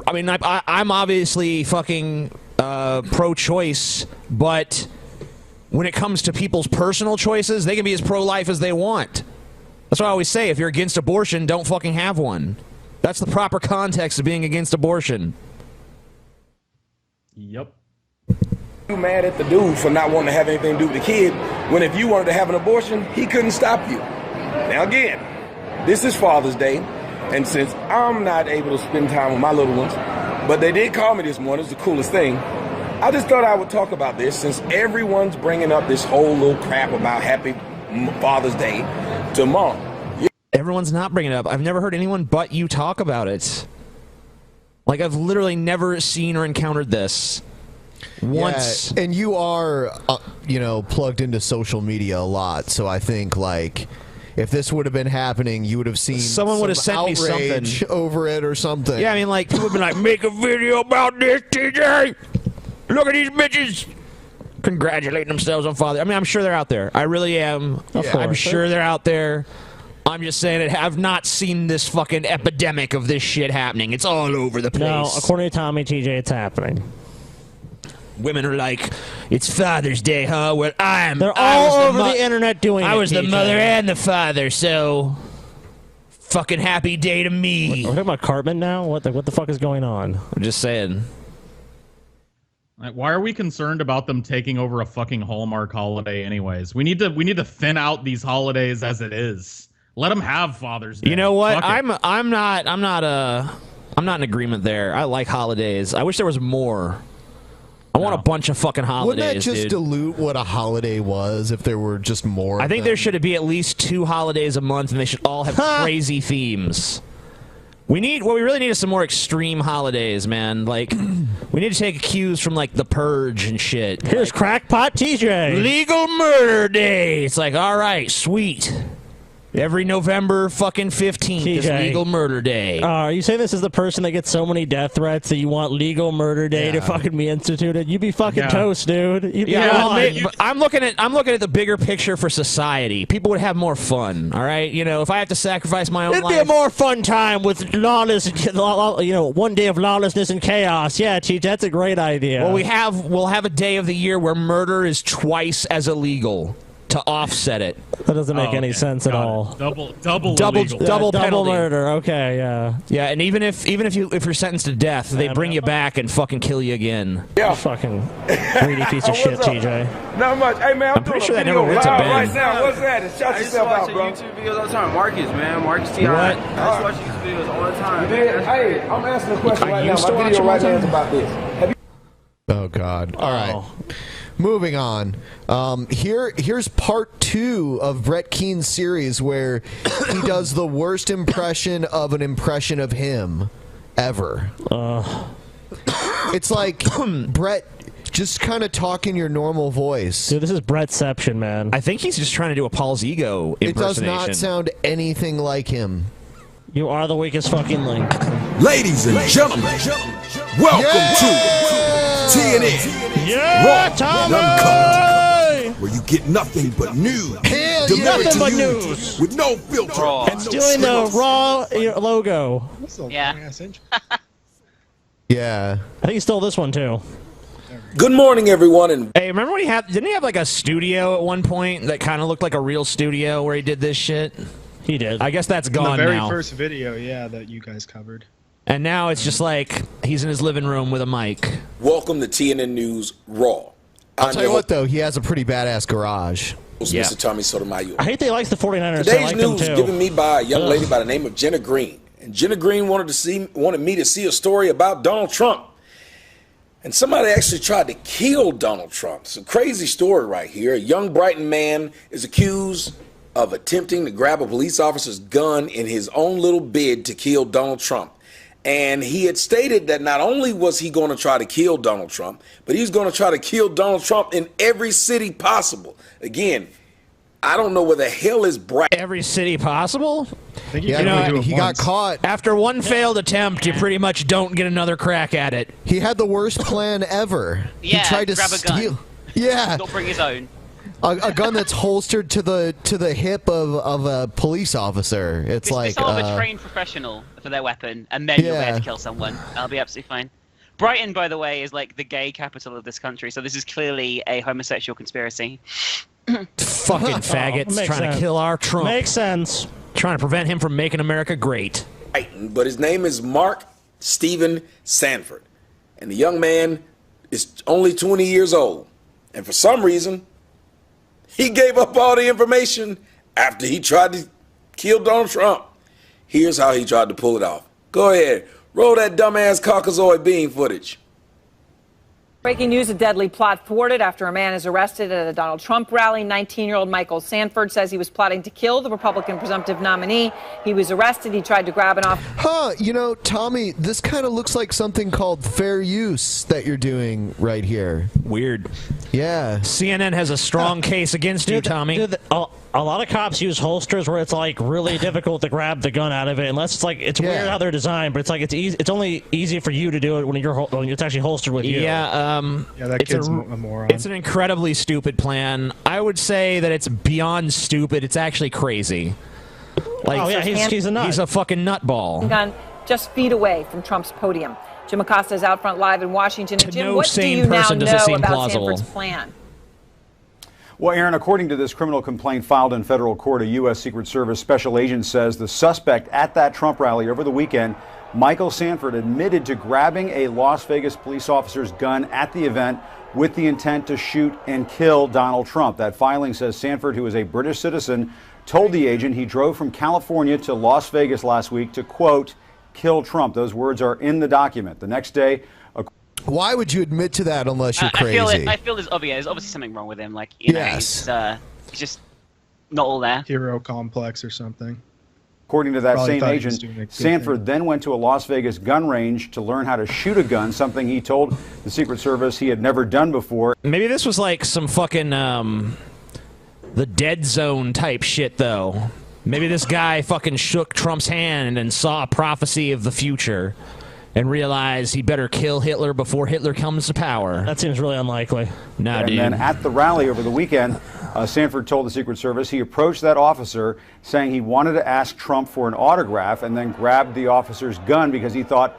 Speaker 2: I mean, I'm obviously fucking pro-choice, but when it comes to people's personal choices, they can be as pro-life as they want. That's what I always say. If you're against abortion, don't fucking have one. That's the proper context of being against abortion.
Speaker 16: Yep.
Speaker 9: You mad at the dude for not wanting to have anything to do with the kid, when if you wanted to have an abortion, he couldn't stop you. Now again, this is Father's Day, and since I'm not able to spend time with my little ones, but they did call me this morning, it's the coolest thing, I just thought I would talk about this since everyone's bringing up this whole little crap about Happy Father's Day to Mom.
Speaker 2: Everyone's not bringing it up. I've never heard anyone but you talk about it. Like, I've literally never seen or encountered this. Once.
Speaker 1: Yeah, and you are, plugged into social media a lot, so I think, like, if this would have been happening, you would have seen
Speaker 2: Someone would have sent me something
Speaker 1: over it or something.
Speaker 2: Yeah, I mean, like people would be like, make a video about this, TJ. Look at these bitches congratulating themselves on Father. I mean, I'm sure they're out there. I really am. I'm sure they're out there. I'm just saying it. I've not seen this fucking epidemic of this shit happening. It's all over the place.
Speaker 6: No, according to Tommy TJ, it's happening.
Speaker 2: Women are like, it's Father's Day, huh? Well,
Speaker 6: They're all over the internet doing it.
Speaker 2: I was the
Speaker 6: TJ.
Speaker 2: mother and the father, so fucking happy day to me.
Speaker 6: We're talking about Cartman now? What the fuck is going on?
Speaker 2: I'm just saying.
Speaker 16: Like, why are we concerned about them taking over a fucking Hallmark holiday anyways? We need to thin out these holidays as it is. Let them have Father's Day.
Speaker 2: You know what?
Speaker 16: Fuck it.
Speaker 2: I'm not in agreement there. I like holidays. I wish there was more. I want a bunch of fucking holidays.
Speaker 1: Wouldn't that just
Speaker 2: dude.
Speaker 1: dilute what a holiday was if there were just more?
Speaker 2: I
Speaker 1: of
Speaker 2: think
Speaker 1: them?
Speaker 2: there should be at least 2 holidays a month, and they should all have crazy themes. What we really need is some more extreme holidays, man. Like, we need to take cues from like The Purge and shit.
Speaker 6: Here's Crackpot TJ.
Speaker 2: Legal Murder Day. It's like, all right, sweet. Every November fucking 15th is
Speaker 6: TJ.
Speaker 2: Legal Murder Day.
Speaker 6: Are you saying this is the person that gets so many death threats that you want Legal Murder Day to fucking be instituted? You'd be fucking toast, dude. You'd be
Speaker 2: but I'm looking at the bigger picture for society. People would have more fun. All right, you know, if I have to sacrifice my own
Speaker 6: It'd
Speaker 2: life,
Speaker 6: be a more fun time with lawless, one day of lawlessness and chaos. Yeah, Cheech, that's a great idea.
Speaker 2: well, we'll have a day of the year where murder is twice as illegal to offset it.
Speaker 6: That doesn't make any sense at all.
Speaker 16: Double
Speaker 2: penalty.
Speaker 6: Murder. Okay, yeah.
Speaker 2: Yeah, and even if you're sentenced to death, they bring you back and fucking kill you again.
Speaker 6: Yeah, fucking greedy piece of shit, TJ.
Speaker 4: Not much. Hey man, I'm
Speaker 2: pretty
Speaker 4: doing
Speaker 2: sure
Speaker 4: a
Speaker 2: that
Speaker 4: video
Speaker 2: never went to
Speaker 4: live
Speaker 2: Ben.
Speaker 4: right now. What's that? Shout
Speaker 18: I used to
Speaker 4: yourself
Speaker 18: watch
Speaker 4: out, bro.
Speaker 18: YouTube videos all the time. Marcus, man. Marcus T.I.
Speaker 4: What?
Speaker 18: I used to watch YouTube videos all the time.
Speaker 4: You did? Hey, I'm asking a question right now. My video right now is about this. Have you
Speaker 1: Oh God! All right, moving on. Here's part 2 of Brett Keen's series where he does the worst impression of an impression of him ever. It's like Brett just kind of talk in your normal voice.
Speaker 6: Dude, this is Brettception, man.
Speaker 2: I think he's just trying to do a Paul's ego
Speaker 1: It does
Speaker 2: impersonation.
Speaker 1: not sound anything like him.
Speaker 6: You are the weakest fucking link.
Speaker 19: Ladies and gentlemen, welcome to TNN.
Speaker 6: Yeah,
Speaker 19: Raw
Speaker 6: Tommy!
Speaker 19: and Uncut, where you get nothing but news delivered
Speaker 6: nothing
Speaker 19: to
Speaker 6: but
Speaker 19: you
Speaker 6: news.
Speaker 19: with no filter and no
Speaker 6: Stealing the
Speaker 19: scripts.
Speaker 6: Raw logo.
Speaker 17: Yeah.
Speaker 1: Yeah.
Speaker 6: I think he stole this one too.
Speaker 9: Good morning, everyone. And
Speaker 2: hey, remember when didn't he have like a studio at one point that kind of looked like a real studio where he did this shit?
Speaker 6: He did.
Speaker 2: I guess that's
Speaker 20: In
Speaker 2: gone
Speaker 20: the very
Speaker 2: now.
Speaker 20: first video, yeah, that you guys covered.
Speaker 2: And now it's just like he's in his living room with a mic.
Speaker 9: welcome to TNN News Raw.
Speaker 1: I'll tell you what, though, he has a pretty badass garage.
Speaker 9: Mr. Tommy Sotomayor.
Speaker 6: I hate they likes the 49ers.
Speaker 9: Today's
Speaker 6: I like
Speaker 9: news
Speaker 6: them too.
Speaker 9: given me by a young lady by the name of Jenna Green. And Jenna Green wanted me to see a story about Donald Trump. And somebody actually tried to kill Donald Trump. It's a crazy story right here. A young Brighton man is accused of attempting to grab a police officer's gun in his own little bid to kill Donald Trump. And he had stated that not only was he going to try to kill Donald Trump, but he's going to try to kill Donald Trump in every city possible. Again, I don't know where the hell is Brighton.
Speaker 2: Every city possible?
Speaker 1: He got caught.
Speaker 2: After one failed attempt, you pretty much don't get another crack at it.
Speaker 1: He had the worst plan ever.
Speaker 21: Yeah,
Speaker 1: he tried to
Speaker 21: grab a gun.
Speaker 1: steal. Yeah.
Speaker 21: Don't bring his own.
Speaker 1: A gun that's holstered to the hip of a police officer. It's like
Speaker 21: Sort of a trained professional for their weapon, and then you're there to kill someone. I'll be absolutely fine. Brighton, by the way, is like the gay capital of this country, so this is clearly a homosexual conspiracy.
Speaker 2: Fucking faggots trying to kill our Trump.
Speaker 6: Makes sense.
Speaker 2: Trying to prevent him from making America great.
Speaker 9: But his name is Mark Stephen Sanford. And the young man is only 20 years old. And for some reason, he gave up all the information after he tried to kill Donald Trump. Here's how he tried to pull it off. Go ahead. Roll that dumbass Caucasoid bean footage.
Speaker 8: Breaking news, a deadly plot thwarted after a man is arrested at a Donald Trump rally. 19-year-old Michael Sanford says he was plotting to kill the Republican presumptive nominee. He was arrested. He tried to grab an officer.
Speaker 1: Huh, you know, Tommy, this kind of looks like something called fair use that you're doing right here.
Speaker 2: Weird.
Speaker 1: Yeah.
Speaker 2: CNN has a strong case against you, Tommy.
Speaker 6: Dude, a lot of cops use holsters where it's like really difficult to grab the gun out of it, unless it's like it's weird how they're designed, but it's like it's easy. It's only easy for you to do it when it's actually holstered with you.
Speaker 2: Yeah,
Speaker 20: that kid's a moron.
Speaker 2: It's an incredibly stupid plan. I would say that it's beyond stupid. It's actually crazy. Like,
Speaker 6: oh yeah, he's a nut.
Speaker 2: He's a fucking nutball.
Speaker 8: Gun just feet away from Trump's podium. Jim Acosta is out front live in Washington. And Jim,
Speaker 2: no
Speaker 8: what do
Speaker 2: sane
Speaker 8: you now
Speaker 2: person does it
Speaker 8: know
Speaker 2: seem
Speaker 8: about
Speaker 2: plausible.
Speaker 8: Sanford's plan?
Speaker 22: Well, Aaron, according to this criminal complaint filed in federal court, a U.S. Secret Service special agent says the suspect at that Trump rally over the weekend, Michael Sanford, admitted to grabbing a Las Vegas police officer's gun at the event with the intent to shoot and kill Donald Trump. That filing says Sanford, who is a British citizen, told the agent he drove from California to Las Vegas last week to, quote, kill Trump. Those words are in the document. The next day,
Speaker 1: why would you admit to that unless you're crazy?
Speaker 21: I feel there's obviously something wrong with him. Like, you know, he's just not all there.
Speaker 20: Hero complex or something.
Speaker 22: According to that
Speaker 20: Probably
Speaker 22: same
Speaker 20: thought he was
Speaker 22: agent,
Speaker 20: doing a good
Speaker 22: Sanford then went to a Las Vegas gun range to learn how to shoot a gun, something he told the Secret Service he had never done before.
Speaker 2: Maybe this was like some fucking the dead zone type shit, though. Maybe this guy fucking shook Trump's hand and saw a prophecy of the future and realized he better kill Hitler before Hitler comes to power.
Speaker 6: That seems really unlikely.
Speaker 2: Nah,
Speaker 22: And
Speaker 2: dude.
Speaker 22: then at the rally over the weekend, Sanford told the Secret Service he approached that officer saying he wanted to ask Trump for an autograph and then grabbed the officer's gun because he thought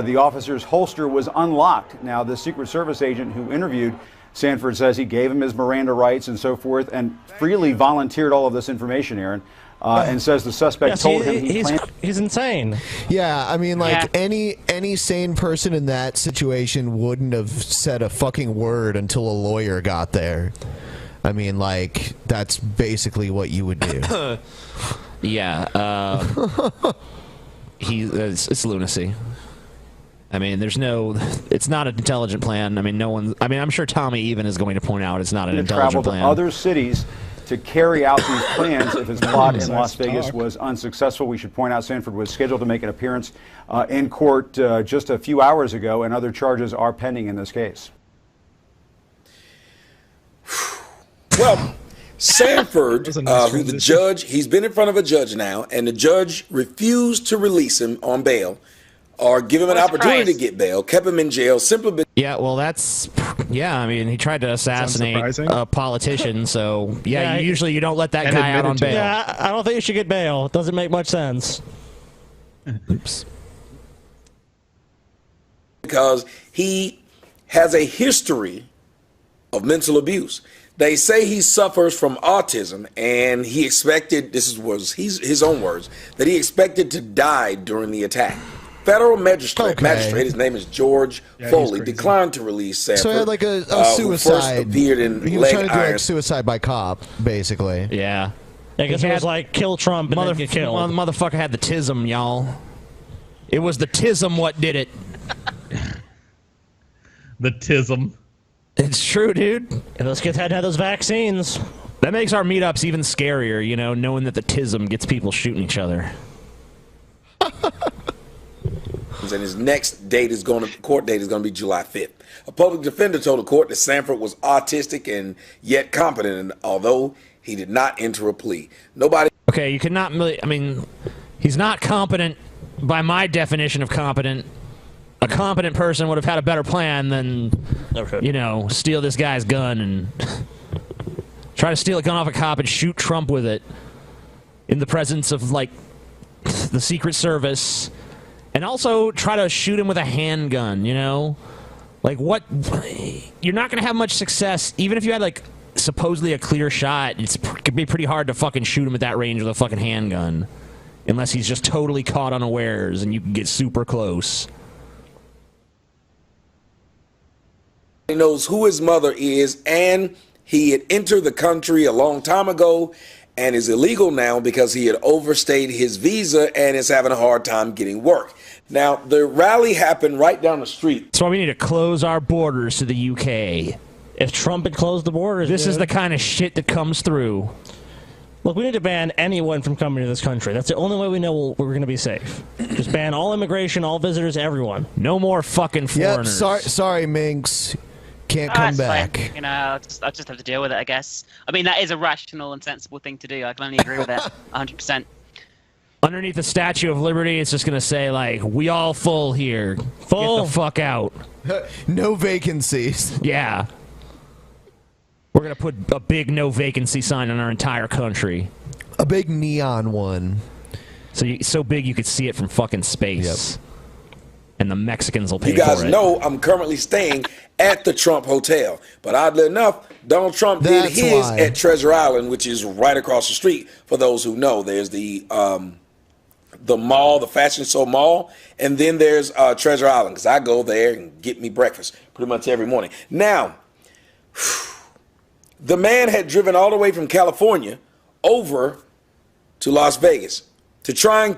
Speaker 22: the officer's holster was unlocked. Now, the Secret Service agent who interviewed Sanford says he gave him his Miranda rights and so forth and freely volunteered all of this information, Aaron. And says the suspect told him
Speaker 6: he's insane.
Speaker 1: Yeah, I mean, like any sane person in that situation wouldn't have said a fucking word until a lawyer got there. I mean, like that's basically what you would do.
Speaker 2: Yeah, it's lunacy. I mean, it's not an intelligent plan. I mean, I'm sure Tommy even is going to point out it's not an intelligent plan.
Speaker 22: To other cities to carry out these plans if his plot in Las Vegas was unsuccessful. We should point out Sanford was scheduled to make an appearance in court just a few hours ago, and other charges are pending in this case.
Speaker 9: Well, Sanford, who the judge, he's been in front of a judge now, and the judge refused to release him on bail or give him an opportunity to get bail, kept him in jail simply.
Speaker 2: Yeah, well, I mean, he tried to assassinate a politician, so usually you don't let that guy out on bail.
Speaker 6: Yeah, I don't think you should get bail. It doesn't make much sense.
Speaker 2: Oops.
Speaker 9: Because he has a history of mental abuse. They say he suffers from autism, and he expected, this was his own words, that he expected to die during the attack. Federal magistrate, his name is George Foley, declined to release Sanford.
Speaker 1: So he had like a
Speaker 9: who
Speaker 1: suicide.
Speaker 9: first appeared in
Speaker 1: He was trying
Speaker 9: Leg
Speaker 1: to do
Speaker 9: Iron.
Speaker 1: like suicide by cop, basically.
Speaker 2: Yeah.
Speaker 6: I guess it was like kill Trump and then get killed.
Speaker 2: Motherfucker had the tism, y'all. It was the tism what did it.
Speaker 16: The tism.
Speaker 2: It's true, dude.
Speaker 6: And those kids had to have those vaccines.
Speaker 2: That makes our meetups even scarier, you know, knowing that the tism gets people shooting each other.
Speaker 9: And his next court date is going to be July 5th. A public defender told the court that Sanford was autistic and yet competent, and although he did not enter a plea.
Speaker 2: Okay, you cannot really, I mean, he's not competent by my definition of competent. A competent person would have had a better plan than, you know, steal this guy's gun and try to steal a gun off a cop and shoot Trump with it in the presence of, like, the Secret Service. And also try to shoot him with a handgun, you know? Like, what? You're not going to have much success. Even if you had, like, supposedly a clear shot, it could be pretty hard to fucking shoot him at that range with a fucking handgun. Unless he's just totally caught unawares and you can get super close.
Speaker 9: He knows who his mother is, and he had entered the country a long time ago, and is illegal now because he had overstayed his visa and is having a hard time getting work. Now, the rally happened right down the street.
Speaker 2: That's why we need to close our borders to the UK.
Speaker 6: If Trump had closed the borders,
Speaker 2: this is the kind of shit that comes through.
Speaker 6: Look, we need to ban anyone from coming to this country. That's the only way we know we're going to be safe. Just ban all immigration, all visitors, everyone.
Speaker 2: No more fucking foreigners.
Speaker 1: Yep, sorry, Minx. Can't come back.
Speaker 21: Fine. You know, I'll just have to deal with it, I guess. I mean, that is a rational and sensible thing to do. I can only agree with that 100%.
Speaker 2: Underneath the Statue of Liberty, it's just going to say, like, we all full here.
Speaker 6: Full?
Speaker 2: Get the fuck out.
Speaker 1: No vacancies.
Speaker 2: Yeah. We're going to put a big no vacancy sign on our entire country.
Speaker 1: A big neon one.
Speaker 2: So big you could see it from fucking space. Yep. And the Mexicans will pay for it.
Speaker 9: You guys know I'm currently staying at the Trump Hotel. But oddly enough, Donald Trump did his at Treasure Island, which is right across the street. For those who know, there's the mall, the Fashion Show Mall, and then there's Treasure Island, because I go there and get me breakfast pretty much every morning. Now, the man had driven all the way from California over to Las Vegas to try and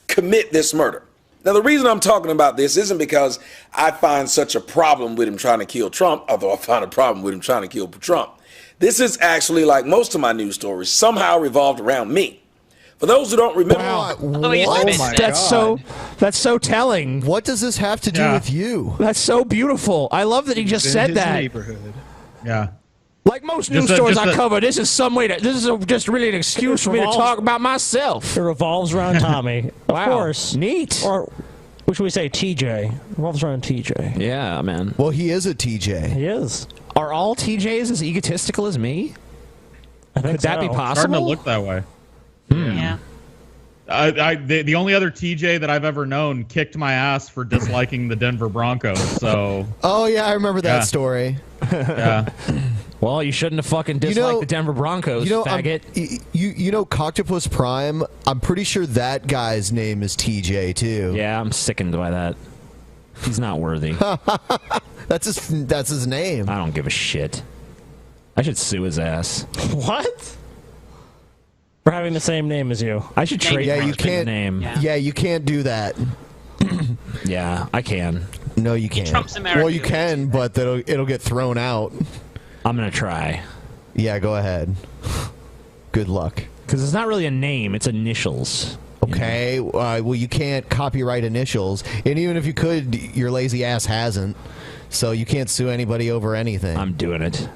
Speaker 9: commit this murder. Now, the reason I'm talking about this isn't because I find such a problem with him trying to kill Trump, although I find a problem with him trying to kill Trump. This is actually, like most of my news stories, somehow revolved around me. For those who don't remember,
Speaker 2: that's so telling.
Speaker 1: What does this have to do with you?
Speaker 2: That's so beautiful. I love that he just said that.
Speaker 20: Neighborhood.
Speaker 16: Yeah.
Speaker 2: Like most news stories I cover, this is just really an excuse for me to talk about myself.
Speaker 6: It revolves around Tommy. Of course.
Speaker 2: Neat.
Speaker 6: Or, what should we say, TJ? It revolves around TJ.
Speaker 2: Yeah, man.
Speaker 1: Well, he is a TJ.
Speaker 6: He is.
Speaker 2: Are all TJs as egotistical as me?
Speaker 6: I think
Speaker 2: Could that be possible?
Speaker 16: Starting to look that way.
Speaker 21: Yeah.
Speaker 16: The only other TJ that I've ever known kicked my ass for disliking the Denver Broncos. So.
Speaker 1: Oh yeah, I remember that story.
Speaker 16: Yeah.
Speaker 2: Well, you shouldn't have fucking disliked the Denver Broncos, faggot.
Speaker 1: You know, Coctopus Prime. I'm pretty sure that guy's name is TJ too.
Speaker 2: Yeah, I'm sickened by that. He's not worthy.
Speaker 1: That's his name.
Speaker 2: I don't give a shit. I should sue his ass.
Speaker 6: What? For having the same name as you.
Speaker 2: I should trademark his name.
Speaker 1: Yeah, you can't do that.
Speaker 2: Yeah, I can.
Speaker 1: No, you can't.
Speaker 21: Trump's America.
Speaker 1: Well, you can, but it'll get thrown out.
Speaker 2: I'm gonna try.
Speaker 1: Yeah, go ahead. Good luck.
Speaker 2: Because it's not really a name; it's initials.
Speaker 1: Okay. Well, you can't copyright initials, and even if you could, your lazy ass hasn't. So you can't sue anybody over anything.
Speaker 2: I'm doing it.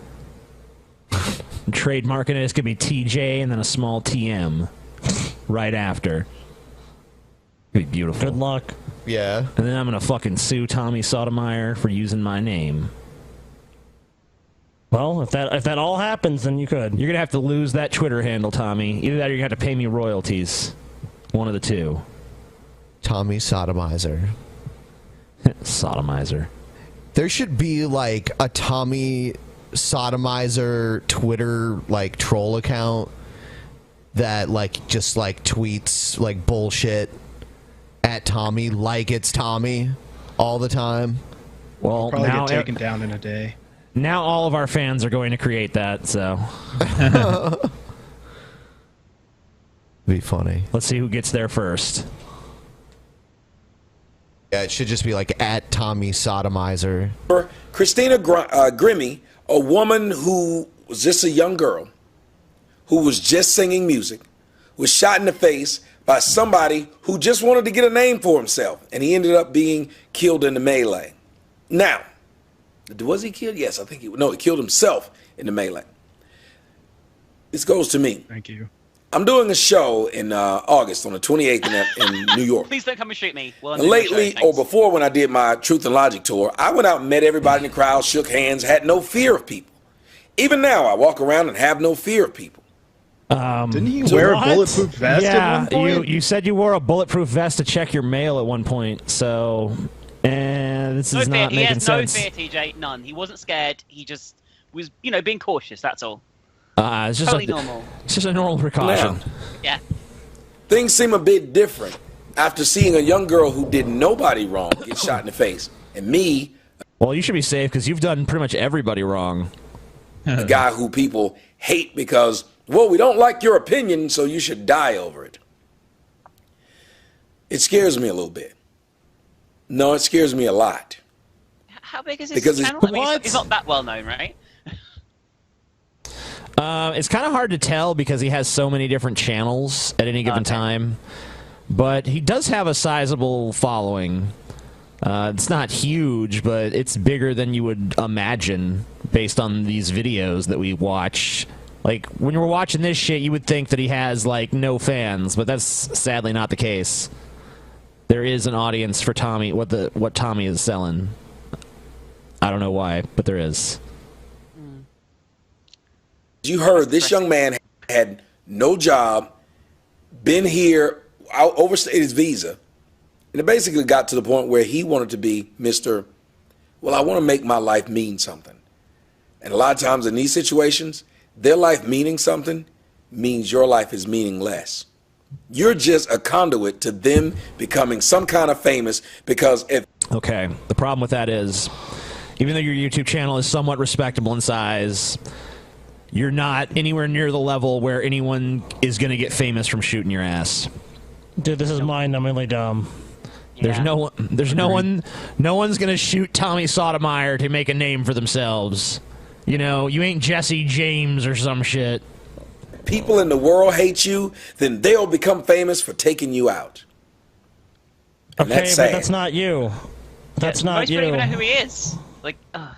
Speaker 2: I'm trademarking it. It's gonna be TJ and then a small TM right after. It'd be beautiful.
Speaker 6: Good luck.
Speaker 1: Yeah.
Speaker 2: And then I'm gonna fucking sue Tommy Sotomayor for using my name.
Speaker 6: Well, if that all happens, then you could.
Speaker 2: You're gonna have to lose that Twitter handle, Tommy. Either that, or you're gonna have to pay me royalties. One of the two.
Speaker 1: Tommy Sotomizer.
Speaker 2: Sotomizer.
Speaker 1: There should be like a Tommy Sotomizer Twitter like troll account that like just like tweets like bullshit at Tommy like it's Tommy all the time.
Speaker 2: Well,
Speaker 20: probably
Speaker 2: now
Speaker 20: get taken down in a day.
Speaker 2: Now all of our fans are going to create that, so.
Speaker 1: Be funny.
Speaker 2: Let's see who gets there first.
Speaker 1: Yeah, it should just be like at Tommy Sotomizer.
Speaker 9: Christina Grimmie, a woman who was just a young girl, who was just singing music, was shot in the face by somebody who just wanted to get a name for himself, and he ended up being killed in the melee. Now, was he killed? Yes, I think he killed himself in the melee. This goes to me.
Speaker 20: Thank you.
Speaker 9: I'm doing a show in August on the 28th in New York.
Speaker 21: Please don't come and shoot me. Well,
Speaker 9: Lately, or before when I did my Truth and Logic tour, I went out and met everybody in the crowd, shook hands, had no fear of people. Even now, I walk around and have no fear of people.
Speaker 20: Didn't you wear a bulletproof vest at one point?
Speaker 2: You said you wore a bulletproof vest to check your mail at one point, so... this is not making sense.
Speaker 21: He has no fear, TJ. None. He wasn't scared. He just was, being cautious, that's all.
Speaker 2: It's just
Speaker 21: totally normal.
Speaker 2: It's just a normal precaution.
Speaker 9: Now,
Speaker 21: yeah.
Speaker 9: Things seem a bit different after seeing a young girl who did nobody wrong get shot in the face. And me...
Speaker 2: Well, you should be safe because you've done pretty much everybody wrong.
Speaker 9: A guy who people hate because well, we don't like your opinion, so you should die over it. It scares me a little bit. No, it scares me a lot.
Speaker 21: How big is his
Speaker 9: Because
Speaker 21: channel? I mean, he's not that well known, right?
Speaker 2: It's kind of hard to tell because he has so many different channels at any given time. But he does have a sizable following. It's not huge, but it's bigger than you would imagine based on these videos that we watch. Like, when you're watching this shit, you would think that he has, like, no fans, but that's sadly not the case. There is an audience for Tommy, what Tommy is selling. I don't know why, but there is.
Speaker 9: You heard this young man had no job, been here, overstayed his visa, and it basically got to the point where he wanted to be Mr. Well, I want to make my life mean something. And a lot of times in these situations, their life meaning something means your life is meaningless. You're just a conduit to them becoming some kind of famous because if...
Speaker 2: Okay, the problem with that is, even though your YouTube channel is somewhat respectable in size, you're not anywhere near the level where anyone is going to get famous from shooting your ass.
Speaker 6: Dude, this is mind-numbingly dumb.
Speaker 2: There's no one's going to shoot Tommy Sotomayor to make a name for themselves. You know, you ain't Jesse James or some shit.
Speaker 9: People in the world hate you, then they'll become famous for taking you out. And
Speaker 6: Okay,
Speaker 9: that's sad.
Speaker 6: but that's not you. That's not
Speaker 21: Most
Speaker 6: you.
Speaker 21: people don't even know who he is. Like, ugh.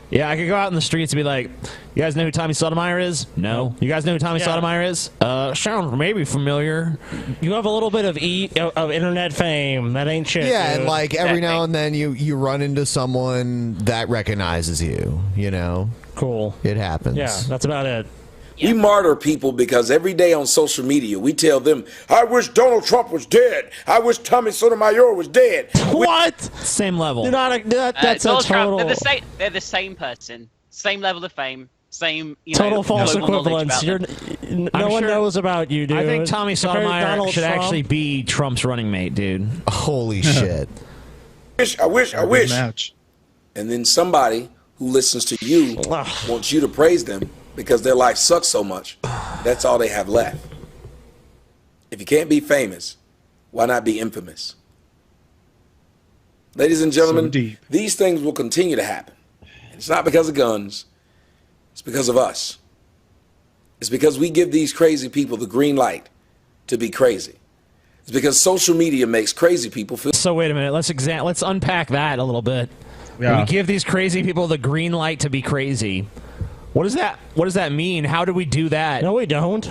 Speaker 2: Yeah, I could go out in the streets and be like, you guys know who Tommy Sotomayor is? No. You guys know who Tommy Sotomayor is? Sounds maybe familiar.
Speaker 6: You have a little bit of internet fame. That ain't shit.
Speaker 1: Yeah,
Speaker 6: dude.
Speaker 1: and like every now and then you run into someone that recognizes you, you know?
Speaker 6: Cool.
Speaker 1: It happens.
Speaker 6: Yeah, that's about it.
Speaker 9: We martyr people because every day on social media we tell them, I wish Donald Trump was dead. I wish Tommy Sotomayor was dead.
Speaker 6: What?
Speaker 2: Same level.
Speaker 6: That's a
Speaker 21: Donald
Speaker 6: total...
Speaker 21: Trump, they're the same person. Same level of fame. Same,
Speaker 6: Total false
Speaker 21: global knowledge
Speaker 6: equivalence.
Speaker 21: about them.
Speaker 6: No one knows about you, dude.
Speaker 2: I think Tommy
Speaker 6: Compared to
Speaker 2: Sotomayor
Speaker 6: Donald
Speaker 2: should
Speaker 6: Trump.
Speaker 2: actually be Trump's running mate, dude.
Speaker 1: Holy shit.
Speaker 9: I wish. And then somebody who listens to you wants you to praise them because their life sucks so much. That's all they have left. If you can't be famous, why not be infamous? Ladies and gentlemen, these things will continue to happen. It's not because of guns. It's because of us. It's because we give these crazy people the green light to be crazy. It's because social media makes crazy people feel...
Speaker 2: So wait a minute, let's unpack that a little bit.
Speaker 16: Yeah.
Speaker 2: We give these crazy people the green light to be crazy. What does that mean? How do we do that?
Speaker 6: No, we don't.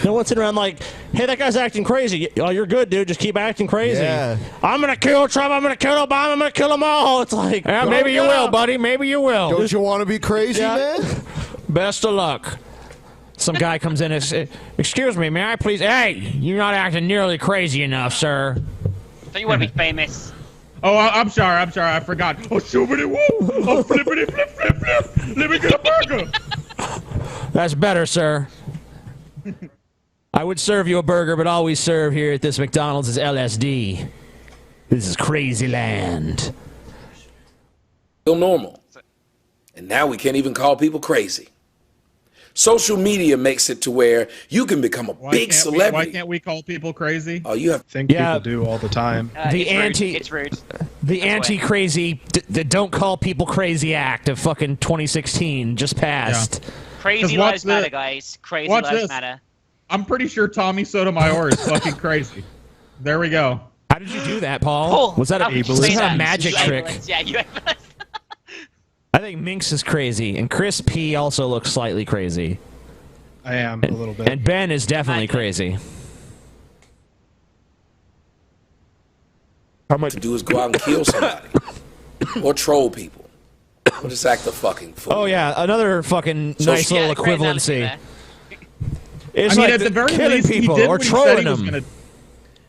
Speaker 6: No one's sitting around like, hey, that guy's acting crazy. Oh, you're good, dude. Just keep acting crazy.
Speaker 1: Yeah.
Speaker 6: I'm going to kill Trump. I'm going to kill Obama. I'm going to kill them all. It's like,
Speaker 2: Yeah, maybe you will, buddy. Maybe you will.
Speaker 1: Don't you want to be crazy, man?
Speaker 2: Best of luck. Some guy comes in and says, excuse me, may I please... Hey, you're not acting nearly crazy enough, sir.
Speaker 21: So you want to be famous?
Speaker 16: Oh, I'm sorry, I forgot. Oh, shoobity woo! Oh, flippity flip flip flip! Let me get a burger!
Speaker 2: That's better, sir. I would serve you a burger, but all we serve here at this McDonald's is LSD. This is crazy land.
Speaker 9: Feel normal. And now we can't even call people crazy. Social media makes it to where you can become a big celebrity.
Speaker 16: Why can't we call people crazy?
Speaker 9: Oh, you have
Speaker 20: people do all the time.
Speaker 21: It's rude.
Speaker 2: The anti-crazy, the don't call people crazy act of fucking 2016 just passed.
Speaker 16: Yeah.
Speaker 21: Crazy lives matter, guys. Crazy lives matter.
Speaker 16: I'm pretty sure Tommy Sotomayor is fucking crazy. There we go.
Speaker 2: How did you do that, Paul? Was that a magic trick?
Speaker 21: Yeah, you
Speaker 2: I think Minx is crazy, and Chris P also looks slightly crazy.
Speaker 20: I am a little bit.
Speaker 2: And Ben is definitely crazy.
Speaker 9: How much to do is go out and kill somebody or troll people or just act a fucking fool.
Speaker 2: Oh yeah, another fucking nice little equivalency. It's
Speaker 16: I mean,
Speaker 2: like
Speaker 16: at the very
Speaker 2: killing
Speaker 16: least,
Speaker 2: people
Speaker 16: he did
Speaker 2: or
Speaker 16: what he said he
Speaker 2: trolling
Speaker 16: was
Speaker 2: them.
Speaker 16: gonna.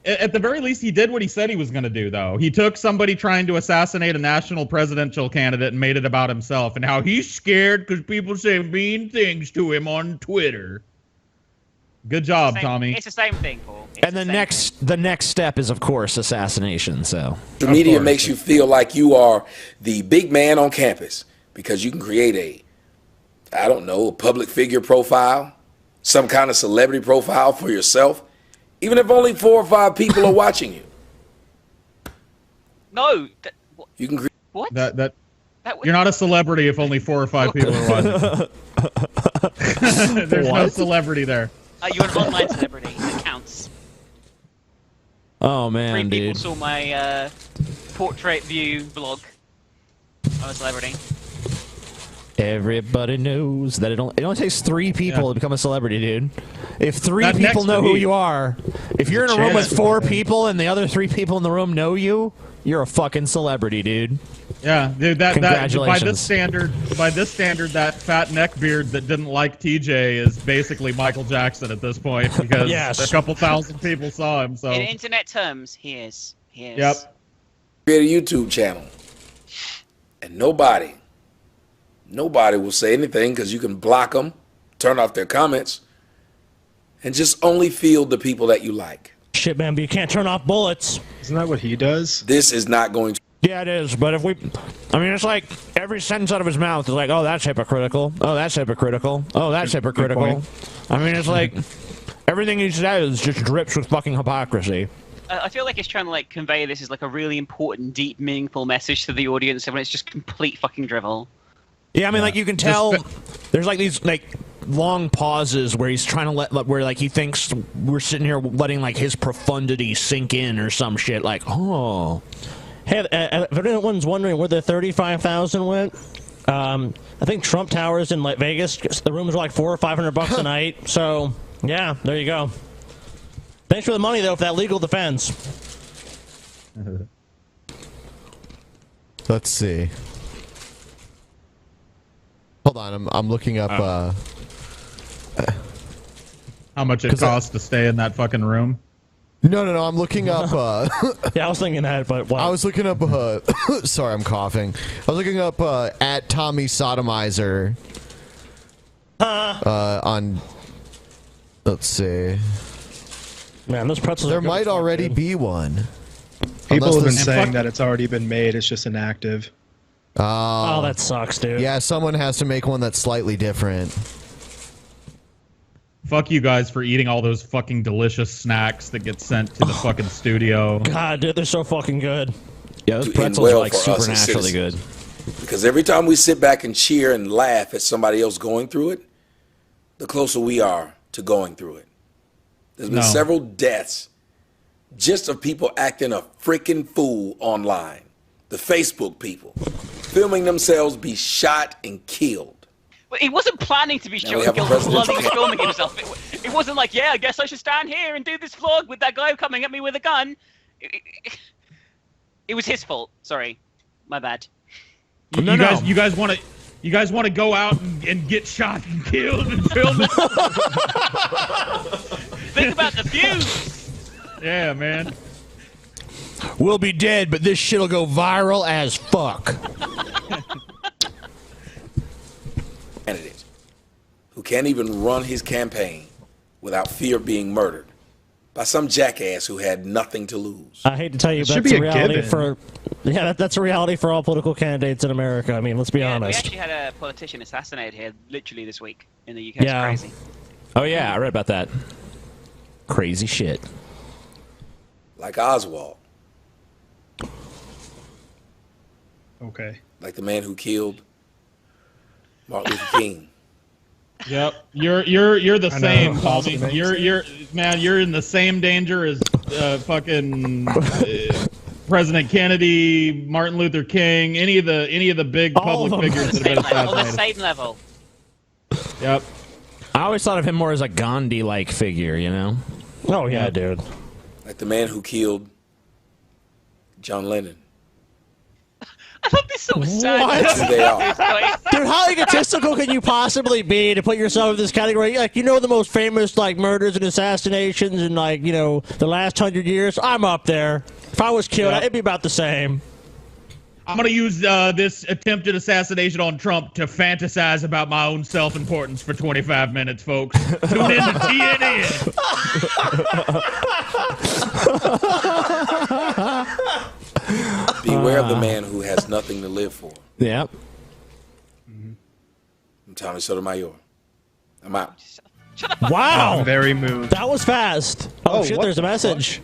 Speaker 16: At the very least, he did what he said he was going to do, though. He took somebody trying to assassinate a national presidential candidate and made it about himself and how he's scared because people say mean things to him on Twitter. Good job, Tommy.
Speaker 21: It's the same thing, Paul.
Speaker 2: And the next step is, of course, assassination. So
Speaker 9: the media makes you feel like you are the big man on campus because you can create a I don't know, a public figure profile, some kind of celebrity profile for yourself, even if only 4 or 5 people are watching you.
Speaker 21: No.
Speaker 9: You can.
Speaker 21: What?
Speaker 16: You're not a celebrity if only 4 or 5 people are watching. There's no celebrity there.
Speaker 21: You're an online celebrity. It counts.
Speaker 2: Oh man,
Speaker 21: 3 people
Speaker 2: dude.
Speaker 21: saw my portrait view vlog. I'm a celebrity.
Speaker 2: Everybody knows that it only takes 3 people to become a celebrity, dude. If 3
Speaker 16: Not
Speaker 2: people
Speaker 16: next
Speaker 2: know
Speaker 16: to
Speaker 2: who
Speaker 16: me.
Speaker 2: you are, if you're in a room with 4 people and the other 3 people in the room know you, you're a fucking celebrity, dude.
Speaker 16: Yeah, dude. That
Speaker 2: Congratulations.
Speaker 16: by this standard, that fat neckbeard that didn't like TJ is basically Michael Jackson at this point because a couple thousand people saw him. So
Speaker 21: In internet terms, he is.
Speaker 16: Yep.
Speaker 9: Create a YouTube channel, and nobody will say anything because you can block them, turn off their comments, and just only field the people that you like.
Speaker 6: Shit, man, but you can't turn off bullets.
Speaker 20: Isn't that what he does?
Speaker 9: This is not going to.
Speaker 6: Yeah, it is. But it's like every sentence out of his mouth is like, oh, that's hypocritical. Oh, that's hypocritical. Oh, that's hypocritical. I mean, it's like everything he says just drips with fucking hypocrisy.
Speaker 21: I feel like he's trying to like convey this as like a really important, deep, meaningful message to the audience, and when it's just complete fucking drivel.
Speaker 2: Yeah, I mean, like you can tell there's like these like long pauses where he's trying to where like he thinks we're sitting here letting like his profundity sink in or some shit. Like, oh.
Speaker 6: Hey, if anyone's wondering where the 35,000 went, I think Trump Towers in like Vegas, the rooms were like $400 or $500 a night. So yeah, there you go. Thanks for the money though for that legal defense.
Speaker 1: Let's see. Hold on, I'm looking up.
Speaker 16: How much it costs to stay in that fucking room?
Speaker 1: No, I'm looking up.
Speaker 6: Yeah, I was thinking that, but wow.
Speaker 1: I was looking up. Sorry, I'm coughing. I was looking up at Tommy Sodomizer. On. Let's see.
Speaker 6: Man, those pretzels.
Speaker 1: There might already be one.
Speaker 20: People have been saying that it's already been made. It's just inactive.
Speaker 6: Oh, that sucks, dude.
Speaker 1: Yeah, someone has to make one that's slightly different.
Speaker 16: Fuck you guys for eating all those fucking delicious snacks that get sent to the fucking studio.
Speaker 6: God, dude, they're so fucking good.
Speaker 2: Yeah, those pretzels are like supernaturally good.
Speaker 9: Because every time we sit back and cheer and laugh at somebody else going through it, the closer we are to going through it. There's been several deaths just of people acting a freaking fool online. The Facebook people filming themselves be shot and killed.
Speaker 21: But he wasn't planning to be shot and killed while he was filming himself. It wasn't like, yeah, I guess I should stand here and do this vlog with that guy coming at me with a gun. It was his fault. Sorry, my bad.
Speaker 16: You guys want to go out and get shot and killed and film it?
Speaker 21: Think about the views.
Speaker 16: Yeah, man.
Speaker 2: We'll be dead, but this shit'll go viral as fuck.
Speaker 9: Candidate who can't even run his campaign without fear of being murdered by some jackass who had nothing to lose.
Speaker 6: I hate to tell you, but that's a reality for that's a reality for all political candidates in America. I mean, let's be honest.
Speaker 21: We actually had a politician assassinated here literally this week in the UK. It's crazy.
Speaker 2: Oh yeah, I read about that. Crazy shit.
Speaker 9: Like Oswald.
Speaker 20: Okay.
Speaker 9: Like the man who killed Martin Luther King.
Speaker 16: Yep, you're the same, Tommy. You're in the same danger as fucking President Kennedy, Martin Luther King, any of the big public figures that have been assassinated.
Speaker 21: On the same level.
Speaker 16: Yep.
Speaker 2: I always thought of him more as a Gandhi-like figure, you know?
Speaker 6: Oh yeah, dude.
Speaker 9: Like the man who killed John Lennon.
Speaker 21: I thought this so sad.
Speaker 9: They are.
Speaker 6: Dude, how egotistical can you possibly be to put yourself in this category? Like, you know, the most famous like murders and assassinations in like, you know, the last 100 years. I'm up there. If I was killed, it'd be about the same.
Speaker 16: I'm going to use this attempted assassination on Trump to fantasize about my own self-importance for 25 minutes, folks. Tune in to TNN.
Speaker 9: Beware of the man who has nothing to live for.
Speaker 2: Yep.
Speaker 9: I'm
Speaker 7: Tommy Sotomayor. I'm out.
Speaker 6: Wow.
Speaker 20: Very moved.
Speaker 6: That was fast. Oh, shit, there's a message.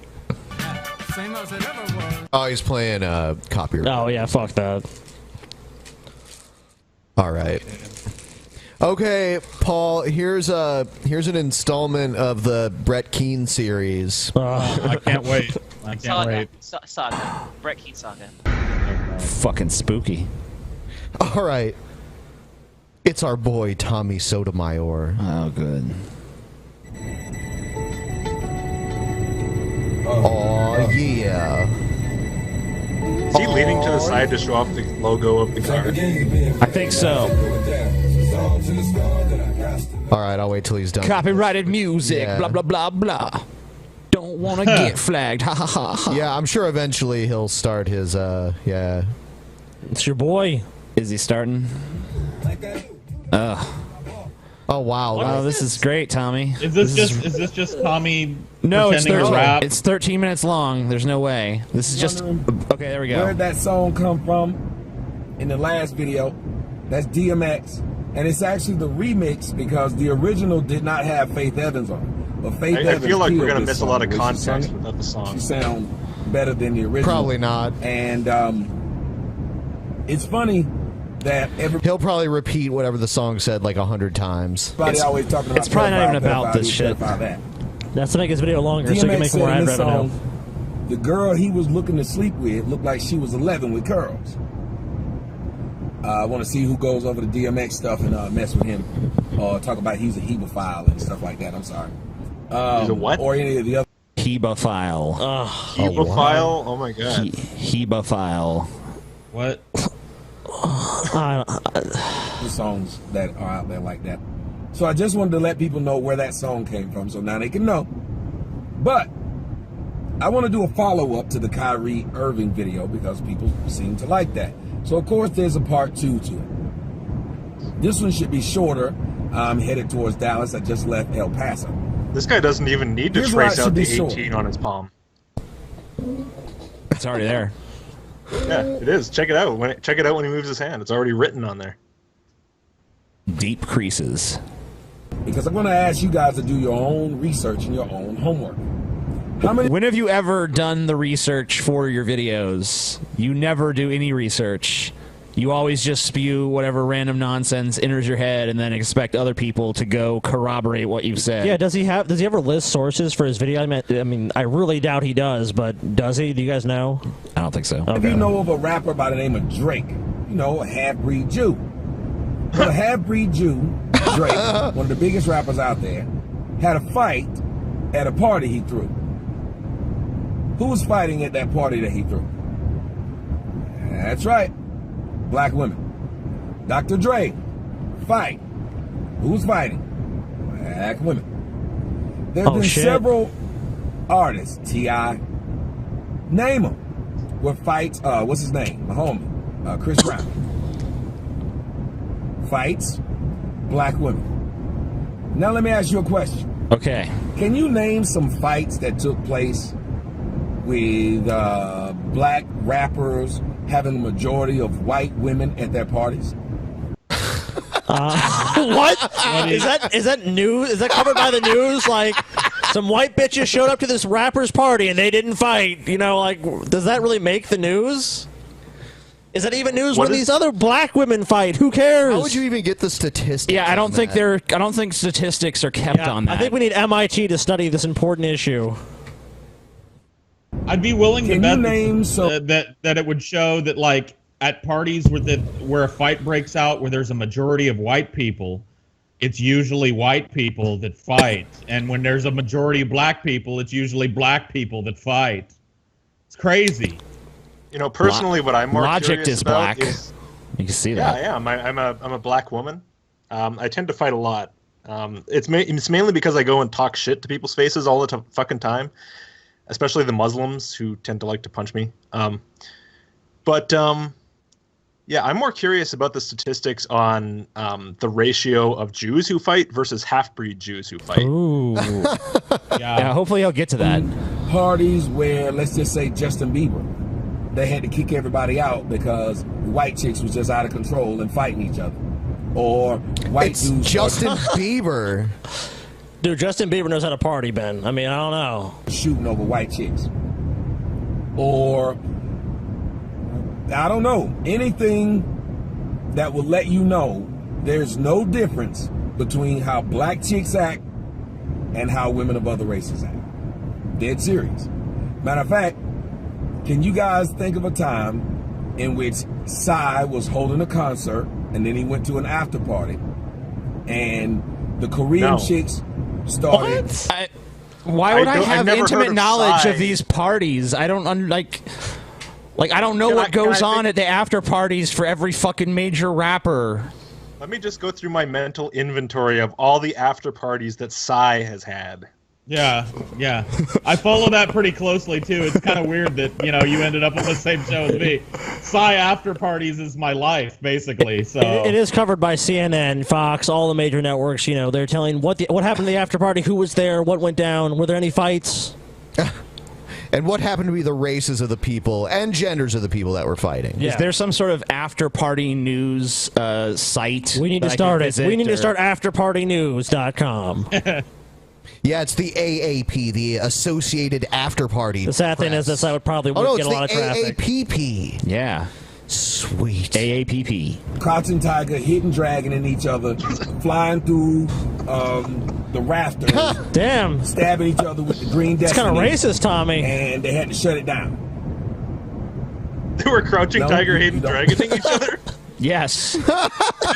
Speaker 1: Oh, he's playing copyright.
Speaker 6: Oh, yeah, fuck that.
Speaker 1: All right. Okay, Paul, here's an installment of the Brett Keane series.
Speaker 16: I can't wait. I can't wait.
Speaker 21: Saga. Brett Keane Saga.
Speaker 2: Fucking spooky.
Speaker 1: All right. It's our boy, Tommy Sotomayor.
Speaker 2: Oh, good.
Speaker 1: Oh, yeah.
Speaker 5: Is he leaning to the side to show off the logo of the car?
Speaker 2: I think so.
Speaker 1: All right, I'll wait till he's done.
Speaker 2: Copyrighted music,
Speaker 1: Yeah.
Speaker 2: blah, blah, blah, blah. Don't want to get flagged, ha, ha, ha, ha.
Speaker 1: Yeah, I'm sure eventually he'll start his, yeah.
Speaker 6: It's your boy.
Speaker 2: Is he starting?
Speaker 1: Oh, wow.
Speaker 2: Oh, this is great, Tommy.
Speaker 16: Is this just Tommy
Speaker 2: No, it's
Speaker 16: pretending to
Speaker 2: 13,
Speaker 16: rap?
Speaker 2: it's 13 minutes long. There's no way. This is just... Okay, there we go.
Speaker 10: Where'd that song come from in the last video? That's DMX. And it's actually the remix because the original did not have Faith Evans on it. But Faith Evans
Speaker 5: I feel like we're
Speaker 10: killed
Speaker 5: going to
Speaker 10: this
Speaker 5: miss a lot of
Speaker 10: song, which she
Speaker 5: context
Speaker 10: sung it.
Speaker 5: without the song.
Speaker 10: She sounds better than the original.
Speaker 1: Probably not.
Speaker 10: And it's funny that
Speaker 1: He'll probably repeat whatever the song said like 100 times.
Speaker 10: everybody always talking about
Speaker 6: It's probably not even
Speaker 10: pedophile,
Speaker 6: about
Speaker 10: pedophile,
Speaker 6: this
Speaker 10: this,
Speaker 6: shit.
Speaker 10: pedophile, that.
Speaker 6: That's to make his video longer so he can
Speaker 10: DMX
Speaker 6: make
Speaker 10: said
Speaker 6: more
Speaker 10: in
Speaker 6: ad
Speaker 10: this
Speaker 6: revenue.
Speaker 10: song, the girl he was looking to sleep with looked like she was 11 with curls. I want to see who goes over the DMX stuff and mess with him, or talk about he's a hemophile and stuff like that. I'm sorry.
Speaker 5: He's a what?
Speaker 10: Or any of the other.
Speaker 2: Hemophile.
Speaker 5: Hemophile? Oh my god.
Speaker 2: Hemophile.
Speaker 16: What?
Speaker 10: The songs that are out there like that. So I just wanted to let people know where that song came from, so now they can know. But I want to do a follow-up to the Kyrie Irving video because people seem to like that. So of course there's a part 2 to it. This one should be shorter. I'm headed towards Dallas. I just left El Paso.
Speaker 5: This guy doesn't even need to
Speaker 10: Here's why it
Speaker 5: trace out
Speaker 10: should
Speaker 5: the
Speaker 10: be short.
Speaker 5: 18 on his palm.
Speaker 2: It's already there.
Speaker 5: Yeah, it is. Check it out. Check it out when he moves his hand. It's already written on there.
Speaker 2: Deep creases.
Speaker 10: Because I'm going to ask you guys to do your own research and your own homework.
Speaker 2: When have you ever done the research for your videos? You never do any research. You always just spew whatever random nonsense enters your head and then expect other people to go corroborate what you've said.
Speaker 6: Yeah, does he ever list sources for his video? I mean, I really doubt he does, but does he? Do you guys know?
Speaker 2: I don't think so.
Speaker 10: If you know of a rapper by the name of Drake, you know, a half-breed Jew. Well, a half-breed Jew, Drake, one of the biggest rappers out there, had a fight at a party he threw. Who was fighting at that party that he threw? That's right. Black women. Dr. Dre, fight. Who's fighting? Black women. There have been several artists, T.I., name them, where fights, what's his name? My homie, Chris Brown. Fights, black women. Now let me ask you a question.
Speaker 2: Okay.
Speaker 10: Can you name some fights that took place with black rappers having a majority of white women at their parties?
Speaker 6: What? Is that news? Is that covered by the news? Like, some white bitches showed up to this rapper's party and they didn't fight. You know, like, does that really make the news? Is that even news when these other black women fight? Who cares?
Speaker 1: How would you even get the statistics?
Speaker 2: Yeah, I don't
Speaker 1: on
Speaker 2: think
Speaker 1: that?
Speaker 2: I don't think statistics are kept on that.
Speaker 6: I think we need MIT to study this important issue.
Speaker 16: I'd be willing to
Speaker 10: Can
Speaker 16: bet
Speaker 10: you name
Speaker 16: that it would show that, like, at parties where a fight breaks out where there's a majority of white people, it's usually white people that fight, and when there's a majority of black people, it's usually black people that fight. It's crazy.
Speaker 5: You know, personally, what I'm more
Speaker 2: Logic
Speaker 5: curious
Speaker 2: is
Speaker 5: about
Speaker 2: black.
Speaker 5: is,
Speaker 2: You can see
Speaker 5: yeah,
Speaker 2: that.
Speaker 5: I am. I'm a black woman. I tend to fight a lot. It's mainly because I go and talk shit to people's faces all the fucking time, especially the Muslims who tend to like to punch me. Yeah, I'm more curious about the statistics on the ratio of Jews who fight versus half-breed Jews who fight.
Speaker 2: Ooh. Yeah, hopefully I'll get to that.
Speaker 10: Parties where, let's just say, Justin Bieber, they had to kick everybody out because the white chicks was just out of control and fighting each other. Or white
Speaker 1: It's
Speaker 10: dudes
Speaker 1: Justin Bieber.
Speaker 6: Dude, Justin Bieber knows how to party, Ben. I mean, I don't know.
Speaker 10: shooting over white chicks. Or, I don't know, anything that will let you know there's no difference between how black chicks act and how women of other races act. Dead serious. Matter of fact, can you guys think of a time in which Psy was holding a concert and then he went to an after party and the Korean chicks started...
Speaker 2: Why would I have intimate knowledge of these parties? I don't I don't know what goes on at the after parties for every fucking major rapper.
Speaker 5: Let me just go through my mental inventory of all the after parties that Psy has had.
Speaker 16: Yeah. I follow that pretty closely too. It's kind of weird that you ended up on the same show as me. Psy after parties is my life, basically. So
Speaker 6: it is covered by CNN, Fox, all the major networks. They're telling what happened to the after party, who was there, what went down, were there any fights,
Speaker 1: and what happened to be the races of the people and genders of the people that were fighting.
Speaker 2: Is there some sort of after party news site?
Speaker 6: We need to start it. We need to start afterpartynews.com.
Speaker 1: Yeah, it's the AAP, the Associated After Party.
Speaker 6: The sad thing is that site would probably get a lot of traffic.
Speaker 1: AAPP.
Speaker 2: Yeah.
Speaker 1: Sweet.
Speaker 2: AAPP.
Speaker 10: Crouching Tiger, hitting, dragging in each other, flying through the rafters.
Speaker 6: Damn.
Speaker 10: Stabbing each other with the green
Speaker 6: It's
Speaker 10: destiny.
Speaker 6: kind of racist, Tommy.
Speaker 10: And they had to shut it down.
Speaker 5: They were Crouching Tiger, hitting, dragging each other?
Speaker 2: Yes.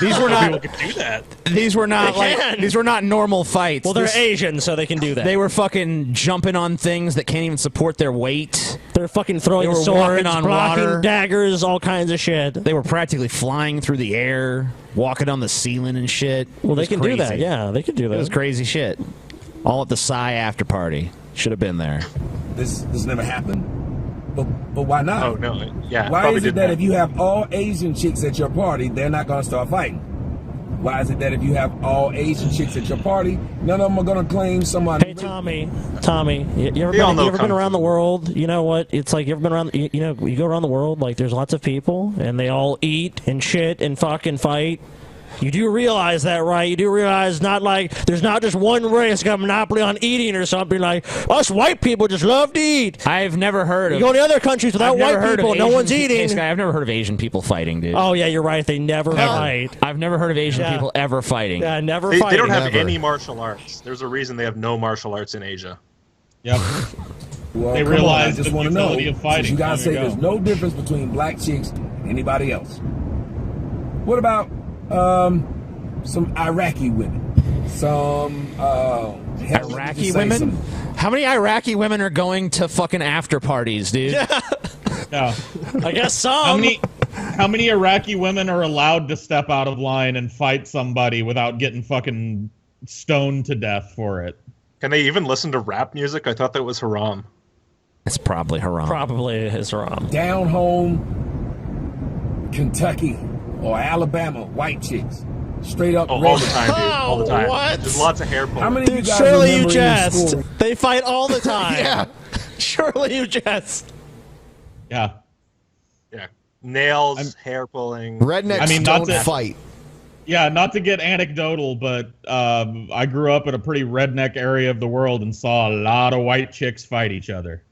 Speaker 2: These were not.
Speaker 5: People could do that.
Speaker 2: These were not these were not normal fights.
Speaker 6: Well, they're Asian, so they can do that.
Speaker 2: They were fucking jumping on things that can't even support their weight.
Speaker 6: They're fucking throwing
Speaker 2: They were
Speaker 6: swords,
Speaker 2: walking on
Speaker 6: blocking
Speaker 2: water.
Speaker 6: daggers, all kinds of shit.
Speaker 2: They were practically flying through the air, walking on the ceiling and shit.
Speaker 6: Well,
Speaker 2: It
Speaker 6: they
Speaker 2: was
Speaker 6: can do that.
Speaker 2: crazy.
Speaker 6: Yeah, they can do that.
Speaker 2: It was crazy shit. All at the Psy after party. Should have been there.
Speaker 10: This never happened. But why not?
Speaker 5: Oh, no. Yeah.
Speaker 10: Why
Speaker 5: probably
Speaker 10: is it
Speaker 5: didn't
Speaker 10: that
Speaker 5: happen.
Speaker 10: if you have all Asian chicks at your party, they're not going to start fighting? Why is it that if you have all Asian chicks at your party, none of them are going to claim somebody?
Speaker 6: Hey, Tommy, you ever been around the world? You know what? It's like, you ever been around, you go around the world, like, there's lots of people, and they all eat and shit and fucking fight. You do realize that, right? You do realize there's not just one race got a monopoly on eating or something. Like, us white people just love to eat.
Speaker 2: I've never heard of...
Speaker 6: You go to other countries without white people, no one's eating.
Speaker 2: I've never heard of Asian people fighting, dude.
Speaker 6: Oh, yeah, you're right. They never fight.
Speaker 2: I've never heard of Asian people ever fighting.
Speaker 6: Yeah, never
Speaker 5: They
Speaker 6: fighting.
Speaker 5: don't have
Speaker 1: Never.
Speaker 5: any martial arts. There's a reason they have no martial arts in Asia.
Speaker 16: Yep.
Speaker 10: Well,
Speaker 16: They
Speaker 10: come
Speaker 16: realize
Speaker 10: on, I just
Speaker 16: the
Speaker 10: want to know.
Speaker 16: utility of fighting.
Speaker 10: Since you guys
Speaker 16: There
Speaker 10: say
Speaker 16: you
Speaker 10: there's
Speaker 16: go.
Speaker 10: no difference between black chicks and anybody else. What about some Iraqi women? Some
Speaker 2: Iraqi women? How many Iraqi women are going to fucking after parties, dude?
Speaker 16: Yeah.
Speaker 6: I guess some.
Speaker 16: How many Iraqi women are allowed to step out of line and fight somebody without getting fucking stoned to death for it?
Speaker 5: Can they even listen to rap music? I thought that was haram.
Speaker 2: It's probably haram.
Speaker 6: Probably is wrong.
Speaker 10: Down home, Kentucky or Alabama, white chicks. Straight up.
Speaker 5: Oh, all the time, dude. All the time.
Speaker 6: What?
Speaker 5: There's lots of hair pulling.
Speaker 10: How many of you
Speaker 6: Dude,
Speaker 10: guys
Speaker 6: surely you
Speaker 10: remember in
Speaker 6: jest.
Speaker 10: school?
Speaker 6: They fight all the time.
Speaker 1: Yeah.
Speaker 6: Surely you jest.
Speaker 16: Yeah.
Speaker 5: Yeah. Nails, hair pulling.
Speaker 1: Rednecks don't fight.
Speaker 16: Yeah, not to get anecdotal, but I grew up in a pretty redneck area of the world and saw a lot of white chicks fight each other.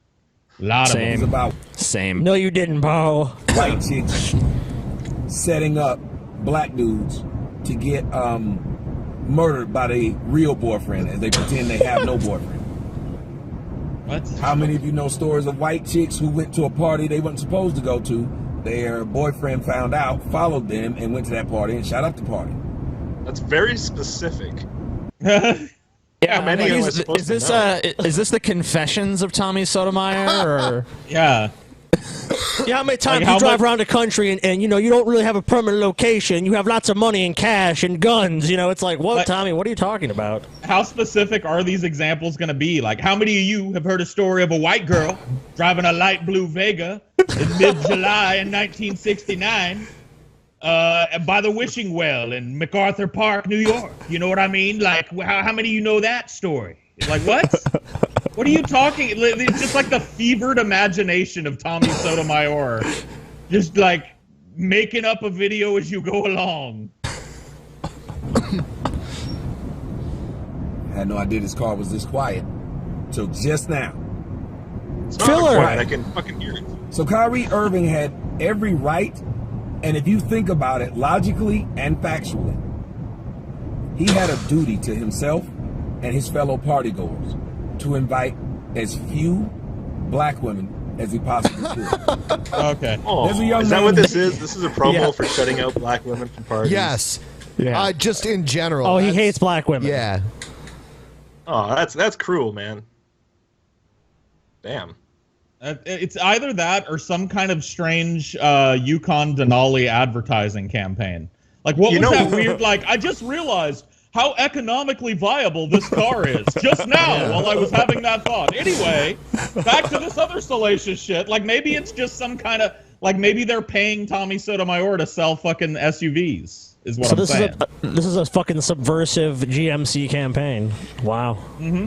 Speaker 16: A lot of
Speaker 10: It's
Speaker 16: them.
Speaker 10: about
Speaker 2: Same.
Speaker 6: No, you didn't, Bo.
Speaker 10: white chicks setting up black dudes to get murdered by their real boyfriend as they pretend they have no boyfriend.
Speaker 16: What?
Speaker 10: How many of you know stories of white chicks who went to a party they weren't supposed to go to? Their boyfriend found out, followed them, and went to that party and shot up the party.
Speaker 5: That's very specific.
Speaker 2: Yeah,
Speaker 5: How many am I supposed
Speaker 2: is
Speaker 5: to
Speaker 2: this
Speaker 5: know?
Speaker 2: is this the Confessions of Tommy Sotomayor? Or
Speaker 16: Yeah.
Speaker 6: Yeah, how many times
Speaker 16: Like, how
Speaker 6: you drive
Speaker 16: much-
Speaker 6: around the country and you don't really have a permanent location. You have lots of money and cash and guns. It's like, whoa,
Speaker 16: Like-
Speaker 6: Tommy, what are you talking about?
Speaker 16: How specific are these examples going to be? Like, how many of you have heard a story of a white girl driving a light blue Vega in mid-July in 1969 by the wishing well in MacArthur Park, New York? You know what I mean? Like, how many of you know that story? Like, what? What are you talking? It's just like the fevered imagination of Tommy Sotomayor. Just like making up a video as you go along.
Speaker 10: Had no idea this car was this quiet till just now.
Speaker 5: Filler. I can fucking hear it.
Speaker 10: So Kyrie Irving had every right, and if you think about it logically and factually, he had a duty to himself and his fellow partygoers to invite as few black women as he possibly could.
Speaker 16: Okay.
Speaker 10: There's a young
Speaker 5: Is that
Speaker 10: man
Speaker 5: what
Speaker 10: who-
Speaker 5: this is? This is a promo for shutting out black women from parties.
Speaker 1: Yes.
Speaker 6: Yeah.
Speaker 1: Just in general.
Speaker 6: Oh, he
Speaker 1: that's-
Speaker 6: hates black women.
Speaker 1: Yeah.
Speaker 5: Oh, that's cruel, man. Damn.
Speaker 16: It's either that or some kind of strange Yukon Denali advertising campaign. Like, what
Speaker 5: You
Speaker 16: was
Speaker 5: know-
Speaker 16: that weird, like, I just realized how economically viable this car is just now while I was having that thought. Anyway, back to this other salacious shit. Like, maybe it's just some kind of, like, maybe they're paying Tommy Sotomayor to sell fucking SUVs, is what I'm saying.
Speaker 6: This is a fucking subversive GMC campaign. Wow.
Speaker 16: Mm-hmm.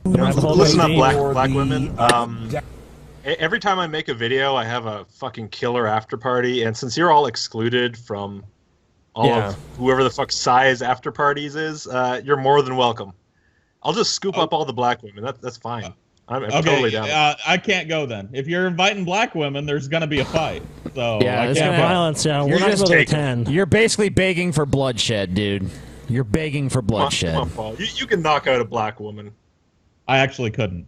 Speaker 5: Listen up, black women. Every time I make a video, I have a fucking killer after party, and since you're all excluded from all of whoever the fuck size after parties is, you're more than welcome. I'll just scoop up all the black women. That's fine. I'm totally down.
Speaker 16: I can't go then. If you're inviting black women, there's gonna be a fight. So
Speaker 2: Yeah,
Speaker 16: I
Speaker 2: there's
Speaker 16: can't
Speaker 2: gonna
Speaker 16: go.
Speaker 6: violence. Yeah,
Speaker 2: You're
Speaker 6: we're not
Speaker 2: just
Speaker 6: going to
Speaker 2: taking-
Speaker 6: 10.
Speaker 2: You're basically begging for bloodshed, dude. You're begging for bloodshed.
Speaker 5: Come on, Paul. You can knock out a black woman.
Speaker 16: I actually couldn't.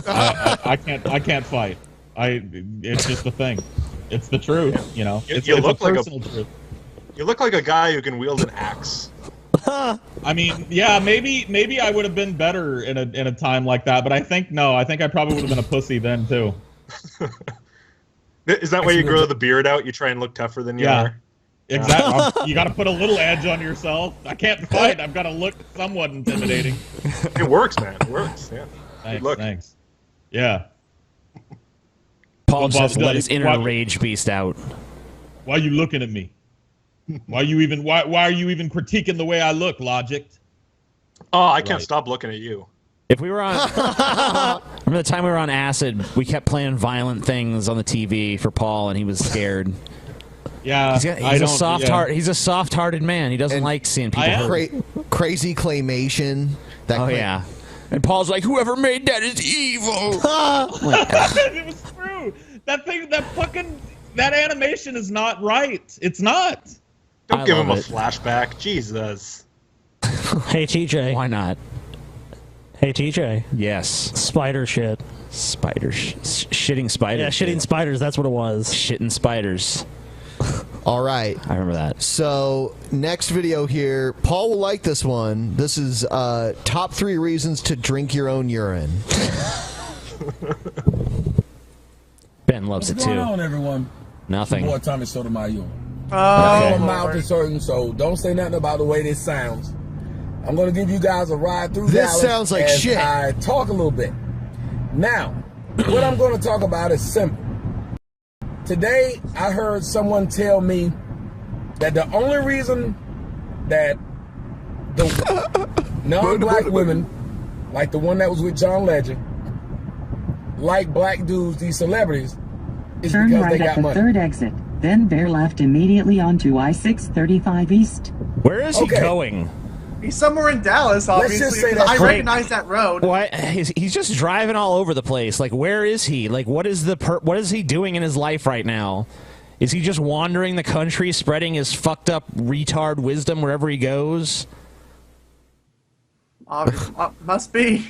Speaker 16: I can't fight. It's just a thing. It's the truth, you know. It's
Speaker 5: You
Speaker 16: a
Speaker 5: look like
Speaker 16: personal truth.
Speaker 5: You look like a guy who can wield an axe.
Speaker 16: I mean, yeah, maybe I would have been better in a time like that, but I think I probably would have been a pussy then too.
Speaker 5: Is that why you grow the beard out? You try and look tougher than you are?
Speaker 16: Exactly. You got to put a little edge on yourself. I can't fight. I've got to look somewhat intimidating.
Speaker 5: It works, man. It works. Yeah.
Speaker 16: Thanks. Yeah.
Speaker 2: Paul just has to let his inner rage beast out.
Speaker 16: Why are you looking at me? Why are you even critiquing the way I look, Logic?
Speaker 5: Oh, I can't stop looking at you.
Speaker 2: If we were on, remember the time we were on acid, we kept playing violent things on the TV for Paul, and he was scared.
Speaker 16: Yeah,
Speaker 2: he's a soft heart. He's a soft-hearted man. He doesn't like seeing people hurt.
Speaker 1: Crazy claymation.
Speaker 2: Yeah. And Paul's like, whoever made that is evil.
Speaker 16: It was true. That animation is not right. It's not.
Speaker 5: Don't give him a flashback. Jesus.
Speaker 6: Hey, TJ.
Speaker 2: Why not?
Speaker 6: Hey, TJ.
Speaker 2: Yes.
Speaker 6: Spider shit.
Speaker 2: Shitting spiders.
Speaker 6: Yeah, shitting spiders. That's what it was.
Speaker 2: Shitting spiders.
Speaker 1: All right.
Speaker 2: I remember that.
Speaker 1: So, next video here. Paul will like this one. This is top 3 reasons to drink your own urine.
Speaker 2: Ben loves
Speaker 10: What's
Speaker 2: it too.
Speaker 10: going on, everyone?
Speaker 2: Nothing.
Speaker 10: Boy, Tommy Sotomayor.
Speaker 2: Oh,
Speaker 10: I'm out to certain, so don't say nothing about the way this sounds. I'm going to give you guys a ride through
Speaker 1: This
Speaker 10: Dallas
Speaker 1: sounds like
Speaker 10: as
Speaker 1: shit.
Speaker 10: I talk a little bit. Now, what I'm going to talk about is simple. Today, I heard someone tell me that the only reason that the non-black women, like the one that was with John Legend, like black dudes, these celebrities, is
Speaker 15: Turn
Speaker 10: because
Speaker 15: right
Speaker 10: they
Speaker 15: at
Speaker 10: got
Speaker 15: the
Speaker 10: money.
Speaker 15: third exit, then bear left immediately onto I-635 East.
Speaker 2: Where is he going?
Speaker 20: He's somewhere in Dallas, obviously.
Speaker 10: just say
Speaker 20: 'cause
Speaker 10: that's
Speaker 20: I
Speaker 10: great.
Speaker 20: recognize that road.
Speaker 2: What? He's just driving all over the place. Like, where is he? Like, what is he doing in his life right now? Is he just wandering the country, spreading his fucked up retard wisdom wherever he goes?
Speaker 20: Must be.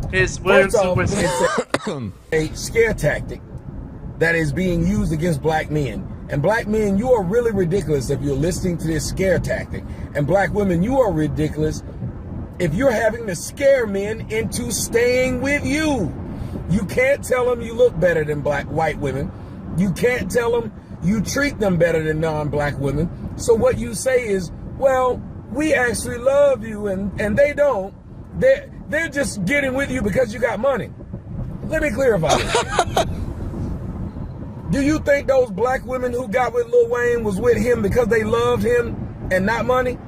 Speaker 20: His
Speaker 10: First
Speaker 20: words
Speaker 10: off,
Speaker 20: was
Speaker 10: it's a scare tactic that is being used against black men. And black men, you are really ridiculous if you're listening to this scare tactic. And black women, you are ridiculous if you're having to scare men into staying with you. You can't tell them you look better than white women. You can't tell them you treat them better than non-black women. So what you say is, well, we actually love you, and they don't. They're just getting with you because you got money. Let me clarify this. Do you think those black women who got with Lil Wayne was with him because they loved him and not money?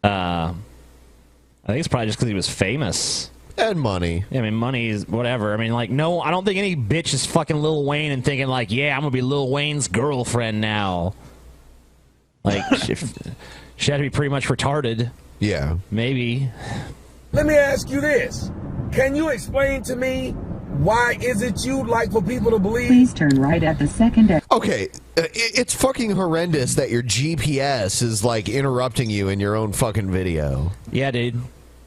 Speaker 2: I think it's probably just because he was famous.
Speaker 1: And money.
Speaker 2: Yeah, I mean, money is whatever. I mean, like, no, I don't think any bitch is fucking Lil Wayne and thinking, like, yeah, I'm going to be Lil Wayne's girlfriend now. Like, She had to be pretty much retarded.
Speaker 1: Yeah.
Speaker 2: Maybe.
Speaker 10: Let me ask you this. Can you explain to me why is it you'd like for people to believe?
Speaker 15: Please turn right at the second exit.
Speaker 1: Okay, it's fucking horrendous that your GPS is like interrupting you in your own fucking video.
Speaker 2: Yeah, dude.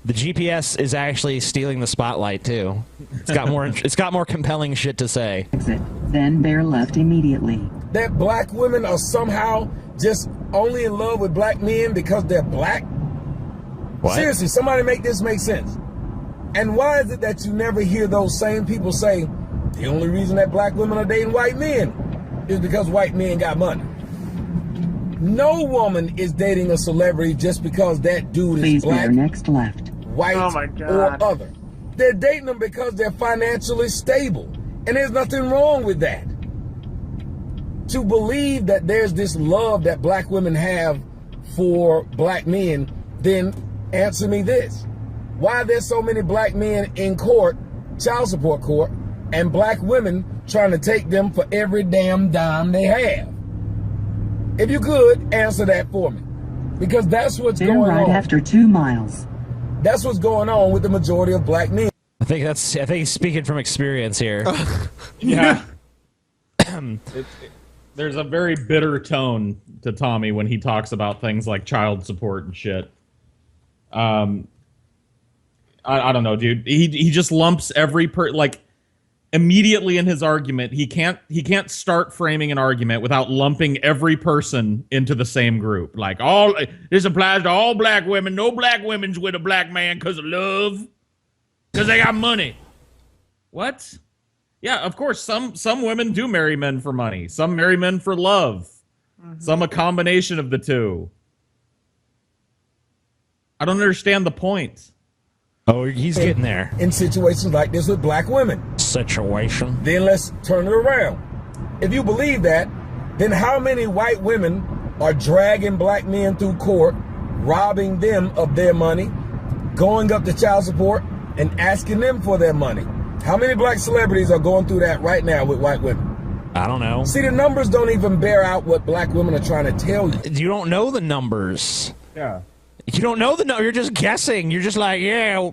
Speaker 2: The GPS is actually stealing the spotlight too. It's got more. It's got more compelling shit to say.
Speaker 15: Exit, then bear left immediately.
Speaker 10: That black women are somehow just only in love with black men because they're black?
Speaker 2: What?
Speaker 10: Seriously, somebody make this make sense. And why is it that you never hear those same people say the only reason that black women are dating white men is because white men got money? No woman is dating a celebrity just because that dude
Speaker 15: Please
Speaker 10: is black,
Speaker 15: bear next left.
Speaker 10: white,
Speaker 18: Oh my God.
Speaker 10: or other. They're dating them because they're financially stable. And there's nothing wrong with that. To believe that there's this love that black women have for black men, then answer me this. Why are there so many black men in court, child support court, and black women trying to take them for every damn dime they have? If you could, answer that for me. Because that's what's
Speaker 15: Bear
Speaker 10: going
Speaker 15: right
Speaker 10: on.
Speaker 15: after 2 miles.
Speaker 10: That's what's going on with the majority of black men.
Speaker 2: I think he's speaking from experience here.
Speaker 16: Yeah. There's a very bitter tone to Tommy when he talks about things like child support and shit. I don't know, dude. He just lumps every immediately in his argument. He can't start framing an argument without lumping every person into the same group. Like, this applies to all black women. No black women's with a black man because of love, because they got money. What? Yeah, of course. Some women do marry men for money. Some marry men for love. Some a combination of the two. I don't understand the point.
Speaker 2: Oh, he's getting there.
Speaker 10: In situations like this with black women.
Speaker 2: Situation.
Speaker 10: Then let's turn it around. If you believe that, then how many white women are dragging black men through court, robbing them of their money, going up to child support, and asking them for their money? How many black celebrities are going through that right now with white women?
Speaker 2: I don't know.
Speaker 10: See, the numbers don't even bear out what black women are trying to tell you.
Speaker 2: You don't know the numbers.
Speaker 16: Yeah.
Speaker 2: You don't know the number. You're just guessing. You're just like, yeah,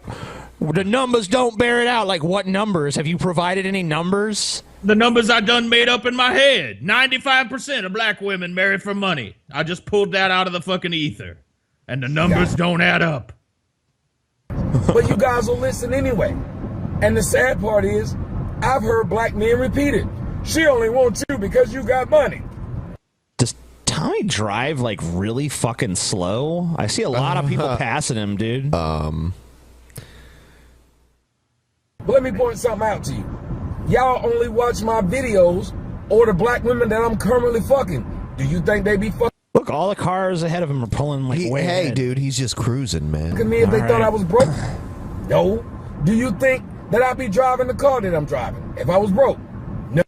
Speaker 2: the numbers don't bear it out. Like, what numbers? Have you provided any numbers?
Speaker 16: The numbers I done made up in my head. 95% of black women marry for money. I just pulled that out of the fucking ether. And the numbers don't add up.
Speaker 10: But you guys will listen anyway. And the sad part is, I've heard black men repeat it. She only wants you because you got money.
Speaker 2: Does Tommy drive like really fucking slow? I see a lot of people passing him, dude.
Speaker 10: But let me point something out to you. Y'all only watch my videos or the black women that I'm currently fucking. Do you think they be fucking?
Speaker 2: Look, all the cars ahead of him are pulling like way
Speaker 1: Hey,
Speaker 2: ahead.
Speaker 1: dude, he's just cruising, man.
Speaker 10: Me if they thought I was broke? No. Do you think that I'd be driving the car that I'm driving if I was broke? No.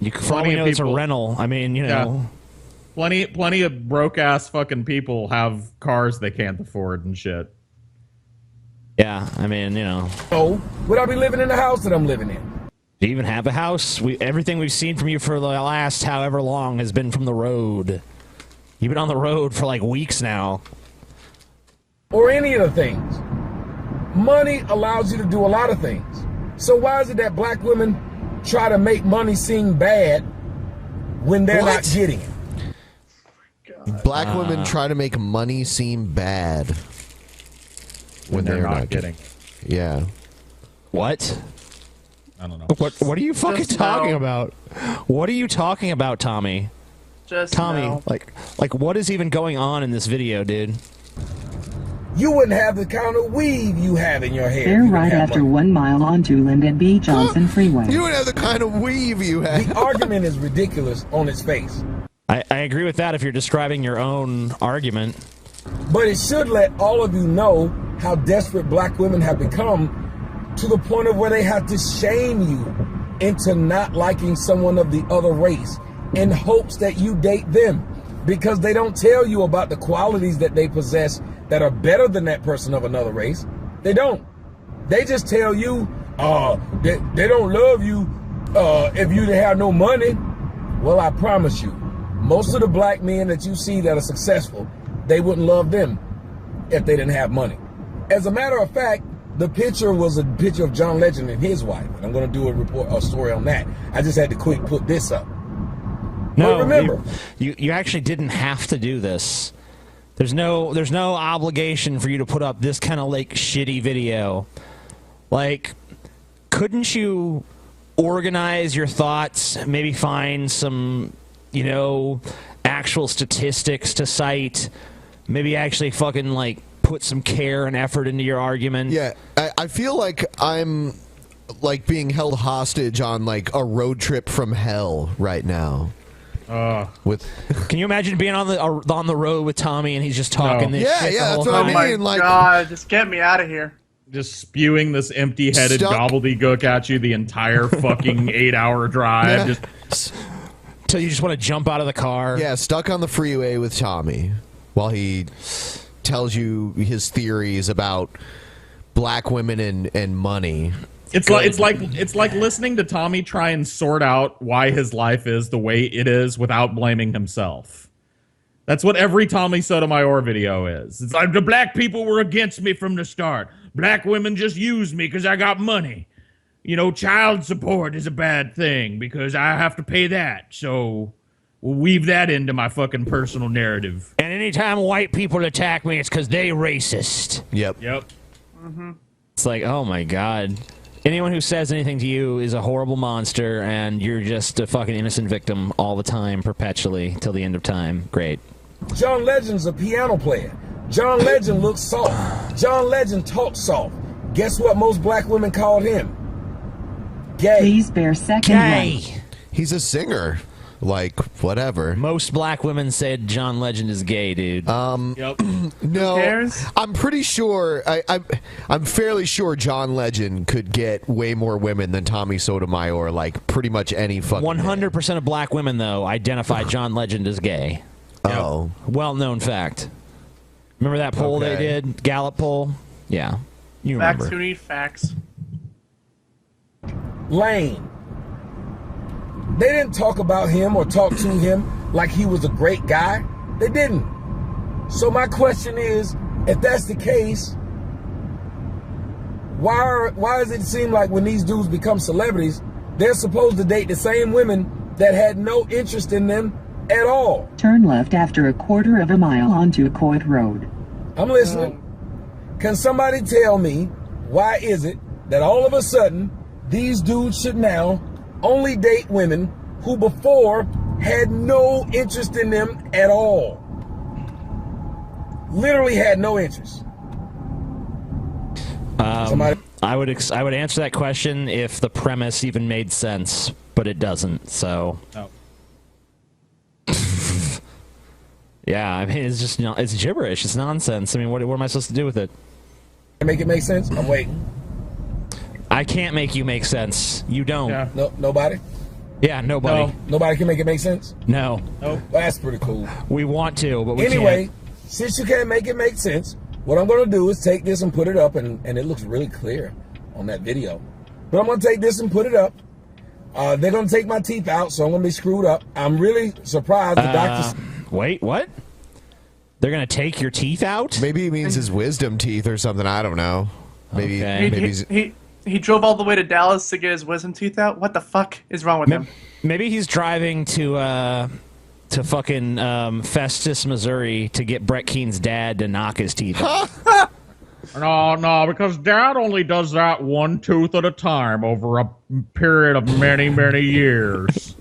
Speaker 2: You probably know it's a rental. I mean, you know.
Speaker 16: Plenty of broke ass fucking people have cars they can't afford and shit.
Speaker 2: Yeah, I mean, you know.
Speaker 10: So, would I be living in the house that I'm living in?
Speaker 2: Do you even have a house? Everything we've seen from you for the last however long has been from the road. You've been on the road for like weeks now.
Speaker 10: Or any of the things. Money allows you to do a lot of things. So why is it that black women try to make money seem bad when they're not getting it?
Speaker 1: Black women try to make money seem bad when they're not getting. Yeah.
Speaker 2: What?
Speaker 16: I don't know.
Speaker 2: What are you fucking talking about? What are you talking about, Tommy? Tommy, like what is even going on in this video, dude?
Speaker 10: You wouldn't have the kind of weave you have in your hair.
Speaker 15: Bear right after 1 mile onto Lyndon B. Johnson Freeway.
Speaker 1: You would have the kind of weave you have.
Speaker 10: The argument is ridiculous on its face.
Speaker 2: I agree with that if you're describing your own argument.
Speaker 10: But it should let all of you know how desperate black women have become to the point of where they have to shame you into not liking someone of the other race in hopes that you date them because they don't tell you about the qualities that they possess that are better than that person of another race. They don't. They just tell you they don't love you if you have no money. Well, I promise you, Most of the black men that you see that are successful, they wouldn't love them if they didn't have money. As a matter of fact, the picture was a picture of John Legend and his wife. And I'm going to do a story on that. I just had to quick put this up.
Speaker 6: No,
Speaker 10: but remember,
Speaker 6: you actually didn't have to do this. There's no obligation for you to put up this kind of like shitty video. Like, couldn't you organize your thoughts, maybe find some, actual statistics to cite, maybe actually fucking like put some care and effort into your argument?
Speaker 1: Yeah, I feel like I'm like being held hostage on like a road trip from hell right now.
Speaker 6: Can you imagine being on the road with Tommy and he's just talking this shit?
Speaker 1: Yeah, that's what I mean.
Speaker 3: Oh my
Speaker 1: like,
Speaker 3: God, just get me out of here.
Speaker 16: Just spewing this empty-headed gobbledygook at you the entire fucking 8-hour drive. Just
Speaker 6: till you just want to jump out of the car.
Speaker 1: Yeah, stuck on the freeway with Tommy while he tells you his theories about black women and money.
Speaker 16: It's like listening to Tommy try and sort out why his life is the way it is without blaming himself. That's what every Tommy Sotomayor video is. It's like the black people were against me from the start. Black women just used me because I got money. Child support is a bad thing because I have to pay that. So we'll weave that into my fucking personal narrative.
Speaker 6: And anytime white people attack me, it's because they racist.
Speaker 1: Yep.
Speaker 3: Mm-hmm.
Speaker 6: It's like, oh my God. Anyone who says anything to you is a horrible monster, and you're just a fucking innocent victim all the time, perpetually, till the end of time. Great.
Speaker 10: John Legend's a piano player. John Legend looks soft. John Legend talks soft. Guess what most black women called him? Gay.
Speaker 15: Please bear second right.
Speaker 1: He's a singer. Like, whatever.
Speaker 6: Most black women said John Legend is gay, dude.
Speaker 16: Yep.
Speaker 1: No, I'm pretty sure. I'm fairly sure John Legend could get way more women than Tommy Sotomayor. Like pretty much any fucking.
Speaker 6: 100% of black women, though, identify John Legend as gay.
Speaker 1: Oh,
Speaker 6: well-known fact. Remember that poll they did, Gallup poll? Yeah, you remember.
Speaker 3: Facts who need facts.
Speaker 10: Lane. They didn't talk about him or talk to him like he was a great guy. They didn't. So my question is, if that's the case, why does it seem like when these dudes become celebrities, they're supposed to date the same women that had no interest in them at all?
Speaker 15: Turn left after a quarter of a mile onto Coit Road.
Speaker 10: I'm listening. Can somebody tell me why is it that all of a sudden these dudes should now only date women who before had no interest in them at all? Literally had no interest.
Speaker 6: I would answer that question if the premise even made sense, but it doesn't. So, yeah, I mean, it's just it's gibberish. It's nonsense. I mean, what am I supposed to do with it?
Speaker 10: Make it make sense? I'm waiting.
Speaker 6: I can't make you make sense. You don't.
Speaker 10: Yeah. No, nobody?
Speaker 6: Yeah, nobody.
Speaker 10: No. Nobody can make it make sense?
Speaker 6: No.
Speaker 10: Nope. That's pretty cool.
Speaker 6: We want to, but we
Speaker 10: anyway,
Speaker 6: can't.
Speaker 10: Since you can't make it make sense, what I'm going to do is take this and put it up, and it looks really clear on that video. But I'm going to take this and put it up. They're going to take my teeth out, so I'm going to be screwed up. I'm really surprised the doctors...
Speaker 6: Wait, what? They're going to take your teeth out?
Speaker 1: Maybe he means his wisdom teeth or something. I don't know. Maybe,
Speaker 6: Okay.
Speaker 3: He drove all the way to Dallas to get his wisdom teeth out? What the fuck is wrong with him?
Speaker 6: Maybe he's driving to fucking Festus, Missouri to get Brett Keene's dad to knock his teeth out.
Speaker 16: No, because Dad only does that one tooth at a time over a period of many, many years.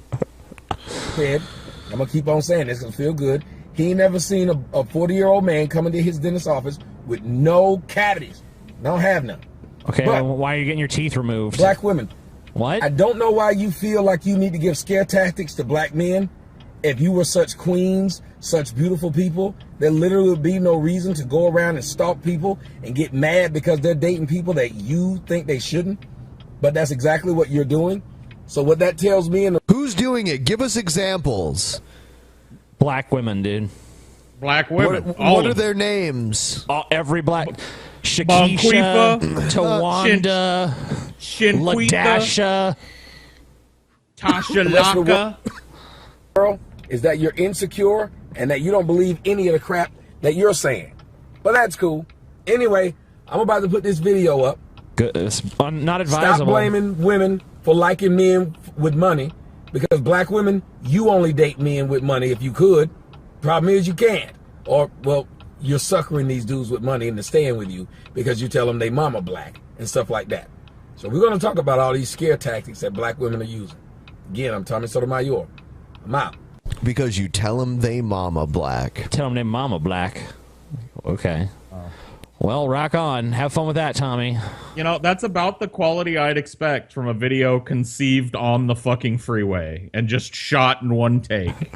Speaker 10: Kid, I'm going to keep on saying this because I feel good. He ain't never seen a 40-year-old man come into his dentist's office with no cavities. Don't have none.
Speaker 6: Okay,
Speaker 10: But
Speaker 6: well, why are you getting your teeth removed?
Speaker 10: black women.
Speaker 6: What?
Speaker 10: I don't know why you feel like you need to give scare tactics to black men. If you were such queens, such beautiful people, there literally would be no reason to go around and stalk people and get mad because they're dating people that you think they shouldn't. But that's exactly what you're doing. So what that tells me...
Speaker 1: Who's doing it? Give us examples.
Speaker 6: Black women, dude.
Speaker 16: Black women.
Speaker 1: What are their names?
Speaker 6: Every black... Shakisha, Tawanda, Ladasha,
Speaker 16: Tasha Laka.
Speaker 10: Girl,
Speaker 12: is that you're insecure and that you don't believe any of the crap that you're saying. But that's cool. Anyway, I'm about to put this video up.
Speaker 2: Good. It's not advisable.
Speaker 12: Stop blaming women for liking men with money, because black women, you only date men with money if you could. Problem is you can't. Or, well, you're suckering these dudes with money into staying with you because you tell them they mama black and stuff like that. So we're going to talk about all these scare tactics that black women are using. Again, I'm Tommy Sotomayor. I'm out.
Speaker 1: Because you tell them they mama black.
Speaker 2: Tell them they mama black. Okay. Well, rock on. Have fun with that, Tommy.
Speaker 16: You know, that's about the quality I'd expect from a video conceived on the fucking freeway and just shot in one take.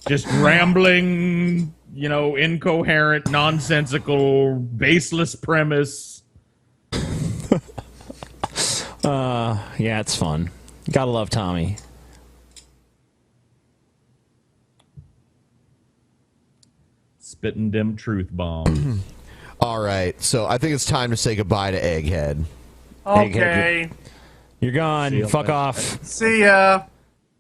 Speaker 16: Just rambling, you know, incoherent, nonsensical, baseless premise.
Speaker 2: Yeah, it's fun. Gotta love Tommy.
Speaker 16: Spitting dim truth bomb.
Speaker 1: All right, so I think it's time to say goodbye to Egghead.
Speaker 3: Okay.
Speaker 2: Egghead, you're gone. Fuck off.
Speaker 3: See ya.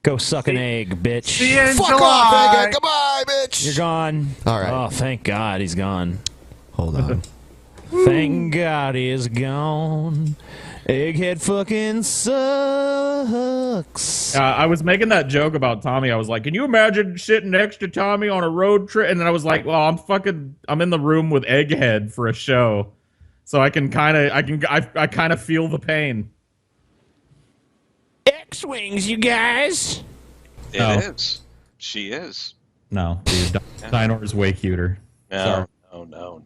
Speaker 2: Go suck an egg, bitch.
Speaker 3: See ya in
Speaker 1: Fuck
Speaker 3: July.
Speaker 1: off, Egghead. Goodbye, bitch.
Speaker 2: You're gone.
Speaker 1: All right.
Speaker 2: Oh, thank God he's gone.
Speaker 1: Hold on.
Speaker 2: Thank God he's gone. Egghead fucking sucks.
Speaker 16: I was making that joke about Tommy. I was like, can you imagine sitting next to Tommy on a road trip? And then I was like, well, I'm in the room with Egghead for a show. So I kind of feel the pain.
Speaker 2: X-Wings, you guys.
Speaker 5: It is. She is.
Speaker 16: No, dude, Dinor's way cuter.
Speaker 5: No,
Speaker 16: Sorry.
Speaker 5: no.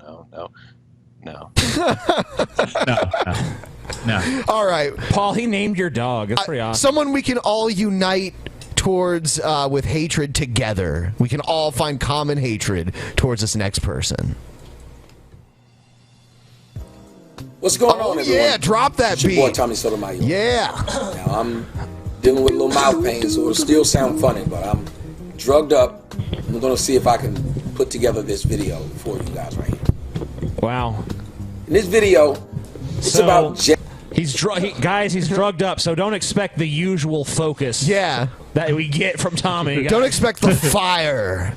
Speaker 16: No.
Speaker 1: All right.
Speaker 2: Paul, he named your dog. That's pretty awesome.
Speaker 1: Someone we can all unite towards with hatred together. We can all find common hatred towards this next person.
Speaker 9: What's going on, everyone?
Speaker 1: Yeah, drop that
Speaker 9: It's your
Speaker 1: beat.
Speaker 9: boy Tommy Sotomayor.
Speaker 1: Yeah.
Speaker 9: Now, I'm dealing with a little mouth pain, so it'll still sound funny, but I'm drugged up. I'm going to see if I can put together this video for you guys right here.
Speaker 2: Wow.
Speaker 9: In this video, it's about
Speaker 2: he's drugged up, so don't expect the usual focus.
Speaker 1: Yeah.
Speaker 2: That we get from Tommy.
Speaker 1: Don't expect the fire.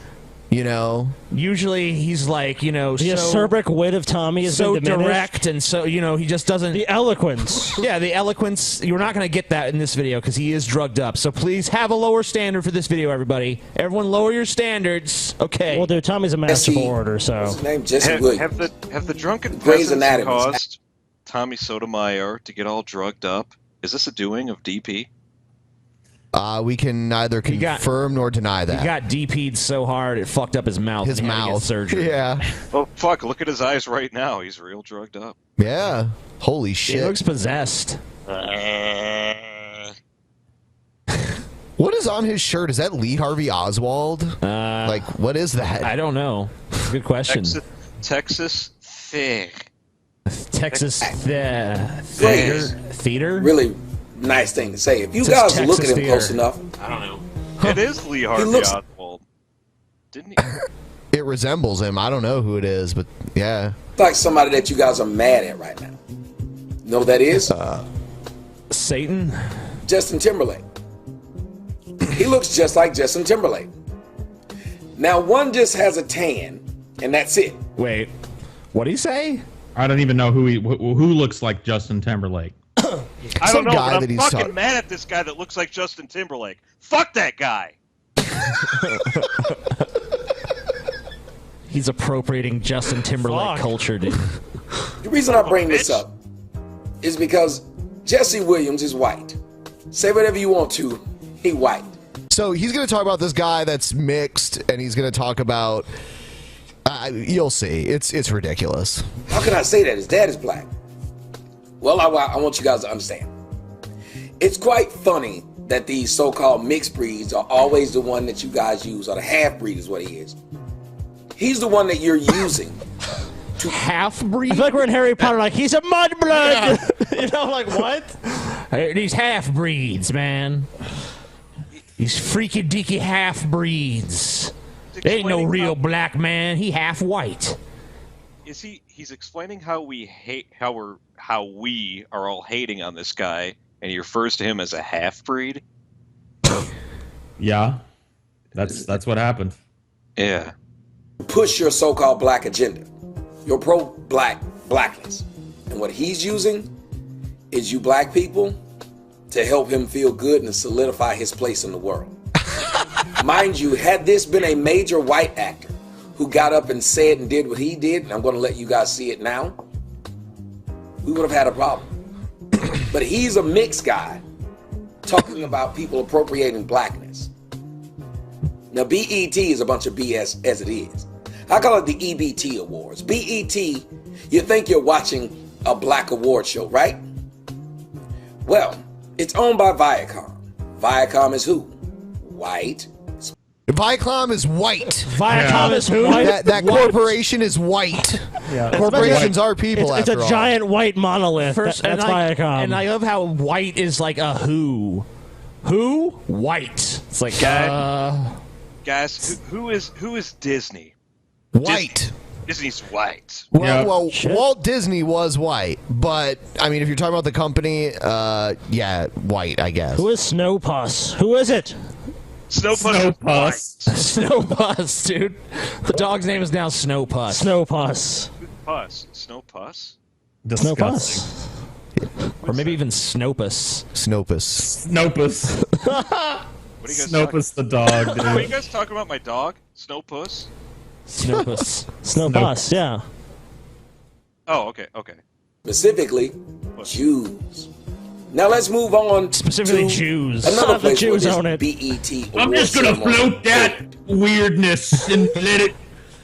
Speaker 1: You know,
Speaker 2: usually he's like, you know,
Speaker 6: The acerbic wit of Tommy is
Speaker 2: so
Speaker 6: been diminished.
Speaker 2: direct, and so, you know, he just doesn't.
Speaker 6: The eloquence.
Speaker 2: Yeah, the eloquence. You're not going to get that in this video because he is drugged up. So please have a lower standard for this video, everybody. Everyone, lower your standards. Okay.
Speaker 6: Well, dude, Tommy's a masterful orator, so.
Speaker 9: What's his name? Jesse
Speaker 5: Have
Speaker 9: Williams.
Speaker 5: the Drunken
Speaker 9: Grey's
Speaker 5: Peasants
Speaker 9: Anatomy.
Speaker 5: caused Tommy Sotomayor to get all drugged up? Is this a doing of DP?
Speaker 1: We can neither confirm nor deny that.
Speaker 2: He got DP'd so hard it fucked up his mouth.
Speaker 1: His
Speaker 2: and he had to get
Speaker 1: mouth.
Speaker 2: surgery.
Speaker 1: Yeah.
Speaker 5: Oh, fuck, look at his eyes right now. He's real drugged up.
Speaker 1: Yeah. Holy
Speaker 2: He
Speaker 1: shit.
Speaker 2: looks possessed.
Speaker 1: What is on his shirt? Is that Lee Harvey Oswald? Like, what is that?
Speaker 2: I don't know. Good question.
Speaker 5: Texas thick.
Speaker 2: Texas
Speaker 9: Great.
Speaker 2: theater?
Speaker 9: Really nice thing to say. If you
Speaker 2: It says
Speaker 9: guys look at
Speaker 2: Texas
Speaker 9: him close
Speaker 2: theater.
Speaker 9: enough,
Speaker 5: I don't know. It is Lee Harvey
Speaker 9: looks-
Speaker 5: Oswald. Didn't he?
Speaker 1: It resembles him. I don't know who it is, but yeah.
Speaker 9: it's like somebody that you guys are mad at right now. You know who that is?
Speaker 2: Satan?
Speaker 9: Justin Timberlake. He looks just like Justin Timberlake. Now, one just has a tan, and that's it.
Speaker 2: Wait, what'd he say?
Speaker 16: I don't even know who looks like Justin Timberlake.
Speaker 5: I don't know,
Speaker 1: guy
Speaker 5: but
Speaker 1: that
Speaker 5: I'm
Speaker 1: he's
Speaker 5: fucking
Speaker 1: talking-
Speaker 5: mad at this guy that looks like Justin Timberlake. Fuck that guy.
Speaker 2: He's appropriating Justin Timberlake culture, dude.
Speaker 9: The reason I bring this up is because Jesse Williams is white. Say whatever you want to, he white.
Speaker 1: So he's going to talk about this guy that's mixed, and he's going to talk about. You'll see. It's ridiculous.
Speaker 9: How can I say that? His dad is black. Well, I want you guys to understand. It's quite funny that these so-called mixed breeds are always the one that you guys use, or the half-breed is what he is. He's the one that you're using.
Speaker 2: Half-breed?
Speaker 6: I feel like we're in Harry Potter, like, he's a mudblood! You know, like, what?
Speaker 2: Hey, these half-breeds, man. These freaky deaky half-breeds. There ain't no real black man. He half-white.
Speaker 5: Is he's explaining how we hate how we are all hating on this guy, and he refers to him as a half breed?
Speaker 16: Yeah. That's what happened.
Speaker 11: Yeah.
Speaker 9: Push your so-called black agenda, your pro-blackness. And what he's using is you black people to help him feel good and to solidify his place in the world. Mind you, had this been a major white actor who got up and said and did what he did, and I'm going to let you guys see it now, we would have had a problem. But he's a mixed guy talking about people appropriating blackness. Now, BET is a bunch of BS as it is. I call it the EBT Awards. BET, you think you're watching a black award show, right? Well, it's owned by Viacom. Viacom is who? White.
Speaker 1: Viacom is white.
Speaker 6: Viacom is who?
Speaker 1: That corporation is white.
Speaker 6: Yeah.
Speaker 1: Corporations are people.
Speaker 6: It's
Speaker 1: after
Speaker 6: a
Speaker 1: all.
Speaker 6: giant white monolith. That's Viacom.
Speaker 2: And I love how white is like a who. Who? White. It's like
Speaker 11: guys, who is Disney?
Speaker 1: White.
Speaker 11: Disney's white.
Speaker 1: Well, Walt Disney was white, but I mean, if you're talking about the company, yeah, white, I guess.
Speaker 6: Who is Snowpuss? Who is it?
Speaker 11: Snowpuss.
Speaker 2: Snowpuss, dude. The dog's name is now Snowpuss.
Speaker 6: Snowpuss.
Speaker 11: Snowpuss?
Speaker 2: Snowpuss. Or maybe even Snopus.
Speaker 1: Snopus.
Speaker 16: Snopus.
Speaker 11: What are you guys
Speaker 16: Snopus the dog, dude.
Speaker 11: What are you guys talking about my dog? Snowpuss?
Speaker 2: Snopus.
Speaker 6: Snowpuss, yeah.
Speaker 11: Oh, okay.
Speaker 9: Specifically, Jews. Now let's move on.
Speaker 6: Specifically
Speaker 9: to
Speaker 6: Jews.
Speaker 9: Another
Speaker 6: The
Speaker 9: place
Speaker 6: Jews
Speaker 9: where
Speaker 6: own
Speaker 9: this
Speaker 6: it.
Speaker 9: BET.
Speaker 16: I'm just gonna float that weirdness and let it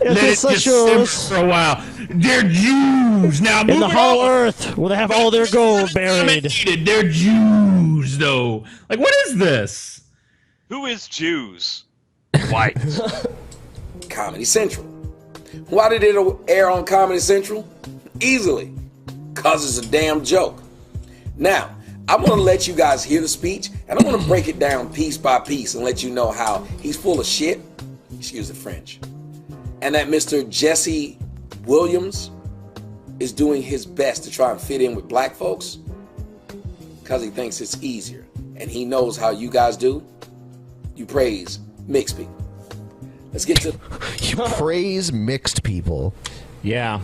Speaker 6: It's
Speaker 16: just simmer for a while. They're Jews now.
Speaker 6: In the
Speaker 16: moving
Speaker 6: Hollow
Speaker 16: on.
Speaker 6: Earth, where they have all their gold buried.
Speaker 16: They're Jews, though. Like, what is this?
Speaker 11: Who is Jews? White.
Speaker 9: Comedy Central. Why did it air on Comedy Central? Easily. Cause it's a damn joke. Now, I'm going to let you guys hear the speech, and I'm going to break it down piece by piece and let you know how he's full of shit. Excuse the French. And that Mr. Jesse Williams is doing his best to try and fit in with black folks because he thinks it's easier. And he knows how you guys do. You praise mixed people. Let's get to...
Speaker 1: You praise mixed people.
Speaker 2: Yeah.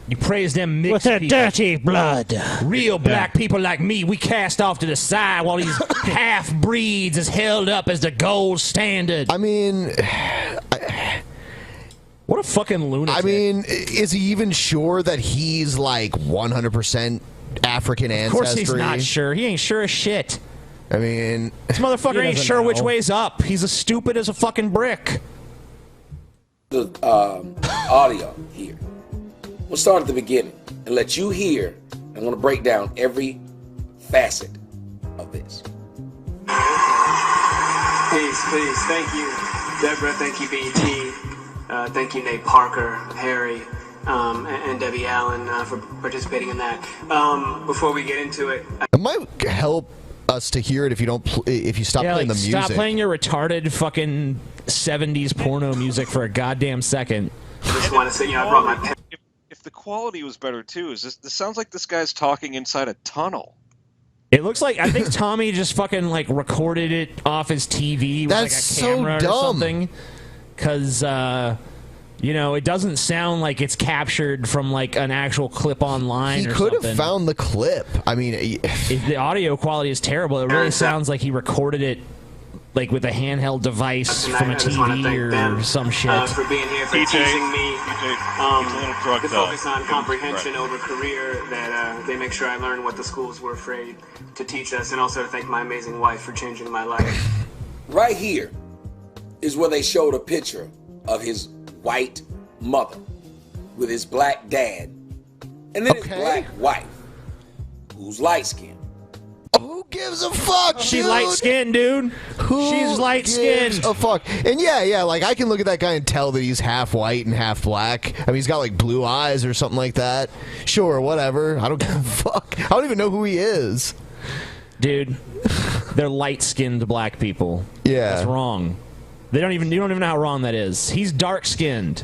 Speaker 2: You praise them mixed
Speaker 6: With their
Speaker 2: people.
Speaker 6: dirty blood.
Speaker 2: Real black people like me, we cast off to the side while these half-breeds is held up as the gold standard.
Speaker 1: I mean...
Speaker 2: What a fucking lunatic.
Speaker 1: I mean, is he even sure that he's like 100% African ancestry?
Speaker 2: Of course he's not sure. He ain't sure as shit.
Speaker 1: I mean...
Speaker 2: This motherfucker ain't sure which
Speaker 1: know.
Speaker 2: way's up. He's as stupid as a fucking brick.
Speaker 9: The audio here. We'll start at the beginning and let you hear. I'm going to break down every facet of this.
Speaker 13: Peace. Thank you, Deborah. Thank you, BET. Thank you, Nate Parker, Harry, and Debbie Allen for participating in that. Before we get into it,
Speaker 1: It might help us to hear it if you don't if you stop playing the music.
Speaker 2: Stop playing your retarded fucking 70s porno music for a goddamn second.
Speaker 13: I just want to say, I brought my pen.
Speaker 11: If the quality was better too, this sounds like this guy's talking inside a tunnel.
Speaker 2: It looks like I think Tommy just fucking like recorded it off his TV with
Speaker 1: That's
Speaker 2: like a camera
Speaker 1: so dumb.
Speaker 2: or something. Because you know, it doesn't sound like it's captured from like an actual clip online.
Speaker 1: He
Speaker 2: or
Speaker 1: could
Speaker 2: something.
Speaker 1: have found the clip. I mean,
Speaker 2: If the audio quality is terrible. It really sounds like he recorded it like with a handheld device from a TV or some shit.
Speaker 13: For being here, for teaching me to focus on comprehension over career, that they make sure I learn what the schools were afraid to teach us, and also to thank my amazing wife for changing my life.
Speaker 9: Right here is where they showed a picture of his white mother with his black dad, and then his black wife, who's light-skinned.
Speaker 1: Who gives a fuck?
Speaker 2: She
Speaker 1: dude?
Speaker 2: light-skinned, dude. She's light-skinned.
Speaker 1: Gives a fuck. And yeah, like I can look at that guy and tell that he's half white and half black. I mean, he's got like blue eyes or something like that. Sure, whatever. I don't give a fuck. I don't even know who he is.
Speaker 2: Dude, they're light-skinned black people.
Speaker 1: Yeah.
Speaker 2: That's wrong. You don't even know how wrong that is. He's dark-skinned.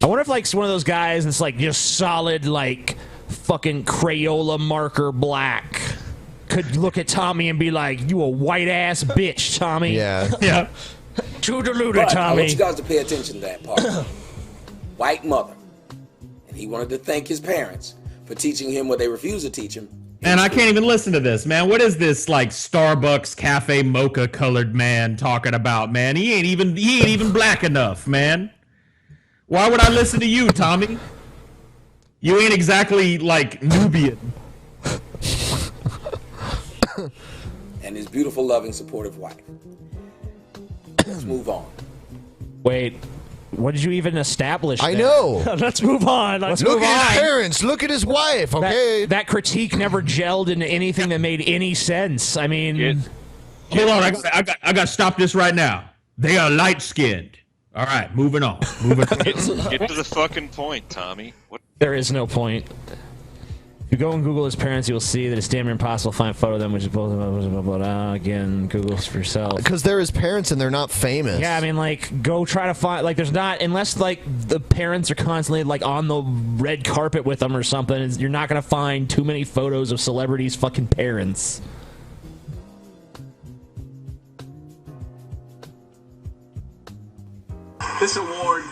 Speaker 2: I wonder if like one of those guys that's like just solid like fucking Crayola marker black could look at Tommy and be like, "You a white ass bitch, Tommy."
Speaker 1: Yeah.
Speaker 2: Yeah. Toodaloo,
Speaker 4: But I
Speaker 2: Tommy.
Speaker 4: want you guys to pay attention to that part. White mother. And he wanted to thank his parents for teaching him what they refused to teach him.
Speaker 16: And I can't even listen to this, man. What is this like Starbucks cafe mocha colored man talking about, man? He ain't even black enough, man. Why would I listen to you, Tommy? You ain't exactly like Nubian.
Speaker 4: And his beautiful, loving, supportive wife. Let's move on.
Speaker 2: Wait, what did you even establish?
Speaker 1: I
Speaker 2: there?
Speaker 1: know.
Speaker 6: Let's move on.
Speaker 2: Let's
Speaker 1: look
Speaker 2: move
Speaker 1: at
Speaker 2: on.
Speaker 1: his parents. Look at his wife. Okay.
Speaker 2: That critique never gelled into anything that made any sense. I mean,
Speaker 16: Hold on, I got to stop this right now. They are light skinned. All right, moving on. Moving on.
Speaker 11: Get to the fucking point, Tommy. What?
Speaker 2: There is no point. If you go and Google his parents, you will see that it's damn near impossible to find a photo of them, which is both again, Google for yourself.
Speaker 1: Because they're his parents and they're not famous.
Speaker 2: Yeah, I mean, like, go try to find, like, there's not, unless, like, the parents are constantly, like, on the red carpet with them or something, you're not going to find too many photos of celebrities' fucking parents.
Speaker 13: This award,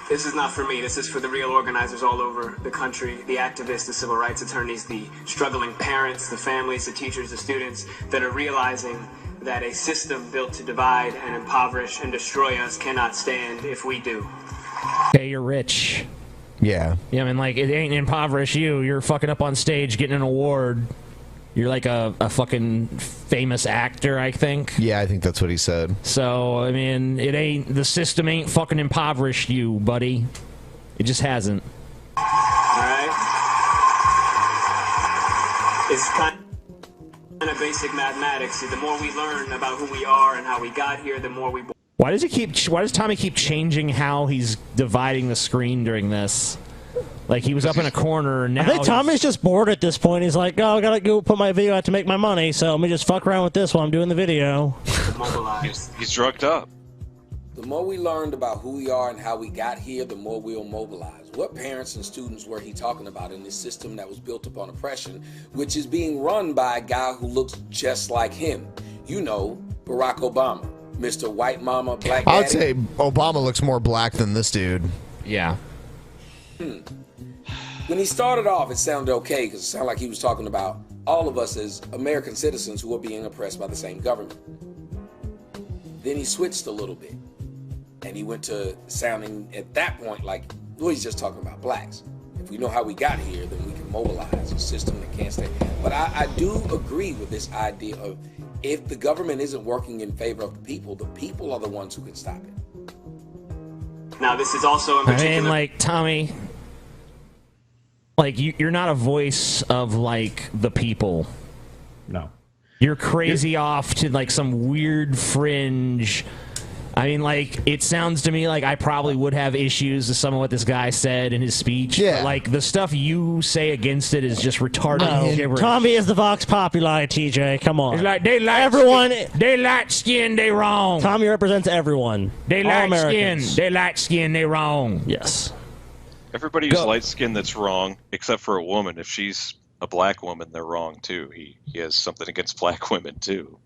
Speaker 13: this is not for me. This is for the real organizers all over the country, the activists, the civil rights attorneys, the struggling parents, the families, the teachers, the students that are realizing that a system built to divide and impoverish and destroy us cannot stand if we do.
Speaker 2: Okay, you're rich.
Speaker 1: Yeah.
Speaker 2: Yeah, I mean, like, it ain't impoverish you. You're fucking up on stage getting an award. You're like a fucking famous actor, I think.
Speaker 1: Yeah, I think that's what he said.
Speaker 2: So, I mean, the system ain't fucking impoverished you, buddy. It just hasn't.
Speaker 13: Alright? It's kind of basic mathematics. The more we learn about who we are and how we got here, the more we...
Speaker 2: Why does Tommy keep changing how he's dividing the screen during this? Like, he was up in a corner, and now
Speaker 6: I think Tommy's just bored at this point. He's like, oh, I gotta go put my video out to make my money, so let me just fuck around with this while I'm doing the video.
Speaker 11: He's drugged up.
Speaker 4: The more we learned about who we are and how we got here, the more we'll mobilize. What parents and students were he talking about in this system that was built upon oppression, which is being run by a guy who looks just like him? You know, Barack Obama, Mr. White Mama, Black Daddy.
Speaker 1: I'd say Obama looks more black than this dude.
Speaker 2: Yeah.
Speaker 4: When he started off, it sounded okay because it sounded like he was talking about all of us as American citizens who are being oppressed by the same government. Then he switched a little bit, and he went to sounding at that point like, well, he's just talking about blacks. If we know how we got here, then we can mobilize a system that can't stay. But I do agree with this idea of if the government isn't working in favor of the people are the ones who can stop it.
Speaker 13: Now, this is also in particular...
Speaker 2: I mean, like, Tommy... Like, you're not a voice of, like, the people.
Speaker 16: No.
Speaker 2: You're crazy off to, like, some weird fringe. I mean, like, it sounds to me like I probably would have issues with some of what this guy said in his speech.
Speaker 1: Yeah.
Speaker 2: But, like, the stuff you say against it is just retarded gibberish.
Speaker 6: Tommy is the Vox Populi, TJ. Come on.
Speaker 2: It's like, they light skin, they wrong.
Speaker 6: Tommy represents everyone.
Speaker 2: They
Speaker 6: All
Speaker 2: light skin,
Speaker 6: Americans.
Speaker 2: they light skin, they wrong.
Speaker 6: Yes.
Speaker 11: Everybody who's light-skinned that's wrong, except for a woman. If she's a black woman, they're wrong, too. He has something against black women, too.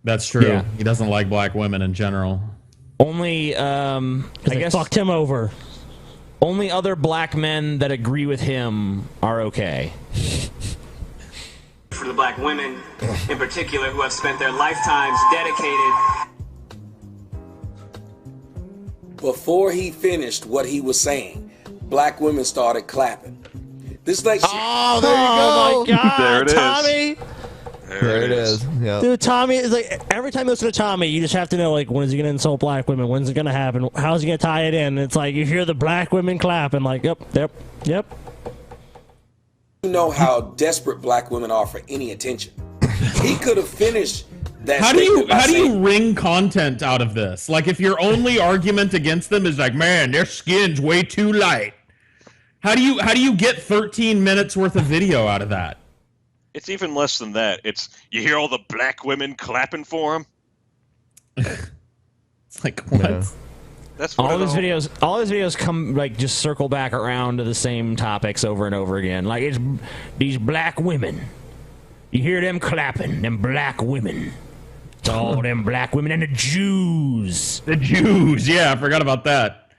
Speaker 16: That's true.
Speaker 2: Yeah.
Speaker 16: He doesn't like black women in general.
Speaker 2: Only, I guess...
Speaker 6: fucked him over.
Speaker 2: Only other black men that agree with him are okay.
Speaker 13: For the black women, in particular, who have spent their lifetimes dedicated...
Speaker 4: Before he finished what he was saying, black women started clapping. This like
Speaker 1: oh, there you go.
Speaker 6: Oh my God,
Speaker 11: There it is.
Speaker 6: Tommy.
Speaker 1: There it is. Yep.
Speaker 6: Dude, Tommy is like every time you listen to Tommy, you just have to know like when is he gonna insult black women? When's it gonna happen? How's he gonna tie it in? It's like you hear the black women clapping, like yep.
Speaker 4: You know how desperate black women are for any attention. He could have finished that.
Speaker 16: How do you wring content out of this? Like if your only argument against them is like, man, their skin's way too light. How do you get 13 minutes worth of video out of that?
Speaker 11: It's even less than that. It's you hear all the black women clapping for him.
Speaker 16: It's like what?
Speaker 1: Yeah.
Speaker 11: That's what
Speaker 2: All of his videos come like just circle back around to the same topics over and over again. Like it's these black women.
Speaker 6: You hear them clapping, them black women. It's all them black women and the Jews.
Speaker 16: The Jews, yeah, I forgot about that.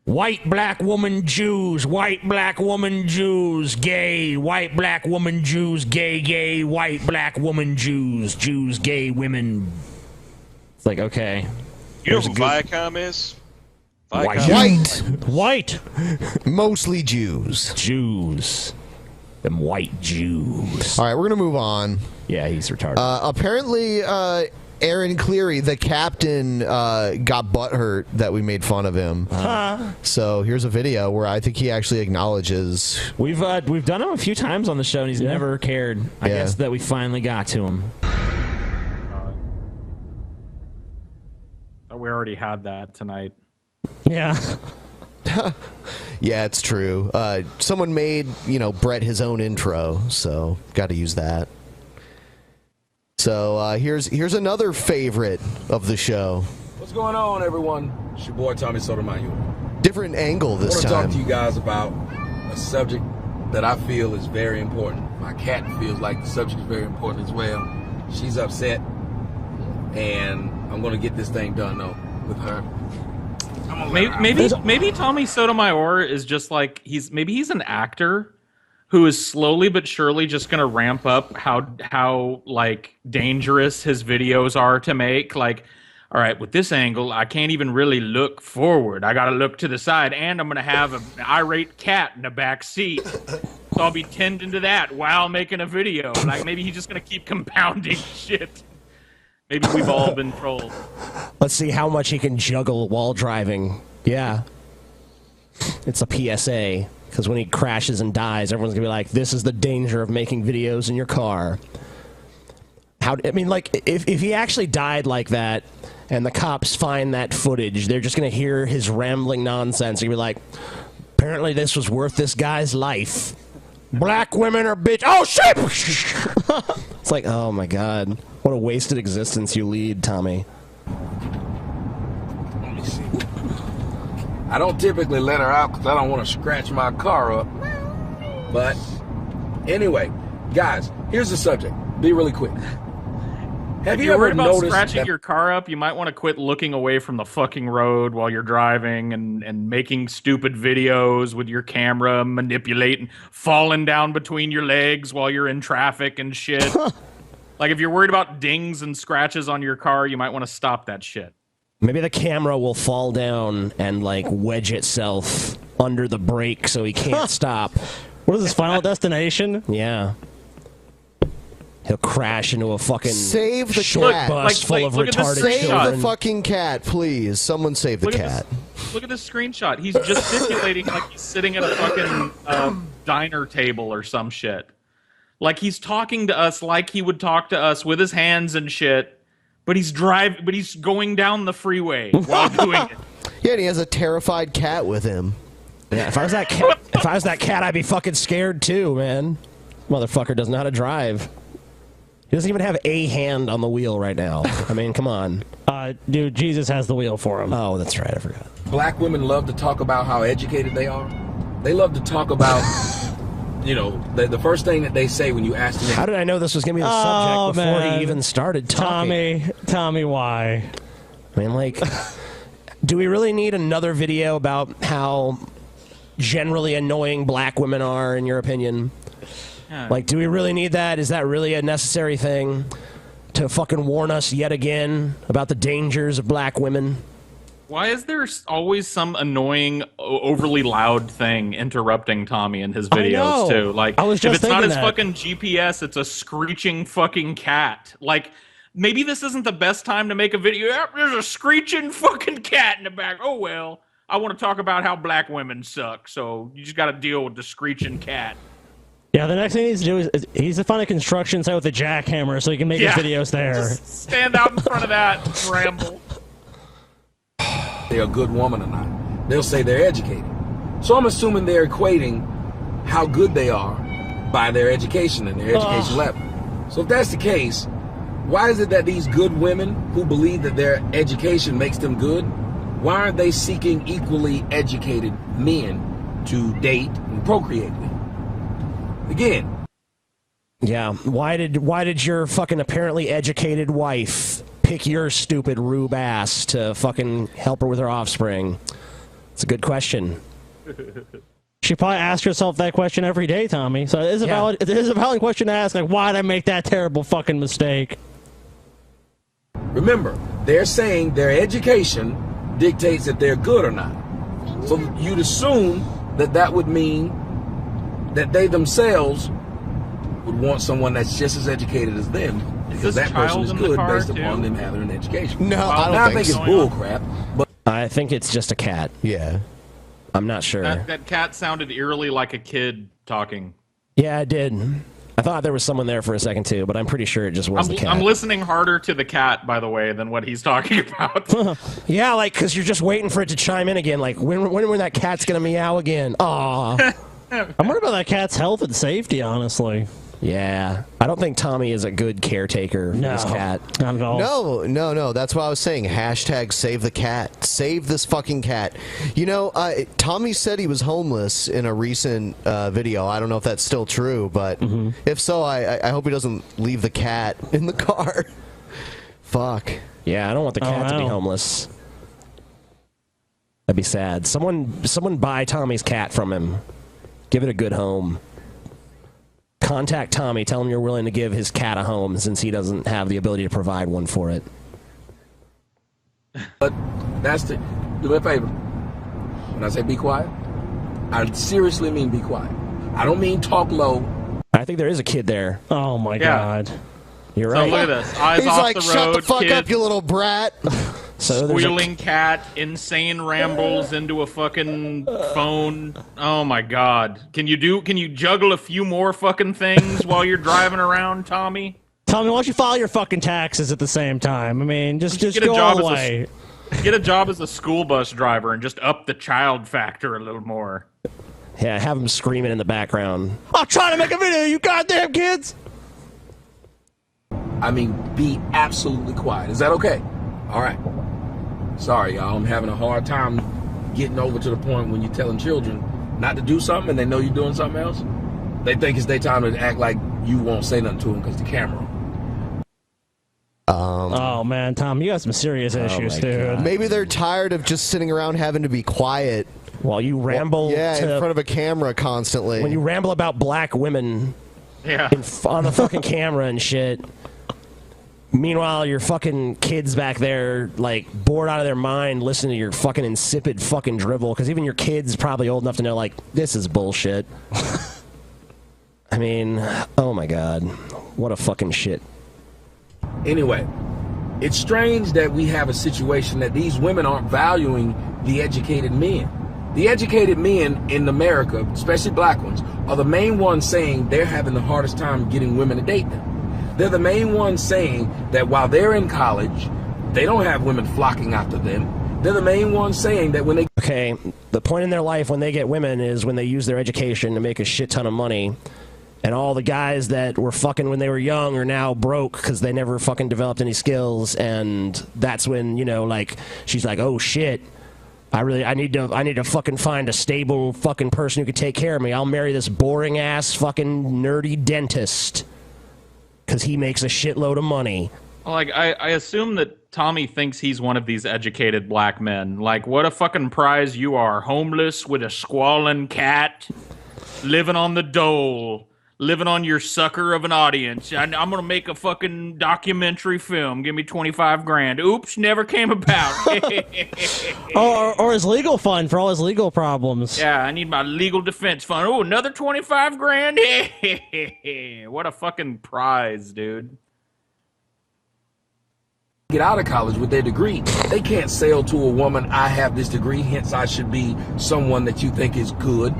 Speaker 6: White black woman Jews, white black woman Jews, gay, white black woman Jews, gay, gay, white black woman Jews, Jews, gay women. It's like, okay.
Speaker 11: You know who Viacom is?
Speaker 6: White.
Speaker 1: Mostly Jews.
Speaker 6: Jews. Them white Jews.
Speaker 1: All right, we're going to move on.
Speaker 6: Yeah, he's retarded.
Speaker 1: Apparently, Aaron Cleary, the captain, got butthurt that we made fun of him. So here's a video where I think he actually acknowledges.
Speaker 2: We've done him a few times on the show, and he's never cared. I guess that we finally got to him.
Speaker 16: We already had that tonight.
Speaker 6: Yeah.
Speaker 1: Yeah, it's true. Someone made, Brett his own intro, so got to use that. So here's another favorite of the show.
Speaker 12: What's going on, everyone? It's your boy Tommy Sotomayor.
Speaker 1: Different angle this time.
Speaker 12: I want to talk to you guys about a subject that I feel is very important. My cat feels like the subject is very important as well. She's upset, and I'm going to get this thing done, though, with her.
Speaker 16: Maybe Tommy Sotomayor is just like he's an actor who is slowly but surely just going to ramp up how like dangerous his videos are to make. Like, all right, with this angle, I can't even really look forward. I got to look to the side, and I'm going to have an irate cat in the back seat. So I'll be tending to that while making a video. Like, maybe he's just going to keep compounding shit. Maybe we've all been trolled.
Speaker 6: Let's see how much he can juggle while driving. Yeah. It's a PSA. Because when he crashes and dies, everyone's going to be like, this is the danger of making videos in your car. If he actually died like that, and the cops find that footage, they're just going to hear his rambling nonsense. He'll be like, apparently this was worth this guy's life. Black women are bitch. Oh, shit! It's like, oh, my God. What a wasted existence you lead, Tommy.
Speaker 12: Let me see. I don't typically let her out because I don't want to scratch my car up. But anyway, guys, here's the subject. Be really quick. Have you
Speaker 16: If you're
Speaker 12: ever
Speaker 16: worried about
Speaker 12: noticed
Speaker 16: scratching your car up, you might want to quit looking away from the fucking road while you're driving and making stupid videos with your camera, manipulating, falling down between your legs while you're in traffic and shit. Like, if you're worried about dings and scratches on your car, you might want to stop that shit.
Speaker 6: Maybe the camera will fall down and, like, wedge itself under the brake so he can't stop.
Speaker 14: What is this, Final Destination?
Speaker 6: Yeah. He'll crash into a fucking
Speaker 1: Save the
Speaker 6: short
Speaker 1: cat.
Speaker 6: bus full of retarded
Speaker 1: Save
Speaker 6: children.
Speaker 1: the fucking cat, please. Someone save the cat.
Speaker 16: Look at this screenshot. He's gesticulating like he's sitting at a fucking diner table or some shit. Like he's talking to us like he would talk to us with his hands and shit. But he's going down the freeway while doing it.
Speaker 1: Yeah, and he has a terrified cat with him.
Speaker 6: Yeah, if I was that cat, I'd be fucking scared too, man. Motherfucker doesn't know how to drive. He doesn't even have a hand on the wheel right now. I mean, come on.
Speaker 14: Dude, Jesus has the wheel for him.
Speaker 6: Oh, that's right. I forgot.
Speaker 12: Black women love to talk about how educated they are? They love to talk about, the first thing that they say when you ask them.
Speaker 6: How did I know this was going to be the subject before he even started talking?
Speaker 14: Tommy, why?
Speaker 6: I mean, like, do we really need another video about how generally annoying black women are, in your opinion? Like, do we really need that? Is that really a necessary thing to fucking warn us yet again about the dangers of black women?
Speaker 16: Why is there always some annoying, overly loud thing interrupting Tommy in his videos, too? Like,
Speaker 14: I was just
Speaker 16: if it's not his
Speaker 14: that.
Speaker 16: fucking GPS, it's a screeching fucking cat. Like, maybe this isn't the best time to make a video. Yep, there's a screeching fucking cat in the back. Oh, well, I want to talk about how black women suck, so you just got to deal with the screeching cat.
Speaker 14: Yeah, the next thing he needs to do is he needs to find a construction site with a jackhammer so he can make his videos there.
Speaker 16: Just stand out in front of that and ramble.
Speaker 12: They're a good woman or not. They'll say they're educated. So I'm assuming they're equating how good they are by their education and their education level. So if that's the case, why is it that these good women who believe that their education makes them good, why aren't they seeking equally educated men to date and procreate with? Again,
Speaker 17: Yeah. Why did your fucking apparently educated wife pick your stupid rube ass to fucking help her with her offspring? It's a good question.
Speaker 6: She probably asks herself that question every day, Tommy. So it is a valid question to ask. Like, why did I make that terrible fucking mistake?
Speaker 12: Remember, they're saying their education dictates if they're good or not. So you'd assume that that would mean that they themselves would want someone that's just as educated as them, because that person is good based upon them having an education.
Speaker 1: No, I don't think
Speaker 12: it's bull crap. But
Speaker 17: I think it's just a cat.
Speaker 1: Yeah.
Speaker 17: I'm not sure.
Speaker 16: That cat sounded eerily like a kid talking.
Speaker 17: Yeah, it did. I thought there was someone there for a second too, but I'm pretty sure it just was the cat.
Speaker 16: I'm listening harder to the cat, by the way, than what he's talking about.
Speaker 17: Yeah, like, because you're just waiting for it to chime in again. Like, when that cat's going to meow again? Aw.
Speaker 6: I'm worried about that cat's health and safety, honestly.
Speaker 17: Yeah. I don't think Tommy is a good caretaker for this cat.
Speaker 6: Not at all.
Speaker 1: No. That's what I was saying. Hashtag save the cat. Save this fucking cat. You know, Tommy said he was homeless in a recent video. I don't know if that's still true, but if so, I hope he doesn't leave the cat in the car. Fuck.
Speaker 17: Yeah, I don't want the cat to be homeless. That'd be sad. Someone buy Tommy's cat from him. Give it a good home. Contact Tommy. Tell him you're willing to give his cat a home since he doesn't have the ability to provide one for it.
Speaker 12: But do me a favor. When I say be quiet, I seriously mean be quiet. I don't mean talk low.
Speaker 17: I think there is a kid there.
Speaker 6: Oh my God.
Speaker 17: You're
Speaker 16: So
Speaker 17: right.
Speaker 16: look at this. Eyes
Speaker 1: He's
Speaker 16: off
Speaker 1: like,
Speaker 16: the
Speaker 1: shut
Speaker 16: road,
Speaker 1: the fuck
Speaker 16: kid.
Speaker 1: up, you little brat.
Speaker 17: So
Speaker 16: Squealing cat, insane rambles into a fucking phone. Oh my God! Can you juggle a few more fucking things while you're driving around, Tommy?
Speaker 6: Tommy, why don't you file your fucking taxes at the same time? I mean, just
Speaker 16: get
Speaker 6: go
Speaker 16: a job
Speaker 6: away.
Speaker 16: Get a job as a school bus driver and just up the child factor a little more.
Speaker 17: Yeah, have him screaming in the background.
Speaker 6: I'm trying to make a video, you goddamn kids!
Speaker 12: I mean, be absolutely quiet. Is that okay? All right. Sorry, y'all. I'm having a hard time getting over to the point when you're telling children not to do something and they know you're doing something else. They think it's their time to act like you won't say nothing to them because the camera on.
Speaker 6: Oh man, Tom, you got some serious issues, dude.
Speaker 1: Maybe they're tired of just sitting around having to be quiet
Speaker 17: while you ramble.
Speaker 1: in front of a camera constantly.
Speaker 17: When you ramble about black women, on the fucking camera and shit. Meanwhile, your fucking kids back there, like, bored out of their mind listening to your fucking insipid fucking drivel, because even your kid's probably old enough to know, like, this is bullshit. I mean, oh my God. What a fucking shit.
Speaker 12: Anyway, it's strange that we have a situation that these women aren't valuing the educated men. The educated men in America, especially black ones, are the main ones saying they're having the hardest time getting women to date them. They're the main ones saying that while they're in college, they don't have women flocking after them. They're the main ones saying that when they...
Speaker 17: Okay, the point in their life when they get women is when they use their education to make a shit ton of money. And all the guys that were fucking when they were young are now broke because they never fucking developed any skills. And that's when, you know, like, she's like, oh shit. I need to fucking find a stable fucking person who could take care of me. I'll marry this boring ass fucking nerdy dentist. Because he makes a shitload of money.
Speaker 16: Like, I assume that Tommy thinks he's one of these educated black men. Like, what a fucking prize you are. Homeless with a squalling cat, living on the dole, living on your sucker of an audience. I'm going to make a fucking documentary film. Give me 25 grand. Oops, never came about.
Speaker 6: or his legal fund for all his legal problems.
Speaker 16: Yeah, I need my legal defense fund. Oh, another 25 grand? What a fucking prize, dude.
Speaker 12: Get out of college with their degree. They can't sell to a woman, I have this degree, hence I should be someone that you think is good.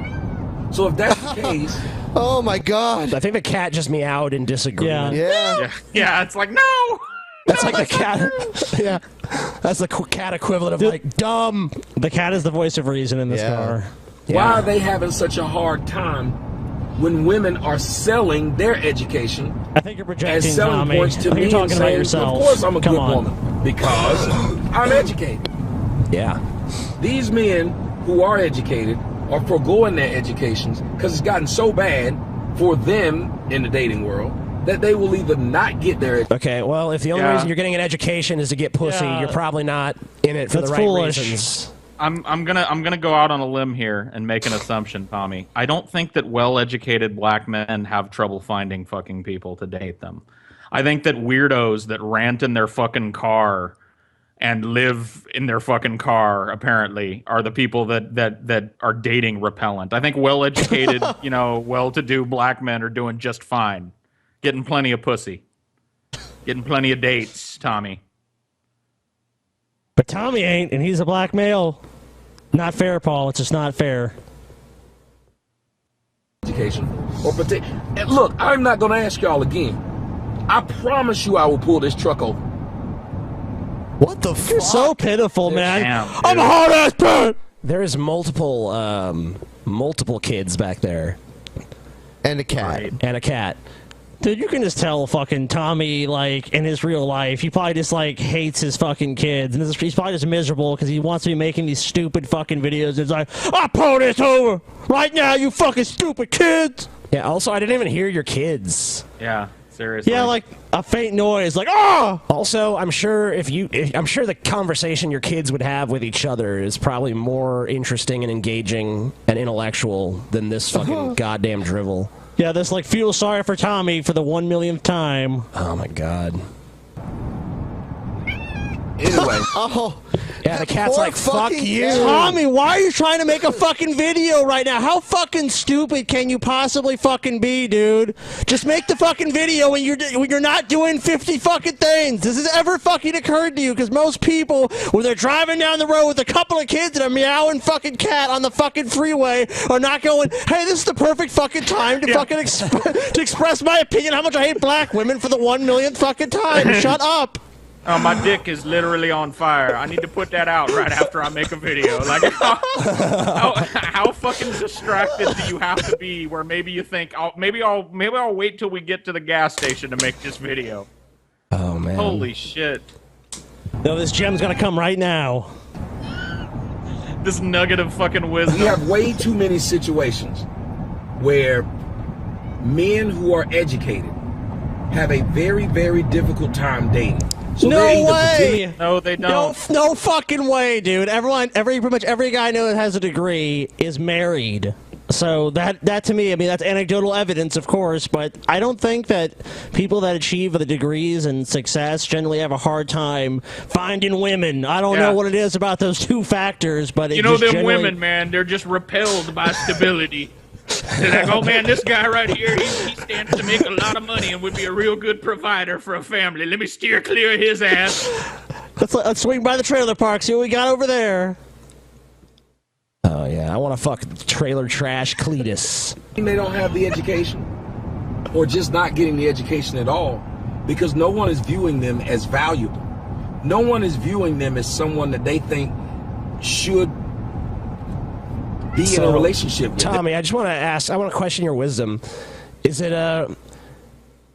Speaker 12: So if that's the case...
Speaker 1: Oh my God!
Speaker 17: I think the cat just meowed in disagreement.
Speaker 16: Yeah, it's like, no!
Speaker 17: That's like the cat. Yeah. That's the cat equivalent of, like, dumb.
Speaker 6: The cat is the voice of reason in this car.
Speaker 12: Why are they having such a hard time when women are selling their education
Speaker 6: I think you're projecting,
Speaker 12: as selling
Speaker 6: Tommy.
Speaker 12: points to
Speaker 6: I think
Speaker 12: me
Speaker 6: you're talking
Speaker 12: and
Speaker 6: about
Speaker 12: saying,
Speaker 6: yourself.
Speaker 12: of course I'm a
Speaker 6: Come
Speaker 12: good
Speaker 6: on.
Speaker 12: woman because I'm educated.
Speaker 17: Yeah.
Speaker 12: These men who are educated are foregoing their educations because it's gotten so bad for them in the dating world that they will either not get their
Speaker 17: Okay, well, if the only reason you're getting an education is to get pussy, you're probably not in it for the right reasons.
Speaker 16: I'm gonna go out on a limb here and make an assumption, Tommy. I don't think that well-educated black men have trouble finding fucking people to date them. I think that weirdos that rant in their fucking car and live in their fucking car apparently are the people that are dating repellent. I think well-educated, well-to-do black men are doing just fine, getting plenty of pussy, getting plenty of dates. Tommy.
Speaker 6: But Tommy ain't, and he's a black male. Not fair, Paul. It's just not fair.
Speaker 12: Education. And look, I'm not going to ask y'all again. I promise you I will pull this truck over.
Speaker 1: What the fuck?
Speaker 6: You're so pitiful, man.
Speaker 17: Damn,
Speaker 6: I'm a hard-ass parent.
Speaker 17: There's multiple kids back there.
Speaker 1: And a cat.
Speaker 17: Right. And a cat.
Speaker 6: Dude, you can just tell fucking Tommy, like, in his real life, he probably just, like, hates his fucking kids. And he's probably just miserable because he wants to be making these stupid fucking videos. It's like, I'll pull this over right now, you fucking stupid kids.
Speaker 17: Yeah, also, I didn't even hear your kids.
Speaker 16: Yeah, seriously.
Speaker 6: Yeah, like a faint noise, like, oh!
Speaker 17: Also, I'm sure I'm sure the conversation your kids would have with each other is probably more interesting and engaging and intellectual than this fucking goddamn drivel.
Speaker 6: Yeah, this like feel sorry for Tommy for the 1 millionth time.
Speaker 17: Oh my god.
Speaker 12: Anyway.
Speaker 1: Oh.
Speaker 17: Yeah, the cat's like, fuck you.
Speaker 6: Tommy, why are you trying to make a fucking video right now? How fucking stupid can you possibly fucking be, dude? Just make the fucking video when you're not doing 50 fucking things. This has ever fucking occurred to you? Because most people, when they're driving down the road with a couple of kids and a meowing fucking cat on the fucking freeway, are not going, hey, this is the perfect fucking time to fucking to express my opinion how much I hate black women for the 1 millionth fucking time. Shut up.
Speaker 16: Oh, my dick is literally on fire. I need to put that out right after I make a video. Like, how fucking distracted do you have to be? Where maybe you think, maybe I'll wait till we get to the gas station to make this video.
Speaker 17: Oh man!
Speaker 16: Holy shit!
Speaker 6: No, this gem's gonna come right now.
Speaker 16: This nugget of fucking wisdom.
Speaker 12: We have way too many situations where men who are educated have a very, very difficult time dating. So
Speaker 6: no way!
Speaker 16: No, they don't.
Speaker 6: No fucking way, dude. Pretty much every guy I know that has a degree is married. So that to me, I mean, that's anecdotal evidence, of course, but I don't think that people that achieve the degrees and success generally have a hard time finding women. I don't know what it is about those two factors, but it
Speaker 16: them
Speaker 6: generally...
Speaker 16: women, man, they're just repelled by stability. They're like, oh man, this guy right here, he stands to make a lot of money and would be a real good provider for a family. Let me steer clear of his ass.
Speaker 6: Let's swing by the trailer park, see what we got over there.
Speaker 17: Oh yeah, I want to fuck trailer trash Cletus.
Speaker 12: They don't have the education, or just not getting the education at all, because no one is viewing them as valuable. No one is viewing them as someone that they think should be in a relationship with.
Speaker 17: Tommy, I just want to ask, I want to question your wisdom. Is it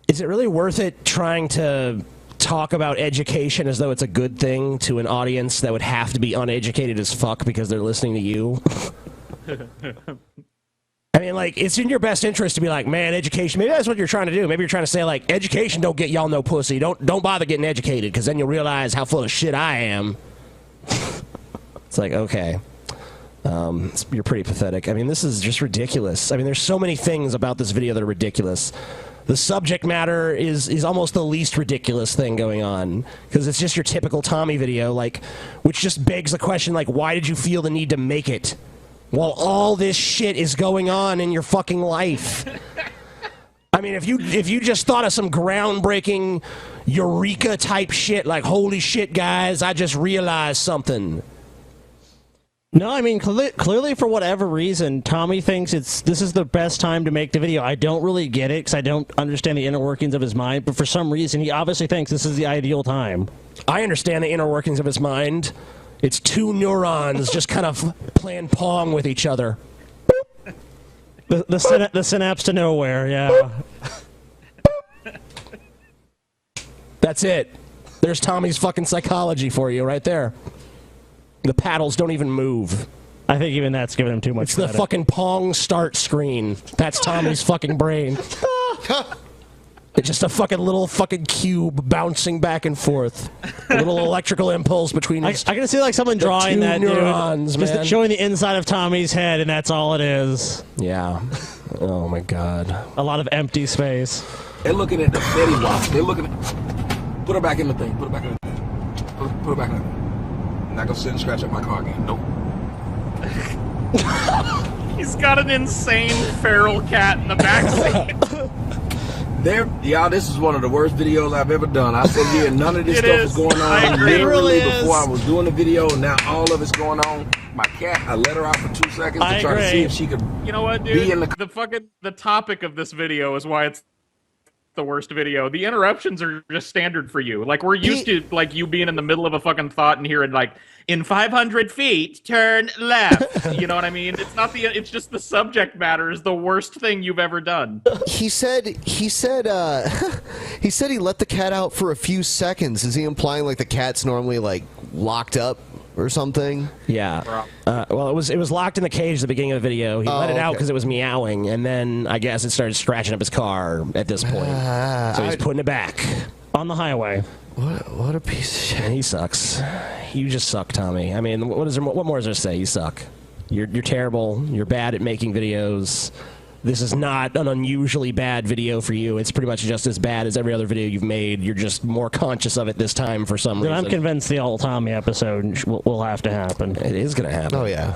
Speaker 17: really worth it trying to talk about education as though it's a good thing to an audience that would have to be uneducated as fuck because they're listening to you? I mean, like, it's in your best interest to be like, man, education, maybe that's what you're trying to do. Maybe you're trying to say, like, education don't get y'all no pussy. Don't bother getting educated, because then you'll realize how full of shit I am. It's like, okay. You're pretty pathetic. I mean, this is just ridiculous. I mean, there's so many things about this video that are ridiculous. The subject matter is almost the least ridiculous thing going on, because it's just your typical Tommy video, like, which just begs the question, like, why did you feel the need to make it while all this shit is going on in your fucking life? I mean, if you just thought of some groundbreaking eureka type shit, like, holy shit, guys, I just realized something.
Speaker 6: No, I mean, clearly for whatever reason, Tommy thinks this is the best time to make the video. I don't really get it because I don't understand the inner workings of his mind, but for some reason, he obviously thinks this is the ideal time.
Speaker 17: I understand the inner workings of his mind. It's two neurons just kind of playing pong with each other.
Speaker 6: The synapse to nowhere, yeah.
Speaker 17: That's it. There's Tommy's fucking psychology for you right there. The paddles don't even move.
Speaker 6: I think even that's giving him too much
Speaker 17: It's the
Speaker 6: credit.
Speaker 17: fucking Pong start screen. That's Tommy's fucking brain. It's just a fucking little fucking cube bouncing back and forth. A little electrical impulse between
Speaker 6: I can see like someone drawing that,
Speaker 17: neurons,
Speaker 6: dude.
Speaker 17: man.
Speaker 6: Just showing the inside of Tommy's head, and that's all it is.
Speaker 17: Yeah. Oh my god.
Speaker 6: A lot of empty space.
Speaker 8: They're looking at the Fetty Wap. They're looking at. Put her back in the thing. Put her back in the thing. Put her back in the thing. I'm not gonna sit and scratch up my car again. Nope.
Speaker 19: He's got an insane feral cat in the backseat.
Speaker 8: Y'all, this is one of the worst videos I've ever done. I said, yeah, none of this stuff is going on. Literally before I was doing the video, and now all of it's going on. My cat, I let her out for 2 seconds to try to see if she could.
Speaker 19: You know what, dude?
Speaker 8: Be in
Speaker 19: the topic of this video is why it's the worst video. The interruptions are just standard for you. Like, we're used to like you being in the middle of a fucking thought and hearing like, in 500 feet, turn left. You know what I mean? It's not it's just the subject matter is the worst thing you've ever done.
Speaker 1: He said he let the cat out for a few seconds. Is he implying like the cat's normally like locked up or something?
Speaker 17: Yeah. Well, it was locked in the cage at the beginning of the video. He let it out because it was meowing, and then I guess it started scratching up his car at this point. So he's putting it back
Speaker 6: on the highway.
Speaker 1: What a piece of shit.
Speaker 17: And he sucks. You just suck, Tommy. I mean, what more is there to say? You suck. You're terrible. You're bad at making videos. This is not an unusually bad video for you. It's pretty much just as bad as every other video you've made. You're just more conscious of it this time for some reason.
Speaker 6: I'm convinced the old Tommy episode will have to happen.
Speaker 17: It is going to happen.
Speaker 1: Oh, yeah.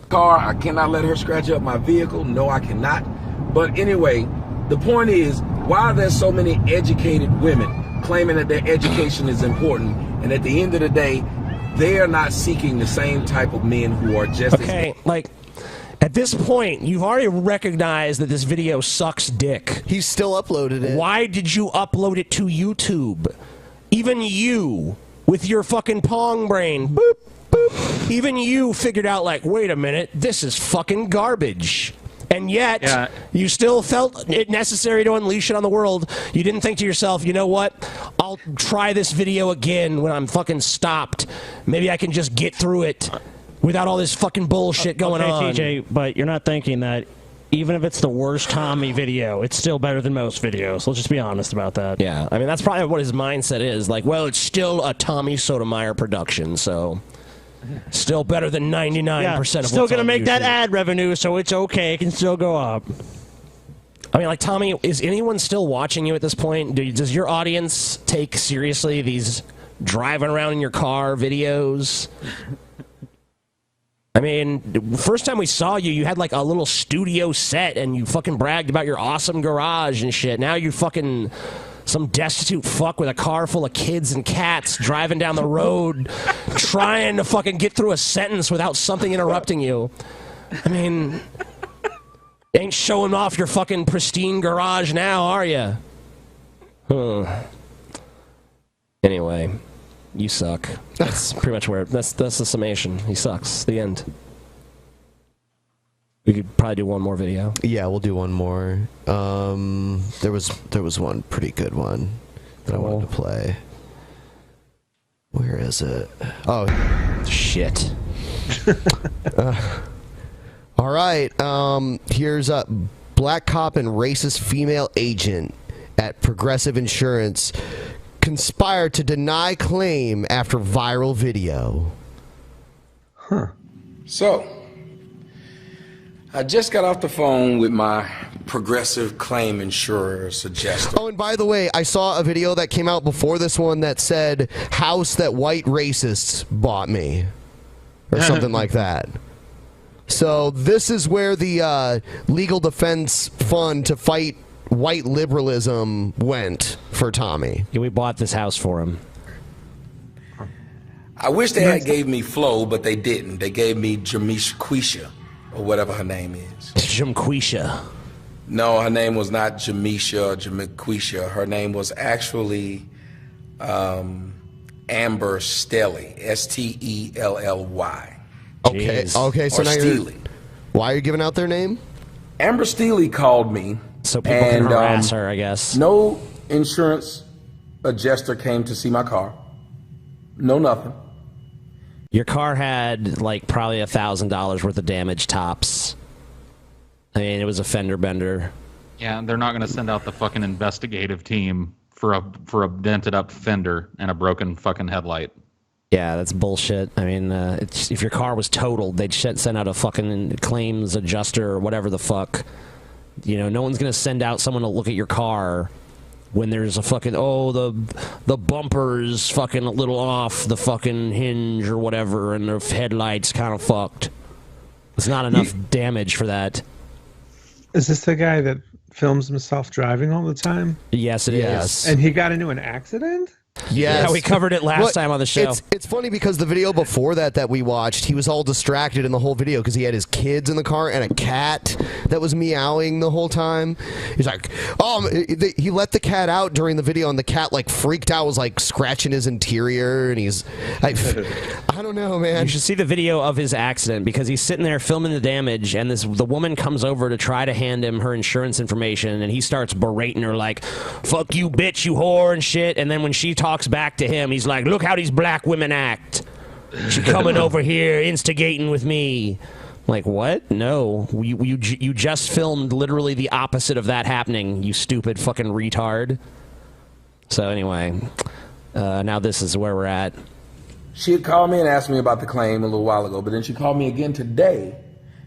Speaker 8: Car, I cannot let her scratch up my vehicle. No, I cannot. But anyway, the point is, why are there so many educated women claiming that their education is important, and at the end of the day, they are not seeking the same type of men who are just
Speaker 17: like, at this point, you've already recognized that this video sucks dick.
Speaker 1: He's still uploaded it.
Speaker 17: Why did you upload it to YouTube? Even you, with your fucking Pong brain, boop, boop, even you figured out, like, wait a minute, this is fucking garbage. And yet, you still felt it necessary to unleash it on the world. You didn't think to yourself, you know what? I'll try this video again when I'm fucking stopped. Maybe I can just get through it without all this fucking bullshit going on.
Speaker 6: TJ, but you're not thinking that even if it's the worst Tommy video, it's still better than most videos. Let's just be honest about that.
Speaker 17: Yeah, I mean, that's probably what his mindset is. Like, well, it's still a Tommy Sotomayor production, so still better than 99% of
Speaker 6: still
Speaker 17: what's
Speaker 6: going to
Speaker 17: on
Speaker 6: make that
Speaker 17: YouTube.
Speaker 6: ad revenue, so it's okay. It can still go up.
Speaker 17: I mean, like, Tommy, is anyone still watching you at this point? Does your audience take seriously these driving around in your car videos? I mean, first time we saw you, you had like a little studio set and you fucking bragged about your awesome garage and shit. Now you fucking some destitute fuck with a car full of kids and cats driving down the road trying to fucking get through a sentence without something interrupting you. I mean, ain't showing off your fucking pristine garage now, are you? Anyway, you suck. That's pretty much where that's the summation. He sucks. The end. We could probably do one more video.
Speaker 1: Yeah, we'll do one more. There was one pretty good one that I wanted to play. Where is it? Oh,
Speaker 17: shit.
Speaker 1: All right. Here's a black cop and racist female agent at Progressive Insurance conspire to deny claim after viral video.
Speaker 8: So, I just got off the phone with my Progressive claim insurer suggestor.
Speaker 1: Oh, and by the way, I saw a video that came out before this one that said, house that white racists bought me. Or something like that. So this is where the legal defense fund to fight white liberalism went for Tommy.
Speaker 17: Yeah, we bought this house for him.
Speaker 8: I wish they had gave me Flo, but they didn't. They gave me Jamisha, or whatever her name is.
Speaker 17: Jamquisha.
Speaker 8: No, her name was not Jamisha or Jamiquisha. Her name was actually Amber Stelly, Stely.
Speaker 1: Okay, okay, so
Speaker 8: or
Speaker 1: now
Speaker 8: Steely.
Speaker 1: Why are you giving out their name?
Speaker 8: Amber Steely called me.
Speaker 17: So people can harass her, I guess.
Speaker 8: No insurance adjuster came to see my car. No nothing.
Speaker 17: Your car had like probably $1,000 worth of damage tops. I mean, it was a fender bender.
Speaker 16: Yeah, they're not going to send out the fucking investigative team for a dented up fender and a broken fucking headlight.
Speaker 17: Yeah, that's bullshit. I mean, if your car was totaled, they'd send out a fucking claims adjuster or whatever the fuck. You know, no one's going to send out someone to look at your car when there's a fucking, the bumper's fucking a little off the fucking hinge or whatever, and the headlight's kind of fucked. There's not enough damage for that.
Speaker 7: Is this the guy that films himself driving all the time?
Speaker 17: Yes, it is.
Speaker 7: And he got into an accident?
Speaker 17: Yes. Yeah, we covered it last time on the show.
Speaker 1: It's funny because the video before that we watched, he was all distracted in the whole video because he had his kids in the car and a cat that was meowing the whole time. He's like, he let the cat out during the video and the cat like freaked out, was like scratching his interior, and he's like, I don't know, man.
Speaker 17: You should see the video of his accident because he's sitting there filming the damage, and the woman comes over to try to hand him her insurance information, and he starts berating her like, fuck you, bitch, you whore, and shit. And then when she talks back to him, he's like, look how these black women act. She coming over here instigating with me. Like, what? No, you just filmed literally the opposite of that happening, you stupid fucking retard. So anyway, now this is where we're at.
Speaker 8: She had called me and asked me about the claim a little while ago, but then she called me again today,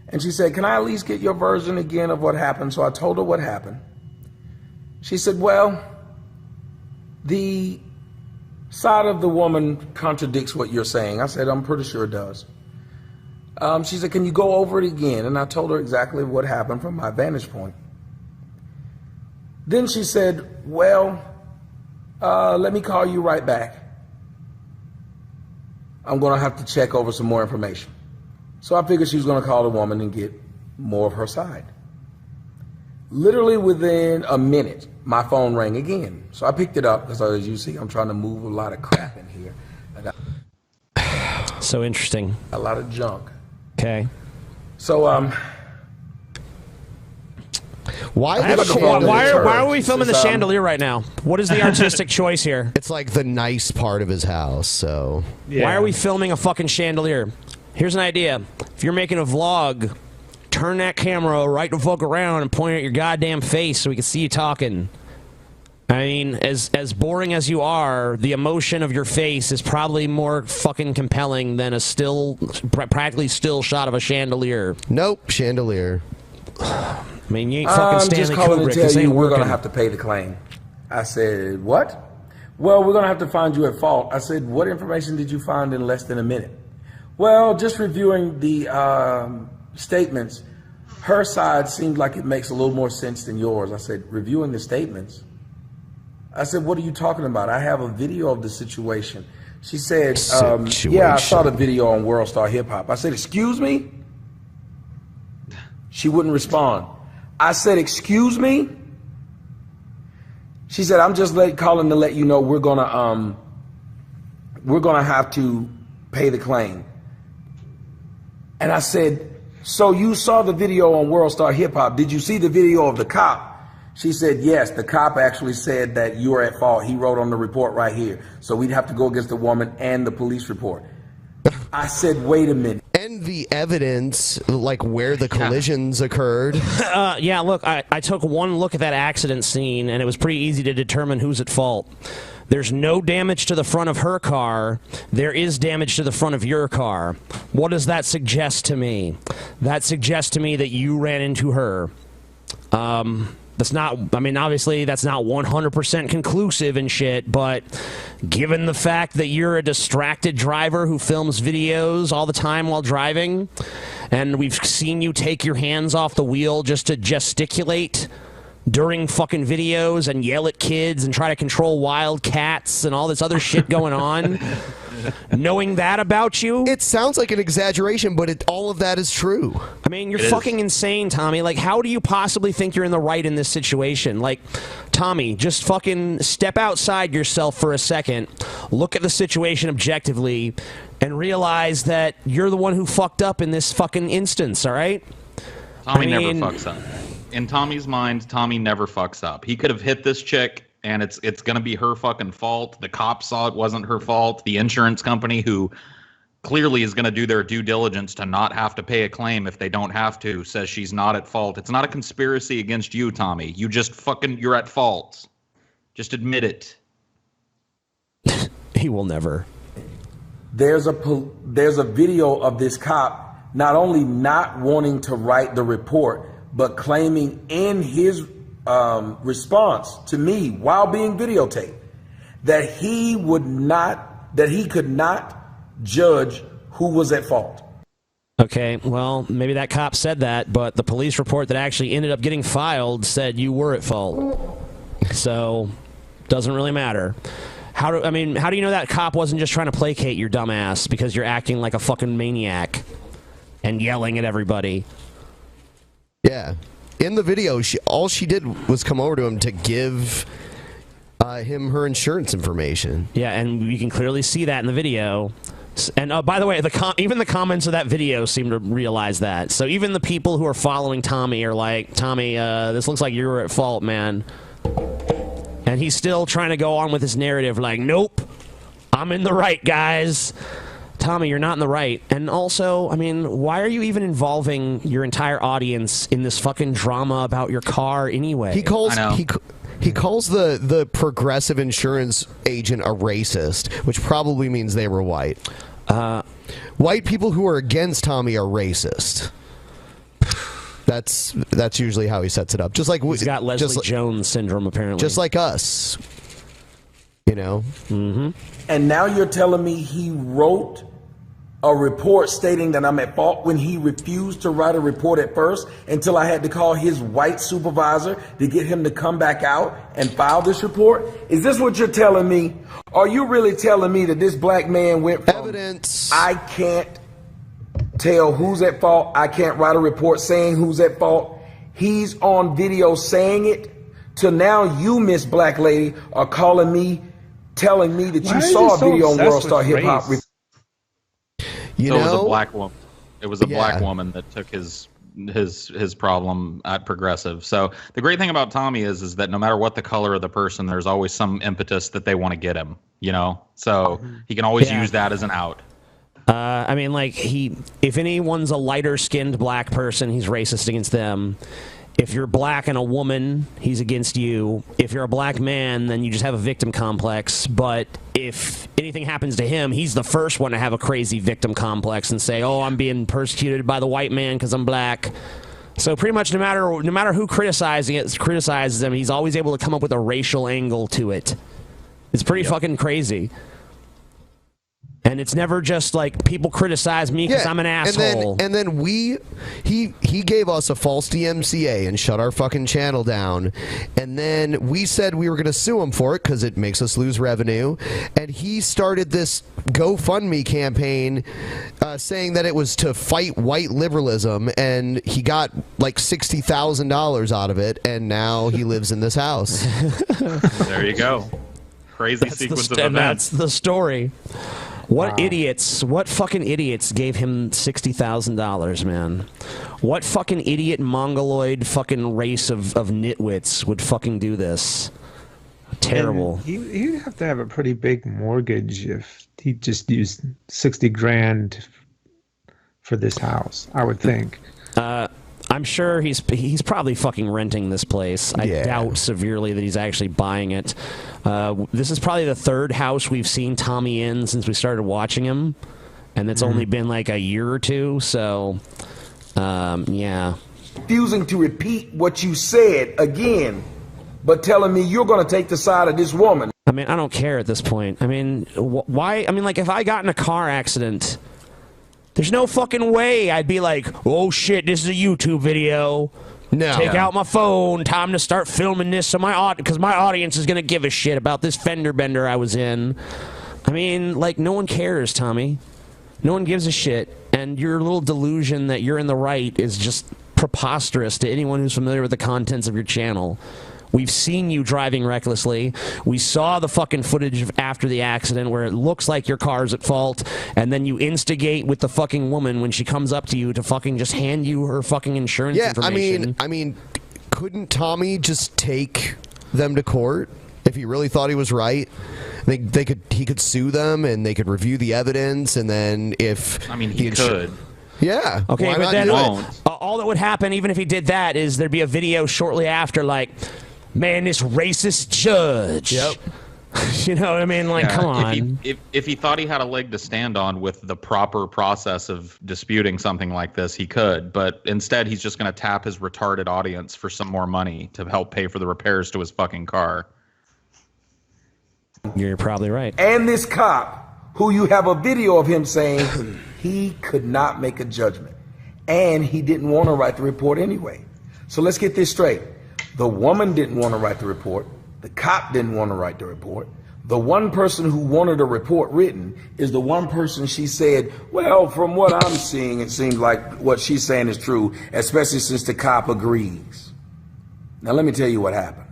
Speaker 8: and she said, can I at least get your version again of what happened? So I told her what happened. She said, well, the side of the woman contradicts what you're saying. I said, I'm pretty sure it does. She said, can you go over it again? And I told her exactly what happened from my vantage point. Then she said, well, let me call you right back. I'm going to have to check over some more information. So I figured she was going to call the woman and get more of her side. Literally within a minute, my phone rang again. So I picked it up because, as you see, I'm trying to move a lot of crap in here.
Speaker 17: So interesting.
Speaker 8: A lot of junk.
Speaker 17: Okay.
Speaker 8: So,
Speaker 1: why
Speaker 17: are we filming the chandelier right now? What is the artistic choice here?
Speaker 1: It's like the nice part of his house, so...
Speaker 17: Yeah. Why are we filming a fucking chandelier? Here's an idea. If you're making a vlog, turn that camera right the fuck around and point at your goddamn face so we can see you talking. I mean, as boring as you are, the emotion of your face is probably more fucking compelling than a practically still shot of a chandelier.
Speaker 1: Nope, chandelier.
Speaker 17: I mean, you ain't fucking Stanley
Speaker 8: just calling
Speaker 17: Kubrick.
Speaker 8: to
Speaker 17: This
Speaker 8: tell
Speaker 17: ain't
Speaker 8: you we're
Speaker 17: working.
Speaker 8: going to have to pay the claim. I said, what? Well, we're going to have to find you at fault. I said, what information did you find in less than a minute? Well, just reviewing the statements, her side seems like it makes a little more sense than yours. I said, reviewing the statements? I said, what are you talking about? I have a video of the situation. She said, yeah, I saw the video on World Star Hip Hop. I said, excuse me? She wouldn't respond. I said, excuse me? She said, I'm just calling to let you know we're gonna have to pay the claim. And I said, so you saw the video on World Star Hip Hop. Did you see the video of the cop? She said, yes, the cop actually said that you are at fault. He wrote on the report right here. So we'd have to go against the woman and the police report. I said, wait a minute.
Speaker 1: And the evidence, like where the collisions occurred.
Speaker 17: Yeah, look, I took one look at that accident scene, and it was pretty easy to determine who's at fault. There's no damage to the front of her car. There is damage to the front of your car. What does that suggest to me? That suggests to me that you ran into her. That's not, I mean, obviously that's not 100% conclusive and shit, but given the fact that you're a distracted driver who films videos all the time while driving, and we've seen you take your hands off the wheel just to gesticulate during fucking videos and yell at kids and try to control wild cats and all this other shit going on, knowing that about you,
Speaker 1: it sounds like an exaggeration, but all of that is true.
Speaker 17: I mean, you're fucking insane, Tommy. Like, how do you possibly think you're in the right in this situation? Like, Tommy, just fucking step outside yourself for a second, look at the situation objectively, and realize that you're the one who fucked up in this fucking instance, all right?
Speaker 16: Tommy never fucks up. In Tommy's mind, Tommy never fucks up. He could have hit this chick, and it's going to be her fucking fault. The cops saw it wasn't her fault. The insurance company who clearly is going to do their due diligence to not have to pay a claim if they don't have to, says she's not at fault. It's not a conspiracy against you, Tommy. You just you're at fault. Just admit it.
Speaker 17: He will never.
Speaker 8: There's a video of this cop not only not wanting to write the report, but claiming in his response to me while being videotaped that he could not judge who was at fault.
Speaker 17: Okay, well, maybe that cop said that, but the police report that actually ended up getting filed said you were at fault. So, doesn't really matter. How do you know that cop wasn't just trying to placate your dumb ass because you're acting like a fucking maniac and yelling at everybody?
Speaker 1: Yeah. In the video, all she did was come over to him to give him her insurance information.
Speaker 17: Yeah, and you can clearly see that in the video. And by the way, even the comments of that video seem to realize that. So even the people who are following Tommy are like, Tommy, this looks like you were at fault, man. And he's still trying to go on with his narrative like, nope, I'm in the right, guys. Tommy, you're not in the right. And also, I mean, why are you even involving your entire audience in this fucking drama about your car anyway?
Speaker 1: He calls the progressive insurance agent a racist, which probably means they were white. White people who are against Tommy are racist. That's usually how he sets it up. Just like
Speaker 17: he's got Leslie Jones syndrome, apparently.
Speaker 1: Just like us, you know.
Speaker 17: Mm-hmm.
Speaker 8: And now you're telling me he wrote a report stating that I'm at fault when he refused to write a report at first until I had to call his white supervisor to get him to come back out and file this report? Is this what you're telling me? Are you really telling me that this black man went from
Speaker 1: evidence?
Speaker 8: I can't tell who's at fault, I can't write a report saying who's at fault, he's on video saying it, to now you, Miss Black Lady, are calling me, telling me that you saw a video on World Star Hip Hop.
Speaker 16: It was a black woman. It was a black woman that took his problem at Progressive. So the great thing about Tommy is that no matter what the color of the person, there's always some impetus that they want to get him. You know, so he can always use that as an out.
Speaker 17: I mean, like, if anyone's a lighter-skinned black person, he's racist against them. If you're black and a woman, he's against you. If you're a black man, then you just have a victim complex. But if anything happens to him, he's the first one to have a crazy victim complex and say, oh, I'm being persecuted by the white man because I'm black. So pretty much no matter who criticizes him, he's always able to come up with a racial angle to it. It's pretty fucking crazy. And it's never just like people criticize me because I'm an asshole.
Speaker 1: And then he gave us a false DMCA and shut our fucking channel down. And then we said we were going to sue him for it because it makes us lose revenue. And he started this GoFundMe campaign saying that it was to fight white liberalism. And he got like $60,000 out of it. And now he lives in this house.
Speaker 16: There you go. Crazy sequence of events.
Speaker 17: That's the story. What fucking idiots gave him $60,000, man? What fucking idiot mongoloid fucking race of nitwits would fucking do this? Terrible.
Speaker 7: He'd have to have a pretty big mortgage if he just used $60,000 for this house, I would think.
Speaker 17: I'm sure he's probably fucking renting this place. I doubt severely that he's actually buying it. This is probably the third house we've seen Tommy in since we started watching him, and it's only been like a year or two. So, yeah.
Speaker 8: Refusing to repeat what you said again, but telling me you're going to take the side of this woman.
Speaker 17: I mean, I don't care at this point. I mean, why? I mean, like, if I got in a car accident, there's no fucking way I'd be like, oh shit, this is a YouTube video.
Speaker 1: No.
Speaker 17: Take out my phone. Time to start filming this so because my audience is gonna give a shit about this fender bender I was in. I mean, like, no one cares, Tommy. No one gives a shit. And your little delusion that you're in the right is just preposterous to anyone who's familiar with the contents of your channel. We've seen you driving recklessly. We saw the fucking footage after the accident where it looks like your car's at fault, and then you instigate with the fucking woman when she comes up to you to fucking just hand you her fucking insurance information.
Speaker 1: I mean, couldn't Tommy just take them to court if he really thought he was right? he could sue them and they could review the evidence, and then if
Speaker 16: he could.
Speaker 1: Yeah.
Speaker 17: Okay,
Speaker 1: why
Speaker 17: but
Speaker 1: not
Speaker 17: then
Speaker 1: do it?
Speaker 17: all that would happen, even if he did that, is there'd be a video shortly after, like, man, this racist judge.
Speaker 1: Yep.
Speaker 17: You know what I mean? Like, come on.
Speaker 16: If he thought he had a leg to stand on with the proper process of disputing something like this, he could. But instead, he's just going to tap his retarded audience for some more money to help pay for the repairs to his fucking car.
Speaker 17: You're probably right.
Speaker 12: And this cop, who you have a video of him saying he could not make a judgment. And he didn't want to write the report anyway. So let's get this straight. The woman didn't want to write the report. The cop didn't want to write the report. The one person who wanted a report written is the one person she said, well, from what I'm seeing, it seems like what she's saying is true, especially since the cop agrees. Now, let me tell you what happened.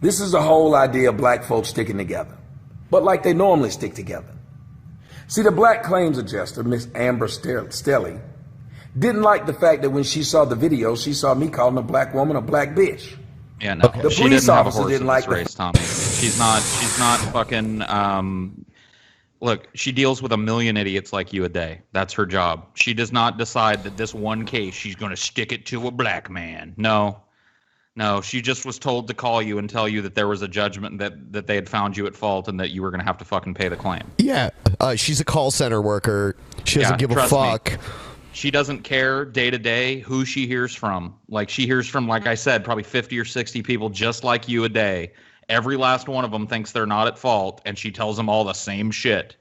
Speaker 12: This is the whole idea of black folks sticking together, but like they normally stick together. See, the black claims adjuster, Miss Amber Stelly, didn't like the fact that when she saw the video, she saw me calling a black woman a black bitch.
Speaker 16: Yeah, no.
Speaker 12: The
Speaker 16: She
Speaker 12: police
Speaker 16: didn't have a
Speaker 12: officer
Speaker 16: horse
Speaker 12: didn't
Speaker 16: in
Speaker 12: like
Speaker 16: this race, Tommy. She's not fucking, look, she deals with a million idiots like you a day. That's her job. She does not decide that this one case, she's going to stick it to a black man. No. No, she just was told to call you and tell you that there was a judgment that they had found you at fault and that you were going to have to fucking pay the claim.
Speaker 1: Yeah, she's a call center worker. She doesn't give a fuck.
Speaker 16: She doesn't care day to day who she hears from. Like, she hears from, like I said, probably 50 or 60 people just like you a day. Every last one of them thinks they're not at fault, and she tells them all the same shit.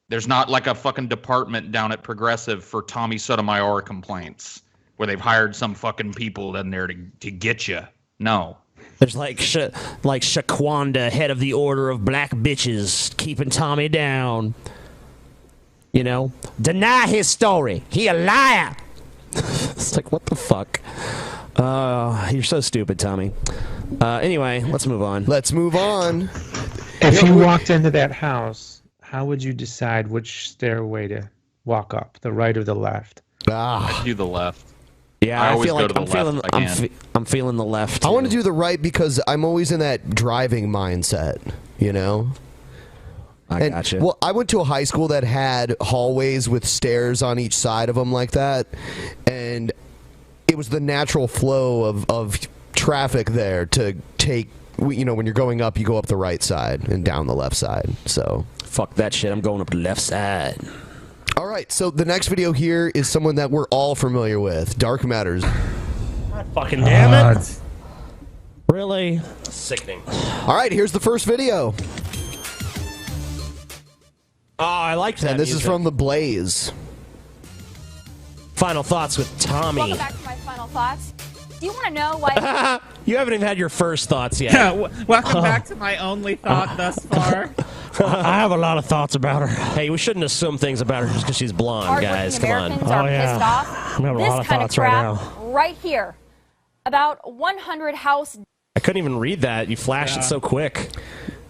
Speaker 16: There's not like a fucking department down at Progressive for Tommy Sotomayor complaints where they've hired some fucking people in there to get you. No.
Speaker 17: There's like Shaquanda, head of the Order of Black Bitches, keeping Tommy down. You know, deny his story. He a liar. It's like, what the fuck? You're so stupid, Tommy. Anyway, let's move on.
Speaker 1: Let's move on.
Speaker 7: If you walked into that house, how would you decide which stairway to walk up, the right or the left?
Speaker 16: I do the left.
Speaker 17: Yeah,
Speaker 16: I always
Speaker 17: feel
Speaker 16: go
Speaker 17: like
Speaker 16: to the
Speaker 17: I'm
Speaker 16: left
Speaker 17: feeling.
Speaker 16: if I can.
Speaker 17: I'm feeling the left.
Speaker 1: I want to do the right because I'm always in that driving mindset, you know?
Speaker 17: I gotcha.
Speaker 1: Well, I went to a high school that had hallways with stairs on each side of them like that, and it was the natural flow of traffic there to take, you know, when you're going up, you go up the right side and down the left side. So
Speaker 17: fuck that shit. I'm going up the left side.
Speaker 1: All right, so the next video here is someone that we're all familiar with, Dark Matters.
Speaker 17: God fucking damn it. Really? Sickening.
Speaker 1: All right, here's the first video.
Speaker 17: Oh, I liked that.
Speaker 1: And this
Speaker 17: music.
Speaker 1: is from The Blaze.
Speaker 17: Final thoughts with Tommy.
Speaker 21: Welcome back to my final thoughts. Do you want to know why?
Speaker 17: You haven't even had your first thoughts yet.
Speaker 19: Yeah, welcome back to my only thought thus far.
Speaker 17: I have a lot of thoughts about her. Hey, we shouldn't assume things about her just because she's blonde, guys. Come on.
Speaker 21: Americans are pissed off.
Speaker 17: I'm having a lot of
Speaker 21: This kind
Speaker 17: thoughts
Speaker 21: of
Speaker 17: right
Speaker 21: crap
Speaker 17: now.
Speaker 21: right here. About 100 House
Speaker 17: I couldn't even read that. You flashed it so quick.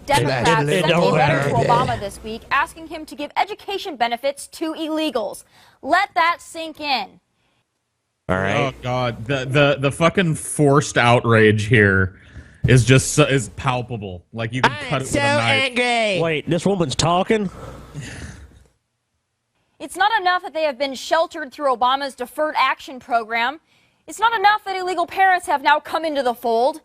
Speaker 21: Democrats sent a
Speaker 17: don't
Speaker 21: letter to
Speaker 17: matter.
Speaker 21: Obama this week asking him to give education benefits to illegals. Let that sink in.
Speaker 17: All right.
Speaker 16: Oh God, the fucking forced outrage here is just is palpable. Like you can cut it with a knife.
Speaker 17: Angry. Wait, this woman's talking?
Speaker 21: It's not enough that they have been sheltered through Obama's Deferred Action Program. It's not enough that illegal parents have now come into the fold.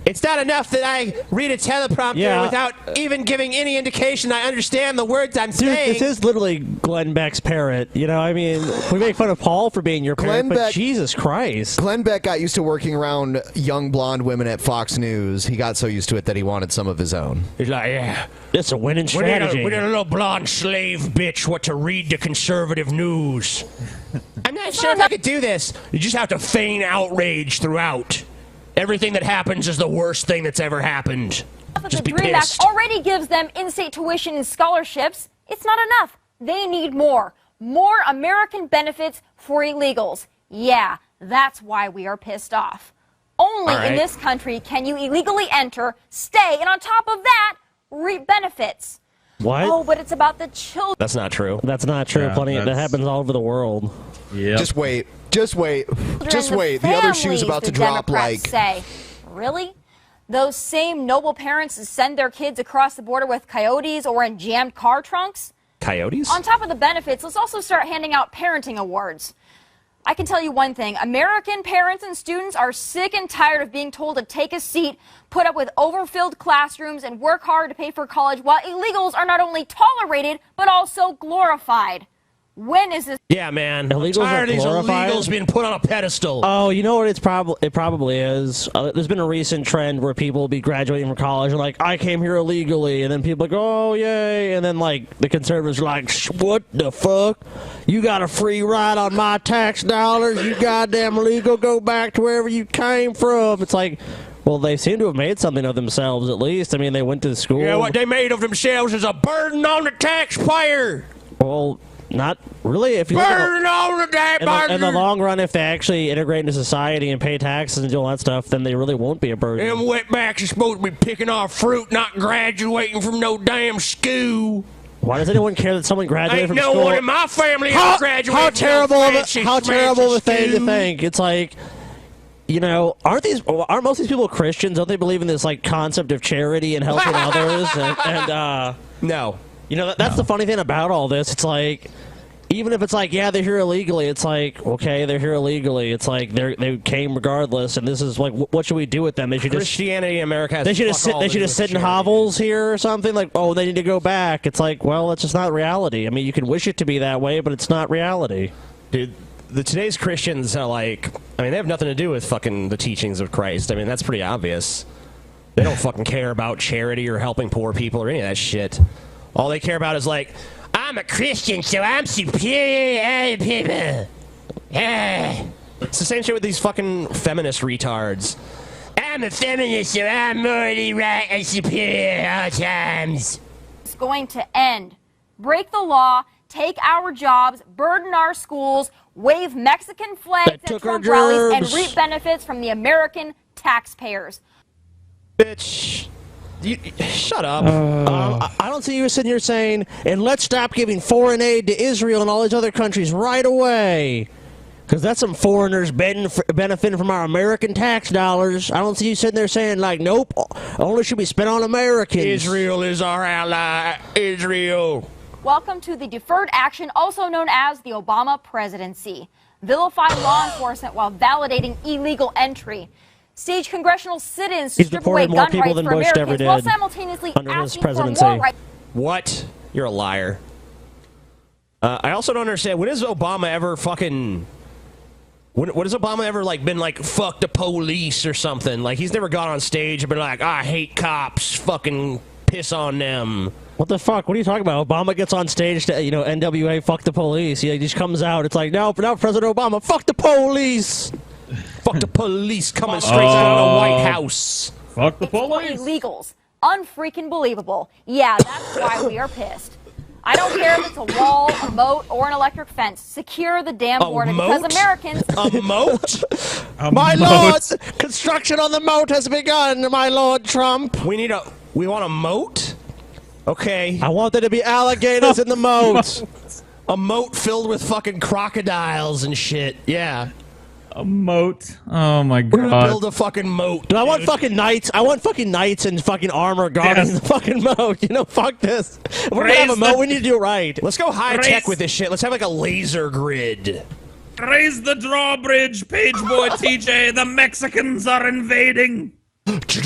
Speaker 17: It's not enough that I read a teleprompter without even giving any indication I understand the words I'm saying.
Speaker 6: This is literally Glenn Beck's parrot. You know, I mean, we make fun of Paul for being your parent, but Jesus Christ.
Speaker 1: Glenn Beck got used to working around young blonde women at Fox News. He got so used to it that he wanted some of his own.
Speaker 17: He's like, yeah, that's a winning strategy. We need a little blonde slave bitch what to read the conservative news. I'm not sure if I could do this. You just have to feign outrage throughout. Everything that happens is the worst thing that's ever happened. Just be
Speaker 21: The Dream Act
Speaker 17: pissed.
Speaker 21: already gives them in-state tuition and scholarships. It's not enough. They need more. More American benefits for illegals. Yeah, that's why we are pissed off. Only in this country can you illegally enter, stay, and on top of that, reap benefits.
Speaker 6: What?
Speaker 21: Oh, but it's about the children.
Speaker 17: That's not true.
Speaker 6: That's not true.
Speaker 17: Yeah,
Speaker 6: Plenty. That
Speaker 17: that's-
Speaker 6: happens all over the world.
Speaker 16: Yeah.
Speaker 1: Just wait. Just wait. Just wait. The other shoe's about to drop
Speaker 21: Democrats
Speaker 1: like...
Speaker 21: say, really? Those same noble parents send their kids across the border with coyotes or in jammed car trunks.
Speaker 17: Coyotes?
Speaker 21: On top of the benefits, let's also start handing out parenting awards. I can tell you one thing. American parents and students are sick and tired of being told to take a seat, put up with overfilled classrooms, and work hard to pay for college while illegals are not only tolerated, but also glorified. When is this?
Speaker 17: Yeah, man.
Speaker 6: Illegals
Speaker 17: I'm tired of these
Speaker 6: glorified?
Speaker 17: illegals being put on a pedestal.
Speaker 6: Oh, you know what? It probably is. There's been a recent trend where people will be graduating from college and like, I came here illegally, and then people are like, oh yay, and then like the conservatives are like, what the fuck? You got a free ride on my tax dollars? You goddamn illegal? Go back to wherever you came from. It's like, well, they seem to have made something of themselves at least. I mean, they went to school.
Speaker 17: Yeah, what they made of themselves is a burden on the taxpayer.
Speaker 6: Well, not really. If you
Speaker 17: burden on the taxpayer.
Speaker 6: in the long run, if they actually integrate into society and pay taxes and do all that stuff, then they really won't be a burden.
Speaker 17: Them wetbacks are supposed to be picking off fruit, not graduating from no damn school.
Speaker 6: Why does anyone care that someone graduated
Speaker 17: Ain't
Speaker 6: from
Speaker 17: no
Speaker 6: school?
Speaker 17: one in my family
Speaker 6: how
Speaker 17: graduated
Speaker 6: how
Speaker 17: from
Speaker 6: terrible
Speaker 17: no
Speaker 6: of a,
Speaker 17: fancy,
Speaker 6: how terrible of a
Speaker 17: fancy
Speaker 6: thing to
Speaker 17: school.
Speaker 6: think. It's like, you know, aren't most of these people Christians? Don't they believe in this like concept of charity and helping others?
Speaker 17: No.
Speaker 6: You know, that's the funny thing about all this. It's like, even if it's like, yeah, they're here illegally, it's like, okay, they're here illegally. It's like they came regardless, and this is like, what should we do with them? They should
Speaker 17: Christianity in America has
Speaker 6: they should just
Speaker 17: fuck all
Speaker 6: sit. They
Speaker 17: to
Speaker 6: should
Speaker 17: do
Speaker 6: just
Speaker 17: with
Speaker 6: sit in
Speaker 17: charity.
Speaker 6: hovels here or something. Like, oh, they need to go back. It's like, well, that's just not reality. I mean, you can wish it to be that way, but it's not reality.
Speaker 17: Dude, today's Christians are like, I mean, they have nothing to do with fucking the teachings of Christ. I mean, that's pretty obvious. They don't fucking care about charity or helping poor people or any of that shit. All they care about is like, I'm a Christian, so I'm superior to other people. Yeah. It's the same shit with these fucking feminist retards. I'm a feminist, so I'm morally right and superior at all times.
Speaker 21: It's going to end. Break the law, take our jobs, burden our schools, wave Mexican flags at Trump rallies, and reap benefits from the American taxpayers.
Speaker 17: Bitch. Shut up.
Speaker 6: I don't see you sitting here saying, and let's stop giving foreign aid to Israel and all these other countries right away. Because that's some foreigners benefiting from our American tax dollars. I don't see you sitting there saying, like, nope, only should be spent on Americans.
Speaker 17: Israel is our ally. Israel.
Speaker 21: Welcome to the deferred action, also known as the Obama presidency. Vilify law enforcement while validating illegal entry. Stage congressional sit-ins to strip away gun rights for Americans while simultaneously asking for more rights.
Speaker 17: What? You're a liar. I also don't understand. When has Obama ever fucking... When has Obama ever, like, been like, fuck the police or something? Like, he's never gone on stage and been like, I hate cops, fucking piss on them.
Speaker 6: What the fuck? What are you talking about? Obama gets on stage to, you know, NWA, fuck the police. He just comes out. It's like, no, President Obama, fuck the police.
Speaker 17: Fuck the police coming straight out of the White House.
Speaker 16: Fuck the
Speaker 21: police. Illegals. Unfreaking believable. Yeah, that's why we are pissed. I don't care if it's a wall, a moat, or an electric fence. Secure the damn border because Americans...
Speaker 17: A moat?
Speaker 6: My lord, construction on the moat has begun, my lord Trump.
Speaker 17: We want a moat? Okay.
Speaker 6: I want there to be alligators in the moat.
Speaker 17: A moat filled with fucking crocodiles and shit. Yeah.
Speaker 16: A moat. Oh my god.
Speaker 17: We're gonna build a fucking moat.
Speaker 6: Dude, I want fucking knights. I want fucking knights and fucking armor guarding the fucking moat. You know, fuck this. If we're gonna have a moat, we need to do it right.
Speaker 17: Let's go high tech with this shit. Let's have like a laser grid.
Speaker 19: Raise the drawbridge, page boy TJ. The Mexicans are invading.
Speaker 6: See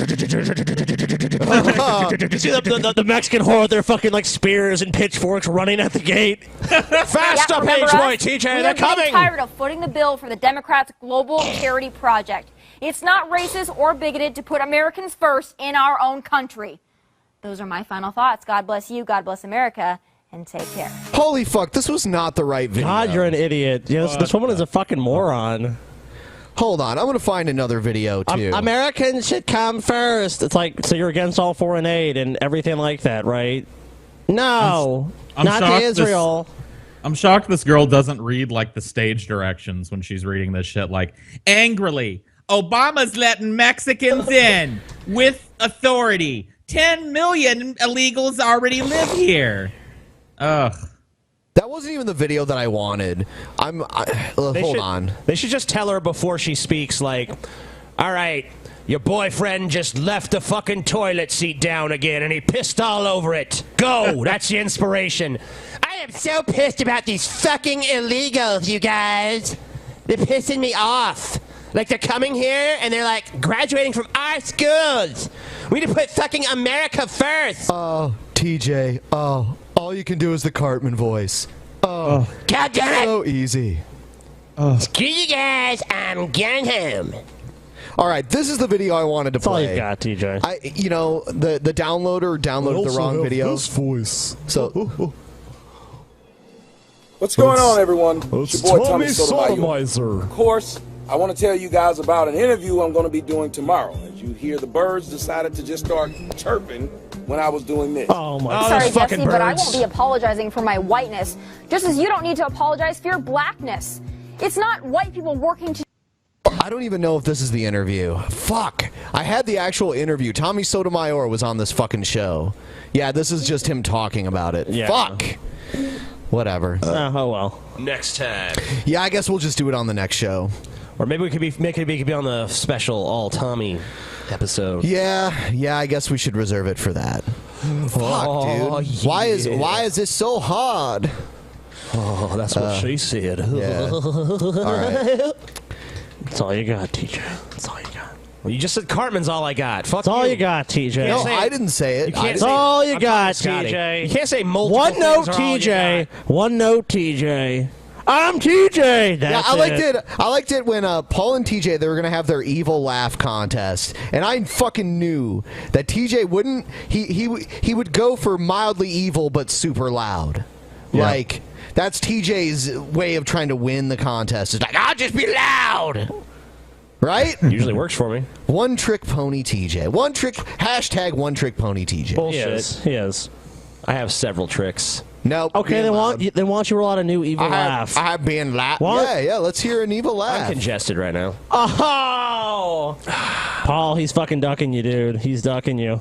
Speaker 6: the Mexican horde, they're fucking like spears and pitchforks running at the gate.
Speaker 17: Faster, page boy, TJ, they're coming!
Speaker 21: I'm tired of footing the bill for the Democrats' global charity project. It's not racist or bigoted to put Americans first in our own country. Those are my final thoughts. God bless you, God bless America, and take care.
Speaker 1: Holy fuck, this was not the right video.
Speaker 6: God, you're an idiot. Yeah, this woman is a fucking moron.
Speaker 1: Hold on, I'm going to find another video, too.
Speaker 6: Americans should come first. It's like, so you're against all foreign aid and everything like that, right? No,
Speaker 16: I'm
Speaker 6: not to Israel.
Speaker 16: I'm shocked this girl doesn't read, like, the stage directions when she's reading this shit. Like, angrily, Obama's letting Mexicans in with authority. 10 million illegals already live here. Ugh.
Speaker 1: That wasn't even the video that I wanted. Hold on.
Speaker 17: They should just tell her before she speaks, like, all right, Your boyfriend just left the fucking toilet seat down again and he pissed all over it. Go! That's the inspiration. I am so pissed about these fucking illegals, you guys. They're pissing me off. Like, they're coming here and they're like graduating from our schools. We need to put fucking America first.
Speaker 1: Oh, TJ. Oh, all you can do is the Cartman voice. Oh,
Speaker 17: God damn it.
Speaker 1: So easy.
Speaker 17: Screw you guys. I'm going home.
Speaker 1: All right, this is the video I wanted to
Speaker 6: That's all
Speaker 1: play.
Speaker 6: you got, TJ.
Speaker 1: You know, the downloader downloaded the wrong video.
Speaker 20: This voice.
Speaker 1: So,
Speaker 8: What's going on, everyone?
Speaker 20: It's
Speaker 8: your boy
Speaker 20: Tommy
Speaker 8: Sotomayor.
Speaker 20: Sotomizer.
Speaker 8: Of course, I want to tell you guys about an interview I'm going to be doing tomorrow. As you hear, the birds decided to just start chirping when I was doing this.
Speaker 6: Oh my!
Speaker 21: Sorry, Jesse, but I won't be apologizing for my whiteness, just as you don't need to apologize for your blackness. It's not white people working to...
Speaker 1: I don't even know if this is the interview. Fuck. I had the actual interview. Tommy Sotomayor was on this fucking show. Yeah, this is just him talking about it.
Speaker 6: Yeah.
Speaker 1: Fuck. Whatever.
Speaker 6: Oh well.
Speaker 17: Next time.
Speaker 1: Yeah, I guess we'll just do it on the next show.
Speaker 17: Or maybe we could be on the special all Tommy episode.
Speaker 1: Yeah, I guess we should reserve it for that. Fuck, dude.
Speaker 17: Yeah.
Speaker 1: Why is this so hard?
Speaker 17: Oh, that's what she said.
Speaker 1: Yeah. All right.
Speaker 6: That's all you got, TJ. That's all you got.
Speaker 17: Well, you just said Cartman's all I got. Fuck
Speaker 6: That's all you got, TJ.
Speaker 1: No, I didn't say it.
Speaker 6: That's all you got, TJ.
Speaker 17: You can't say multiple
Speaker 6: One note,
Speaker 17: things are all you
Speaker 6: TJ.
Speaker 17: got.
Speaker 6: One note, TJ. I'm TJ. That's
Speaker 1: Yeah, I liked it when Paul and TJ, they were gonna have their evil laugh contest, and I fucking knew that TJ wouldn't. He would go for mildly evil but super loud.
Speaker 6: Yeah.
Speaker 1: Like that's TJ's way of trying to win the contest. It's like I'll just be loud, right?
Speaker 17: Usually works for me.
Speaker 1: One trick pony TJ. One trick hashtag one trick pony TJ.
Speaker 17: Bullshit.
Speaker 6: He is.
Speaker 17: I have several tricks.
Speaker 1: Nope.
Speaker 6: Okay, then why don't you roll out a new evil laugh?
Speaker 1: I have been laugh.
Speaker 6: What?
Speaker 1: Yeah. Let's hear an evil laugh.
Speaker 17: I'm congested right now.
Speaker 6: Oh, Paul, he's fucking ducking you, dude. He's ducking you.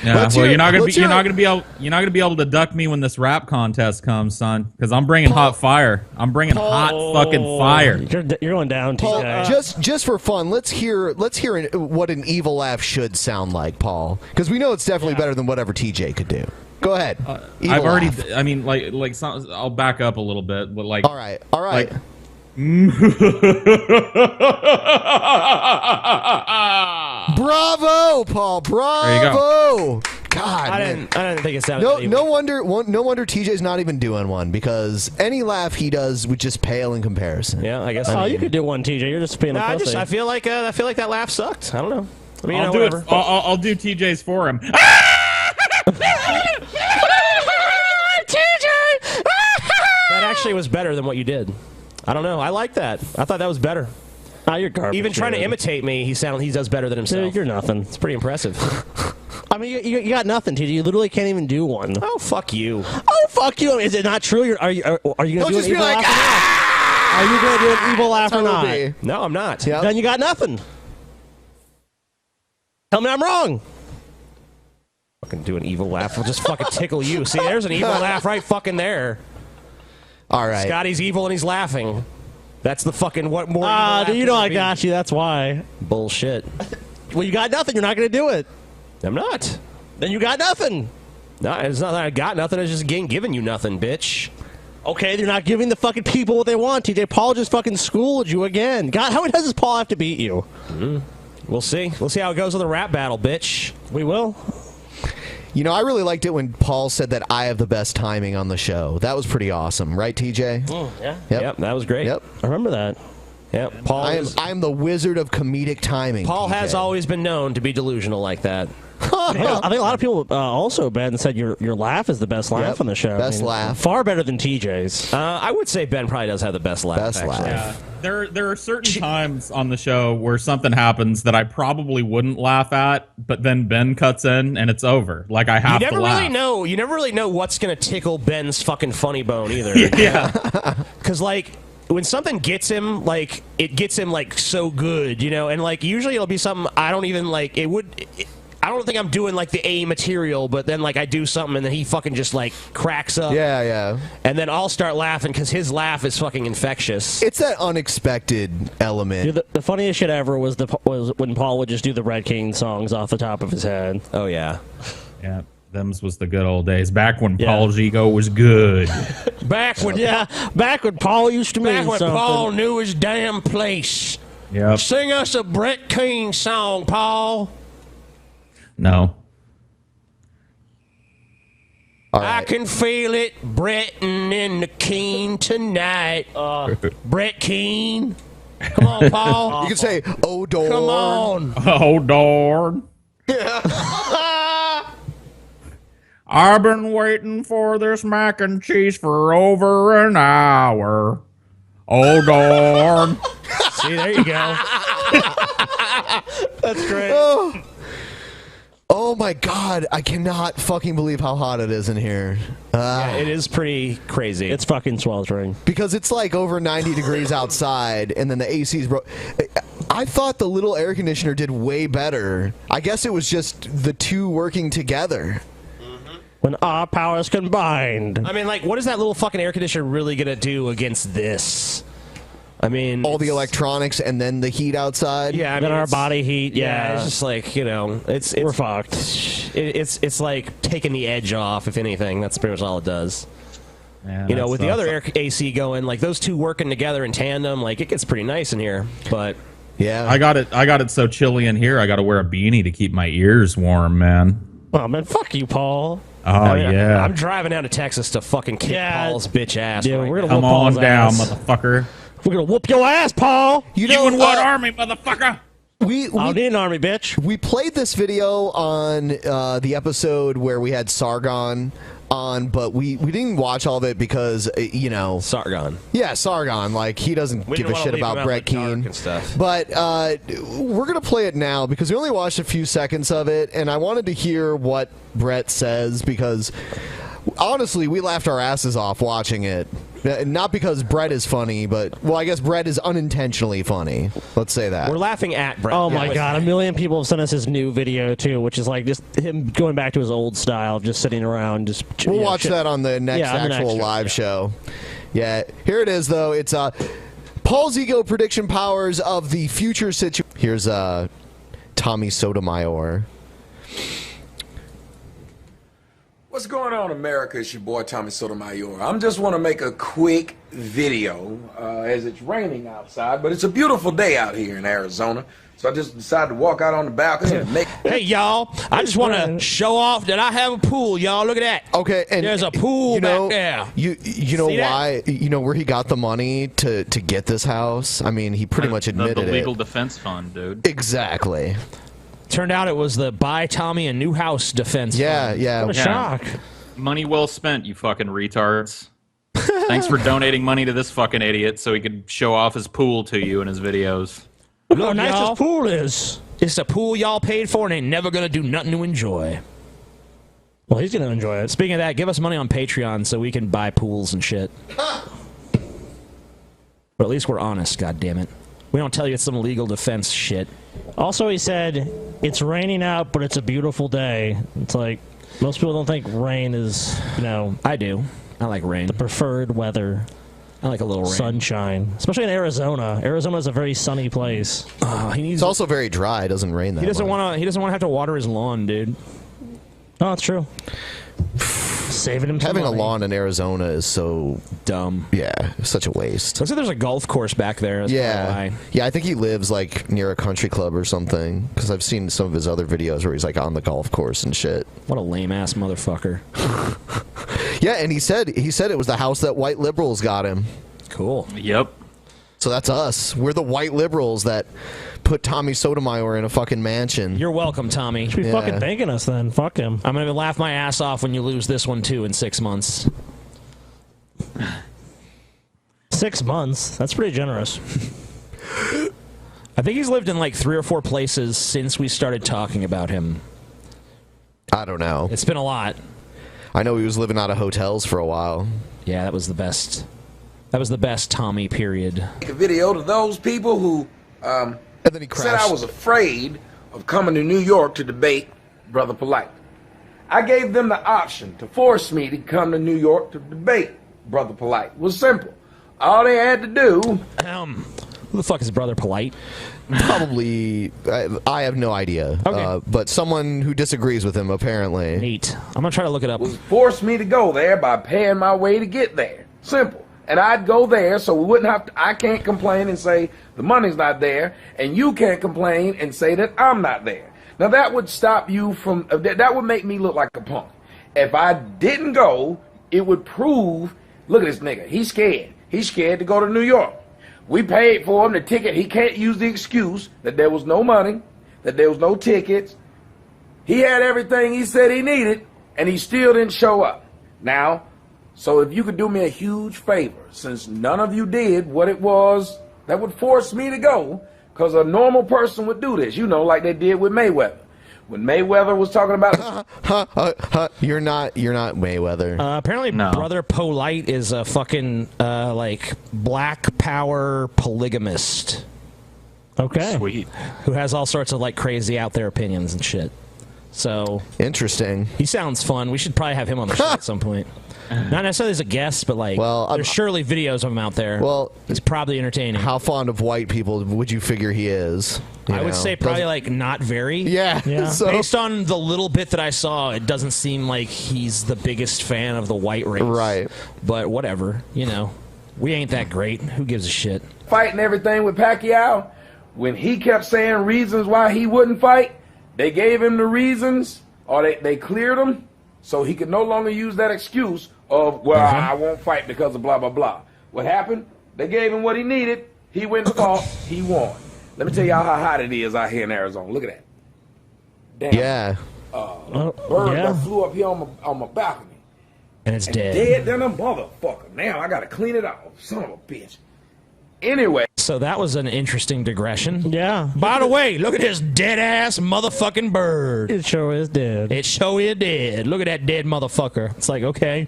Speaker 16: Yeah, well, you're not gonna be able to duck me when this rap contest comes, son. Because I'm bringing hot fire. I'm bringing hot fucking fire.
Speaker 6: You're going down,
Speaker 1: Paul,
Speaker 6: TJ.
Speaker 1: just for fun, let's hear what an evil laugh should sound like, Paul. Because we know it's definitely better than whatever TJ could do. Go ahead.
Speaker 16: I've already. I mean, I'll back up a little bit, but like.
Speaker 1: All right. Like, bravo, Paul. Bravo.
Speaker 16: There you go.
Speaker 1: God,
Speaker 17: I didn't think it sounded.
Speaker 1: no wonder TJ's not even doing one because any laugh he does would just pale in comparison.
Speaker 17: Yeah, I guess.
Speaker 6: You could do one, TJ. You're just being a pussy.
Speaker 17: I feel like that laugh sucked. I don't know. I mean,
Speaker 16: I'll do
Speaker 17: whatever.
Speaker 16: it. I'll do TJ's for him.
Speaker 17: That actually was better than what you did. I don't know. I like that. I thought that was better.
Speaker 6: You're garbage.
Speaker 17: Even trying to
Speaker 6: dude.
Speaker 17: imitate me, he does better than himself.
Speaker 6: Dude, you're nothing.
Speaker 17: It's pretty impressive.
Speaker 6: I mean, you got nothing, TJ. You literally can't even do one.
Speaker 17: Oh, fuck you.
Speaker 6: Oh, fuck you. Is it not true? Are you going to do an
Speaker 1: just be
Speaker 6: evil
Speaker 1: like,
Speaker 6: laugh or not? Are you going to do an evil laugh or not?
Speaker 17: No, I'm not.
Speaker 1: Yep.
Speaker 6: Then you got nothing. Tell me I'm wrong.
Speaker 17: Fucking do an evil laugh. We'll just fucking tickle you. See, there's an evil laugh right fucking there.
Speaker 1: All right.
Speaker 17: Scotty's evil and he's laughing. That's the fucking what more.
Speaker 6: Dude, you know I got you. That's why.
Speaker 17: Bullshit.
Speaker 6: Well, you got nothing. You're not going to do it.
Speaker 17: I'm not.
Speaker 6: Then you got nothing.
Speaker 17: No, it's not that I got nothing. It's just giving you nothing, bitch.
Speaker 6: Okay, they're not giving the fucking people what they want, TJ. Paul just fucking schooled you again. God, how many times does Paul have to beat you?
Speaker 17: We'll see. We'll see how it goes with the rap battle, bitch.
Speaker 6: We will.
Speaker 1: You know, I really liked it when Paul said that I have the best timing on the show. That was pretty awesome, right, TJ?
Speaker 6: Yeah.
Speaker 17: Yep, that was great.
Speaker 1: Yep.
Speaker 6: I remember that.
Speaker 17: Yep. Paul.
Speaker 1: I'm the wizard of comedic timing.
Speaker 17: Paul
Speaker 1: TJ.
Speaker 17: has always been known to be delusional like that.
Speaker 6: I think a lot of people also, Ben, said your laugh is the best laugh on the show.
Speaker 1: Best laugh.
Speaker 6: Far better than TJ's.
Speaker 17: I would say Ben probably does have the best laugh.
Speaker 1: Best laugh.
Speaker 16: Yeah. There are certain times on the show where something happens that I probably wouldn't laugh at, but then Ben cuts in and it's over. Like I have to laugh.
Speaker 17: You never really know what's gonna tickle Ben's fucking funny bone either.
Speaker 16: Yeah.
Speaker 17: Because like when something gets him, like it gets him like so good, you know, and like usually it'll be something I don't even like. I don't think I'm doing like the A material, but then like I do something and then he fucking just like cracks up.
Speaker 1: Yeah, yeah.
Speaker 17: And then I'll start laughing because his laugh is fucking infectious.
Speaker 1: It's that unexpected element.
Speaker 6: Dude, the funniest shit ever was when Paul would just do the Red King songs off the top of his head.
Speaker 17: Oh yeah.
Speaker 16: Yeah. Them's was the good old days. Back when Paul's ego was good.
Speaker 6: Back when Paul used to mean
Speaker 17: Back when
Speaker 6: something.
Speaker 17: Paul knew his damn place.
Speaker 16: Yep.
Speaker 17: Sing us a Brett King song, Paul.
Speaker 16: No.
Speaker 17: I can feel it, Brettin' in the Keen tonight. Brett Keen. Come on, Paul.
Speaker 1: You can say, "Oh, Dorn."
Speaker 17: Come on.
Speaker 16: Oh, Dorn. I've been waiting for this mac and cheese for over an hour. Oh, Dorn.
Speaker 6: See, there you go. That's great.
Speaker 1: Oh my God, I cannot fucking believe how hot it is in here.
Speaker 17: Yeah, it is pretty crazy.
Speaker 6: It's fucking sweltering.
Speaker 1: Because it's like over 90 degrees outside, and then the AC's broke. I thought the little air conditioner did way better. I guess it was just the two working together.
Speaker 6: When our powers combined.
Speaker 17: I mean, like, what is that little fucking air conditioner really gonna do against this? I mean,
Speaker 1: all the electronics and then the heat outside.
Speaker 17: Yeah, I mean,
Speaker 6: then our body heat.
Speaker 17: Yeah, it's just like, you know, it's
Speaker 6: we're fucked.
Speaker 17: It's like taking the edge off. If anything, that's pretty much all it does.
Speaker 16: Yeah,
Speaker 17: you know, with the other air AC going, like those two working together in tandem, like it gets pretty nice in here. But
Speaker 1: yeah,
Speaker 16: I got it so chilly in here. I got to wear a beanie to keep my ears warm, man.
Speaker 6: Oh man, fuck you, Paul.
Speaker 16: Oh yeah.
Speaker 17: I'm driving down to Texas to fucking kick Paul's bitch ass.
Speaker 6: Yeah,
Speaker 17: right
Speaker 6: we're gonna
Speaker 17: now.
Speaker 6: whoop
Speaker 16: Come on
Speaker 6: Paul's
Speaker 16: down,
Speaker 6: ass.
Speaker 16: motherfucker.
Speaker 6: We're gonna whoop your ass, Paul.
Speaker 1: You know
Speaker 16: what army, motherfucker?
Speaker 1: We
Speaker 6: I'll need an army, bitch.
Speaker 1: We played this video on the episode where we had Sargon on, but we didn't watch all of it because you know
Speaker 17: Sargon.
Speaker 1: Yeah, Sargon. Like he doesn't give a shit about Brett Keane
Speaker 17: and stuff.
Speaker 1: But we're gonna play it now because we only watched a few seconds of it, and I wanted to hear what Brett says because honestly, we laughed our asses off watching it. Not because Brett is funny, but well, I guess Brett is unintentionally funny. Let's say that.
Speaker 17: We're laughing at Brett.
Speaker 6: Oh my god, a million people have sent us his new video too, which is like just him going back to his old style of just sitting around. Just
Speaker 1: We'll watch that on the next actual live show. Yeah, here it is though. It's Paul's ego prediction powers of the future situation. Here's Tommy Sotomayor.
Speaker 8: What's going on, America? It's your boy Tommy Sotomayor. I'm just want to make a quick video as it's raining outside, but it's a beautiful day out here in Arizona. So I just decided to walk out on the balcony and make.
Speaker 17: Hey y'all, I just want to show off that I have a pool, y'all. Look at that.
Speaker 1: Okay, and
Speaker 17: there's a pool back there.
Speaker 1: You know
Speaker 17: See that?
Speaker 1: why? You know where he got the money to get this house? I mean, he pretty much admitted
Speaker 11: the legal
Speaker 1: it.
Speaker 11: defense fund, dude.
Speaker 1: Exactly.
Speaker 17: Turned out it was the Buy Tommy a New House defense fund.
Speaker 1: Yeah.
Speaker 6: What a shock.
Speaker 11: Money well spent, you fucking retards. Thanks for donating money to this fucking idiot so he could show off his pool to you in his videos.
Speaker 6: Look how nice his pool is.
Speaker 17: It's a pool y'all paid for and ain't never gonna do nothing to enjoy.
Speaker 6: Well, he's gonna enjoy it.
Speaker 17: Speaking of that, give us money on Patreon so we can buy pools and shit. But at least we're honest, goddammit. We don't tell you it's some legal defense shit.
Speaker 6: Also, he said, it's raining out, but it's a beautiful day. It's like, most people don't think rain is, you know...
Speaker 17: I do. I like rain.
Speaker 6: The preferred weather.
Speaker 17: I like a little rain.
Speaker 6: Sunshine. Especially in Arizona. Arizona is a very sunny place.
Speaker 1: It's also very dry. It doesn't rain that
Speaker 17: He doesn't
Speaker 1: much.
Speaker 17: want to. He doesn't want to have to water his lawn, dude.
Speaker 6: Oh, that's true. Saving him some
Speaker 1: Having a
Speaker 6: money.
Speaker 1: lawn in Arizona is so
Speaker 17: dumb.
Speaker 1: Yeah, such a waste.
Speaker 17: Looks like there's a golf course back there. That's probably why.
Speaker 1: Yeah, I think he lives like near a country club or something. Because I've seen some of his other videos where he's like on the golf course and shit.
Speaker 17: What a lame ass motherfucker.
Speaker 1: Yeah, and he said it was the house that white liberals got him.
Speaker 17: Cool.
Speaker 11: Yep.
Speaker 1: So that's us. We're the white liberals that put Tommy Sotomayor in a fucking mansion.
Speaker 17: You're welcome, Tommy.
Speaker 6: You should be fucking thanking us then. Fuck him.
Speaker 17: I'm gonna laugh my ass off when you lose this one too in 6 months.
Speaker 6: 6 months? That's pretty generous.
Speaker 17: I think he's lived in like 3 or 4 places since we started talking about him.
Speaker 1: I don't know.
Speaker 17: It's been a lot.
Speaker 1: I know he was living out of hotels for a while.
Speaker 17: Yeah, that was the best. That was the best Tommy period.
Speaker 8: Make a video to those people who
Speaker 1: and then he
Speaker 8: said I was afraid of coming to New York to debate
Speaker 10: Brother Polite. I gave them the option to force me to come to New York to debate Brother Polite. It was simple. All they had to do...
Speaker 17: Who the fuck is Brother Polite?
Speaker 1: Probably, I have no idea.
Speaker 17: Okay.
Speaker 1: But someone who disagrees with him, apparently.
Speaker 17: Neat. I'm going to try to look it up.
Speaker 10: Was forced me to go there by paying my way to get there. Simple. And I'd go there so we wouldn't have to... I can't complain and say the money's not there, and you can't complain and say that I'm not there. Now, that would stop you from... That would make me look like a punk. If I didn't go, it would prove... Look at this nigga. He's scared. He's scared to go to New York. We paid for him the ticket. He can't use the excuse that there was no money, that there was no tickets. He had everything he said he needed, and he still didn't show up. Now, so if you could do me a huge favor, since none of you did what it was that would force me to go, because a normal person would do this, you know, like they did with Mayweather. When Mayweather was talking about...
Speaker 1: You're not Mayweather.
Speaker 17: Apparently, Brother Polite is a fucking, like, black power polygamist.
Speaker 6: Okay.
Speaker 11: Sweet.
Speaker 17: Who has all sorts of, like, crazy out there opinions and shit. So...
Speaker 1: Interesting.
Speaker 17: He sounds fun. We should probably have him on the show at some point. Not necessarily as a guest, but like, there's surely videos of him out there.
Speaker 1: Well,
Speaker 17: it's probably entertaining.
Speaker 1: How fond of white people would you figure he is?
Speaker 17: I would say probably like not very.
Speaker 1: Yeah. So.
Speaker 17: Based on the little bit that I saw, it doesn't seem like he's the biggest fan of the white race.
Speaker 1: Right.
Speaker 17: But whatever, you know, we ain't that great. Who gives a shit?
Speaker 10: Fighting everything with Pacquiao, when he kept saying reasons why he wouldn't fight, they gave him the reasons, or they cleared him, so he could no longer use that excuse of, well, I won't fight because of blah, blah, blah. What happened? They gave him what he needed. He went and fought. He won. Let me tell y'all how hot it is out here in Arizona. Look at that. Damn.
Speaker 1: Yeah.
Speaker 10: Bird that flew up here on my balcony.
Speaker 17: And it's dead.
Speaker 10: Dead than a motherfucker. Now I got to clean it off. Son of a bitch. Anyway.
Speaker 17: So that was an interesting digression.
Speaker 6: Yeah.
Speaker 17: By the way, look at this dead-ass motherfucking bird.
Speaker 6: It sure is dead.
Speaker 17: It sure is dead. Look at that dead motherfucker. It's like, okay,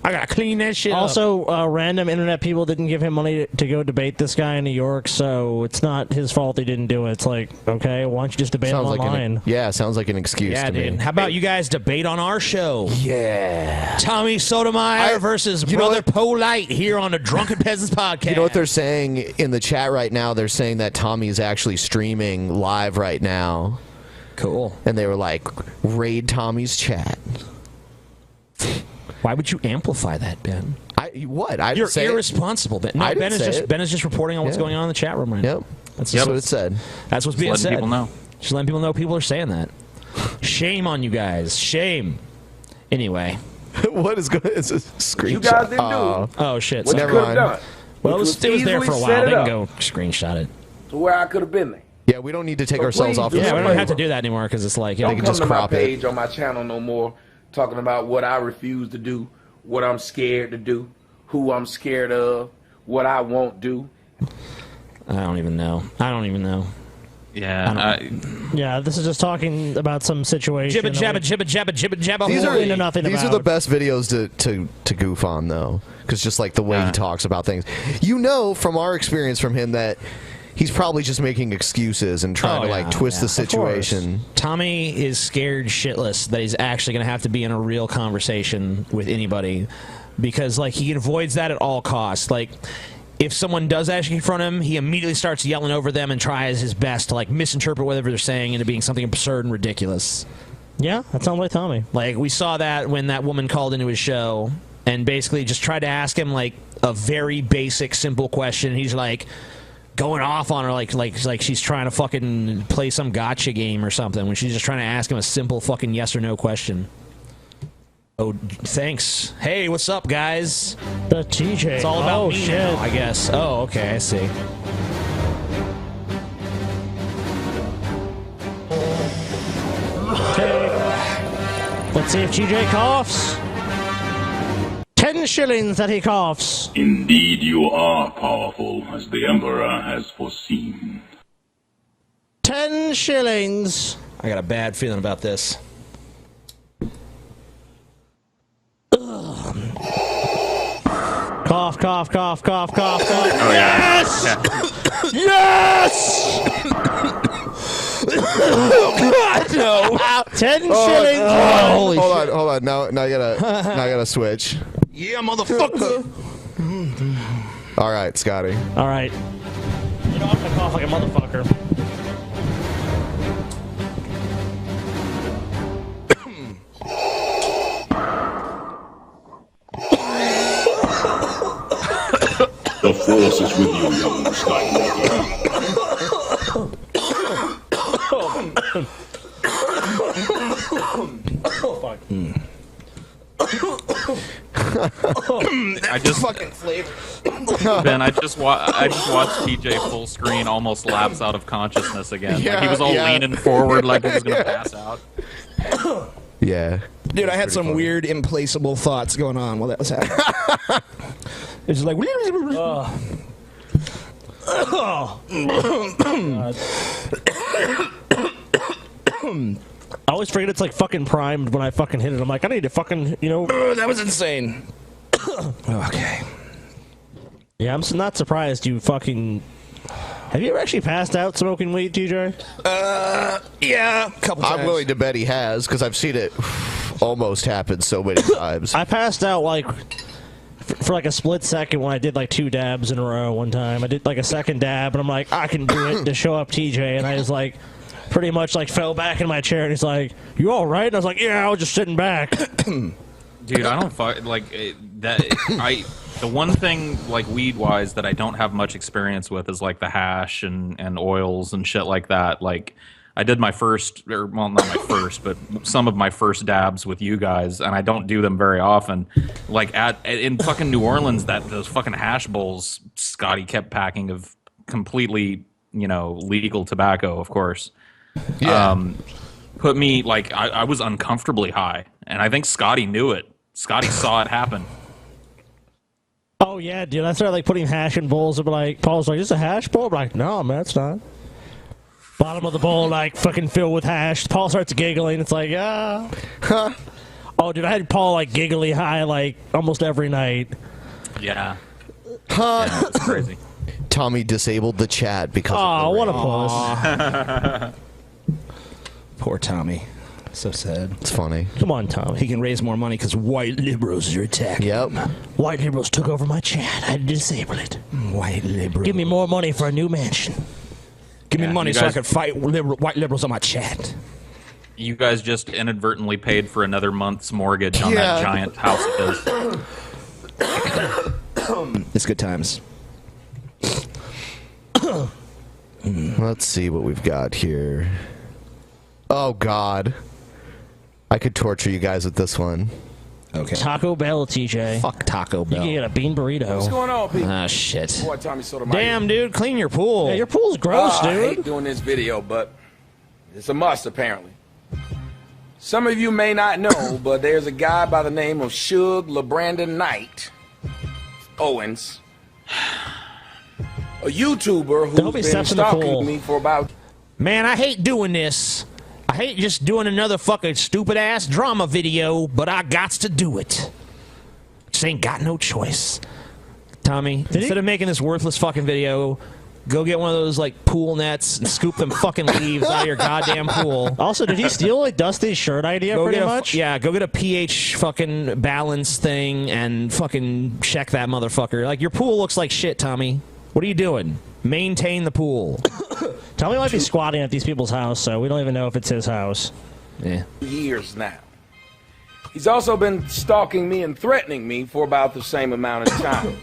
Speaker 17: I gotta clean that shit
Speaker 6: also,
Speaker 17: up.
Speaker 6: Random internet people didn't give him money to go debate this guy in New York, so it's not his fault he didn't do it. It's like, okay, why don't you just debate him online?
Speaker 1: Sounds like an excuse to me.
Speaker 17: How about you guys debate on our show?
Speaker 1: Yeah.
Speaker 17: Tommy Sotomayor versus Brother Polite here on the Drunken Peasants podcast.
Speaker 1: You know what they're saying in the chat right now? They're saying that Tommy's actually streaming live right now.
Speaker 17: Cool.
Speaker 1: And they were like, raid Tommy's chat.
Speaker 17: Why would you amplify that, Ben?
Speaker 1: You're
Speaker 17: irresponsible, Ben. No, Ben is just reporting on what's going on in the chat room right now.
Speaker 1: Yep. That's what it said.
Speaker 17: That's what's being
Speaker 11: letting
Speaker 17: said.
Speaker 11: people know.
Speaker 17: Just letting people know people are saying that. Shame on you guys. Shame. Anyway.
Speaker 1: What is going? It's a screenshot.
Speaker 10: You guys didn't do.
Speaker 17: Oh shit.
Speaker 10: What you
Speaker 17: Never
Speaker 10: could
Speaker 17: mind.
Speaker 10: have done.
Speaker 17: Well, it was there for a while. They can go screenshot it.
Speaker 10: To where I could have been there.
Speaker 1: Yeah, we don't need to take ourselves off.
Speaker 17: Yeah, we don't have to do that anymore because it's like,
Speaker 10: Don't
Speaker 17: they can
Speaker 10: come
Speaker 17: just
Speaker 10: to my
Speaker 17: crop it.
Speaker 10: page on my channel no more talking about what I refuse to do, what I'm scared to do, who I'm scared of, what I won't do.
Speaker 17: I don't even know.
Speaker 11: Yeah.
Speaker 6: Yeah, this is just talking about some situation.
Speaker 17: Jibba jabba jibba jabba jibba jabba.
Speaker 1: These are
Speaker 6: into nothing
Speaker 1: these are
Speaker 6: about.
Speaker 1: the best videos to goof on though, because just like the way he talks about things, you know, from our experience from him that he's probably just making excuses and trying to like twist the situation.
Speaker 17: Tommy is scared shitless that he's actually going to have to be in a real conversation with anybody because like he avoids that at all costs. Like if someone does actually confront him, he immediately starts yelling over them and tries his best to like misinterpret whatever they're saying into being something absurd and ridiculous.
Speaker 6: Yeah, that sounds like Tommy.
Speaker 17: Like we saw that when that woman called into his show and basically just tried to ask him like a very basic, simple question. He's like going off on her like she's trying to fucking play some gotcha game or something when she's just trying to ask him a simple fucking yes or no question. Oh, thanks. Hey, what's up, guys?
Speaker 6: The TJ.
Speaker 17: It's all about me
Speaker 6: shit.
Speaker 17: now, I guess. Oh, okay, I see.
Speaker 6: Okay. Let's see if TJ coughs. 10 shillings that he coughs.
Speaker 20: Indeed, you are powerful, as the Emperor has foreseen.
Speaker 6: 10 shillings.
Speaker 17: I got a bad feeling about this.
Speaker 6: Cough, cough, cough, cough, cough, cough.
Speaker 11: Oh,
Speaker 6: Yes!
Speaker 17: Yes! Oh, God, no. 10 shillings.
Speaker 1: Hold on. Now I gotta switch.
Speaker 17: Yeah, motherfucker.
Speaker 1: All right, Scotty.
Speaker 6: All right. You know, I'm gonna cough like a motherfucker.
Speaker 20: The Force is with you, young Skywalker.
Speaker 17: Oh, fuck.
Speaker 19: I just
Speaker 17: fucking flavor.
Speaker 19: Ben, I just watched TJ full screen almost lapse out of consciousness again.
Speaker 1: Yeah,
Speaker 19: like he was all leaning forward like he was gonna pass out.
Speaker 1: Yeah.
Speaker 18: Dude, I had some weird implaceable thoughts going on while that was happening. It's just like
Speaker 6: I always forget it's like fucking primed when I fucking hit it. I'm like, I need to fucking, you know.
Speaker 18: That was insane. Okay.
Speaker 6: Yeah, I'm not surprised you fucking. Have you ever actually passed out smoking weed, TJ?
Speaker 18: Yeah, a couple times.
Speaker 1: I'm willing to bet he has because I've seen it almost happen so many times.
Speaker 6: I passed out like for like a split second when I did like 2 dabs in a row one time. I did like a second dab and I'm like, I can do it to show up TJ, and I was like, pretty much like fell back in my chair and he's like, "You all right?" And I was like, "Yeah, I was just sitting back."
Speaker 19: Dude, I don't like that. The one thing like weed wise that I don't have much experience with is like the hash and oils and shit like that. Like I did my first, or well, not my first, but some of my first dabs with you guys, and I don't do them very often. Like in fucking New Orleans, those fucking hash bowls Scotty kept packing of completely, you know, legal tobacco, of course.
Speaker 1: Yeah.
Speaker 19: Put me like I was uncomfortably high, and I think Scotty knew it. Scotty saw it happen.
Speaker 6: Oh yeah, dude. I started like putting hash in bowls and be like, Paul's like, "Is this a hash bowl?" I'm like, "No, man, it's not." Bottom of the bowl like fucking filled with hash. Paul starts giggling. It's like, ah. Oh, dude, I had Paul like giggly high like almost every night.
Speaker 19: Yeah.
Speaker 1: Yeah,
Speaker 19: it's crazy.
Speaker 1: Tommy disabled the chat because.
Speaker 6: Oh,
Speaker 1: of the
Speaker 6: what
Speaker 1: rain.
Speaker 6: a puss.
Speaker 18: Poor Tommy. So sad.
Speaker 1: It's funny.
Speaker 6: Come on, Tommy.
Speaker 18: He can raise more money because white liberals are attacking.
Speaker 1: Yep.
Speaker 6: White liberals took over my chat. I had to disable it.
Speaker 18: White liberals.
Speaker 6: Give me more money for a new mansion.
Speaker 18: Give me money so I can fight white liberals on my chat.
Speaker 19: You guys just inadvertently paid for another month's mortgage on that giant house of his.
Speaker 18: It's good times.
Speaker 1: Let's see what we've got here. Oh, God. I could torture you guys with this one.
Speaker 18: Okay.
Speaker 6: Taco Bell, TJ.
Speaker 18: Fuck Taco Bell.
Speaker 6: You can get a bean burrito.
Speaker 12: What's going on, people?
Speaker 18: Ah, shit.
Speaker 12: Boy, Tommy Sotomayor.
Speaker 18: Damn, dude, clean your pool.
Speaker 6: Yeah, your pool's gross, dude.
Speaker 12: I hate doing this video, but it's a must, apparently. Some of you may not know, but there's a guy by the name of Suge LeBrandon Knight Owens, a YouTuber who's been stalking me for about...
Speaker 17: Man, I hate doing this. I hate just doing another fucking stupid-ass drama video, but I gots to do it. Just ain't got no choice.
Speaker 2: Tommy, instead of making this worthless fucking video, go get one of those like pool nets and scoop them fucking leaves out of your goddamn pool.
Speaker 6: Also, did he steal like Dusty's shirt idea
Speaker 2: Go
Speaker 6: pretty
Speaker 2: get
Speaker 6: much?
Speaker 2: Yeah, go get a pH fucking balance thing and fucking check that motherfucker. Like, your pool looks like shit, Tommy. What are you doing? Maintain the pool.
Speaker 6: Tommy might be squatting at these people's house, so we don't even know if it's his house.
Speaker 2: Yeah.
Speaker 12: Years now. He's also been stalking me and threatening me for about the same amount of time.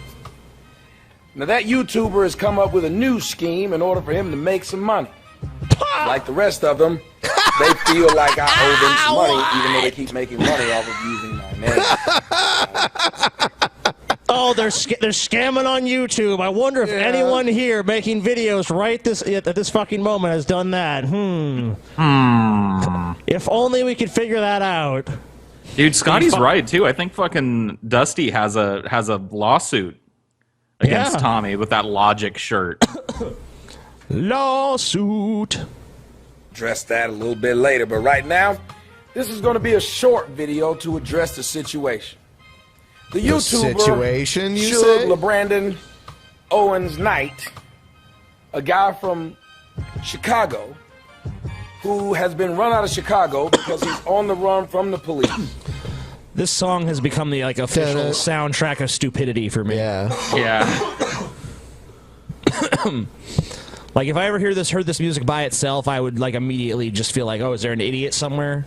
Speaker 12: Now that YouTuber has come up with a new scheme in order for him to make some money. Like the rest of them, they feel like I owe them some money, even though they keep making money off of using my name.
Speaker 6: Oh, they're scamming on YouTube. I wonder if anyone here making videos right at this fucking moment has done that. If only we could figure that out.
Speaker 19: Dude, Scotty's right too. I think fucking Dusty has a lawsuit against Tommy with that Logic shirt.
Speaker 6: Lawsuit.
Speaker 12: Address that a little bit later, but right now, this is going to be a short video to address the situation. The YouTuber
Speaker 1: situation, you
Speaker 12: Suge
Speaker 1: say?
Speaker 12: LeBrandon Owens Knight, a guy from Chicago, who has been run out of Chicago because he's on the run from the police.
Speaker 17: This song has become the official soundtrack of stupidity for me.
Speaker 2: Yeah.
Speaker 17: Like if I ever heard this music by itself, I would immediately just feel like, oh, is there an idiot somewhere?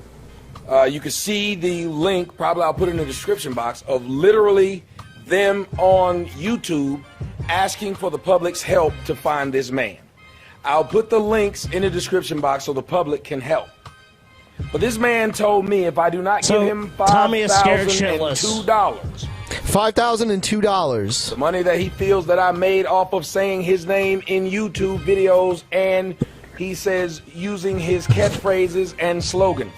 Speaker 12: You can see the link, probably I'll put it in the description box, of literally them on YouTube asking for the public's help to find this man. I'll put the links in the description box so the public can help. But this man told me if I do not give him $5,002,
Speaker 1: $5,002,
Speaker 12: the money that he feels that I made off of saying his name in YouTube videos, and he says using his catchphrases and slogans.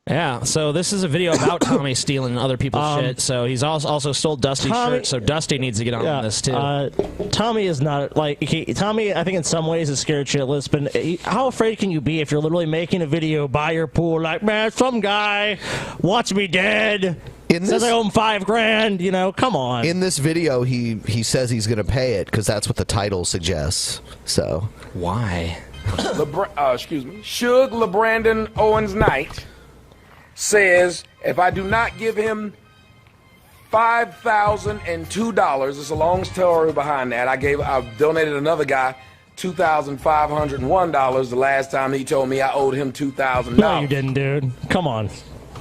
Speaker 17: Yeah, so this is a video about Tommy stealing other people's shit. So he's also stole Dusty's shirt. So Dusty needs to get on this too.
Speaker 6: Tommy is not Tommy. I think in some ways is scared shitless. But how afraid can you be if you're literally making a video by your pool? Like, man, some guy wants me dead. Says I owe him $5,000. You know, come on.
Speaker 1: In this video, he says he's going to pay it because that's what the title suggests. So
Speaker 17: why?
Speaker 12: Excuse me. Suge LeBrandon Owens Knight says if I do not give him $5,002, it's a long story behind that. I donated another guy $2,501 the last time he told me I owed him $2,000.
Speaker 6: No, you didn't, dude. Come on.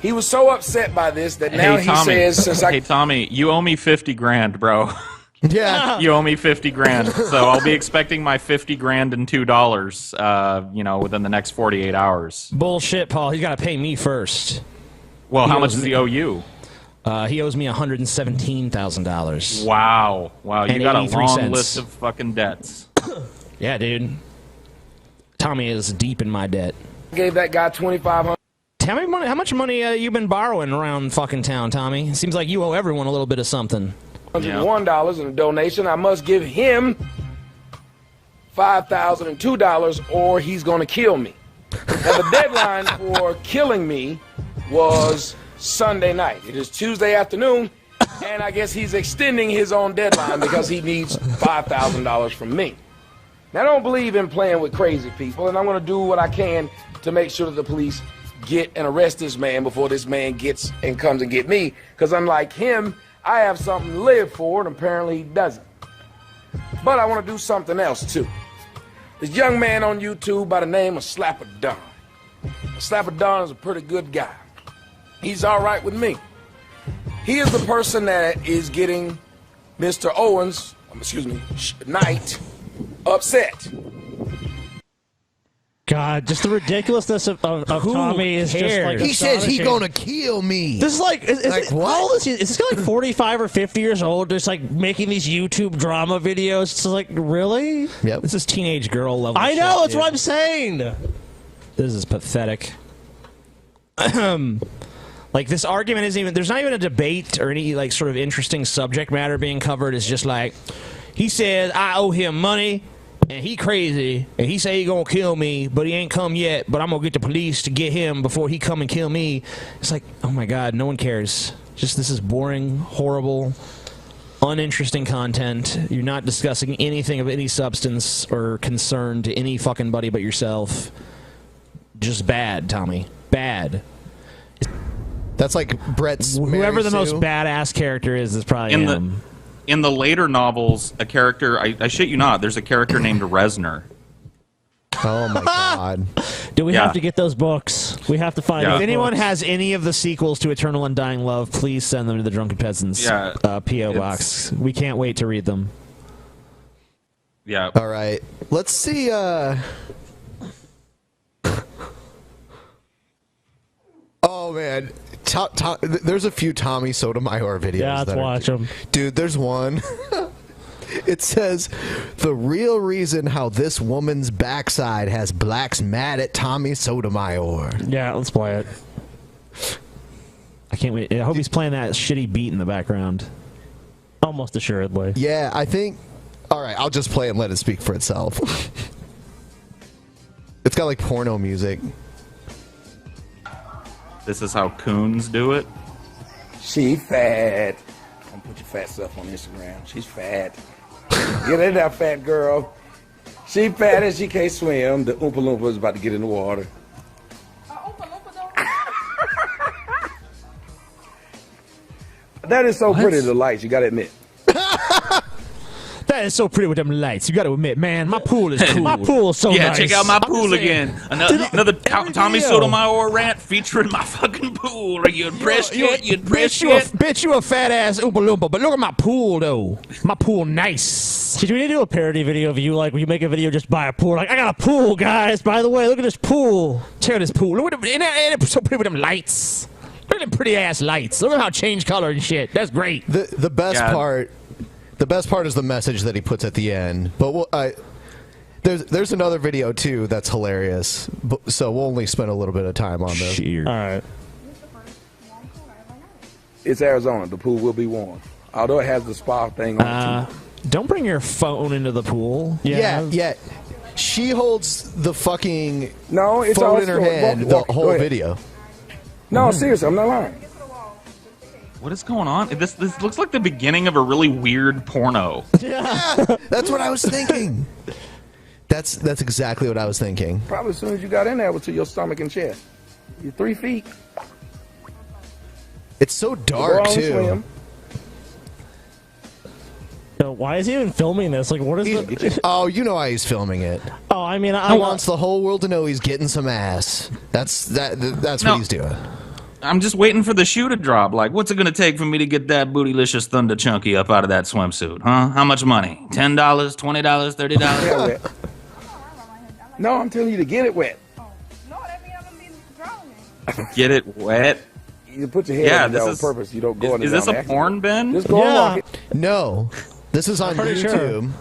Speaker 12: He was so upset by this that now he says since
Speaker 19: Hey Tommy, you owe me $50,000, bro.
Speaker 1: Yeah.
Speaker 19: You owe me $50,000, so I'll be expecting my $50,000 and $2, within the next 48 hours.
Speaker 17: Bullshit, Paul. He's got to pay me first.
Speaker 19: Well, how much does he owe you?
Speaker 17: He owes me $117,000.
Speaker 19: Wow, you got a long
Speaker 17: cents.
Speaker 19: list of fucking debts.
Speaker 17: Yeah, dude. Tommy is deep in my debt.
Speaker 12: I gave that guy $2,500.
Speaker 17: Tell me how much money you been borrowing around fucking town, Tommy? Seems like you owe everyone a little bit of something.
Speaker 12: $101 in a donation. I must give him $5,002 or he's going to kill me. Now, the deadline for killing me was Sunday night. It is Tuesday afternoon, and I guess he's extending his own deadline because he needs $5,000 from me. Now, I don't believe in playing with crazy people, and I'm going to do what I can to make sure that the police get and arrest this man before this man gets and comes and get me, because unlike him, I have something to live for, and apparently he doesn't. But I want to do something else, too. This young man on YouTube by the name of Slapper Don. Slapper Don is a pretty good guy. He's all right with me. He is the person that is getting Mr. Knight upset.
Speaker 6: God, just the ridiculousness of Tommy is just like
Speaker 1: he says he's gonna kill me.
Speaker 6: This is like,
Speaker 1: what?
Speaker 6: How old is he? Is this guy like 45 or 50 years old, just like making these YouTube drama videos? It's like, really?
Speaker 1: Yep.
Speaker 17: This is teenage girl level.
Speaker 6: I know, that's what I'm saying.
Speaker 17: This is pathetic. Like, this argument isn't even, there's not even a debate or any like sort of interesting subject matter being covered. It's just like, he says I owe him money. And he crazy, and he say he gonna kill me, but he ain't come yet, but I'm gonna get the police to get him before he come and kill me. It's like, oh my god, no one cares. Just, this is boring, horrible, uninteresting content. You're not discussing anything of any substance or concern to any fucking buddy but yourself. Just bad, Tommy. Bad.
Speaker 1: That's like Brett's
Speaker 17: Whoever the
Speaker 1: Mary
Speaker 17: most
Speaker 1: Sue.
Speaker 17: badass character is probably him.
Speaker 19: In the later novels, a character, I shit you not, there's a character named Reznor.
Speaker 1: Oh my god.
Speaker 6: Do we have to get those books? We have to find
Speaker 17: If
Speaker 6: those
Speaker 17: anyone
Speaker 6: books.
Speaker 17: has any of the sequels to Eternal Undying Love, please send them to the Drunken Peasants P.O. box. We can't wait to read them.
Speaker 19: Yeah.
Speaker 1: All right. Let's see. Oh man, there's a few Tommy Sotomayor videos.
Speaker 6: Yeah, let's watch them.
Speaker 1: Dude, there's one. It says, the real reason how this woman's backside has blacks mad at Tommy Sotomayor.
Speaker 6: Yeah, let's play it.
Speaker 17: I can't wait. I hope he's playing that shitty beat in the background.
Speaker 6: Almost assuredly.
Speaker 1: Yeah, I think... All right, I'll just play it and let it speak for itself. It's got like porno music.
Speaker 19: This is how coons do it.
Speaker 12: She fat. Don't put your fat stuff on Instagram. She's fat. Get in there, fat girl.
Speaker 10: She fat and she can't swim. The Oompa Loompa is about to get in the water. That is so pretty, the lights, you gotta admit.
Speaker 2: That is so pretty with them lights. You got to admit, man, my pool is cool. My pool is so nice.
Speaker 19: Yeah, check out my pool again. Another Tommy Sotomayor rant featuring my fucking pool. Are you impressed yet? You impressed yet?
Speaker 2: Bitch, you a fat ass Oompa Loompa, but look at my pool though. My pool nice.
Speaker 6: Did we need to do a parody video of you, like, when you make a video just buy a pool? Like, I got a pool, guys. By the way, look at this pool.
Speaker 2: Check out this pool. Look at them, and it's so pretty with them lights. Look at them pretty ass lights. Look at how it changed color and shit. That's great.
Speaker 1: The best part. The best part is the message that he puts at the end. But there's another video too that's hilarious. So we'll only spend a little bit of time on this.
Speaker 6: All right.
Speaker 10: It's Arizona. The pool will be warm, although it has the spa thing on it too.
Speaker 2: Don't bring your phone into the pool.
Speaker 1: Yeah. She holds the fucking
Speaker 10: it's
Speaker 1: phone in her hand the whole video.
Speaker 10: No, seriously, I'm not lying.
Speaker 19: What is going on? This looks like the beginning of a really weird porno.
Speaker 1: Yeah, that's what I was thinking. That's exactly what I was thinking.
Speaker 10: Probably as soon as you got in there, it was to your stomach and chest. You're 3 feet.
Speaker 1: It's so dark too.
Speaker 10: Swim.
Speaker 6: So why is he even filming this? Like, what is the...
Speaker 1: Oh, you know why he's filming it.
Speaker 6: Oh, I mean,
Speaker 1: he wants the whole world to know he's getting some ass. That's what he's doing.
Speaker 19: I'm just waiting for the shoe to drop. Like, what's it going to take for me to get that bootylicious Thunder Chunky up out of that swimsuit, huh? How much money? $10, $20, $30?
Speaker 10: No, I'm telling you to get it wet.
Speaker 19: Get it wet?
Speaker 10: You put your head in there on purpose. You don't go in.
Speaker 19: Is this a porn bin?
Speaker 10: Just go and walk it.
Speaker 1: No, this is on YouTube.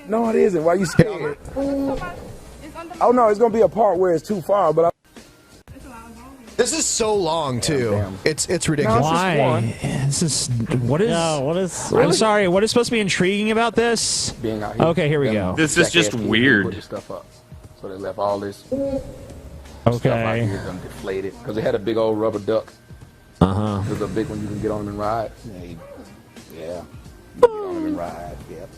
Speaker 10: No, it isn't. Why are you scared? Oh no, it's gonna be a part where it's too far, but
Speaker 1: this is so long too. It's ridiculous.
Speaker 2: Why? This is what is?
Speaker 6: No, what is?
Speaker 2: I'm sorry. What is supposed to be intriguing about this?
Speaker 10: Being out here.
Speaker 2: Okay, here we go.
Speaker 19: This is just weird.
Speaker 10: Put this stuff up, so they left all this stuff out
Speaker 6: Okay.
Speaker 10: here done deflated because they had a big old rubber duck. There's a big one you can get on them and ride. Yeah. You can get on them and ride. Yep.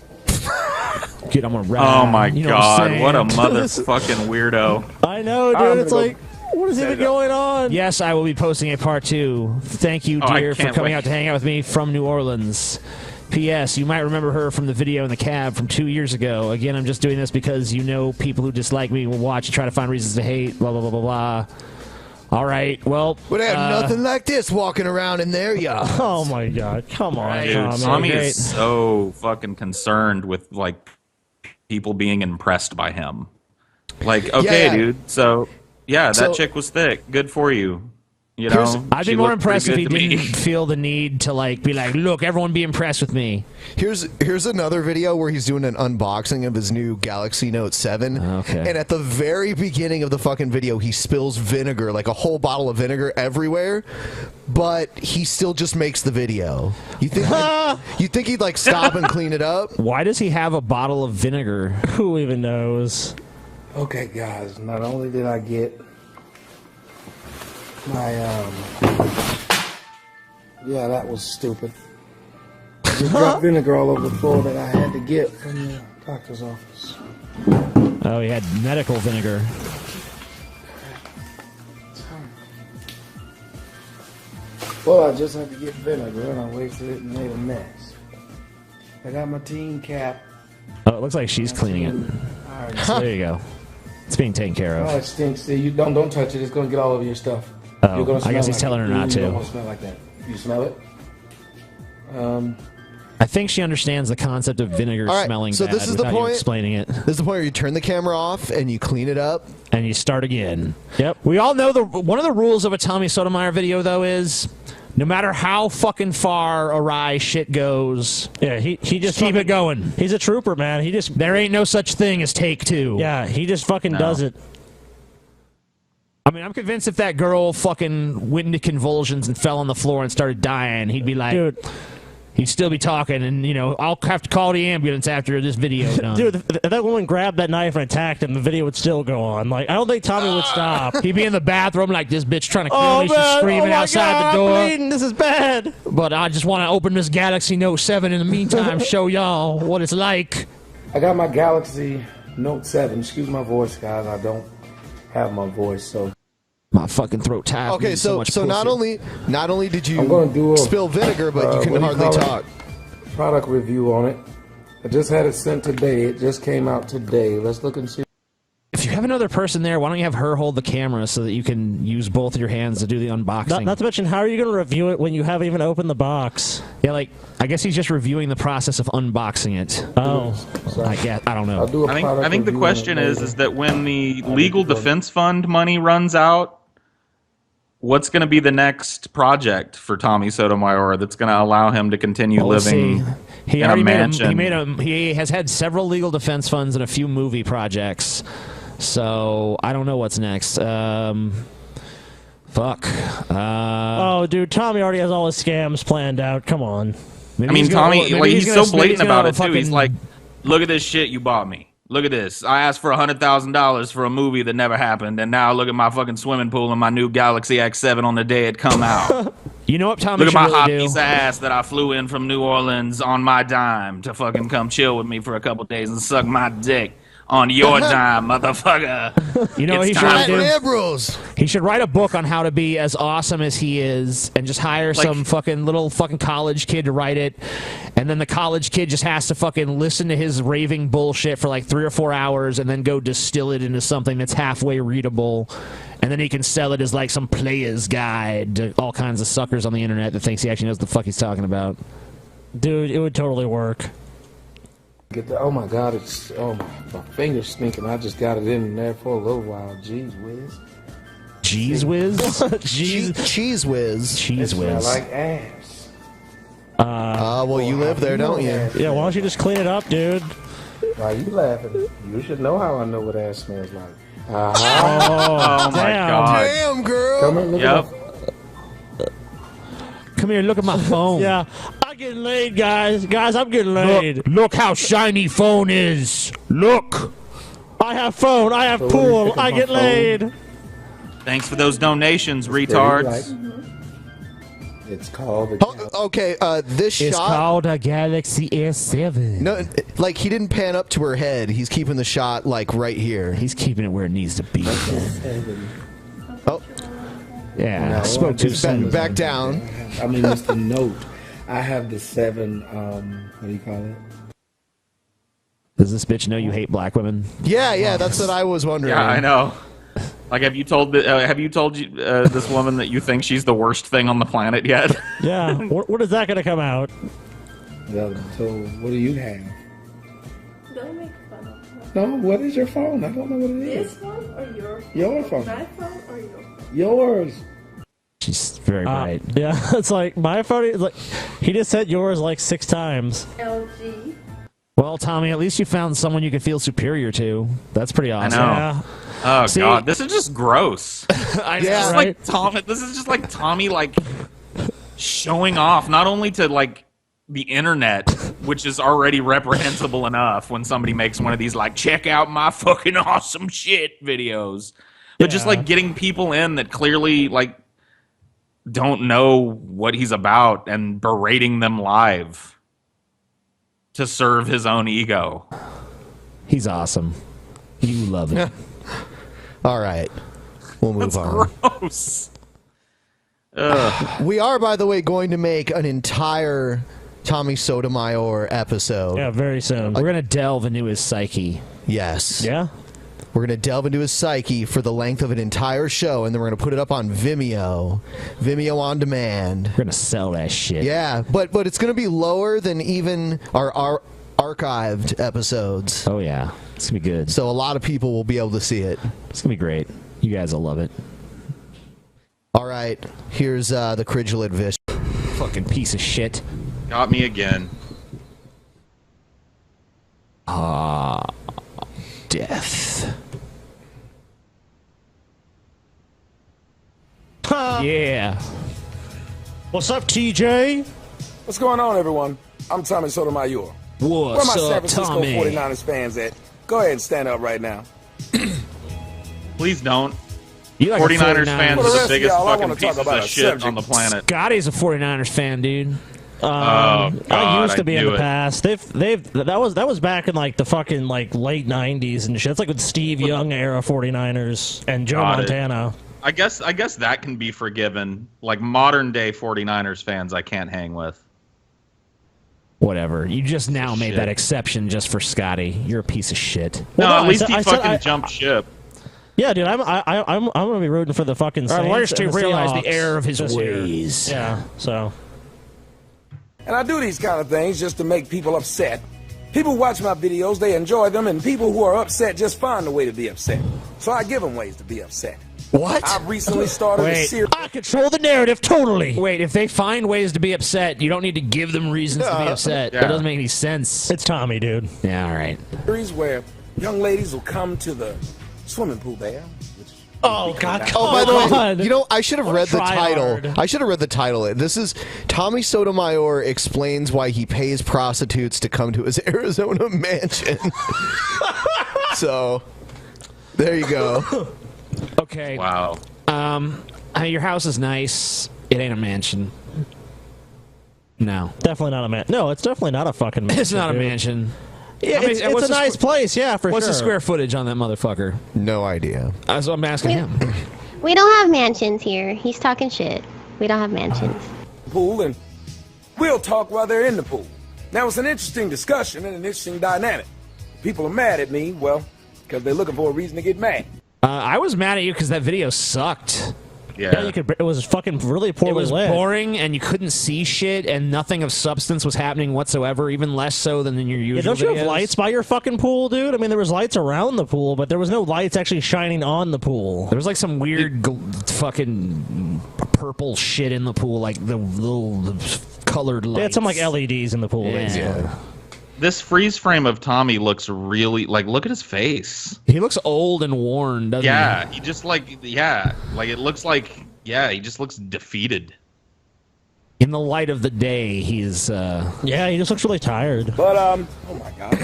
Speaker 2: Get on a ride.
Speaker 19: Oh my
Speaker 2: You know
Speaker 19: god, what a
Speaker 2: I'm saying?
Speaker 19: motherfucking weirdo.
Speaker 6: I know, dude. It's like, what is even going on?
Speaker 2: Yes, I will be posting a part 2. Thank you,
Speaker 19: I
Speaker 2: dear, for
Speaker 19: can't
Speaker 2: coming
Speaker 19: wait.
Speaker 2: out to hang out with me from New Orleans. P.S. You might remember her from the video in the cab from 2 years ago. Again, I'm just doing this because you know people who dislike me will watch and try to find reasons to hate. Blah blah blah blah blah. All right, well,
Speaker 1: Would have nothing like this walking around in there, y'all.
Speaker 6: Oh my god, come on,
Speaker 19: Dude,
Speaker 6: Tommy.
Speaker 19: Tommy is so fucking concerned with like people being impressed by him. Like, okay,
Speaker 1: Yeah.
Speaker 19: dude. So yeah,
Speaker 1: So-
Speaker 19: that chick was thick. Good for you. You know,
Speaker 2: I'd be
Speaker 19: she
Speaker 2: more
Speaker 19: looked pretty
Speaker 2: impressed if he
Speaker 19: good to me.
Speaker 2: didn't feel the need to like be like, look, everyone be impressed with me.
Speaker 1: Here's another video where he's doing an unboxing of his new Galaxy Note 7.
Speaker 2: Okay.
Speaker 1: And at the very beginning of the fucking video, he spills vinegar, like a whole bottle of vinegar everywhere, but he still just makes the video. You think he'd like stop and clean it up?
Speaker 2: Why does he have a bottle of vinegar?
Speaker 6: Who even knows?
Speaker 10: Okay, guys. Not only did I get my yeah, that was stupid. I just dropped vinegar all over the floor that I had to get from the doctor's office.
Speaker 2: Oh, he had medical vinegar.
Speaker 10: Well, I just had to get vinegar and I wasted it and made a mess. I got my team cap.
Speaker 2: Oh, it looks like she's cleaning it.
Speaker 10: Alright.
Speaker 2: So there you go. It's being taken care
Speaker 10: Oh,
Speaker 2: of.
Speaker 10: it stinks. See, you don't touch it. It's gonna get all over your stuff.
Speaker 2: Oh,
Speaker 10: You're gonna
Speaker 2: I
Speaker 10: smell
Speaker 2: guess he's
Speaker 10: like
Speaker 2: telling
Speaker 10: it.
Speaker 2: her not
Speaker 10: You
Speaker 2: to.
Speaker 10: don't want to smell like that. You smell it?
Speaker 2: I think she understands the concept of vinegar
Speaker 1: All right,
Speaker 2: smelling
Speaker 1: so
Speaker 2: bad
Speaker 1: this is the
Speaker 2: without you
Speaker 1: point.
Speaker 2: explaining it.
Speaker 1: This is the point where you turn the camera off and you clean it up.
Speaker 2: And you start again.
Speaker 6: Yep.
Speaker 2: We all know one of the rules of a Tommy Sotomayor video, though, is no matter how fucking far awry shit goes,
Speaker 6: Yeah, he just
Speaker 2: keep it going.
Speaker 6: He's a trooper, man. He just
Speaker 2: There ain't no such thing as take 2.
Speaker 6: yeah, he just fucking does it.
Speaker 2: I mean, I'm convinced if that girl fucking went into convulsions and fell on the floor and started dying, he'd be like,
Speaker 6: Dude.
Speaker 2: He'd still be talking, and I'll have to call the ambulance after this video done.
Speaker 6: Dude, if that woman grabbed that knife and attacked him, the video would still go on. Like, I don't think Tommy would stop.
Speaker 2: He'd be in the bathroom like, this bitch trying to kill me. She's screaming outside the door.
Speaker 6: I'm bleeding. This is bad.
Speaker 2: But I just want to open this Galaxy Note 7 in the meantime, show y'all what it's like.
Speaker 10: I got my Galaxy Note 7. Excuse my voice, guys. I don't have my voice, so.
Speaker 2: My fucking throat tied.
Speaker 1: Okay, so not only did you
Speaker 10: I'm gonna do
Speaker 1: spill vinegar, but you can hardly talk.
Speaker 10: Product review on it. I just had it sent today. It just came out today. Let's look and see.
Speaker 2: If you have another person there, why don't you have her hold the camera so that you can use both of your hands to do the unboxing?
Speaker 6: Not to mention, how are you going to review it when you haven't even opened the box?
Speaker 2: Yeah, like, I guess he's just reviewing the process of unboxing it.
Speaker 6: Oh.
Speaker 2: I don't know.
Speaker 19: I think the question is that when the legal defense fund money runs out, what's going to be the next project for Tommy Sotomayor that's going to allow him to continue living
Speaker 2: He
Speaker 19: in a
Speaker 2: already
Speaker 19: mansion?
Speaker 2: He has had several legal defense funds and a few movie projects. So I don't know what's next. Fuck.
Speaker 6: Oh, dude, Tommy already has all his scams planned out. Come on.
Speaker 19: Tommy, he's so blatant about it too. He's like, "Look at this shit you bought me. Look at this. I asked for $100,000 for a movie that never happened, and now look at my fucking swimming pool and my new Galaxy X7 on the day it come out.
Speaker 2: You know what Tommy
Speaker 19: Look at my
Speaker 2: should
Speaker 19: hot
Speaker 2: really
Speaker 19: piece of ass that I flew in from New Orleans on my dime to fucking come chill with me for a couple days and suck my dick on your dime, motherfucker."
Speaker 2: You know what he
Speaker 19: It's
Speaker 2: should
Speaker 19: time
Speaker 2: do?
Speaker 19: for-
Speaker 2: He should write a book on how to be as awesome as he is, and just hire some little fucking college kid to write it, and then the college kid just has to fucking listen to his raving bullshit for like 3 or 4 hours, and then go distill it into something that's halfway readable, and then he can sell it as like some player's guide to all kinds of suckers on the internet that thinks he actually knows what the fuck he's talking about.
Speaker 6: Dude, it would totally work.
Speaker 10: Oh my God, my finger's stinking. I just got it in there for a little while. Jeez whiz.
Speaker 2: Cheese whiz?
Speaker 1: Cheese whiz.
Speaker 2: Cheese whiz.
Speaker 10: I like ass.
Speaker 1: Well, you live there, don't you?
Speaker 6: Yeah, why don't you just clean it up, dude?
Speaker 10: Why are you laughing? You should know how I know what ass smells like.
Speaker 19: Oh my God.
Speaker 1: Damn, girl.
Speaker 10: Come here, look at my
Speaker 2: Come here, look at my phone.
Speaker 6: Yeah, I'm getting laid, guys. Guys, I'm getting laid.
Speaker 2: Look how shiny phone is. Look.
Speaker 6: I have phone. I have pool. I get laid.
Speaker 19: Thanks for those donations, retards.
Speaker 10: It's called.
Speaker 1: Okay, this
Speaker 2: It's
Speaker 1: shot.
Speaker 2: called a Galaxy S7.
Speaker 1: No, like he didn't pan up to her head. He's keeping the shot like right here.
Speaker 2: He's keeping it where it needs to be.
Speaker 1: Oh,
Speaker 2: yeah.
Speaker 10: No,
Speaker 2: Spoke too
Speaker 10: it's
Speaker 2: soon.
Speaker 1: back down.
Speaker 10: I mean, it's the Note. I have the 7. What do you call it?
Speaker 2: Does this bitch know you hate black women?
Speaker 1: Yeah, that's what I was wondering.
Speaker 19: Yeah, I know. Like, have you told this woman that you think she's the worst thing on the planet yet?
Speaker 6: Yeah. What is that going to come out?
Speaker 10: Yeah, so what do you have?
Speaker 15: Don't make fun of her.
Speaker 10: No, what is your phone? I don't know what it is.
Speaker 15: This one or your phone?
Speaker 10: Your phone.
Speaker 15: My phone or your phone?
Speaker 10: Yours.
Speaker 2: She's very bright.
Speaker 6: Yeah, it's like my phone is like he just said yours like 6 times.
Speaker 15: LG.
Speaker 2: Well, Tommy, at least you found someone you could feel superior to. That's pretty awesome.
Speaker 19: I know. Oh
Speaker 2: See-
Speaker 19: God, this is just gross.
Speaker 2: I
Speaker 19: This is
Speaker 2: know,
Speaker 19: like
Speaker 2: right?
Speaker 19: Tommy. This is just like Tommy, like showing off not only to like the internet, which is already reprehensible enough when somebody makes one of these like check out my fucking awesome shit videos, but just like getting people in that clearly like don't know what he's about and berating them live to serve his own ego.
Speaker 2: He's awesome. You love it.
Speaker 1: All right, we'll move on.
Speaker 19: Gross.
Speaker 1: We are, by the way, going to make an entire Tommy Sotomayor episode.
Speaker 6: Yeah, very soon.
Speaker 2: We're gonna delve into his psyche.
Speaker 1: Yes.
Speaker 6: Yeah.
Speaker 1: We're going to delve into his psyche for the length of an entire show, and then we're going to put it up on Vimeo on demand.
Speaker 2: We're gonna sell that shit.
Speaker 1: Yeah, but it's going to be lower than even our archived episodes.
Speaker 2: Oh yeah, it's gonna be good.
Speaker 1: So a lot of people will be able to see it.
Speaker 2: It's gonna be great. You guys will love it.
Speaker 1: All right, here's the Cridgelet Vish.
Speaker 2: Fucking piece of shit.
Speaker 19: Got me again.
Speaker 2: Death. Yeah.
Speaker 6: What's up, TJ?
Speaker 10: What's going on, everyone? I'm Tommy Sotomayor. Where
Speaker 2: What's
Speaker 10: my San
Speaker 2: up,
Speaker 10: Francisco
Speaker 2: Tommy?
Speaker 10: 49ers fans at? Go ahead and stand up right now.
Speaker 5: Please don't.
Speaker 2: You like a
Speaker 5: 49ers
Speaker 2: 49ers
Speaker 5: fans are the biggest fucking pieces of shit on the planet.
Speaker 2: Scotty's a 49ers fan, dude.
Speaker 5: God,
Speaker 6: I used to be
Speaker 5: I
Speaker 6: in
Speaker 5: knew
Speaker 6: the
Speaker 5: it.
Speaker 6: past. That was back in like the fucking like late '90s and shit. It's like with Steve Young era 49ers and Joe
Speaker 5: Got it.
Speaker 6: Montana.
Speaker 5: I guess that can be forgiven. Like modern day 49ers fans, I can't hang with.
Speaker 2: Whatever. You just now made
Speaker 5: Shit.
Speaker 2: that exception just for Scotty. You're a piece of shit.
Speaker 5: No,
Speaker 6: Well,
Speaker 5: at least
Speaker 6: I
Speaker 5: he
Speaker 6: said-
Speaker 5: fucking jumped ship.
Speaker 6: Yeah, dude, I'm gonna be rooting for the fucking Saints.
Speaker 2: At least he
Speaker 6: and the
Speaker 2: realized the
Speaker 6: Seahawks
Speaker 2: error of his
Speaker 6: this year.
Speaker 2: ways.
Speaker 6: Yeah, so.
Speaker 10: And I do these kind of things just to make people upset. People watch my videos, they enjoy them, and people who are upset just find a way to be upset. So I give them ways to be upset.
Speaker 2: What?
Speaker 10: I've recently started a
Speaker 2: Wait,
Speaker 10: series.
Speaker 6: I control the narrative totally.
Speaker 2: Wait, if they find ways to be upset, you don't need to give them reasons to be upset.
Speaker 10: Yeah.
Speaker 2: That doesn't make any sense.
Speaker 6: It's Tommy, dude.
Speaker 2: Yeah, all right.
Speaker 10: Series where young ladies will come to the swimming pool there.
Speaker 6: Oh God!
Speaker 1: Oh, by the way, you know, I should have read the
Speaker 6: Try
Speaker 1: title.
Speaker 6: hard.
Speaker 1: I should have read the title. This is Tommy Sotomayor explains why he pays prostitutes to come to his Arizona mansion. So, there you go.
Speaker 2: Okay.
Speaker 5: Wow.
Speaker 2: Your house is nice. It ain't a mansion. No.
Speaker 6: Definitely not a man. No, it's definitely not a fucking mansion.
Speaker 2: It's not a
Speaker 6: dude.
Speaker 2: mansion.
Speaker 6: Yeah, it's
Speaker 2: what's
Speaker 6: a
Speaker 2: the
Speaker 6: nice place. Yeah, for
Speaker 2: What's
Speaker 6: sure.
Speaker 2: the square footage on that motherfucker?
Speaker 1: No idea.
Speaker 2: That's what I'm asking him.
Speaker 3: We don't have mansions here. He's talking shit. We don't have mansions.
Speaker 10: Pool, and we'll talk while they're in the pool. Now, it's an interesting discussion and an interesting dynamic. People are mad at me, well, because they're looking for a reason to get mad.
Speaker 2: I was mad at you because that video sucked.
Speaker 6: Yeah, you could. It was fucking really poorly
Speaker 2: It was
Speaker 6: lit.
Speaker 2: boring, and you couldn't see shit, and nothing of substance was happening whatsoever, even less so than in your
Speaker 6: Yeah,
Speaker 2: usual
Speaker 6: don't you have
Speaker 2: videos.
Speaker 6: lights by your fucking pool, dude? I mean, there was lights around the pool, but there was no lights actually shining on the pool.
Speaker 2: There was like some weird fucking purple shit in the pool, like the little colored lights.
Speaker 6: They had some like LEDs in the pool. basically.
Speaker 5: This freeze frame of Tommy looks really like. Look at his face.
Speaker 2: He looks old and worn, doesn't
Speaker 5: Yeah, he just like it looks like he just looks defeated.
Speaker 2: he? In the light of the day, he's
Speaker 6: Yeah, he just looks really tired.
Speaker 10: But, oh my God.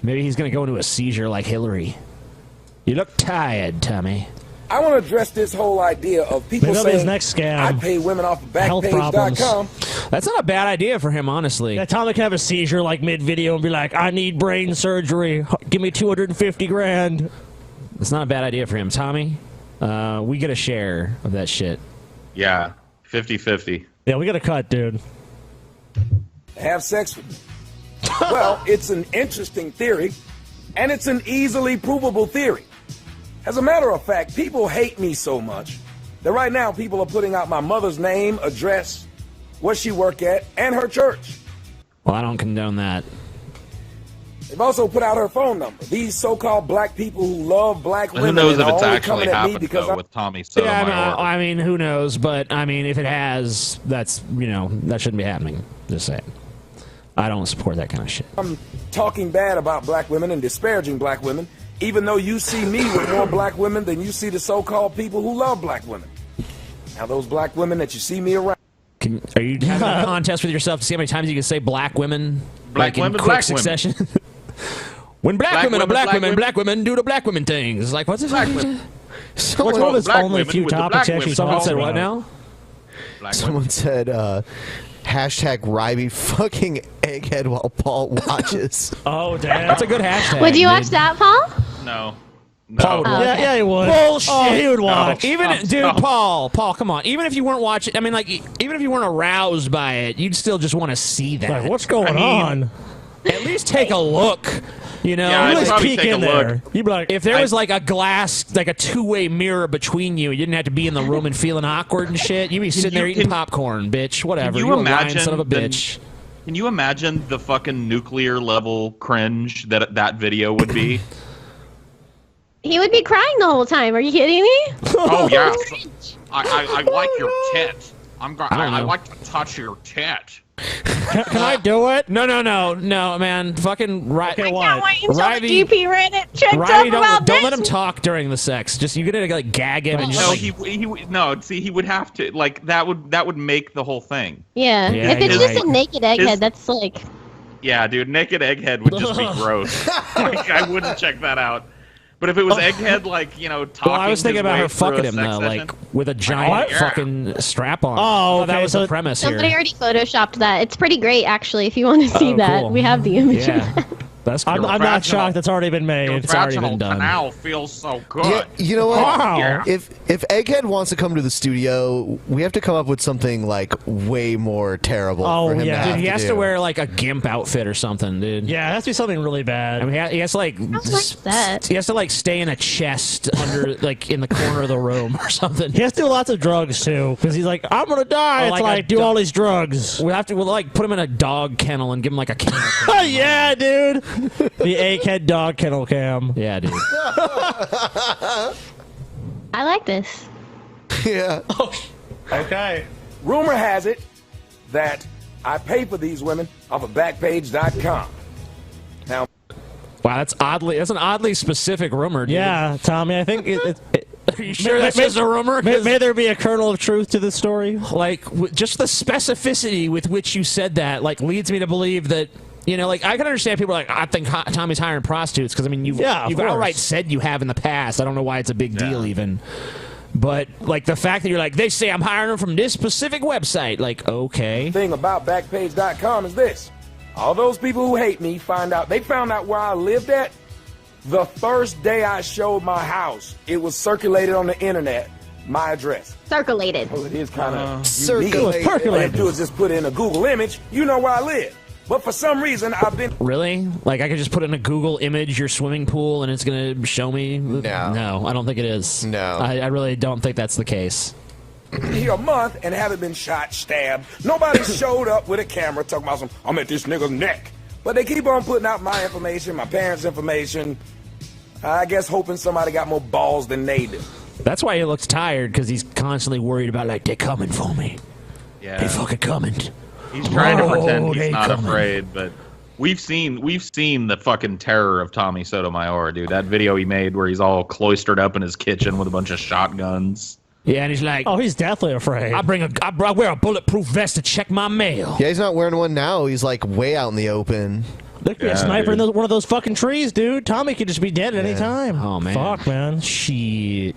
Speaker 2: maybe he's gonna go into a seizure like Hillary. You look tired, Tommy.
Speaker 10: I want to address this whole idea of people
Speaker 6: Maybe that'll be his
Speaker 10: saying,
Speaker 6: next scam.
Speaker 10: I pay women off of
Speaker 6: Health problems.
Speaker 10: Backpage.com.
Speaker 2: That's not a bad idea for him, honestly.
Speaker 6: Yeah, Tommy can have a seizure like mid-video and be like, I need brain surgery. Give me 250 grand.
Speaker 2: It's not a bad idea for him, Tommy. We get a share of that shit.
Speaker 5: Yeah, 50-50.
Speaker 6: Yeah, we got a cut, dude.
Speaker 10: Have sex with me. Well, it's an interesting theory, and it's an easily provable theory. As a matter of fact, people hate me so much that right now people are putting out my mother's name, address, where she work at, and her church.
Speaker 2: Well, I don't condone that.
Speaker 10: They've also put out her phone number. These so-called black people who love black
Speaker 5: Who
Speaker 10: women
Speaker 5: knows
Speaker 10: and
Speaker 5: if
Speaker 10: are
Speaker 5: it's
Speaker 10: only
Speaker 5: actually
Speaker 10: coming at me
Speaker 5: happened
Speaker 10: because
Speaker 5: though
Speaker 10: I'm
Speaker 5: with Tommy
Speaker 2: Yeah,
Speaker 5: Sotomayor?
Speaker 2: I mean, who knows? But I mean, if it has, that's that shouldn't be happening. Just saying. I don't support that kind of shit.
Speaker 10: I'm talking bad about black women and disparaging black women, even though you see me with more black women than you see the so-called people who love black women. Now, those black women that you see me around.
Speaker 2: Are you having a contest with yourself to see how many times you can say black women?
Speaker 5: Black
Speaker 2: like
Speaker 5: women,
Speaker 2: in quick
Speaker 5: black women.
Speaker 2: succession? When black women are black women, black women do the black women things. It's like, what's this?
Speaker 5: Black women.
Speaker 6: What's one of his only few topics actually
Speaker 2: Someone
Speaker 6: talks
Speaker 2: said
Speaker 6: about?
Speaker 2: what now?
Speaker 1: Someone said, hashtag Ryby fucking egghead while Paul watches.
Speaker 6: Oh, damn.
Speaker 2: That's a good hashtag.
Speaker 3: Would you watch that, Paul?
Speaker 5: No.
Speaker 2: Paul would
Speaker 3: Oh,
Speaker 6: Yeah,
Speaker 3: okay.
Speaker 6: yeah, he would.
Speaker 2: Bullshit.
Speaker 6: Oh, he would watch.
Speaker 2: Even dude, Paul, come on. Even if you weren't watching, I mean, like, even if you weren't aroused by it, you'd still just want to see that.
Speaker 6: Like, what's going on?
Speaker 2: At least take a look. You know,
Speaker 5: Yeah, I'd
Speaker 6: At least
Speaker 5: probably
Speaker 6: peek
Speaker 5: take a
Speaker 6: in
Speaker 5: look.
Speaker 6: there. You'd be like,
Speaker 2: if there was like a glass, like a two-way mirror between you didn't have to be in the room and feeling awkward and shit, you'd be sitting there eating popcorn, bitch. Whatever.
Speaker 5: Can
Speaker 2: You
Speaker 5: you
Speaker 2: a lying
Speaker 5: imagine
Speaker 2: son of a bitch.
Speaker 5: Can you imagine the fucking nuclear level cringe that video would be?
Speaker 3: He would be crying the whole time. Are you kidding me?
Speaker 5: Oh yeah, I like your tit.
Speaker 19: I like to touch your tit.
Speaker 6: Can I do it?
Speaker 2: No, man. Fucking right.
Speaker 6: Okay,
Speaker 3: I
Speaker 6: what?
Speaker 3: can't wait until
Speaker 2: Riley-
Speaker 3: the GP ran it checked
Speaker 2: Riley,
Speaker 3: up about
Speaker 2: don't
Speaker 3: this.
Speaker 2: let him talk during the sex. Just you're gonna like gag him and just
Speaker 19: No,
Speaker 2: like,
Speaker 19: he would have to like that would make the whole thing.
Speaker 3: Yeah.
Speaker 2: Yeah,
Speaker 3: If it's
Speaker 2: you're
Speaker 3: just
Speaker 2: right.
Speaker 3: a naked egghead, that's like.
Speaker 19: Yeah, dude, naked egghead would just be gross. Like, I wouldn't check that out. But if it was egghead, like talking.
Speaker 2: Well, I was thinking
Speaker 19: his
Speaker 2: about
Speaker 19: way
Speaker 2: her
Speaker 19: through a
Speaker 2: fucking him
Speaker 19: sex
Speaker 2: though,
Speaker 19: session,
Speaker 2: like with a giant fucking strap on.
Speaker 6: Oh, okay,
Speaker 2: that was
Speaker 6: so
Speaker 2: the premise
Speaker 3: Somebody
Speaker 2: here.
Speaker 3: already photoshopped that. It's pretty great, actually. If you want to see that,
Speaker 2: cool.
Speaker 3: we have the image.
Speaker 2: Yeah, that's cool.
Speaker 6: I'm not shocked. That's already been made.
Speaker 2: It's already been done.
Speaker 19: Canal feels so good.
Speaker 1: Yeah, you know what?
Speaker 6: Wow.
Speaker 19: Yeah.
Speaker 1: If Egghead wants to come to the studio, we have to come up with something like way more terrible
Speaker 6: Oh,
Speaker 1: for him
Speaker 6: yeah.
Speaker 1: to have
Speaker 2: Dude, he has
Speaker 1: do.
Speaker 2: to wear like a gimp outfit or something, dude.
Speaker 6: Yeah, it has to be something really bad.
Speaker 2: I mean, he has to like
Speaker 3: that.
Speaker 2: he has to like stay in a chest under like in the corner of the room or something.
Speaker 6: He has to do lots of drugs too, because he's like, I'm gonna die.
Speaker 2: Or
Speaker 6: It's
Speaker 2: like
Speaker 6: like,
Speaker 2: a
Speaker 6: do
Speaker 2: do-
Speaker 6: all these drugs.
Speaker 2: We'll like put him in a dog kennel and give him like a kennel.
Speaker 6: Yeah, dude. The egghead dog kennel cam.
Speaker 2: Yeah, dude.
Speaker 3: I like this.
Speaker 1: Yeah.
Speaker 10: Okay. Rumor has it that I pay for these women off of Backpage.com. Now,
Speaker 2: Wow, that's an oddly specific rumor, dude.
Speaker 6: Yeah, Tommy, I think
Speaker 2: Are you sure that's just a rumor?
Speaker 6: May there be a kernel of truth to this story?
Speaker 2: Like, just the specificity with which you said that, like, leads me to believe that, like, I can understand people are like, I think Tommy's hiring prostitutes, because, I mean, you've
Speaker 6: course.
Speaker 2: outright said you have in the past. I don't know why it's a big deal, even. But, like, the fact that you're like, they say I'm hiring them from this specific website, like, okay.
Speaker 10: the thing about Backpage.com is this. All those people who hate me found out where I lived at. The first day I showed my house, it was circulated on the internet, my address.
Speaker 3: Circulated.
Speaker 10: Well, it is kind of
Speaker 3: Circulated.
Speaker 10: All you have to do is just put in a Google image. You know where I live. But for some reason, I've been...
Speaker 2: Really? Like, I could just put in a Google image your swimming pool and it's going to show me? No, I don't think it is.
Speaker 1: No.
Speaker 2: I really don't think that's the case.
Speaker 10: here a month and haven't been shot, stabbed. Nobody showed up with a camera talking about some, I'm at this nigga's neck. But they keep on putting out my information, my parents' information. I guess hoping somebody got more balls than they do.
Speaker 2: That's why he looks tired, because he's constantly worried about, like, they're coming for me.
Speaker 19: Yeah.
Speaker 2: They fucking coming.
Speaker 19: He's trying to pretend
Speaker 2: they
Speaker 19: he's not
Speaker 2: coming.
Speaker 19: afraid, but we've seen the fucking terror of Tommy Sotomayor, dude. That video he made where he's all cloistered up in his kitchen with a bunch of shotguns.
Speaker 2: Yeah, and he's like,
Speaker 6: oh, he's definitely afraid.
Speaker 2: I wear a bulletproof vest to check my mail.
Speaker 1: Yeah, he's not wearing one now. He's like way out in the open.
Speaker 6: There could be a sniper in one of those fucking trees, dude. Tommy could just be dead at any time.
Speaker 2: Oh, man.
Speaker 6: Fuck, man.
Speaker 2: Shit.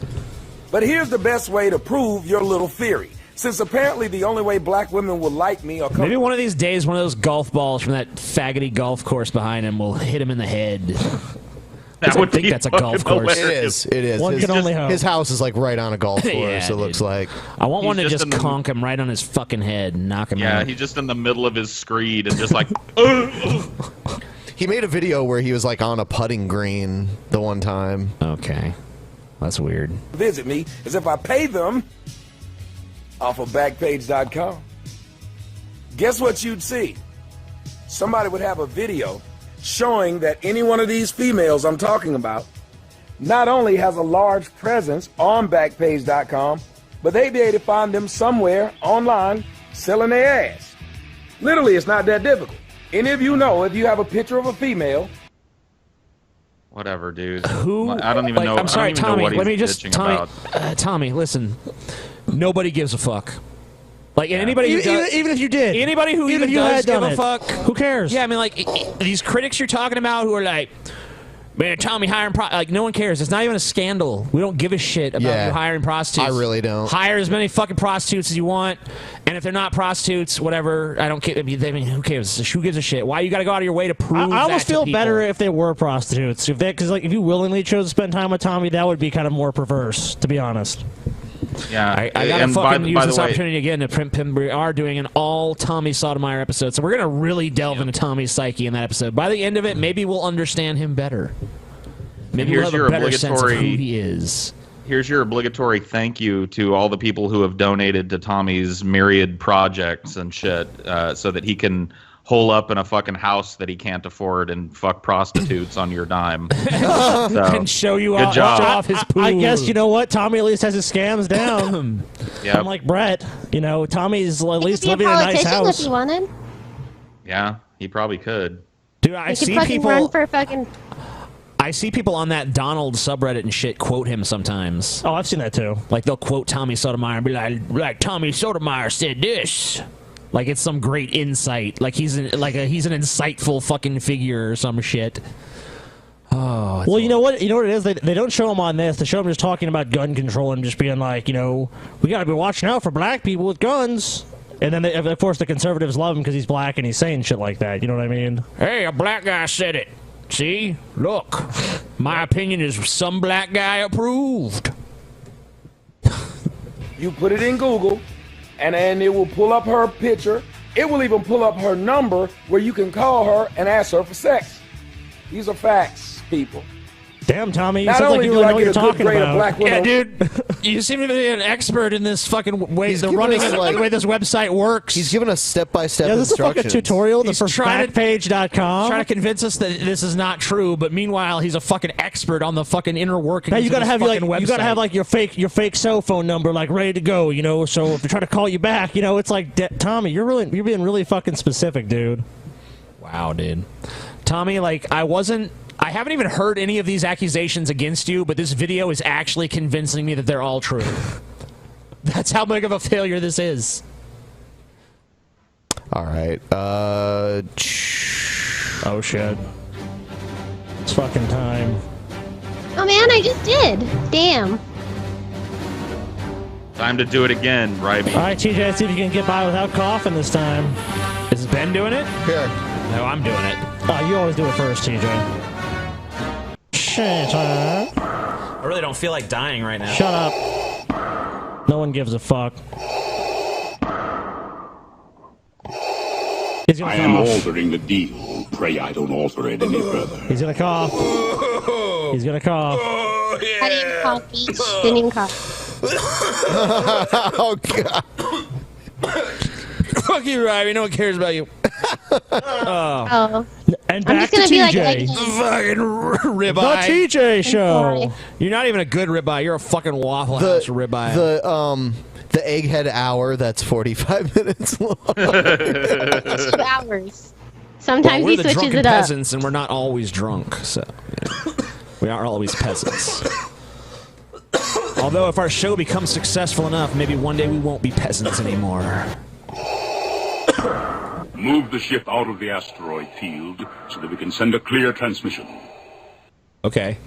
Speaker 10: But here's the best way to prove your little theory. Since apparently the only way black women will like me or come...
Speaker 2: Maybe one of these days, one of those golf balls from that faggoty golf course behind him will hit him in the head. I think that's a golf course.
Speaker 1: It is. It is.
Speaker 6: One can only hope.
Speaker 1: His house is like right on a golf course.
Speaker 2: Yeah,
Speaker 1: it looks like.
Speaker 2: I want one to
Speaker 19: He's
Speaker 2: just
Speaker 19: just in the-
Speaker 2: conk him right on his fucking head and knock him
Speaker 19: Yeah,
Speaker 2: out.
Speaker 19: he's just in the middle of his screed and just like...
Speaker 1: He made a video where he was like on a putting green the one time.
Speaker 2: Okay. That's weird.
Speaker 10: visit me is if I pay them off of Backpage.com. Guess what you'd see? Somebody would have a video showing that any one of these females I'm talking about not only has a large presence on Backpage.com, but they'd be able to find them somewhere online selling their ass. Literally, it's not that difficult. Any of you know if you have a picture of a female.
Speaker 19: Whatever, dude.
Speaker 2: Who?
Speaker 19: I don't even know.
Speaker 2: I'm sorry,
Speaker 19: I don't even know
Speaker 2: Tommy.
Speaker 19: what
Speaker 2: Let me
Speaker 19: he's
Speaker 2: just,
Speaker 19: bitching
Speaker 2: Tommy.
Speaker 19: about.
Speaker 2: Tommy, listen. Nobody gives a fuck. Like anybody, who
Speaker 6: Even,
Speaker 2: does,
Speaker 6: even if you did.
Speaker 2: anybody who
Speaker 6: even
Speaker 2: even
Speaker 6: if you
Speaker 2: does
Speaker 6: had
Speaker 2: give
Speaker 6: done
Speaker 2: a
Speaker 6: it,
Speaker 2: fuck.
Speaker 6: who cares?
Speaker 2: Yeah, I mean, like these critics you're talking about who are like, man, Tommy hiring like no one cares. It's not even a scandal. We don't give a shit about
Speaker 1: Yeah.
Speaker 2: you hiring prostitutes.
Speaker 1: I really don't.
Speaker 2: Hire as many fucking prostitutes as you want, and if they're not prostitutes, whatever. I don't care. I mean, who cares? Who gives a shit? Why you got to go out of your way to prove?
Speaker 6: I almost
Speaker 2: that to
Speaker 6: feel
Speaker 2: people?
Speaker 6: better if they were prostitutes. Because like if you willingly chose to spend time with Tommy, that would be kind of more perverse, to be honest.
Speaker 19: Yeah,
Speaker 2: I gotta
Speaker 19: and
Speaker 2: fucking
Speaker 19: by
Speaker 2: use
Speaker 19: the
Speaker 2: this
Speaker 19: way,
Speaker 2: opportunity again to pimp. We are doing an all Tommy Sotomayor episode, so we're gonna really delve into Tommy's psyche in that episode. By the end of it, maybe we'll understand him better. Maybe we'll
Speaker 19: here's
Speaker 2: have
Speaker 19: your
Speaker 2: a better sense of who
Speaker 19: obligatory-
Speaker 2: he is.
Speaker 19: Here's your obligatory thank you to all the people who have donated to Tommy's myriad projects and shit, so that he can
Speaker 16: hole up in a fucking house that he can't afford and fuck prostitutes on your dime. So,
Speaker 17: and show you
Speaker 16: good
Speaker 17: off,
Speaker 16: job.
Speaker 17: show off his pool. I guess you know what? Tommy at least has his scams down.
Speaker 16: Yep.
Speaker 17: Unlike Brett, you know, Tommy's at least
Speaker 3: Be a
Speaker 17: living in a nice
Speaker 3: politician if
Speaker 17: house.
Speaker 3: he wanted.
Speaker 16: Yeah, he probably could.
Speaker 2: Dude, I
Speaker 3: He could
Speaker 2: see
Speaker 3: fucking
Speaker 2: people.
Speaker 3: run for fucking.
Speaker 2: I see people on that Donald subreddit and shit quote him sometimes.
Speaker 17: Oh, I've seen that too.
Speaker 2: Like they'll quote Tommy Sotomayor and be like Tommy Sotomayor said this. Like it's some great insight. Like he's an insightful fucking figure or some shit. Oh.
Speaker 17: Well, you know what? You know what it is? They don't show him on this. They show him just talking about gun control and just being like, you know, we got to be watching out for black people with guns. And then, of course, the conservatives love him because he's black and he's saying shit like that. You know what I mean?
Speaker 2: Hey, a black guy said it. See? Look. My opinion is some black guy approved.
Speaker 12: You put it in Google, and it will pull up her picture. It will even pull up her number where you can call her and ask her for sex. These are facts, people.
Speaker 17: Damn, Tommy, you
Speaker 12: Not
Speaker 17: sound like
Speaker 12: only
Speaker 17: you
Speaker 12: do
Speaker 17: really
Speaker 12: I
Speaker 17: know what
Speaker 12: get
Speaker 17: you're
Speaker 12: a good
Speaker 17: talking
Speaker 12: grade of
Speaker 17: about.
Speaker 12: black
Speaker 2: Yeah,
Speaker 12: women,
Speaker 2: dude. You seem to be an expert in this fucking way.
Speaker 1: He's
Speaker 2: The
Speaker 1: giving
Speaker 2: running
Speaker 1: us, like-
Speaker 2: the way this website works.
Speaker 1: He's giving us step-by-step
Speaker 17: Yeah, this is a fucking
Speaker 1: instructions.
Speaker 17: tutorial
Speaker 2: He's
Speaker 17: for
Speaker 2: trying to-
Speaker 17: backpage.com.
Speaker 2: Trying to convince us that this is not true, but meanwhile he's a fucking expert on the fucking inner workings.
Speaker 17: Now you gotta
Speaker 2: of
Speaker 17: have
Speaker 2: this
Speaker 17: like
Speaker 2: fucking website.
Speaker 17: you gotta have like your fake cell phone number like ready to go, you know. So if they try to call you back, you know, it's like Tommy, you're being really fucking specific, dude.
Speaker 2: Wow, dude. Tommy, like I haven't even heard any of these accusations against you, but this video is actually convincing me that they're all true. That's how big of a failure this is.
Speaker 1: All right.
Speaker 17: Oh shit. It's fucking time.
Speaker 3: Oh man, I just did. Damn.
Speaker 16: Time to do it again, Ryby.
Speaker 17: All right, TJ, let's see if you can get by without coughing this time.
Speaker 2: Is Ben doing it?
Speaker 1: Here.
Speaker 2: No, I'm doing it.
Speaker 17: Oh, you always do it first, TJ. Shut up.
Speaker 2: I really don't feel like dying right now.
Speaker 17: Shut up. No one gives a fuck. He's gonna
Speaker 20: I am
Speaker 17: cough.
Speaker 20: altering the deal. Pray I don't alter it any further.
Speaker 17: He's gonna cough. He's gonna cough.
Speaker 3: I didn't even cough, Beach. Didn't even cough.
Speaker 1: Oh god.
Speaker 2: Fuck you, Ryby. No one cares about you.
Speaker 3: Oh.
Speaker 17: And
Speaker 3: I'm
Speaker 17: back
Speaker 3: just gonna
Speaker 17: to
Speaker 3: be like,
Speaker 17: TJ.
Speaker 2: Fucking ribeye.
Speaker 17: The TJ show.
Speaker 2: You're not even a good ribeye. You're a fucking Waffle House ribeye.
Speaker 1: The egghead hour that's 45 minutes long.
Speaker 3: 2 hours. Sometimes
Speaker 2: we're
Speaker 3: he
Speaker 2: the
Speaker 3: switches
Speaker 2: drunken
Speaker 3: it up.
Speaker 2: peasants, and we're not always drunk, so you know, we aren't always peasants. Although, if our show becomes successful enough, maybe one day we won't be peasants anymore.
Speaker 20: Move the ship out of the asteroid field so that we can send a clear transmission.
Speaker 2: Okay.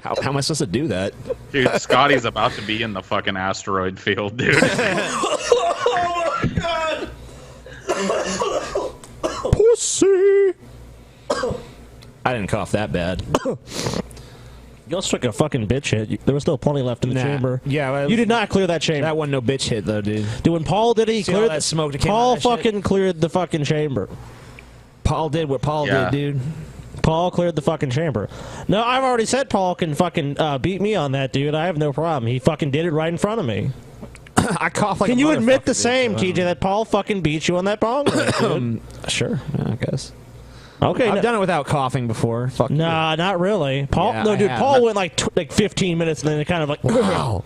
Speaker 2: How am I supposed to do that?
Speaker 16: Dude, Scotty's about to be in the fucking asteroid field, dude.
Speaker 17: Oh my god! Pussy!
Speaker 2: I didn't cough that bad.
Speaker 17: You also took a fucking bitch hit. There was still plenty left in the chamber.
Speaker 2: Yeah, well,
Speaker 17: you did not clear that chamber.
Speaker 2: That wasn't no bitch hit though, dude.
Speaker 17: Dude, when Paul did it, he
Speaker 2: See all
Speaker 17: cleared
Speaker 2: that smoke that came
Speaker 17: Paul
Speaker 2: out of that shit?
Speaker 17: fucking cleared the fucking chamber.
Speaker 2: Paul did what Paul
Speaker 16: Yeah.
Speaker 2: did, dude.
Speaker 17: Paul cleared the fucking chamber. No, I've already said Paul can fucking beat me on that, dude. I have no problem. He fucking did it right in front of me.
Speaker 2: I cough like
Speaker 17: Can
Speaker 2: a
Speaker 17: you admit
Speaker 2: motherfucker,
Speaker 17: the
Speaker 2: dude,
Speaker 17: same,
Speaker 2: so,
Speaker 17: TJ, that Paul fucking beat you on that bong? Dude?
Speaker 2: Sure, yeah, I guess.
Speaker 17: Okay,
Speaker 2: I've
Speaker 17: no-
Speaker 2: done it without coughing before. Fuck you.
Speaker 17: Nah, not really. Paul,
Speaker 2: Yeah,
Speaker 17: no,
Speaker 2: I
Speaker 17: dude.
Speaker 2: have.
Speaker 17: Paul went like 15 minutes, and then it kind of like.
Speaker 1: Wow.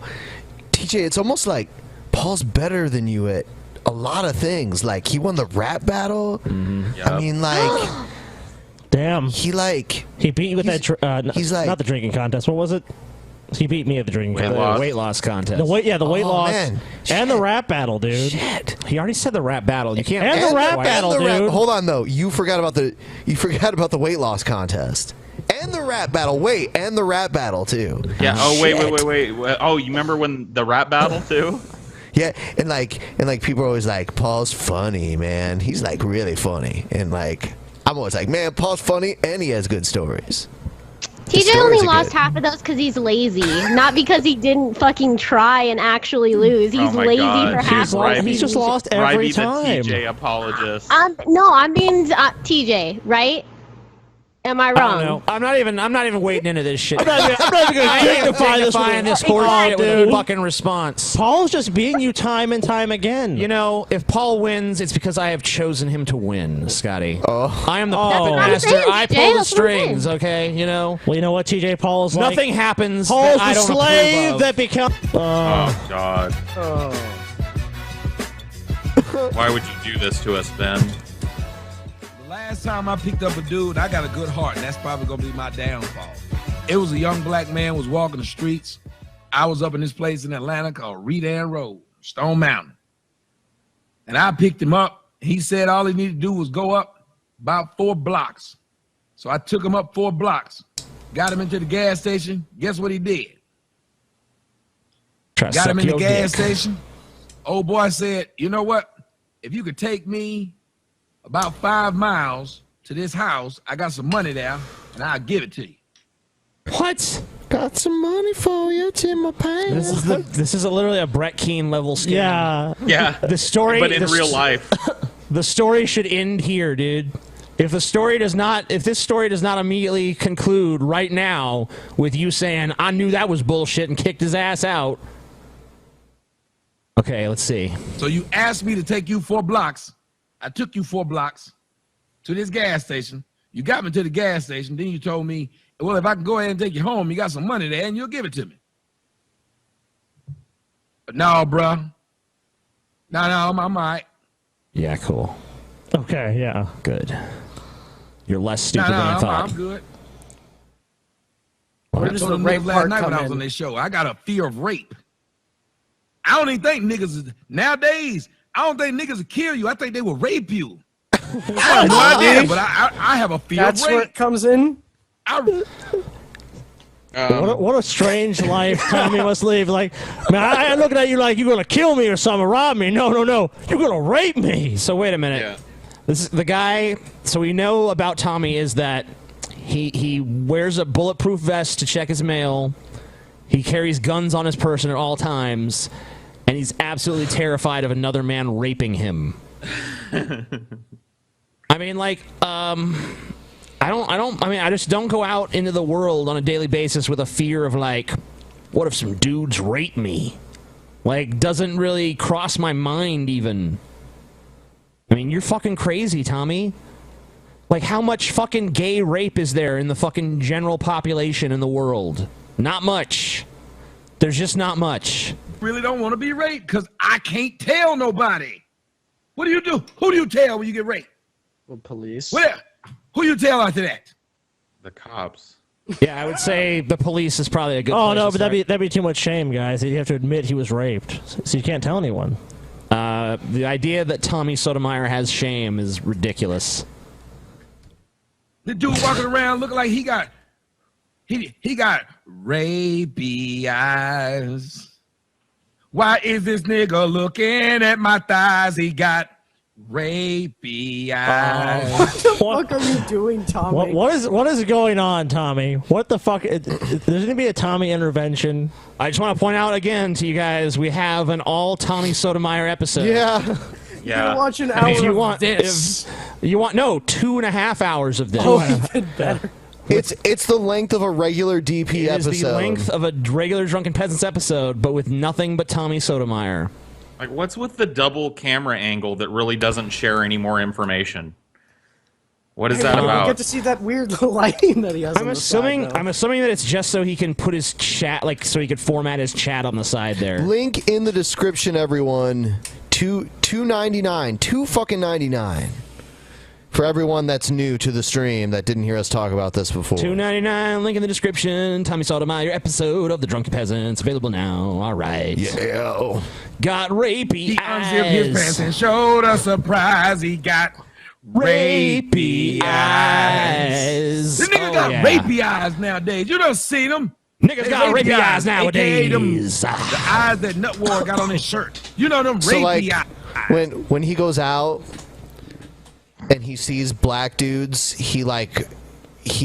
Speaker 1: TJ, it's almost like Paul's better than you at a lot of things. Like, he won the rap battle. I mean, like...
Speaker 17: Damn.
Speaker 1: He
Speaker 17: beat you with that.
Speaker 1: he's like...
Speaker 17: not the drinking contest. What was it? He beat me at the drinking contest.
Speaker 2: Weight loss contest.
Speaker 17: The weight
Speaker 1: Oh,
Speaker 17: loss
Speaker 1: man.
Speaker 17: and the rap battle, dude.
Speaker 1: Shit.
Speaker 2: He already said the rap battle. You can't.
Speaker 17: And the rap battle, dude.
Speaker 1: Hold on, though. You forgot about the weight loss contest. And the rap battle. Wait, and the rap battle, too.
Speaker 16: Yeah. Oh, wait.
Speaker 1: Shit.
Speaker 16: Oh, you remember when the rap battle too?
Speaker 1: Yeah, and like people are always like, Paul's funny, man. He's like really funny, and like I'm always like, man, Paul's funny and he has good stories. His
Speaker 3: TJ
Speaker 1: stories
Speaker 3: only
Speaker 1: are
Speaker 3: lost
Speaker 1: good.
Speaker 3: half of those because he's lazy, not because he didn't fucking try and actually lose. He's
Speaker 16: my
Speaker 3: lazy
Speaker 16: God,
Speaker 3: for
Speaker 16: dude,
Speaker 3: half.
Speaker 16: Ryby-
Speaker 17: He's just lost every
Speaker 16: Ryby
Speaker 17: time.
Speaker 16: the TJ apologist.
Speaker 3: No, I'm being TJ, right? Am I
Speaker 2: I don't
Speaker 3: wrong?
Speaker 2: know. I'm not even wading into this shit.
Speaker 6: I'm not even going to dignify this
Speaker 2: horse shit with a
Speaker 6: dude.
Speaker 2: fucking response.
Speaker 6: Paul's just beating you time and time again.
Speaker 2: You know, if Paul wins, it's because I have chosen him to win, Scotty.
Speaker 1: Oh.
Speaker 2: I am the
Speaker 6: That's
Speaker 2: puppet
Speaker 6: what I'm
Speaker 2: master.
Speaker 6: saying,
Speaker 2: I
Speaker 6: TJ,
Speaker 2: pull the
Speaker 6: that's what I'm saying.
Speaker 2: strings, okay? You know?
Speaker 6: Well, you know what, TJ? Paul's like...
Speaker 2: Nothing happens
Speaker 6: Paul's
Speaker 2: that I
Speaker 6: the
Speaker 2: don't
Speaker 6: slave
Speaker 2: approve of.
Speaker 6: that becomes...
Speaker 5: Oh, God.
Speaker 6: Oh.
Speaker 5: Why would you do this to us, Ben?
Speaker 10: The last time I picked up a dude, I got a good heart, and that's probably gonna be my downfall. It was a young black man was walking the streets. I was up in this place in Atlanta called Redan Road, Stone Mountain. And I picked him up. He said all he needed to do was go up about 4 blocks. So I took him up 4 blocks, got him into the gas station. Guess what he did? Got him in the gas station. Old boy said, you know what? If you could take me about 5 miles to this house, I got some money there, and I'll give it to you.
Speaker 2: What?
Speaker 1: Got some money for you, it's in my pants.
Speaker 2: This is literally a Brett Keane level scam.
Speaker 6: Yeah.
Speaker 19: Yeah.
Speaker 2: The story,
Speaker 19: But in real life.
Speaker 2: The story should end here, dude. If this story does not immediately conclude right now with you saying, I knew that was bullshit and kicked his ass out. Okay, let's see.
Speaker 10: So you asked me to take you 4 blocks. I took you 4 blocks to this gas station. You got me to the gas station. Then you told me, well, if I can go ahead and take you home, you got some money there and you'll give it to me. But no, bruh. No, I'm all right.
Speaker 2: Yeah, cool.
Speaker 6: Okay, yeah.
Speaker 2: Good. You're less stupid than I thought.
Speaker 10: I'm good.
Speaker 2: Where
Speaker 10: I
Speaker 2: does
Speaker 10: told
Speaker 2: the
Speaker 10: them
Speaker 2: rape
Speaker 10: niggas last
Speaker 2: part
Speaker 10: night when
Speaker 2: come
Speaker 10: I was
Speaker 2: in?
Speaker 10: on this show, I got a fear of rape. I don't even think niggas is, nowadays, I don't think niggas will kill you. I think they will rape you. I have no idea, but I have a fear
Speaker 17: That's
Speaker 10: of rape.
Speaker 17: where it comes in.
Speaker 6: What a strange life Tommy must live. Like, man, I'm looking at you like you're gonna kill me or something, rob me. No, you're gonna rape me.
Speaker 2: So wait a minute.
Speaker 19: Yeah.
Speaker 2: This is the guy. So we know about Tommy is that he wears a bulletproof vest to check his mail. He carries guns on his person at all times, and he's absolutely terrified of another man raping him. I mean, like, I just don't go out into the world on a daily basis with a fear of, like, what if some dudes rape me? Like, doesn't really cross my mind even. I mean, you're fucking crazy, Tommy. Like, how much fucking gay rape is there in the fucking general population in the world? Not much. There's just not much.
Speaker 10: Really don't want to be raped because I can't tell nobody. What do you do? Who do you tell when you get raped?
Speaker 17: Well, police.
Speaker 10: Where? Who you tell after that?
Speaker 5: The cops.
Speaker 2: Yeah, I would say the police is probably a good.
Speaker 6: Oh
Speaker 2: place
Speaker 6: no,
Speaker 2: to
Speaker 6: but that'd be too much shame, guys. You have to admit he was raped, so you can't tell anyone.
Speaker 2: The idea that Tommy Sotomayor has shame is ridiculous.
Speaker 10: The dude walking around looking like he got rapey eyes. Why is this nigga looking at my thighs? He got rapey eyes.
Speaker 17: What the fuck are you doing, Tommy?
Speaker 6: What is going on, Tommy? What the fuck? There's gonna be a Tommy intervention.
Speaker 2: I just want to point out again to you guys, we have an all Tommy Sotomayor episode.
Speaker 1: Yeah.
Speaker 17: Yeah. Watch an hour
Speaker 2: If you
Speaker 17: of
Speaker 2: want
Speaker 17: this.
Speaker 2: If you want 2.5 hours of this.
Speaker 17: Oh, even better.
Speaker 1: It's the length of a regular DP episode.
Speaker 2: It is the length of a regular Drunken Peasants episode, but with nothing but Tommy Sotomayor.
Speaker 19: Like, what's with the double camera angle that really doesn't share any more information? What is that
Speaker 17: You
Speaker 19: about?
Speaker 17: get to see that weird lighting that he has.
Speaker 2: I'm assuming that it's just so he can put his chat, like, so he could format his chat on the side there.
Speaker 1: Link in the description, everyone. $2.99, $2.99 for everyone that's new to the stream that didn't hear us talk about this before.
Speaker 2: $2.99. Link in the description. Tommy Sotomayor episode of the Drunken Peasants available now. All right.
Speaker 1: Yeah.
Speaker 2: Got rapey
Speaker 10: He
Speaker 2: eyes.
Speaker 10: unzipped his pants and showed a surprise. He got rapey eyes. The nigga got rapey eyes nowadays. You done seen them.
Speaker 2: Niggas got rapey eyes
Speaker 10: AKA
Speaker 2: nowadays.
Speaker 10: the eyes that Nut War got on his shirt. You know them
Speaker 1: So
Speaker 10: rapey
Speaker 1: like,
Speaker 10: eyes.
Speaker 1: when he goes out and he sees black dudes, he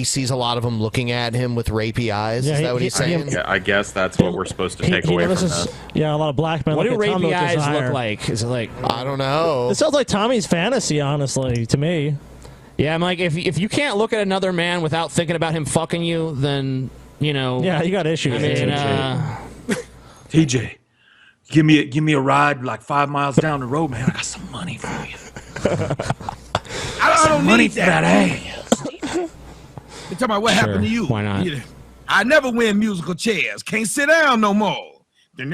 Speaker 1: sees a lot of them looking at him with rapey eyes.
Speaker 6: Yeah,
Speaker 1: Is that what he's saying?
Speaker 19: Yeah, I guess that's what we're supposed to take away from this.
Speaker 6: Yeah, a lot of black men.
Speaker 2: What do
Speaker 6: look at Tommy
Speaker 2: rapey
Speaker 6: with
Speaker 2: eyes
Speaker 6: desire.
Speaker 2: look like? Is it like...
Speaker 1: I don't know.
Speaker 6: It sounds like Tommy's fantasy, honestly, to me.
Speaker 2: Yeah, I'm like, if you can't look at another man without thinking about him fucking you, then, you know...
Speaker 6: Yeah, you got issues.
Speaker 2: I mean,
Speaker 10: TJ, give me a ride like 5 miles down the road, man. I got some money for you. I don't
Speaker 12: money
Speaker 10: need that ass.
Speaker 12: You talking about what happened to you?
Speaker 2: Why not?
Speaker 12: I never win musical chairs. Can't sit down no more.
Speaker 2: I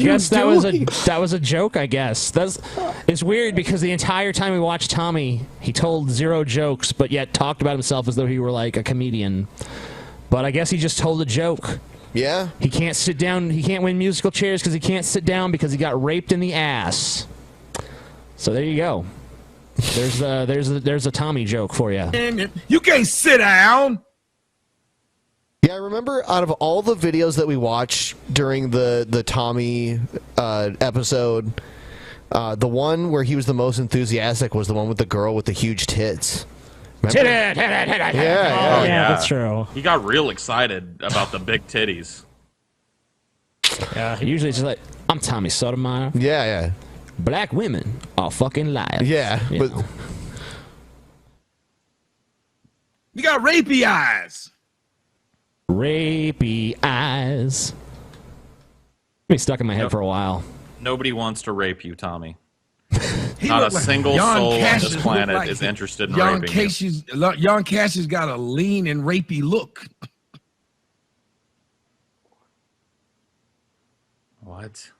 Speaker 2: guess that was a joke. I guess it's weird because the entire time we watched Tommy, he told 0 jokes, but yet talked about himself as though he were like a comedian. But I guess he just told a joke.
Speaker 1: Yeah.
Speaker 2: He can't sit down. He can't win musical chairs because he can't sit down because he got raped in the ass. So there you go. There's a Tommy joke for you.
Speaker 12: You can't sit down.
Speaker 1: Yeah, I remember out of all the videos that we watched during the Tommy episode, the one where he was the most enthusiastic was the one with the girl with the huge tits.
Speaker 2: Yeah,
Speaker 6: that's true.
Speaker 19: He got real excited about the big titties.
Speaker 2: Yeah, usually it's just like, I'm Tommy Sotomayor.
Speaker 1: Yeah.
Speaker 2: Black women are fucking liars.
Speaker 1: Yeah, but
Speaker 12: you got rapey eyes.
Speaker 2: Rapey eyes. Been stuck in my head for a while.
Speaker 19: Nobody wants to rape you, Tommy. Not a single soul on this planet is interested in raping you.
Speaker 12: Jan Cash has got a lean and rapey look.
Speaker 19: What?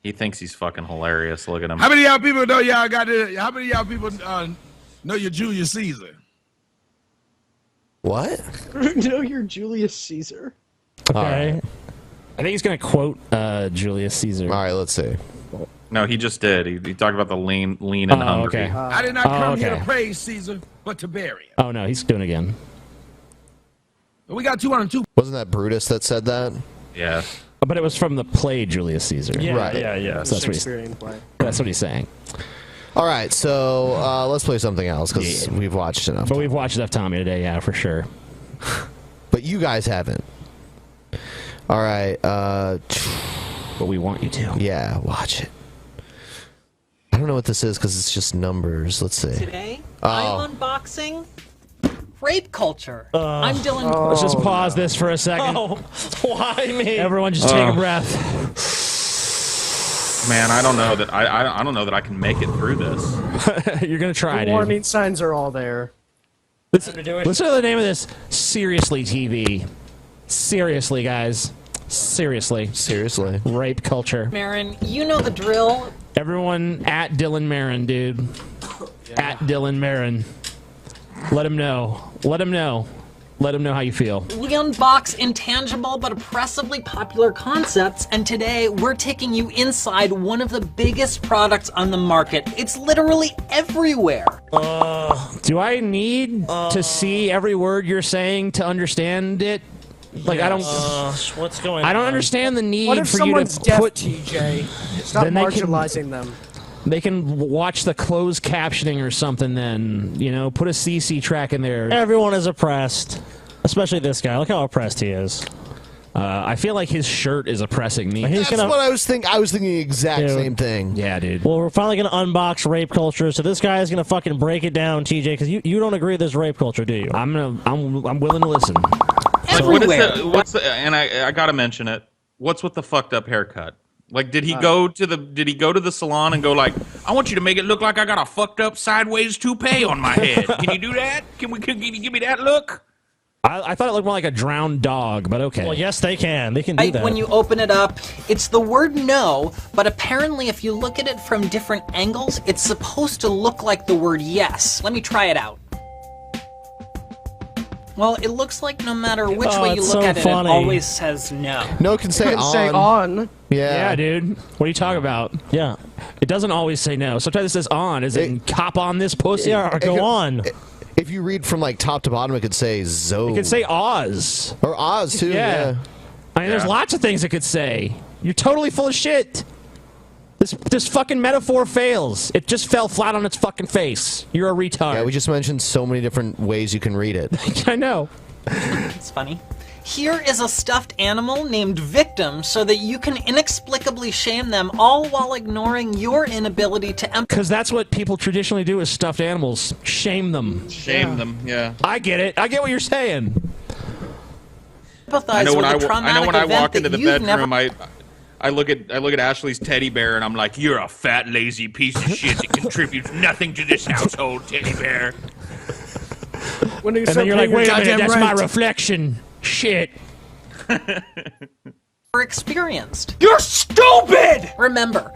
Speaker 19: He thinks he's fucking hilarious. Look at him.
Speaker 12: How many of y'all people know y'all got it? How many of y'all people know you're Julius Caesar?
Speaker 1: What?
Speaker 18: No, you're Julius Caesar.
Speaker 2: Okay. I think he's going to quote Julius Caesar.
Speaker 1: All right, let's see.
Speaker 19: No, he just did. He talked about the lean and hungry.
Speaker 2: Okay.
Speaker 12: I did not come here to praise Caesar, but to bury him.
Speaker 2: Oh, no, he's doing it again.
Speaker 12: We got 202.
Speaker 1: Wasn't that Brutus that said that?
Speaker 19: Yeah.
Speaker 2: But it was from the play Julius Caesar.
Speaker 18: Yeah,
Speaker 1: Right.
Speaker 18: yeah.
Speaker 2: So
Speaker 18: Shakespearean play.
Speaker 2: That's what he's saying.
Speaker 1: All right, so let's play something else because we've watched enough.
Speaker 2: But we've watched enough Tommy today, yeah, for sure.
Speaker 1: But you guys haven't. All right.
Speaker 2: But we want you to.
Speaker 1: Yeah, watch it. I don't know what this is because it's just numbers. Let's see.
Speaker 9: Today,
Speaker 1: Oh.
Speaker 9: I'm unboxing rape culture. I'm Dylan.
Speaker 2: Let's just pause this for a second.
Speaker 9: Oh, why me?
Speaker 2: Everyone just take a breath.
Speaker 19: Man, I don't know that I don't know that I can make it through this.
Speaker 2: You're gonna try,
Speaker 18: The
Speaker 2: dude.
Speaker 18: warning signs are all there.
Speaker 2: Listen to the name of this. Seriously, TV. Seriously, guys. Seriously. Rape culture.
Speaker 9: Marin, you know the drill.
Speaker 2: Everyone at Dylan Marin, dude. At Dylan Marin. Let him know. Let him know. Let him know how you feel.
Speaker 9: We unbox intangible but oppressively popular concepts, and today we're taking you inside one of the biggest products on the market. It's literally everywhere.
Speaker 2: Do I need to see every word you're saying to understand it? Like, I don't.
Speaker 6: What's going on?
Speaker 2: I don't understand the need
Speaker 18: What if
Speaker 2: for you
Speaker 18: someone's
Speaker 2: to
Speaker 18: deaf,
Speaker 2: put.
Speaker 18: TJ? Stop
Speaker 2: Then they can-
Speaker 18: marginalizing them.
Speaker 2: They can watch the closed captioning or something. Then put a CC track in there.
Speaker 6: Everyone is oppressed, especially this guy. Look how oppressed he is.
Speaker 2: I feel like his shirt is oppressing me.
Speaker 6: He's
Speaker 1: That's what I was thinking. I was thinking the exact
Speaker 6: Dude.
Speaker 1: same thing.
Speaker 2: Yeah, dude.
Speaker 6: Well, we're finally gonna unbox rape culture. So this guy is gonna fucking break it down, TJ, because you don't agree with this rape culture, do you?
Speaker 2: I'm willing to listen.
Speaker 19: Like, what's the and I gotta mention it. What's with the fucked up haircut? Like, did he go to the salon and go like, I want you to make it look like I got a fucked up sideways toupee on my head. Can you do that? Can you give me that look?
Speaker 2: I thought it looked more like a drowned dog, but okay.
Speaker 6: Well, yes, they can. They can do that.
Speaker 9: When you open it up, it's the word no, but apparently if you look at it from different angles, it's supposed to look like the word yes. Let me try it out. Well, it looks like no matter which way you look at it, it always says no.
Speaker 1: No can say on.
Speaker 2: Yeah, dude. What are you talking about?
Speaker 6: Yeah.
Speaker 2: It doesn't always say no. Sometimes it says on, as in cop on this pussy.
Speaker 6: Yeah, or go on.
Speaker 1: If you read from like top to bottom, it could say Zoe.
Speaker 2: It could say Oz.
Speaker 1: Or Oz too. Yeah.
Speaker 2: I mean, there's lots of things it could say. You're totally full of shit. This fucking metaphor fails. It just fell flat on its fucking face. You're a retard.
Speaker 1: Yeah, we just mentioned so many different ways you can read it.
Speaker 2: I know.
Speaker 9: It's funny. Here is a stuffed animal named Victim so that you can inexplicably shame them, all while ignoring your inability to empathize.
Speaker 2: Because that's what people traditionally do with stuffed animals. Shame them.
Speaker 19: Shame them, yeah.
Speaker 2: I get it. I get what you're saying.
Speaker 19: I know when I walk into the bedroom,
Speaker 9: never...
Speaker 19: I look at Ashley's teddy bear and I'm like, you're a fat, lazy piece of shit that contributes nothing to this household, teddy bear.
Speaker 2: And then you're like, wait a minute, that's my reflection. Shit.
Speaker 9: Experienced. You're stupid! Remember,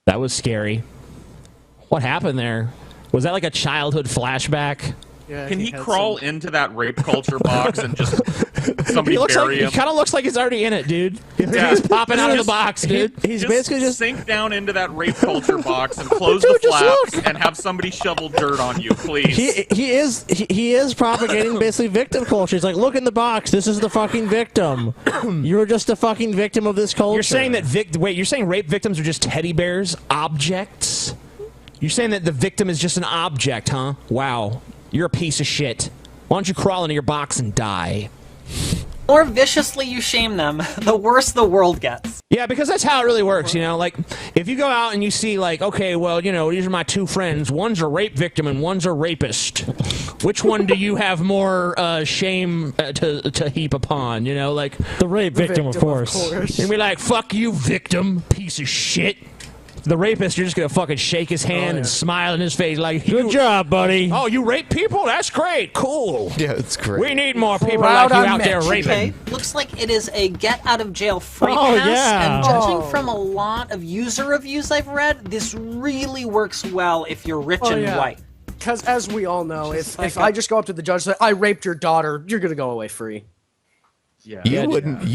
Speaker 2: That was scary. What happened there? Was that like a childhood flashback?
Speaker 19: Yeah, Can he crawl into that rape culture box and just somebody bury him?
Speaker 2: He kind of looks like he's already in it, dude. He's popping out of the box, dude.
Speaker 19: He's basically just sink down into that rape culture box and close the flaps and have somebody shovel dirt on you, please.
Speaker 6: He is propagating basically victim culture. He's like, look in the box. This is the fucking victim. You're just a fucking victim of this culture.
Speaker 2: You're saying that you're saying rape victims are just teddy bears, objects? You're saying that the victim is just an object, huh? Wow. You're a piece of shit. Why don't you crawl into your box and die?
Speaker 9: The more viciously you shame them, the worse the world gets.
Speaker 2: Yeah, because that's how it really works, you know? Like, if you go out and you see, like, okay, well, you know, these are my two friends. One's a rape victim and one's a rapist. Which one do you have more shame to heap upon, you know? Like,
Speaker 6: the rape victim, of course.
Speaker 2: And be like, fuck you, victim, piece of shit. The rapist, you're just gonna fucking shake his hand and smile in his face like,
Speaker 6: good job, buddy.
Speaker 2: Oh, you rape people? That's great. Cool.
Speaker 1: Yeah, it's great.
Speaker 2: We need more people like you out there raping.
Speaker 9: Okay, looks like it is a get out of jail free
Speaker 6: Oh,
Speaker 9: pass.
Speaker 6: yeah.
Speaker 9: And judging from a lot of user reviews I've read, this really works well if you're rich and white.
Speaker 13: Because as we all know, if I just go up to the judge and say, I raped your daughter, you're gonna go away free.
Speaker 19: Yeah.
Speaker 1: You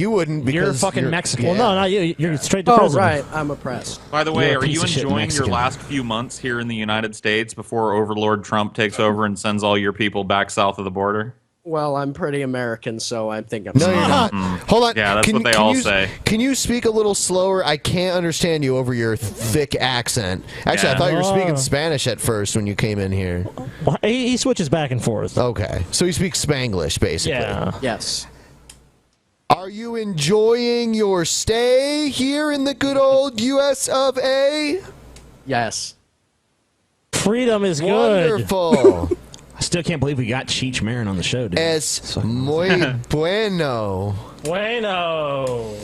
Speaker 1: wouldn't because
Speaker 2: you're fucking Mexican.
Speaker 6: Well, no, not you. You're straight to prison.
Speaker 13: Oh, right. I'm oppressed.
Speaker 19: By the way,
Speaker 2: You're a
Speaker 19: are you
Speaker 2: piece of shit
Speaker 19: enjoying your
Speaker 2: Mexican.
Speaker 19: last few months here in the United States before Overlord Trump takes over and sends all your people back south of the border?
Speaker 13: Well, I'm pretty American, so I think I'm...
Speaker 1: No, you're not. Hold on.
Speaker 19: Yeah, that's what they all say.
Speaker 1: Can you speak a little slower? I can't understand you over your thick accent. Actually, I thought you were speaking Spanish at first when you came in here.
Speaker 6: Well, he switches back and forth.
Speaker 1: Okay. So he speaks Spanglish, basically.
Speaker 6: Yeah.
Speaker 13: Yes.
Speaker 1: Are you enjoying your stay here in the good old U.S. of A?
Speaker 13: Yes.
Speaker 6: Freedom is good.
Speaker 1: Wonderful.
Speaker 2: I still can't believe we got Cheech Marin on the show, dude.
Speaker 1: Es muy bueno.
Speaker 6: Bueno.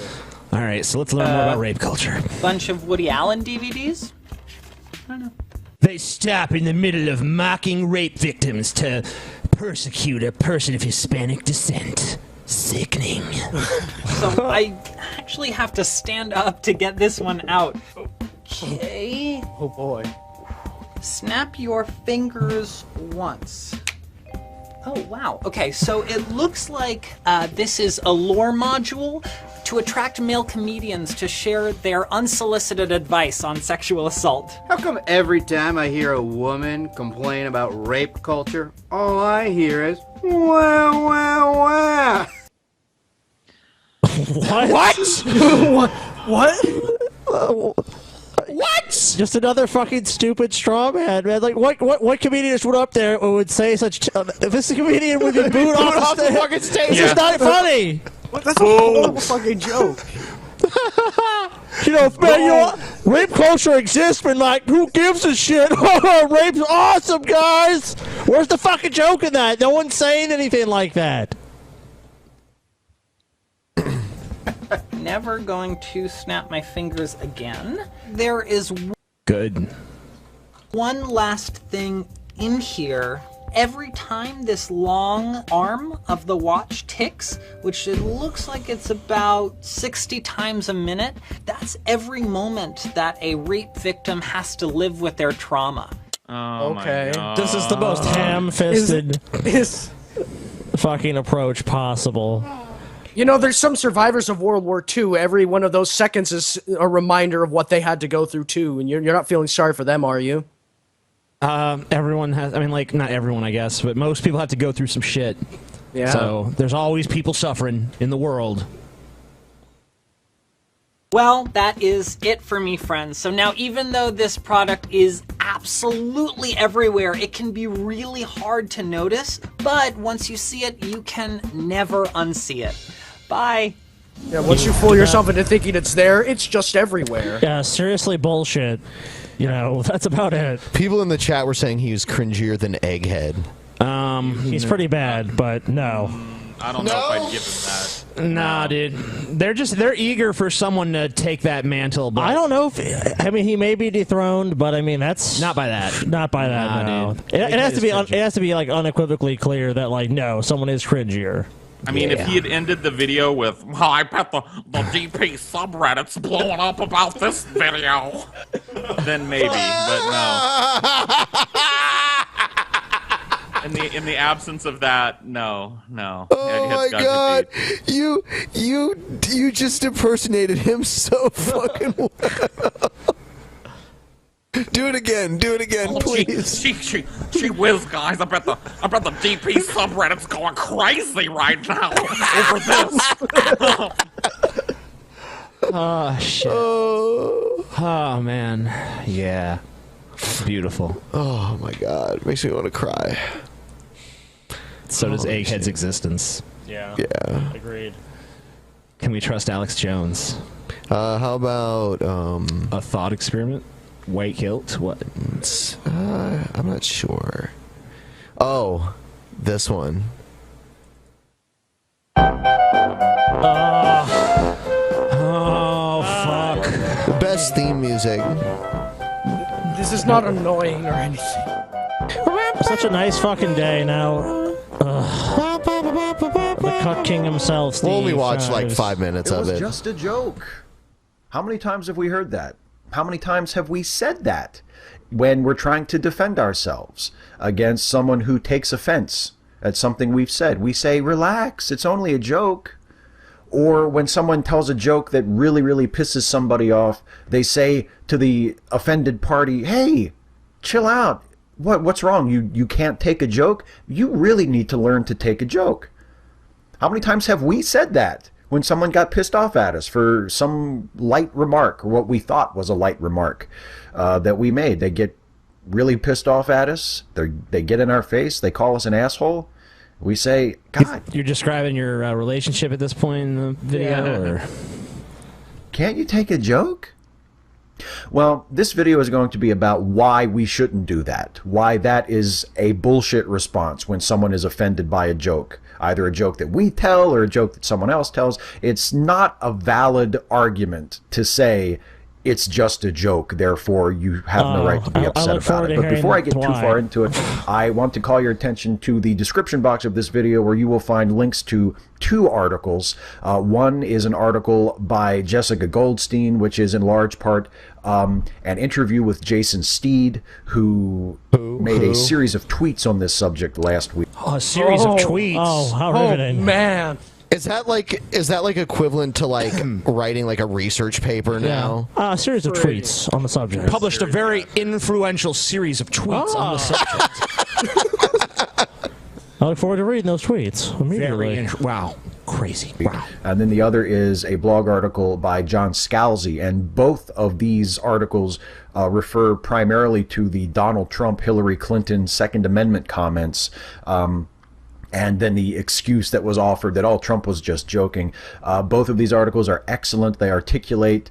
Speaker 2: All right, so let's learn more about rape culture.
Speaker 9: Bunch of Woody Allen DVDs? I don't know.
Speaker 2: They stop in the middle of mocking rape victims to persecute a person of Hispanic descent. Sickening.
Speaker 9: So I actually have to stand up to get this one out. Okay.
Speaker 13: Oh boy.
Speaker 9: Snap your fingers once. Oh wow. Okay, so it looks like this is a lore module to attract male comedians to share their unsolicited advice on sexual assault.
Speaker 22: How come every time I hear a woman complain about rape culture, all I hear is wah wah wah?
Speaker 6: What?
Speaker 13: What?
Speaker 6: What? Just another fucking stupid straw man. Like what comedian would up there would say such? If this comedian would be booed off the fucking stage, it's not funny.
Speaker 13: What? That's a horrible fucking joke.
Speaker 6: Rape culture exists, but like, who gives a shit? Rape's awesome, guys. Where's the fucking joke in that? No one's saying anything like that.
Speaker 9: Never going to snap my fingers again. There is
Speaker 2: Good.
Speaker 9: one last thing in here. Every time this long arm of the watch ticks, which it looks like it's about 60 times a minute, that's every moment that a rape victim has to live with their trauma.
Speaker 19: Oh
Speaker 13: Okay.
Speaker 19: my God.
Speaker 6: This is the most ham-fisted fucking approach possible.
Speaker 13: You know, there's some survivors of World War II. Every one of those seconds is a reminder of what they had to go through too, and you're not feeling sorry for them, are you?
Speaker 2: Everyone has, I mean, like, not everyone, I guess, but most people have to go through some shit.
Speaker 13: Yeah.
Speaker 2: So there's always people suffering in the world.
Speaker 9: Well, that is it for me, friends. So now, even though this product is absolutely everywhere, it can be really hard to notice, but once you see it, you can never unsee it. Bye.
Speaker 13: Yeah, once you fool yourself into thinking it's there, it's just everywhere.
Speaker 6: Yeah, seriously bullshit. You know, that's about it.
Speaker 1: People in the chat were saying he was cringier than Egghead.
Speaker 6: He's pretty bad, but no.
Speaker 19: I don't know if I'd give him that.
Speaker 2: Nah, dude. They're eager for someone to take that mantle. But
Speaker 6: I don't know if I mean he may be dethroned, but I mean that's
Speaker 2: not by that.
Speaker 6: Not by that.
Speaker 2: Nah,
Speaker 6: No.
Speaker 2: dude.
Speaker 6: It has to be. It has to be like unequivocally clear that like no, someone is cringier.
Speaker 19: I mean, if he had ended the video with, oh, I bet the DP subreddit's blowing up about this video, then maybe, but no. In the absence of that, no.
Speaker 1: Oh my God! You just impersonated him so fucking well. Do it again, please.
Speaker 19: She whiz, guys. I bet the DP subreddit's going crazy right now over this.
Speaker 2: Oh shit. Oh man. Yeah. Beautiful.
Speaker 1: Oh my God, makes me want to cry.
Speaker 2: So does Egghead's existence.
Speaker 6: Yeah.
Speaker 1: Yeah.
Speaker 6: Agreed.
Speaker 2: Can we trust Alex Jones?
Speaker 1: How about
Speaker 2: a thought experiment? White kilt? What?
Speaker 1: I'm not sure. Oh, this one.
Speaker 6: Oh fuck.
Speaker 1: The best theme music.
Speaker 13: This is not annoying or anything.
Speaker 6: Such a nice fucking day now. The Cuck King himself, Steve.
Speaker 1: We'll only watch like
Speaker 6: Shives.
Speaker 1: 5 minutes
Speaker 4: It
Speaker 1: of
Speaker 4: was
Speaker 1: it.
Speaker 4: just a joke. How many times have we heard that? How many times have we said that when we're trying to defend ourselves against someone who takes offense at something we've said? We say, relax, it's only a joke. Or when someone tells a joke that really, really pisses somebody off, they say to the offended party, hey, chill out. What's wrong? You can't take a joke? You really need to learn to take a joke. How many times have we said that when someone got pissed off at us for some light remark, or what we thought was a light remark that we made? They get really pissed off at us. They get in our face. They call us an asshole. We say, God.
Speaker 2: You're describing your relationship at this point in the video? Or?
Speaker 4: Can't you take a joke? Well, this video is going to be about why we shouldn't do that. Why that is a bullshit response when someone is offended by a joke. Either a joke that we tell or a joke that someone else tells. It's not a valid argument to say it's just a joke, therefore you have no right to be upset about it. But before I get too far into it, I want to call your attention to the description box of this video, where you will find links to 2 articles. One is an article by Jessica Goldstein, which is in large part an interview with Jason Steed, who made a series of tweets on this subject last week.
Speaker 6: Oh, a series of tweets. Oh, how riveting.
Speaker 13: Man.
Speaker 1: Is that like equivalent to like writing like a research paper now?
Speaker 6: A series of tweets on the subject.
Speaker 2: Published a very influential series of tweets on the subject.
Speaker 6: I look forward to reading those tweets immediately.
Speaker 2: Wow. Crazy. Wow.
Speaker 4: And then the other is a blog article by John Scalzi, and both of these articles refer primarily to the Donald Trump, Hillary Clinton Second Amendment comments. And then the excuse that was offered that, Trump was just joking. Both of these articles are excellent. They articulate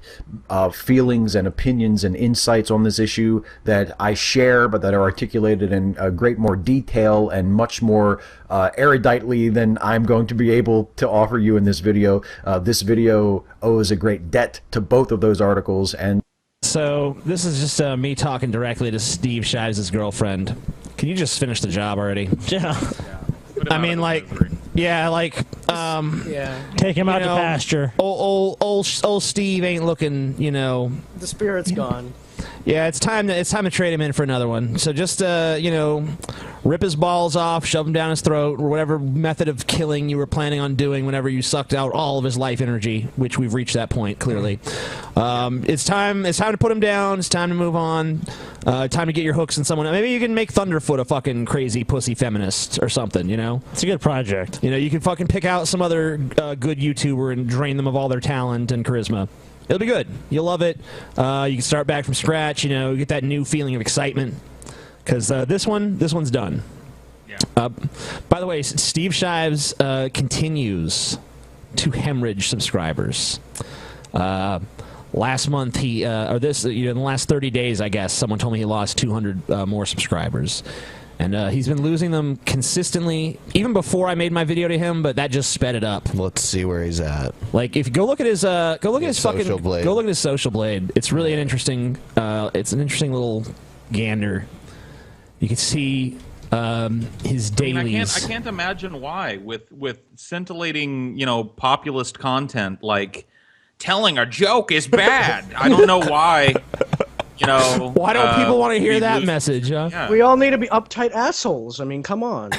Speaker 4: feelings and opinions and insights on this issue that I share, but that are articulated in a great more detail and much more eruditely than I'm going to be able to offer you in this video. This video owes a great debt to both of those articles. And
Speaker 2: so this is just me talking directly to Steve Shives' girlfriend. Can you just finish the job already?
Speaker 6: Yeah.
Speaker 2: I mean, like, yeah, like,
Speaker 6: take him out to pasture.
Speaker 2: Old Steve ain't looking,
Speaker 13: The spirit's gone.
Speaker 2: Yeah, it's time to trade him in for another one. So just rip his balls off, shove him down his throat, or whatever method of killing you were planning on doing whenever you sucked out all of his life energy, which we've reached that point clearly. It's time to put him down. It's time to move on. Time to get your hooks in someone. Maybe you can make Thunderfoot a fucking crazy pussy feminist or something.
Speaker 6: It's a good project.
Speaker 2: You can fucking pick out some other good YouTuber and drain them of all their talent and charisma. It'll be good. You'll love it. You can start back from scratch. You know, get that new feeling of excitement. Because this one's done. Yeah. By the way, Steve Shives continues to hemorrhage subscribers. Last month, in the last 30 days, I guess, someone told me he lost 200 more subscribers. And he's been losing them consistently, even before I made my video to him, but that just sped it up.
Speaker 1: Let's see where he's at.
Speaker 2: Like, if you go look at his,
Speaker 1: Social Blade.
Speaker 2: Go look at his Social Blade. It's really an interesting, little gander. You can see his dailies.
Speaker 19: I can't imagine why with scintillating, populist content like telling a joke is bad. I don't know why.
Speaker 2: Why don't people want to hear that message? Huh?
Speaker 13: Yeah. We all need to be uptight assholes. I mean, come on.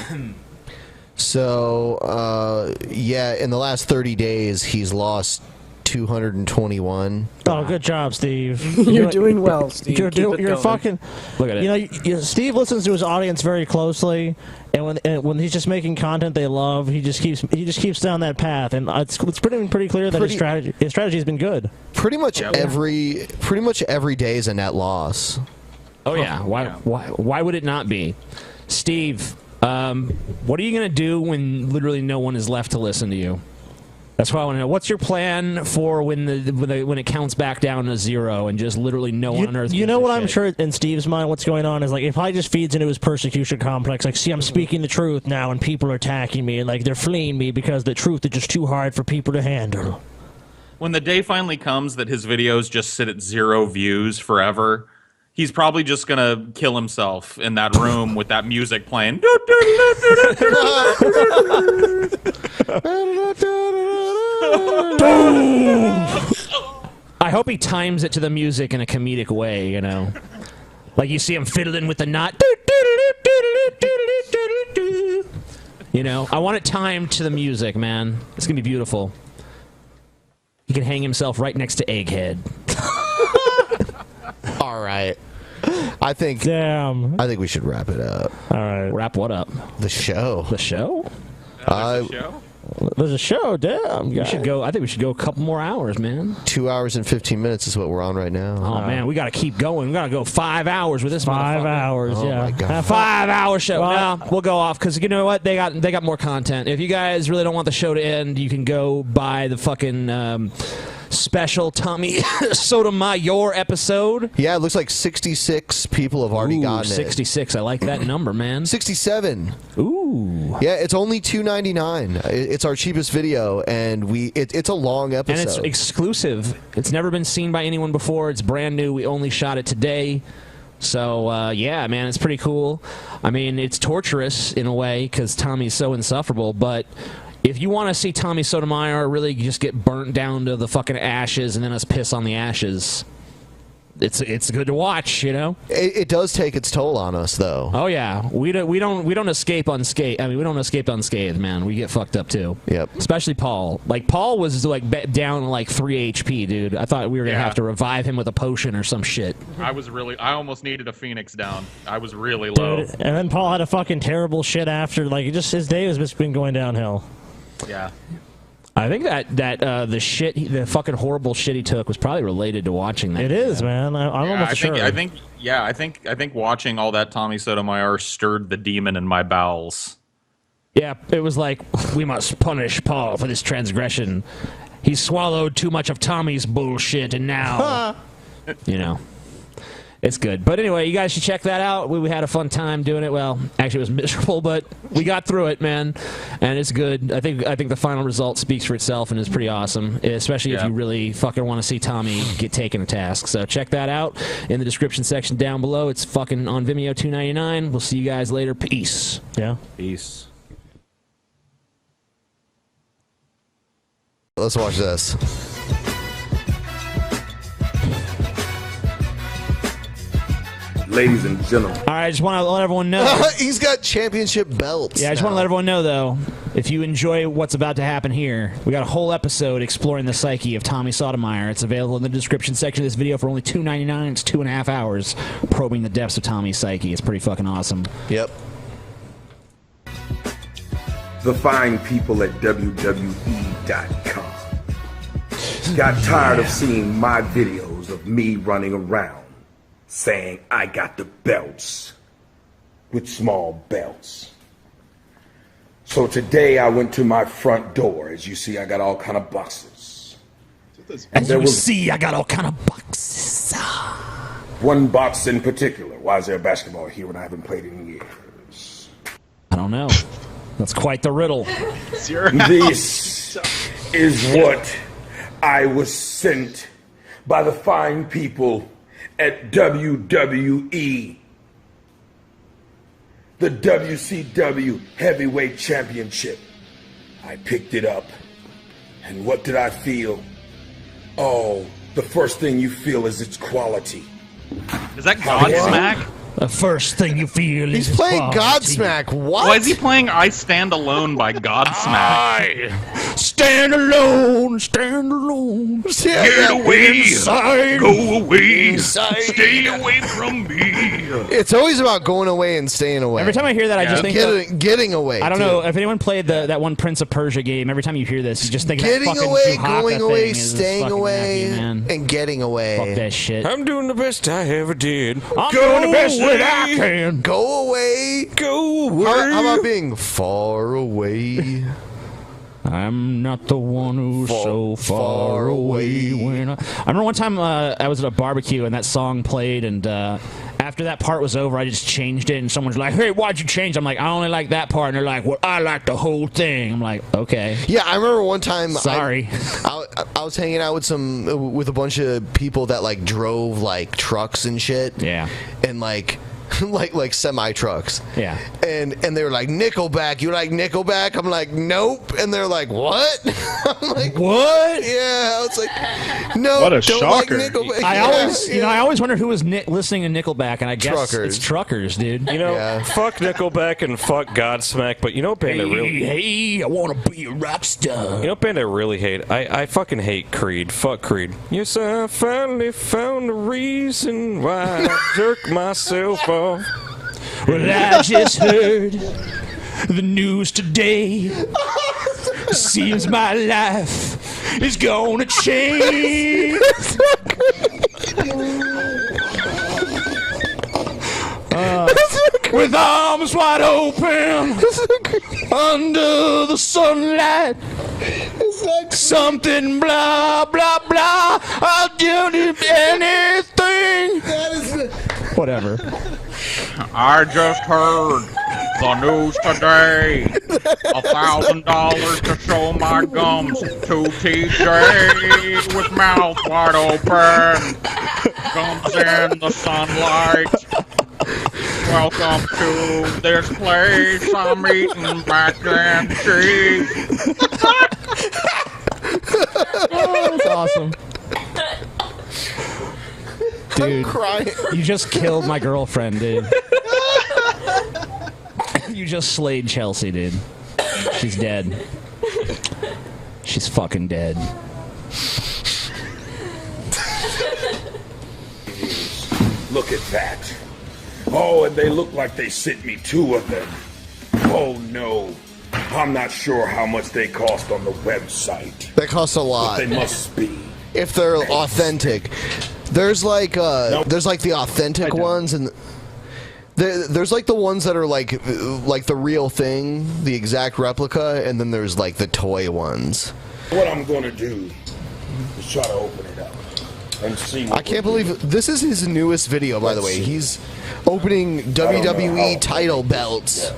Speaker 1: So, yeah, in the last 30 days, he's lost 221.
Speaker 6: Oh, good job, Steve.
Speaker 13: You're doing well, Steve.
Speaker 6: You're fucking.
Speaker 2: Look at it.
Speaker 6: Steve listens to his audience very closely, and when he's just making content they love, he just keeps down that path, and it's pretty clear that his strategy has been good.
Speaker 1: Pretty much every day is a net loss.
Speaker 2: Oh yeah. Why would it not be? Steve, what are you gonna do when literally no one is left to listen to you? That's what I want to know. What's your plan for when it counts back down to 0 and just literally no one on earth?
Speaker 6: You know what I'm sure in Steve's mind, what's going on is like if I just feeds into his persecution complex, like, see, I'm speaking the truth now, and people are attacking me, and like they're fleeing me because the truth is just too hard for people to handle.
Speaker 19: When the day finally comes that his videos just sit at 0 views forever, he's probably just gonna kill himself in that room with that music playing.
Speaker 2: I hope he times it to the music in a comedic way, like you see him fiddling with the knot. I want it timed to the music, man. It's gonna be beautiful. He can hang himself right next to Egghead.
Speaker 1: All right. I think we should wrap it up.
Speaker 6: All right.
Speaker 2: Wrap what up?
Speaker 1: The show.
Speaker 2: The show?
Speaker 6: There's a show, damn.
Speaker 2: We should go. I think we should go a couple more hours, man.
Speaker 1: 2 hours and 15 minutes is what we're on right now.
Speaker 2: Oh man, we got to keep going. We got to go 5 hours with this.
Speaker 6: 5 hours,
Speaker 1: oh,
Speaker 6: yeah.
Speaker 1: My God.
Speaker 2: A 5-hour show. No, we'll go off because you know what? They got more content. If you guys really don't want the show to end, you can go buy the fucking special Tommy Sotomayor episode.
Speaker 1: Yeah, it looks like 66 people have already gotten it.
Speaker 2: 66. I like that number, man.
Speaker 1: 67.
Speaker 2: Ooh.
Speaker 1: Yeah, it's only $2.99. It's our cheapest video, and it's a long episode.
Speaker 2: And it's exclusive. It's never been seen by anyone before. It's brand new. We only shot it today. So, yeah, man, it's pretty cool. I mean, it's torturous in a way because Tommy's so insufferable, but if you want to see Tommy Sotomayor really just get burnt down to the fucking ashes and then us piss on the ashes, it's good to watch,
Speaker 1: It does take its toll on us, though.
Speaker 2: Oh yeah, we don't escape unscathed. I mean, we don't escape unscathed, man. We get fucked up too.
Speaker 1: Yep.
Speaker 2: Especially Paul. Like Paul was like down like 3 HP, dude. I thought we were gonna have to revive him with a potion or some shit.
Speaker 19: I almost needed a Phoenix down. I was really low.
Speaker 6: Dude, and then Paul had a fucking terrible shit after. Like his day has just been going downhill.
Speaker 19: Yeah.
Speaker 2: I think that the fucking horrible shit he took was probably related to watching that.
Speaker 6: It is, man. I'm almost sure.
Speaker 19: I think watching all that Tommy Sotomayor stirred the demon in my bowels.
Speaker 2: Yeah, it was like, we must punish Paul for this transgression. He swallowed too much of Tommy's bullshit, and now, it's good. But anyway, you guys should check that out. We had a fun time doing it. Well, actually, it was miserable, but we got through it, man, and it's good. I think the final result speaks for itself and is pretty awesome, especially if you really fucking want to see Tommy get taken to task. So check that out in the description section down below. It's fucking on Vimeo, $2.99. We'll see you guys later. Peace.
Speaker 6: Yeah.
Speaker 19: Peace.
Speaker 1: Let's watch this.
Speaker 10: Ladies and gentlemen.
Speaker 2: All right, I just want to let everyone know.
Speaker 1: He's got championship belts.
Speaker 2: Yeah, I just want to let everyone know, though, if you enjoy what's about to happen here, we got a whole episode exploring the psyche of Tommy Sotomayor. It's available in the description section of this video for only $2.99. It's 2.5 hours probing the depths of Tommy's psyche. It's pretty fucking awesome.
Speaker 1: Yep.
Speaker 10: The fine people at WWE.com. got tired of seeing my videos of me running around saying I got the belts with small belts. So today I went to my front door. As you see, I got all kind of boxes.
Speaker 17: As you see, I got all kind of boxes.
Speaker 10: One box in particular. Why is there basketball here when I haven't played in years?
Speaker 17: I don't know. That's quite the riddle.
Speaker 10: This is what I was sent by the fine people at WWE. The WCW Heavyweight Championship. I picked it up. And what did I feel? Oh, the first thing you feel is its quality.
Speaker 19: Is that Godsmack?
Speaker 17: The first thing you feel is
Speaker 1: He's playing Godsmack. What?
Speaker 19: Why is he playing I Stand Alone by Godsmack?
Speaker 17: Stand alone, stand alone.
Speaker 19: Get away,
Speaker 17: inside,
Speaker 19: go away,
Speaker 17: inside.
Speaker 19: stay away from me.
Speaker 1: It's always about going away and staying away.
Speaker 2: Every time I hear that, I just think
Speaker 1: getting away.
Speaker 2: I don't
Speaker 1: too.
Speaker 2: know if anyone played that one Prince of Persia game. Every time you hear this, you just think
Speaker 1: Getting
Speaker 2: that fucking
Speaker 1: away,
Speaker 2: Chewbacca
Speaker 1: going away,
Speaker 2: thing is
Speaker 1: staying
Speaker 2: fucking
Speaker 1: away,
Speaker 2: happy, man.
Speaker 1: and getting away.
Speaker 2: Fuck that shit.
Speaker 17: I'm doing the best I ever did.
Speaker 2: I'm
Speaker 17: Go
Speaker 2: doing the best
Speaker 17: away.
Speaker 2: that I can.
Speaker 1: Go away.
Speaker 17: Go away.
Speaker 1: How about being far away?
Speaker 2: I'm not the one who's so far away. When I remember one time I was at a barbecue and that song played, and after that part was over, I just changed it, and someone's like, "Hey, why'd you change?" I'm like, "I only like that part," and they're like, "Well, I like the whole thing." I'm like, "Okay."
Speaker 1: Yeah, I remember one time.
Speaker 2: Sorry.
Speaker 1: I was hanging out with with a bunch of people that like drove like trucks and shit.
Speaker 2: Yeah.
Speaker 1: And like semi trucks.
Speaker 2: Yeah.
Speaker 1: And they were like, Nickelback, you like Nickelback? I'm like, nope. And they're like, what? I'm like,
Speaker 2: what?
Speaker 1: Yeah. I was like, no.
Speaker 5: What a
Speaker 1: don't
Speaker 5: shocker.
Speaker 1: Like Nickelback.
Speaker 2: I always wondered who was listening to Nickelback, and I guess
Speaker 1: Truckers.
Speaker 2: it's truckers, dude.
Speaker 17: You know, fuck Nickelback and fuck Godsmack, but you know what band I really
Speaker 2: Hey, I want to be a rock star.
Speaker 17: You know what band I really hate? I fucking hate Creed. Fuck Creed. Yes, I finally found a reason why I jerk myself off.
Speaker 2: Well, I just heard the news today. Seems my life is gonna change. With arms wide open under the sunlight. Something blah blah blah. I'll do anything. Whatever.
Speaker 19: I just heard the news today. $1,000 to show my gums to TJ with mouth wide open. Gums in the sunlight. Welcome to this place. I'm eating mac and cheese.
Speaker 2: Oh, that's awesome. Dude,
Speaker 1: I'm crying.
Speaker 2: You just killed my girlfriend, dude. You just slayed Chelsea, dude. She's dead. She's fucking dead.
Speaker 10: Look at that. Oh, and they look like they sent me 2 of them. Oh no. I'm not sure how much they cost on the website.
Speaker 1: They cost a lot.
Speaker 10: But they must be.
Speaker 1: If they're authentic. There's like the authentic ones, and there's like the ones that are like the real thing, the exact replica, and then there's like the toy ones.
Speaker 10: What I'm gonna do is try to open it up and see what
Speaker 1: I can't believe this is his newest video, by the way. He's opening WWE title belts.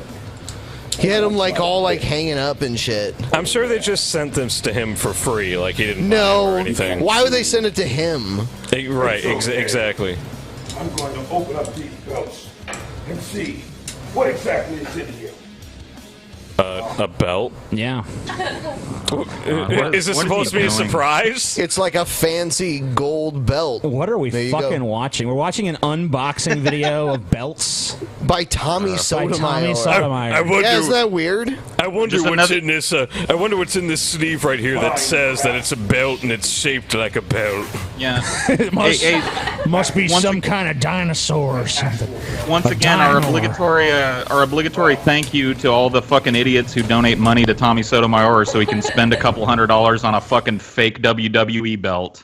Speaker 1: He had them like all like hanging up and shit.
Speaker 17: I'm sure they just sent this to him for free, like he didn't buy
Speaker 1: No.
Speaker 17: them or anything.
Speaker 1: Why would they send it to him?
Speaker 17: Right, exactly.
Speaker 10: I'm going to open up these belts and see what exactly is in here.
Speaker 17: A belt?
Speaker 2: Yeah.
Speaker 17: Is this supposed to be a surprise?
Speaker 1: It's like a fancy gold belt.
Speaker 2: What are we
Speaker 1: There you
Speaker 2: fucking
Speaker 1: go.
Speaker 2: watching? We're watching an unboxing video of belts
Speaker 1: by Tommy
Speaker 2: By
Speaker 1: Sotomayor.
Speaker 2: Tommy Sotomayor.
Speaker 17: I wonder,
Speaker 1: Yeah, isn't that weird?
Speaker 17: I wonder what's in this. I wonder what's in this sleeve right here that says that it's a belt and it's shaped like a belt.
Speaker 19: Yeah.
Speaker 2: It must be some kind of dinosaur or something.
Speaker 19: Once
Speaker 2: A
Speaker 19: again, our
Speaker 2: dino.
Speaker 19: obligatory thank you to all the fucking idiots who donate money to Tommy Sotomayor so he can spend a couple $100 on a fucking fake WWE belt.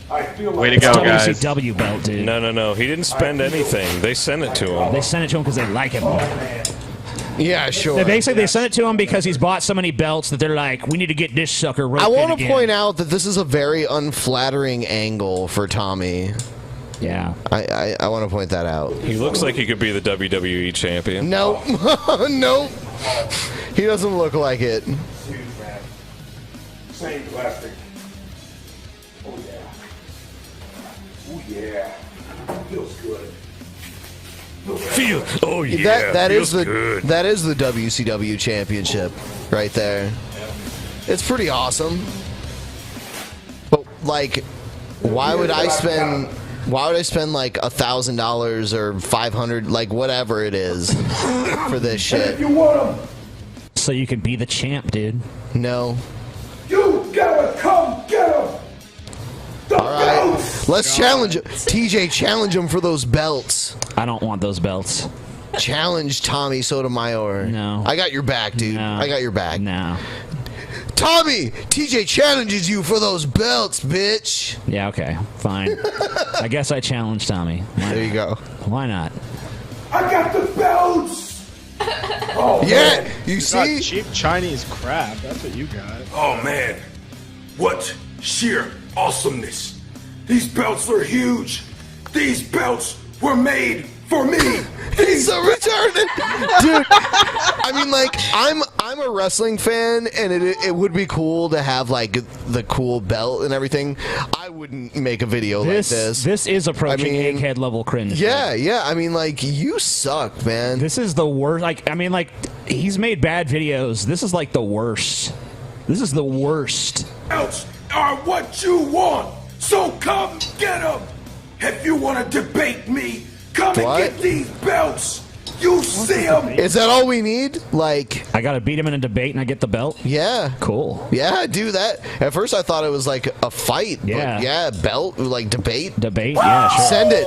Speaker 19: Way to go, guys.
Speaker 2: WCW belt, dude.
Speaker 7: No. He didn't spend anything. They sent it to him.
Speaker 2: They sent it to him because they like him.
Speaker 1: Yeah, sure.
Speaker 2: They sent it to him because he's bought so many belts that they're like, we need to get this sucker roped
Speaker 1: I want
Speaker 2: in
Speaker 1: to
Speaker 2: again.
Speaker 1: point out that this is a very unflattering angle for Tommy.
Speaker 2: Yeah.
Speaker 1: I want to point that out.
Speaker 7: He looks like he could be the WWE champion.
Speaker 1: No. No. He doesn't look like it.
Speaker 10: Same plastic. Oh yeah. Oh yeah. Feels good.
Speaker 7: Oh yeah.
Speaker 1: That is
Speaker 7: feels
Speaker 1: the
Speaker 7: good.
Speaker 1: that is the WCW championship right there. It's pretty awesome. But like, why would I spend like $1,000 or $500, like whatever it is, for this shit?
Speaker 10: You want them?
Speaker 2: So you can be the champ, dude.
Speaker 1: No.
Speaker 10: You gotta come get them.
Speaker 1: All right, let's challenge TJ. Challenge him for those belts.
Speaker 2: I don't want those belts.
Speaker 1: Challenge Tommy Sotomayor.
Speaker 2: No.
Speaker 1: I got your back, dude.
Speaker 2: No.
Speaker 1: I got your back.
Speaker 2: No.
Speaker 1: Tommy, TJ challenges you for those belts, bitch.
Speaker 2: Yeah, okay. Fine. I guess I challenge Tommy.
Speaker 1: There you go.
Speaker 2: Why not?
Speaker 10: I got the belts. Oh,
Speaker 1: yeah,
Speaker 10: man.
Speaker 1: you see?
Speaker 14: Cheap Chinese crap. That's what you got.
Speaker 10: Oh man, what sheer awesomeness! These belts are huge. These belts were made for me.
Speaker 1: He's so retarded, dude. I mean, like, I'm a wrestling fan, and it would be cool to have like the cool belt and everything. I wouldn't make a video like this.
Speaker 2: This is approaching egghead level cringe.
Speaker 1: Yeah, yeah. I mean, like, you suck, man.
Speaker 2: This is the worst. Like, I mean, like, he's made bad videos. This is like the worst. This is the worst.
Speaker 10: Belts are what you want, so come get them. If you want to debate me, come
Speaker 1: What?
Speaker 10: and get these belts. You see them.
Speaker 1: Is that all we need? Like,
Speaker 2: I gotta beat him in a debate and I get the belt?
Speaker 1: Yeah.
Speaker 2: Cool.
Speaker 1: Yeah, do that. At first I thought it was like a fight.
Speaker 2: Yeah.
Speaker 1: But yeah, belt, like debate.
Speaker 2: Debate, yeah, sure.
Speaker 1: Send it.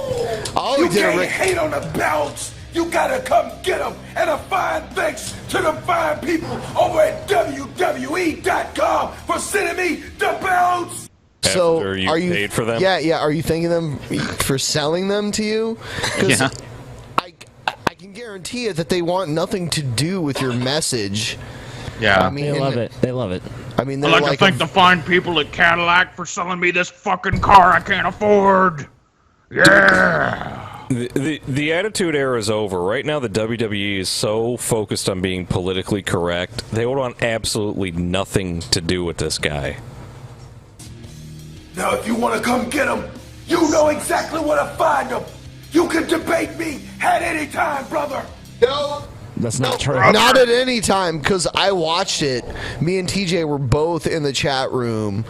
Speaker 1: Oh,
Speaker 10: You
Speaker 1: we did a
Speaker 10: can't hate on the belts. You gotta come get them. And a fine thanks to the fine people over at WWE.com for sending me the belts.
Speaker 1: So
Speaker 7: After you
Speaker 1: are you
Speaker 7: paid for them?
Speaker 1: Yeah, yeah. Are you thanking them for selling them to you? 'Cause
Speaker 19: Yeah.
Speaker 1: I can guarantee it that they want nothing to do with your message.
Speaker 19: Yeah.
Speaker 1: I mean,
Speaker 2: They love it. They love it.
Speaker 1: I mean,
Speaker 19: I'd
Speaker 1: they're
Speaker 19: like
Speaker 1: like
Speaker 19: to thank the fine people at Cadillac for selling me this fucking car I can't afford. Yeah.
Speaker 7: The Attitude Era is over. Right now, the WWE is so focused on being politically correct, they would want absolutely nothing to do with this guy.
Speaker 10: Now, if you want to come get them, you know exactly where to find them. You can debate me at any time, brother. No.
Speaker 2: That's not true.
Speaker 1: Not at any time, because I watched it. Me and TJ were both in the chat room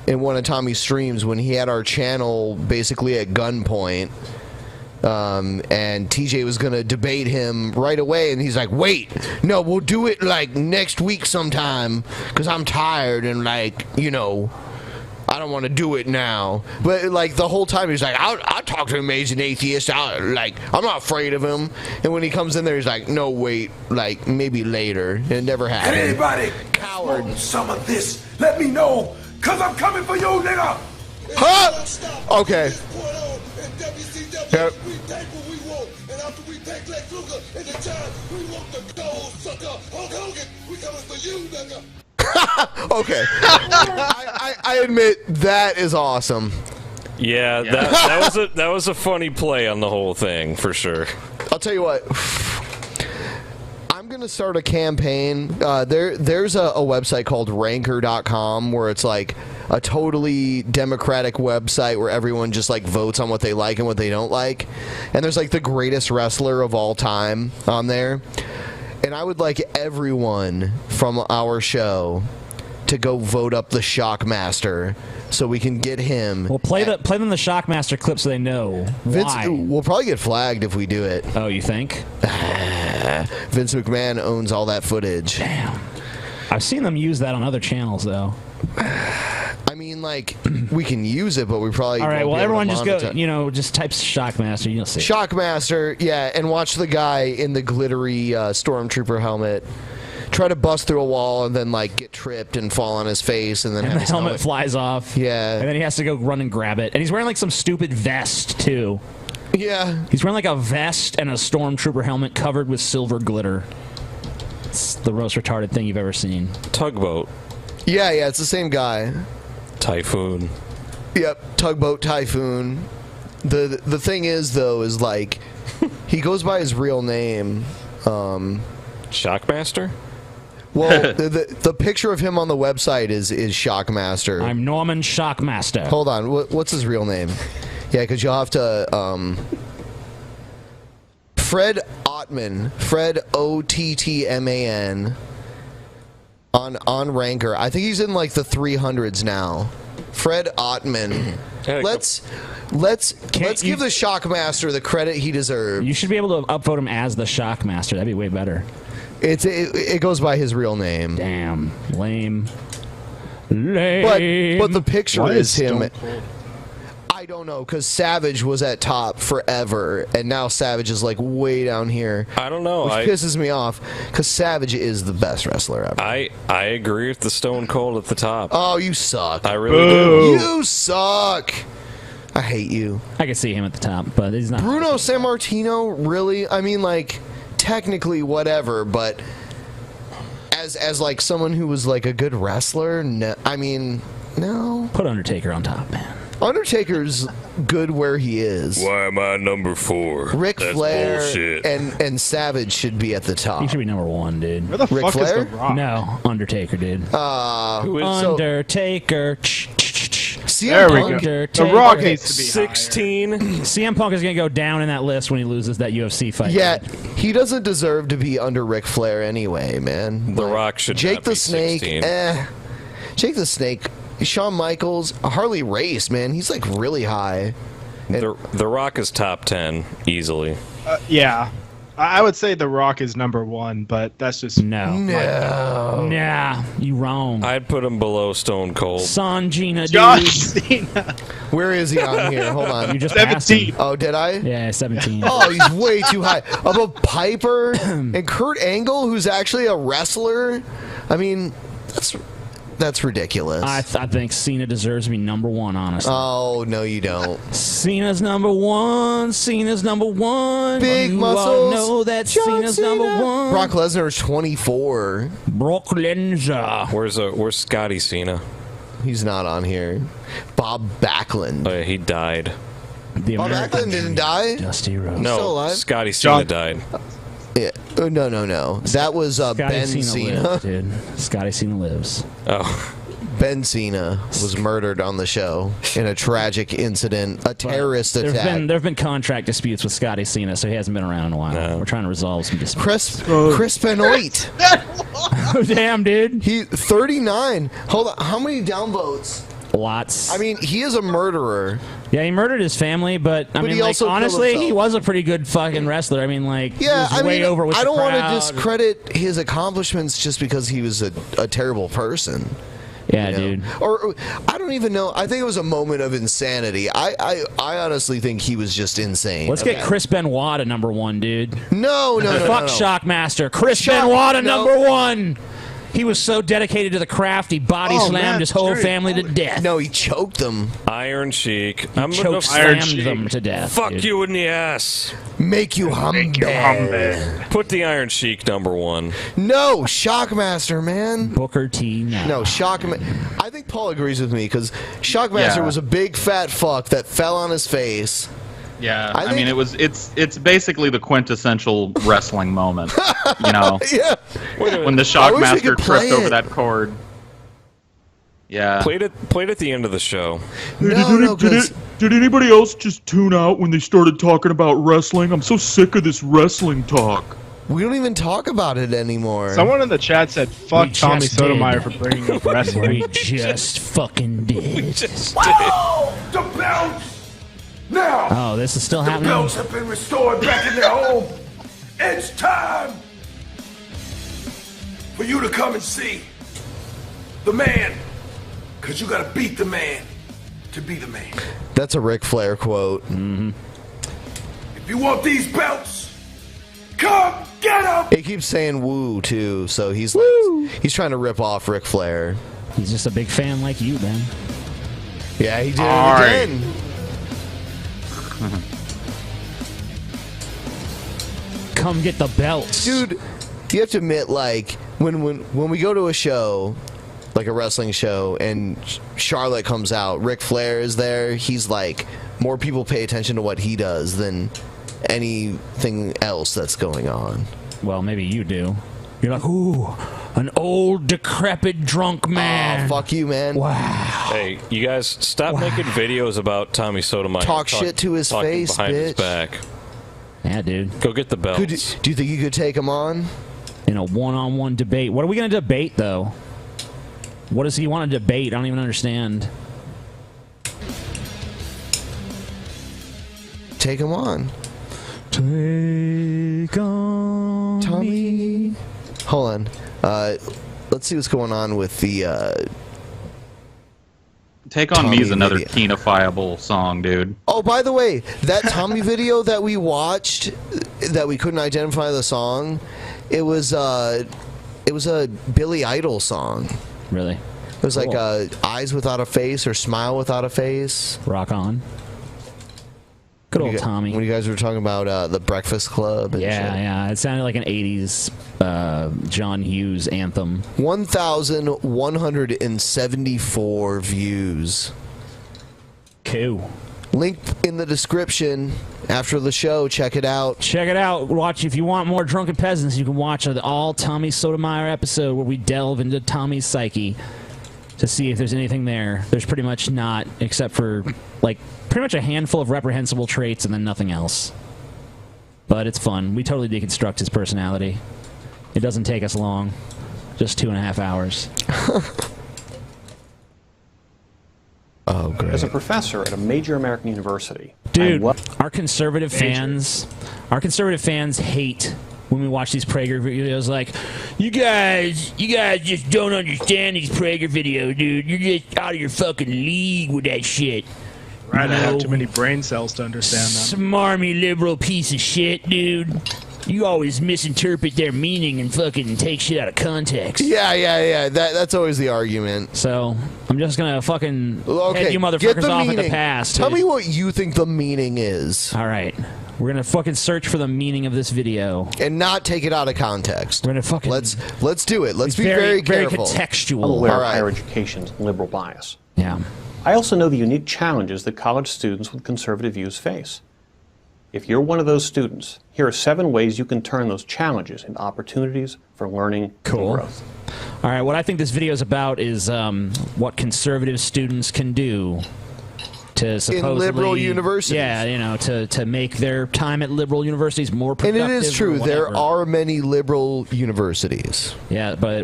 Speaker 1: in one of Tommy's streams when he had our channel basically at gunpoint. And TJ was gonna debate him right away, and he's like, "Wait, no, we'll do it like next week sometime, because I'm tired and like, you know, I don't want to do it now." But like the whole time he's like, I'll talk to Amazing Atheist. I'm not afraid of him. And when he comes in there, he's like, "No, wait, like maybe later." It never happened.
Speaker 10: Anybody coward some of this? Let me know, cause I'm coming for you, nigga.
Speaker 1: Huh? Okay. Yep. Okay. I admit that is awesome.
Speaker 7: Yeah, that was a funny play on the whole thing for sure.
Speaker 1: I'll tell you what. I'm gonna start a campaign. There's a website called Ranker.com where it's like a totally democratic website where everyone just like votes on what they like and what they don't like. And there's like the greatest wrestler of all time on there. And I would like everyone from our show to go vote up the Shockmaster so we can get him.
Speaker 2: Well, play them the Shockmaster clip so they know why.
Speaker 1: We'll probably get flagged if we do it.
Speaker 2: Oh, you think?
Speaker 1: Vince McMahon owns all that footage.
Speaker 2: Damn. I've seen them use that on other channels, though.
Speaker 1: I mean, like, we can use it, but we probably
Speaker 2: All right,
Speaker 1: won't
Speaker 2: well,
Speaker 1: be able
Speaker 2: everyone
Speaker 1: to
Speaker 2: just go,
Speaker 1: monetize.
Speaker 2: just type Shockmaster. You'll see.
Speaker 1: Shockmaster, yeah, and watch the guy in the glittery Stormtrooper helmet try to bust through a wall and then like get tripped and fall on his face and then
Speaker 2: And
Speaker 1: have
Speaker 2: the
Speaker 1: his
Speaker 2: helmet flies off.
Speaker 1: Yeah.
Speaker 2: And then he has to go run and grab it. And he's wearing like some stupid vest too.
Speaker 1: Yeah.
Speaker 2: He's wearing like a vest and a stormtrooper helmet covered with silver glitter. It's the most retarded thing you've ever seen.
Speaker 7: Tugboat.
Speaker 1: Yeah, it's the same guy.
Speaker 7: Typhoon.
Speaker 1: Yep, Tugboat Typhoon. The thing is though is like he goes by his real name.
Speaker 7: Shockmaster?
Speaker 1: Well, the picture of him on the website is Shockmaster.
Speaker 2: I'm Norman Shockmaster.
Speaker 1: Hold on, what's his real name? Yeah, because you'll have to. Fred Ottman, Fred Ottman, on Ranker. I think he's in like the 300s now. Fred Ottman. Let's give the Shockmaster the credit he deserves.
Speaker 2: You should be able to upvote him as the Shockmaster. That'd be way better.
Speaker 1: It goes by his real name.
Speaker 2: Damn, lame.
Speaker 1: But the picture is him. I don't know, because Savage was at top forever, and now Savage is like way down here.
Speaker 7: I don't know.
Speaker 1: Which pisses me off, because Savage is the best wrestler ever.
Speaker 7: I agree with the Stone Cold at the top.
Speaker 1: Oh, you suck.
Speaker 7: I really do.
Speaker 1: You suck. I hate you.
Speaker 2: I can see him at the top, but he's not.
Speaker 1: Bruno Sammartino, really? I mean, like, technically whatever, but as like someone who was like a good wrestler, no, I mean, no.
Speaker 2: Put Undertaker on top, man.
Speaker 1: Undertaker's good where he is.
Speaker 7: Why am I number 4?
Speaker 1: Ric
Speaker 7: That's
Speaker 1: Flair
Speaker 7: bullshit.
Speaker 1: and Savage should be at the top.
Speaker 2: He should be number 1, dude.
Speaker 14: Where the
Speaker 1: Ric
Speaker 14: fuck
Speaker 1: Flair?
Speaker 14: is The Rock?
Speaker 2: No, Undertaker, dude.
Speaker 1: Who is
Speaker 2: Undertaker.
Speaker 14: There we go. The Rock needs to be
Speaker 7: 16.
Speaker 2: CM Punk is going to go down in that list when he loses that UFC fight.
Speaker 1: Yeah, he doesn't deserve to be under Ric Flair anyway, man.
Speaker 7: The Rock should
Speaker 1: Jake
Speaker 7: not
Speaker 1: the
Speaker 7: be
Speaker 1: Snake,
Speaker 7: 16.
Speaker 1: Jake the Snake, Shawn Michaels, Harley Race, man, he's like really high.
Speaker 7: The Rock is top 10 easily.
Speaker 14: Yeah. I would say The Rock is number 1, but that's just
Speaker 2: Nah, you wrong.
Speaker 7: I'd put him below Stone Cold.
Speaker 2: Sanjina, dude.
Speaker 14: John Cena.
Speaker 1: Where is he on here? Hold on.
Speaker 2: You just passed him.
Speaker 1: Oh, did I?
Speaker 2: Yeah, 17.
Speaker 1: Oh, he's way too high. Above Piper and Kurt Angle, who's actually a wrestler. I mean, that's ridiculous.
Speaker 2: I think Cena deserves to be number 1, honestly.
Speaker 1: Oh, no, you don't.
Speaker 2: Cena's number 1. Cena's number 1.
Speaker 1: Big
Speaker 2: You
Speaker 1: muscles.
Speaker 2: all know that
Speaker 1: John
Speaker 2: Cena's
Speaker 1: Cena.
Speaker 2: number 1.
Speaker 1: Brock Lesnar is 24.
Speaker 2: Brock Lesnar.
Speaker 7: Where's Scotty Cena?
Speaker 1: He's not on here. Bob Backlund.
Speaker 7: Oh yeah, he died.
Speaker 1: Bob Backlund didn't die?
Speaker 2: Dusty Rhodes.
Speaker 1: Still
Speaker 7: No,
Speaker 1: alive?
Speaker 7: Scotty Cena died.
Speaker 1: Yeah. No. That was
Speaker 2: Scotty
Speaker 1: Ben
Speaker 2: Cena
Speaker 1: Cena.
Speaker 2: lives, dude. Scotty Cena lives.
Speaker 7: Oh.
Speaker 1: Ben Cena was murdered on the show in a tragic incident, a terrorist attack.
Speaker 2: There have been contract disputes with Scotty Cena, so he hasn't been around in a while. We're trying to resolve some disputes.
Speaker 1: Chris Benoit.
Speaker 2: Oh, damn, dude.
Speaker 1: He 39. Hold on. How many downvotes?
Speaker 2: Lots.
Speaker 1: I mean, he is a murderer.
Speaker 2: Yeah, he murdered his family, but I mean,
Speaker 1: he
Speaker 2: like,
Speaker 1: also killed
Speaker 2: honestly, he
Speaker 1: himself.
Speaker 2: was a pretty good fucking wrestler. I mean, like,
Speaker 1: Yeah,
Speaker 2: he was
Speaker 1: I
Speaker 2: way
Speaker 1: mean,
Speaker 2: over with
Speaker 1: I
Speaker 2: the
Speaker 1: don't want to
Speaker 2: crowd.
Speaker 1: discredit his accomplishments just because he was a terrible person.
Speaker 2: Yeah,
Speaker 1: you know?
Speaker 2: dude.
Speaker 1: Or I don't even know. I think it was a moment of insanity. I honestly think he was just insane.
Speaker 2: Let's get Chris Benoit to number 1, dude.
Speaker 1: No.
Speaker 2: Fuck Shockmaster. Chris Benoit to number 1. He was so dedicated to the craft, he body slammed his whole family to death.
Speaker 1: No, he choked them.
Speaker 7: Iron Sheik.
Speaker 2: He choke slammed them to death.
Speaker 7: Fuck
Speaker 2: dude.
Speaker 7: you in the ass.
Speaker 1: Make you humble.
Speaker 7: Put the Iron Sheik number 1.
Speaker 1: No, Shockmaster, man.
Speaker 2: Booker T.
Speaker 1: No, Shockmaster. I think Paul agrees with me because Shockmaster was a big fat fuck that fell on his face.
Speaker 19: Yeah,
Speaker 1: I
Speaker 19: I mean, it's basically the quintessential wrestling moment, you know?
Speaker 1: Yeah.
Speaker 19: When the Shockmaster tripped over that cord. Yeah.
Speaker 7: Played at the end of the show.
Speaker 5: Did anybody else just tune out when they started talking about wrestling? I'm so sick of this wrestling talk.
Speaker 1: We don't even talk about it anymore.
Speaker 14: Someone in the chat said, fuck
Speaker 2: We
Speaker 14: Tommy
Speaker 2: just
Speaker 14: Sotomayor
Speaker 2: did.
Speaker 14: for bringing up wrestling.
Speaker 2: We just fucking did.
Speaker 10: The belts! Now!
Speaker 2: Oh, this is still
Speaker 10: The
Speaker 2: happening?
Speaker 10: belts have been restored back in their home. It's time for you to come and see the man. Because you got to beat the man to be the man.
Speaker 1: That's a Ric Flair quote.
Speaker 10: If you want these belts, come Get him!
Speaker 1: He keeps saying "woo" too, so he's like, he's trying to rip off Ric Flair.
Speaker 2: He's just a big fan like you, man.
Speaker 1: Yeah, he did it again.
Speaker 2: Come get the belts,
Speaker 1: dude. You have to admit, like when we go to a show, like a wrestling show, and Charlotte comes out, Ric Flair is there. He's like, more people pay attention to what he does than anything else that's going on.
Speaker 2: Well, maybe you do. You're like, ooh, an old, decrepit, drunk man.
Speaker 1: Oh, fuck you, man.
Speaker 2: Wow.
Speaker 7: Hey, you guys, stop making videos about Tommy Sotomayor.
Speaker 1: Talk shit to his
Speaker 7: talking
Speaker 1: face,
Speaker 7: behind his
Speaker 1: bitch.
Speaker 7: back.
Speaker 2: Yeah, dude.
Speaker 7: Go get the belts.
Speaker 1: Do you think you could take him on?
Speaker 2: In a one-on-one debate. What are we going to debate, though? What does he want to debate? I don't even understand.
Speaker 1: Take him on.
Speaker 2: Take on
Speaker 1: Tommy. Hold on. Let's see what's going on with the.
Speaker 19: Take on
Speaker 1: Tommy
Speaker 19: Me is another
Speaker 1: video.
Speaker 19: Keenafiable song, dude.
Speaker 1: Oh, by the way, that Tommy video that we watched, that we couldn't identify the song, it was a Billy Idol song.
Speaker 2: Really?
Speaker 1: It was like Eyes Without a Face or Smile Without a Face.
Speaker 2: Rock on. Good old Tommy.
Speaker 1: When you guys were talking about the Breakfast Club. And
Speaker 2: Yeah,
Speaker 1: shit.
Speaker 2: yeah. It sounded like an 80s John Hughes anthem.
Speaker 1: 1,174 views.
Speaker 2: Cool.
Speaker 1: Link in the description after the show. Check it out.
Speaker 2: Check it out. Watch if you want more Drunken Peasants. You can watch the all Tommy Sotomayor episode where we delve into Tommy's psyche to see if there's anything there. There's pretty much not, except for like pretty much a handful of reprehensible traits and then nothing else. But it's fun. We totally deconstruct his personality. It doesn't take us long. Just 2.5 hours.
Speaker 1: Oh, great.
Speaker 8: As a professor at a major American university,
Speaker 2: Dude, our conservative fans hate when we watch these Prager videos. Like, you guys just don't understand these Prager videos, dude. You're just out of your fucking league with that shit.
Speaker 14: Right,
Speaker 2: You
Speaker 14: I have
Speaker 2: know?
Speaker 14: too many brain cells to understand them.
Speaker 2: Smarmy liberal piece of shit, dude. You always misinterpret their meaning and fucking take shit out of context.
Speaker 1: Yeah. That's always the argument.
Speaker 2: So I'm just gonna fucking
Speaker 1: Okay,
Speaker 2: head you
Speaker 1: get
Speaker 2: motherfuckers
Speaker 1: the
Speaker 2: off at
Speaker 1: meaning.
Speaker 2: the pass.
Speaker 1: Tell
Speaker 2: dude.
Speaker 1: me what you think the meaning is.
Speaker 2: All right, we're gonna fucking search for the meaning of this video
Speaker 1: and not take it out of context.
Speaker 2: We're gonna fucking
Speaker 1: let's do it. Let's be
Speaker 2: very
Speaker 1: careful.
Speaker 2: contextual.
Speaker 8: I'm aware
Speaker 1: All
Speaker 8: of
Speaker 1: right.
Speaker 8: higher education's liberal bias.
Speaker 2: Yeah.
Speaker 8: I also know the unique challenges that college students with conservative views face. If you're one of those students, here are 7 ways you can turn those challenges into opportunities for learning and growth.
Speaker 2: All right, what I think this video is about is what conservative students can do to supposedly
Speaker 1: liberal universities.
Speaker 2: Yeah, you know, to make their time at liberal universities more
Speaker 1: And
Speaker 2: productive.
Speaker 1: it is true.
Speaker 2: or
Speaker 1: There
Speaker 2: whatever.
Speaker 1: are many liberal universities.
Speaker 2: Yeah, but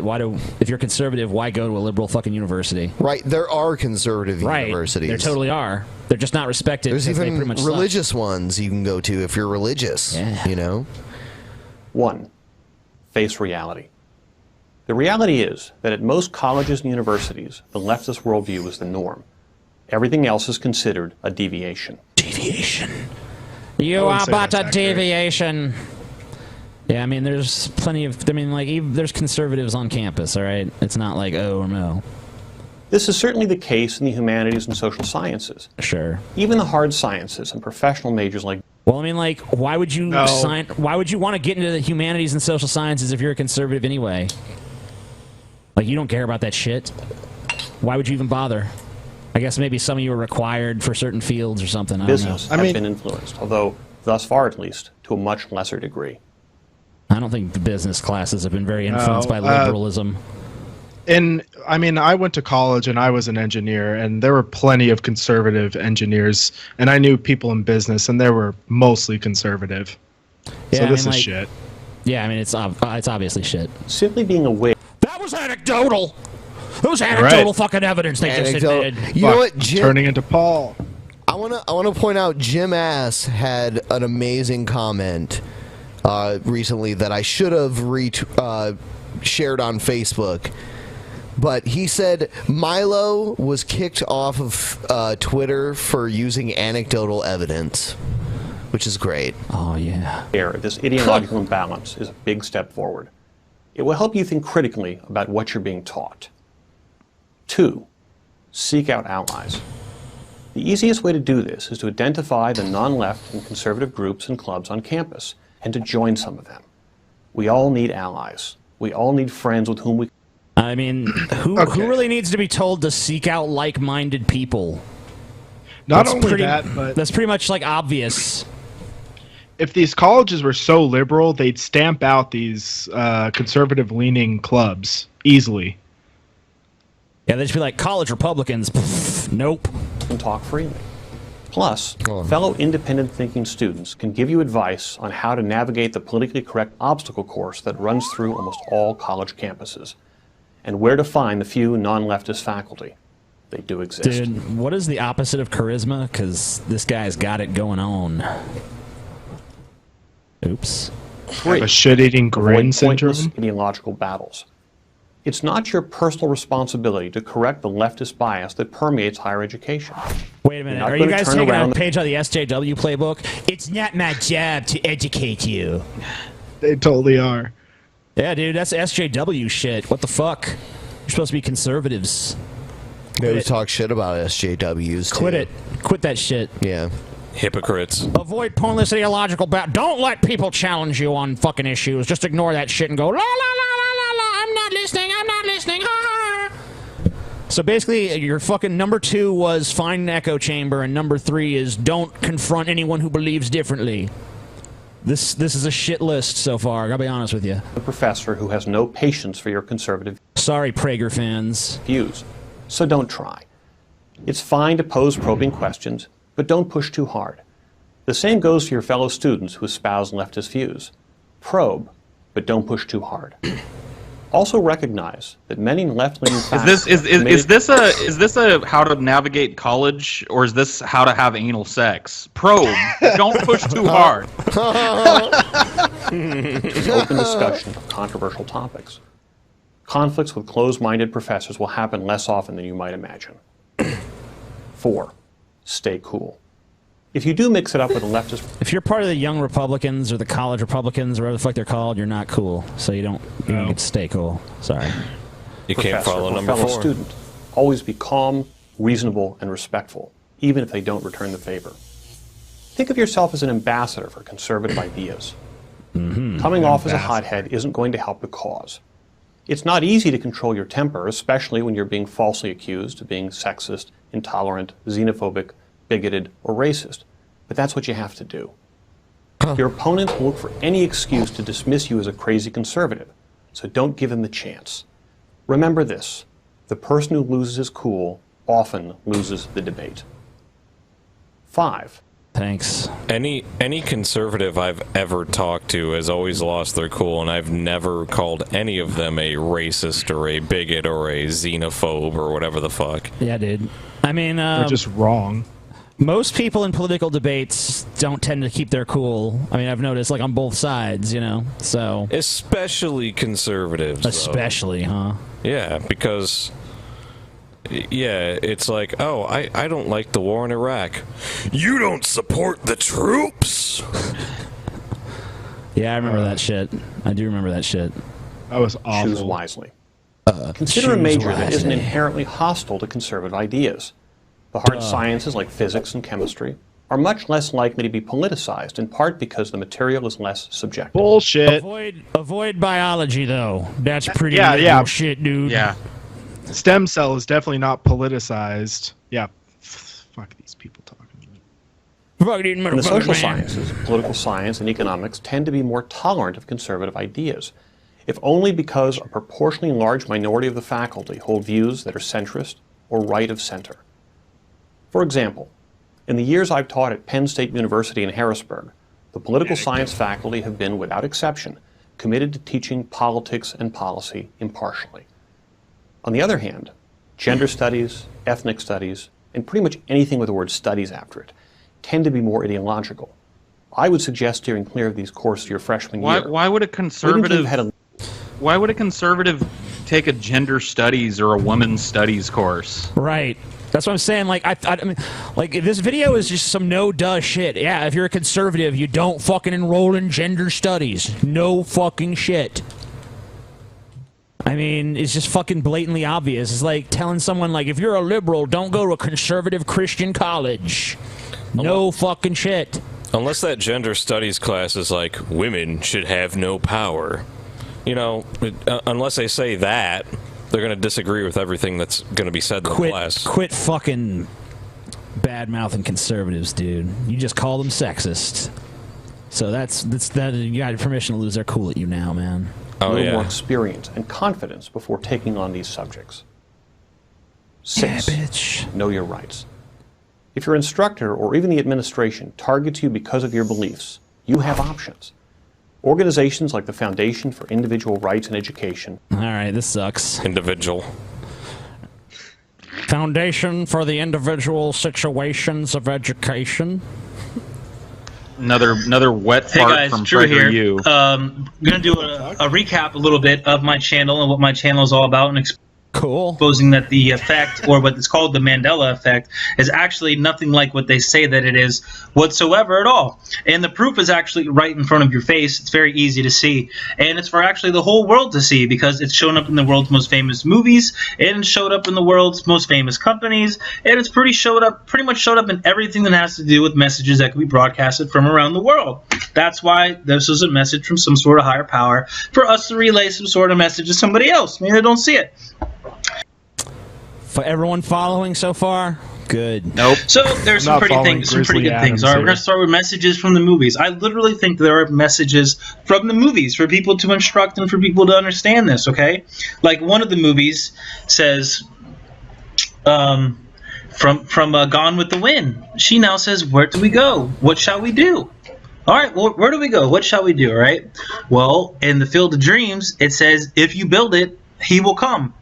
Speaker 2: if you're conservative, why go to a liberal fucking university?
Speaker 1: Right. There are conservative
Speaker 2: Right.
Speaker 1: universities.
Speaker 2: There totally are. They're just not respected.
Speaker 1: There's
Speaker 2: because they
Speaker 1: even
Speaker 2: pretty much suck.
Speaker 1: religious ones you can go to if you're religious.
Speaker 2: Yeah.
Speaker 1: You know?
Speaker 8: 1. Face reality. The reality is that at most colleges and universities, the leftist worldview is the norm. Everything else is considered a deviation.
Speaker 2: Deviation. You are but a deviation. Yeah, I mean, there's plenty of. I mean, like, even, there's conservatives on campus. All right, it's not like oh or no.
Speaker 8: This is certainly the case in the humanities and social sciences.
Speaker 2: Sure.
Speaker 8: Even the hard sciences and professional majors like.
Speaker 2: Well, I mean, like, why would you
Speaker 8: No.
Speaker 2: Why would you want to get into the humanities and social sciences if you're a conservative anyway? Like, you don't care about that shit. Why would you even bother? I guess maybe some of you are required for certain fields or something. I don't know.
Speaker 8: Business have been influenced, although thus far at least, to a much lesser degree.
Speaker 2: I don't think the business classes have been very influenced by liberalism.
Speaker 14: I mean, I went to college and I was an engineer, and there were plenty of conservative engineers, and I knew people in business, and they were mostly conservative.
Speaker 2: Yeah,
Speaker 14: so
Speaker 2: I
Speaker 14: this
Speaker 2: mean,
Speaker 14: is
Speaker 2: like-
Speaker 14: shit.
Speaker 2: Yeah, I mean, it's obviously shit.
Speaker 8: Simply being aware.
Speaker 2: That was anecdotal. That was anecdotal fucking evidence they just admitted.
Speaker 1: You know what, Jim?
Speaker 14: Turning into Paul.
Speaker 1: I wanna point out Jim Ass had an amazing comment recently that I should have shared on Facebook. But he said Milo was kicked off of Twitter for using anecdotal evidence. which is great.
Speaker 2: Oh, yeah.
Speaker 8: This ideological imbalance is a big step forward. It will help you think critically about what you're being taught. 2, seek out allies. The easiest way to do this is to identify the non-left and conservative groups and clubs on campus and to join some of them. We all need allies. We all need friends with whom we...
Speaker 2: I mean, who really needs to be told to seek out like-minded people?
Speaker 14: Not only that, but...
Speaker 2: That's pretty much, like, obvious.
Speaker 14: If these colleges were so liberal, they'd stamp out these conservative-leaning clubs easily.
Speaker 2: Yeah, they'd just be like, college Republicans, pff, nope.
Speaker 8: And talk freely. Plus, fellow independent thinking students can give you advice on how to navigate the politically correct obstacle course that runs through almost all college campuses, and where to find the few non-leftist faculty. They do exist.
Speaker 2: Dude, what is the opposite of charisma? Because this guy's got it going on. Oops.
Speaker 8: 3,
Speaker 14: a shit-eating grin syndrome?
Speaker 8: Ideological battles. It's not your personal responsibility to correct the leftist bias that permeates higher education.
Speaker 2: Wait a minute, are you guys taking a page out of the SJW playbook? It's not my job to educate you.
Speaker 14: They totally are.
Speaker 2: Yeah, dude, that's SJW shit. What the fuck? You're supposed to be conservatives.
Speaker 1: They would talk shit about SJWs, too.
Speaker 2: Quit it. Quit that shit.
Speaker 1: Yeah.
Speaker 7: Hypocrites.
Speaker 2: Avoid pointless ideological battle. Don't let people challenge you on fucking issues. Just ignore that shit and go, la la la la la la, I'm not listening, I'm not listening, ha ha ha. So basically, your fucking number 2 was find an echo chamber, and number 3 is don't confront anyone who believes differently. This is a shit list so far, I gotta be honest with you.
Speaker 8: A professor who has no patience for your conservative
Speaker 2: Sorry, Prager fans.
Speaker 8: Views. So don't try. It's fine to pose probing questions, but don't push too hard. The same goes for your fellow students who espouse leftist views. Probe, but don't push too hard. Also recognize that many left-leaning
Speaker 19: Is this a how to navigate college, or is this how to have anal sex? Probe, don't push too hard.
Speaker 8: Open discussion of controversial topics. Conflicts with closed-minded professors will happen less often than you might imagine. 4, stay cool. If you do mix it up with a leftist...
Speaker 2: If you're part of the young Republicans or the college Republicans or whatever the fuck they're called, you're not cool. So you don't get to stay cool. Sorry.
Speaker 7: You can't follow number 4.
Speaker 8: Student, always be calm, reasonable, and respectful, even if they don't return the favor. Think of yourself as an ambassador for conservative ideas. Coming off as a hothead isn't going to help the cause. It's not easy to control your temper, especially when you're being falsely accused of being sexist, intolerant, xenophobic, bigoted, or racist. But that's what you have to do. Your opponents will look for any excuse to dismiss you as a crazy conservative, so don't give them the chance. Remember this: the person who loses his cool often loses the debate. 5.
Speaker 2: Thanks.
Speaker 7: Any conservative I've ever talked to has always lost their cool, and I've never called any of them a racist or a bigot or a xenophobe or whatever the fuck.
Speaker 2: Yeah, dude. I mean,
Speaker 14: they're just wrong.
Speaker 2: Most people in political debates don't tend to keep their cool. I mean, I've noticed, like, on both sides, you know, so...
Speaker 7: Especially conservatives,
Speaker 2: Especially, huh?
Speaker 7: Yeah, because... Yeah, it's like, oh, I don't like the war in Iraq. You don't support the troops?
Speaker 2: Yeah, I remember that shit. I do remember that shit.
Speaker 14: That was awful.
Speaker 8: Choose wisely. Consider a major that isn't inherently hostile to conservative ideas. The hard sciences like physics and chemistry are much less likely to be politicized, in part because the material is less subjective.
Speaker 14: Bullshit.
Speaker 2: Avoid biology, though. That's pretty shit, dude.
Speaker 14: Yeah. Stem cell is definitely not politicized. Yeah. Fuck these people talking.
Speaker 8: And the social sciences, political science, and economics tend to be more tolerant of conservative ideas, if only because a proportionally large minority of the faculty hold views that are centrist or right of center. For example, in the years I've taught at Penn State University in Harrisburg, the political science faculty have been, without exception, committed to teaching politics and policy impartially. On the other hand, gender studies, ethnic studies, and pretty much anything with the word studies after it tend to be more ideological. I would suggest steering clear of these courses your freshman year.
Speaker 19: Why would a conservative take a gender studies or a women's studies course?
Speaker 2: Right. That's what I'm saying. Like, I mean, like, this video is just some no-duh shit. Yeah, if you're a conservative, you don't fucking enroll in gender studies. No fucking shit. I mean, it's just fucking blatantly obvious. It's like telling someone, like, if you're a liberal, don't go to a conservative Christian college. No fucking shit.
Speaker 7: Unless that gender studies class is like, women should have no power. You know, unless they say that, they're going to disagree with everything that's going to be said in the class.
Speaker 2: Quit fucking bad-mouthing conservatives, dude. You just call them sexist. So that's you got permission to lose their cool at you now, man.
Speaker 8: A little more experience and confidence before taking on these subjects. 6.
Speaker 2: Yeah, bitch.
Speaker 8: Know your rights. If your instructor or even the administration targets you because of your beliefs, you have options. Organizations like the Foundation for Individual Rights and Education.
Speaker 2: All right, this sucks.
Speaker 7: Individual.
Speaker 2: Foundation for the Individual Situations of Education.
Speaker 16: Another wet
Speaker 11: Hey
Speaker 16: fart
Speaker 11: guys,
Speaker 16: from
Speaker 11: Drew
Speaker 16: Trigger
Speaker 11: here.
Speaker 16: You.
Speaker 11: I'm gonna do a recap a little bit of my channel and what my channel is all about, and exposing that the effect, or what is called the Mandela effect, is actually nothing like what they say that it is whatsoever at all. And the proof is actually right in front of your face. It's very easy to see, and it's for actually the whole world to see, because it's shown up in the world's most famous movies, and it showed up in the world's most famous companies, and it's pretty much showed up in everything that has to do with messages that can be broadcasted from around the world. That's why this is a message from some sort of higher power for us to relay some sort of message to somebody else. Maybe they don't see it.
Speaker 2: For everyone following so far, good.
Speaker 16: Nope.
Speaker 11: So there's some pretty good things. All right, we're gonna start with messages from the movies. I literally think there are messages from the movies for people to instruct and for people to understand this. Okay, like one of the movies says, from Gone with the Wind. She now says, "Where do we go? What shall we do?" All right, well, where do we go? What shall we do? All right. Well, in the Field of Dreams, it says, "If you build it, he will come."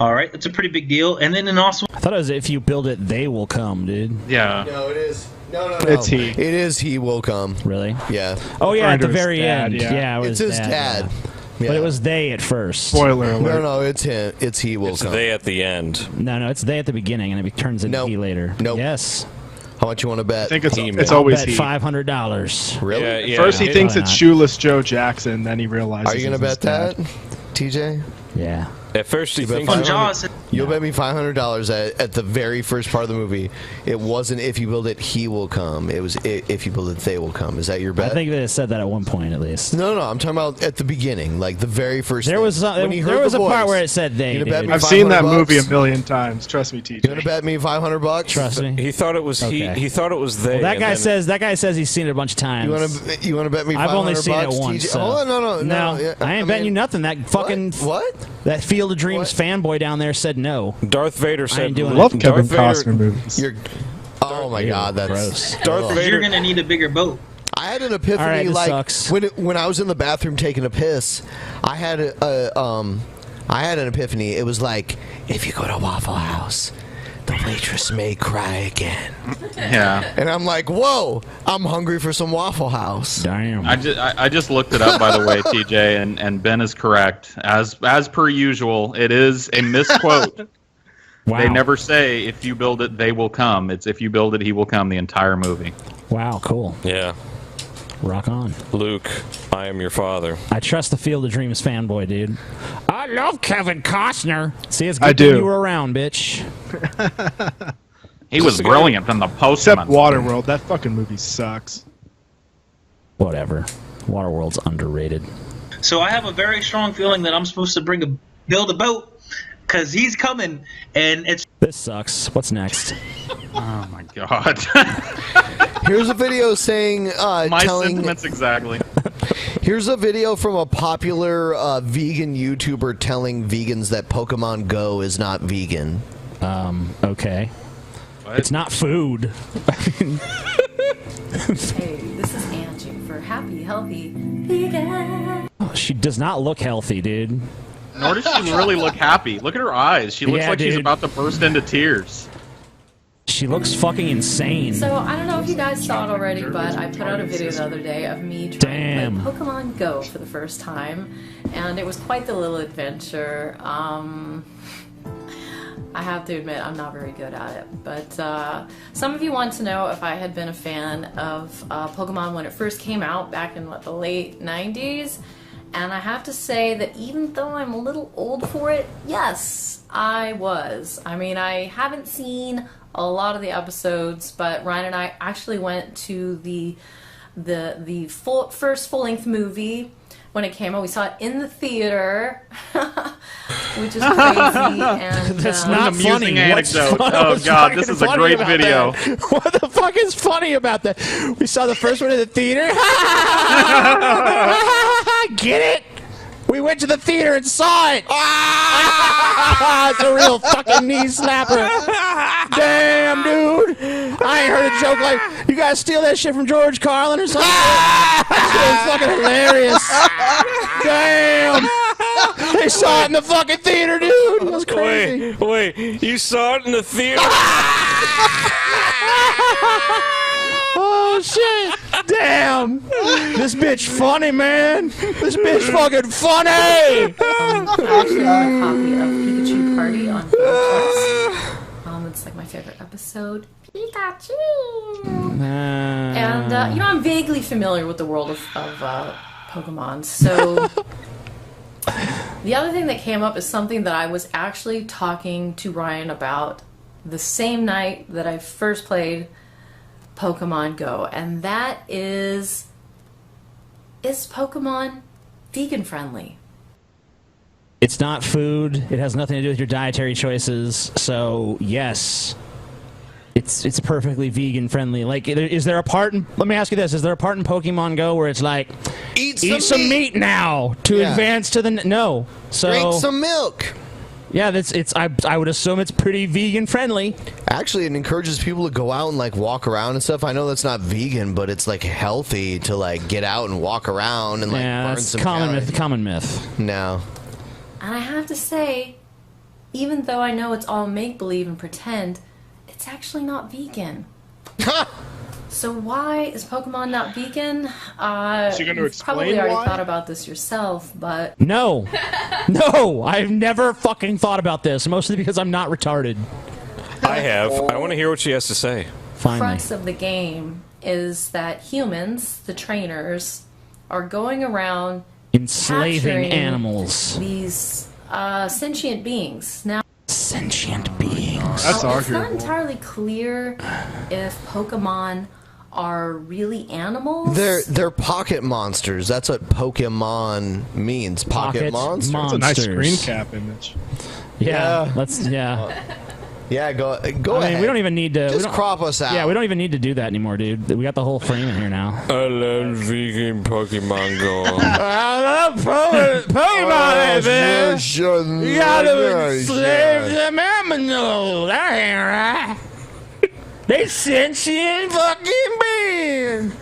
Speaker 11: All right, that's a pretty big deal. And then also,
Speaker 2: I thought it was if you build it, they will come, dude.
Speaker 16: Yeah.
Speaker 1: No, it is. No.
Speaker 14: It's he.
Speaker 1: It is he will come.
Speaker 2: Really?
Speaker 1: Yeah.
Speaker 2: Oh yeah, at the
Speaker 14: Referring to his
Speaker 2: very
Speaker 14: dad,
Speaker 2: end.
Speaker 14: yeah.
Speaker 2: It was
Speaker 1: It's his dad.
Speaker 2: yeah. But it was they at first.
Speaker 14: Spoiler alert.
Speaker 1: No, it's him. It's he will
Speaker 7: It's
Speaker 1: come.
Speaker 7: they at the end.
Speaker 2: No, it's they at the beginning, and it turns into he later.
Speaker 1: Nope.
Speaker 2: Yes.
Speaker 1: How much you want to bet?
Speaker 14: I think it's always he.
Speaker 2: $500.
Speaker 1: Really?
Speaker 14: First he thinks it's shoeless Joe Jackson, then he realizes.
Speaker 1: Are you gonna bet that, TJ?
Speaker 2: Yeah.
Speaker 7: At first he thinks
Speaker 1: You'll bet me $500 at the very first part of the movie. It wasn't if you build it, he will come. It was if you build it, they will come. Is that your bet?
Speaker 2: I think they said that at one point at least.
Speaker 1: No, I'm talking about at the beginning, like the very first.
Speaker 2: There was a part where it said they.
Speaker 1: You gonna bet me
Speaker 14: I've seen that
Speaker 1: $500?
Speaker 14: movie a million times. Trust me, TJ.
Speaker 1: You gonna bet me $500?
Speaker 2: Trust me.
Speaker 7: He thought it was he thought it was they.
Speaker 2: Well, that
Speaker 7: and
Speaker 2: guy
Speaker 7: then-
Speaker 2: says he's seen it a bunch of times.
Speaker 1: You wanna bet me $500?
Speaker 2: I've only seen it
Speaker 1: TJ?
Speaker 2: once. So.
Speaker 1: Hold on, no. Yeah,
Speaker 2: I ain't betting you nothing. That fucking
Speaker 1: what?
Speaker 2: That Field of Dreams fanboy down there said no.
Speaker 7: Darth Vader
Speaker 2: I
Speaker 7: said,
Speaker 2: ain't doing
Speaker 14: Love
Speaker 2: it.
Speaker 14: Kevin
Speaker 7: Darth Vader-
Speaker 14: Costner movies.
Speaker 1: Oh my God, that's
Speaker 2: gross.
Speaker 7: Darth Vader.
Speaker 11: you're gonna need a bigger boat.
Speaker 1: I had an epiphany.
Speaker 2: All right, this
Speaker 1: like
Speaker 2: sucks.
Speaker 1: when I was in the bathroom taking a piss, I had an epiphany. It was like, if you go to Waffle House, the waitress may cry again.
Speaker 16: Yeah.
Speaker 1: And I'm like, whoa, I'm hungry for some Waffle House.
Speaker 2: Damn.
Speaker 16: I just looked it up, by the way, TJ, and Ben is correct. As per usual, it is a misquote.
Speaker 2: Wow.
Speaker 16: They never say, if you build it, they will come. It's if you build it, he will come, the entire movie.
Speaker 2: Wow, cool.
Speaker 7: Yeah.
Speaker 2: Rock on.
Speaker 7: Luke, I am your father.
Speaker 2: I trust the Field of Dreams fanboy, dude. I love Kevin Costner. See, it's
Speaker 14: I
Speaker 2: good
Speaker 14: do.
Speaker 2: that you were around, bitch.
Speaker 16: He was brilliant from the Postman.
Speaker 14: Except Waterworld. That fucking movie sucks.
Speaker 2: Whatever. Waterworld's underrated.
Speaker 11: So I have a very strong feeling that I'm supposed to build a boat, because he's coming, and it's.
Speaker 2: This sucks. What's next?
Speaker 16: Oh my God.
Speaker 1: Here's a video saying
Speaker 16: My
Speaker 1: telling.
Speaker 16: sentiments exactly.
Speaker 1: Here's a video from a popular vegan YouTuber telling vegans that Pokemon Go is not vegan.
Speaker 2: Okay.
Speaker 16: What?
Speaker 2: It's not food.
Speaker 15: Hey, this is Angie for Happy Healthy Vegan.
Speaker 2: She does not look healthy, dude.
Speaker 16: Nor does she really look happy. Look at her eyes. She looks
Speaker 2: Yeah,
Speaker 16: like she's
Speaker 2: dude.
Speaker 16: about to burst into tears.
Speaker 2: She looks fucking insane.
Speaker 15: So I don't know if you guys saw it already, but I put out a video the other day of me trying to play Pokemon Go for the first time, and it was quite the little adventure. I I have to admit, I'm not very good at it. But some of you want to know if I had been a fan of Pokemon when it first came out back in the late 90s. And I have to say that even though I'm a little old for it, yes, I was. I mean, I haven't seen a lot of the episodes, but Ryan and I actually went to the first full-length movie when it came out. We saw it in the theater, which is crazy. And
Speaker 19: that's not an amusing anecdote. Oh god, this is a great video.
Speaker 2: What the fuck is funny about that? We saw the first one in the theater. Get it? We went to the theater and saw it. It's a real fucking knee slapper. Damn, dude. I ain't heard a joke like, you guys steal that shit from George Carlin or something? It's fucking hilarious. Damn. They saw it in the fucking theater, dude. It was crazy.
Speaker 7: Wait, you saw it in the theater?
Speaker 2: Oh shit! Damn! This bitch funny, man. This bitch fucking funny.
Speaker 15: I actually own a copy of Pikachu Party on VHS. It's like my favorite episode. Pikachu. And you know, I'm vaguely familiar with the world of Pokemon. So the other thing that came up is something that I was actually talking to Ryan about the same night that I first played Pokemon Go, and that is Pokemon vegan friendly?
Speaker 2: It's not food. It has nothing to do with your dietary choices. So yes, it's perfectly vegan friendly. Like, is there a part in? Let me ask you this: is there a part in Pokemon Go where it's like, eat some meat now to advance to the no? So
Speaker 1: drink some milk.
Speaker 2: Yeah, I would assume it's pretty vegan friendly.
Speaker 1: Actually, it encourages people to go out and like walk around and stuff. I know that's not vegan, but it's like healthy to like get out and walk around and like burn some calories.
Speaker 2: Common myth.
Speaker 1: No.
Speaker 15: And I have to say, even though I know it's all make-believe and pretend, it's actually not vegan. So why is Pokemon not vegan?
Speaker 14: Is she going to
Speaker 15: you've probably
Speaker 14: explain
Speaker 15: already
Speaker 14: why?
Speaker 15: thought about this yourself, but
Speaker 2: No. No, I've never fucking thought about this, mostly because I'm not retarded.
Speaker 7: I have. I want to hear what she has to say.
Speaker 15: the crux of the game is that humans, the trainers, are going around
Speaker 2: enslaving
Speaker 15: capturing
Speaker 2: animals.
Speaker 15: These sentient beings. Now,
Speaker 2: sentient beings.
Speaker 14: That's
Speaker 15: it's
Speaker 14: arguable.
Speaker 15: not entirely clear if Pokemon are really animals.
Speaker 1: They're pocket monsters. That's what Pokemon means. Pocket monsters.
Speaker 14: That's a nice screen cap image.
Speaker 2: Yeah.
Speaker 1: Yeah, go
Speaker 2: I
Speaker 1: ahead.
Speaker 2: mean, we don't even need to.
Speaker 1: Just crop us out.
Speaker 2: Yeah, we don't even need to do that anymore, dude. We got the whole frame in here now.
Speaker 7: I love vegan Pokemon Go.
Speaker 2: I love Pokemon, man. You gotta enslave them animals. That ain't right. They sentient fucking beings.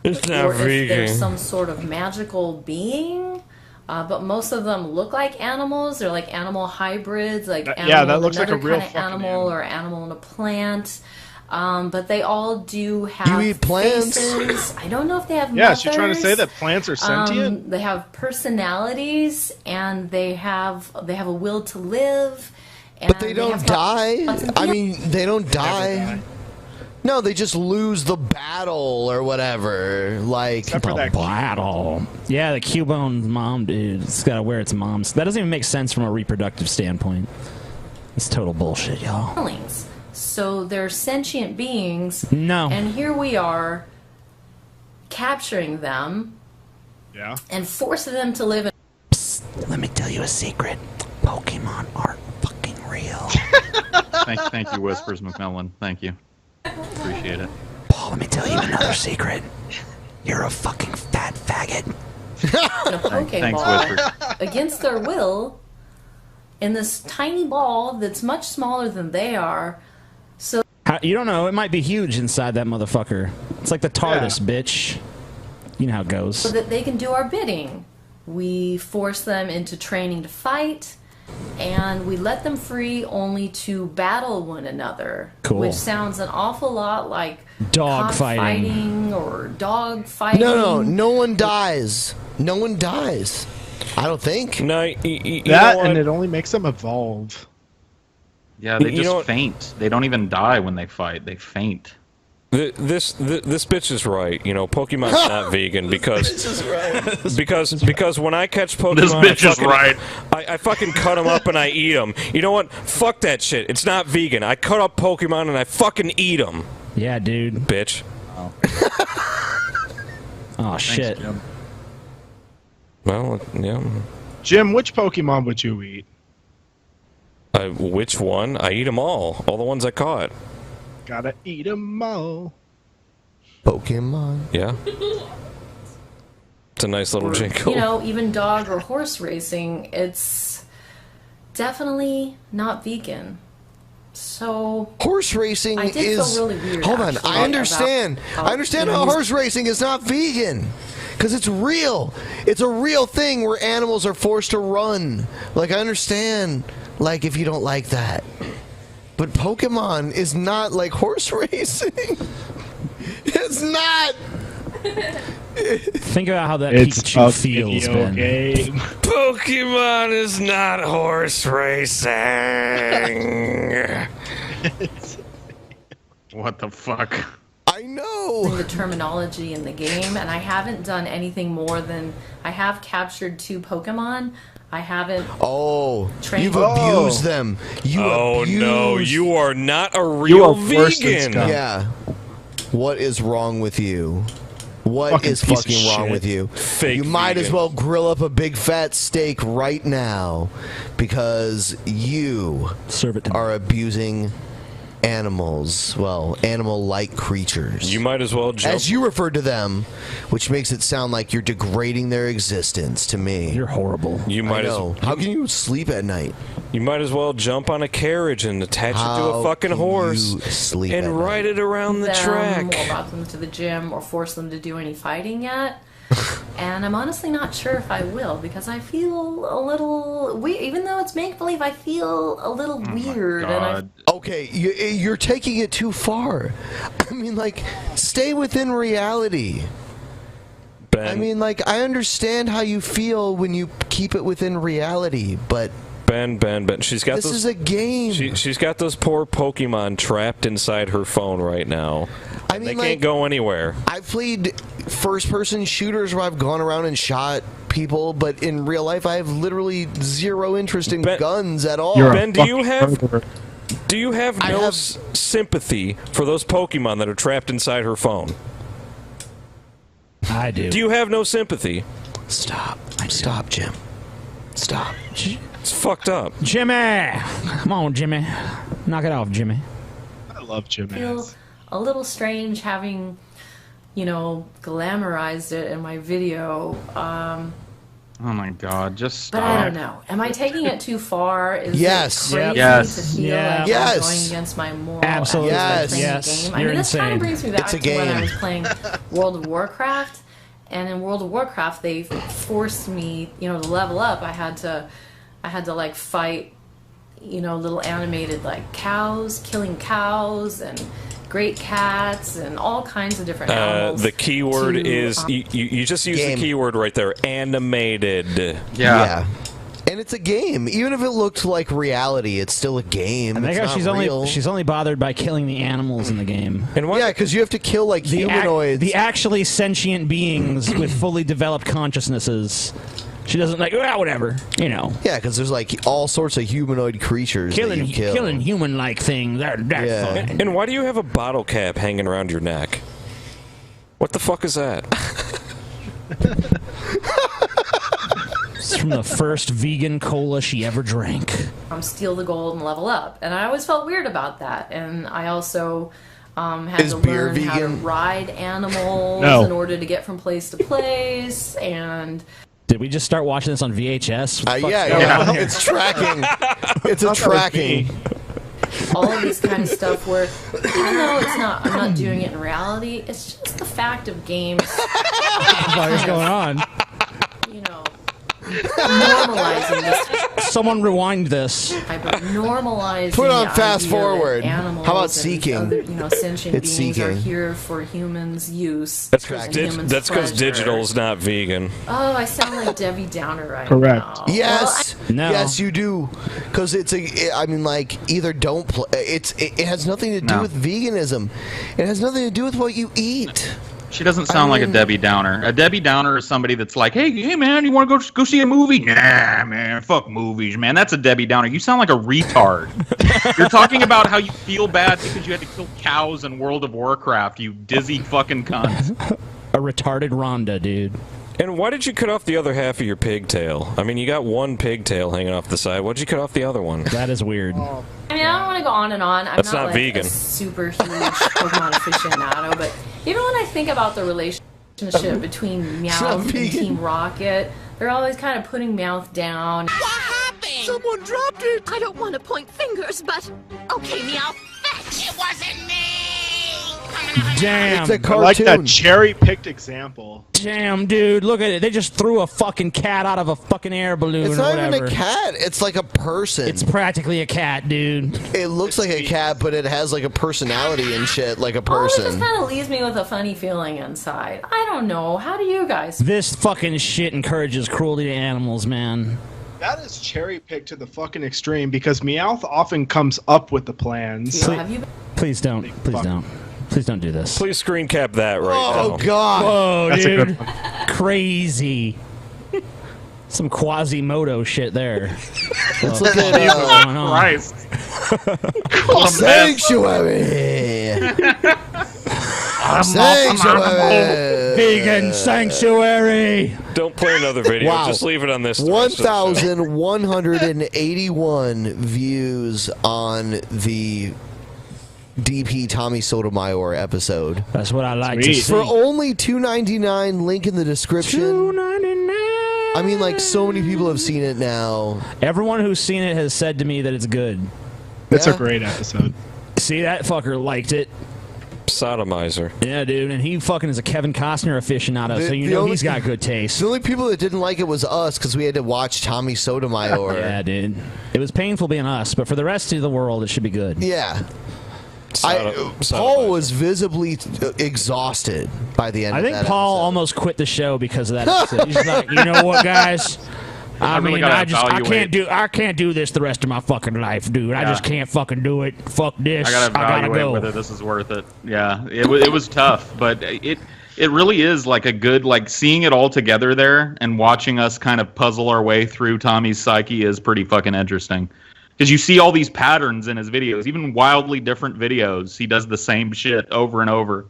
Speaker 7: It's not
Speaker 15: or if
Speaker 7: vegan.
Speaker 15: there's some sort of magical being. But most of them look like animals. They're like animal hybrids, like animal
Speaker 14: yeah, that
Speaker 15: and
Speaker 14: looks like a
Speaker 15: another
Speaker 14: real
Speaker 15: kind of
Speaker 14: fucking
Speaker 15: animal or animal and a plant. But they all do have
Speaker 1: You eat plants?
Speaker 15: faces. I don't know if they have
Speaker 14: Yeah, is she trying to say
Speaker 15: mothers.
Speaker 14: that plants are sentient?
Speaker 15: They have personalities and they have a will to live. And
Speaker 1: But they don't
Speaker 15: have
Speaker 1: die.
Speaker 15: lots of
Speaker 1: I mean, they don't die. No, they just lose the battle or whatever. Like
Speaker 2: The battle. Yeah, the Cubone mom, dude. It's got to wear its mom's. That doesn't even make sense from a reproductive standpoint. It's total bullshit, y'all.
Speaker 15: feelings. So they're sentient beings.
Speaker 2: No.
Speaker 15: And here we are capturing them
Speaker 14: Yeah.
Speaker 15: and forcing them to live in.
Speaker 2: Let me tell you a secret. Pokemon aren't fucking real.
Speaker 16: Thank you, Whispers McMillan. Thank you. Appreciate it.
Speaker 2: Paul, let me tell you another secret. You're a fucking fat faggot.
Speaker 15: in a Pokeball against their will in this tiny ball that's much smaller than they are. So
Speaker 2: You don't know. It might be huge inside that motherfucker. It's like the TARDIS, bitch. You know how it goes.
Speaker 15: that they can do our bidding. We force them into training to fight, and we let them free only to battle one another.
Speaker 2: Cool.
Speaker 15: Which sounds an awful lot like
Speaker 2: Dog
Speaker 15: cockfighting or dog fighting.
Speaker 1: No one dies. No one dies. I don't think.
Speaker 7: No,
Speaker 14: That and it only makes them evolve.
Speaker 16: Yeah, they
Speaker 7: You know
Speaker 16: just
Speaker 7: what?
Speaker 16: faint. They don't even die when they fight. They faint.
Speaker 7: This bitch is right. You know, Pokemon's not vegan because when I catch Pokemon,
Speaker 16: This bitch is right.
Speaker 7: I fucking cut them up and I eat them. You know what? Fuck that shit. It's not vegan. I cut up Pokemon and I fucking eat them.
Speaker 2: Yeah, dude.
Speaker 7: Bitch.
Speaker 2: Oh shit.
Speaker 16: Jim.
Speaker 7: Well, yeah.
Speaker 14: Jim, which Pokemon would you eat?
Speaker 7: Which one? I eat them all the ones I caught.
Speaker 14: Gotta eat 'em all.
Speaker 1: Pokemon.
Speaker 7: Yeah. It's a nice little jingle.
Speaker 15: You know, even dog or horse racing, it's definitely not vegan. So
Speaker 1: horse racing
Speaker 15: I did
Speaker 1: is.
Speaker 15: feel really weird.
Speaker 1: Hold on,
Speaker 15: actually,
Speaker 1: I understand.
Speaker 15: about
Speaker 1: I understand how horse racing is not vegan. Because it's real. It's a real thing where animals are forced to run. Like, I understand, like, if you don't like that. But Pokemon is not like horse racing. It's not.
Speaker 2: Think about how that
Speaker 14: It's
Speaker 2: Pikachu
Speaker 14: a
Speaker 2: feels,
Speaker 14: video
Speaker 2: Ben.
Speaker 14: game.
Speaker 7: Pokemon is not horse racing.
Speaker 16: What the fuck?
Speaker 1: I know
Speaker 15: the terminology in the game, and I haven't done anything more than I have captured 2 Pokemon. I haven't.
Speaker 1: Oh,
Speaker 15: trained
Speaker 1: you've abused them.
Speaker 7: No, you are not a
Speaker 14: You
Speaker 7: real
Speaker 14: are worse than
Speaker 7: vegan.
Speaker 14: scum.
Speaker 1: Yeah. What is wrong with you? What
Speaker 14: Fucking
Speaker 1: is
Speaker 14: piece of
Speaker 1: fucking wrong
Speaker 14: shit.
Speaker 1: with you?
Speaker 7: Fake
Speaker 1: you might as
Speaker 7: vegan.
Speaker 1: well grill up a big fat steak right now because you are abusing animals. Well, animal-like creatures.
Speaker 7: You might as well jump.
Speaker 1: As you referred to them, which makes it sound like you're degrading their existence to me.
Speaker 2: You're horrible.
Speaker 7: You might
Speaker 1: I
Speaker 7: as
Speaker 1: know. How can you sleep at night?
Speaker 7: You might as well jump on a carriage and attach it to
Speaker 1: How
Speaker 7: a fucking
Speaker 1: can
Speaker 7: horse
Speaker 1: you sleep
Speaker 7: and
Speaker 1: at
Speaker 7: ride it around the
Speaker 15: them
Speaker 7: track.
Speaker 15: or brought them to the gym or forced them to do any fighting yet. And I'm honestly not sure if I will because I feel a little weird. Even though it's make believe, I feel a little weird. And
Speaker 1: Okay, you're taking it too far. I mean, like, stay within reality. I mean, like, I understand how you feel when you keep it within reality, but
Speaker 7: Ben. She's got
Speaker 1: this
Speaker 7: those,
Speaker 1: is a game.
Speaker 7: She's got those poor Pokemon trapped inside her phone right now.
Speaker 1: I mean,
Speaker 7: they
Speaker 1: like,
Speaker 7: can't go anywhere.
Speaker 1: I've played first-person shooters where I've gone around and shot people, but in real life, I have literally zero interest in guns at all.
Speaker 7: Ben, do you have no sympathy for those Pokemon that are trapped inside her phone?
Speaker 2: I do.
Speaker 7: Do you have no sympathy?
Speaker 1: Stop, Jim. Stop.
Speaker 7: It's fucked up.
Speaker 2: Jimmy! Come on, Jimmy. Knock it off, Jimmy.
Speaker 14: I love Jimmy.
Speaker 15: I feel a little strange having, glamorized it in my video.
Speaker 16: Oh my god, just stop.
Speaker 15: But I don't know. Am I taking it too far? Is
Speaker 1: Yes.
Speaker 15: it crazy
Speaker 16: Yes.
Speaker 15: to feel
Speaker 2: Yeah.
Speaker 15: like
Speaker 1: Yes.
Speaker 15: I'm going against my moral
Speaker 2: Absolutely.
Speaker 15: ethics by
Speaker 1: Yes.
Speaker 15: playing
Speaker 2: Yes.
Speaker 15: the game? I
Speaker 2: You're
Speaker 15: mean, this kind
Speaker 2: insane.
Speaker 15: of brings me back
Speaker 1: It's a
Speaker 15: to when I
Speaker 1: game.
Speaker 15: was playing World of Warcraft. And in World of Warcraft, they forced me, to level up. I had to like fight, little animated like cows, killing cows and great cats and all kinds of different animals.
Speaker 7: The keyword
Speaker 15: to,
Speaker 7: is you just use
Speaker 1: Game.
Speaker 7: the keyword right there. Animated.
Speaker 1: Yeah. And it's a game. Even if it looked like reality, it's still a game.
Speaker 2: I think
Speaker 1: It's
Speaker 2: she's
Speaker 1: not real.
Speaker 2: only bothered by killing the animals in the game.
Speaker 7: And why?
Speaker 1: Yeah, because you have to kill like humanoids.
Speaker 2: The actually sentient beings with fully developed consciousnesses. She doesn't like, well, whatever,
Speaker 1: Yeah, because there's like all sorts of humanoid creatures that you kill.
Speaker 2: Killing human-like things. That's
Speaker 1: Yeah.
Speaker 2: fine.
Speaker 7: And why do you have a bottle cap hanging around your neck? What the fuck is that?
Speaker 2: It's from the first vegan cola she ever drank.
Speaker 15: Steal the gold and level up. And I always felt weird about that. And I also had
Speaker 1: Is
Speaker 15: to
Speaker 1: beer
Speaker 15: learn how to
Speaker 1: vegan?
Speaker 15: ride animals
Speaker 2: No.
Speaker 15: in order to get from place to place. And
Speaker 2: Did we just start watching this on VHS? What the fuck's
Speaker 1: Yeah,
Speaker 2: going on here?
Speaker 1: it's tracking. It's a tracking.
Speaker 15: all of this kind of stuff where even though I'm not doing it in reality, it's just the fact of games.
Speaker 2: What is going on?
Speaker 15: Normalizing this.
Speaker 2: Someone rewind this.
Speaker 15: Normalize.
Speaker 1: Put on fast forward. How about seeking?
Speaker 15: Other, sentient
Speaker 1: It's
Speaker 15: beings are
Speaker 1: seeking.
Speaker 15: here for humans' use.
Speaker 7: That's
Speaker 15: and humans'
Speaker 7: because
Speaker 15: pleasure.
Speaker 7: digital's not vegan.
Speaker 15: Oh, I sound like Debbie Downer right
Speaker 7: Correct.
Speaker 15: now.
Speaker 1: Yes.
Speaker 2: No.
Speaker 1: Yes, you do. Because I mean, like, either don't play. It has nothing to do
Speaker 19: No.
Speaker 1: with veganism. It has nothing to do with what you eat.
Speaker 19: She doesn't sound like a Debbie Downer. A Debbie Downer is somebody that's like, hey man, you want to go see a movie? Nah, man, fuck movies, man. That's a Debbie Downer. You sound like a retard. You're talking about how you feel bad because you had to kill cows in World of Warcraft, you dizzy fucking cunt.
Speaker 2: A retarded Rhonda, dude.
Speaker 7: And why did you cut off the other half of your pigtail? I mean, you got one pigtail hanging off the side. Why'd you cut off the other one?
Speaker 2: That is weird.
Speaker 15: I mean, I don't want to go on and on. I'm
Speaker 7: That's
Speaker 15: not
Speaker 7: not
Speaker 15: like
Speaker 7: vegan.
Speaker 15: a super huge Pokemon aficionado, but even when I think about the relationship between Meowth and Team Rocket, they're always kind of putting Meowth down.
Speaker 20: What happened? Someone dropped it. I don't want to point fingers, but okay, Meow, fetch. It wasn't me.
Speaker 2: Damn.
Speaker 14: I like that cherry-picked example.
Speaker 2: Damn, dude, look at it. They just threw a fucking cat out of a fucking air balloon
Speaker 1: It's
Speaker 2: or
Speaker 1: not
Speaker 2: whatever.
Speaker 1: even a cat. It's like a person.
Speaker 2: It's practically a cat, dude.
Speaker 1: It looks like a cat, but it has like a personality and shit, like a
Speaker 15: All this just
Speaker 1: person.
Speaker 15: kind of leaves me with a funny feeling inside. I don't know. How do you guys?
Speaker 2: This fucking shit encourages cruelty to animals, man.
Speaker 14: That is cherry-picked to the fucking extreme because Meowth often comes up with the plans.
Speaker 2: Please don't. Please don't. Please don't do this.
Speaker 7: Please screen cap that right now.
Speaker 1: Oh God!
Speaker 2: Whoa,
Speaker 14: That's a
Speaker 2: dude.
Speaker 14: good one.
Speaker 2: Crazy. Some Quasimodo shit there.
Speaker 1: Let's look at
Speaker 2: going on?
Speaker 19: Christ.
Speaker 1: Sanctuary. Sanctuary.
Speaker 2: Vegan sanctuary.
Speaker 7: Don't play another video.
Speaker 1: Wow.
Speaker 7: Just leave it on this. the rest of the show.
Speaker 1: 1,181 views on the DP Tommy Sotomayor episode.
Speaker 2: That's what I like to see.
Speaker 1: For only $2.99, link in the description.
Speaker 2: $2.99.
Speaker 1: I mean, like, so many people have seen it now.
Speaker 2: Everyone who's seen it has said to me that it's good.
Speaker 14: It's
Speaker 1: Yeah.
Speaker 14: a great episode.
Speaker 2: See, that fucker liked it.
Speaker 7: Sodomizer.
Speaker 2: Yeah, dude, and he fucking is a Kevin Costner aficionado, so you
Speaker 1: the
Speaker 2: know
Speaker 1: only-
Speaker 2: he's got good taste.
Speaker 1: The only people that didn't like it was us because we had to watch Tommy Sotomayor.
Speaker 2: Yeah, dude. It was painful being us, but for the rest of the world, it should be good.
Speaker 1: Yeah. Paul was visibly exhausted by the end
Speaker 2: I
Speaker 1: of
Speaker 2: think
Speaker 1: that
Speaker 2: Paul almost quit the show because of that episode. He's like, you know what, guys? I
Speaker 19: really
Speaker 2: mean,
Speaker 19: gotta
Speaker 2: I can't do this the rest of my fucking life, dude. I
Speaker 19: Yeah.
Speaker 2: just can't fucking do it. Fuck this.
Speaker 19: I gotta evaluate
Speaker 2: go.
Speaker 19: whether this is worth it. Yeah, it was tough, but it really is like a good, like, seeing it all together there and watching us kind of puzzle our way through Tommy's psyche is pretty fucking interesting. Because you see all these patterns in his videos, even wildly different videos. He does the same shit over and over.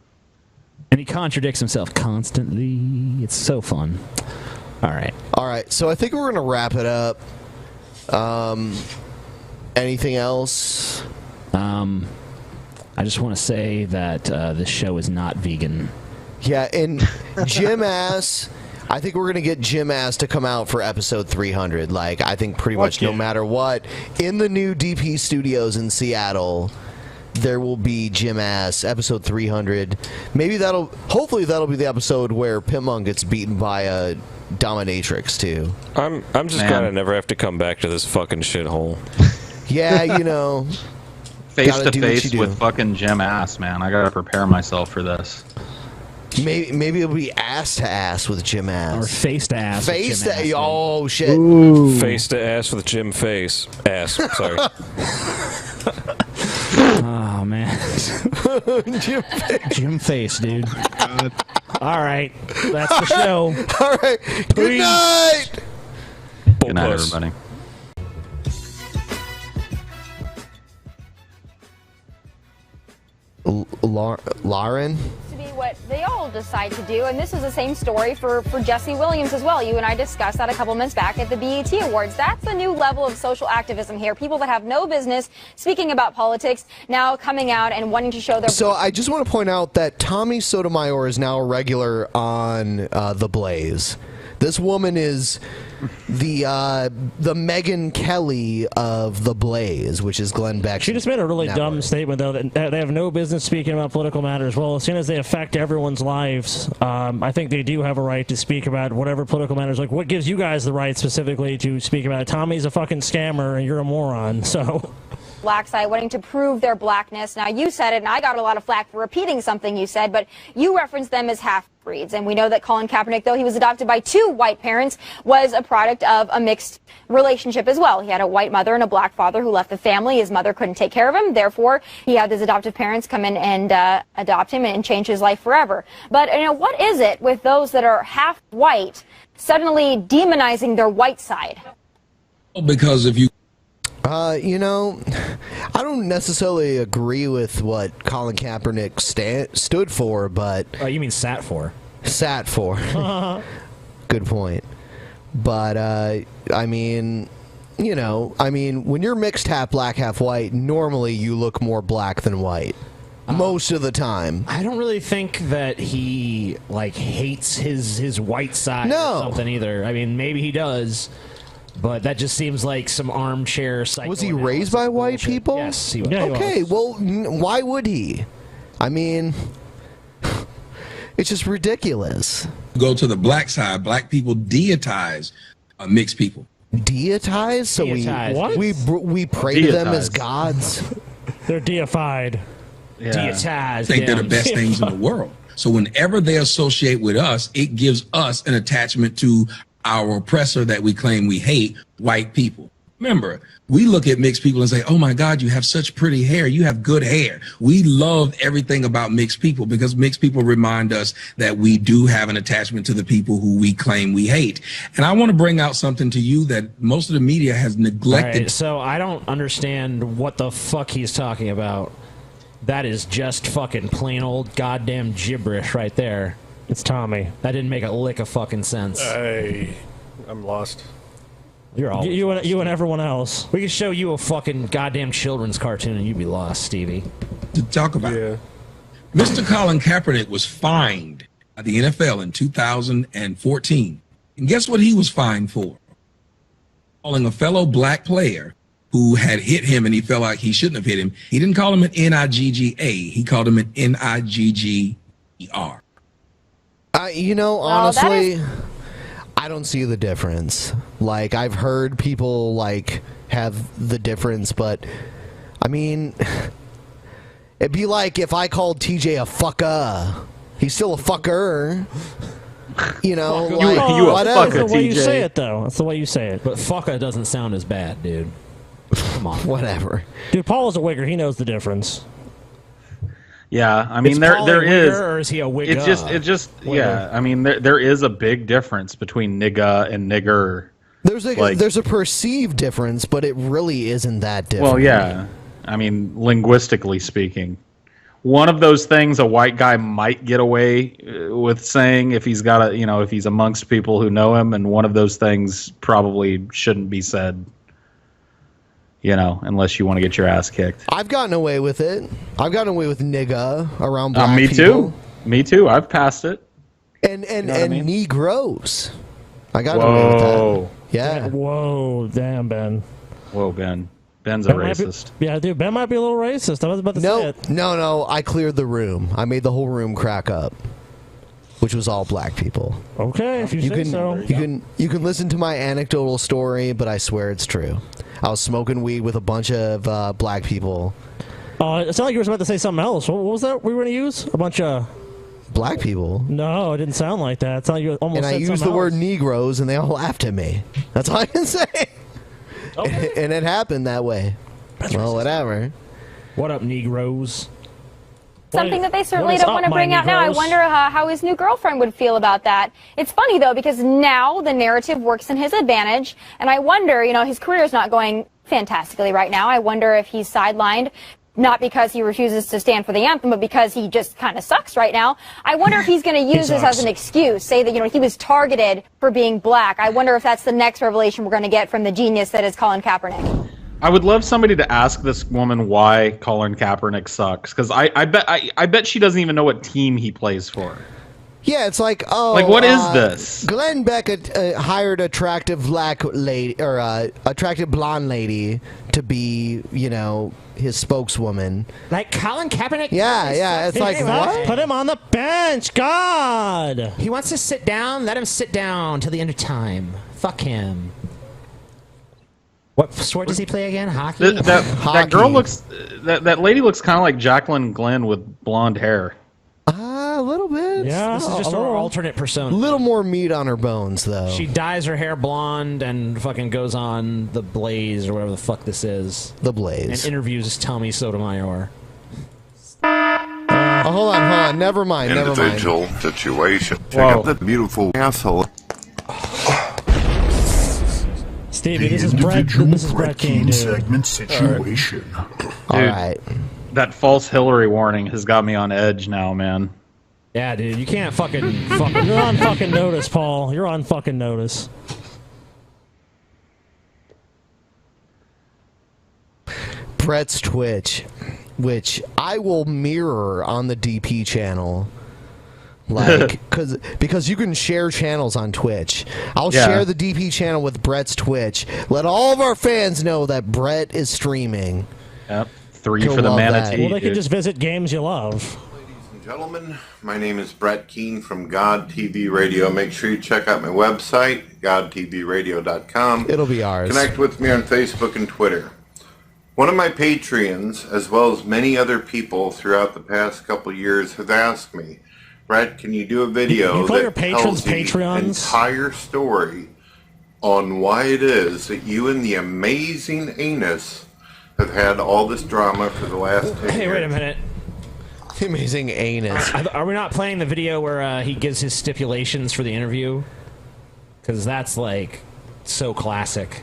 Speaker 2: And he contradicts himself constantly. It's so fun. All right.
Speaker 1: All right, so I think we're going to wrap it up. Anything else?
Speaker 2: I just want to say that this show is not vegan.
Speaker 1: Yeah, and Jim Ass, I think we're going to get Jim Ass to come out for episode 300. Like, I think pretty much no matter what, in the new DP studios in Seattle, there will be Jim Ass, episode 300. Hopefully that'll be the episode where Pimp Monk gets beaten by a dominatrix, too.
Speaker 7: I'm just glad I never have to come back to this fucking shithole.
Speaker 1: Yeah, you know.
Speaker 19: Face
Speaker 1: gotta
Speaker 19: to
Speaker 1: do what you
Speaker 19: face
Speaker 1: do.
Speaker 19: with fucking Jim Ass, man. I gotta prepare myself for this.
Speaker 1: Maybe it'll be ass to ass with Jim Ass.
Speaker 2: Or face to ass. with
Speaker 1: Face
Speaker 2: Jim
Speaker 1: to
Speaker 2: Ass.
Speaker 1: oh shit.
Speaker 7: Face to ass with Jim Face. Ass, sorry.
Speaker 2: Oh man. Jim Face, dude. All right, that's the show.
Speaker 1: All right. Good night.
Speaker 19: Good night, everybody.
Speaker 1: Lauren?
Speaker 21: To be what they all decide to do, and this is the same story for Jesse Williams as well. You and I discussed that a couple months back at the BET Awards. That's a new level of social activism here. People that have no business speaking about politics now coming out and wanting to show their...
Speaker 1: So I just want to point out that Tommy Sotomayor is now a regular on The Blaze. This woman is the Megyn Kelly of The Blaze, which is Glenn Beck.
Speaker 6: She just made a really dumb statement, though, that they have no business speaking about political matters. Well, as soon as they affect everyone's lives, I think they do have a right to speak about whatever political matters. Like, what gives you guys the right specifically to speak about it? Tommy's a fucking scammer, and you're a moron, so...
Speaker 21: Black side wanting to prove their blackness. Now, you said it, and I got a lot of flack for repeating something you said, but you referenced them as half-breeds. And we know that Colin Kaepernick, though he was adopted by 2 white parents, was a product of a mixed relationship as well. He had a white mother and a black father who left the family. His mother couldn't take care of him. Therefore, he had his adoptive parents come in and adopt him and change his life forever. But, you know, what is it with those that are half-white suddenly demonizing their white side?
Speaker 3: Because if you...
Speaker 1: You know, I don't necessarily agree with what Colin Kaepernick stood for, but...
Speaker 17: Oh, you mean sat for.
Speaker 1: Sat for. Good point. But, I mean, you know, when you're mixed half black, half white, normally you look more black than white. Most of the time.
Speaker 17: I don't really think that he, like, hates his white side or something either. I mean, maybe he does... But that just seems like some armchair psychoanalysis.
Speaker 1: Was he raised by white people?
Speaker 17: Yes, he was.
Speaker 1: Yeah, okay, well, why would he? I mean, it's just ridiculous.
Speaker 3: Go to the black side. Black people deitize mixed people.
Speaker 1: Deitize? So we pray to them as gods?
Speaker 6: They're deified.
Speaker 3: Yeah.
Speaker 6: Deitized.
Speaker 3: Think they're the best things in the world. So whenever they associate with us, it gives us an attachment to our oppressor that we claim we hate, white people. Remember, we look at mixed people and say, oh my God, you have such pretty hair. You have good hair. We love everything about mixed people because mixed people remind us that we do have an attachment to the people who we claim we hate. And I want to bring out something to you that most of the media has neglected.
Speaker 17: Right, so I don't understand what the fuck he's talking about. That is just fucking plain old goddamn gibberish right there.
Speaker 6: It's Tommy.
Speaker 17: That didn't make a lick of fucking sense.
Speaker 12: Hey, I'm lost.
Speaker 17: You're all
Speaker 6: you and everyone else.
Speaker 17: We could show you a fucking goddamn children's cartoon and you'd be lost, Stevie.
Speaker 3: To talk about Mr. Colin Kaepernick was fined by the NFL in 2014. And guess what he was fined for? Calling a fellow black player who had hit him and he felt like he shouldn't have hit him. He didn't call him an N-I-G-G-A. He called him an N-I-G-G-E-R.
Speaker 1: You know, honestly, I don't see the difference. Like, I've heard people, like, have the difference, but, I mean, it'd be like if I called TJ a fucker. He's still a fucker. You know, like,
Speaker 6: That's the way you say it, though. That's the way you say it.
Speaker 17: But fucker doesn't sound as bad, dude. Come on.
Speaker 1: Whatever.
Speaker 6: Dude, Paul is a wigger. He knows the difference.
Speaker 19: Yeah, I mean there is.
Speaker 17: Or is he a wigger?
Speaker 19: It just yeah. I mean there is a big difference between nigga and nigger.
Speaker 1: There's a perceived difference, but it really isn't that different.
Speaker 19: Well, yeah. I mean, linguistically speaking, one of those things a white guy might get away with saying if he's got if he's amongst people who know him, and one of those things probably shouldn't be said. Unless you want to get your ass kicked.
Speaker 1: I've gotten away with it. I've gotten away with nigga around black
Speaker 19: me
Speaker 1: people.
Speaker 19: Me too. I've passed it.
Speaker 1: And Negroes. I got away with that. Yeah.
Speaker 6: Whoa, damn, Ben.
Speaker 19: Whoa, Ben. Ben's a racist.
Speaker 6: Yeah, dude, Ben might be a little racist. I was about to say it.
Speaker 1: No. I cleared the room. I made the whole room crack up, which was all black people.
Speaker 6: Okay, if you say so.
Speaker 1: You can listen to my anecdotal story, but I swear it's true. I was smoking weed with a bunch of black people.
Speaker 6: It sounded like you were about to say something else. What was that we were going to use? A bunch of...
Speaker 1: Black people?
Speaker 6: No, it didn't sound like that. It sounded like you almost
Speaker 1: and
Speaker 6: said
Speaker 1: I used the word Negroes, and they all laughed at me. That's all I can say. Okay. And it happened that way. Well, whatever.
Speaker 6: What up, Negroes?
Speaker 21: Something that they certainly don't want to bring out now. I wonder how his new girlfriend would feel about that. It's funny, though, because now the narrative works in his advantage. And I wonder, his career is not going fantastically right now. I wonder if he's sidelined, not because he refuses to stand for the anthem, but because he just kind of sucks right now. I wonder if he's going to use this as an excuse, say that, he was targeted for being black. I wonder if that's the next revelation we're going to get from the genius that is Colin Kaepernick.
Speaker 19: I would love somebody to ask this woman why Colin Kaepernick sucks, because I bet she doesn't even know what team he plays for.
Speaker 1: Yeah, it's like, oh,
Speaker 16: Like, what is this?
Speaker 1: Glenn Beck hired attractive black lady or attractive blonde lady to be, you know, his spokeswoman.
Speaker 2: Like Colin Kaepernick.
Speaker 1: Yeah. It's like, what?
Speaker 6: Put him on the bench. God.
Speaker 2: He wants to sit down. Let him sit down till the end of time. Fuck him. What sport does he play again? Hockey.
Speaker 16: That girl looks. That lady looks kind of like Jacqueline Glenn with blonde hair.
Speaker 1: A little bit.
Speaker 6: Yeah,
Speaker 2: This is just our alternate persona.
Speaker 1: A little more meat on her bones, though.
Speaker 2: She dyes her hair blonde and fucking goes on The Blaze or whatever the fuck this is.
Speaker 1: The Blaze.
Speaker 2: And interviews Tommy Sotomayor.
Speaker 1: Hold on. Never mind.
Speaker 18: Individual situation. Check out the beautiful asshole.
Speaker 6: Stevie, this is Brett King, dude.
Speaker 16: segment
Speaker 18: situation.
Speaker 1: All right.
Speaker 16: That false Hillary warning has got me on edge now, man.
Speaker 2: Yeah, dude, you can't fucking.
Speaker 6: You're on fucking notice, Paul. You're on fucking notice.
Speaker 1: Brett's Twitch, which I will mirror on the DP channel. Like, because you can share channels on Twitch. I'll share the DP channel with Brett's Twitch. Let all of our fans know that Brett is streaming.
Speaker 16: Yep. 3 for the manatee.
Speaker 6: Well, they can just visit games you love.
Speaker 18: Ladies and gentlemen, my name is Brett Keane from God TV Radio. Make sure you check out my website, godtvradio.com.
Speaker 1: It'll be ours.
Speaker 18: Connect with me on Facebook and Twitter. One of my Patreons, as well as many other people throughout the past couple years, have asked me, Brett, can you do a video
Speaker 6: you call your
Speaker 18: that
Speaker 6: patrons
Speaker 18: tells the
Speaker 6: Patreons?
Speaker 18: entire story on why it is that you and the amazing anus have had all this drama for the last 10 years?
Speaker 2: Hey, wait a minute.
Speaker 1: The amazing anus.
Speaker 2: Are we not playing the video where he gives his stipulations for the interview? Because that's like so classic.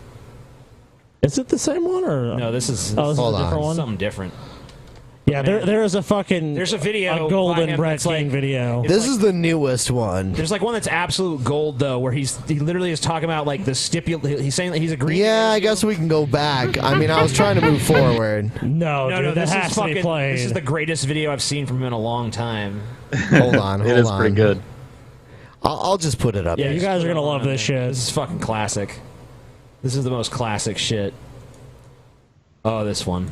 Speaker 6: Is it the same one or
Speaker 2: no? This is
Speaker 6: a different one.
Speaker 2: Something different.
Speaker 6: Yeah, there is a fucking.
Speaker 2: There's a video.
Speaker 6: A golden
Speaker 2: by him
Speaker 6: Brett
Speaker 2: that's like-
Speaker 6: King video.
Speaker 1: This is the newest one.
Speaker 2: There's like one that's absolute gold though, where he literally is talking about like the He's saying that he's agreeing.
Speaker 1: Yeah, I guess we can go back. I mean, I was trying to move forward.
Speaker 6: No, dude, that
Speaker 2: this
Speaker 6: has
Speaker 2: is
Speaker 6: to be
Speaker 2: fucking.
Speaker 6: played.
Speaker 2: This is the greatest video I've seen from him in a long time.
Speaker 1: Hold on.
Speaker 16: It is pretty good.
Speaker 1: I'll just put it up.
Speaker 6: Yeah, you guys are gonna love this shit.
Speaker 2: This is fucking classic. This is the most classic shit. Oh, this one.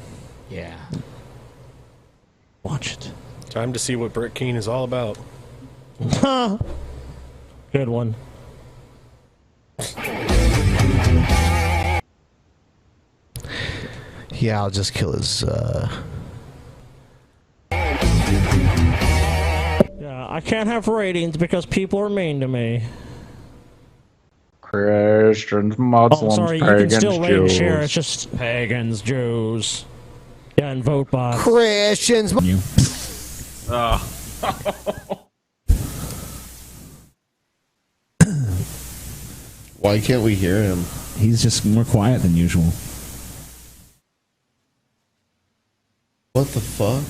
Speaker 2: Yeah.
Speaker 6: Watch it.
Speaker 12: Time to see what Brett Keane is all about.
Speaker 6: Good one.
Speaker 1: Yeah, I'll just kill his.
Speaker 6: Yeah, I can't have ratings because people are mean to me.
Speaker 16: Christians, Muslims,
Speaker 6: sorry, you
Speaker 16: pagans,
Speaker 6: can still rate and
Speaker 16: Jews.
Speaker 6: share. It's just pagans, Jews. Yeah, and vote bots.
Speaker 1: Christians.
Speaker 22: Why can't we hear him?
Speaker 23: He's just more quiet than usual.
Speaker 22: What the fuck?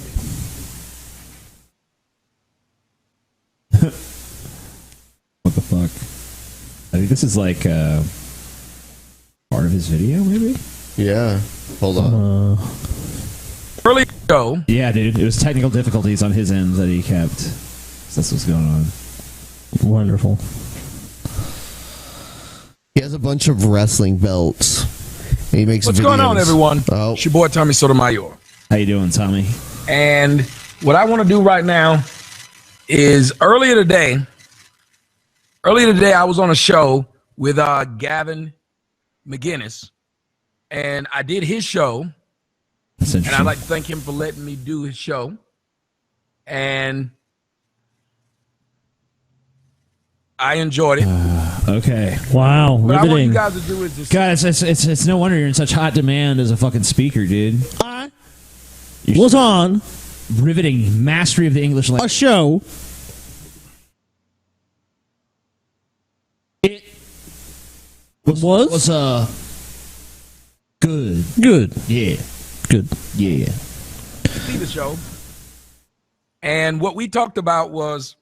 Speaker 23: What the fuck? I think this is like part of his video, maybe?
Speaker 22: Yeah. Hold on.
Speaker 23: Early go. Yeah, dude. It was technical difficulties on his end that he kept. So that's what's going on.
Speaker 6: Wonderful.
Speaker 1: He has a bunch of wrestling belts. And he makes
Speaker 24: What's
Speaker 1: videos.
Speaker 24: going on, everyone?
Speaker 1: Oh.
Speaker 24: It's your boy Tommy Sotomayor.
Speaker 23: How you doing, Tommy?
Speaker 24: And what I want to do right now is earlier today, I was on a show with Gavin McGinnis, and I did his show. And I'd like to thank him for letting me do his show. And I enjoyed it.
Speaker 23: Okay.
Speaker 6: Wow.
Speaker 24: What I want you
Speaker 6: Riveting.
Speaker 24: guys to do is just
Speaker 23: Guys, it's no wonder you're in such hot demand as a fucking speaker, dude.
Speaker 6: What's on?
Speaker 23: Riveting mastery of the English language.
Speaker 6: A show. Was
Speaker 23: good.
Speaker 6: Good.
Speaker 23: Yeah.
Speaker 6: Good.
Speaker 23: Yeah.
Speaker 24: see the show. And what we talked about was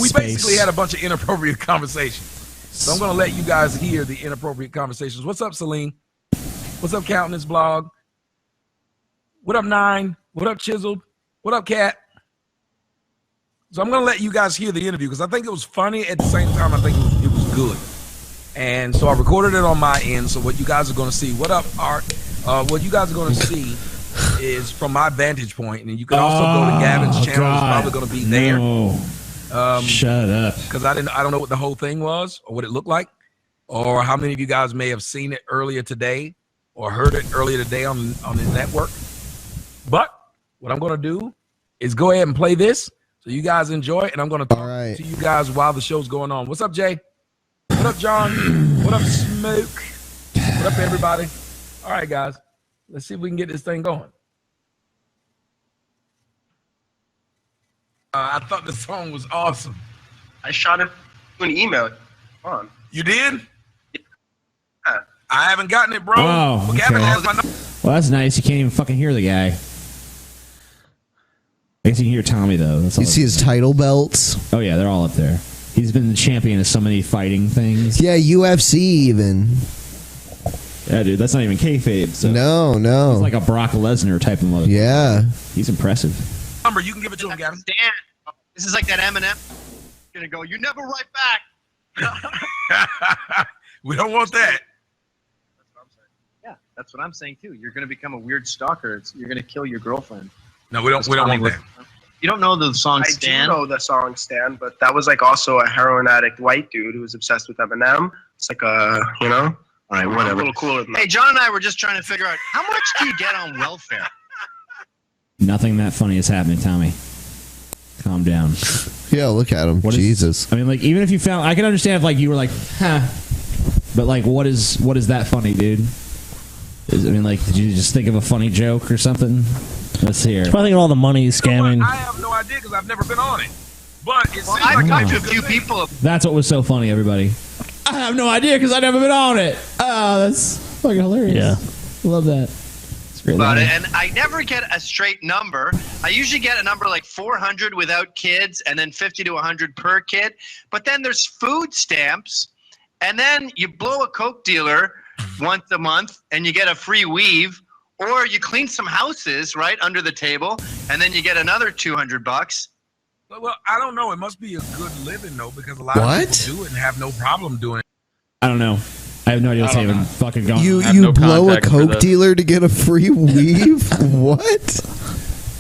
Speaker 24: we basically had a bunch of inappropriate conversations. So I'm going to let you guys hear the inappropriate conversations. What's up, Celine? What's up, Countenance Blog? What up, Nine? What up, Chiseled? What up, Cat? So I'm going to let you guys hear the interview because I think it was funny. At the same time, I think it was good. And so I recorded it on my end. So what you guys are going to see, what up, Art? What you guys are going to see is from my vantage point, and you can also go to Gavin's channel.
Speaker 2: God.
Speaker 24: It's probably going to be there.
Speaker 2: No. Shut up.
Speaker 24: Because I don't know what the whole thing was or what it looked like, or how many of you guys may have seen it earlier today or heard it earlier today on the network. But what I'm going to do is go ahead and play this so you guys enjoy it, and I'm going to talk to you guys while the show's going on. What's up, Jay? What up, John? What up, Smoke? What up, everybody? All right, guys. Let's see if we can get this thing going. I thought the song was awesome.
Speaker 4: I shot it to an email. Come on.
Speaker 24: You did?
Speaker 4: Yeah.
Speaker 24: I haven't gotten it, bro.
Speaker 2: Oh,
Speaker 24: Well, Gavin
Speaker 2: okay.
Speaker 24: has my number.
Speaker 2: Well, that's nice. You can't even fucking hear the guy. I guess you can hear Tommy, though. That's all
Speaker 1: You see his title belts?
Speaker 2: Oh, yeah, they're all up there. He's been the champion of so many fighting things.
Speaker 1: Yeah, UFC even.
Speaker 2: Yeah, dude, that's not even kayfabe. So
Speaker 1: No.
Speaker 2: He's like a Brock Lesnar type of mother.
Speaker 1: Yeah.
Speaker 2: He's impressive.
Speaker 24: Number, you can give it to him, Gavin.
Speaker 4: Dan, this is like that Eminem. Gonna go. You never write back.
Speaker 24: We don't want that.
Speaker 4: Yeah, that's what I'm saying too. You're gonna become a weird stalker. You're gonna kill your girlfriend.
Speaker 24: No, we don't want that.
Speaker 4: You don't know the song
Speaker 5: I
Speaker 4: Stan?
Speaker 5: do know the song Stan, but that was like also a heroin addict white dude who was obsessed with Eminem. It's like all right, whatever. A little cooler than that.
Speaker 4: Hey, John and I were just trying to figure out how much do you get on welfare?
Speaker 2: Nothing that funny is happening, Tommy. Calm down.
Speaker 1: Yeah, look at him. Jesus.
Speaker 2: I mean, like, even if you found... I can understand if, like, you were like, huh. But, like, what is that funny, dude? I mean, like, did you just think of a funny joke or something? Let's hear.
Speaker 6: It's probably all the money he's scamming.
Speaker 24: I have no idea because I've never been on it. But it seems
Speaker 4: I've
Speaker 24: like
Speaker 4: talked
Speaker 24: a
Speaker 4: to a
Speaker 24: good
Speaker 4: few
Speaker 24: thing.
Speaker 4: people.
Speaker 2: That's what was so funny, everybody. I have no idea because I've never been on it. Oh, that's fucking hilarious.
Speaker 6: Yeah.
Speaker 2: Love that. It's great.
Speaker 4: About
Speaker 2: line.
Speaker 4: it, and I never get a straight number. I usually get a number like 400 without kids, and then 50 to 100 per kid. But then there's food stamps, and then you blow a coke dealer once a month, and you get a free weave, or you clean some houses right under the table, and then you get another $200.
Speaker 24: Well, I don't know. It must be a good living, though, because a lot of people do it and have no problem doing it.
Speaker 2: I don't know. I have no idea what's even fucking going on.
Speaker 1: You blow a coke dealer to get a free weave? What?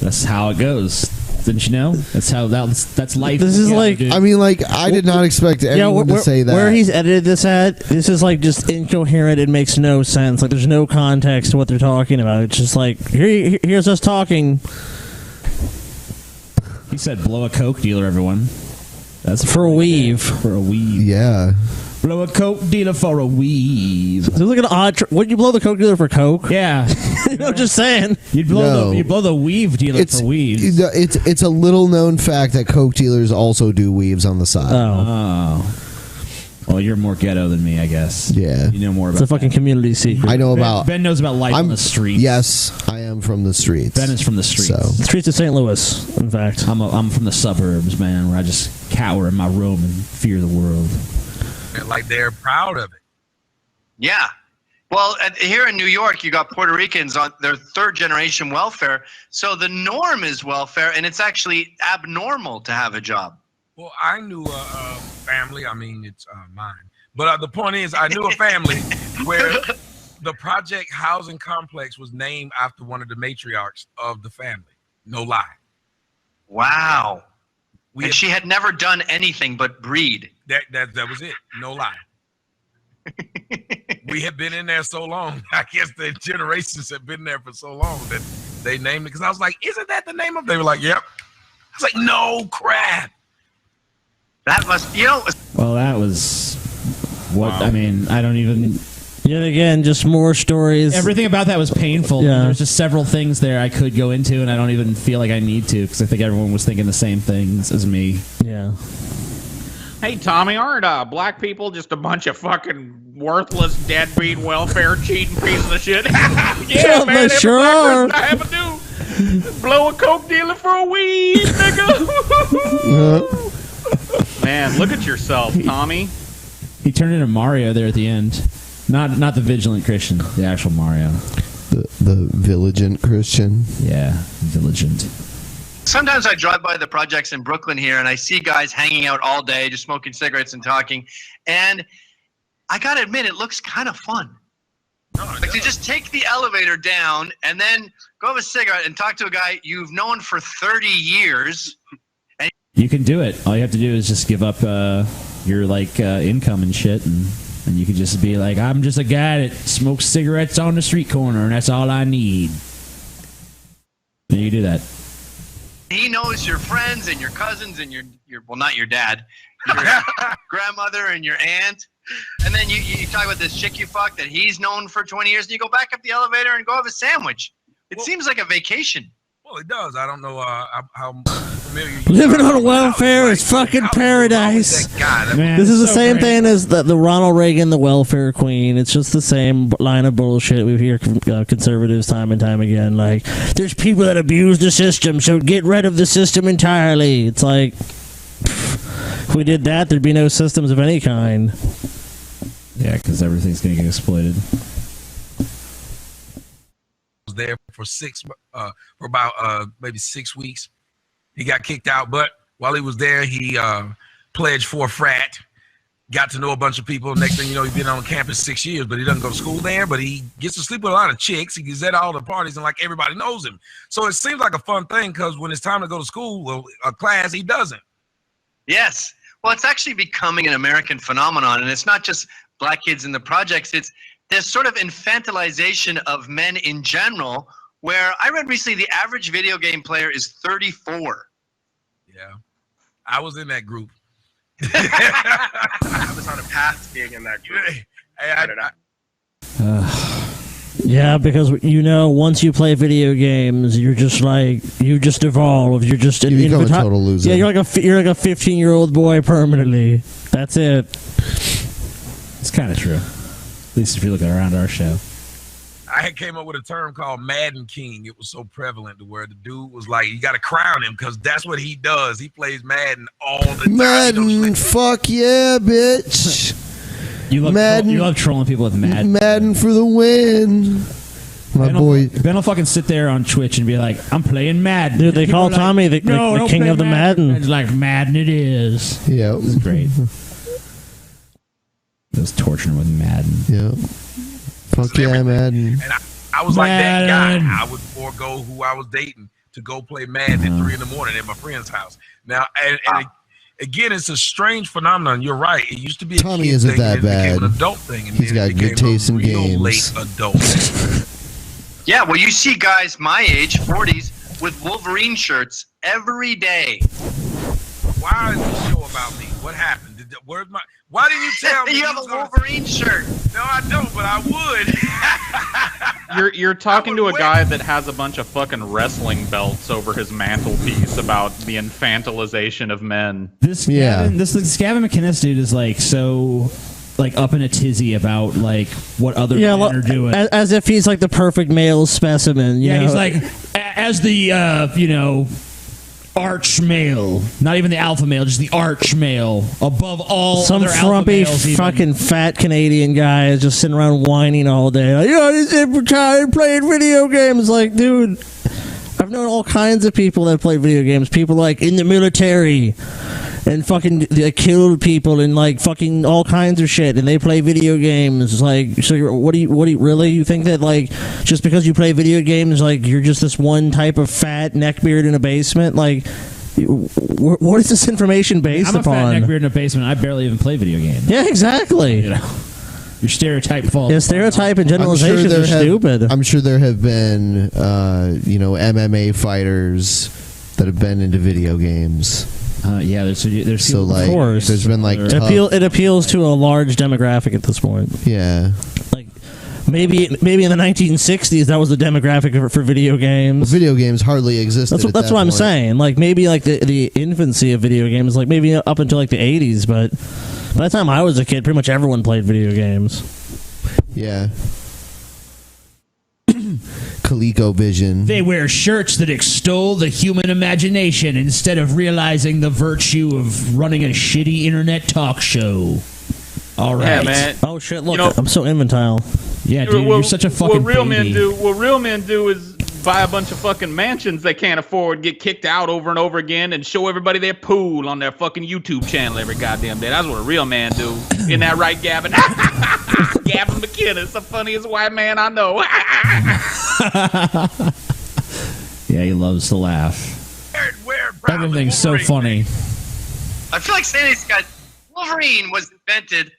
Speaker 2: That's how it goes. Didn't you know? That's how that's life.
Speaker 6: This is like...
Speaker 1: I mean, like, I did not expect anyone to say that.
Speaker 6: Where he's edited this at, this is like just incoherent. It makes no sense. Like, there's no context to what they're talking about. It's just like, here's us talking.
Speaker 2: He said, blow a coke dealer, everyone. That's
Speaker 6: for a weave.
Speaker 2: For a weave.
Speaker 1: Yeah.
Speaker 2: Blow a coke dealer for a weave.
Speaker 6: This is like an odd... Would you blow the coke dealer for coke?
Speaker 2: Yeah.
Speaker 6: I'm just saying.
Speaker 2: You'd blow the weave dealer for weaves.
Speaker 1: It's a little known fact that coke dealers also do weaves on the side.
Speaker 2: Oh. Well, you're more ghetto than me, I guess.
Speaker 1: Yeah.
Speaker 2: You know more about
Speaker 6: It's a fucking community secret.
Speaker 1: I know about...
Speaker 2: Ben knows about life on the streets.
Speaker 1: Yes, I am from the streets.
Speaker 2: Ben is from the streets.
Speaker 1: So.
Speaker 6: The streets of St. Louis, in fact.
Speaker 2: I'm from the suburbs, man, where I just cower in my room and fear the world.
Speaker 24: Like they're proud of it.
Speaker 4: Yeah. Well, here in New York, you got Puerto Ricans on their third generation welfare. So the norm is welfare, and it's actually abnormal to have a job.
Speaker 24: Well, I knew a family. I mean, it's mine. But the point is, I knew a family where the project housing complex was named after one of the matriarchs of the family. No lie.
Speaker 4: Wow. And she had never done anything but breed.
Speaker 24: That was it. No lie. We had been in there so long. I guess the generations had been there for so long that they named it. Because I was like, isn't that the name of it? They were like, yep. I was like, no crap.
Speaker 4: That must,
Speaker 2: Well, that was what I mean. I don't even.
Speaker 6: Yet again, just more stories.
Speaker 2: Everything about that was painful.
Speaker 6: Yeah.
Speaker 2: There's just several things there I could go into, and I don't even feel like I need to because I think everyone was thinking the same things as me.
Speaker 6: Yeah.
Speaker 19: Hey, Tommy, aren't black people just a bunch of fucking worthless, deadbeat, welfare cheating pieces of shit? Yeah, man,
Speaker 6: they sure are.
Speaker 19: I have to do. Blow a coke dealer for a weed, nigga. Man, look at yourself, Tommy.
Speaker 2: He turned into Mario there at the end. Not the vigilant Christian, the actual Mario.
Speaker 1: The vigilant Christian.
Speaker 2: Yeah, vigilant.
Speaker 4: sometimes I drive by the projects in Brooklyn here, and I see guys hanging out all day, just smoking cigarettes and talking. And I gotta admit, it looks kind of fun. Like to just take the elevator down and then go have a cigarette and talk to a guy you've known for 30 years. And
Speaker 23: You can do it. All you have to do is just give up your income and shit, and you can just be like, I'm just a guy that smokes cigarettes on the street corner, and that's all I need. And you do that.
Speaker 4: he knows your friends and your cousins and your well, not your dad, your grandmother and your aunt. And then you talk about this chick you fucked that he's known for 20 years, and you go back up the elevator and go have a sandwich. It seems like a vacation.
Speaker 24: Well, it does. I don't know how familiar you
Speaker 6: Living on welfare is fucking paradise. Man, this is the same thing as the Ronald Reagan, the welfare queen. It's just the same line of bullshit we hear from conservatives time and time again. Like, there's people that abuse the system, so get rid of the system entirely. It's like, if we did that, there'd be no systems of any kind.
Speaker 23: Yeah, because everything's going to get exploited.
Speaker 24: Was there for about maybe 6 weeks. He got kicked out, but while he was there, he pledged for a frat, got to know a bunch of people. Next thing you know, he's been on campus 6 years, but he doesn't go to school there, but he gets to sleep with a lot of chicks. He gets at all the parties, and like everybody knows him. So it seems like a fun thing, because when it's time to go to school, well, a class, he doesn't.
Speaker 4: Yes. Well, it's actually becoming an American phenomenon, and it's not just black kids in the projects. It's this sort of infantilization of men in general, where I read recently the average video game player is 34.
Speaker 24: Yeah. I was in that group.
Speaker 5: I was on a path to being in that group.
Speaker 6: Yeah, because once you play video games, you're just like you just evolve. You're just
Speaker 1: you become a total loser.
Speaker 6: Yeah, you're like a 15-year-old boy permanently. That's it.
Speaker 23: It's kind of true. At least if you're looking around our show.
Speaker 24: I came up with a term called Madden King. It was so prevalent to where the dude was like, you got to crown him, because that's what he does. He plays Madden all the time.
Speaker 1: Madden, fuck yeah, bitch.
Speaker 23: You love trolling people with Madden.
Speaker 1: Madden for the win. My boy.
Speaker 23: Ben will fucking sit there on Twitch and be like, I'm playing Madden.
Speaker 6: Dude, they call Tommy the king of the Madden.
Speaker 23: It's like, Madden it is.
Speaker 1: Yeah.
Speaker 23: This is great. It was torturing with Madden.
Speaker 1: Yeah. Fuck yeah, Madden.
Speaker 24: And I was like that guy. I would forego who I was dating to go play Madden at 3 in the morning at my friend's house. Now, and again, it's a strange phenomenon. You're right. It used to be a
Speaker 1: Tommy
Speaker 24: kid
Speaker 1: isn't
Speaker 24: thing,
Speaker 1: that
Speaker 24: and it became
Speaker 1: bad.
Speaker 24: an adult thing. And
Speaker 1: He's
Speaker 24: then
Speaker 1: got
Speaker 24: it
Speaker 1: good
Speaker 24: became
Speaker 1: taste
Speaker 24: a
Speaker 1: in
Speaker 24: real
Speaker 1: games.
Speaker 24: late adult thing.
Speaker 4: Yeah, well, you see guys my age, 40s, with Wolverine shirts every day.
Speaker 24: Why is this show about me? What happened? Why didn't you tell me?
Speaker 4: You have a Wolverine shirt.
Speaker 24: No, I don't, but I would.
Speaker 19: You're talking to a guy that has a bunch of fucking wrestling belts over his mantelpiece about the infantilization of men.
Speaker 23: This Gavin McInnes dude is like so up in a tizzy about like what other men are doing.
Speaker 6: As if he's like the perfect male specimen. You know?
Speaker 23: He's like as the arch male, not even the alpha male, just the arch male above all
Speaker 6: some
Speaker 23: other
Speaker 6: frumpy
Speaker 23: alpha males
Speaker 6: fucking fat Canadian guy is just sitting around whining all day. Like, he's retired playing video games. Like, dude, I've known all kinds of people that play video games. People like in the military and fucking killed people and like fucking all kinds of shit, and they play video games. Like, so what do you really? You think that like just because you play video games, like you're just this one type of fat neckbeard in a basement? Like, what is this information based upon?
Speaker 23: I'm a fat neckbeard in a basement. I barely even play video games.
Speaker 6: Yeah, exactly.
Speaker 23: Your stereotype falls.
Speaker 6: Yeah, stereotype and generalizations are stupid.
Speaker 1: I'm sure there have been MMA fighters that have been into video games.
Speaker 23: Yeah, there's
Speaker 1: so like,
Speaker 6: of course.
Speaker 1: There's been like
Speaker 6: it appeals to a large demographic at this point.
Speaker 1: Yeah,
Speaker 6: like maybe in the 1960s that was the demographic for video games.
Speaker 1: Well, video games hardly existed.
Speaker 6: That's what I'm saying. Like maybe like the infancy of video games, like maybe up until like the 80s, but by the time I was a kid, pretty much everyone played video games.
Speaker 1: Yeah. ColecoVision.
Speaker 23: They wear shirts that extol the human imagination instead of realizing the virtue of running a shitty internet talk show. All right.
Speaker 19: Yeah, man.
Speaker 6: Oh shit! Look, I'm so infantile.
Speaker 23: Yeah, dude, you're such a fucking
Speaker 19: what real
Speaker 23: baby.
Speaker 19: men do is buy a bunch of fucking mansions they can't afford, get kicked out over and over again, and show everybody their pool on their fucking YouTube channel every goddamn day. That's what a real man do. Isn't that right, Gavin? Gavin McInnes, the funniest white man I know.
Speaker 23: Yeah, he loves to laugh. Everything's so funny.
Speaker 4: I feel like saying this, guys. Wolverine was invented.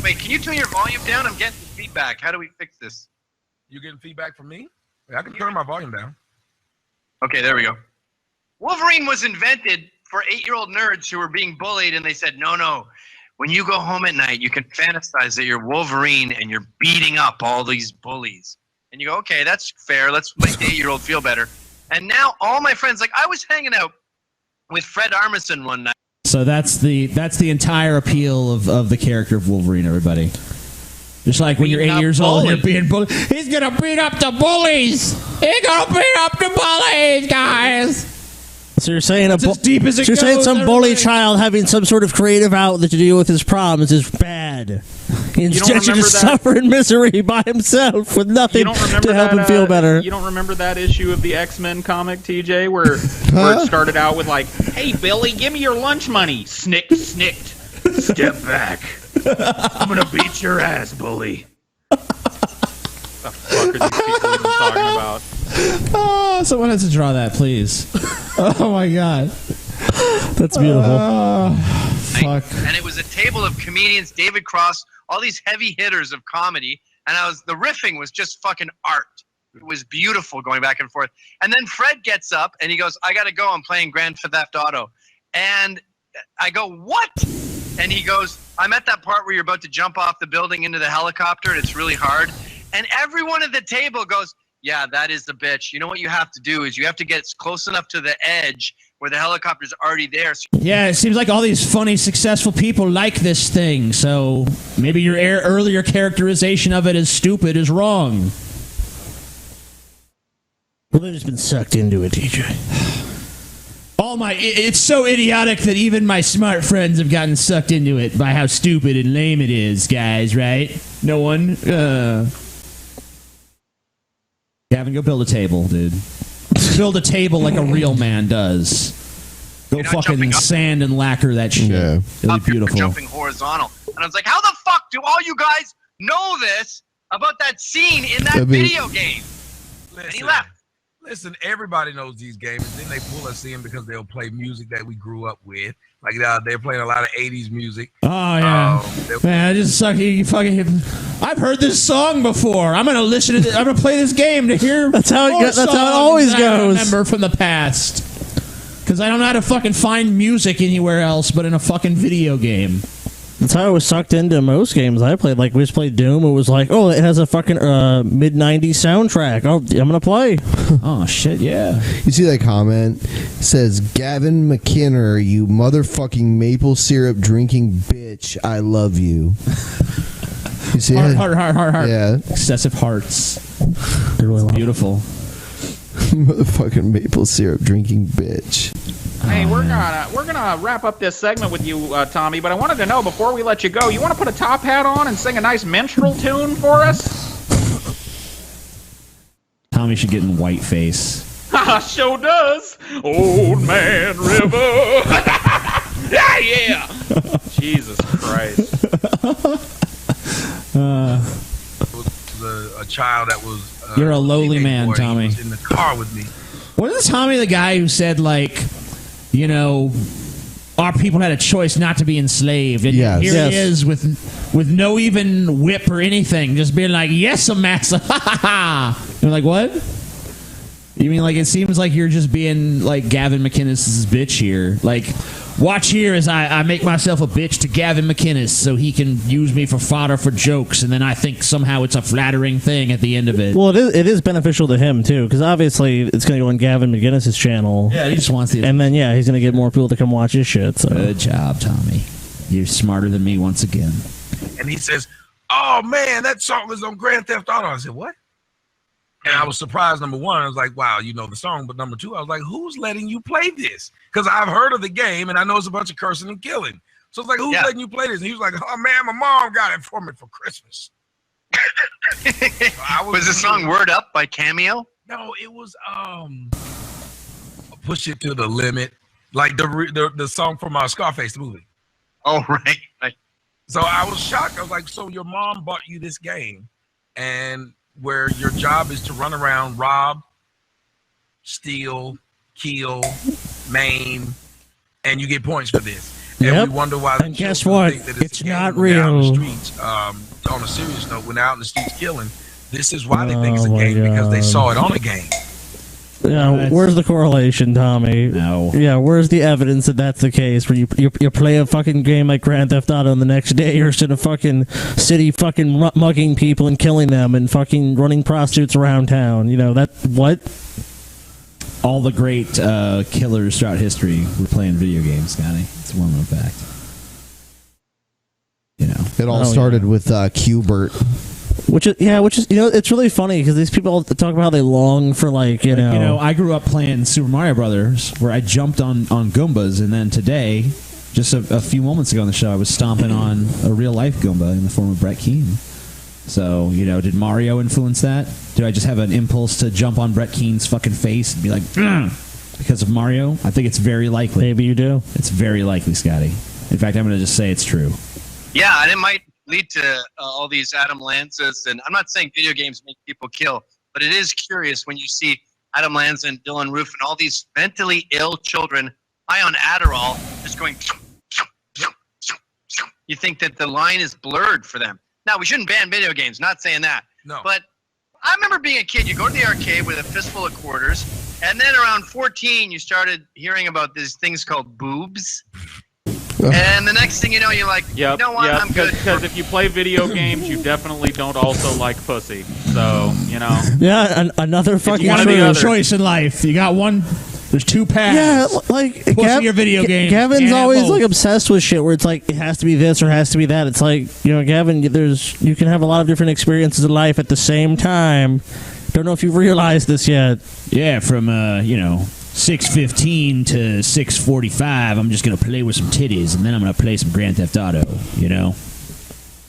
Speaker 4: Wait, can you turn your volume down? I'm getting feedback. How do we fix this?
Speaker 24: You getting feedback from me? I can turn my volume down.
Speaker 4: Okay, there we go. Wolverine was invented for 8-year-old nerds who were being bullied, and they said, no. When you go home at night, you can fantasize that you're Wolverine and you're beating up all these bullies. And you go, okay, that's fair. Let's make the 8-year-old feel better. And now all my friends, like I was hanging out with Fred Armisen one night.
Speaker 23: So that's the entire appeal of the character of Wolverine, everybody. Just like when you're 8 years old and you're being bullied. He's going to beat up the bullies. He's going to beat up the bullies, guys.
Speaker 6: So you're saying
Speaker 23: as deep as it
Speaker 6: you're saying
Speaker 23: goes,
Speaker 6: some bully child having some sort of creative outlet to deal with his problems is bad. Instead, you just suffer in misery by himself with nothing to help him feel better.
Speaker 19: You don't remember that issue of the X-Men comic, TJ, where it started out with like, "Hey Billy, give me your lunch money." Snicked. Step back. I'm gonna beat your ass, bully. What the fuck are these people even talking about?
Speaker 23: Oh, someone has to draw that, please. Oh my god,
Speaker 6: that's beautiful.
Speaker 23: Fuck.
Speaker 4: And it was a table of comedians, David Cross, all these heavy hitters of comedy, and the riffing was just fucking art. It was beautiful going back and forth. And then Fred gets up and he goes, "I gotta go. I'm playing Grand Theft Auto." And I go, "What?" And he goes, "I'm at that part where you're about to jump off the building into the helicopter, and it's really hard." And everyone at the table goes, "Yeah, that is the bitch. You know what you have to do is you have to get close enough to the edge where the helicopter's already there."
Speaker 23: Yeah, it seems like all these funny, successful people like this thing, so maybe your earlier characterization of it as stupid is wrong.
Speaker 6: Well, they've just been sucked into it, TJ.
Speaker 23: It's so idiotic that even my smart friends have gotten sucked into it by how stupid and lame it is, guys, right? No one? Gavin, go build a table, dude. Build a table like a real man does. Go fucking sand and lacquer that shit. Yeah. It'll be beautiful.
Speaker 4: Jumping horizontal. And I was like, how the fuck do all you guys know this about that scene in that video game? And he left.
Speaker 24: Listen, everybody knows these games. Then they pull us in because they'll play music that we grew up with. Like they're playing a lot of 80s music.
Speaker 23: Oh, yeah. Man, I just suck. I've heard this song before. I'm going to listen to this. I'm going to play this game to hear
Speaker 6: That's how it always goes.
Speaker 23: I remember from the past. Because I don't know how to fucking find music anywhere else but in a fucking video game.
Speaker 6: That's how I was sucked into most games I played. Like, we just played Doom. It was like, oh, it has a fucking mid-90s soundtrack. Oh, I'm going to play.
Speaker 23: Oh, shit, yeah.
Speaker 1: You see that comment? It says, "Gavin McInner, you motherfucking maple syrup drinking bitch. I love you." You see
Speaker 23: heart.
Speaker 1: Yeah.
Speaker 23: Excessive hearts. They're really beautiful.
Speaker 1: Motherfucking maple syrup drinking bitch.
Speaker 19: Hey, we're gonna wrap up this segment with you, Tommy. But I wanted to know before we let you go, you want to put a top hat on and sing a nice minstrel tune for us?
Speaker 23: Tommy should get in whiteface.
Speaker 19: Sure does. Old Man River. yeah. Jesus Christ.
Speaker 24: A child that was.
Speaker 23: You're a lowly man, Tommy.
Speaker 24: He was in the car with me.
Speaker 23: Wasn't Tommy the guy who said, like, you know, our people had a choice not to be enslaved? And here he is with no even whip or anything, just being like, "Yes, massa." You're like, what? You mean like it seems like you're just being like Gavin McInnes' bitch here? Like, watch here as I make myself a bitch to Gavin McInnes so he can use me for fodder for jokes, and then I think somehow it's a flattering thing at the end of it.
Speaker 6: Well, it is beneficial to him too, because obviously it's going to go on Gavin McInnes' channel.
Speaker 23: Yeah, he just wants the.
Speaker 6: And then he's going to get more people to come watch his shit. So.
Speaker 23: Good job, Tommy. You're smarter than me once again.
Speaker 24: And he says, "Oh man, that song is on Grand Theft Auto." I said, "What?" And I was surprised, number one. I was like, wow, you know the song. But number two, I was like, who's letting you play this? Because I've heard of the game, and I know it's a bunch of cursing and killing. So it's like, who's letting you play this? And he was like, oh, man, my mom got it for me for Christmas.
Speaker 4: Was the song Word Up by Cameo?
Speaker 24: No, it was Push It to the Limit, like the song from Scarface the movie.
Speaker 4: Oh, right.
Speaker 24: So I was shocked. I was like, so your mom bought you this game, and where your job is to run around, rob, steal, kill, maim, and you get points for this. And we wonder why.
Speaker 6: And guess what? It's not real.
Speaker 24: On the streets, on a serious note, when they're out in the streets killing, this is why they think it's a game, because they saw it on a game.
Speaker 6: Yeah, where's the correlation, Tommy?
Speaker 23: No.
Speaker 6: Yeah, where's the evidence that that's the case? Where you play a fucking game like Grand Theft Auto, and the next day you're in a fucking city, fucking mugging people and killing them, and fucking running prostitutes around town. You know that what?
Speaker 23: All the great killers throughout history were playing video games, Scotty. It's a well-known fact. You know,
Speaker 1: it all started with Q-Bert.
Speaker 6: Which is it's really funny because these people talk about how they long for
Speaker 23: You know, I grew up playing Super Mario Brothers, where I jumped on Goombas, and then today, just a few moments ago on the show, I was stomping on a real life Goomba in the form of Brett Keane. So, you know, did Mario influence that? Did I just have an impulse to jump on Brett Keane's fucking face and be like, because of Mario? I think it's very likely.
Speaker 6: Maybe you do.
Speaker 23: It's very likely, Scotty. In fact, I'm going to just say it's true.
Speaker 4: Yeah, and it might lead to all these Adam Lanzas, and I'm not saying video games make people kill, but it is curious when you see Adam Lanza and Dylan Roof and all these mentally ill children high on Adderall just going. You think that the line is blurred for them. Now, we shouldn't ban video games, not saying that.
Speaker 24: No.
Speaker 4: But I remember being a kid, you go to the arcade with a fistful of quarters, and then around 14, you started hearing about these things called boobs. And the next thing you know, you're like, you know what, I'm good.
Speaker 19: Because if you play video games, you definitely don't also like pussy. So, you know.
Speaker 6: Yeah, another fucking
Speaker 23: choice in life. You got one. There's two paths.
Speaker 6: Yeah, like
Speaker 23: your video game.
Speaker 6: Gavin's always like obsessed with shit where it's like it has to be this or has to be that. It's like, you know, Gavin, you can have a lot of different experiences in life at the same time. Don't know if you've realized this yet.
Speaker 23: Yeah, from 6:15 to 6:45, I'm just gonna play with some titties, and then I'm gonna play some Grand Theft Auto. You know,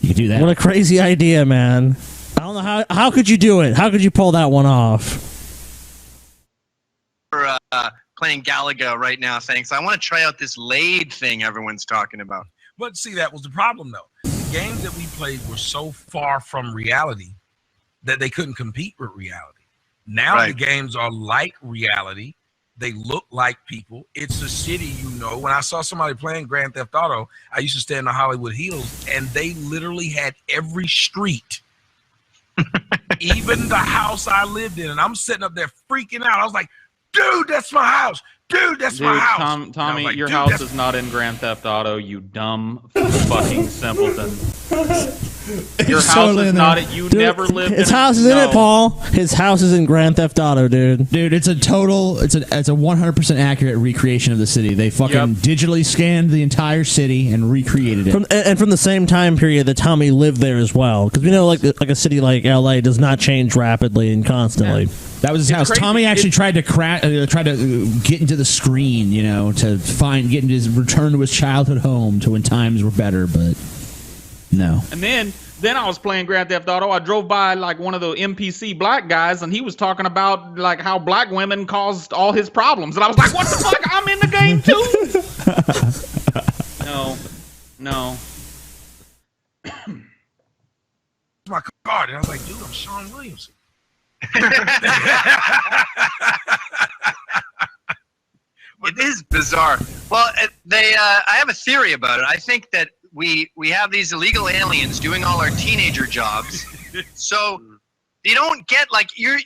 Speaker 23: you can do that.
Speaker 6: What a crazy idea, man! I don't know how could you do it? How could you pull that one off?
Speaker 4: Playing Galaga right now, thanks. I want to try out this Laid thing everyone's talking about.
Speaker 24: But see, that was the problem, though. The games that we played were so far from reality that they couldn't compete with reality. Now the games are like reality. They look like people. It's a city, you know. When I saw somebody playing Grand Theft Auto, I used to stay in the Hollywood Hills, and they literally had every street, even the house I lived in. And I'm sitting up there freaking out. I was like, dude, that's my house. Dude, that's my house.
Speaker 19: Tommy,
Speaker 24: like,
Speaker 19: your house is not in Grand Theft Auto, you dumb fucking simpleton. Your house is not it. You never lived in it.
Speaker 6: His house is in it, Paul. His house is in Grand Theft Auto, dude.
Speaker 23: Dude, it's a 100% accurate recreation of the city. They fucking digitally scanned the entire city and recreated it.
Speaker 6: From the same time period that Tommy lived there as well, because we know like a city like LA does not change rapidly and constantly.
Speaker 23: Yeah. That was his house. Crazy. Tommy actually tried to get into the screen, you know, to return to his childhood home to when times were better, but no.
Speaker 19: And then I was playing Grand Theft Auto. I drove by like one of the NPC black guys, and he was talking about like how black women caused all his problems, and I was like, "What the fuck? I'm in the game too." No.
Speaker 24: My card, and I was like, "Dude, I'm Sean Williamson."
Speaker 4: It is bizarre. Well, I have a theory about it. I think that we have these illegal aliens doing all our teenager jobs. So you don't get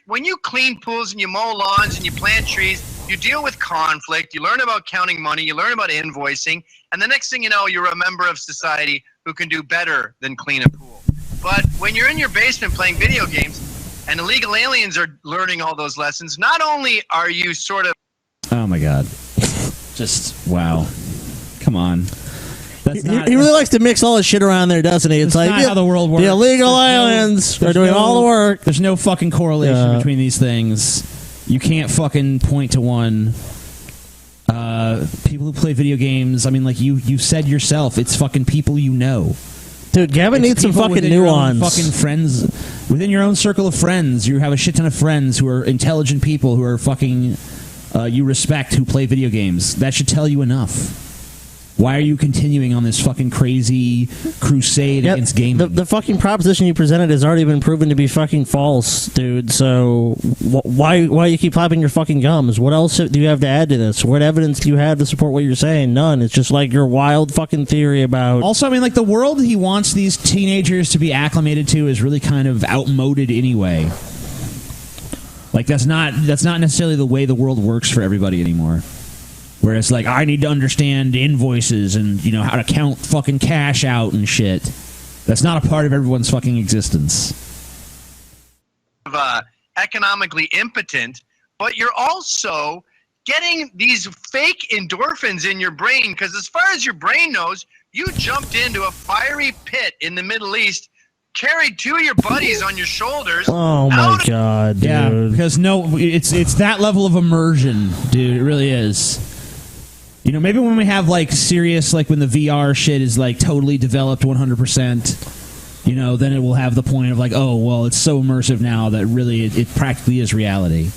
Speaker 4: when you clean pools and you mow lawns and you plant trees, you deal with conflict, you learn about counting money, you learn about invoicing, and the next thing you know, you're a member of society who can do better than clean a pool. But when you're in your basement playing video games and illegal aliens are learning all those lessons, not only are you sort of...
Speaker 23: Oh my God. Just, wow. Come on.
Speaker 6: He really likes to mix all his shit around there, doesn't he? It's like
Speaker 23: not how the world works.
Speaker 6: The illegal aliens are doing all the work.
Speaker 23: There's no fucking correlation between these things. You can't fucking point to one. People who play video games, I mean, like you said yourself, it's fucking people you know.
Speaker 6: Dude, Gavin needs some
Speaker 23: people
Speaker 6: fucking
Speaker 23: within your own
Speaker 6: nuance.
Speaker 23: fucking friends, within your own circle of friends, you have a shit ton of friends who are intelligent people who are fucking you respect, who play video games. That should tell you enough. Why are you continuing on this fucking crazy crusade against gaming?
Speaker 6: The fucking proposition you presented has already been proven to be fucking false, dude. So why you keep clapping your fucking gums? What else do you have to add to this? What evidence do you have to support what you're saying? None. It's just like your wild fucking theory about.
Speaker 23: Also, I mean, like, the world he wants these teenagers to be acclimated to is really kind of outmoded anyway. Like, that's not necessarily the way the world works for everybody anymore. Where it's like, I need to understand invoices and, you know, how to count fucking cash out and shit. That's not a part of everyone's fucking existence.
Speaker 4: Economically impotent, but you're also getting these fake endorphins in your brain, because as far as your brain knows, you jumped into a fiery pit in the Middle East, carried two of your buddies on your shoulders.
Speaker 6: Oh my god, dude.
Speaker 23: Yeah, because it's that level of immersion, dude. It really is. You know, maybe when we have, like, serious, like, when the VR shit is, like, totally developed 100%, you know, then it will have the point of, like, oh, well, it's so immersive now that really it practically is reality.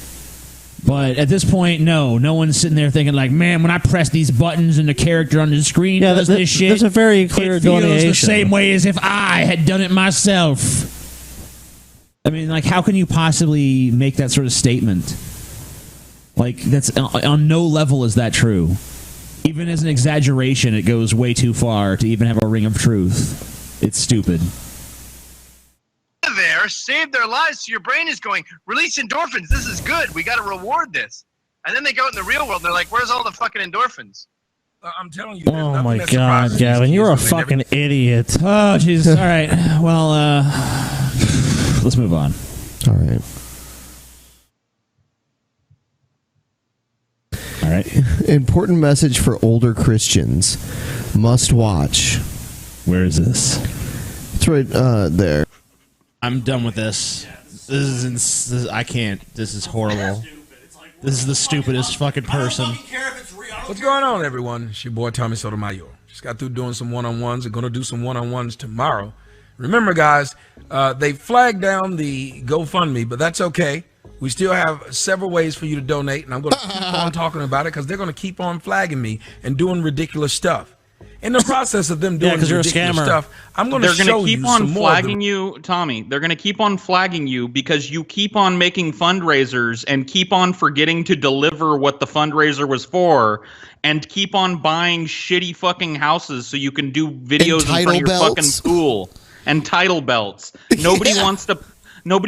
Speaker 23: But at this point, no one's sitting there thinking, like, man, when I press these buttons and the character on the screen does this shit,
Speaker 6: there's a very clear
Speaker 23: it feels the
Speaker 6: delineation.
Speaker 23: same way as if I had done it myself. I mean, like, how can you possibly make that sort of statement? Like, that's on no level is that true. Even as an exaggeration, it goes way too far to even have a ring of truth. It's stupid.
Speaker 4: There saved their lives, so your brain is going, release endorphins, this is good, we got to reward this. And then they go out in the real world and they're like, where's all the fucking endorphins?
Speaker 24: I'm telling you.
Speaker 6: Oh my god, Gavin, you're a fucking idiot.
Speaker 23: Oh, Jesus. All right. Well, let's move on.
Speaker 1: All right.
Speaker 23: All right.
Speaker 1: Important message for older Christians. Must watch.
Speaker 23: Where is this?
Speaker 1: It's right there.
Speaker 2: I'm done with this. I can't. This is horrible. This is the stupidest fucking person.
Speaker 24: What's going on, everyone? It's your boy Tommy Sotomayor. Just got through doing some one-on-ones. We're going to do some one-on-ones tomorrow. Remember, guys, they flagged down the GoFundMe, but that's okay. We still have several ways for you to donate, and I'm going to keep on talking about it because they're going to keep on flagging me and doing ridiculous stuff. In the process of them doing ridiculous stuff, I'm going to show you some more.
Speaker 19: They're going to keep on flagging you, Tommy. They're going to keep on flagging you because you keep on making fundraisers and keep on forgetting to deliver what the fundraiser was for, and keep on buying shitty fucking houses so you can do videos in front of your fucking pool and title belts. Nobody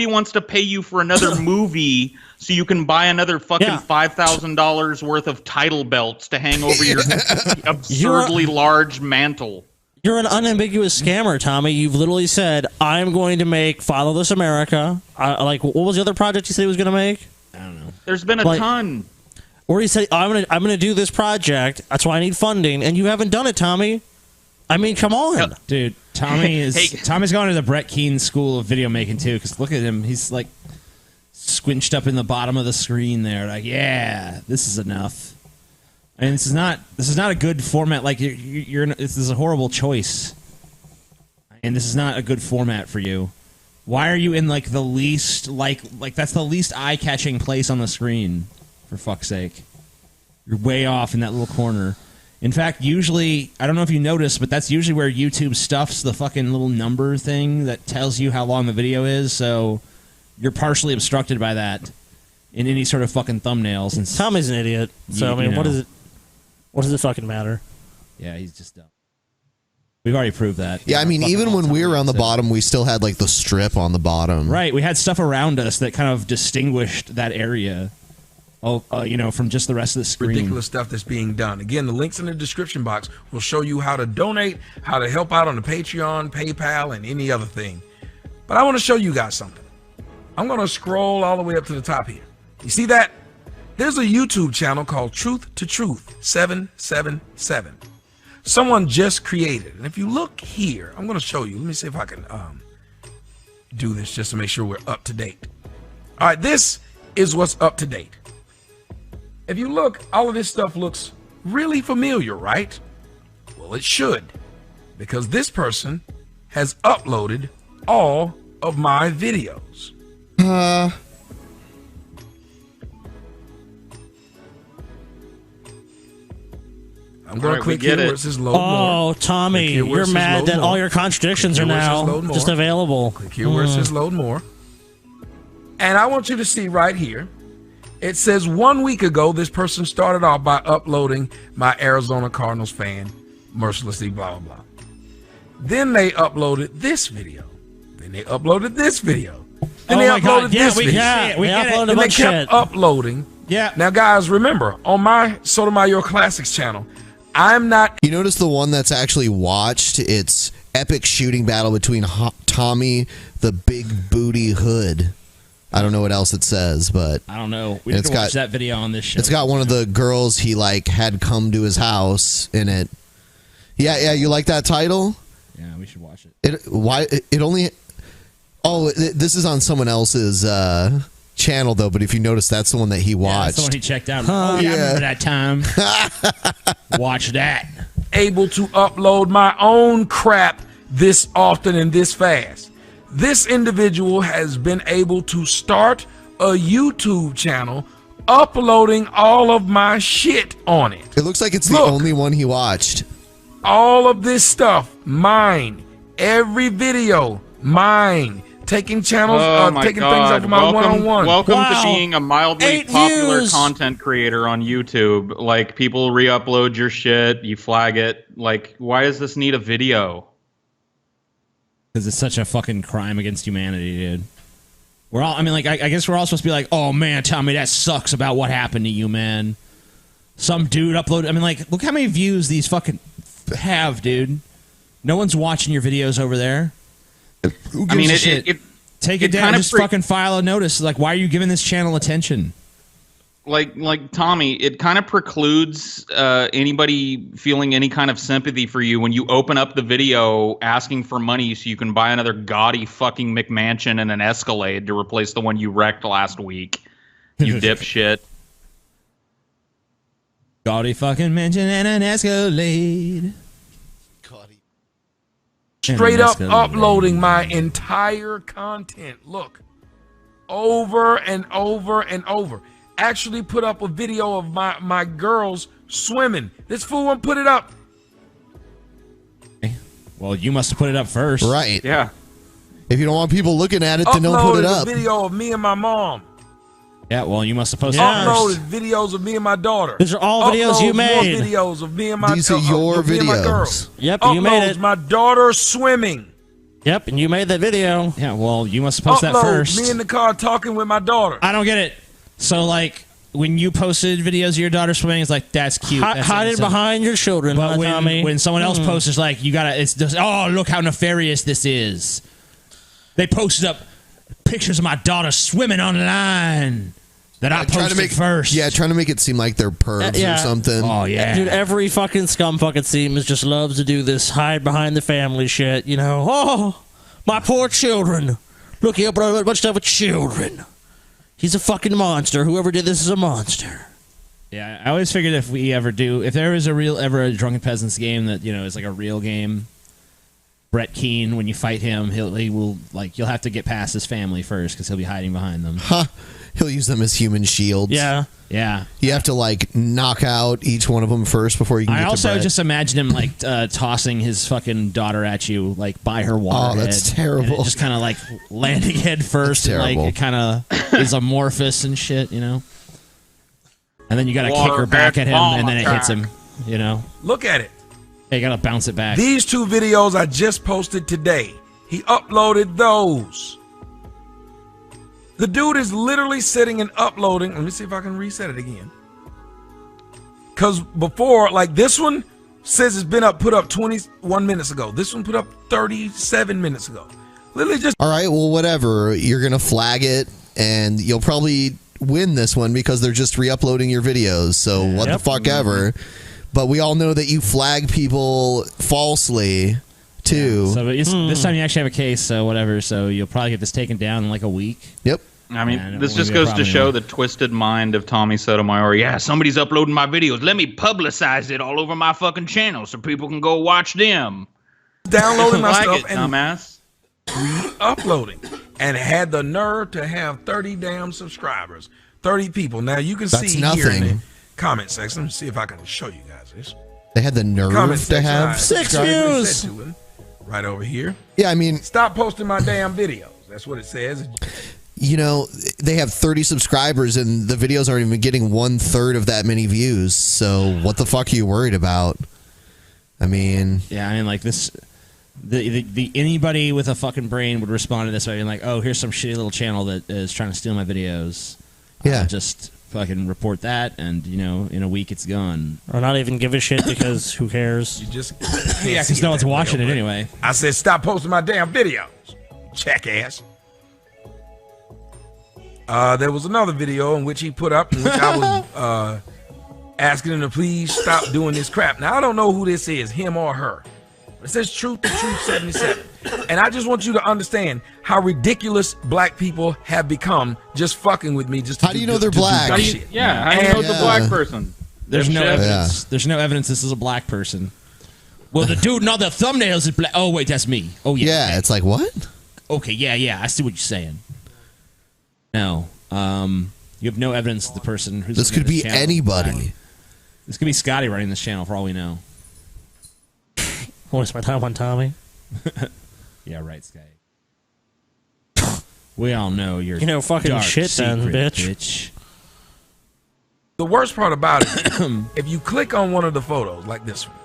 Speaker 19: wants to pay you for another movie so you can buy another fucking $5,000 worth of title belts to hang over your absurdly large mantle.
Speaker 6: You're an unambiguous scammer, Tommy. You've literally said, I'm going to make Fatherless America. Like, what was the other project you said he was going to make?
Speaker 2: I don't know.
Speaker 19: There's been a ton.
Speaker 6: Or he said, I'm gonna do this project. That's why I need funding. And you haven't done it, Tommy. I mean, come on.
Speaker 2: Dude, Tommy's going to the Brett Keane School of Video Making, too, because look at him. He's, like, squinched up in the bottom of the screen there. Like, yeah, this is enough. I mean, this is not a good format. Like, this is a horrible choice. And this is not a good format for you. Why are you in, like, the least, like that's the least eye-catching place on the screen, for fuck's sake. You're way off in that little corner. In fact, usually, I don't know if you noticed, but that's usually where YouTube stuffs the fucking little number thing that tells you how long the video is, so you're partially obstructed by that in any sort of fucking thumbnails. And
Speaker 6: Tommy's an idiot, so, I mean, what does it fucking matter?
Speaker 2: Yeah, he's just dumb. We've already proved that.
Speaker 1: Yeah, I mean, even when we were on the bottom, we still had, like, the strip on the bottom.
Speaker 2: Right, we had stuff around us that kind of distinguished that area. From just the rest of the screen.
Speaker 24: Ridiculous stuff that's being done. Again, the links in the description box will show you how to donate, how to help out on the Patreon, PayPal, and any other thing. But I want to show you guys something. I'm going to scroll all the way up to the top here. You see that? There's a YouTube channel called Truth to Truth 777. Someone just created. And if you look here, I'm going to show you. Let me see if I can do this just to make sure we're up to date. All right, this is what's up to date. If you look, all of this stuff looks really familiar, right? Well, it should, because this person has uploaded all of my videos. I'm going to click here where it says load more.
Speaker 6: Oh, Tommy, you're mad that all your contradictions are now just available.
Speaker 24: Click here where it says load more. And I want you to see right here, it says 1 week ago, this person started off by uploading my Arizona Cardinals fan, mercilessly, blah, blah, blah. Then they uploaded this video. Then they uploaded this video. Then they uploaded this video.
Speaker 6: Then
Speaker 24: they kept uploading.
Speaker 2: Yeah.
Speaker 24: Now, guys, remember, on my Sotomayor Classics channel, I'm not.
Speaker 1: You notice the one that's actually watched? It's epic shooting battle between Tommy the Big Booty Hood. I don't know what else it says, but
Speaker 23: I don't know. We need to watch that video on this show.
Speaker 1: It's got one of the girls he like had come to his house in it. Yeah, you like that title?
Speaker 23: Yeah, we should watch it.
Speaker 1: It only. Oh, this is on someone else's channel though. But if you notice, that's the one that he watched.
Speaker 23: Yeah, that's the one he checked out. Oh yeah, I remember that time. Watch that.
Speaker 24: Able to upload my own crap this often and this fast. This individual has been able to start a YouTube channel uploading all of my shit on it.
Speaker 1: It looks like it's the only one he watched.
Speaker 24: All of this stuff, mine. Every video, mine. Taking channels, taking things off of my one-on-one.
Speaker 19: Welcome to being a mildly popular content creator on YouTube. Like, people re-upload your shit, you flag it. Like, why does this need a video?
Speaker 23: Because it's such a fucking crime against humanity, dude. We're all, I mean, like, I guess we're all supposed to be like, oh man, Tommy, that sucks about what happened to you, man. Some dude uploaded, I mean, like, look how many views these fucking have, dude. No one's watching your videos over there. Who gives a shit? Take it down, just fucking file a notice. Like, why are you giving this channel attention?
Speaker 19: Like Tommy, it kind of precludes anybody feeling any kind of sympathy for you when you open up the video asking for money so you can buy another gaudy fucking McMansion and an Escalade to replace the one you wrecked last week. You dipshit.
Speaker 23: Gaudy fucking mansion and an Escalade.
Speaker 24: Straight up uploading my entire content. Look, over and over and over. Actually put up a video of my girls swimming. This fool won't put it up.
Speaker 23: Well, you must have put it up first.
Speaker 1: Right.
Speaker 19: Yeah.
Speaker 1: If you don't want people looking at it, then don't put it up.
Speaker 24: Uploaded a video of me and my mom.
Speaker 23: Yeah, well, you must have posted
Speaker 24: Uploaded videos of me and my daughter.
Speaker 6: These are all videos you made.
Speaker 24: More videos of me and my
Speaker 1: These are your
Speaker 24: videos.
Speaker 6: Yep, you made it.
Speaker 24: My daughter swimming.
Speaker 6: Yep, and you made that video.
Speaker 23: Yeah, well, you must have posted that first.
Speaker 24: Me in the car talking with my daughter.
Speaker 23: I don't get it. So, like, when you posted videos of your daughter swimming, it's like, that's cute. That's
Speaker 6: hide it behind your children,
Speaker 23: but
Speaker 6: Tommy.
Speaker 23: when someone else posts, it's like, you gotta, it's just, oh, look how nefarious this is. They posted up pictures of my daughter swimming online that I posted first.
Speaker 1: Yeah, trying to make it seem like they're pervs or something.
Speaker 23: Oh, yeah.
Speaker 6: Dude, every fucking scum fucking Siemens just loves to do this hide behind the family shit, you know. Oh, my poor children. Look, he uploaded a bunch of stuff with children. He's a fucking monster. Whoever did this is a monster.
Speaker 23: Yeah, I always figured if there is ever a Drunken Peasants game that, you know, is like a real game, Brett Keane, when you fight him, you'll have to get past his family first because he'll be hiding behind them.
Speaker 1: Huh. He'll use them as human shields.
Speaker 23: Yeah. Yeah.
Speaker 1: You have to, like, knock out each one of them first before you can get to
Speaker 23: I also
Speaker 1: Brett.
Speaker 23: just imagine him, like, tossing his fucking daughter at you, like, by her waterhead.
Speaker 1: Oh, that's terrible.
Speaker 23: And it just kind of, like, landing head first. And, like, it kind of is amorphous and shit, you know? And then you got to kick her back at him, and then it hits him, you know?
Speaker 24: Look at it.
Speaker 23: You got to bounce it back.
Speaker 24: These two videos I just posted today. He uploaded those. The dude is literally sitting and uploading. Let me see if I can reset it again. Because before, like this one says it's been put up 21 minutes ago. This one put up 37 minutes ago. Literally just.
Speaker 1: All right, well, whatever. You're going to flag it, and you'll probably win this one because they're just re-uploading your videos. So what the fuck ever. But we all know that you flag people falsely, too.
Speaker 23: Yeah, so this time you actually have a case, so whatever. So you'll probably get this taken down in like a week.
Speaker 1: Yep.
Speaker 19: I mean, this just goes to show the twisted mind of Tommy Sotomayor. Yeah, somebody's uploading my videos. Let me publicize it all over my fucking channel so people can go watch them.
Speaker 24: downloading my
Speaker 11: Flag
Speaker 24: stuff
Speaker 11: it,
Speaker 24: and
Speaker 11: dumbass.
Speaker 24: re-uploading, and had the nerve to have 30 damn subscribers, 30 people. Now you can
Speaker 1: That's
Speaker 24: see here in the
Speaker 1: nothing.
Speaker 24: comment section. Let me see if I can show you guys this.
Speaker 1: They had the nerve
Speaker 24: Comment
Speaker 1: to
Speaker 24: section,
Speaker 1: have
Speaker 24: I
Speaker 1: 6
Speaker 24: basically
Speaker 1: views.
Speaker 24: said to him, right over here.
Speaker 1: Yeah, I mean,
Speaker 24: stop posting my damn videos. That's what it says.
Speaker 1: You know, they have 30 subscribers and the videos aren't even getting 1/3 of that many views. So what the fuck are you worried about? I mean,
Speaker 2: Yeah, I mean, like this. The anybody with a fucking brain would respond to this by being like, "Oh, here's some shitty little channel that is trying to steal my videos."
Speaker 1: Yeah,
Speaker 2: just fucking report that, and you know, in a week it's gone.
Speaker 6: Or not even give a shit because who cares?
Speaker 24: You just
Speaker 2: Yeah, because no one's watching it anyway.
Speaker 24: I said, stop posting my damn videos, jackass. There was another video in which he put up in which I was asking him to please stop doing this crap. Now, I don't know who this is, him or her. It says Truth to Truth 77. And I just want you to understand how ridiculous black people have become just fucking with me. Just
Speaker 1: How do you know they're black?
Speaker 24: How do
Speaker 1: you
Speaker 11: know it's a black person?
Speaker 2: There's no
Speaker 11: Dipshit.
Speaker 2: evidence. There's no evidence this is a black person. Well, the dude, no, the thumbnails is black. Oh wait, that's me. Oh yeah.
Speaker 1: Yeah, it's like what?
Speaker 2: Okay, yeah, I see what you're saying. No, you have no evidence of the person who's.
Speaker 1: This
Speaker 2: running
Speaker 1: could be
Speaker 2: channel is
Speaker 1: anybody.
Speaker 2: black. This could be Scotty running this channel for all we know.
Speaker 6: Waste my time on Tommy.
Speaker 2: Yeah, right, Scotty. We all know you're.
Speaker 6: You know, fucking
Speaker 2: dark
Speaker 6: shit then,
Speaker 2: secret,
Speaker 6: bitch.
Speaker 24: The worst part about it, if you click on one of the photos, like this one.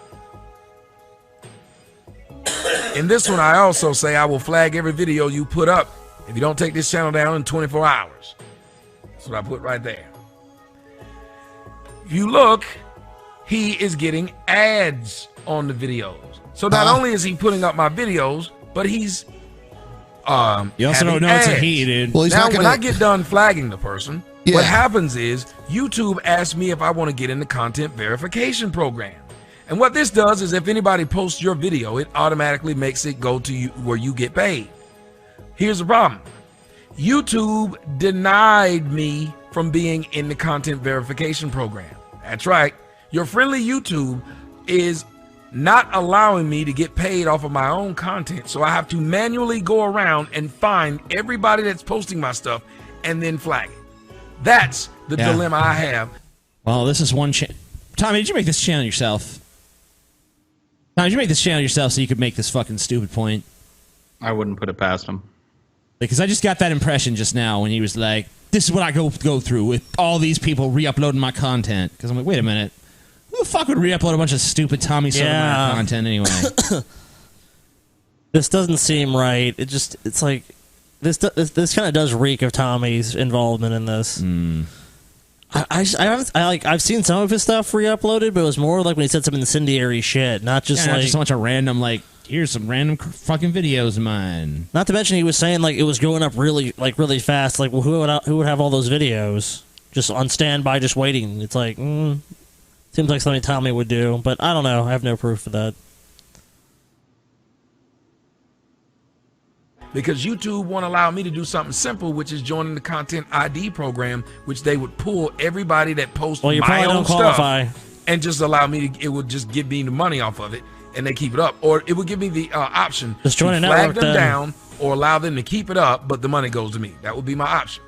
Speaker 24: In this one, I also say I will flag every video you put up if you don't take this channel down in 24 hours. That's what I put right there. If you look, he is getting ads on the videos. So not only is he putting up my videos, but he's
Speaker 2: You also don't know it's a he, dude.
Speaker 24: Well,
Speaker 2: Well, he's
Speaker 24: now,
Speaker 2: not
Speaker 24: when
Speaker 2: gonna-
Speaker 24: I get done flagging the person,
Speaker 2: Yeah.
Speaker 24: what happens is YouTube asks me if I want to get in the content verification program. And what this does is if anybody posts your video, it automatically makes it go to you where you get paid. Here's the problem. YouTube denied me from being in the content verification program. That's right. Your friendly YouTube is not allowing me to get paid off of my own content. So I have to manually go around and find everybody that's posting my stuff and then flag it. That's the
Speaker 2: Yeah.
Speaker 24: dilemma I have.
Speaker 2: Well, this is one channel. Tommy, did you make this channel yourself? Tommy, did you make this channel yourself so you could make this fucking stupid point?
Speaker 11: I wouldn't put it past him.
Speaker 2: Because I just got that impression just now when he was like, "This is what I go through with all these people re-uploading my content." Because I'm like, wait a minute, who the fuck would re-upload a bunch of stupid Tommy Sotomayor content anyway?
Speaker 6: This doesn't seem right. It's like this kind of does reek of Tommy's involvement in this. I've seen some of his stuff re-uploaded, but it was more like when he said some incendiary shit, not just
Speaker 2: Not
Speaker 6: like
Speaker 2: just a bunch of random like, here's some random fucking videos of mine.
Speaker 6: Not to mention he was saying like it was going up really fast. Like, well, who would have all those videos just on standby, just waiting? It's like seems like something Tommy would do, but I don't know. I have no proof of that.
Speaker 24: Because YouTube won't allow me to do something simple, which is joining the content ID program, which they would pull everybody that posts
Speaker 6: Well, you
Speaker 24: my
Speaker 6: probably
Speaker 24: own
Speaker 6: don't qualify.
Speaker 24: stuff and just allow me to, it would just give me the money off of it and they keep it up. Or it would give me the option
Speaker 6: Just join
Speaker 24: to
Speaker 6: a
Speaker 24: flag
Speaker 6: network
Speaker 24: them
Speaker 6: then.
Speaker 24: down or allow them to keep it up, but the money goes to me. That would be my option.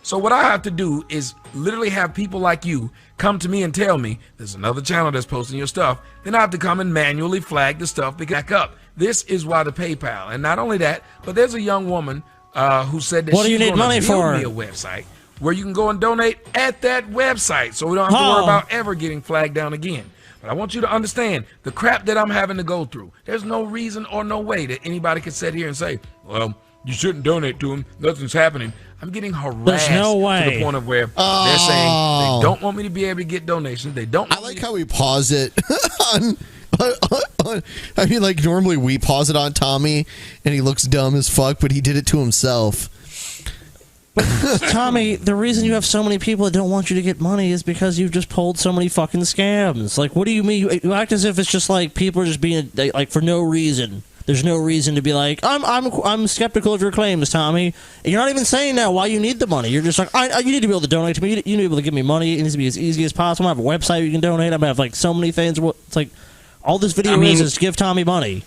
Speaker 24: So what I have to do is literally have people like you come to me and tell me there's another channel that's posting your stuff. Then I have to come and manually flag the stuff back up. This is why the PayPal. And not only that, but there's a young woman who said that
Speaker 6: What do you
Speaker 24: she's
Speaker 6: need
Speaker 24: gonna
Speaker 6: money
Speaker 24: build
Speaker 6: for?
Speaker 24: me a website where you can go and donate at that website, so we don't have to worry
Speaker 6: Oh.
Speaker 24: about ever getting flagged down again. But I want you to understand the crap that I'm having to go through. There's no reason or no way that anybody could sit here and say, well, you shouldn't donate to him. Nothing's happening. I'm getting harassed
Speaker 6: no
Speaker 24: to
Speaker 6: way.
Speaker 24: the point of where they're saying they don't want me to be able to get donations. They don't.
Speaker 1: I like how we pause it on, I mean, like normally we pause it on Tommy and he looks dumb as fuck, but he did it to himself.
Speaker 6: Tommy, the reason you have so many people that don't want you to get money is because you've just pulled so many fucking scams. Like, what do you mean? You act as if it's just like people are just being like for no reason. There's no reason to be like, I'm skeptical of your claims, Tommy. And you're not even saying now why you need the money. You're just like, you need to be able to donate to me. You need to be able to give me money. It needs to be as easy as possible. I have a website you can donate. I have like so many things. It's like all this video is give Tommy money.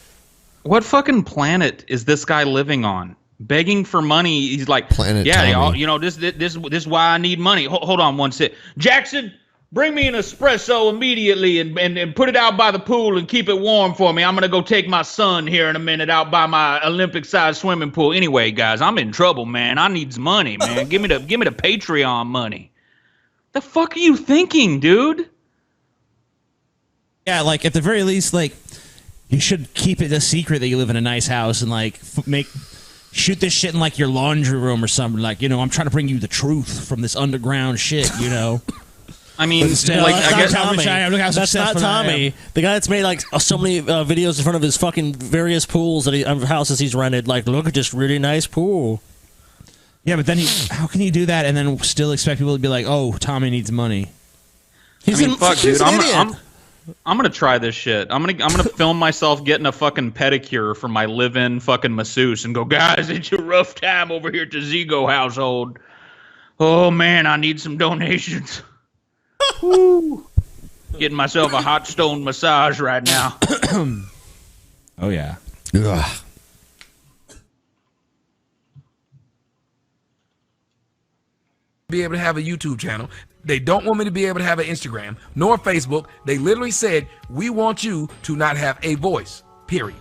Speaker 19: What fucking planet is this guy living on? Begging for money. He's like,
Speaker 1: Planet
Speaker 19: yeah,
Speaker 1: Tommy.
Speaker 19: y'all, you know, this is why I need money. Hold on one sec. Jackson, bring me an espresso immediately and put it out by the pool and keep it warm for me. I'm going to go take my son here in a minute out by my Olympic-sized swimming pool. Anyway, guys, I'm in trouble, man. I need some money, man. give me the Patreon money. The fuck are you thinking, dude?
Speaker 2: Yeah, like at the very least, like you should keep it a secret that you live in a nice house and like shoot this shit in like your laundry room or something. Like, you know, I'm trying to bring you the truth from this underground shit, you know.
Speaker 19: I mean,
Speaker 6: No,
Speaker 19: like,
Speaker 6: that's
Speaker 19: I guess
Speaker 6: not Tommy. That's not
Speaker 2: successful I
Speaker 6: Tommy. The guy that's made like so many videos in front of his fucking various pools that houses he's rented. Like, look at this really nice pool.
Speaker 2: Yeah, but then how can you do that and then still expect people to be like, "Oh, Tommy needs money"?
Speaker 19: Fuck, dude. I'm gonna try this shit. I'm gonna film myself getting a fucking pedicure from my live-in fucking masseuse and go, guys, it's a rough time over here at the Zigo household. Oh man, I need some donations. Woo. Getting myself a hot stone massage right now.
Speaker 2: Oh yeah.
Speaker 1: Ugh.
Speaker 24: Be able to have a YouTube channel. They don't want me to be able to have an Instagram nor Facebook. They literally said, we want you to not have a voice, period.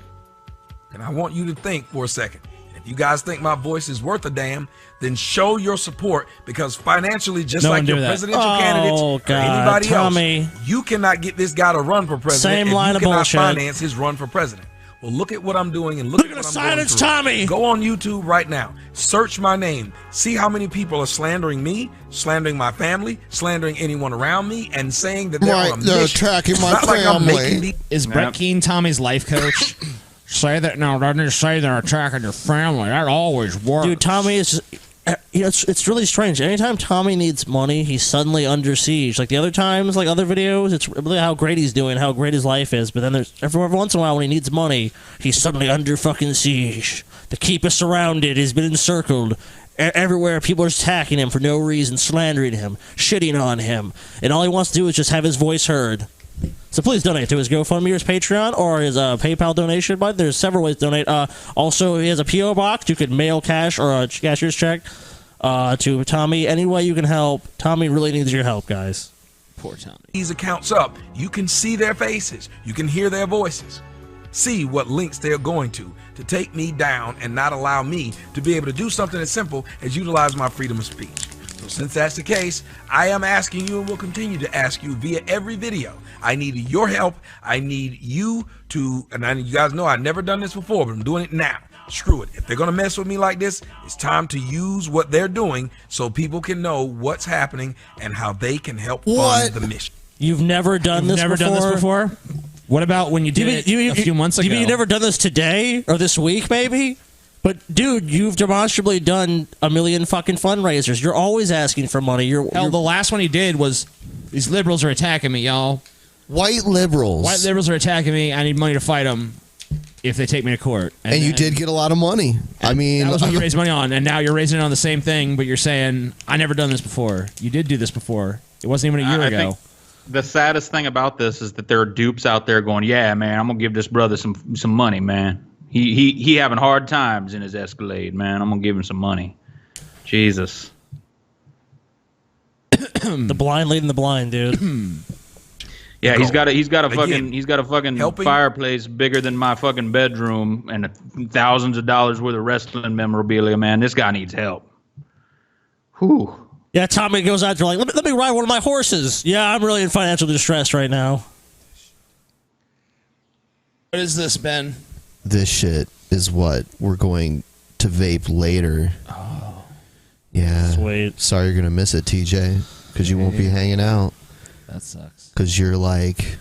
Speaker 24: And I want you to think for a second. If you guys think my voice is worth a damn, then show your support, because financially, just
Speaker 6: No
Speaker 24: like
Speaker 6: one do
Speaker 24: your
Speaker 6: that.
Speaker 24: presidential
Speaker 6: Oh,
Speaker 24: candidates or
Speaker 6: God,
Speaker 24: anybody
Speaker 6: Tommy.
Speaker 24: else, you cannot get this guy to run for president.
Speaker 6: Same
Speaker 24: and
Speaker 6: line
Speaker 24: you
Speaker 6: of
Speaker 24: cannot
Speaker 6: bullshit.
Speaker 24: finance his run for president. Well, look at what I'm doing and look at what I'm
Speaker 6: silence,
Speaker 24: going through.
Speaker 6: Tommy.
Speaker 24: Go on YouTube right now. Search my name. See how many people are slandering me, slandering my family, slandering anyone around me, and saying that they're on a
Speaker 1: they're
Speaker 24: mission.
Speaker 1: attacking
Speaker 24: It's
Speaker 1: my
Speaker 24: not like I'm making
Speaker 1: family.
Speaker 24: these-
Speaker 2: Is Brett Keane Tommy's life coach? Say that no, doesn't say they're attacking your family. That always works.
Speaker 6: Dude, Tommy is. You know, it's really strange. Anytime Tommy needs money, he's suddenly under siege. Like the other times, like other videos, it's really how great he's doing, how great his life is. But then there's every once in a while when he needs money, he's suddenly under fucking siege. To keep us surrounded, he's been encircled. Everywhere, people are attacking him for no reason, slandering him, shitting on him, and all he wants to do is just have his voice heard. So please donate to his GoFundMe or his Patreon or his PayPal donation. But there's several ways to donate. Also, he has a P.O. box. You could mail cash or a cashier's check to Tommy. Any way you can help. Tommy really needs your help, guys.
Speaker 2: Poor Tommy.
Speaker 24: These accounts up. You can see their faces. You can hear their voices. See what links they're going to take me down and not allow me to be able to do something as simple as utilize my freedom of speech. So since that's the case, I am asking you and will continue to ask you via every video. I need your help. I need you to, and you guys know I've never done this before, but I'm doing it now. Screw it. If they're going to mess with me like this, it's time to use what they're doing so people can know what's happening and how they can help fund the mission.
Speaker 6: You've never done this before?
Speaker 2: What about when you did it a few months ago?
Speaker 6: You mean you've never done this today or this week, maybe? But dude, you've demonstrably done a million fucking fundraisers. You're always asking for money.
Speaker 2: Hell, the last one he did was these liberals are attacking me, y'all.
Speaker 1: White liberals.
Speaker 2: White liberals are attacking me. I need money to fight them if they take me to court.
Speaker 1: And you did get a lot of money. I mean,
Speaker 2: that was what you raised money on, and now you're raising it on the same thing, but you're saying I never done this before. You did do this before. It wasn't even a year ago.
Speaker 19: Think the saddest thing about this is that there are dupes out there going, "Yeah, man, I'm gonna give this brother some money, man. He having hard times in his Escalade, man. I'm gonna give him some money." Jesus.
Speaker 6: The blind leading the blind, dude.
Speaker 19: Yeah, he's got a fucking
Speaker 24: helping-
Speaker 19: fireplace bigger than my fucking bedroom and thousands of dollars worth of wrestling memorabilia, man. This guy needs help. Whew.
Speaker 6: Yeah, Tommy goes out there like, let me ride one of my horses. Yeah, I'm really in financial distress right now.
Speaker 2: What is this, Ben?
Speaker 1: This shit is what we're going to vape later.
Speaker 2: Oh.
Speaker 1: Yeah.
Speaker 6: Sweet.
Speaker 1: Sorry you're going to miss it, TJ, because you won't be hanging out.
Speaker 2: That sucks.
Speaker 1: Because you're like,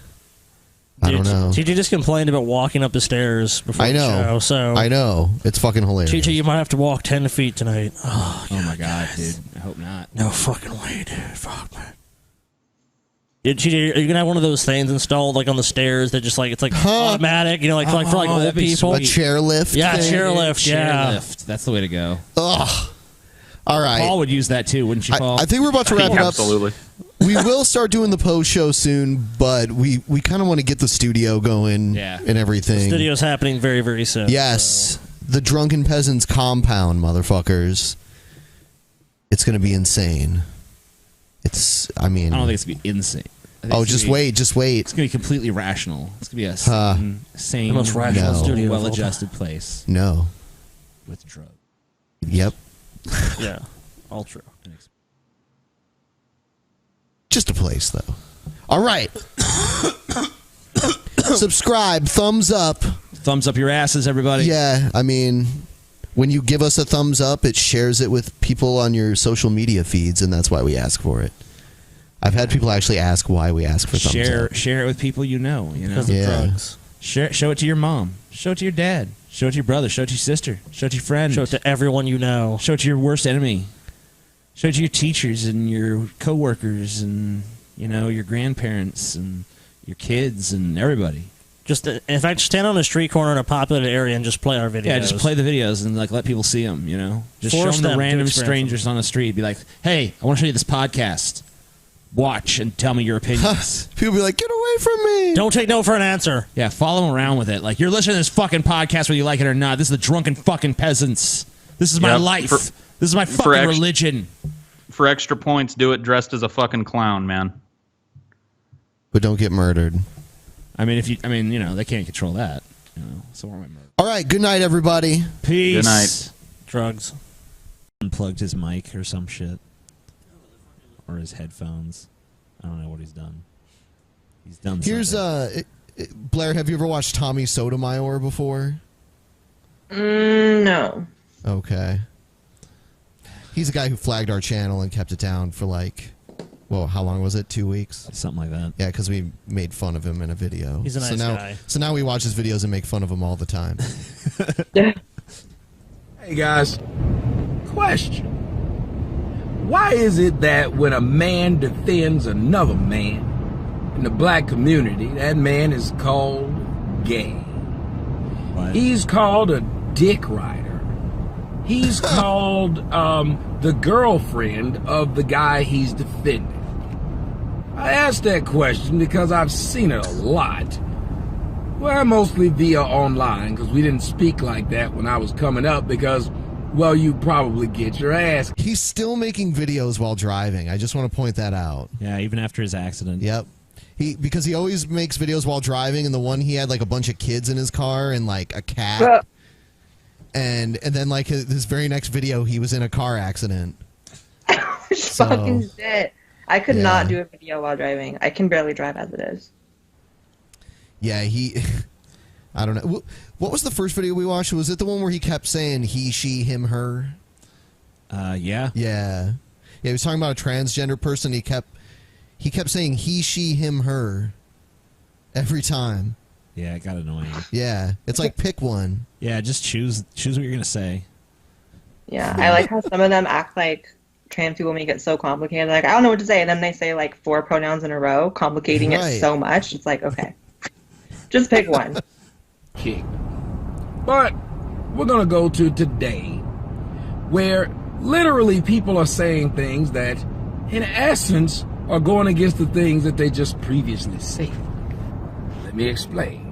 Speaker 1: I don't know.
Speaker 6: TJ just complained about walking up the stairs before
Speaker 1: I know.
Speaker 6: the show. So
Speaker 1: I know. It's fucking hilarious.
Speaker 6: TJ, you might have to walk 10 feet tonight.
Speaker 2: Oh my god, dude. I hope not.
Speaker 6: No fucking way, dude. Fuck, man. TJ, are you gonna have one of those things installed like on the stairs that just like it's like automatic, you know, like for like old people?
Speaker 1: A chairlift?
Speaker 6: Yeah,
Speaker 1: thing?
Speaker 6: chairlift. Yeah.
Speaker 2: Chairlift. That's the way to go.
Speaker 1: Ugh. All right.
Speaker 2: Paul would use that too, wouldn't you, Paul?
Speaker 1: I think we're about to wrap it up.
Speaker 19: Absolutely.
Speaker 1: We will start doing the post show soon, but we kind of want to get the studio going and everything.
Speaker 6: The studio's happening very, very soon.
Speaker 1: Yes. The Drunken Peasants compound, motherfuckers. It's going to be insane. I don't
Speaker 23: think it's going to be insane.
Speaker 1: Just wait.
Speaker 23: It's going to be completely rational. It's going to be a sane,
Speaker 6: the most rational studio of all
Speaker 23: well-adjusted place.
Speaker 1: No.
Speaker 23: With drugs.
Speaker 1: Yep.
Speaker 6: Yeah. All true.
Speaker 1: Just a place, though. All right. Subscribe. Thumbs up.
Speaker 23: Thumbs up your asses, everybody.
Speaker 1: Yeah. I mean, when you give us a thumbs up, it shares it with people on your social media feeds, and that's why we ask for it. I've had people actually ask why we ask for thumbs up.
Speaker 23: Share it with people you know.
Speaker 6: Because of drugs.
Speaker 23: Show it to your mom. Show it to your dad. Show it to your brother. Show it to your sister. Show it to your friend.
Speaker 6: Show it to everyone you know.
Speaker 23: Show it to your worst enemy. Show it to your teachers and your coworkers and your grandparents and your kids and everybody.
Speaker 6: Just in fact, stand on a street corner in a populated area and just play our videos.
Speaker 23: Yeah, just play the videos and let people see them. Just
Speaker 6: Force
Speaker 23: show them to
Speaker 6: them to
Speaker 23: random
Speaker 6: experience
Speaker 23: strangers on the street. Be like, hey, I want to show you this podcast. Watch and tell me your opinions.
Speaker 1: People be like, get away from me.
Speaker 6: Don't take no for an answer.
Speaker 23: Yeah, follow them around with it. Like, you're listening to this fucking podcast whether you like it or not. This is the Drunken fucking Peasants. This is my life. This is my fucking religion.
Speaker 19: For extra points, do it dressed as a fucking clown, man.
Speaker 1: But don't get murdered.
Speaker 23: I mean, they can't control that. So why am I murdered?
Speaker 1: All right, good night, everybody.
Speaker 23: Peace.
Speaker 19: Good night.
Speaker 6: Drugs.
Speaker 23: Unplugged his mic or some shit. Or his headphones. I don't know what he's done. He's done
Speaker 1: Here's Blair, have you ever watched Tommy Sotomayor before?
Speaker 8: No.
Speaker 1: Okay. He's a guy who flagged our channel and kept it down for how long was it? 2 weeks?
Speaker 23: Something like that.
Speaker 1: Yeah, because we made fun of him in a video.
Speaker 6: He's a nice guy.
Speaker 1: So now we watch his videos and make fun of him all the time.
Speaker 24: Hey guys, question. Why is it that when a man defends another man in the black community, that man is called gay? What? He's called a dick rider. He's called the girlfriend of the guy he's defending. I asked that question because I've seen it a lot. Well, mostly via online, because we didn't speak like that when I was coming up because, well, you probably get your ass.
Speaker 1: He's still making videos while driving. I just want to point that out.
Speaker 23: Yeah, even after his accident.
Speaker 1: Yep. Because he always makes videos while driving, and the one he had a bunch of kids in his car and a cat. And then his very next video, he was in a car accident.
Speaker 8: Fucking shit. I could not do a video while driving. I can barely drive as it is.
Speaker 1: Yeah, I don't know. What was the first video we watched? Was it the one where he kept saying he, she, him, her?
Speaker 23: Yeah.
Speaker 1: Yeah. He was talking about a transgender person. He kept saying he, she, him, her every time.
Speaker 23: Yeah, it got annoying.
Speaker 1: Yeah. It's like pick one.
Speaker 23: Yeah, just choose what you're going to say.
Speaker 8: Yeah, I like how some of them act like trans people make it so complicated. Like, I don't know what to say. And then they say 4 pronouns in a row, complicating it so much. It's like, okay. Just pick one.
Speaker 24: But we're going to go to today, where literally people are saying things that, in essence, are going against the things that they just previously said. Let me explain.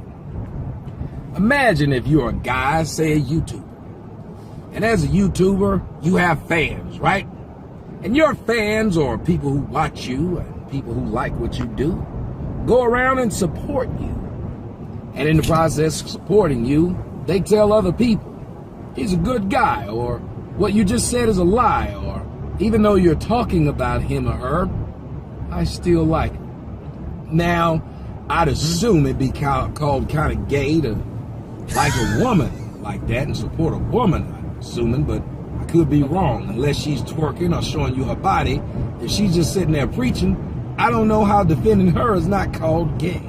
Speaker 24: Imagine if you're a guy, say a YouTuber. And as a YouTuber, you have fans, right? And your fans, or people who watch you and people who like what you do, go around and support you. And in the process of supporting you, they tell other people, he's a good guy, or what you just said is a lie, or even though you're talking about him or her, I still like him. Now, I'd assume it'd be called kind of gay to like a woman like that and support a woman, I'm assuming, but I could be wrong. Unless she's twerking or showing you her body, if she's just sitting there preaching, I don't know how defending her is not called gay.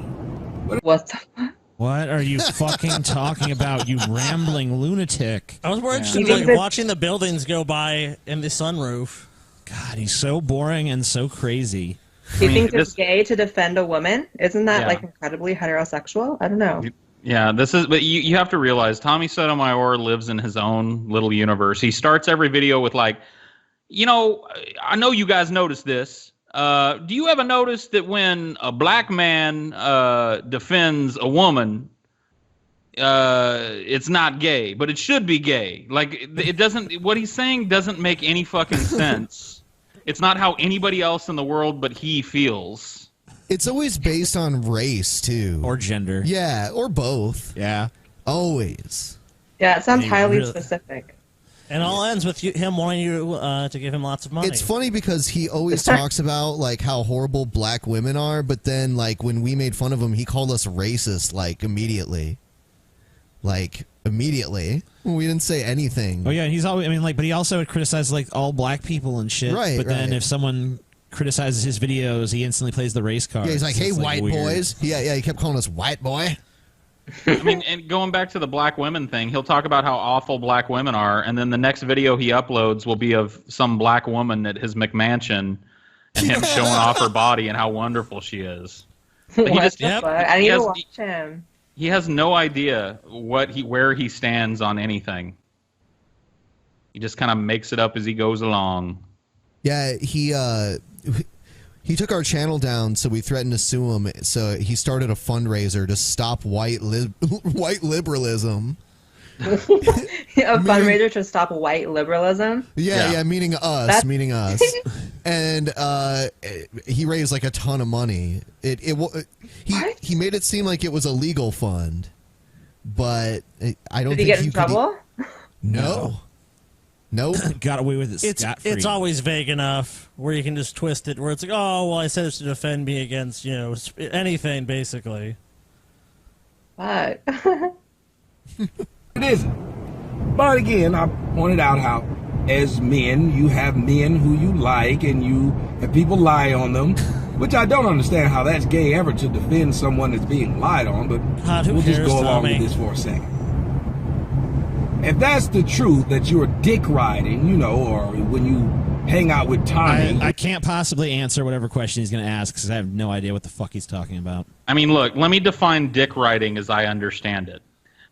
Speaker 8: What the fuck?
Speaker 23: What are you fucking talking about, you rambling lunatic?
Speaker 6: I was more interested in watching the buildings go by in the sunroof.
Speaker 23: God, he's so boring and so crazy.
Speaker 8: Do you think it's gay to defend a woman? Isn't that incredibly heterosexual? I don't know.
Speaker 19: Yeah, but you have to realize Tommy Sotomayor lives in his own little universe. He starts every video with I know you guys noticed this. Do you ever notice that when a black man defends a woman, it's not gay, but it should be gay? Like, it doesn't. What he's saying doesn't make any fucking sense. It's not how anybody else in the world but he feels.
Speaker 1: It's always based on race too,
Speaker 23: or gender.
Speaker 1: Yeah, or both.
Speaker 23: Yeah,
Speaker 1: always.
Speaker 8: Yeah, it sounds
Speaker 6: Hey,
Speaker 8: highly
Speaker 6: really-
Speaker 8: specific.
Speaker 6: And all ends with him wanting you to give him lots of money.
Speaker 1: It's funny because he always talks about like how horrible black women are, but then like when we made fun of him, he called us racist like immediately. Like immediately, we didn't say anything.
Speaker 23: Oh yeah, he's always. I mean, like, but he also would criticize like all black people and shit.
Speaker 1: Right,
Speaker 23: But then
Speaker 1: right.
Speaker 23: if someone criticizes his videos, he instantly plays the race card.
Speaker 1: Yeah, he's like, "Hey,
Speaker 23: It's,
Speaker 1: white
Speaker 23: weird.
Speaker 1: boys." Yeah, he kept calling us white boy.
Speaker 19: I mean, and going back to the black women thing, he'll talk about how awful black women are, and then the next video he uploads will be of some black woman at his McMansion and him showing off her body and how wonderful she is. But
Speaker 8: What the fuck? I need to watch him.
Speaker 19: He has no idea where he stands on anything. He just kind of makes it up as he goes along.
Speaker 1: Yeah, he took our channel down, so we threatened to sue him. So he started a fundraiser to stop white liberalism.
Speaker 8: A fundraiser to stop white liberalism.
Speaker 1: Yeah, meaning us,
Speaker 8: That's-
Speaker 1: meaning us. And he raised like a ton of money. He made it seem like it was a legal fund, but I don't
Speaker 8: Did he
Speaker 1: think
Speaker 8: get in
Speaker 1: you could
Speaker 8: trouble?
Speaker 1: No. Nope.
Speaker 23: Got away with it.
Speaker 6: It's always vague enough where you can just twist it, where it's like, oh, well, I said it's to defend me against anything, basically.
Speaker 8: Fuck.
Speaker 24: It isn't. But again, I pointed out how, as men, you have men who you like and you have people lie on them, which I don't understand how that's gay ever to defend someone that's being lied on, but
Speaker 6: who
Speaker 24: we'll just
Speaker 6: cares,
Speaker 24: go along
Speaker 6: Tommy?
Speaker 24: with this for a second. If that's the truth, that you're dick riding, or when you hang out with Tommy.
Speaker 23: I can't possibly answer whatever question he's going to ask because I have no idea what the fuck he's talking about.
Speaker 19: I mean, look, let me define dick riding as I understand it.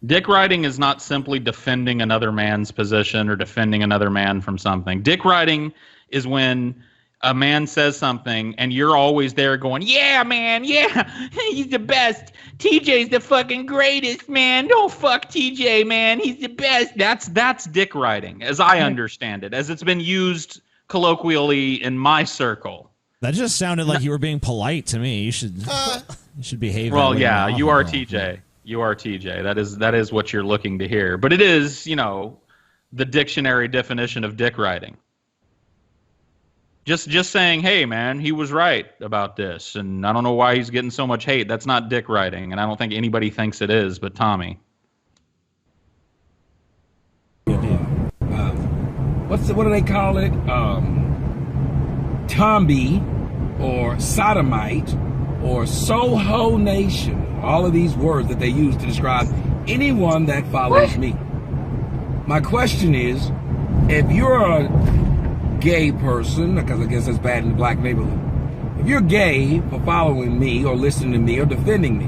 Speaker 19: Dick riding is not simply defending another man's position or defending another man from something. Dick riding is when a man says something and you're always there going, yeah, man, yeah, he's the best. TJ's the fucking greatest, man. Don't fuck TJ, man. He's the best. That's dick riding, as I understand it, as it's been used colloquially in my circle.
Speaker 23: That just sounded like you were being polite to me. You should behave. that
Speaker 19: Well,
Speaker 23: way
Speaker 19: yeah,
Speaker 23: more
Speaker 19: you are
Speaker 23: often.
Speaker 19: TJ. You are TJ. That is what you're looking to hear. But it is, the dictionary definition of dick riding. Just saying, hey, man, he was right about this, and I don't know why he's getting so much hate. That's not dick riding, and I don't think anybody thinks it is, but Tommy.
Speaker 24: What do they call it? Tomby or sodomite or Soho Nation. All of these words that they use to describe anyone that follows me. My question is, if you're a gay person, because I guess that's bad in the black neighborhood, if you're gay for following me or listening to me or defending me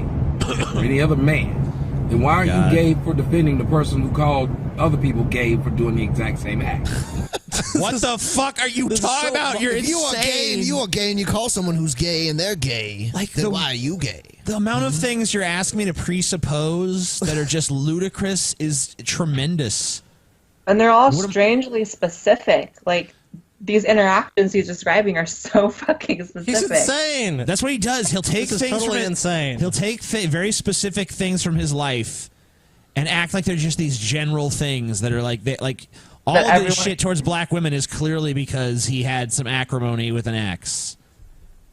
Speaker 24: or any other man, then why aren't you gay for defending the person who called other people gay for doing the exact same act?
Speaker 23: What the fuck are you talking about? You're
Speaker 1: if you are gay and you call someone who's gay and they're gay, then why are you gay?
Speaker 23: The amount of things you're asking me to presuppose that are just ludicrous is tremendous.
Speaker 8: And they're all strangely specific. Like, these interactions he's describing are so fucking specific.
Speaker 6: insane.
Speaker 23: That's what he does. He'll take
Speaker 6: This is
Speaker 23: things
Speaker 6: totally
Speaker 23: from
Speaker 6: insane.
Speaker 23: He'll take very specific things from his life and act like they're just these general things that are like all
Speaker 8: That
Speaker 23: of
Speaker 8: everyone-
Speaker 23: this shit towards black women is clearly because he had some acrimony with an ex.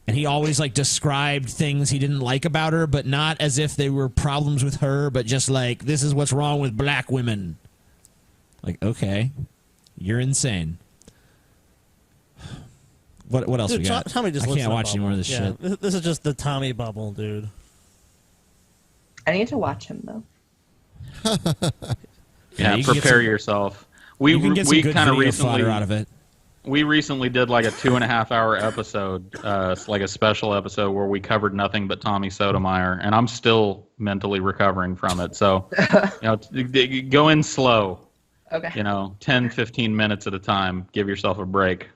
Speaker 23: And he always described things he didn't like about her, but not as if they were problems with her, but just like, this is what's wrong with black women. Like, okay, you're insane. What else
Speaker 6: Dude,
Speaker 23: we got?
Speaker 6: Tommy just
Speaker 23: I
Speaker 6: lives
Speaker 23: can't
Speaker 6: in a
Speaker 23: watch any more of this
Speaker 6: bubble.
Speaker 23: shit.
Speaker 6: This is just the Tommy bubble, dude.
Speaker 8: I need to watch him, though.
Speaker 19: Yeah,
Speaker 23: you can get
Speaker 19: prepare
Speaker 23: some-
Speaker 19: yourself.
Speaker 23: you can get some good
Speaker 19: kind of
Speaker 23: video
Speaker 19: recently
Speaker 23: fodder out of it.
Speaker 19: We recently did like a 2.5-hour episode, like a special episode where we covered nothing but Tommy Sotomayor, and I'm still mentally recovering from it. So, go in slow.
Speaker 8: Okay.
Speaker 19: 10, 15 minutes at a time. Give yourself a break.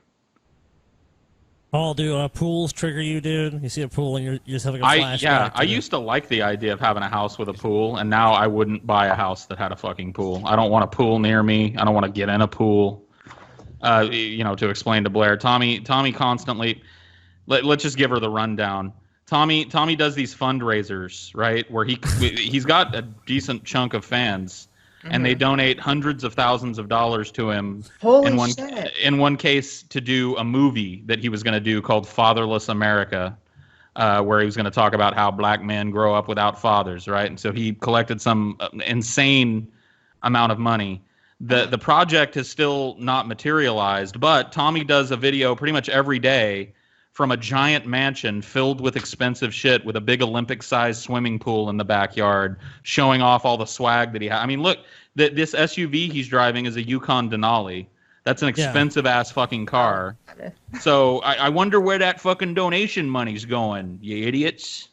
Speaker 6: Oh, do pools trigger you, dude? You see a pool and you just have like a flashback.
Speaker 19: I used to like the idea of having a house with a pool, and now I wouldn't buy a house that had a fucking pool. I don't want a pool near me. I don't want to get in a pool. To explain to Blair, Tommy constantly. Let's just give her the rundown. Tommy does these fundraisers, right, where he's got a decent chunk of fans. And they donate hundreds of thousands of dollars to him.
Speaker 8: Holy
Speaker 19: shit. In one case, to do a movie that he was going to do called Fatherless America, where he was going to talk about how black men grow up without fathers, right? And so he collected some insane amount of money. The project has still not materialized, but Tommy does a video pretty much every day from a giant mansion filled with expensive shit with a big Olympic-sized swimming pool in the backyard, showing off all the swag that he has. I mean, look, this SUV he's driving is a Yukon Denali. That's an expensive-ass fucking car. So I wonder where that fucking donation money's going, you idiots.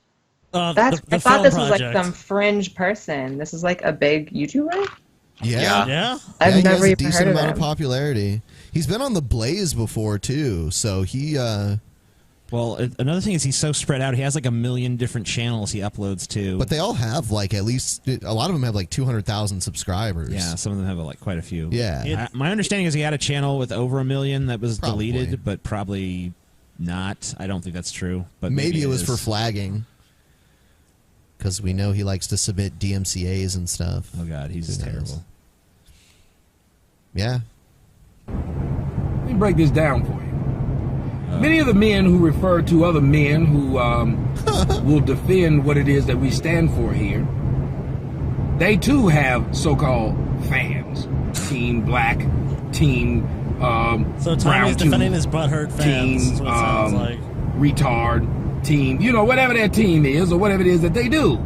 Speaker 8: I thought this was like some fringe person. This is like a big YouTuber?
Speaker 1: Yeah.
Speaker 8: I've never
Speaker 1: he has a
Speaker 8: even
Speaker 1: decent
Speaker 8: heard of
Speaker 1: amount
Speaker 8: him.
Speaker 1: of popularity. He's been on the Blaze before too, so he.
Speaker 23: Well, another thing is he's so spread out. He has like 1 million different channels he uploads to.
Speaker 1: But they all have like at least a lot of them have like 200,000 subscribers.
Speaker 23: Yeah, some of them have like quite a few.
Speaker 1: Yeah.
Speaker 23: My understanding is he had a channel with over 1 million that was deleted, but probably not. I don't think that's true. But
Speaker 1: maybe it was
Speaker 23: is.
Speaker 1: for flagging. Because we know he likes to submit DMCAs and stuff.
Speaker 23: Oh God, he's terrible.
Speaker 1: Yeah.
Speaker 24: Let me break this down for you. Many of the men who refer to other men who will defend what it is that we stand for here, they too have so-called fans. Team Black, Team
Speaker 6: So Tommy's
Speaker 24: Brown
Speaker 6: defending
Speaker 24: Tooth,
Speaker 6: his butthurt fans.
Speaker 24: Team
Speaker 6: That's what it sounds like.
Speaker 24: Retard, Team, whatever their team is or whatever it is that they do.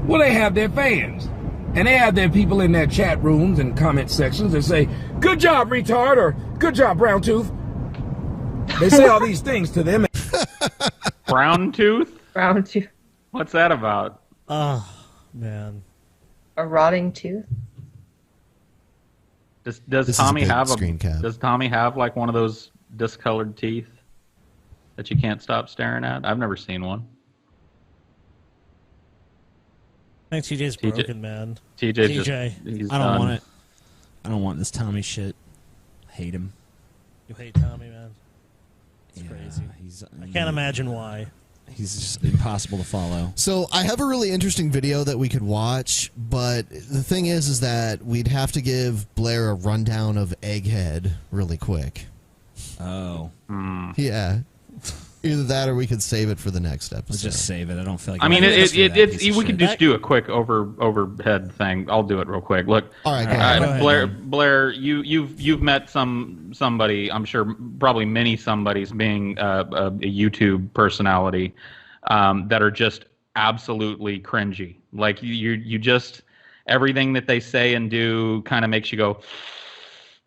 Speaker 24: Well, they have their fans. And they have their people in their chat rooms and comment sections that say, "Good job, retard," or "Good job, brown tooth." They say all these things to them.
Speaker 19: Brown tooth?
Speaker 8: Brown tooth.
Speaker 19: What's that about?
Speaker 6: Oh, man.
Speaker 8: A rotting tooth?
Speaker 19: Does Tommy have like one of those discolored teeth that you can't stop staring at? I've never seen one.
Speaker 6: I think TJ's broken, man.
Speaker 19: TJ.
Speaker 23: I don't want it. I don't want this Tommy shit. I hate him.
Speaker 6: You hate Tommy, man. It's crazy. I can't imagine why.
Speaker 23: He's just impossible to follow.
Speaker 1: So I have a really interesting video that we could watch, but the thing is that we'd have to give Blair a rundown of Egghead really quick.
Speaker 23: Oh.
Speaker 1: Yeah. Either that or we could save it for the next episode.
Speaker 23: Let's just save it. I don't feel like.
Speaker 19: I mean, we could just do a quick overhead thing. I'll do it real quick. Look,
Speaker 1: all right, go ahead.
Speaker 19: Blair, you've met somebody. I'm sure probably many somebodies being a YouTube personality that are just absolutely cringy. Like you just everything that they say and do kind of makes you go.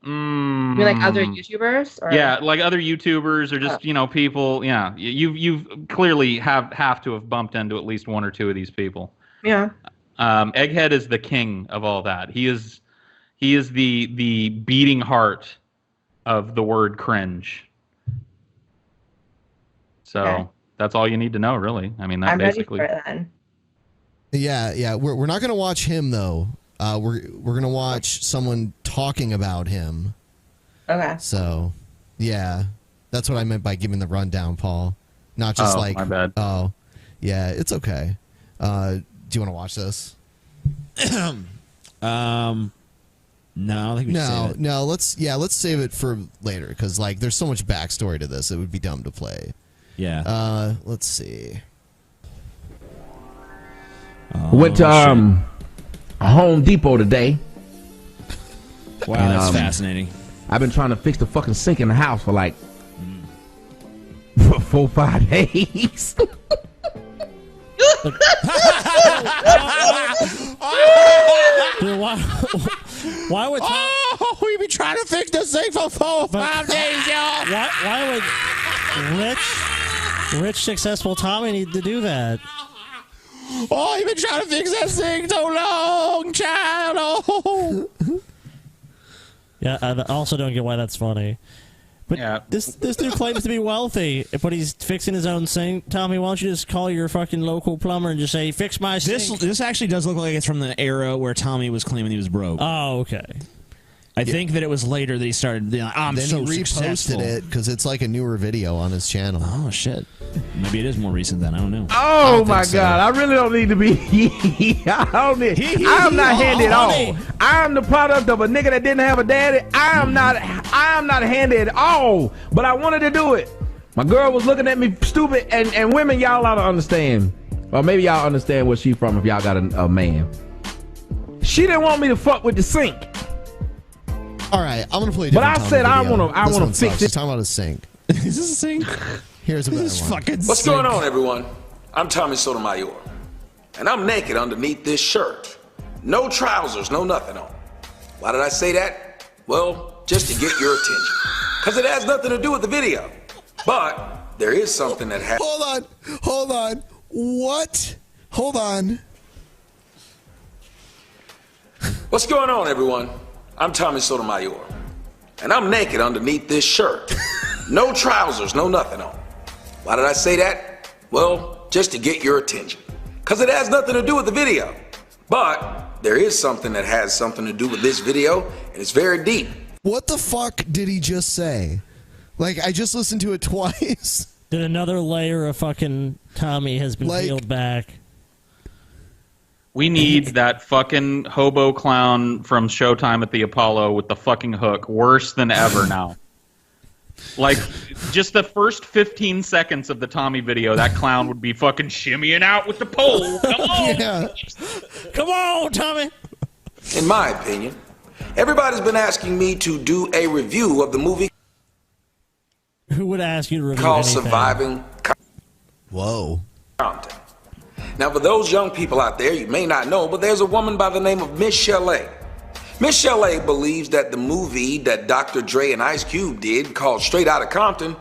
Speaker 8: You mean like other YouTubers? Or?
Speaker 19: Yeah, like other YouTubers or just people. Yeah, you've clearly have to have bumped into at least one or two of these people.
Speaker 8: Yeah.
Speaker 19: Egghead is the king of all that. He is the beating heart of the word cringe. So that's all you need to know, really. I mean, that
Speaker 8: I'm
Speaker 19: basically.
Speaker 8: ready for it then.
Speaker 1: Yeah. We're not gonna watch him though. We're gonna watch someone talking about him.
Speaker 8: Okay.
Speaker 1: So, yeah, that's what I meant by giving the rundown, Paul. Not just like,
Speaker 19: my bad.
Speaker 1: Oh, yeah, it's okay. Do you want to watch this?
Speaker 23: No, I think we should save it.
Speaker 1: No. Let's save it for later because like there's so much backstory to this. It would be dumb to play.
Speaker 23: Yeah.
Speaker 1: Let's see.
Speaker 9: Went to Home Depot today.
Speaker 23: Wow,
Speaker 9: and,
Speaker 23: that's fascinating.
Speaker 9: I've been trying to fix the fucking sink in the house for like 4 or 5 days.
Speaker 6: Dude, why would
Speaker 23: we've been trying to fix the sink for 4 or 5 days, y'all.
Speaker 6: Why would rich successful Tommy need to do that?
Speaker 23: Oh, you've been trying to fix that thing so long, child. Oh.
Speaker 6: Yeah, I also don't get why that's funny. But this dude claims to be wealthy, but he's fixing his own sink. Tommy, why don't you just call your fucking local plumber and just say, fix my sink?
Speaker 2: This actually does look like it's from the era where Tommy was claiming he was broke.
Speaker 6: Oh, okay.
Speaker 2: I think that it was later that he started being like, I'm
Speaker 1: then
Speaker 2: so
Speaker 1: he reposted
Speaker 2: successful.
Speaker 1: it because it's like a newer video on his channel.
Speaker 2: Oh, shit. Maybe it is more recent then. I don't know.
Speaker 9: Oh my God! I really don't need to be. I'm not handy at all. I'm the product of a nigga that didn't have a daddy. I'm not handy at all. But I wanted to do it. My girl was looking at me stupid, and women, y'all ought to understand. Or maybe y'all understand where she from if y'all got a man. She didn't want me to fuck with the sink.
Speaker 1: All right, I'm gonna play. A
Speaker 9: But I
Speaker 1: different
Speaker 9: said
Speaker 1: Tommy
Speaker 9: I
Speaker 1: video.
Speaker 9: want to
Speaker 1: This one
Speaker 9: fix
Speaker 1: sucks.
Speaker 9: it.
Speaker 1: He's talking about a sink.
Speaker 2: Is this a sink?
Speaker 1: Here's a better
Speaker 2: This
Speaker 1: one.
Speaker 2: fucking
Speaker 10: What's going on, everyone? I'm Tommy Sotomayor, and I'm naked underneath this shirt. No trousers, no nothing on. Why did I say that? Well, just to get your attention. Because it has nothing to do with the video. But there is something that has...
Speaker 1: Hold on. What? Hold on.
Speaker 10: What's going on, everyone? I'm Tommy Sotomayor, and I'm naked underneath this shirt. No trousers, no nothing on. Why did I say that? Well, just to get your attention. Because it has nothing to do with the video. But there is something that has something to do with this video, and it's very deep.
Speaker 1: What the fuck did he just say? Like, I just listened to it twice.
Speaker 6: Then another layer of fucking Tommy has been peeled back.
Speaker 19: We need that fucking hobo clown from Showtime at the Apollo with the fucking hook. Worse than ever now. Like, just the first 15 seconds of the Tommy video, that clown would be fucking shimmying out with the pole. Come on!
Speaker 1: Yeah.
Speaker 6: Come on, Tommy!
Speaker 10: In my opinion, everybody's been asking me to do a review of the movie
Speaker 6: Who would ask you to review
Speaker 10: called
Speaker 6: anything?
Speaker 10: Surviving
Speaker 1: Whoa.
Speaker 10: Compton. Now, for those young people out there, you may not know, but there's a woman by the name of Miss Chalet. Miss Chalet believes that the movie that Dr. Dre and Ice Cube did, called Straight Outta Compton,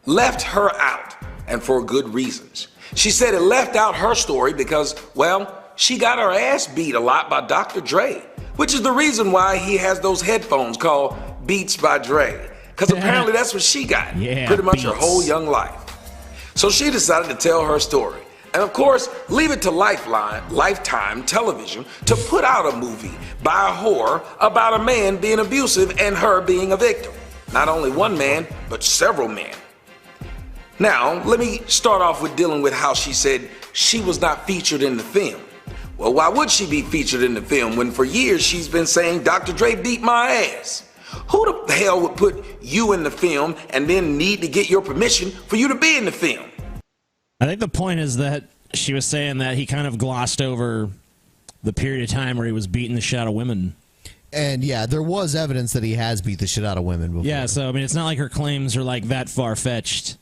Speaker 10: left her out, and for good reasons. She said it left out her story because, well, she got her ass beat a lot by Dr. Dre, which is the reason why he has those headphones called Beats by Dre. Because apparently that's what she got, pretty much her whole young life. So she decided to tell her story. And of course, leave it to Lifetime Television to put out a movie by a whore about a man being abusive and her being a victim. Not only one man, but several men. Now, let me start off with dealing with how she said she was not featured in the film. Well, why would she be featured in the film when for years she's been saying Dr. Dre beat my ass? Who the hell would put you in the film and then need to get your permission for you to be in the film?
Speaker 2: I think the point is that she was saying that he kind of glossed over the period of time where he was beating the shit out of women.
Speaker 1: And yeah, there was evidence that he has beat the shit out of women before.
Speaker 2: Yeah, so I mean, it's not like her claims are like that far-fetched.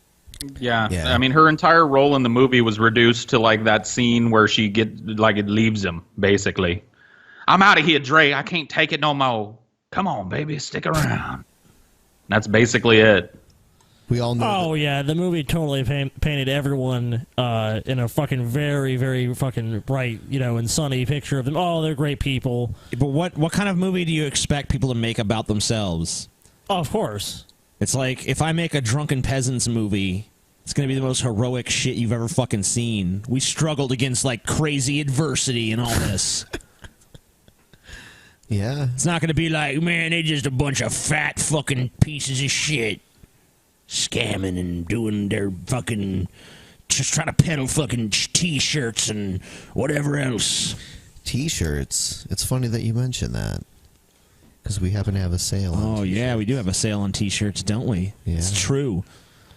Speaker 19: Yeah. I mean, her entire role in the movie was reduced to like that scene where she it leaves him, basically. I'm out of here, Dre. I can't take it no more. Come on, baby, stick around. That's basically it.
Speaker 1: We all know.
Speaker 6: Oh yeah, the movie totally painted everyone in a fucking very, very fucking bright, and sunny picture of them. Oh, they're great people.
Speaker 2: But what kind of movie do you expect people to make about themselves?
Speaker 6: Oh, of course.
Speaker 2: It's like if I make a Drunken Peasants movie, it's gonna be the most heroic shit you've ever fucking seen. We struggled against like crazy adversity and all this.
Speaker 1: Yeah.
Speaker 2: It's not gonna be like, man, they just a bunch of fat fucking pieces of shit. Scamming and doing their fucking, just trying to peddle fucking t-shirts and whatever else.
Speaker 1: T-shirts. It's funny that you mentioned that. Because we happen to have a sale on
Speaker 2: Oh, yeah, we do have a sale on t-shirts, don't we?
Speaker 1: Yeah.
Speaker 2: It's true.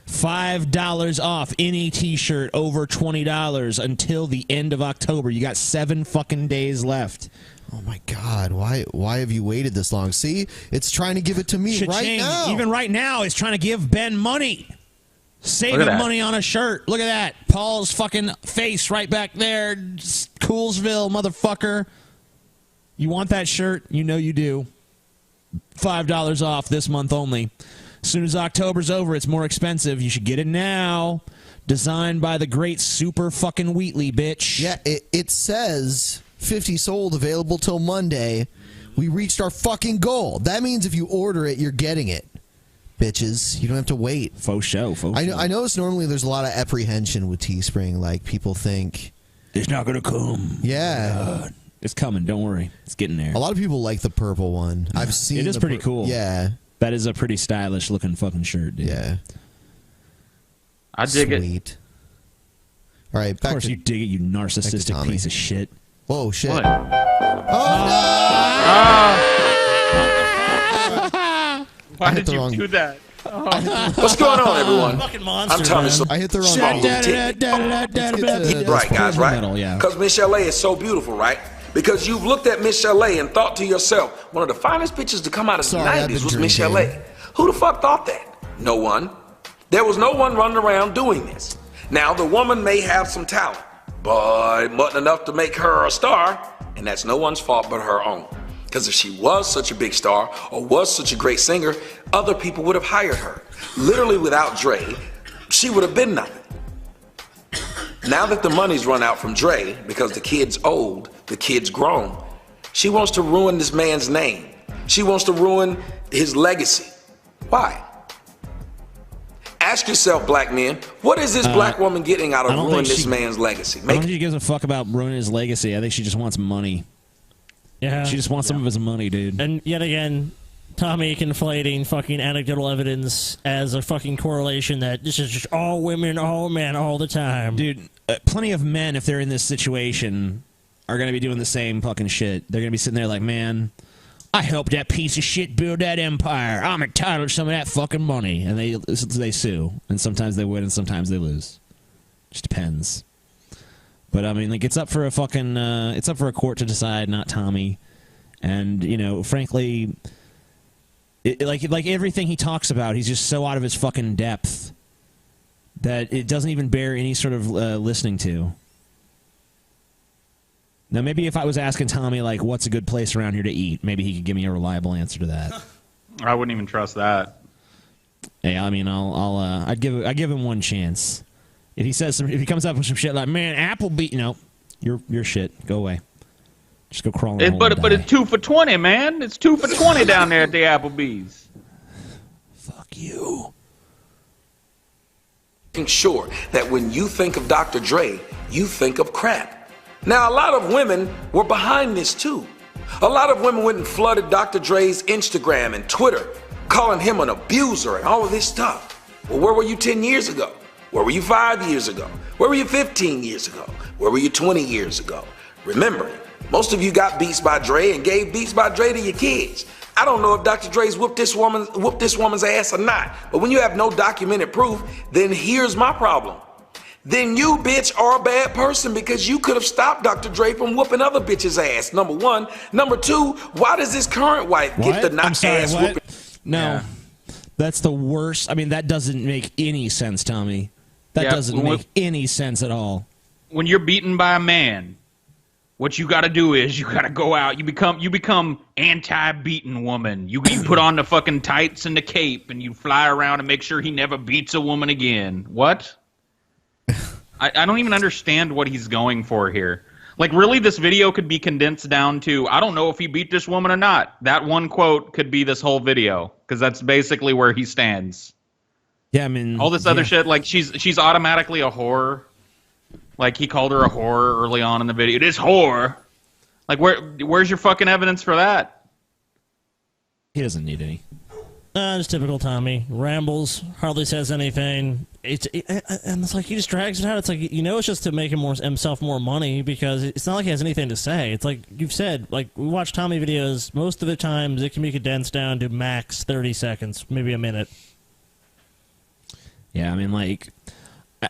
Speaker 2: $5 off any t-shirt over $20 until the end of October. You got 7 fucking days left.
Speaker 1: Oh my God! Why have you waited this long? See, it's trying to give it to me
Speaker 2: Cha-ching.
Speaker 1: now.
Speaker 2: Even right now, it's trying to give Ben money. Saving
Speaker 1: Look at that.
Speaker 2: money on a shirt. Look at that. Paul's fucking face right back there. Coolsville, motherfucker. You want that shirt? You know you do. $5 off this month only. As soon as October's over, it's more expensive. You should get it now. Designed by the great Super fucking Wheatley, bitch.
Speaker 1: Yeah, it says 50 sold, available till Monday. We reached our fucking goal. That means if you order it, you're getting it. bitches. You don't have to wait.
Speaker 23: Faux show.
Speaker 1: I notice normally there's a lot of apprehension with Teespring. Like people think
Speaker 23: it's not gonna come.
Speaker 1: Yeah,
Speaker 23: it's coming. Don't worry, it's getting there.
Speaker 1: a lot of people like the purple one. I've seen
Speaker 23: It is
Speaker 1: the
Speaker 23: pretty cool.
Speaker 1: Yeah,
Speaker 23: that is a pretty stylish looking fucking shirt, dude.
Speaker 1: Yeah,
Speaker 19: I dig
Speaker 1: it. All right, back
Speaker 23: of course
Speaker 1: to,
Speaker 23: you dig it, you narcissistic
Speaker 1: Tommy.
Speaker 23: piece of shit.
Speaker 1: Whoa, shit!
Speaker 23: What?
Speaker 19: Why did you do that?
Speaker 10: What's going on, everyone?
Speaker 6: Fucking monster,
Speaker 10: I'm Tommy.
Speaker 6: man.
Speaker 1: I hit the wrong
Speaker 10: Right, guys, right? Because Miss Chalet is so beautiful, right? Because you've looked at Miss Chalet and thought to yourself, one of the finest bitches to come out of the
Speaker 1: I've
Speaker 10: 90s
Speaker 1: been
Speaker 10: was Miss
Speaker 1: drinking.
Speaker 10: Chalet. Who the fuck thought that? No one. There was no one running around doing this. Now, the woman may have some talent, but it wasn't enough to make her a star, and that's no one's fault but her own. Because if she was such a big star or was such a great singer, other people would have hired her. Literally without Dre, she would have been nothing. Now that the money's run out from Dre, because the kid's old, the kid's grown, she wants to ruin this man's name. She wants to ruin his legacy. Why? Ask yourself, black men, what is this black woman getting out of ruining this man's legacy?
Speaker 23: I don't think she gives a fuck about ruining his legacy. I think she just wants money.
Speaker 6: Yeah.
Speaker 23: She just wants some of his money, dude.
Speaker 6: And yet again, Tommy conflating fucking anecdotal evidence as a fucking correlation that this is just all women, all men, all the time.
Speaker 23: Dude, plenty of men, if they're in this situation, are going to be doing the same fucking shit. They're going to be sitting there like, man, I helped that piece of shit build that empire. I'm entitled to some of that fucking money. And they sue. And sometimes they win and sometimes they lose. Just depends. But I mean, like, it's up for a fucking, it's up for a court to decide, not Tommy. And, you know, frankly, like everything he talks about, he's just so out of his fucking depth that it doesn't even bear any sort of listening to. Now, maybe if I was asking Tommy, like, what's a good place around here to eat, maybe he could give me a reliable answer to that.
Speaker 19: I wouldn't even trust that.
Speaker 23: Hey, I mean, I'd give him one chance. If he says if he comes up with some shit like, man, Applebee, no, you're shit. Go away. Just go crawl in a hole and
Speaker 19: But
Speaker 23: die.
Speaker 19: it's 2 for $20, man. It's 2 for $20 down there at the Applebee's.
Speaker 23: Fuck you.
Speaker 10: Making sure that when you think of Dr. Dre, you think of crap. Now, a lot of women were behind this too. A lot of women went and flooded Dr. Dre's Instagram and Twitter, calling him an abuser and all of this stuff. Well, where were you 10 years ago? Where were you 5 years ago? Where were you 15 years ago? Where were you 20 years ago? Remember, most of you got Beats by Dre and gave Beats by Dre to your kids. I don't know if Dr. Dre's whooped this woman's ass or not, but when you have no documented proof, then here's my problem. Then you, bitch, are a bad person because you could have stopped Dr. Dre from whooping other bitches' ass, number one. Number two, why does this current wife get the not
Speaker 23: I'm sorry,
Speaker 10: ass
Speaker 23: what?
Speaker 10: whooping?
Speaker 23: No. That's the worst. I mean, that doesn't make any sense, Tommy. That doesn't make any sense at all.
Speaker 19: When you're beaten by a man, what you got to do is you got to go out. You become anti-beaten woman. You put on the fucking tights and the cape, and you fly around and make sure he never beats a woman again. What? I don't even understand what he's going for here. Like, really, this video could be condensed down to, I don't know if he beat this woman or not. That one quote could be this whole video, because that's basically where he stands.
Speaker 23: Yeah, I mean...
Speaker 19: All this other shit, like, she's automatically a whore. Like, he called her a whore early on in the video. This whore! Like, where's your fucking evidence for that?
Speaker 23: He doesn't need any.
Speaker 6: It's typical Tommy. Rambles, hardly says anything. And it's like he just drags it out. It's like, you know, it's just to make himself more money because it's not like he has anything to say. It's like you've said, like, we watch Tommy videos, most of the times it can be condensed down to max 30 seconds, maybe a minute.
Speaker 23: Yeah, I mean, like,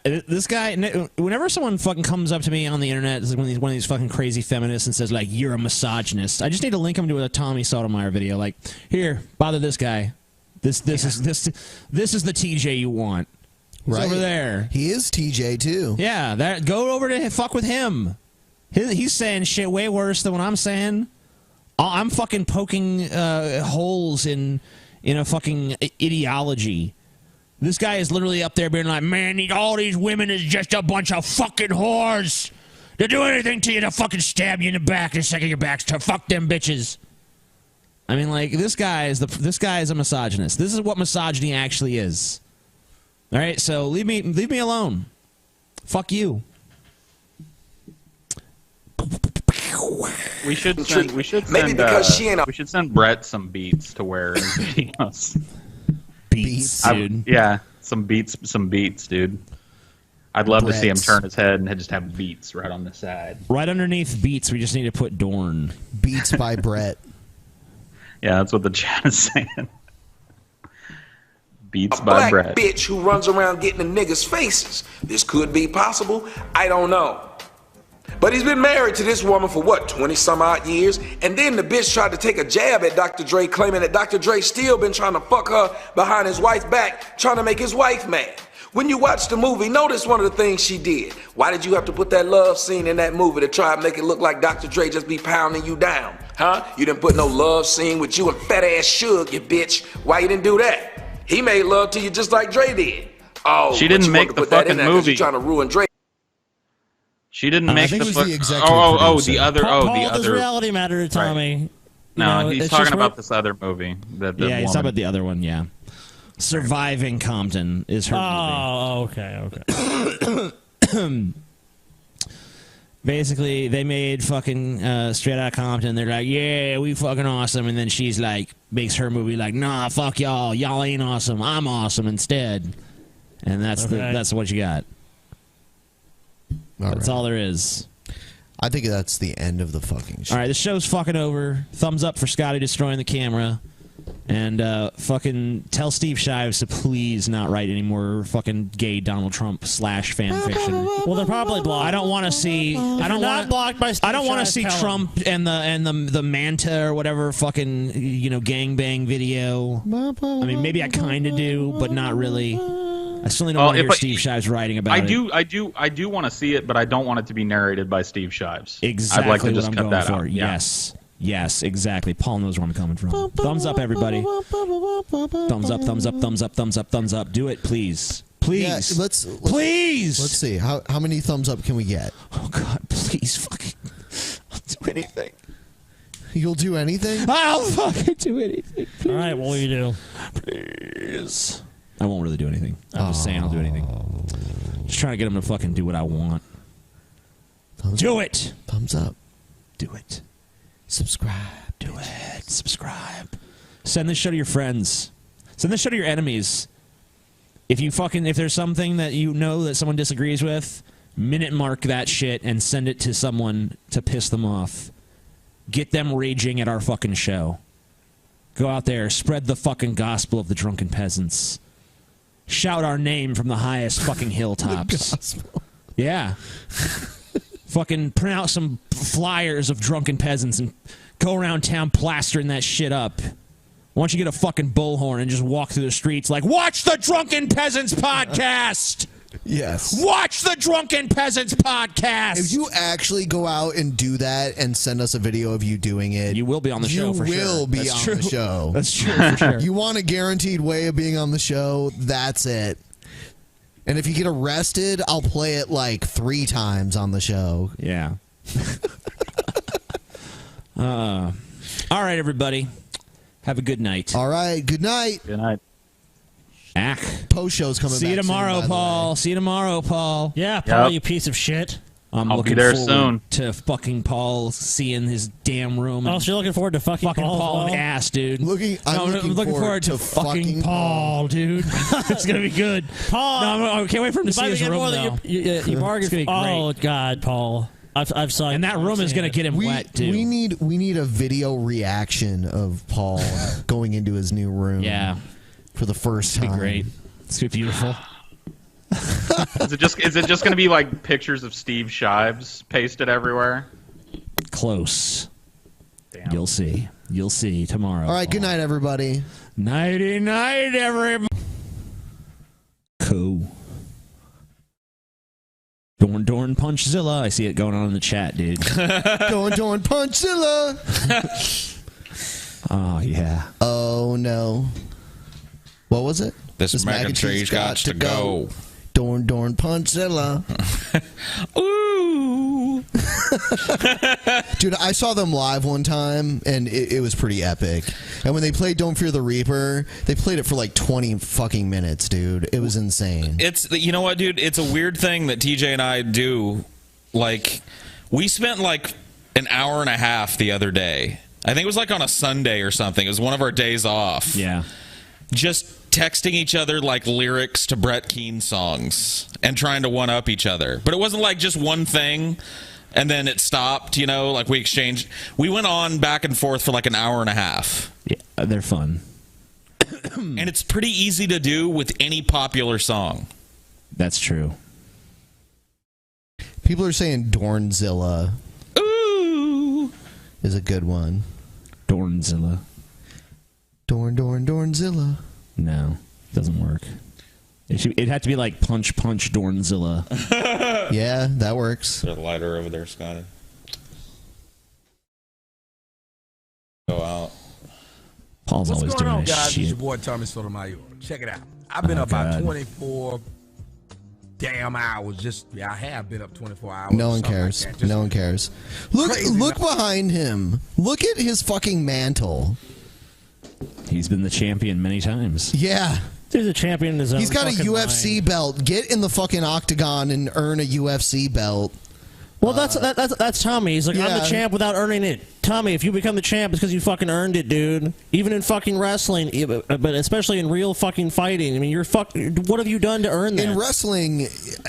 Speaker 23: this guy, whenever someone fucking comes up to me on the internet, this is one of these fucking crazy feminists and says, like, you're a misogynist, I just need to link him to a Tommy Sotomayor video. Like, here, bother this guy. This is the TJ you want. He's over there.
Speaker 1: He is TJ too.
Speaker 23: Yeah, go over to fuck with him. He's saying shit way worse than what I'm saying. I'm fucking poking holes in a fucking ideology. This guy is literally up there being like, man, all these women is just a bunch of fucking whores. They'll do anything to you to fucking stab you in the back and second your backs to fuck them bitches.
Speaker 2: I mean, like, this guy is a misogynist. This is what misogyny actually is. All right, so leave me alone. Fuck you.
Speaker 19: We should send Brett some beats to wear in his videos.
Speaker 2: Beats, dude.
Speaker 19: Yeah, some beats, dude. I'd love to see him turn his head and just have beats right on the side.
Speaker 2: Right underneath beats, we just need to put Dorn.
Speaker 1: Beats by Brett.
Speaker 19: Yeah, that's what the chat is saying. Beats
Speaker 10: A
Speaker 19: by
Speaker 10: black
Speaker 19: Brett.
Speaker 10: bitch who runs around getting in niggas' faces. This could be possible. I don't know. But he's been married to this woman for what, 20 some odd years? And then the bitch tried to take a jab at Dr. Dre, claiming that Dr. Dre still been trying to fuck her behind his wife's back, trying to make his wife mad. When you watch the movie, notice one of the things she did. Why did you have to put that love scene in that movie to try and make it look like Dr. Dre just be pounding you down? Huh? You didn't put no love scene with you and fat ass Suge, you bitch. Why you didn't do that? He made love to you just like Dre did. Oh,
Speaker 19: She didn't make the fucking movie.
Speaker 10: Trying to ruin Dre.
Speaker 19: She didn't make the fucking.
Speaker 6: Paul,
Speaker 19: the other.
Speaker 6: does reality matter to Tommy?
Speaker 19: Right.
Speaker 6: You
Speaker 19: No,
Speaker 6: know,
Speaker 19: he's
Speaker 6: it's
Speaker 19: talking
Speaker 6: just
Speaker 19: about this other movie.
Speaker 2: Yeah, he's talking about the other one, yeah. Surviving Compton is her
Speaker 6: movie. Okay.
Speaker 2: Basically, they made fucking Straight Outta Compton. They're like, yeah, we fucking awesome. And then she's like, makes her movie like, nah, fuck y'all. Y'all ain't awesome. I'm awesome instead. And that's what you got. That's all there is.
Speaker 1: I think that's the end of the fucking show.
Speaker 2: All right, the show's fucking over. Thumbs up for Scotty destroying the camera. And fucking tell Steve Shives to please not write any more fucking gay Donald Trump / fan fiction.
Speaker 6: Well, they're probably blocked.
Speaker 2: I don't want to see. I don't want
Speaker 6: blocked by. Steve
Speaker 2: I don't want to
Speaker 6: Shives,
Speaker 2: see
Speaker 6: tell
Speaker 2: Trump and the Manta or whatever fucking gangbang video. I mean, maybe I kind of do, but not really. I certainly don't want to hear Steve Shives writing about it.
Speaker 19: I do want to see it, but I don't want it to be narrated by Steve Shives.
Speaker 2: Exactly
Speaker 19: I'd like to just
Speaker 2: what
Speaker 19: cut
Speaker 2: I'm
Speaker 19: that
Speaker 2: going for.
Speaker 19: out. Yeah.
Speaker 2: Yes, exactly. Paul knows where I'm coming from. Thumbs up, everybody. Thumbs up, thumbs up, thumbs up, thumbs up, thumbs up. Do it, please. Please.
Speaker 1: Yeah,
Speaker 2: please.
Speaker 1: Let's see. How many thumbs up can we get?
Speaker 2: Oh, God, please fucking I'll do anything.
Speaker 1: You'll do anything?
Speaker 2: I'll fucking do anything. Please.
Speaker 6: All right, what will you do?
Speaker 2: Please. I won't really do anything. I'm just saying I'll do anything. Just trying to get him to fucking do what I want. Do it.
Speaker 1: Thumbs up.
Speaker 2: Do it.
Speaker 1: Subscribe.
Speaker 2: Do it. Subscribe. Send this show to your friends. Send this show to your enemies. If there's something that you know that someone disagrees with, minute mark that shit and send it to someone to piss them off. Get them raging at our fucking show. Go out there, spread the fucking gospel of the Drunken Peasants. Shout our name from the highest fucking hilltops. Yeah. Fucking print out some flyers of Drunken Peasants and go around town plastering that shit up. Why don't you get a fucking bullhorn and just walk through the streets like, watch the Drunken Peasants podcast!
Speaker 1: Yes.
Speaker 2: Watch the Drunken Peasants podcast!
Speaker 1: If you actually go out and do that and send us a video of you doing it,
Speaker 2: you will be on the show for sure.
Speaker 1: You will be on the show.
Speaker 2: That's true for sure.
Speaker 1: You want a guaranteed way of being on the show, that's it. And if you get arrested, I'll play it like 3 times on the show.
Speaker 2: Yeah. All right, everybody. Have a good night.
Speaker 1: All right, good night.
Speaker 19: Good night.
Speaker 1: Post show's coming back.
Speaker 2: See you tomorrow,
Speaker 1: soon,
Speaker 2: Paul. See you tomorrow, Paul.
Speaker 6: Yeah, Paul, you piece of shit.
Speaker 2: I'm
Speaker 19: I'll
Speaker 2: looking
Speaker 19: be there
Speaker 2: forward
Speaker 19: soon.
Speaker 2: to fucking Paul seeing his damn room.
Speaker 6: Oh, so you're looking forward to fucking
Speaker 2: Paul
Speaker 6: as well?
Speaker 2: ass, dude.
Speaker 1: I'm looking
Speaker 2: forward to fucking Paul, dude. It's gonna be good.
Speaker 6: Paul,
Speaker 2: no, I can't wait for him to see his room. Though.
Speaker 6: You bargained.
Speaker 2: It's gonna be great.
Speaker 6: Oh God, Paul. I've saw.
Speaker 2: And that room is gonna get him wet too.
Speaker 1: We need a video reaction of Paul going into his new room.
Speaker 2: Yeah,
Speaker 1: for the first time.
Speaker 2: It'd be great. It's gonna be beautiful.
Speaker 19: Is it just going to be like pictures of Steve Shives pasted everywhere?
Speaker 2: Close.
Speaker 19: Damn.
Speaker 2: You'll see. You'll see tomorrow.
Speaker 1: All right. Good night, everybody.
Speaker 2: Nighty night, everybody. Cool. Dorn Punchzilla. I see it going on in the chat, dude.
Speaker 1: Dorn Punchzilla.
Speaker 2: Oh yeah.
Speaker 1: Oh no. What was it?
Speaker 7: This mac and cheese got to go.
Speaker 1: Dorn Punchzilla.
Speaker 7: Ooh.
Speaker 1: Dude, I saw them live one time, and it was pretty epic. And when they played Don't Fear the Reaper, they played it for like 20 fucking minutes, dude. It was insane.
Speaker 7: It's, you know what, dude? It's a weird thing that TJ and I do. Like, we spent like an hour and a half the other day. I think it was like on a Sunday or something. It was one of our days off.
Speaker 23: Yeah.
Speaker 7: Just texting each other like lyrics to Brett Keane songs and trying to one-up each other. But it wasn't like just one thing and then it stopped, you know, like we exchanged. We went on back and forth for like an hour and a half.
Speaker 23: Yeah, they're fun.
Speaker 7: And it's pretty easy to do with any popular song.
Speaker 23: That's true.
Speaker 1: People are saying Dornzilla is a good one.
Speaker 23: Dornzilla.
Speaker 1: Dornzilla.
Speaker 23: No, doesn't work. It'd have to be like Punch Dornzilla.
Speaker 1: Yeah, that works.
Speaker 7: There's a lighter over there, Scotty. Go out.
Speaker 23: Paul's
Speaker 24: What's
Speaker 23: always
Speaker 24: going
Speaker 23: doing
Speaker 24: on,
Speaker 23: this
Speaker 24: guys? It's
Speaker 23: shit.
Speaker 24: your boy Tommy Sotomayor. Check it out. I've been up about 24 damn hours. I have been up 24 hours.
Speaker 1: No one cares. No one cares. Look behind him. Look at his fucking mantle.
Speaker 23: He's been the champion many times.
Speaker 1: Yeah.
Speaker 6: He's a champion in his own
Speaker 1: He's got a
Speaker 6: fucking
Speaker 1: UFC
Speaker 6: mind.
Speaker 1: belt. Get in the fucking octagon and earn a UFC belt.
Speaker 6: Well, that's Tommy. He's like, I'm the champ without earning it. Tommy, if you become the champ, it's because you fucking earned it, dude. Even in fucking wrestling, but especially in real fucking fighting. I mean, what have you done to earn that?
Speaker 1: In wrestling,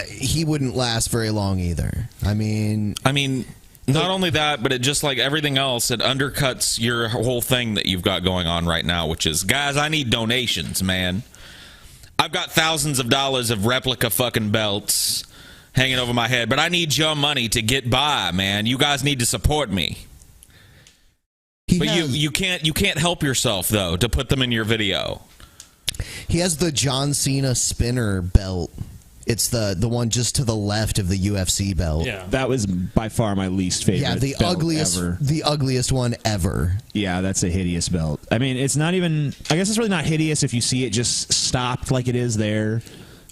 Speaker 1: he wouldn't last very long either. I mean,
Speaker 7: not only that, but it just like everything else, it undercuts your whole thing that you've got going on right now, which is, guys, I need donations, man. I've got thousands of dollars of replica fucking belts hanging over my head, but I need your money to get by, man. You guys need to support me. You can't help yourself though to put them in your video.
Speaker 1: He has the John Cena spinner belt. It's the one just to the left of the UFC belt.
Speaker 23: Yeah, that was by far my least favorite.
Speaker 1: Yeah, the
Speaker 23: belt
Speaker 1: ugliest,
Speaker 23: ever.
Speaker 1: the ugliest one ever.
Speaker 23: Yeah, that's a hideous belt. I mean, it's not even. I guess it's really not hideous if you see it just stopped like it is there.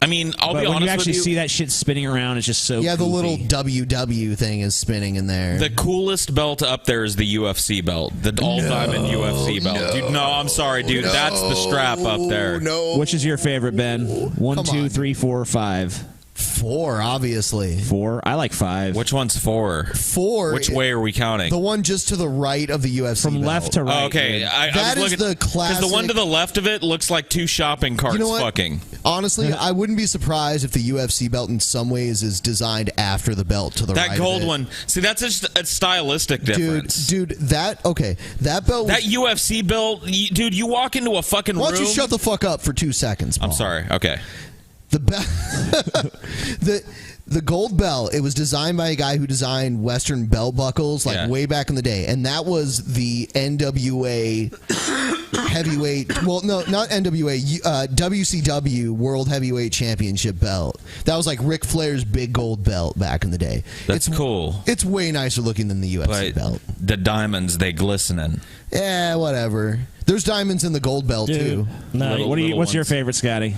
Speaker 7: I mean, I'll be honest with you.
Speaker 23: When you actually see that shit spinning around, it's just so.
Speaker 1: Yeah, the
Speaker 23: goofy.
Speaker 1: little WW thing is spinning in there.
Speaker 7: The coolest belt up there is the UFC belt, the all-diamond UFC belt. Dude, no, I'm sorry, dude. That's the strap up there.
Speaker 1: No.
Speaker 23: Which is your favorite, Ben? 1, 2, 3, 4, 5.
Speaker 1: 4, obviously.
Speaker 23: 4? I like 5.
Speaker 7: Which one's 4?
Speaker 1: 4.
Speaker 7: Which way are we counting?
Speaker 1: The one just to the right of the UFC
Speaker 23: From
Speaker 1: belt.
Speaker 23: left to right.
Speaker 7: Oh, okay,
Speaker 1: That is the classic.
Speaker 7: Because the one to the left of it looks like 2 shopping carts fucking.
Speaker 1: Honestly, I wouldn't be surprised if the UFC belt in some ways is designed after the belt to the right.
Speaker 7: That gold
Speaker 1: of it.
Speaker 7: one. See, that's just a stylistic difference.
Speaker 1: Dude, that belt.
Speaker 7: That UFC belt, dude, you walk into a fucking room.
Speaker 1: Why don't you shut the fuck up for 2 seconds, Paul?
Speaker 7: I'm sorry. Okay.
Speaker 1: The gold belt, it was designed by a guy who designed Western belt buckles way back in the day, and that was the NWA heavyweight. Well, no, not NWA. WCW World Heavyweight Championship belt. That was like Ric Flair's big gold belt back in the day.
Speaker 7: That's cool.
Speaker 1: It's way nicer looking than the UFC belt.
Speaker 7: The diamonds, they glistening.
Speaker 1: Yeah, whatever. There's diamonds in the gold belt too.
Speaker 6: No,
Speaker 23: What's your favorite, Scotty?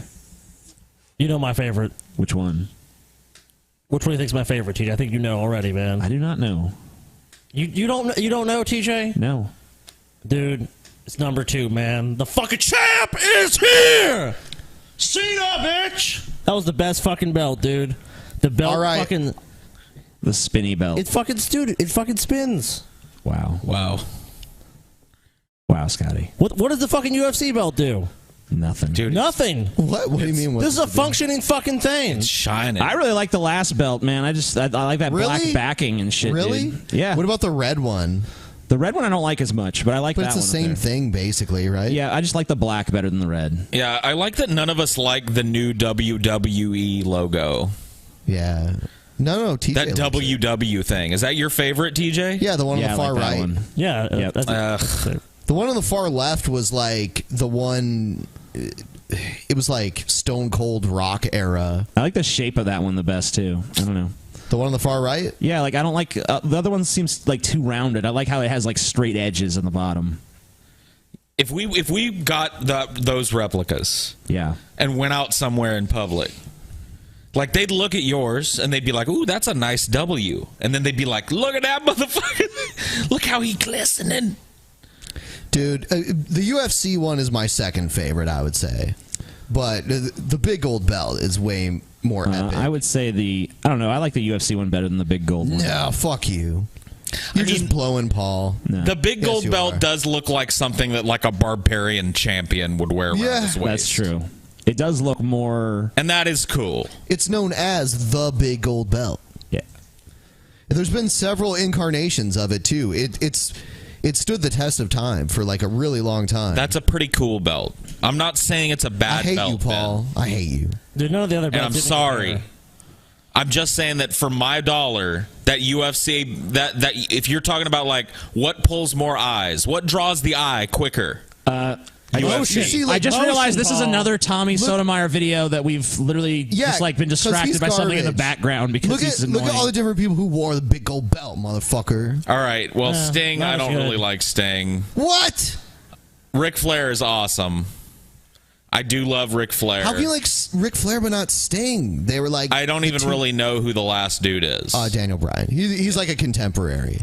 Speaker 6: You know my favorite.
Speaker 23: Which one?
Speaker 6: Which one do you think's my favorite, TJ? I think you know already, man.
Speaker 23: I do not know.
Speaker 6: You don't know, TJ?
Speaker 23: No.
Speaker 6: Dude, it's number 2, man. The fucking champ is here! Cena, bitch! That was the best fucking belt, dude. The belt fucking...
Speaker 23: The spinny belt.
Speaker 6: It fucking spins.
Speaker 23: Wow.
Speaker 7: Wow,
Speaker 23: Scotty.
Speaker 6: What does the fucking UFC belt do?
Speaker 23: Nothing.
Speaker 7: Dude,
Speaker 6: Nothing.
Speaker 1: What do you mean?
Speaker 6: This is a functioning fucking thing.
Speaker 7: It's shining.
Speaker 23: I really like the last belt, man. I like that black backing and shit.
Speaker 1: Really?
Speaker 23: Dude. Yeah.
Speaker 1: What about the red one?
Speaker 23: The red one I don't like as much, but I like that one.
Speaker 1: But it's the same thing, basically, right?
Speaker 23: Yeah, I just like the black better than the red.
Speaker 7: Yeah, I like that none of us like the new WWE logo.
Speaker 1: Yeah. No, TJ.
Speaker 7: That WW thing. Is that your favorite, TJ?
Speaker 1: Yeah, the one on the far right.
Speaker 23: One.
Speaker 6: Yeah.
Speaker 1: The one on the far left was like the one. It was like Stone Cold Rock era.
Speaker 23: I like the shape of that one the best too. I don't know.
Speaker 1: The one on the far right?
Speaker 23: Yeah, like I don't like the other one seems like too rounded. I like how it has like straight edges on the bottom.
Speaker 7: If we got those replicas,
Speaker 23: yeah,
Speaker 7: and went out somewhere in public, Like, they'd look at yours, and they'd be like, ooh, that's a nice W. And then they'd be like, look at that motherfucker. Look how he glistening.
Speaker 1: Dude, the UFC one is my second favorite, I would say. But the big gold belt is way more epic.
Speaker 23: I would say I don't know, I like the UFC one better than the big gold one.
Speaker 1: No, fuck you. You're just blowing Paul.
Speaker 7: The big gold belt does look like something that like a barbarian champion would wear around his waist.
Speaker 23: That's true. It does look more...
Speaker 7: And that is cool.
Speaker 1: It's known as the big gold belt.
Speaker 23: Yeah.
Speaker 1: There's been several incarnations of it, too. It stood the test of time for like a really long time.
Speaker 7: That's a pretty cool belt. I'm not saying it's a bad belt.
Speaker 1: I hate you, Paul. I hate you.
Speaker 6: Dude, none of the other belts.
Speaker 7: And I'm sorry. I'm just saying that for my dollar, that UFC, that if you're talking about like what pulls more eyes, what draws the eye quicker? UFC.
Speaker 23: I just realized this is another Tommy Sotomayor video that we've literally just like been distracted by something in the background because he's annoying.
Speaker 1: Look at all the different people who wore the big gold belt, motherfucker.
Speaker 7: All right, well, Sting, I don't really like Sting.
Speaker 1: What?
Speaker 7: Ric Flair is awesome. I do love Ric Flair.
Speaker 1: How can you like Ric Flair but not Sting? They were like...
Speaker 7: I don't even really know who the last dude is.
Speaker 1: Daniel Bryan. He's like a contemporary.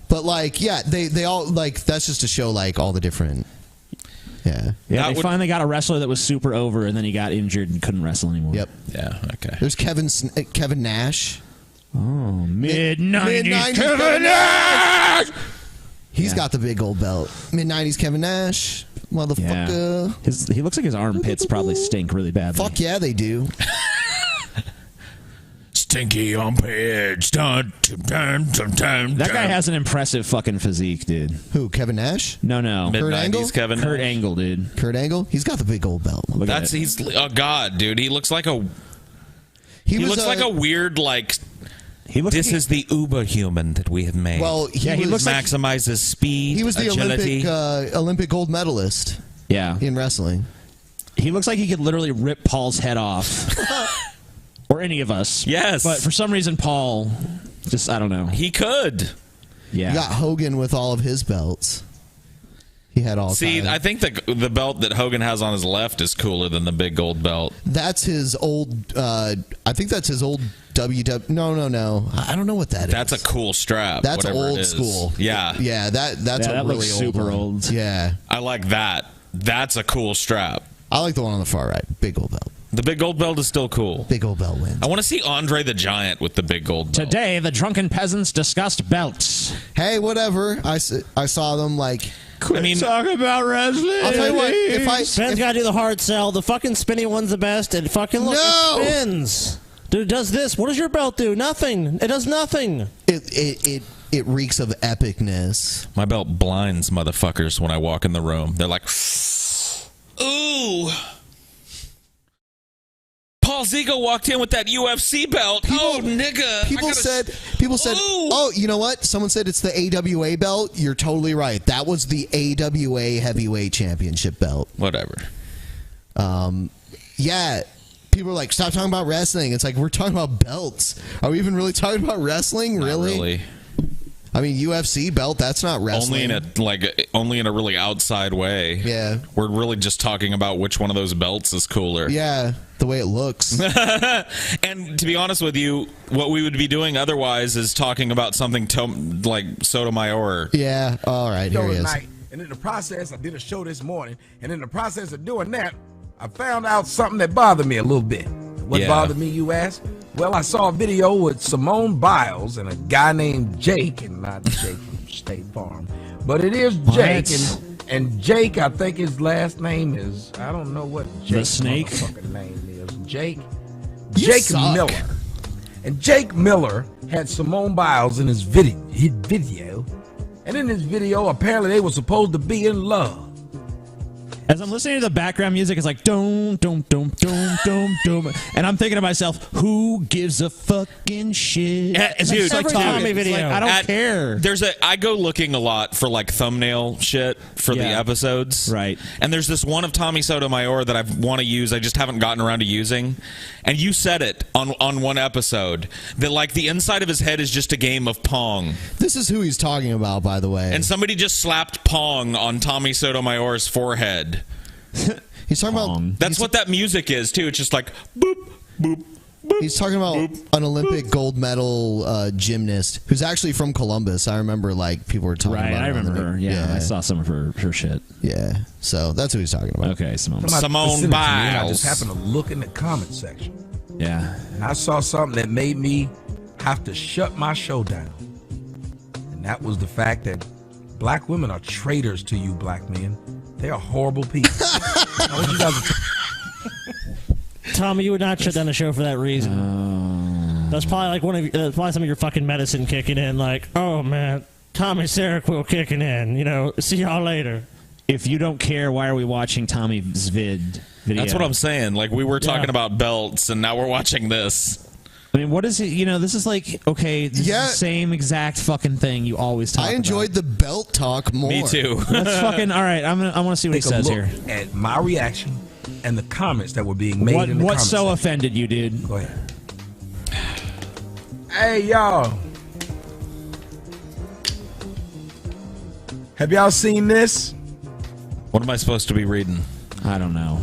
Speaker 1: But like, yeah, they all like, that's just to show like all the different... Yeah.
Speaker 23: Yeah, they finally got a wrestler that was super over, and then he got injured and couldn't wrestle anymore.
Speaker 1: Yep.
Speaker 7: Yeah, okay.
Speaker 1: There's Kevin Nash.
Speaker 23: Oh, mid-90s Kevin Nash!
Speaker 1: He's got the big gold belt. Mid-90s Kevin Nash. Motherfucker.
Speaker 23: Yeah. He looks like his armpits probably stink really badly.
Speaker 1: Fuck yeah, they do.
Speaker 7: Stinky armpits. That
Speaker 23: guy has an impressive fucking physique, dude.
Speaker 1: Who, Kevin Nash?
Speaker 23: No.
Speaker 1: Kurt Angle?
Speaker 7: Kevin
Speaker 23: Kurt
Speaker 7: Nash.
Speaker 23: Angle, dude.
Speaker 1: Kurt Angle? He's got the big gold belt.
Speaker 7: He's a god, dude. He looks like a...
Speaker 1: He
Speaker 7: looks like a weird, like... This is the uber human that we have made.
Speaker 1: Well, he
Speaker 7: looks maximizes speed.
Speaker 1: He was the
Speaker 7: agility.
Speaker 1: Olympic gold medalist.
Speaker 23: Yeah.
Speaker 1: In wrestling.
Speaker 23: He looks like he could literally rip Paul's head off. Or any of us.
Speaker 7: Yes.
Speaker 23: But for some reason, Paul, just, I don't know.
Speaker 7: He could.
Speaker 23: Yeah.
Speaker 1: You got Hogan with all of his belts. He had all.
Speaker 7: See, I think the belt that Hogan has on his left is cooler than the big gold belt.
Speaker 1: That's his old. I think that's his old WW. No. I don't know what that is.
Speaker 7: That's a cool strap.
Speaker 1: That's
Speaker 7: whatever
Speaker 1: old
Speaker 7: it is.
Speaker 1: school.
Speaker 7: Yeah.
Speaker 1: Yeah. That's a
Speaker 23: that
Speaker 1: really
Speaker 23: looks
Speaker 1: old
Speaker 23: super
Speaker 1: one.
Speaker 23: old.
Speaker 1: Yeah.
Speaker 7: I like that. That's a cool strap.
Speaker 1: I like the one on the far right. Big gold belt.
Speaker 7: The big gold belt is still cool.
Speaker 1: Big gold belt wins.
Speaker 7: I want to see Andre the Giant with the big gold belt.
Speaker 23: Today, the Drunken Peasants discussed belts.
Speaker 1: Hey, whatever. I saw them like.
Speaker 23: Talk about wrestling.
Speaker 1: I'll tell you what.
Speaker 6: Ben's got to do the hard sell. The fucking spinny one's the best. And fucking look, it spins. Dude, it does this. What does your belt do? Nothing. It does nothing.
Speaker 1: It reeks of epicness.
Speaker 7: My belt blinds motherfuckers when I walk in the room. They're like, ooh. Paul Zigo walked in with that UFC belt. Nigga.
Speaker 1: People said, oh, you know what? Someone said it's the AWA belt. You're totally right. That was the AWA Heavyweight Championship belt.
Speaker 7: Whatever.
Speaker 1: Yeah. People are like, stop talking about wrestling. It's like, we're talking about belts. Are we even really talking about wrestling? Really?
Speaker 7: Not really.
Speaker 1: I mean, UFC belt, that's not wrestling.
Speaker 7: Only in a really outside way.
Speaker 1: Yeah.
Speaker 7: We're really just talking about which one of those belts is cooler.
Speaker 1: Yeah, the way it looks.
Speaker 7: And to be honest with you, what we would be doing otherwise is talking about something like Sotomayor.
Speaker 1: Yeah, all right, here he is.
Speaker 24: Night. And in the process, I did a show this morning, and in the process of doing that, I found out something that bothered me a little bit. What bothered me, you ask? Well, I saw a video with Simone Biles and a guy named Jake, and not Jake from State Farm, but it is Jake, and Jake, I think his last name is, I don't know what Jake's motherfucking name is. Jake Miller. And Jake Miller had Simone Biles in his video, and in his video, apparently they were supposed to be in love.
Speaker 23: As I'm listening to the background music, it's like dum dum dum dum dum dum, and I'm thinking to myself, "Who gives a fucking shit?"
Speaker 7: Dude,
Speaker 23: like Tommy video. I don't care.
Speaker 7: I go looking a lot for like thumbnail shit for the episodes,
Speaker 23: right?
Speaker 7: And there's this one of Tommy Sotomayor that I want to use. I just haven't gotten around to using. And you said it on one episode that like the inside of his head is just a game of Pong.
Speaker 1: This is who he's talking about, by the way.
Speaker 7: And somebody just slapped Pong on Tommy Sotomayor's forehead.
Speaker 1: He's talking about.
Speaker 7: That's what that music is too. It's just like boop boop
Speaker 1: He's talking about an Olympic gold medal gymnast who's actually from Columbus. I remember like people were talking
Speaker 23: Right,
Speaker 1: about
Speaker 23: I
Speaker 1: it on the
Speaker 23: remember her.
Speaker 1: news.
Speaker 23: Yeah, I saw some of her shit.
Speaker 1: Yeah, so that's who he's talking about.
Speaker 23: Okay, Simone.
Speaker 24: Somebody sent it to me, and I just happened to look in the comment section.
Speaker 23: Yeah.
Speaker 24: And I saw something that made me have to shut my show down. And that was the fact that black women are traitors to you, black men. They are horrible people. I want you guys to
Speaker 6: Tommy, you would not shut down the show for that reason. That's probably like probably some of your fucking medicine kicking in. Like, oh man, Tommy Seroquel kicking in. You know, see y'all later.
Speaker 2: If you don't care, why are we watching Tommy's video?
Speaker 7: That's what I'm saying. Like, we were talking about belts, and now we're watching this.
Speaker 2: I mean, what is it? You know, this is like, okay, this is the same exact fucking thing you always talk about.
Speaker 1: I enjoyed the belt talk more.
Speaker 7: Me too.
Speaker 2: Let's fucking, all right, I want to see what he
Speaker 24: take a
Speaker 2: says
Speaker 24: look
Speaker 2: here.
Speaker 24: at my reaction and the comments that were being made
Speaker 2: What,
Speaker 24: in the
Speaker 2: what
Speaker 24: comments.
Speaker 2: so offended you, dude?
Speaker 24: Go ahead. Hey, y'all. Have y'all seen this?
Speaker 7: What am I supposed to be reading?
Speaker 2: I don't know.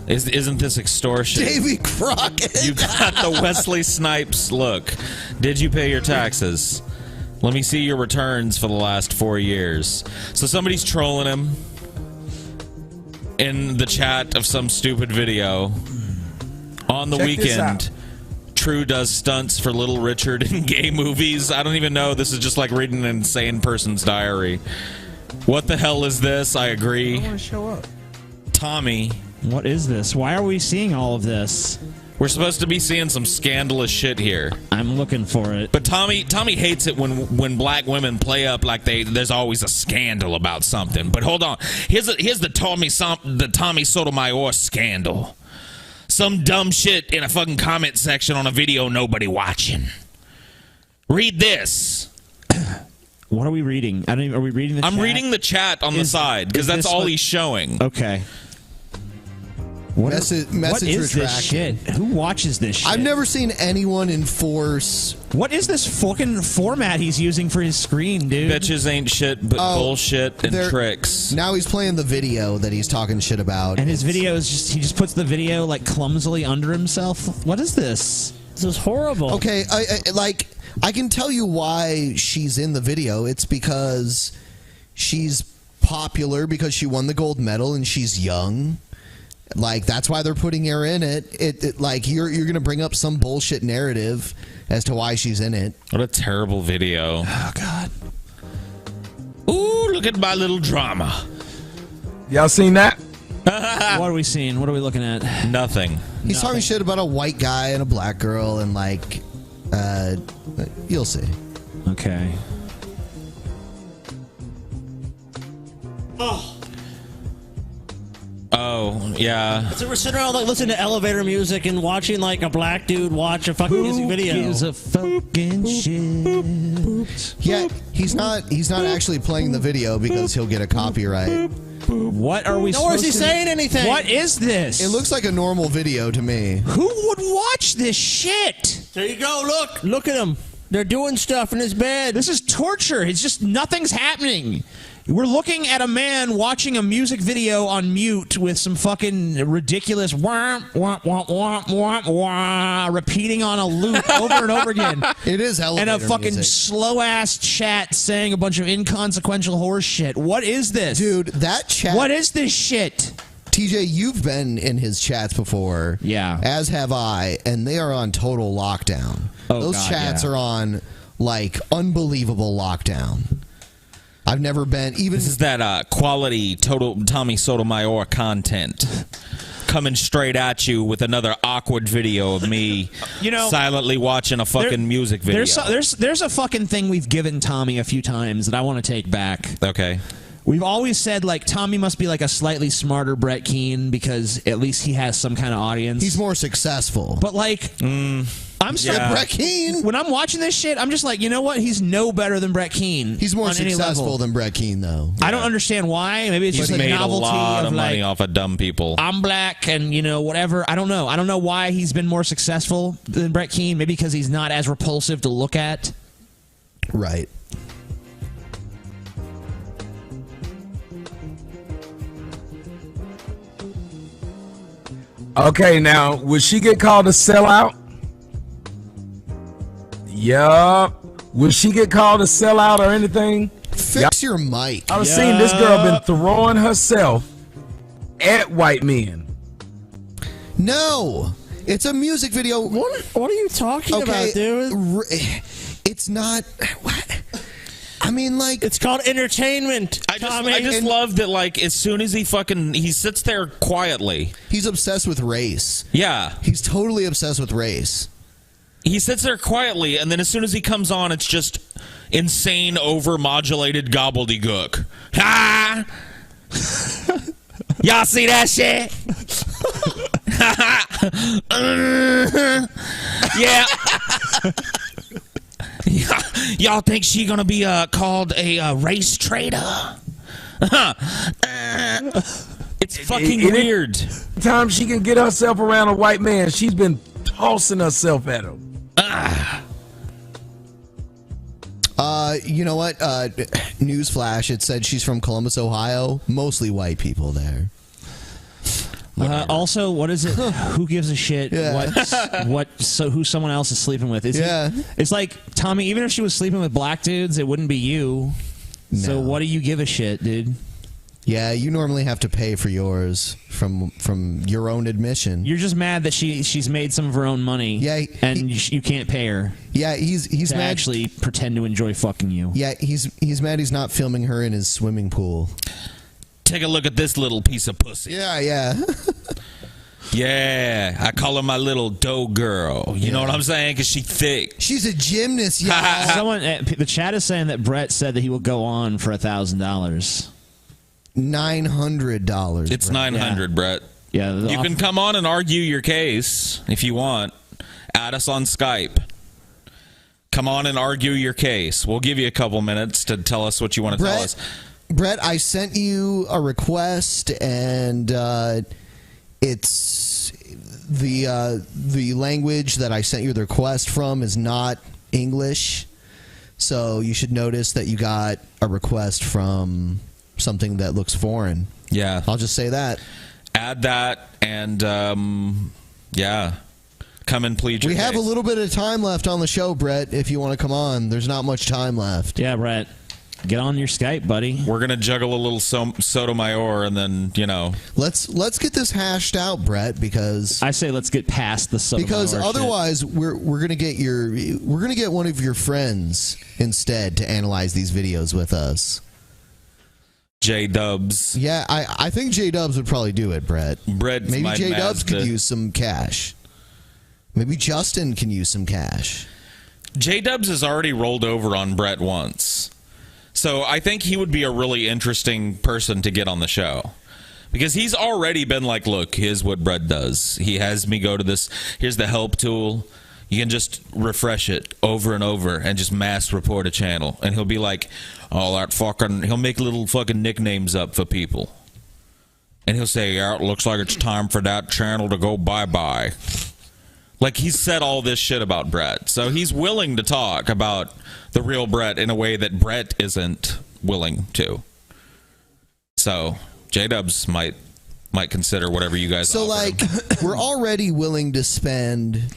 Speaker 7: Isn't this extortion?
Speaker 1: Davy Crockett.
Speaker 7: You got the Wesley Snipes look. Did you pay your taxes? Let me see your returns for the last 4 years. So somebody's trolling him in the chat of some stupid video. On the
Speaker 24: Check this out.
Speaker 7: weekend, True does stunts for Little Richard in gay movies. I don't even know. This is just like reading an insane person's diary. What the hell is this? I agree.
Speaker 24: I want to show up.
Speaker 7: Tommy.
Speaker 2: What is this? Why are we seeing all of this?
Speaker 7: We're supposed to be seeing some scandalous shit here.
Speaker 2: I'm looking for it.
Speaker 7: But Tommy hates it when black women play up like there's always a scandal about something. But hold on. Here's the Tommy Sotomayor scandal. Some dumb shit in a fucking comment section on a video nobody watching. Read this.
Speaker 2: What are we reading? I don't even, are we reading the chat?
Speaker 7: I'm reading the chat on the side because that's all he's showing.
Speaker 2: Okay. What
Speaker 1: Message
Speaker 2: what is this
Speaker 1: retracted.
Speaker 2: shit? Who watches this shit?
Speaker 1: I've never seen anyone enforce.
Speaker 2: What is this fucking format he's using for his screen, dude?
Speaker 7: Bitches ain't shit but bullshit and tricks.
Speaker 1: Now he's playing the video that he's talking shit about.
Speaker 2: And his video is just, he just puts the video like clumsily under himself. What is this?
Speaker 6: This is horrible.
Speaker 1: Okay, I can tell you why she's in the video. It's because she's popular because she won the gold medal and she's young. Like, that's why they're putting her in it. Like, you're gonna bring up some bullshit narrative as to why she's in it.
Speaker 7: What a terrible video.
Speaker 2: Oh God.
Speaker 7: Ooh, look at my little drama.
Speaker 24: Y'all seen that?
Speaker 2: What are we seeing? What are we looking at?
Speaker 7: Nothing.
Speaker 1: He's talking shit about a white guy and a black girl, and like, you'll see.
Speaker 2: Okay.
Speaker 7: Oh, yeah.
Speaker 6: So we're sitting around like listening to elevator music and watching like a black dude watch a fucking music video.
Speaker 2: Gives a fucking shit.
Speaker 1: Yeah, he's not actually playing the video because he'll get a copyright.
Speaker 2: What are we
Speaker 6: Nor is
Speaker 2: supposed
Speaker 6: he
Speaker 2: to
Speaker 6: saying anything.
Speaker 2: What is this?
Speaker 1: It looks like a normal video to me.
Speaker 2: Who would watch this shit?
Speaker 6: There you go. Look at him. They're doing stuff in his bed.
Speaker 2: This is torture. It's just nothing's happening. We're looking at a man watching a music video on mute with some fucking ridiculous wah, wah, wah, wah, wah, wah, repeating on a loop over and over again.
Speaker 1: It is elevator
Speaker 2: And a fucking
Speaker 1: music.
Speaker 2: slow-ass chat saying a bunch of inconsequential horse shit. What is this?
Speaker 1: Dude, that chat...
Speaker 2: What is this shit?
Speaker 1: TJ, you've been in his chats before.
Speaker 2: Yeah.
Speaker 1: As have I, and they are on total lockdown.
Speaker 2: Oh,
Speaker 1: Those
Speaker 2: God,
Speaker 1: chats
Speaker 2: yeah.
Speaker 1: are on, like, unbelievable lockdown. I've never been even.
Speaker 7: This is that quality total Tommy Sotomayor content coming straight at you with another awkward video of me, silently watching a fucking music video.
Speaker 2: There's a fucking thing we've given Tommy a few times that I want to take back.
Speaker 7: Okay.
Speaker 2: We've always said, like, Tommy must be like a slightly smarter Brett Keane because at least he has some kind of audience.
Speaker 1: He's more successful.
Speaker 2: But, like, I'm sorry,
Speaker 1: Brett Keane.
Speaker 2: When I'm watching this shit, I'm just like, you know what? He's no better than Brett Keane.
Speaker 1: He's more
Speaker 2: on any
Speaker 1: successful
Speaker 2: level.
Speaker 1: than Brett Keane, though.
Speaker 2: I don't understand why. Maybe it's
Speaker 7: He's
Speaker 2: just like
Speaker 7: made a
Speaker 2: novelty
Speaker 7: lot of
Speaker 2: like,
Speaker 7: money off of dumb people.
Speaker 2: I'm black and, whatever. I don't know. I don't know why he's been more successful than Brett Keane. Maybe because he's not as repulsive to look at.
Speaker 1: Right.
Speaker 24: Okay, now, would she get called a sellout? Yup. Will she get called a sellout or anything?
Speaker 1: Fix your mic.
Speaker 24: I've seen this girl been throwing herself at white men.
Speaker 1: No, it's a music video.
Speaker 17: What are you talking about, dude?
Speaker 1: It's not. What? I mean, like,
Speaker 17: it's called entertainment.
Speaker 7: I just love that. Like, as soon as he sits there quietly,
Speaker 1: he's obsessed with race.
Speaker 7: Yeah,
Speaker 1: he's totally obsessed with race.
Speaker 7: He sits there quietly, and then as soon as he comes on, it's just insane, over-modulated gobbledygook. Ha! Y'all see that shit? Yeah. Y'all think she gonna be called a race traitor? It's fucking weird.
Speaker 24: Time she can get herself around a white man, she's been tossing herself at him.
Speaker 1: You know what? Newsflash, it said she's from Columbus, Ohio. Mostly white people there.
Speaker 2: Also, what is it? Who gives a shit? Who someone else is sleeping with? It's like, Tommy, even if she was sleeping with black dudes, it wouldn't be you. No. So what do you give a shit, dude?
Speaker 1: Yeah, you normally have to pay for yours from your own admission.
Speaker 2: You're just mad that she's made some of her own money.
Speaker 1: Yeah,
Speaker 2: and you can't pay her.
Speaker 1: Yeah, he's
Speaker 2: to
Speaker 1: mad.
Speaker 2: Actually, pretend to enjoy fucking you.
Speaker 1: Yeah, he's mad. He's not filming her in his swimming pool.
Speaker 7: Take a look at this little piece of pussy.
Speaker 1: Yeah.
Speaker 7: Yeah, I call her my little dough girl. You know what I'm saying? Because she's thick.
Speaker 1: She's a gymnast, y'all.
Speaker 2: Someone, the chat is saying that Brett said that he will go on for $1,000.
Speaker 1: $900.
Speaker 7: It's $900, Brett.
Speaker 2: Yeah,
Speaker 7: you can come on and argue your case if you want. Add us on Skype. Come on and argue your case. We'll give you a couple minutes to tell us what you want to tell us.
Speaker 1: Brett, I sent you a request, and it's the language that I sent you the request from is not English, so you should notice that you got a request from something that looks foreign.
Speaker 7: Yeah,
Speaker 1: I'll just say that.
Speaker 7: Add that, and come and plead your
Speaker 1: case. We have a little bit of time left on the show, Brett. If you want to come on, there's not much time left.
Speaker 2: Yeah, Brett. Get on your Skype, buddy.
Speaker 7: We're gonna juggle a little Sotomayor, and then
Speaker 1: let's get this hashed out, Brett. Because
Speaker 2: I say let's get past the Sotomayor.
Speaker 1: Because otherwise, we're gonna get one of your friends instead to analyze these videos with us.
Speaker 7: J-Dubs.
Speaker 1: Yeah, I think J-Dubs would probably do it, Brett. Maybe J-Dubs could use some cash. Maybe Justin can use some cash.
Speaker 7: J-Dubs has already rolled over on Brett once. So I think he would be a really interesting person to get on the show. Because he's already been like, look, here's what Brett does. He has me go to this. Here's the help tool. You can just refresh it over and over and just mass report a channel. And he'll be like, oh, that fucking... He'll make little fucking nicknames up for people. And he'll say, yeah, it looks like it's time for that channel to go bye-bye. Like, he's said all this shit about Brett. So he's willing to talk about the real Brett in a way that Brett isn't willing to. So J-Dubs might consider whatever you guys offer
Speaker 1: like,
Speaker 7: him.
Speaker 1: We're already willing to spend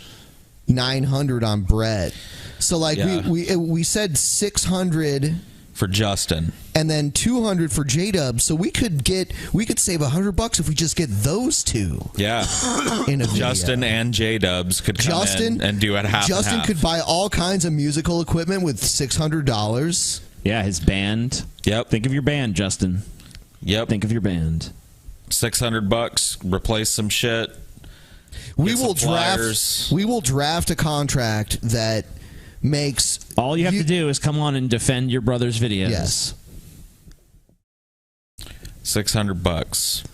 Speaker 1: $900 on Brett. So, like, we said $600
Speaker 7: for Justin,
Speaker 1: and then $200 for J-Dubs. So we could save $100 if we just get those two.
Speaker 7: Yeah,
Speaker 1: in a video.
Speaker 7: Justin and J-Dubs could come in and do it half.
Speaker 1: Justin
Speaker 7: and half.
Speaker 1: could buy all kinds of musical equipment with $600.
Speaker 2: Yeah, his band.
Speaker 7: Yep.
Speaker 2: Think of your band, Justin.
Speaker 7: Yep.
Speaker 2: Think of your band.
Speaker 7: $600. Replace some shit.
Speaker 1: We will draft a contract that makes
Speaker 2: all you have to do is come on and defend your brother's videos.
Speaker 1: Yes.
Speaker 7: $600.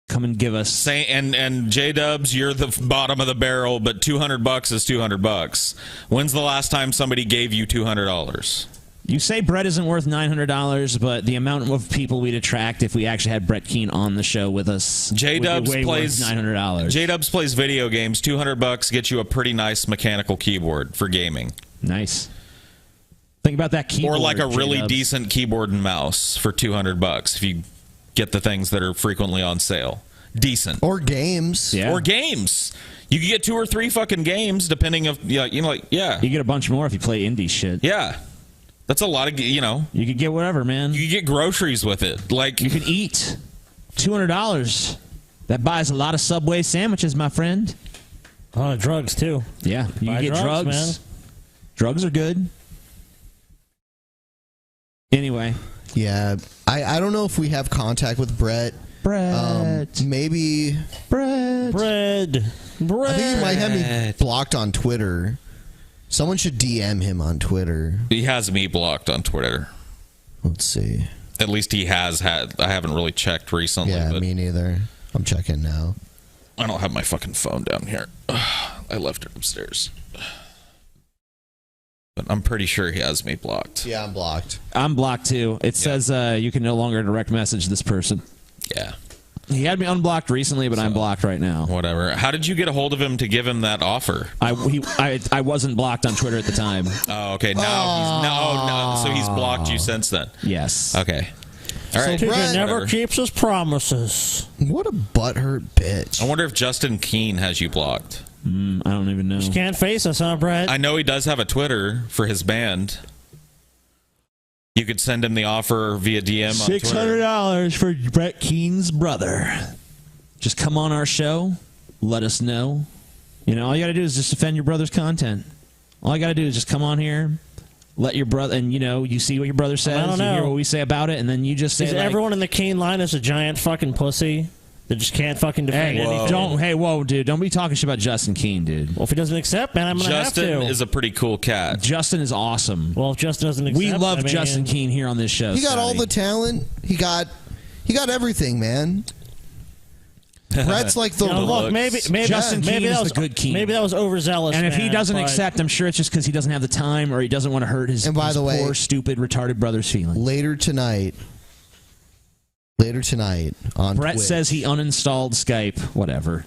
Speaker 2: Come and give us.
Speaker 7: And J-Dubs, you're the bottom of the barrel, but $200 is $200. When's the last time somebody gave you $200?
Speaker 2: You say Brett isn't worth $900, but the amount of people we'd attract if we actually had Brett Keane on the show with us
Speaker 7: J-Dubs
Speaker 2: would be way
Speaker 7: plays
Speaker 2: worth $900.
Speaker 7: J-Dubs plays video games. $200 gets you a pretty nice mechanical keyboard for gaming.
Speaker 2: Nice. Think about that keyboard.
Speaker 7: Or like a really
Speaker 2: J-Dubs.
Speaker 7: decent keyboard and mouse for $200 if you get the things that are frequently on sale. decent.
Speaker 1: Or games.
Speaker 2: Yeah.
Speaker 7: Or games. You can get 2 or 3 fucking games, depending of, yeah, you know, like, yeah.
Speaker 2: You get a bunch more if you play indie shit.
Speaker 7: Yeah. That's a lot of, you know.
Speaker 2: You could get whatever, man.
Speaker 7: You could get groceries with it. Like,
Speaker 2: you can eat. $200. That buys a lot of Subway sandwiches, my friend.
Speaker 6: A lot of drugs, too.
Speaker 2: Yeah. You
Speaker 6: Buy
Speaker 2: can get drugs.
Speaker 6: man.
Speaker 2: Drugs are good. Anyway.
Speaker 1: Yeah. I don't know if we have contact with Brett. Maybe.
Speaker 6: Bread.
Speaker 1: I think he might have me blocked on Twitter. Someone should DM him on Twitter.
Speaker 7: He has me blocked on Twitter.
Speaker 1: Let's see.
Speaker 7: At least he has had. I haven't really checked recently.
Speaker 1: Yeah,
Speaker 7: but
Speaker 1: me neither. I'm checking now.
Speaker 7: I don't have my fucking phone down here. I left it upstairs. But I'm pretty sure he has me blocked.
Speaker 1: Yeah, I'm blocked.
Speaker 2: I'm blocked too. It says you can no longer direct message this person.
Speaker 7: Yeah.
Speaker 2: He had me unblocked recently, but I'm blocked right now.
Speaker 7: Whatever. How did you get a hold of him to give him that offer?
Speaker 2: I wasn't blocked on Twitter at the time.
Speaker 7: Oh, okay. Now so he's blocked you since then.
Speaker 2: Yes.
Speaker 7: Okay. All right.
Speaker 6: So Brett never keeps his promises.
Speaker 1: What a butthurt bitch.
Speaker 7: I wonder if Justin Keene has you blocked.
Speaker 2: I don't even know.
Speaker 6: You can't face us, huh, Brett?
Speaker 7: I know he does have a Twitter for his band. You could send him the offer via DM on Twitter.
Speaker 2: $600 for Brett Keene's brother. Just come on our show. Let us know. You know, all you got to do is just defend your brother's content. All you got to do is just come on here, let your brother, and you see what your brother says, you hear what we say about it, and then you just say,
Speaker 6: everyone in the Keene line is a giant fucking pussy that just can't fucking defend anything?
Speaker 2: Whoa, dude. Don't be talking shit about Justin Keene, dude.
Speaker 6: Well, if he doesn't accept, man, I'm going to have to.
Speaker 7: Justin is a pretty cool cat.
Speaker 2: Justin is awesome.
Speaker 6: Well, if Justin doesn't accept,
Speaker 2: we love Justin Keene here on this show.
Speaker 1: He got all the talent. He got everything, man. Brett's like the
Speaker 6: look, maybe
Speaker 2: Justin Keene
Speaker 6: that
Speaker 2: is
Speaker 6: was
Speaker 2: the good Keene.
Speaker 6: Maybe that was overzealous.
Speaker 2: And if he
Speaker 6: man,
Speaker 2: doesn't
Speaker 6: but-
Speaker 2: accept, I'm sure it's just because he doesn't have the time or he doesn't want to hurt his,
Speaker 1: And by the way,
Speaker 2: poor, stupid, retarded brother's feelings.
Speaker 1: Later tonight on
Speaker 2: Brett
Speaker 1: Twitch,
Speaker 2: says he uninstalled Skype. Whatever.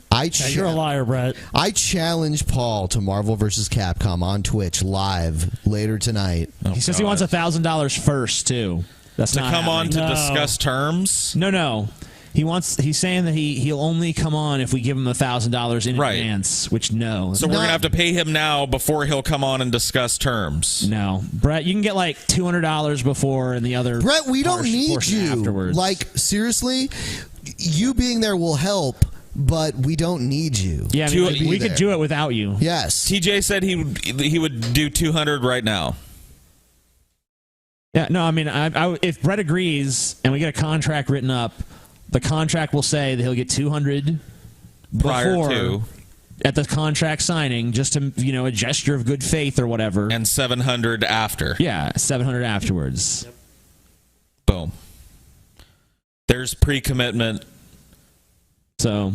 Speaker 6: You're a liar, Brett.
Speaker 1: I challenge Paul to Marvel vs. Capcom on Twitch live later tonight.
Speaker 2: He says he wants $1,000 first too. That's
Speaker 7: to
Speaker 2: not
Speaker 7: come on
Speaker 2: happening.
Speaker 7: to discuss terms.
Speaker 2: No. He's saying that he'll only come on if we give him $1,000 in advance. Which no.
Speaker 7: So we're gonna have to pay him now before he'll come on and discuss terms.
Speaker 2: No, Brett, you can get like $200 before, and the other.
Speaker 1: Brett, we don't need
Speaker 2: portion
Speaker 1: you.
Speaker 2: afterwards.
Speaker 1: Like seriously, you being there will help, but we don't need you.
Speaker 2: Yeah, I mean, we could do it without you.
Speaker 1: Yes.
Speaker 7: TJ said he would do 200 right now.
Speaker 2: Yeah, no, I mean, if Brett agrees and we get a contract written up, the contract will say that he'll get 200
Speaker 7: prior
Speaker 2: before,
Speaker 7: to
Speaker 2: at the contract signing, just to a gesture of good faith or whatever,
Speaker 7: and 700 after.
Speaker 2: Yeah, 700 afterwards.
Speaker 7: Yep. Boom. There's pre-commitment.
Speaker 2: So,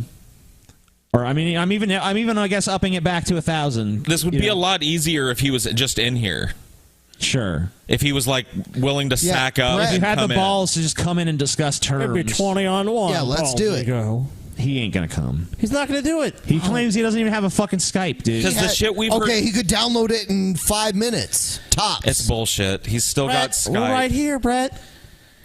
Speaker 2: or I'm even I guess upping it back to 1,000.
Speaker 7: This would be a lot easier if he was just in here.
Speaker 2: Sure.
Speaker 7: If he was like willing to sack up.
Speaker 2: If you
Speaker 7: and
Speaker 2: had the
Speaker 7: come in.
Speaker 2: balls to just come in and discuss terms.
Speaker 6: It'd be 20 on 1.
Speaker 1: Yeah, let's do it.
Speaker 6: Go.
Speaker 2: He ain't gonna come.
Speaker 6: He's not gonna do it.
Speaker 2: He claims he doesn't even have a fucking Skype, dude.
Speaker 7: Because the shit we've
Speaker 1: Okay,
Speaker 7: heard,
Speaker 1: he could download it in 5 minutes tops.
Speaker 7: it's bullshit. He's still
Speaker 6: Brett,
Speaker 7: got Skype.
Speaker 6: we're right here, Brett.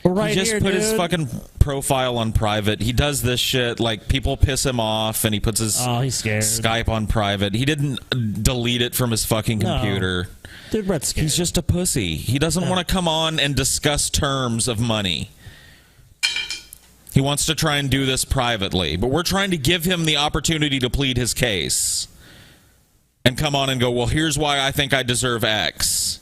Speaker 6: We're right
Speaker 7: he just
Speaker 6: here,
Speaker 7: put
Speaker 6: dude.
Speaker 7: his fucking profile on private. He does this shit, like people piss him off, and he puts his
Speaker 6: he's scared.
Speaker 7: Skype on private. He didn't delete it from his fucking computer.
Speaker 6: Dude, Brett's scared.
Speaker 7: He's just a pussy. He doesn't want to come on and discuss terms of money. He wants to try and do this privately, but we're trying to give him the opportunity to plead his case and come on and go, well, here's why I think I deserve X.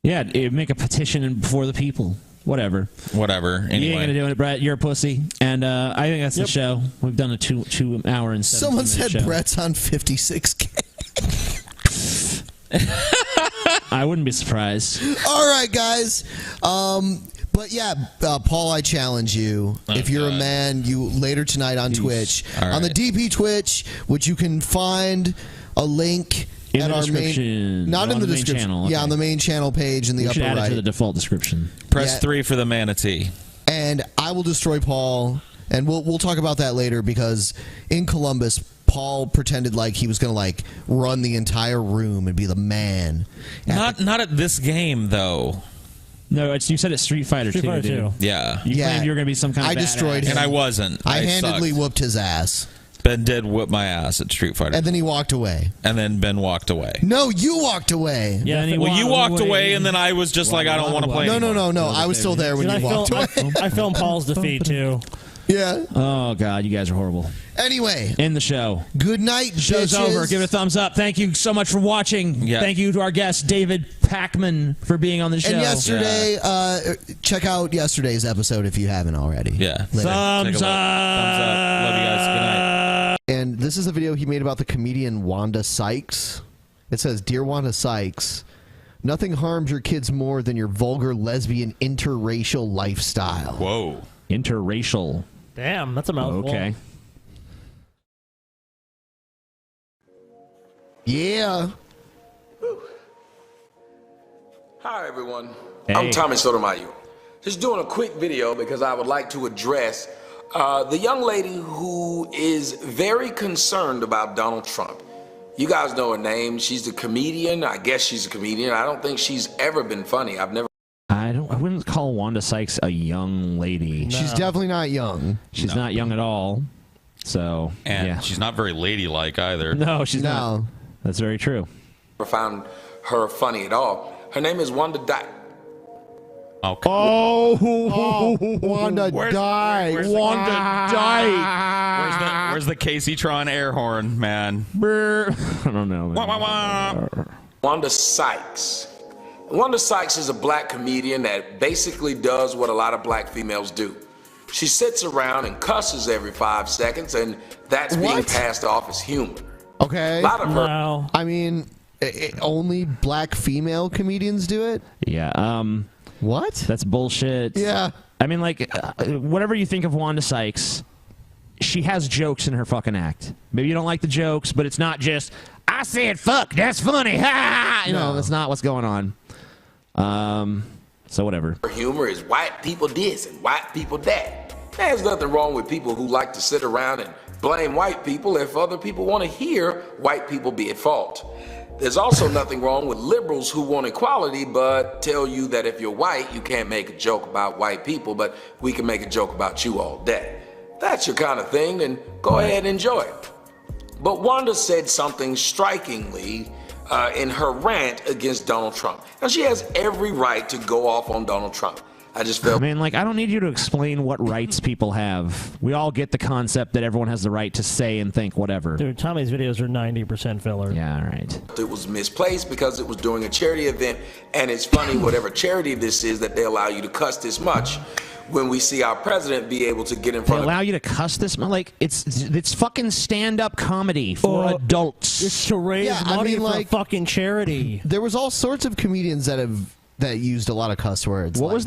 Speaker 2: Yeah, make a petition before the people. Whatever.
Speaker 7: Anyway.
Speaker 2: You ain't gonna do it, Brett. You're a pussy. And I think that's the show. We've done a 2 hour and 17
Speaker 1: Someone said
Speaker 2: show.
Speaker 1: Brett's on 56K.
Speaker 2: I wouldn't be surprised.
Speaker 1: All right, guys. But yeah, Paul, I challenge you. If you're a man, you later tonight on Twitch, on the DP Twitch, which you can find a link
Speaker 2: In
Speaker 1: at
Speaker 2: the
Speaker 1: our
Speaker 2: description.
Speaker 1: main, not
Speaker 2: Or
Speaker 1: in
Speaker 2: on
Speaker 1: the
Speaker 2: main
Speaker 1: description.
Speaker 2: channel,
Speaker 1: Yeah,
Speaker 2: okay.
Speaker 1: on the main channel page in the
Speaker 2: We
Speaker 1: upper
Speaker 2: should add it
Speaker 1: right.
Speaker 2: to the default description.
Speaker 7: Press 3 for the manatee.
Speaker 1: And I will destroy Paul, and we'll talk about that later because in Columbus, Paul pretended like he was going to like run the entire room and be the man.
Speaker 7: Not at this game though.
Speaker 2: No, you said it's Street Fighter 2,
Speaker 6: Fighter
Speaker 2: dude.
Speaker 6: 2.
Speaker 7: Yeah.
Speaker 2: You claimed you were going to be some kind of
Speaker 1: I destroyed
Speaker 2: badass.
Speaker 1: him.
Speaker 7: And I wasn't.
Speaker 1: I handedly
Speaker 7: sucked.
Speaker 1: whooped his ass.
Speaker 7: Ben did whoop my ass at Street Fighter.
Speaker 1: And then he walked away.
Speaker 7: And then Ben walked away.
Speaker 1: No, you walked away.
Speaker 6: Yeah,
Speaker 7: Well, you walked away, and then I was just like, I don't want to play anymore.
Speaker 1: No. I was still there when you walked away.
Speaker 6: I filmed Paul's defeat too.
Speaker 1: Yeah.
Speaker 2: Oh, God, you guys are horrible.
Speaker 1: Anyway.
Speaker 2: End the show.
Speaker 1: Good night,
Speaker 2: Show's
Speaker 1: bitches.
Speaker 2: over. Give it a thumbs up. Thank you so much for watching.
Speaker 7: Yeah.
Speaker 2: Thank you to our guest, David Packman, for being on the show.
Speaker 1: And yesterday, check out yesterday's episode if you haven't already.
Speaker 7: Yeah.
Speaker 2: Thumbs up.
Speaker 7: Thumbs up. Love you guys. Good night.
Speaker 1: And this is a video he made about the comedian Wanda Sykes. It says, Dear Wanda Sykes, nothing harms your kids more than your vulgar lesbian interracial lifestyle.
Speaker 7: Whoa.
Speaker 2: Interracial.
Speaker 6: Damn, that's a mouthful.
Speaker 2: Okay.
Speaker 1: Yeah.
Speaker 10: Hi, everyone.
Speaker 2: Hey.
Speaker 10: I'm Tommy Sotomayor. Just doing a quick video because I would like to address the young lady who is very concerned about Donald Trump. You guys know her name. She's a comedian. I guess she's a comedian. I don't think she's ever been funny.
Speaker 2: I wouldn't call Wanda Sykes a young lady.
Speaker 1: No. She's definitely not young.
Speaker 2: She's not young at all. So,
Speaker 7: And
Speaker 2: yeah.
Speaker 7: she's not very ladylike either.
Speaker 2: No, she's not. That's very true.
Speaker 10: Never found her funny at all. Her name is Wanda Dyke.
Speaker 7: Okay.
Speaker 1: Oh, Wanda died.
Speaker 7: Wanda died. Where's the Casey Tron air horn, man?
Speaker 2: I don't know.
Speaker 7: Wah, wah, wah.
Speaker 10: Wanda Sykes. Wanda Sykes is a black comedian that basically does what a lot of black females do. She sits around and cusses every 5 seconds, and that's being passed off as humor.
Speaker 1: Okay.
Speaker 10: A lot of her.
Speaker 1: I mean, only black female comedians do it?
Speaker 2: Yeah.
Speaker 1: What?
Speaker 2: That's bullshit.
Speaker 1: Yeah.
Speaker 2: I mean, like, whatever you think of Wanda Sykes, she has jokes in her fucking act. Maybe you don't like the jokes, but it's not just, I said fuck, that's funny. Ha! You know, that's not what's going on. So whatever.
Speaker 10: Her humor is white people this and white people that. There's nothing wrong with people who like to sit around and blame white people if other people want to hear white people be at fault. There's also nothing wrong with liberals who want equality but tell you that if you're white, you can't make a joke about white people, but we can make a joke about you all day. If that's your kind of thing, then go ahead and enjoy it. But Wanda said something strikingly in her rant against Donald Trump. Now, she has every right to go off on Donald Trump. I just felt...
Speaker 2: I mean, like, I don't need you to explain what rights people have. We all get the concept that everyone has the right to say and think whatever.
Speaker 6: Dude, Tommy's videos are 90% filler.
Speaker 2: Yeah, all right.
Speaker 10: It was misplaced because it was during a charity event, and it's funny, whatever charity this is, that they allow you to cuss this much when we see our president be able to get in
Speaker 2: They
Speaker 10: front of...
Speaker 2: allow you to cuss this much? Like, it's fucking stand-up comedy for adults.
Speaker 6: It's to raise money for a fucking charity.
Speaker 1: There was all sorts of comedians that used a lot of cuss words.
Speaker 2: What was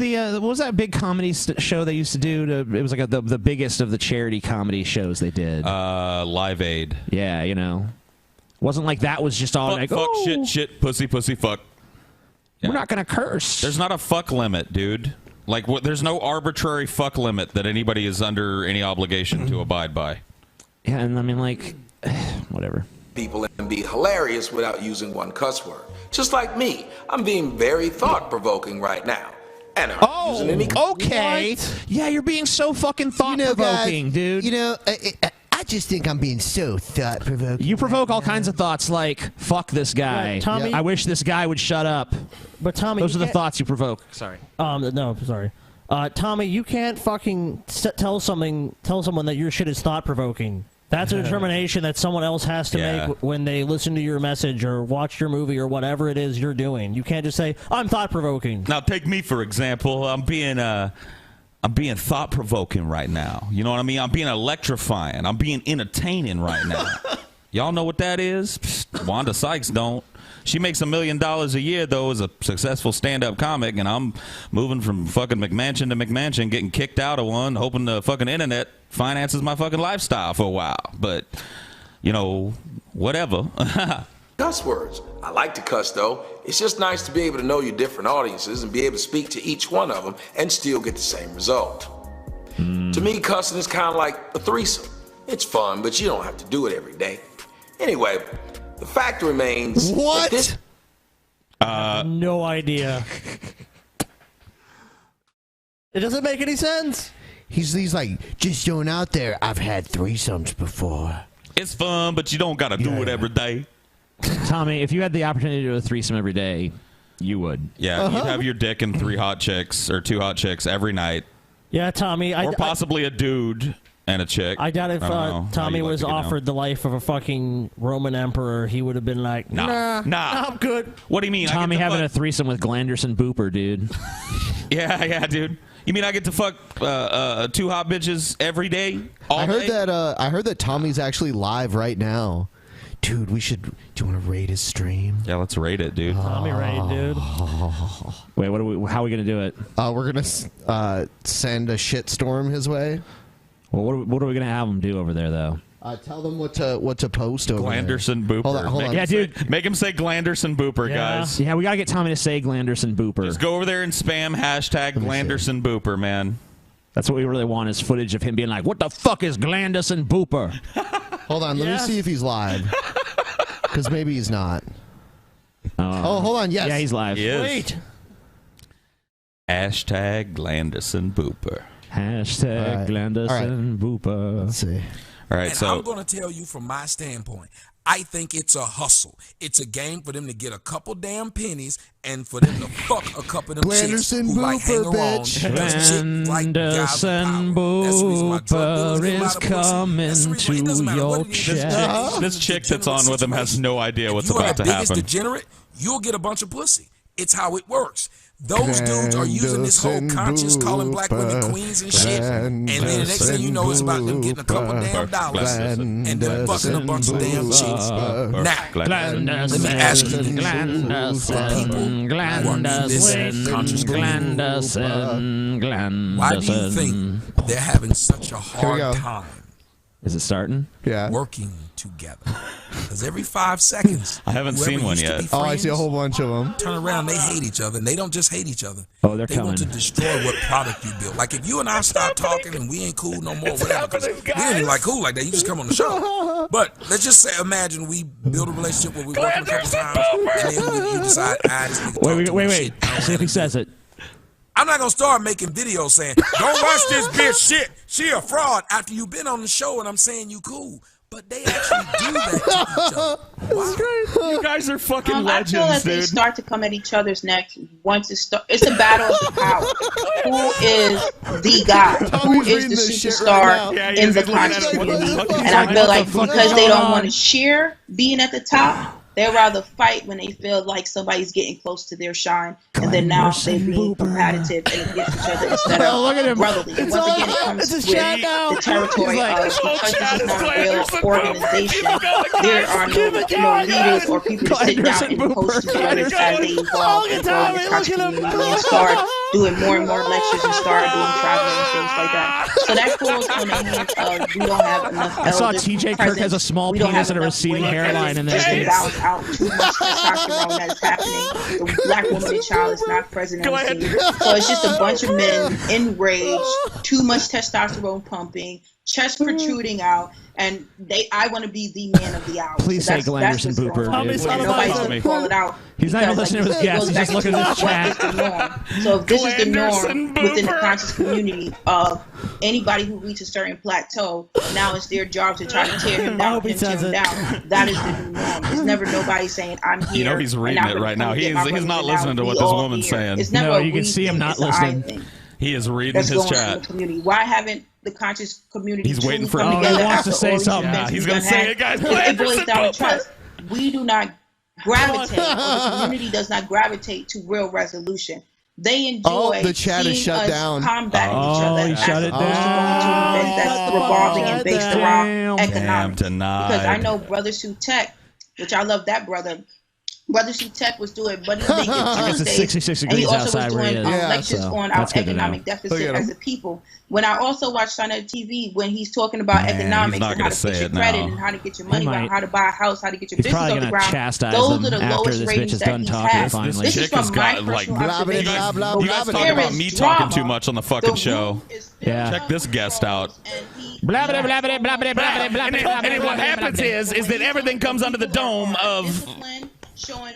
Speaker 2: that big comedy show they used to do? It was like the biggest of the charity comedy shows they did.
Speaker 7: Live Aid.
Speaker 2: Yeah, you know, wasn't like that was just all
Speaker 7: Fuck,
Speaker 2: like
Speaker 7: fuck,
Speaker 2: oh,
Speaker 7: shit, pussy, fuck.
Speaker 2: We're not gonna curse.
Speaker 7: There's not a fuck limit, dude. Like, there's no arbitrary fuck limit that anybody is under any obligation to abide by.
Speaker 2: Yeah, and I mean, like, whatever.
Speaker 10: people and be hilarious without using one cuss word. Just like me, I'm being very thought-provoking right now. And I'm not using any
Speaker 2: okay. Yeah, you're being so fucking thought-provoking, dude.
Speaker 1: You know, I just think I'm being so thought-provoking.
Speaker 2: You provoke all kinds of thoughts like, fuck this guy.
Speaker 6: Right, Tommy-
Speaker 2: I wish this guy would shut up.
Speaker 6: But Tommy,
Speaker 2: Those are
Speaker 6: you
Speaker 2: the
Speaker 6: can't-
Speaker 2: thoughts you provoke. Sorry.
Speaker 6: No, sorry. Tommy, you can't fucking tell someone that your shit is thought-provoking. That's a determination that someone else has to make when they listen to your message or watch your movie or whatever it is you're doing. You can't just say, I'm thought-provoking.
Speaker 7: Now, take me, for example. I'm being thought-provoking right now. You know what I mean? I'm being electrifying. I'm being entertaining right now. Y'all know what that is? Psst, Wanda Sykes don't. She makes $1 million a year, though, as a successful stand-up comic, and I'm moving from fucking McMansion to McMansion, getting kicked out of one, hoping the fucking internet finances my fucking lifestyle for a while. But, you know, whatever.
Speaker 10: cuss words. I like to cuss, though. It's just nice to be able to know your different audiences and be able to speak to each one of them and still get the same result. To me, cussing is kind of like a threesome. It's fun, but you don't have to do it every day. Anyway, the fact remains...
Speaker 1: What?
Speaker 6: No idea.
Speaker 17: It doesn't make any sense.
Speaker 1: He's like, just going out there. I've had threesomes before.
Speaker 7: It's fun, but you don't gotta do it every day.
Speaker 2: Tommy, if you had the opportunity to do a threesome every day, you would.
Speaker 7: Yeah, you'd have your dick in 3 hot chicks or 2 hot chicks every night.
Speaker 6: Yeah, Tommy.
Speaker 7: Or possibly a dude and a chick.
Speaker 6: I doubt if
Speaker 7: don't know how
Speaker 6: Tommy
Speaker 7: you like
Speaker 6: was
Speaker 7: to get down.
Speaker 6: offered the life of a fucking Roman emperor, he would have been like, nah, I'm good.
Speaker 7: What do you mean?
Speaker 2: Tommy
Speaker 7: I get to
Speaker 2: having a threesome with Glanderson Booper, dude.
Speaker 7: Yeah, dude. You mean I get to fuck 2 hot bitches every day? All day?
Speaker 1: I heard that Tommy's actually live right now. Dude, do you want to raid his stream?
Speaker 7: Yeah, let's raid it, dude.
Speaker 6: Tommy raid, dude.
Speaker 2: Wait, how are we gonna do it?
Speaker 1: We're gonna send a shitstorm his way.
Speaker 2: Well, what are we gonna have him do over there, though?
Speaker 1: Tell them what to post over
Speaker 7: Glanderson Booper.
Speaker 1: Hold on.
Speaker 2: Yeah, dude.
Speaker 7: Make him say Glanderson Booper, guys.
Speaker 2: Yeah, we gotta get Tommy to say Glanderson Booper.
Speaker 7: Just go over there and spam hashtag Glanderson Booper, man.
Speaker 2: That's what we really want is footage of him being like, what the fuck is Glanderson Booper?
Speaker 1: Hold on, let me see if he's live. Because maybe he's not. Hold on, yes.
Speaker 2: Yeah, he's live.
Speaker 7: He is.
Speaker 1: Wait.
Speaker 7: Hashtag Glanderson Booper.
Speaker 2: Hashtag Glanderson Booper.
Speaker 1: Let's see.
Speaker 7: All right,
Speaker 24: And
Speaker 7: so
Speaker 24: I'm going to tell you from my standpoint, I think it's a hustle. It's a game for them to get a couple damn pennies and for them to fuck a couple of them chicks who like hang around.
Speaker 2: Glanderson Booper is coming to your chest.
Speaker 7: This chick that's on with him has no idea what's
Speaker 24: You are
Speaker 7: about
Speaker 24: the
Speaker 7: to
Speaker 24: biggest
Speaker 7: happen.
Speaker 24: degenerate, you'll get a bunch of pussy. It's how it works. Those dudes are using this whole conscious calling black women queens and shit. And then the next thing you know, it's about them getting a couple damn dollars and then fucking a bunch of damn chicks. Now, let me ask you, people who are in this conscious
Speaker 2: Glanderson.
Speaker 24: why do you think they're having such a hard time
Speaker 2: Is it starting?
Speaker 1: Yeah.
Speaker 24: working together? Because every 5 seconds,
Speaker 7: I haven't
Speaker 24: whoever
Speaker 7: seen one
Speaker 24: used to
Speaker 7: yet.
Speaker 24: be
Speaker 1: Oh, I see a
Speaker 24: friends,
Speaker 1: whole bunch of them.
Speaker 24: turn around, they hate each other, and they don't just hate each other.
Speaker 2: Oh, they're
Speaker 24: They want to
Speaker 2: coming.
Speaker 24: destroy what product you built. Like if you and I stop talking and we ain't cool no more, whatever. 'Cause we ain't even like cool like that. You just come on the show. But let's just say, imagine we build a relationship where we work a couple times, and then you decide,
Speaker 2: Wait. See if he says it.
Speaker 24: I'm not gonna start making videos saying, "Don't watch this bitch shit. She a fraud." After you've been on the show and I'm saying you cool, but they actually do that to each other. Why?
Speaker 7: You guys are fucking
Speaker 13: I feel
Speaker 7: legends,
Speaker 13: that they
Speaker 7: dude.
Speaker 13: start to come at each other's necks once it's it's a battle of the power. Who is the guy? Who is the superstar in the conscious community? And I feel like because they don't want to share being at the top, they rather fight when they feel like somebody's getting close to their shine, and then now they're being competitive and against each other instead of brotherly. And once again, it comes with the territory of because this is not a real organization, there are no leaders or people to sit down and post each other as they evolve and grow in the conscious community and start doing more and more lectures and start doing traveling and things like that. So that falls on the hands of we don't have enough
Speaker 2: I saw
Speaker 13: elders
Speaker 2: TJ Kirk
Speaker 13: present.
Speaker 2: has a small
Speaker 13: We don't
Speaker 2: penis
Speaker 13: have
Speaker 2: and a
Speaker 13: enough
Speaker 2: receding
Speaker 13: women
Speaker 2: hairline in
Speaker 13: present
Speaker 2: their
Speaker 13: to balance out too much testosterone that is happening. The black woman and child is not present on the scene. So it's just a bunch of men enraged, too much testosterone pumping, chest protruding out, and I want to be the man of the hour.
Speaker 2: Please say Glanderson Booper.
Speaker 13: Nobody's
Speaker 2: dude.
Speaker 13: going to call it out.
Speaker 2: He's not even
Speaker 13: because,
Speaker 2: listening to his guests. He's just looking at his chat.
Speaker 13: So if this is the norm within the conscious community of anybody who reaches a certain plateau, now it's their job to try to tear him down, tear him down. That is the new norm. It's never nobody saying, I'm here.
Speaker 7: You know he's reading it right now. He's not listening to what this woman's saying.
Speaker 13: It's never
Speaker 2: No, you can see him not listening.
Speaker 7: He is reading
Speaker 13: That's
Speaker 7: his
Speaker 13: going on in
Speaker 7: chat.
Speaker 13: the community. Why haven't the conscious community
Speaker 7: He's waiting for
Speaker 13: come
Speaker 7: him.
Speaker 13: together
Speaker 7: He wants
Speaker 13: after
Speaker 7: to say
Speaker 13: all these
Speaker 7: something.
Speaker 13: events
Speaker 7: Yeah, he's
Speaker 13: we've
Speaker 7: gonna
Speaker 13: done
Speaker 7: say
Speaker 13: had?
Speaker 7: it, guys.
Speaker 13: It boils
Speaker 7: Glanderson
Speaker 13: down to
Speaker 7: Booper.
Speaker 13: trust. We do not gravitate, or the community does not gravitate to real resolution. They enjoy
Speaker 1: the chat is
Speaker 13: seeing
Speaker 1: shut
Speaker 13: us
Speaker 1: down.
Speaker 13: combat each other
Speaker 2: he
Speaker 13: as
Speaker 2: shut it
Speaker 13: opposed to going to an event that's revolving and based around economics. Because I know Brother Sue Tech, which I love that brother. Brother Sue Tech was doing Buddy Naked
Speaker 2: I guess it's
Speaker 13: Tuesdays,
Speaker 2: 66
Speaker 13: and he
Speaker 2: degrees
Speaker 13: also was
Speaker 2: outside where he
Speaker 13: doing
Speaker 2: is.
Speaker 13: lectures
Speaker 2: So
Speaker 13: on our
Speaker 2: that's good to know.
Speaker 13: economic
Speaker 1: Look
Speaker 13: deficit
Speaker 1: at
Speaker 13: as
Speaker 1: him.
Speaker 13: a people. When I also watch Sunday TV, when he's talking about
Speaker 7: Man,
Speaker 13: economics
Speaker 7: he's not
Speaker 13: and how
Speaker 7: gonna
Speaker 13: to fix
Speaker 7: say
Speaker 13: your
Speaker 7: it
Speaker 13: credit
Speaker 7: now.
Speaker 13: and how to get your money
Speaker 2: might.
Speaker 13: back, how to buy a house, how to get your
Speaker 2: He's
Speaker 13: business
Speaker 2: probably
Speaker 13: off the
Speaker 2: gonna
Speaker 13: ground,
Speaker 2: chastise
Speaker 13: those
Speaker 2: them
Speaker 13: are the
Speaker 2: after
Speaker 13: lowest
Speaker 2: this bitch
Speaker 13: ratings
Speaker 2: is
Speaker 13: that
Speaker 2: done
Speaker 13: he's
Speaker 2: talking
Speaker 13: had.
Speaker 2: finally.
Speaker 13: This is
Speaker 7: Chick
Speaker 13: from
Speaker 7: has
Speaker 13: my
Speaker 7: got like
Speaker 13: personal
Speaker 7: you
Speaker 13: observation.
Speaker 7: guys talk
Speaker 13: There
Speaker 7: about
Speaker 13: is
Speaker 7: me talking
Speaker 13: drama.
Speaker 7: too much on the fucking show.
Speaker 2: Yeah.
Speaker 7: Check this guest out.
Speaker 2: Blah, blah, blah, blah, blah, blah, blah, blah,
Speaker 7: And
Speaker 2: blah,
Speaker 7: then
Speaker 2: blah,
Speaker 7: what
Speaker 2: blah,
Speaker 7: happens
Speaker 2: blah,
Speaker 7: is that everything comes under the dome of
Speaker 13: Showing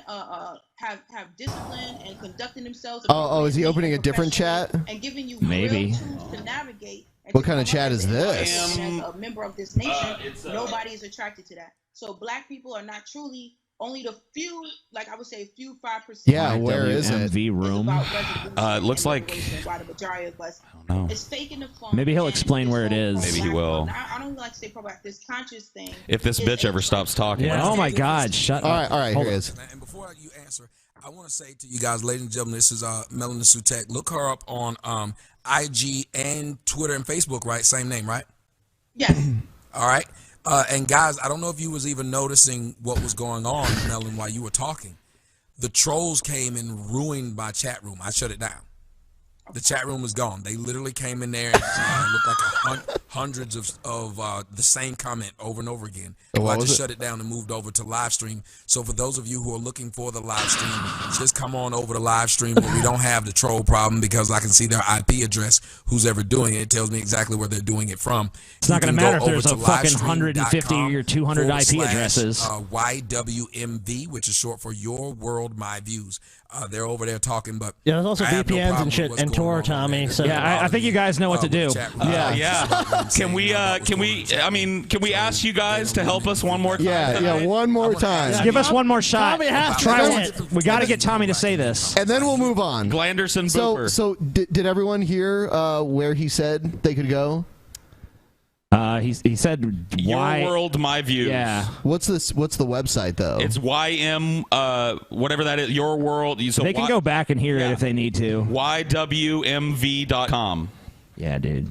Speaker 13: have discipline and conducting themselves.
Speaker 1: Oh, is he opening a different chat?
Speaker 13: And giving you
Speaker 1: Maybe.
Speaker 13: real tools to navigate. And
Speaker 1: What
Speaker 13: to
Speaker 1: kind of
Speaker 13: come up
Speaker 1: chat
Speaker 13: as
Speaker 1: is
Speaker 13: an
Speaker 1: this?
Speaker 13: As a member of this nation, nobody is attracted to that. So black people are not truly only the few, like I would say, few 5%.
Speaker 1: Yeah, where is it?
Speaker 2: MV room.
Speaker 7: It looks like.
Speaker 13: Why the majority of us,
Speaker 7: know.
Speaker 13: it's faking the fun.
Speaker 2: Maybe he'll explain where it is.
Speaker 7: Maybe he will.
Speaker 13: I don't like to say pro-black. This conscious thing.
Speaker 7: If this bitch ever stops talking.
Speaker 2: Yeah. Oh my God! Shut up.
Speaker 1: All right, here it is.
Speaker 24: And before you answer, I want to say to you guys, ladies and gentlemen, this is Melanie Sutek. Look her up on IG and Twitter and Facebook, right? Same name, right?
Speaker 13: Yes.
Speaker 24: All right. And guys, I don't know if you was even noticing what was going on, Melon, while you were talking. The trolls came and ruined my chat room. I shut it down. The chat room was gone. They literally came in there and looked like hundreds of the same comment over and over again. So I just shut it down and moved over to live stream. So for those of you who are looking for the live stream, just come on over to live stream where we don't have the troll problem because I can see their IP address. Who's ever doing it, it tells me exactly where they're doing it from.
Speaker 2: It's not going to matter if there's a fucking 150 or 200 IP addresses.
Speaker 24: YWMV, which is short for Your World My Views. They're over there talking, but
Speaker 6: yeah, there's also
Speaker 24: I have no
Speaker 6: VPNs
Speaker 24: problem
Speaker 6: and shit
Speaker 24: with what's
Speaker 6: and
Speaker 24: going
Speaker 6: Tor,
Speaker 24: on,
Speaker 6: Tommy.
Speaker 24: man.
Speaker 6: So
Speaker 2: Yeah, I think you guys know what to do.
Speaker 7: Yeah. Can we ask you guys to help us one more time?
Speaker 1: Yeah, one more time.
Speaker 2: Give us one more shot.
Speaker 6: Tommy has to
Speaker 2: Try
Speaker 6: do
Speaker 2: one.
Speaker 6: it.
Speaker 2: We got to get Tommy to say this.
Speaker 1: And then we'll move on.
Speaker 7: Glanderson Booper.
Speaker 1: So did everyone hear where he said they could go?
Speaker 2: He said
Speaker 7: Your
Speaker 2: why
Speaker 7: World, My Views.
Speaker 2: Yeah.
Speaker 1: What's the website though?
Speaker 7: It's YM whatever that is. Your World. So
Speaker 2: they can go back and hear it if they need to.
Speaker 7: YWMV.com.
Speaker 2: Yeah, dude.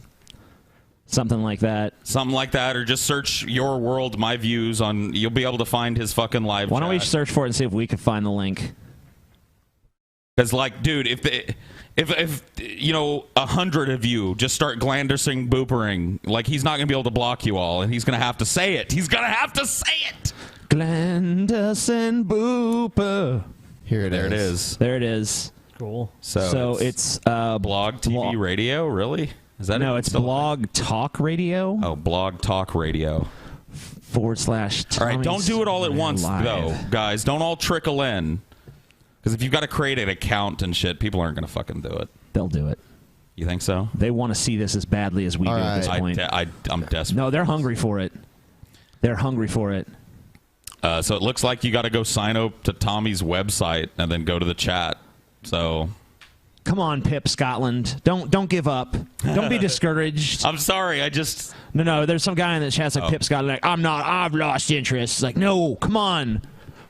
Speaker 2: Something like that.
Speaker 7: Something like that, or just search Your World, My Views on. You'll be able to find his fucking live.
Speaker 2: Why don't we search for it and see if we can find the link?
Speaker 7: Because, like, dude, if you know 100 of you just start Glanderson boopering, like he's not gonna be able to block you all, and he's gonna have to say it. He's gonna have to say it.
Speaker 2: Glanderson booper.
Speaker 1: Here
Speaker 7: There it is.
Speaker 2: There it is.
Speaker 6: Cool.
Speaker 7: So
Speaker 2: it's
Speaker 7: blog, TV, radio. Really? Is that
Speaker 2: no? It's Blog Talk Radio.
Speaker 7: Oh, Blog Talk Radio.
Speaker 2: / All right,
Speaker 7: don't do it all at once, though, guys. Don't all trickle in. Because if you've got to create an account and shit, people aren't going to fucking do it.
Speaker 2: They'll do it.
Speaker 7: You think so?
Speaker 2: They want to see this as badly as we do at this point.
Speaker 7: I'm desperate.
Speaker 2: No, they're hungry for it. They're hungry for it.
Speaker 7: So it looks like you got to go sign up to Tommy's website and then go to the chat. So,
Speaker 2: come on, Pip Scotland. Don't give up. Don't be discouraged.
Speaker 7: I'm sorry. I just
Speaker 2: no. There's some guy in the chat like Pip Scotland. Like I've lost interest. It's like no. Come on.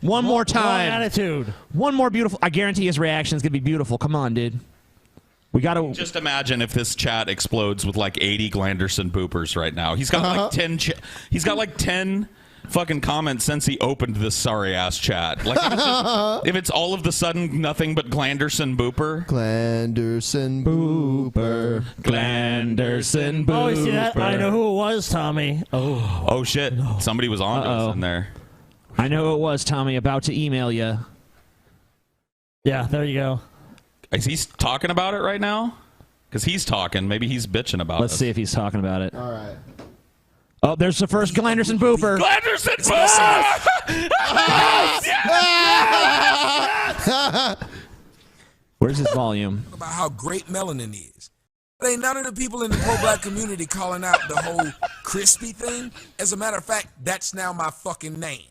Speaker 2: One more time.
Speaker 6: Attitude.
Speaker 2: One more beautiful. I guarantee his reaction is gonna be beautiful. Come on, dude. We gotta
Speaker 7: just imagine if this chat explodes with like 80 Glanderson boopers right now. He's got like 10. He's got like 10 fucking comments since he opened this sorry ass chat. Like if it's all of the sudden nothing but Glanderson booper.
Speaker 1: Glanderson booper.
Speaker 2: Glanderson booper.
Speaker 6: Oh, you see that? I know who it was, Tommy.
Speaker 7: Oh shit! Somebody was on to us in there.
Speaker 2: I know who it was, Tommy. About to email you.
Speaker 6: Yeah, there you go.
Speaker 7: Is he talking about it right now? Because he's talking. Maybe he's bitching about it.
Speaker 2: Let's see if he's talking about it.
Speaker 1: All right.
Speaker 2: Oh, there's the first Glanderson booper.
Speaker 7: Glanderson booper!
Speaker 2: Where's his volume?
Speaker 24: About how great melanin is. But ain't none of the people in the pro-black community calling out the whole crispy thing. As a matter of fact, that's now my fucking name.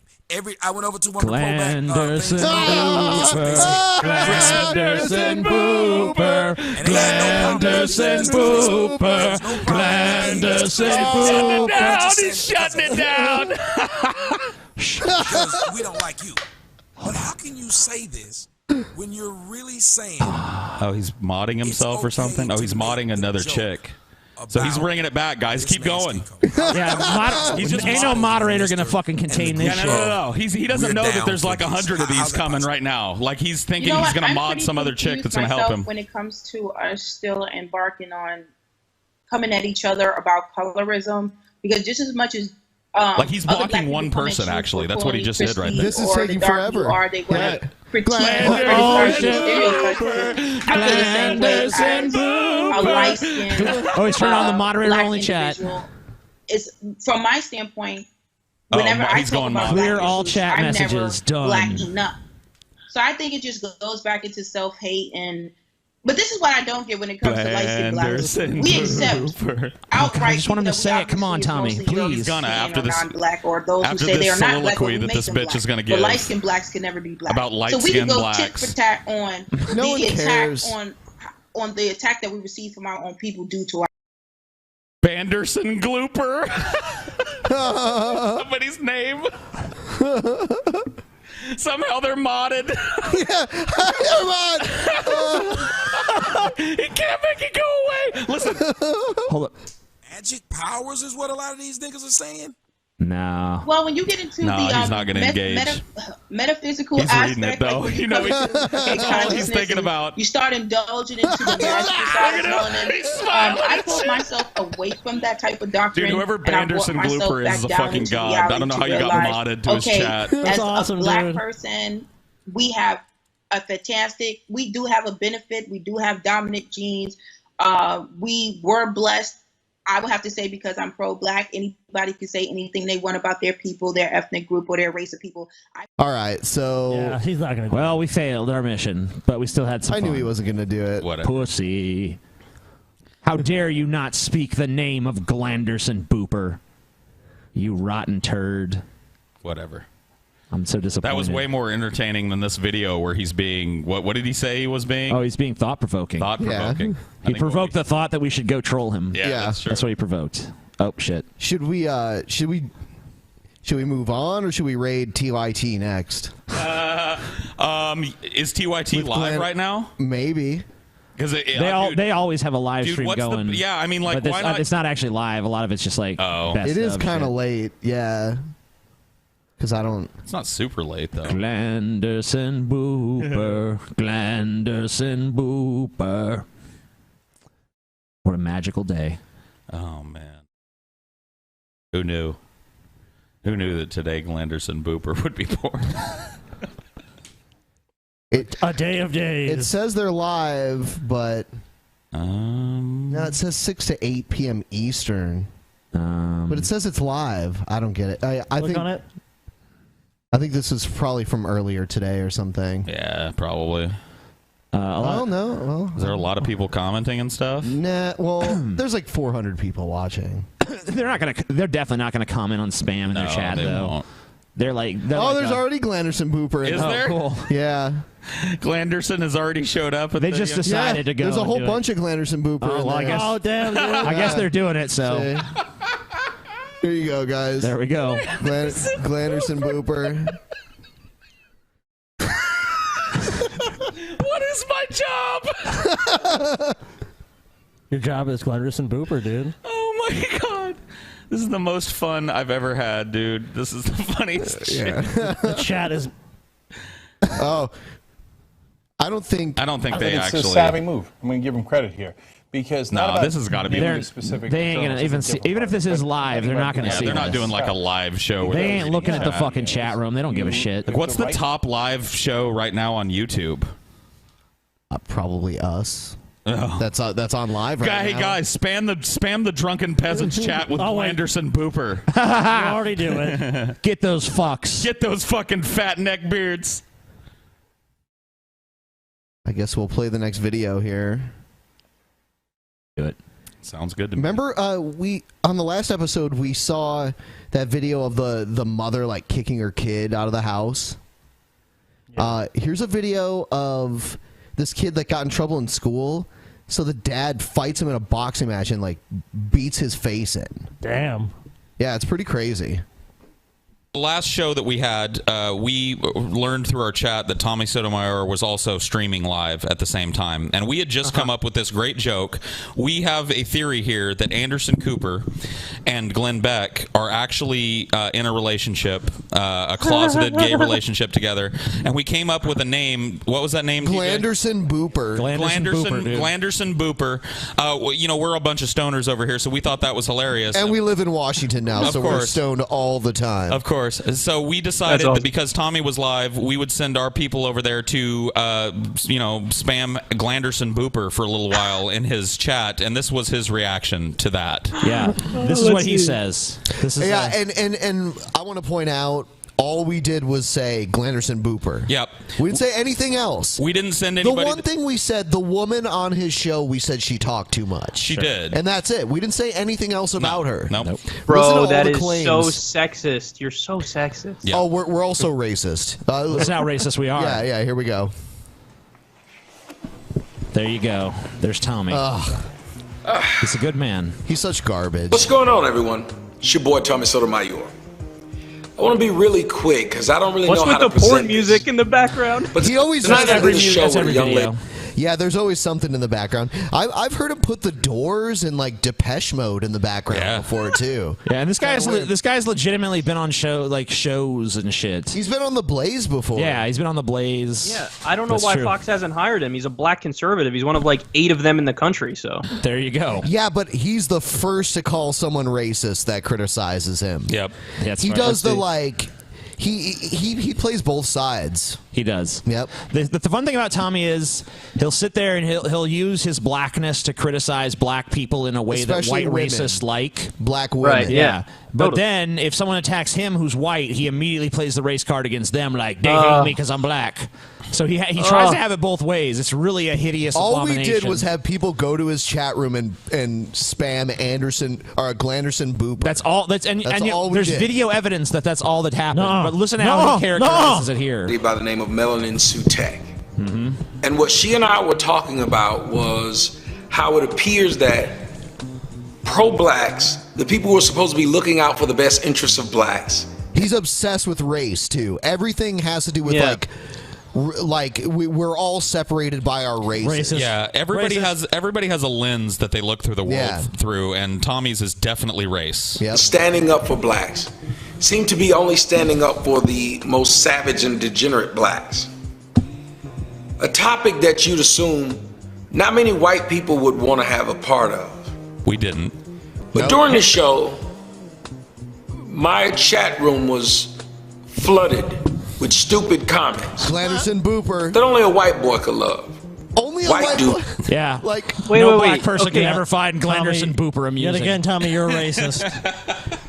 Speaker 24: I went over to one of the
Speaker 2: Glanderson booper. Glanderson booper. Glanderson booper.
Speaker 7: He's shutting it down.
Speaker 24: Because we don't like you. But how can you say this when you're really saying?
Speaker 7: Oh, he's modding himself or something. Oh, he's modding another chick. So he's bringing it back, guys. Keep going.
Speaker 2: Yeah, ain't no moderator gonna fucking contain this shit.
Speaker 7: No. He doesn't know that there's like 100 of these coming right now. Like he's thinking he's gonna mod some other chick that's gonna help him.
Speaker 13: When it comes to us still embarking on coming at each other about colorism, because just as much as
Speaker 7: like he's blocking one person, actually. That's what he just did right there.
Speaker 1: This is taking forever.
Speaker 13: They want to critique a light skin.
Speaker 2: Oh, he's turning on the moderator-only chat.
Speaker 13: It's from my standpoint. Whenever I talk about
Speaker 2: clear
Speaker 13: black
Speaker 2: all
Speaker 13: issues,
Speaker 2: chat
Speaker 13: I'm
Speaker 2: messages.
Speaker 13: never
Speaker 2: Done.
Speaker 13: black enough. So I think it just goes back into self-hate but this is what I don't get when it comes to light-skinned blacks. We accept outright.
Speaker 2: I just want him to say it. Come on, Tommy, please.
Speaker 7: He's gonna after this
Speaker 13: non-black or those who say they are not black.
Speaker 7: Soliloquy that this bitch is gonna give.
Speaker 13: But light-skinned blacks can never be black.
Speaker 7: About
Speaker 13: So we can
Speaker 7: light-skinned
Speaker 13: go
Speaker 7: blacks.
Speaker 13: tit for tat on
Speaker 1: No one
Speaker 13: the
Speaker 1: cares.
Speaker 13: attack on the attack that we received from our own people due to our.
Speaker 7: Banderson Glooper. Somebody's name. Somehow they're modded.
Speaker 1: Yeah,
Speaker 7: he can't make it go away. Listen.
Speaker 2: Hold up.
Speaker 24: Magic powers is what a lot of these niggas are saying.
Speaker 2: No.
Speaker 13: Well, when you get into the
Speaker 7: he's not gonna engage.
Speaker 13: metaphysical
Speaker 7: He's
Speaker 13: aspect,
Speaker 7: reading it though.
Speaker 13: like
Speaker 7: You know, that's all he's thinking
Speaker 13: and
Speaker 7: about.
Speaker 13: you start indulging into the masculine side of melanin. I pulled myself away from that type of doctrine.
Speaker 7: Dude, whoever Banderson Glooper is a fucking god. I don't know how you got modded to his chat.
Speaker 13: As
Speaker 6: awesome,
Speaker 13: a black
Speaker 6: dude.
Speaker 13: person, we have we do have a benefit. We do have dominant genes. We were blessed. I would have to say, because I'm pro-black, anybody can say anything they want about their people, their ethnic group, or their race of people.
Speaker 1: All right, so
Speaker 6: Yeah, he's not gonna.
Speaker 2: Well, we failed our mission, but we still had some
Speaker 1: I
Speaker 2: fun.
Speaker 1: knew he wasn't gonna do it.
Speaker 7: Whatever.
Speaker 2: Pussy. How dare you not speak the name of Glanderson Booper? You rotten turd.
Speaker 7: Whatever.
Speaker 2: I'm so disappointed.
Speaker 7: That was way more entertaining than this video where he's being what did he say he was being?
Speaker 2: Oh, he's being thought-provoking.
Speaker 7: Thought-provoking.
Speaker 2: He provoked the thought that we should go troll him.
Speaker 7: Yeah, that's true.
Speaker 2: That's what he provoked. Oh shit.
Speaker 1: Should we move on, or should we raid TYT next?
Speaker 7: Is TYT live right now?
Speaker 1: Maybe.
Speaker 7: Because
Speaker 2: They always have a live
Speaker 7: Dude,
Speaker 2: stream
Speaker 7: what's the-
Speaker 2: going.
Speaker 7: yeah, I mean, like,
Speaker 2: but
Speaker 7: why not-
Speaker 2: it's not actually live. A lot of it's just like. Best
Speaker 1: It is
Speaker 2: of
Speaker 1: kind of
Speaker 2: shit.
Speaker 1: late, yeah. Because I don't.
Speaker 7: It's not super late though.
Speaker 2: Glanderson Booper, Glanderson Booper. What a magical day.
Speaker 7: Oh man. Who knew? Who knew that today Glanderson Booper would be born?
Speaker 6: A day of days.
Speaker 1: It says they're live, but no, it says 6 to 8 p.m. Eastern. But it says it's live. I don't get it. I
Speaker 6: Click
Speaker 1: think
Speaker 6: on it.
Speaker 1: I think this is probably from earlier today or something.
Speaker 7: Yeah, probably.
Speaker 1: Oh no. Well,
Speaker 7: is there a lot of people commenting and stuff?
Speaker 1: Nah. Well, there's like 400 people watching.
Speaker 2: They're definitely not gonna comment on spam in their chat
Speaker 7: they
Speaker 2: though.
Speaker 7: won't.
Speaker 2: They're like.
Speaker 1: Oh, there's already Glanderson Booper.
Speaker 7: Is there?
Speaker 2: Cool.
Speaker 1: Yeah.
Speaker 7: Glanderson has already showed up.
Speaker 2: They just decided to go.
Speaker 1: There's a
Speaker 2: and
Speaker 1: whole
Speaker 2: do
Speaker 1: bunch of Glanderson Booper.
Speaker 2: Oh,
Speaker 1: in
Speaker 2: well, I
Speaker 1: there.
Speaker 2: guess-
Speaker 6: Oh damn! Dude.
Speaker 2: I guess they're doing it. So
Speaker 1: Here you go, guys.
Speaker 2: there we go.
Speaker 1: Glanderson Booper.
Speaker 7: What is my job?
Speaker 6: Your job is Glanderson Booper, dude.
Speaker 7: Oh my god. This is the most fun I've ever had, dude. This is the funniest shit.
Speaker 6: The chat is.
Speaker 1: Oh, I don't think
Speaker 7: they
Speaker 3: it's
Speaker 7: actually.
Speaker 3: a savvy move. I'm going to give them credit here because
Speaker 7: No, this has got to be.
Speaker 3: specific.
Speaker 2: They ain't gonna even see. Even if this is live, they're not gonna see.
Speaker 7: They're not
Speaker 2: this.
Speaker 7: doing like a live show. Where
Speaker 2: They
Speaker 7: they're
Speaker 2: ain't looking at the
Speaker 7: chat.
Speaker 2: fucking chat room. They don't give a shit.
Speaker 7: Like, what's the top live show right now on YouTube?
Speaker 1: Probably us.
Speaker 7: Oh.
Speaker 1: That's on live right now.
Speaker 7: Hey guys, spam the Drunken Peasants chat with Glanderson Booper.
Speaker 6: You already do it.
Speaker 2: Get those fucks.
Speaker 7: Get those fucking fat neck beards.
Speaker 1: I guess we'll play the next video here.
Speaker 2: Do it.
Speaker 7: Sounds good to me.
Speaker 1: Remember, we on the last episode we saw that video of the mother like kicking her kid out of the house. Here's a video of this kid that got in trouble in school. So the dad fights him in a boxing match and like beats his face in.
Speaker 6: Damn.
Speaker 1: Yeah, it's pretty crazy.
Speaker 7: The last show that we had, we learned through our chat that Tommy Sotomayor was also streaming live at the same time. And we had just come up with this great joke. We have a theory here that Anderson Cooper and Glenn Beck are actually in a relationship, a closeted gay relationship together. And we came up with a name. What was that name?
Speaker 1: Glanderson Booper.
Speaker 7: Glanderson Booper. You know, we're a bunch of stoners over here, so we thought that was hilarious.
Speaker 1: And we live in Washington now,
Speaker 7: Of
Speaker 1: so we're
Speaker 7: course.
Speaker 1: stoned all the time.
Speaker 7: Of course. So we decided that because Tommy was live, we would send our people over there to, spam Glanderson Booper for a little while in his chat, and this was his reaction to that.
Speaker 2: Yeah, this is what he says. This is
Speaker 1: and I want to point out all we did was say Glanderson Booper.
Speaker 7: Yep.
Speaker 1: We didn't say anything else.
Speaker 7: We didn't send anybody.
Speaker 1: The one thing we said, the woman on his show, we said she talked too much.
Speaker 7: She did.
Speaker 1: And that's it. We didn't say anything else about her.
Speaker 7: Nope.
Speaker 14: Bro, that is so sexist. You're so sexist.
Speaker 7: Yeah.
Speaker 1: Oh, we're also racist.
Speaker 6: That's how racist we are.
Speaker 1: Yeah, here we go.
Speaker 6: There you go. There's Tommy. He's a good man.
Speaker 1: He's such garbage.
Speaker 10: What's going on, everyone? It's your boy, Tommy Sotomayor. I want to be really quick because I don't really know how to
Speaker 14: What's with the porn
Speaker 10: present
Speaker 14: music in the background?
Speaker 10: But
Speaker 1: he always
Speaker 10: tonight
Speaker 1: does
Speaker 10: I did a show with a young
Speaker 6: video.
Speaker 10: lady.
Speaker 1: Yeah, there's always something in the background. I've heard him put the Doors in like Depeche Mode in the background before too.
Speaker 6: Yeah, and this guy's legitimately been on shows and shit.
Speaker 1: He's been on the Blaze before.
Speaker 6: Yeah, he's been on the Blaze.
Speaker 14: Yeah, I don't know
Speaker 6: That's
Speaker 14: why
Speaker 6: true.
Speaker 14: Fox hasn't hired him. He's a black conservative. He's one of like 8 of them in the country. So
Speaker 6: there you go.
Speaker 1: Yeah, but he's the first to call someone racist that criticizes him.
Speaker 7: Yep.
Speaker 6: That's
Speaker 1: he
Speaker 6: right.
Speaker 1: does
Speaker 6: That's
Speaker 1: the like. He plays both sides.
Speaker 6: He does.
Speaker 1: Yep.
Speaker 6: The fun thing about Tommy is he'll sit there and he'll use his blackness to criticize black people in a way
Speaker 1: Especially
Speaker 6: that white
Speaker 1: women.
Speaker 6: racists like.
Speaker 1: Black women.
Speaker 6: Right. Yeah. But
Speaker 14: Totally.
Speaker 6: then if someone attacks him who's white, he immediately plays the race card against them. Like they hate me because I'm black. So he tries to have it both ways. It's really a hideous
Speaker 1: All
Speaker 6: abomination.
Speaker 1: we did was have people go to his chat room and spam Anderson or Glanderson Boop.
Speaker 6: That's all. And
Speaker 1: all we
Speaker 6: there's
Speaker 1: did.
Speaker 6: video evidence that that's all that happened.
Speaker 1: No.
Speaker 6: But listen to how he characterizes it here.
Speaker 10: By the name of Melanin Sutek. And what she and I were talking about was how it appears that pro-blacks, the people who are supposed to be looking out for the best interests of blacks.
Speaker 1: He's obsessed with race too. Everything has to do with we're all separated by our races.
Speaker 7: Yeah, everybody has a lens that they look through the world through, and Tommy's is definitely race.
Speaker 10: Standing up for blacks seem to be only standing up for the most savage and degenerate blacks. A topic that you'd assume not many white people would want to have a part of.
Speaker 7: We didn't.
Speaker 10: But during the show, my chat room was flooded with stupid comments
Speaker 1: Glanderson Booper
Speaker 10: that only a white boy could love.
Speaker 1: Only a
Speaker 10: white dude.
Speaker 6: Yeah.
Speaker 1: Like
Speaker 6: no black person can ever find Glanderson Booper amusing.
Speaker 17: Yet again, Tommy, you're a racist.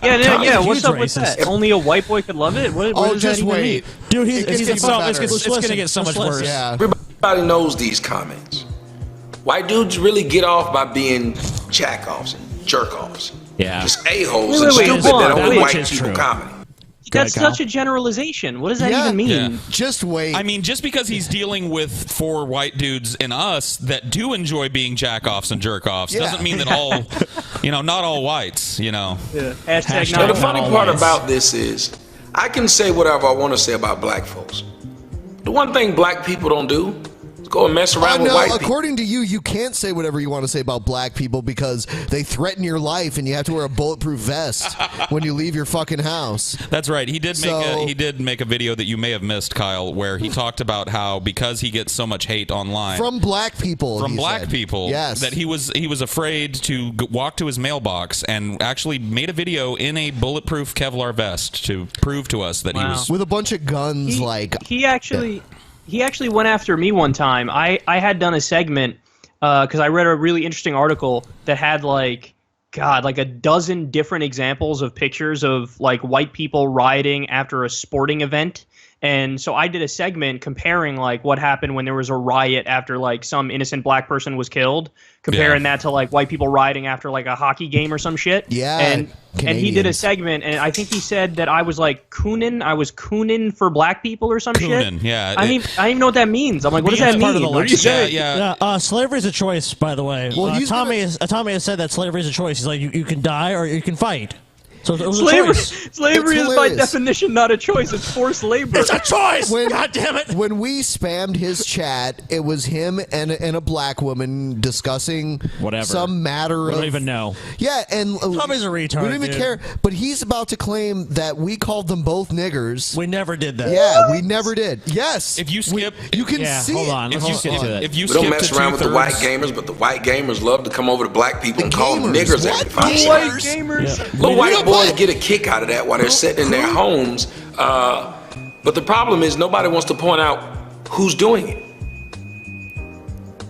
Speaker 14: Yeah, what's
Speaker 17: huge
Speaker 14: up with
Speaker 17: racist.
Speaker 14: that? Only a white boy could love it? What does that even mean?
Speaker 6: Dude,
Speaker 1: It gets
Speaker 6: it's
Speaker 1: even
Speaker 6: going
Speaker 1: better.
Speaker 6: to get so much worse.
Speaker 1: Yeah.
Speaker 10: Everybody knows these comments. White dudes really get off by being jack-offs and jerk-offs.
Speaker 6: Yeah.
Speaker 10: Just a-holes and
Speaker 14: Wait,
Speaker 10: stupid
Speaker 14: hold on,
Speaker 10: that only
Speaker 14: wait.
Speaker 10: white people comedy.
Speaker 14: That's such a generalization. What does that even mean?
Speaker 7: Yeah.
Speaker 1: Just wait.
Speaker 7: I mean, just because he's dealing with 4 white dudes in us that do enjoy being jack-offs and jerk-offs doesn't mean that all, not all whites,
Speaker 14: Yeah.
Speaker 10: Now, the funny part about this is I can say whatever I want to say about black folks. The one thing black people don't do is go and mess around with white people.
Speaker 1: According to you, you can't say whatever you want to say about black people because they threaten your life and you have to wear a bulletproof vest when you leave your fucking house.
Speaker 7: That's right. He did make a video that you may have missed, Kyle, where he talked about how because he gets so much hate online
Speaker 1: From black people.
Speaker 7: from
Speaker 1: he
Speaker 7: black
Speaker 1: said.
Speaker 7: people,
Speaker 1: Yes.
Speaker 7: that he was afraid to walk to his mailbox and actually made a video in a bulletproof Kevlar vest to prove to us that he was
Speaker 1: with a bunch of guns.
Speaker 14: He actually went after me one time. I had done a segment because I read a really interesting article that had like a dozen different examples of pictures of like white people rioting after a sporting event. And so I did a segment comparing like what happened when there was a riot after like some innocent black person was killed, comparing that to like white people rioting after like a hockey game or some shit.
Speaker 1: Yeah.
Speaker 14: And he did a segment, and I think he said that I was like cooning. I was cooning for black people or some shit.
Speaker 7: Yeah.
Speaker 14: I don't even know what that means. I'm like, what does that mean? What did you say?
Speaker 17: Slavery is a choice, by the way.
Speaker 1: Well,
Speaker 17: Tommy has said that slavery is a choice. He's like, you can die or you can fight. So it was a choice.
Speaker 14: Slavery is by definition not a choice. It's forced labor.
Speaker 17: It's a choice.
Speaker 1: God damn it! When we spammed his chat, it was him and a black woman discussing some matter.
Speaker 6: We don't even know.
Speaker 1: Yeah, and
Speaker 17: Tommy's a retard.
Speaker 1: We don't even care. But he's about to claim that we called them both niggers.
Speaker 17: We never did that.
Speaker 1: Yeah, we never did. Yes.
Speaker 7: If you skip,
Speaker 1: you can see.
Speaker 6: Hold on. Let's get to it.
Speaker 7: If you
Speaker 10: We don't
Speaker 7: skip
Speaker 10: mess
Speaker 7: to
Speaker 10: around with the
Speaker 7: 2/3
Speaker 10: white gamers, but the white gamers love to come over to black people and call them niggers every 5 seconds.
Speaker 14: White gamers.
Speaker 10: Little white boys get a kick out of that while they're sitting in their homes. But the problem is nobody wants to point out who's doing it.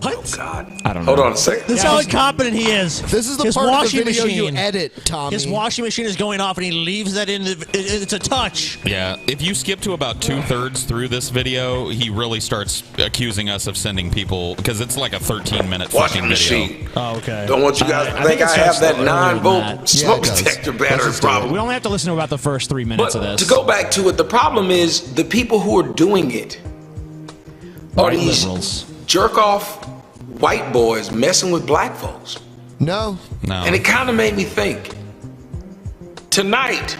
Speaker 8: What?
Speaker 10: Oh God.
Speaker 2: I don't know.
Speaker 10: Hold on a second.
Speaker 6: This is how incompetent he is.
Speaker 1: This is the
Speaker 6: His
Speaker 1: part of the
Speaker 6: washing
Speaker 1: video you
Speaker 6: machine.
Speaker 1: edit, Tommy.
Speaker 6: His washing machine is going off, and he leaves that in. It's a touch.
Speaker 7: Yeah, if you skip to about 2/3 through this video, he really starts accusing us of sending people because it's like a 13-minute fucking video.
Speaker 6: Oh, okay.
Speaker 10: Don't want you guys to think I have that 9-volt smoke detector battery problem.
Speaker 2: We only have to listen to about the first 3 minutes of
Speaker 10: But
Speaker 2: this.
Speaker 10: to go back to it, the problem is the people who are doing it are
Speaker 2: White
Speaker 10: these
Speaker 2: liberals.
Speaker 10: jerk-off white boys messing with black folks.
Speaker 1: No.
Speaker 10: And it kind of made me think, tonight,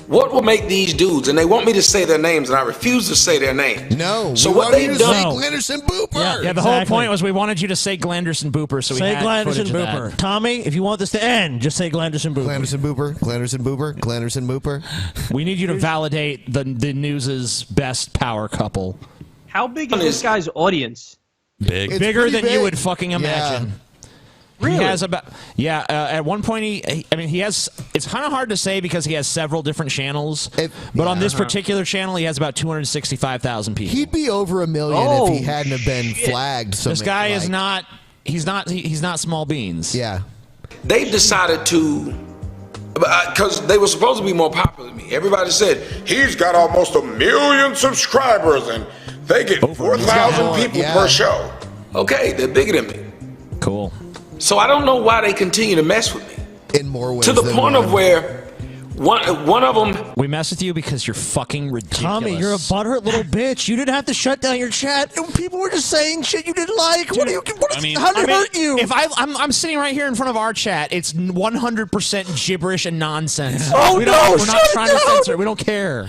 Speaker 10: what will make these dudes, and they want me to say their names, and I refuse to say their names.
Speaker 1: No.
Speaker 10: So what they've done...
Speaker 1: Glanderson Booper.
Speaker 2: Yeah, the whole point was we wanted you to say Glanderson Booper, so we
Speaker 6: Say
Speaker 2: had
Speaker 6: Glanderson
Speaker 2: footage of
Speaker 6: Booper.
Speaker 2: that.
Speaker 6: Tommy, if you want this to end, just say Glanderson Booper.
Speaker 1: Glanderson Booper. Glanderson Booper. Glanderson Booper.
Speaker 2: We need you to validate the news's best power couple.
Speaker 14: How big is this guy's audience?
Speaker 7: Big.
Speaker 2: It's bigger than you would fucking imagine.
Speaker 14: Really?
Speaker 2: He has about at one point he has. It's kind of hard to say because he has several different channels. But on this particular channel, he has about 265,000 people.
Speaker 1: He'd be over 1 million if he hadn't have been flagged.
Speaker 2: This guy is not. He's not small beans.
Speaker 1: Yeah.
Speaker 10: They've decided to, because they were supposed to be more popular than me. Everybody said, he's got almost 1 million subscribers and they get 4,000 people per show. Okay, they're bigger than me.
Speaker 2: Cool.
Speaker 10: So I don't know why they continue to mess with me.
Speaker 1: In more ways
Speaker 10: to the
Speaker 1: than
Speaker 10: point
Speaker 1: one.
Speaker 10: of where one of them...
Speaker 2: We mess with you because you're fucking ridiculous.
Speaker 6: Tommy, you're a butthurt little bitch. You didn't have to shut down your chat. People were just saying shit you didn't like. How did it hurt you?
Speaker 2: If I'm sitting right here in front of our chat, it's 100% gibberish and nonsense.
Speaker 6: Oh,
Speaker 2: we're
Speaker 6: no,
Speaker 2: not
Speaker 6: shut it
Speaker 2: trying to
Speaker 6: down.
Speaker 2: censor it. We don't care.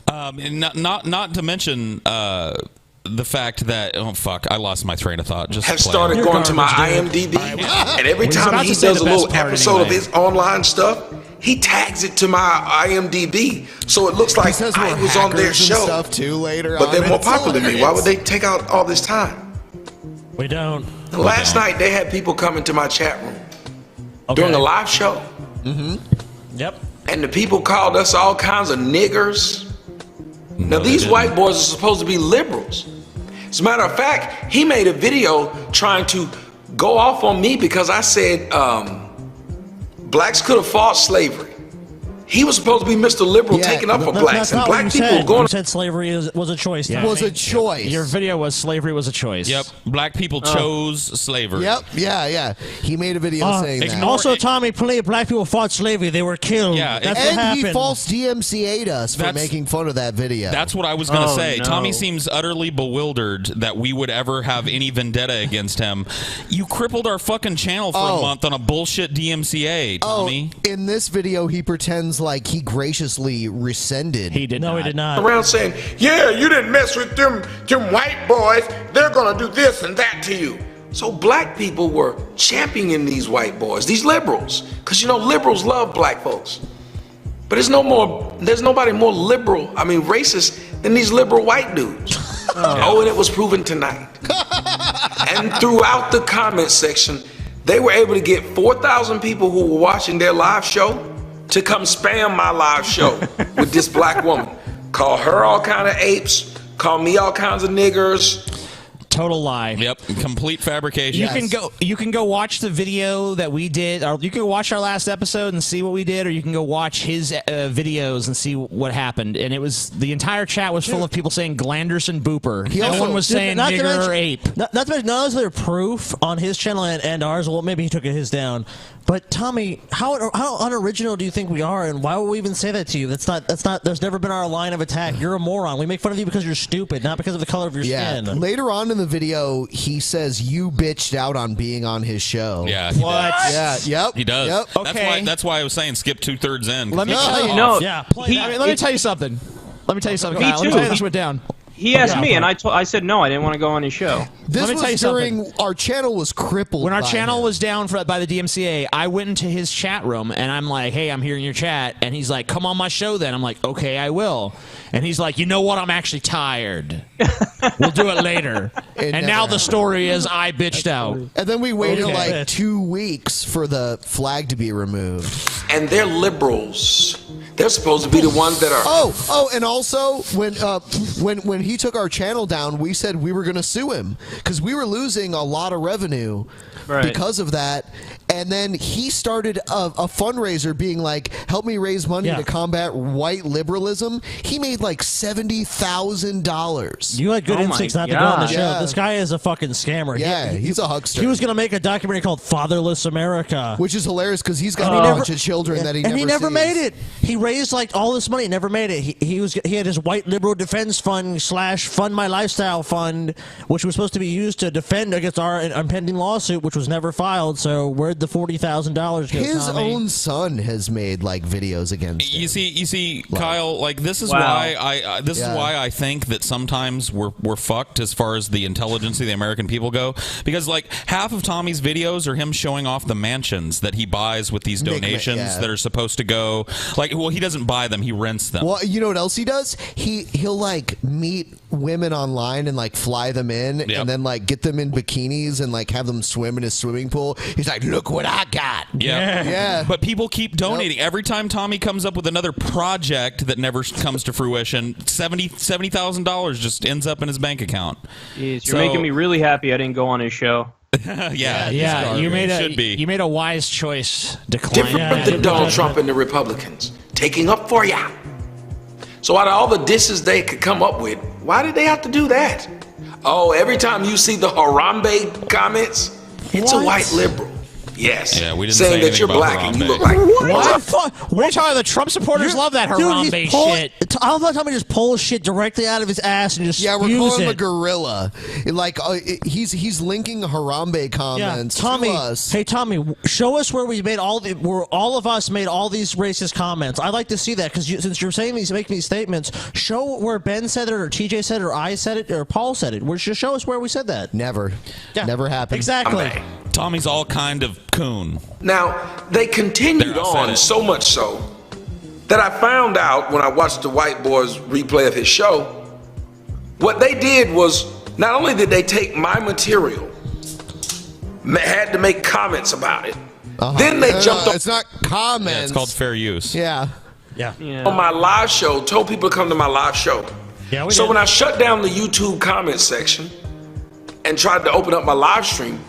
Speaker 7: And not to mention the fact that I lost my train of thought. Just
Speaker 10: have started going to my IMDb, and every time he does a little episode of his online stuff, he tags it to my IMDb, so it looks like I was on their show.
Speaker 1: Stuff too later
Speaker 10: but
Speaker 1: on.
Speaker 10: they're more
Speaker 1: It's
Speaker 10: popular than me. Why would
Speaker 1: hilarious.
Speaker 10: they take out all this time?
Speaker 6: We don't.
Speaker 10: Last night they had people come into my chat room during a live show.
Speaker 6: Yep.
Speaker 10: And the people called us all kinds of niggers. Now these white boys are supposed to be liberals. As a matter of fact, he made a video trying to go off on me because I said blacks could have fought slavery. He was supposed to be Mr. Liberal taking up for blacks, and black people going.
Speaker 6: You said slavery was a choice.
Speaker 2: Yeah.
Speaker 6: Tommy.
Speaker 1: Was a choice.
Speaker 2: Your video was slavery was a choice.
Speaker 7: Yep. Black people chose slavery.
Speaker 1: Yep. Yeah. He made a video saying that.
Speaker 6: Also, Tommy, plenty of black people fought slavery. They were killed.
Speaker 7: Yeah,
Speaker 6: That's what
Speaker 1: And
Speaker 6: happened.
Speaker 1: he false DMCA'd us for
Speaker 7: That's-
Speaker 1: making fun of that video.
Speaker 7: That's what I was going to say.
Speaker 14: no.
Speaker 7: Tommy seems utterly bewildered that we would ever have any vendetta against him. You crippled our fucking channel for a month on a bullshit DMCA, Tommy.
Speaker 1: In this video, he pretends like he graciously rescinded.
Speaker 2: He did
Speaker 6: no,
Speaker 2: not.
Speaker 6: he did not.
Speaker 24: Around saying, yeah, you didn't mess with them white boys. They're gonna do this and that to you.
Speaker 10: So black people were championing these white boys, these liberals, because you know liberals love black folks. But there's nobody more liberal, racist than these liberal white dudes. And it was proven tonight. And throughout the comment section, they were able to get 4,000 people who were watching their live show to come spam my live show with this black woman. Call her all kind of apes, call me all kinds of niggers.
Speaker 2: Total lie.
Speaker 7: Yep, complete fabrication.
Speaker 2: You can go watch the video that we did, or you can go watch our last episode and see what we did, or you can go watch his videos and see what happened. And it was the entire chat was full of people saying Glanderson Booper. No one was saying nigger or ape.
Speaker 6: Not to mention, not only is there proof on his channel and ours. Well, maybe he took his down. But Tommy, how unoriginal do you think we are, and why would we even say that to you? That's not. There's never been our line of attack. You're a moron. We make fun of you because you're stupid, not because of the color of your skin.
Speaker 1: Later on in the video, he says you bitched out on being on his show.
Speaker 7: Yeah. He
Speaker 2: What?
Speaker 7: does.
Speaker 1: Yeah. Yep.
Speaker 7: He does.
Speaker 1: Yep.
Speaker 2: Okay.
Speaker 7: That's why I was saying skip 2/3 in.
Speaker 2: Let me tell you. Let me tell you something. Let me tell you something.
Speaker 14: Me
Speaker 2: Kyle. Let me
Speaker 14: too.
Speaker 2: tell you this went down.
Speaker 14: He asked me, and I said no. I didn't want to go on his show.
Speaker 1: This
Speaker 2: Let me
Speaker 1: was
Speaker 2: tell you
Speaker 1: during
Speaker 2: something.
Speaker 1: our channel was crippled.
Speaker 2: When our
Speaker 1: by
Speaker 2: channel
Speaker 1: him.
Speaker 2: was down by the DMCA, I went into his chat room and I'm like, "Hey, I'm here in your chat," and he's like, "Come on my show then." I'm like, "Okay, I will," and he's like, "You know what? I'm actually tired. We'll do it later." And now the story is I bitched out.
Speaker 1: And then we waited
Speaker 2: Okay.
Speaker 1: like 2 weeks for the flag to be removed.
Speaker 10: And they're liberals. They're supposed to be the ones that are.
Speaker 1: Oh, and also when he took our channel down, we said we were going to sue him because we were losing a lot of revenue because of that. And then he started a fundraiser being like, help me raise money to combat white liberalism. He made like $70,000.
Speaker 6: You had good instincts not to go on the show.
Speaker 1: Yeah.
Speaker 6: This guy is a fucking scammer.
Speaker 1: Yeah, he's a huckster.
Speaker 6: He was going to make a documentary called Fatherless America.
Speaker 1: Which is hilarious because he's got a bunch of children that he never sees.
Speaker 6: Made it. He raised like all this money, never made it. He had his white liberal defense fund / fund my lifestyle fund, which was supposed to be used to defend against our impending lawsuit, which was never filed. So where'd the $40,000 go?
Speaker 1: His
Speaker 6: Tommy?
Speaker 1: own son has made like videos against him.
Speaker 7: You see, Kyle. Like this is why is why I think that sometimes we're fucked as far as the intelligence of the American people go, because like half of Tommy's videos are him showing off the mansions that he buys with these donations that are supposed to go. Like, well, he doesn't buy them; he rents them.
Speaker 1: Well, you know what else he does? He'll like meet women online and like fly them in, and then like get them in bikinis and like have them swim in his swimming pool. He's like, "Look what I got!" Yeah.
Speaker 7: But people keep donating. Every time Tommy comes up with another project that never comes to fruition, $70,000 just ends up in his bank account.
Speaker 14: Jeez, you're making me really happy I didn't go on his show.
Speaker 2: Yeah. You made a wise choice.
Speaker 10: Different than Donald Trump and the Republicans taking up for ya. So out of all the disses they could come up with, why did they have to do that? Oh, every time you see the Harambe comments, it's a white liberal. Yes.
Speaker 7: Yeah, we didn't
Speaker 10: saying
Speaker 7: say
Speaker 10: that you're
Speaker 7: anything about
Speaker 10: black and
Speaker 7: Harambe.
Speaker 10: you look like
Speaker 2: What are you talking about? The Trump supporters love that Harambe shit.
Speaker 6: I love how Tommy just pulls shit directly out of his ass and just
Speaker 1: we're
Speaker 6: spews
Speaker 1: calling him a
Speaker 6: it.
Speaker 1: gorilla. Like he's linking Harambe comments
Speaker 6: Tommy,
Speaker 1: to us.
Speaker 6: hey Tommy, show us where we made where all of us made all these racist comments. I'd like to see that because since you're saying making these statements, show where Ben said it or TJ said it or I said it or Paul said it. Just show us where we said that.
Speaker 1: Never happened.
Speaker 6: Exactly.
Speaker 7: Tommy's all kind of coon.
Speaker 10: Now, they continued on so much so that I found out when I watched the White Boys replay of his show, what they did was not only did they take my material, had to make comments about it, then they jumped on.
Speaker 1: It's not comments.
Speaker 7: Yeah, it's called fair use.
Speaker 1: Yeah.
Speaker 10: On my live show, told people to come to my live show. So when I shut down the YouTube comment section and tried to open up my live stream,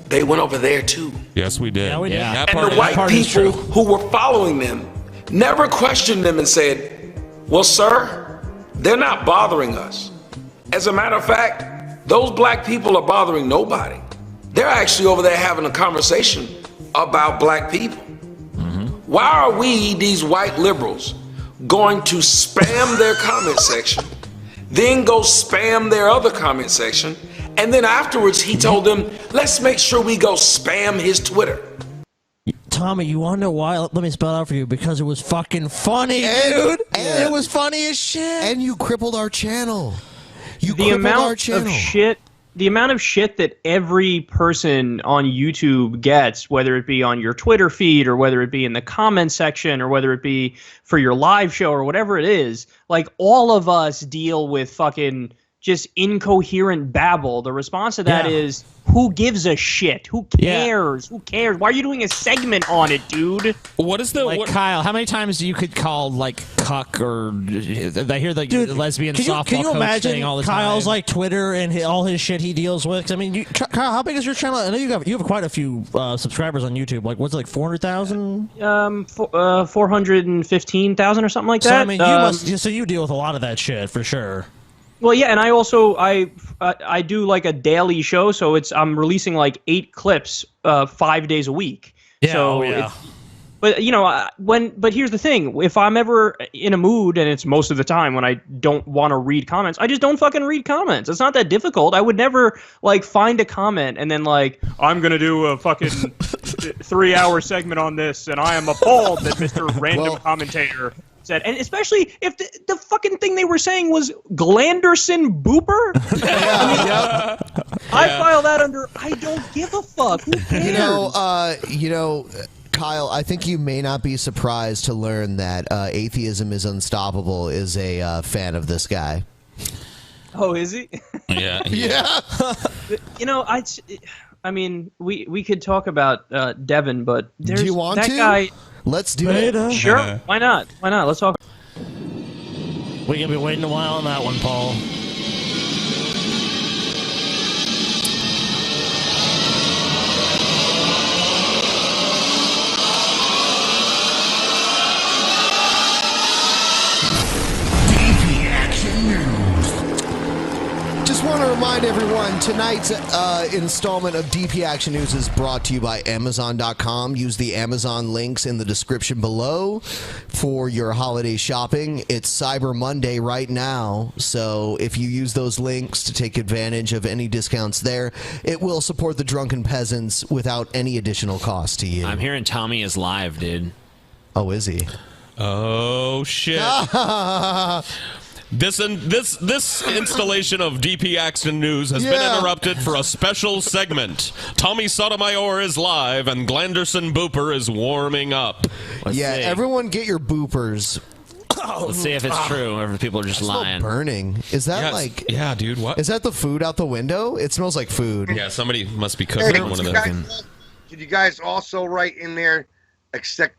Speaker 10: they went over there too.
Speaker 7: Yes, we did.
Speaker 10: And the white people who were following them never questioned them and said, well, sir, they're not bothering us. As a matter of fact, those black people are bothering nobody. They're actually over there having a conversation about black people. Why are we, these white liberals, going to spam their comment section, then go spam their other comment section, and then afterwards he told them, let's make sure we go spam his Twitter.
Speaker 6: Tommy, you want to know why? Let me spell it out for you. Because it was fucking funny, dude. And it was funny as shit.
Speaker 1: And you crippled our channel.
Speaker 14: The amount of shit that every person on YouTube gets, whether it be on your Twitter feed or whether it be in the comment section or whether it be for your live show or whatever it is, like all of us deal with fucking just incoherent babble. The response to that is, who gives a shit? Who cares? Who cares? Why are you doing a segment on it, dude?
Speaker 7: What is the
Speaker 2: Kyle? How many times you could call like cuck or I hear the lesbian softball
Speaker 6: Can you
Speaker 2: coach
Speaker 6: imagine
Speaker 2: saying all the
Speaker 6: Kyle's
Speaker 2: time.
Speaker 6: like Twitter and all his shit he deals with? 'Cause, I mean, Kyle, how big is your channel? I know you have quite a few subscribers on YouTube. Like, what's it, like 400,000?
Speaker 14: 415,000 or something like that.
Speaker 6: So I mean, you deal with a lot of that shit for sure.
Speaker 14: Well, yeah, and I also I do like a daily show, so I'm releasing like 8 clips 5 days a week.
Speaker 6: Yeah,
Speaker 14: so but you know, but here's the thing: if I'm ever in a mood, and it's most of the time when I don't want to read comments, I just don't fucking read comments. It's not that difficult. I would never like find a comment and then like I'm gonna do a fucking 3-hour segment on this, and I am appalled that Mr. Random Commentator said, and especially if the fucking thing they were saying was Glanderson Booper. I file that under I don't give a fuck. Who cares?
Speaker 1: You know, Kyle, I think you may not be surprised to learn that Atheism is Unstoppable is a fan of this guy.
Speaker 14: Oh, is he?
Speaker 7: Yeah.
Speaker 1: Yeah.
Speaker 14: You know, I mean, we could talk about Devin, but there's
Speaker 1: Do you want
Speaker 14: that
Speaker 1: to?
Speaker 14: guy.
Speaker 1: Let's do it.
Speaker 14: Sure. Why not? Why not? Let's talk.
Speaker 6: We're gonna be waiting a while on that one, Paul.
Speaker 1: Just want to remind everyone, tonight's installment of DP Action News is brought to you by Amazon.com. Use the Amazon links in the description below for your holiday shopping. It's Cyber Monday right now, so if you use those links to take advantage of any discounts there, it will support the Drunken Peasants without any additional cost to you.
Speaker 15: I'm hearing Tommy is live, dude.
Speaker 1: Oh, is he?
Speaker 18: Oh, shit. This installation of DP Action News has been interrupted for a special segment. Tommy Sotomayor is live and Glanderson Booper is warming up.
Speaker 1: Everyone get your boopers.
Speaker 15: Let's see if it's true or if people are just lying.
Speaker 1: Burning. Is that like...
Speaker 18: Yeah, dude, what?
Speaker 1: Is that the food out the window? It smells like food.
Speaker 18: Yeah, somebody must be cooking one of those.
Speaker 20: Did you guys also write in there, accept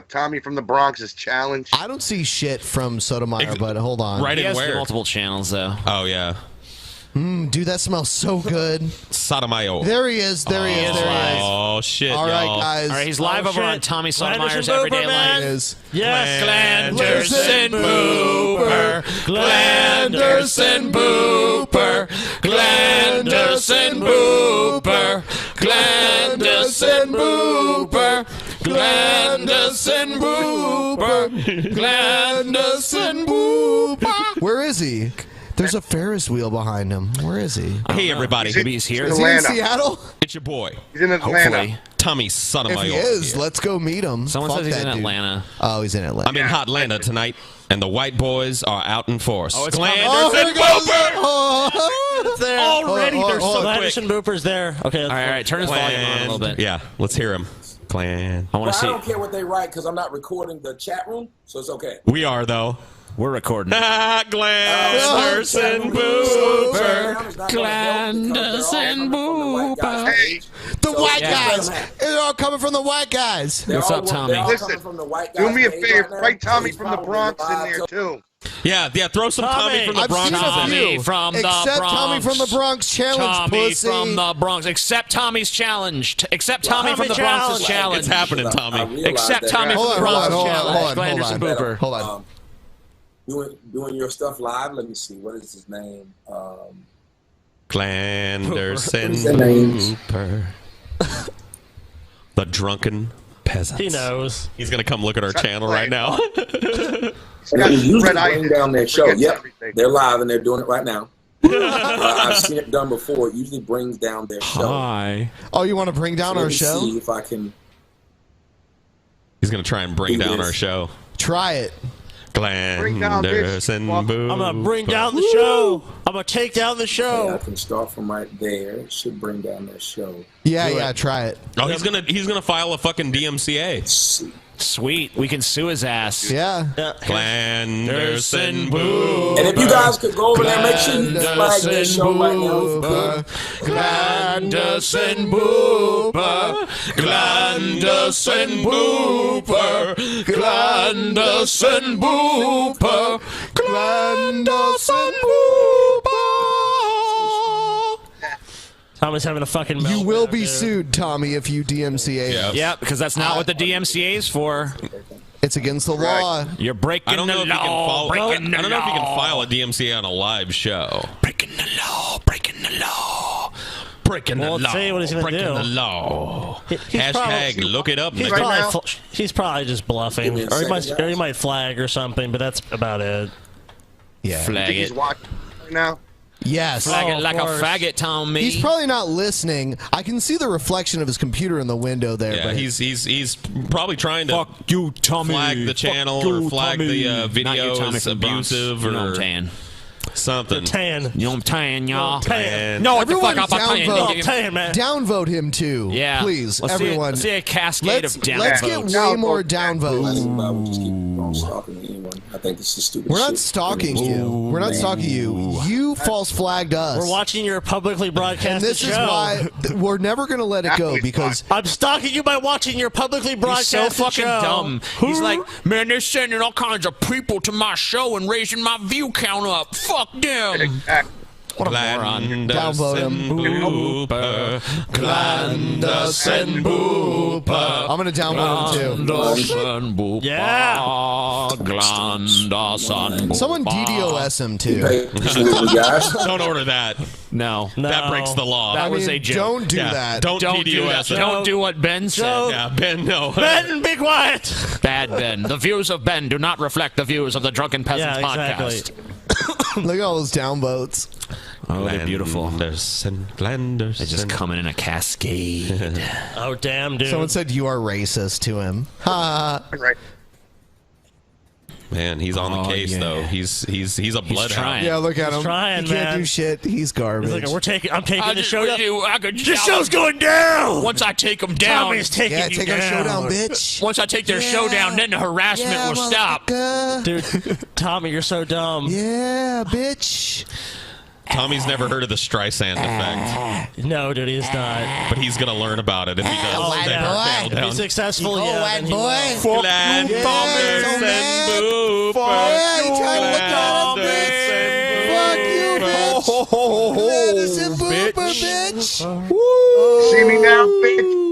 Speaker 20: Tommy from the Bronx's challenge?
Speaker 1: I don't see shit from Sotomayor, but hold on.
Speaker 15: He has multiple channels, though.
Speaker 18: Oh, yeah.
Speaker 1: Dude, that smells so good.
Speaker 18: Sotomayor.
Speaker 1: There he is. There he is. There he is.
Speaker 18: Oh, shit,
Speaker 1: All right,
Speaker 18: y'all.
Speaker 1: guys.
Speaker 15: All right, he's live over on Tommy Sotomayor's Everyday Life.
Speaker 1: Yes.
Speaker 15: Glanderson Booper. Glanderson Booper. Glanderson Booper. Glanderson Booper. Glanderson Booper.
Speaker 1: Glanderson Booper. Where is he? There's a Ferris wheel behind him. Where is he?
Speaker 18: Hey, everybody.
Speaker 15: Maybe he's here.
Speaker 1: Is he in Seattle?
Speaker 18: It's your boy.
Speaker 20: He's in Atlanta.
Speaker 15: Hopefully.
Speaker 18: Tommy Sotomayor.
Speaker 1: If he is, let's go meet him.
Speaker 15: Someone
Speaker 1: Fuck
Speaker 15: says he's
Speaker 1: that
Speaker 15: in
Speaker 1: dude.
Speaker 15: Atlanta.
Speaker 1: Oh, he's in Atlanta.
Speaker 18: I'm in Hotlanta tonight, and the white boys are out in force.
Speaker 15: Oh, it's
Speaker 18: Glanderson Booper!
Speaker 6: It's there.
Speaker 15: Already, they're so quick.
Speaker 6: Glanderson Booper's there. Okay.
Speaker 15: All right, turn his volume on a little bit.
Speaker 18: Yeah, let's hear him. Clan.
Speaker 15: I want to see.
Speaker 10: I don't care what they write because I'm not recording the chat room, so it's okay.
Speaker 18: We are, though.
Speaker 15: We're recording.
Speaker 18: Glanderson Booper.
Speaker 15: Glanderson Booper.
Speaker 20: Hey,
Speaker 1: The white guys. They're all coming from the white guys.
Speaker 15: What's up, Tommy?
Speaker 20: listen, do me a favor. Write Tommy from the Bronx in there, too.
Speaker 18: Yeah, throw some Tommy from the
Speaker 1: I've
Speaker 18: Bronx.
Speaker 1: seen a
Speaker 15: Tommy
Speaker 1: few.
Speaker 15: from the
Speaker 1: Except
Speaker 15: Bronx.
Speaker 1: Tommy from the Bronx challenge,
Speaker 15: Tommy
Speaker 1: pussy.
Speaker 15: from the Bronx. Accept Tommy's challenge. Accept Tommy from the Bronx's challenge.
Speaker 18: It's happening, Tommy.
Speaker 15: Accept Tommy from the Bronx's challenge. Glanderson Booper.
Speaker 1: Hold on.
Speaker 10: Doing your stuff live. Let me see. What is his name?
Speaker 18: Glanderson Booper. The Drunken Peasants.
Speaker 6: He knows.
Speaker 18: He's going to come look at our channel right now.
Speaker 10: They usually bring down their show. Yep, they're live and they're doing it right now. I've seen it done before. It usually brings down their show.
Speaker 18: Hi.
Speaker 1: Oh, you want to bring down our show?
Speaker 10: See if I can.
Speaker 18: He's going to try and bring down our show.
Speaker 1: Try it.
Speaker 18: Glanderson Booper.
Speaker 6: I'm gonna bring down the show. I'm gonna take down the show.
Speaker 10: Yeah, I can start from right there. It should bring down their show.
Speaker 1: Yeah, try it.
Speaker 18: Oh, he's gonna file a fucking DMCA.
Speaker 15: Sweet. We can sue his ass.
Speaker 1: Yeah.
Speaker 18: Glanderson Booper.
Speaker 10: And if you guys could go over there, make sure you flag their show right now.
Speaker 18: Glanderson Booper. Glanderson Booper. Glanderson Booper. Glanderson Booper.
Speaker 6: Tommy's having a fucking meltdown.
Speaker 1: You will be sued, Tommy, if you DMCA us.
Speaker 15: Yeah, because that's not what the DMCA is for.
Speaker 1: It's against the law.
Speaker 15: You're breaking
Speaker 18: I don't know
Speaker 15: the
Speaker 18: if you can
Speaker 15: law.
Speaker 18: I don't know if you can file a DMCA on a live show.
Speaker 15: Breaking the law. Breaking the law.
Speaker 18: Breaking the
Speaker 6: Well,
Speaker 18: law.
Speaker 6: let's see what he's gonna
Speaker 18: breaking
Speaker 6: do.
Speaker 18: the law.
Speaker 6: He's
Speaker 18: Hashtag
Speaker 6: probably-
Speaker 18: look it up.
Speaker 6: He's
Speaker 18: nigga.
Speaker 6: probably just bluffing, or he might flag or something. But that's about it.
Speaker 1: Yeah.
Speaker 20: Think he's watching right now?
Speaker 1: Yes.
Speaker 15: Flag it like a faggot, Tommy.
Speaker 1: He's probably not listening. I can see the reflection of his computer in the window there.
Speaker 18: Yeah,
Speaker 1: but
Speaker 18: he's probably trying to
Speaker 15: you, Tommy.
Speaker 18: flag the channel
Speaker 15: you,
Speaker 18: or flag
Speaker 15: Tommy.
Speaker 18: the video
Speaker 15: Not you, Tommy
Speaker 18: as
Speaker 15: from Bronx.
Speaker 18: abusive
Speaker 15: You know I'm
Speaker 18: or
Speaker 15: tan.
Speaker 18: something.
Speaker 6: Tan.
Speaker 15: You know I'm tan, y'all.
Speaker 1: Tan.
Speaker 15: No, what the
Speaker 1: Everyone
Speaker 15: fuck? I'm
Speaker 1: downvote.
Speaker 15: tan, man.
Speaker 1: Downvote him too.
Speaker 15: Yeah.
Speaker 1: Please,
Speaker 15: Let's
Speaker 1: everyone.
Speaker 15: See a cascade
Speaker 1: let's
Speaker 15: of downvotes.
Speaker 1: Let's get way more downvotes.
Speaker 10: everyone. I think this is stupid.
Speaker 1: We're not
Speaker 10: shit.
Speaker 1: stalking you. We're not stalking you. You false flagged us.
Speaker 17: We're watching your publicly broadcasted
Speaker 1: and this
Speaker 17: show.
Speaker 1: is why we're never going to let it go because
Speaker 17: I'm stalking you by watching your publicly
Speaker 15: He's
Speaker 17: broadcasted
Speaker 15: so fucking
Speaker 17: show.
Speaker 15: dumb. He's like, man, they're sending all kinds of people to my show and raising my view count up. Fuck them.
Speaker 1: What a moron.
Speaker 7: Downvote him.
Speaker 1: Glanderson Booper. I'm going to downvote him too.
Speaker 15: Glanderson Booper.
Speaker 17: Yeah.
Speaker 15: Glanderson Booper.
Speaker 1: Someone DDoS him too.
Speaker 7: Don't order that.
Speaker 15: No.
Speaker 7: That breaks the law.
Speaker 15: That was a joke.
Speaker 1: Don't do
Speaker 7: Yeah,
Speaker 1: that.
Speaker 7: Don't DDoS it.
Speaker 15: Don't do what Ben said.
Speaker 7: Yeah, Ben, no.
Speaker 17: Ben, be quiet.
Speaker 15: Bad Ben. The views of Ben do not reflect the views of the Drunken Peasants podcast.
Speaker 1: Look at all those downvotes.
Speaker 15: Oh, they're beautiful.
Speaker 7: Glanderson.
Speaker 15: They're just coming in a cascade.
Speaker 17: Oh, damn, dude.
Speaker 1: Someone said you are racist to him. Ha.
Speaker 20: Right.
Speaker 7: Man, he's on the case though. He's a bloodhound.
Speaker 15: trying.
Speaker 1: Yeah, look at
Speaker 17: He's
Speaker 1: him.
Speaker 17: trying,
Speaker 1: he can't
Speaker 17: man.
Speaker 1: do shit. He's garbage.
Speaker 17: He's like, I'm taking the show down.
Speaker 15: The
Speaker 17: show's going down.
Speaker 15: Once I take them down.
Speaker 17: Tommy's taking
Speaker 1: yeah,
Speaker 17: you
Speaker 1: take
Speaker 17: down.
Speaker 1: our show down, bitch.
Speaker 15: Once I take their show down, then the harassment will stop.
Speaker 17: Dude, Tommy, you're so dumb.
Speaker 1: Yeah, bitch.
Speaker 7: Tommy's never heard of the Streisand effect,
Speaker 17: No, dude, he's not.
Speaker 7: but he's gonna learn about it if he does.
Speaker 17: Oh,
Speaker 7: take
Speaker 17: yeah.
Speaker 7: our tail
Speaker 17: If
Speaker 7: down.
Speaker 17: he's successful,
Speaker 1: Oh,
Speaker 17: yeah,
Speaker 1: white
Speaker 17: then he
Speaker 1: boy.
Speaker 17: will.
Speaker 1: Fuck
Speaker 7: Glanderson
Speaker 1: you, man. So mad.
Speaker 7: Booper.
Speaker 1: Yeah, you trying to look at him, bitch. Fuck you, bitch. Glanderson Booper, bitch.
Speaker 20: See me now, bitch.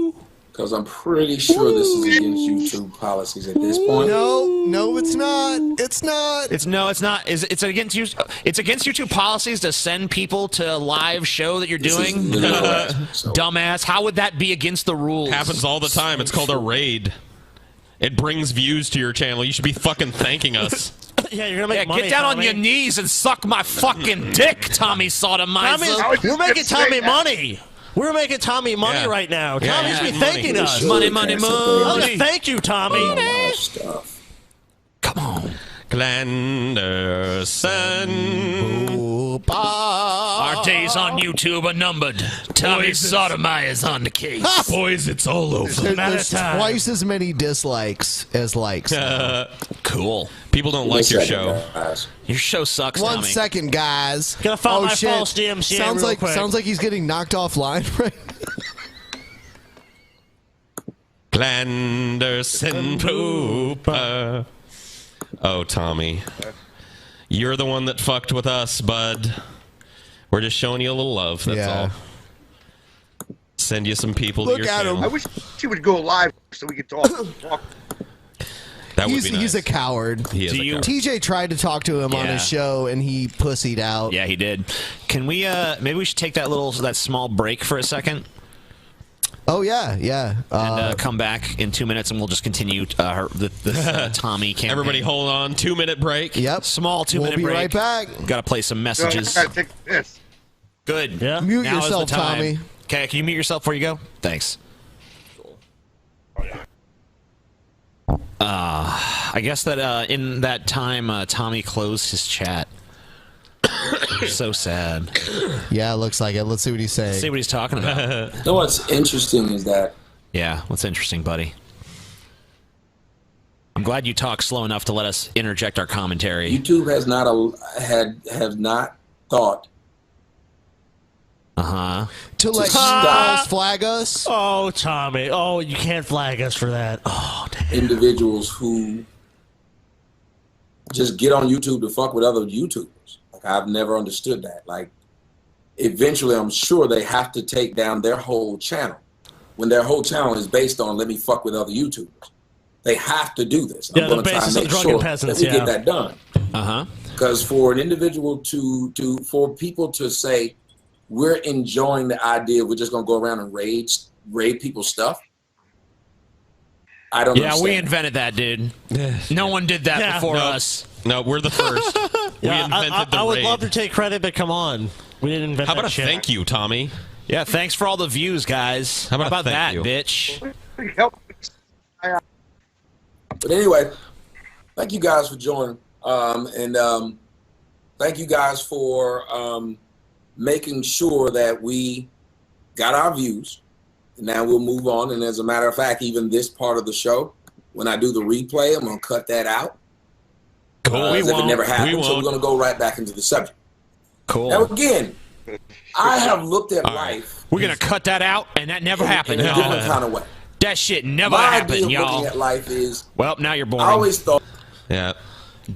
Speaker 10: Because I'm pretty sure this is against YouTube policies at this point.
Speaker 1: No, it's not. It's not.
Speaker 15: It's not. It's against you. It's against YouTube policies to send people to a live show that you're doing. Dumbass. How would that be against the rules?
Speaker 7: Happens all the time. It's called a raid. It brings views to your channel. You should be fucking thanking us.
Speaker 17: Yeah, you're gonna make money.
Speaker 15: Get down
Speaker 17: Tommy.
Speaker 15: on your knees and suck my fucking dick, Tommy Sotomizer.
Speaker 17: You're making Tommy money. We're making Tommy money
Speaker 7: Yeah.
Speaker 17: right now.
Speaker 7: Yeah,
Speaker 17: Tommy should be
Speaker 7: money.
Speaker 17: thanking us.
Speaker 15: Money, money,
Speaker 17: I want
Speaker 15: money.
Speaker 17: to thank you, Tommy.
Speaker 15: Come on.
Speaker 7: Glanderson.
Speaker 15: Our days on YouTube are numbered. Tommy Sotomayor is on the case.
Speaker 7: Boys, it's all over.
Speaker 1: There's twice as many dislikes as likes.
Speaker 15: Cool.
Speaker 7: People don't like your show.
Speaker 15: Your show sucks,
Speaker 1: One
Speaker 15: Tommy.
Speaker 1: second, guys.
Speaker 17: Gotta file my
Speaker 1: shit.
Speaker 17: false DMCA
Speaker 1: Sounds
Speaker 17: real
Speaker 1: like
Speaker 17: quick.
Speaker 1: sounds like he's getting knocked offline right
Speaker 7: Glanderson Pooper. Oh, Tommy. You're the one that fucked with us, bud. We're just showing you a little love, that's all. Send you some people
Speaker 20: Look
Speaker 7: to your
Speaker 20: at
Speaker 7: channel.
Speaker 20: him. I wish he would go live so we could talk.
Speaker 7: That would
Speaker 1: he's,
Speaker 7: be nice.
Speaker 1: he's a coward.
Speaker 7: He is a coward.
Speaker 1: TJ tried to talk to him on his show and he pussied out.
Speaker 15: Yeah, he did. Can we, maybe we should take that small break for a second?
Speaker 1: Oh, yeah.
Speaker 15: And come back in 2 minutes and we'll just continue this Tommy campaign.
Speaker 7: Everybody hold on. 2-minute break.
Speaker 1: Yep.
Speaker 15: Small 2-minute break.
Speaker 1: We'll be right back.
Speaker 15: Got to play some messages.
Speaker 20: I gotta take this.
Speaker 15: Good.
Speaker 17: Yeah.
Speaker 1: Mute
Speaker 15: Now is
Speaker 1: yourself,
Speaker 15: the time.
Speaker 1: Tommy.
Speaker 15: Okay, can you mute yourself before you go? Thanks. I guess that in that time, Tommy closed his chat. So sad.
Speaker 1: Yeah, it looks like it. Let's see what he's saying.
Speaker 15: See what he's talking about.
Speaker 10: You know what's interesting is that
Speaker 15: Yeah, what's interesting, buddy? I'm glad you talk slow enough to let us interject our commentary.
Speaker 10: YouTube has not have not thought
Speaker 1: to let
Speaker 10: stop
Speaker 1: flag us.
Speaker 17: Oh, Tommy. Oh, you can't flag us for that. Oh, damn.
Speaker 10: individuals who just get on YouTube to fuck with other YouTubers. Like, I've never understood that. Like, eventually, I'm sure they have to take down their whole channel when their whole channel is based on let me fuck with other YouTubers. They have to do this.
Speaker 17: Yeah,
Speaker 10: I'm going
Speaker 17: the
Speaker 10: to try and
Speaker 17: basis of
Speaker 10: make
Speaker 17: Drunken
Speaker 10: sure
Speaker 17: Peasants,
Speaker 10: that we
Speaker 17: yeah.
Speaker 10: get that done. Because for an individual for people to say we're enjoying the idea we're just going to go around and raid people's stuff, I don't
Speaker 15: Yeah,
Speaker 10: understand.
Speaker 15: we invented that, dude. No one did that before us.
Speaker 7: No, we're the first. We invented the
Speaker 17: I would
Speaker 7: raid.
Speaker 17: love to take credit, but come on. We didn't invent
Speaker 7: How about
Speaker 17: that
Speaker 7: a
Speaker 17: shit.
Speaker 7: thank you, Tommy?
Speaker 15: Yeah, thanks for all the views, guys.
Speaker 7: How about a
Speaker 15: that,
Speaker 7: thank you?
Speaker 15: bitch?
Speaker 10: But anyway, thank you guys for joining. And thank you guys for making sure that we got our views. And now we'll move on. And as a matter of fact, even this part of the show, when I do the replay, I'm going to cut that out.
Speaker 15: Cool.
Speaker 10: As if it never happened. So we're going to go right back into the subject.
Speaker 15: Cool.
Speaker 10: Now again, I have looked at life.
Speaker 15: We're gonna cut that out, and that never happened.
Speaker 10: In a different kind of way.
Speaker 15: That shit never
Speaker 10: My
Speaker 15: happened,
Speaker 10: idea of
Speaker 15: y'all.
Speaker 10: looking at life is.
Speaker 15: Well, now you're boring.
Speaker 10: I always thought.
Speaker 7: Yeah.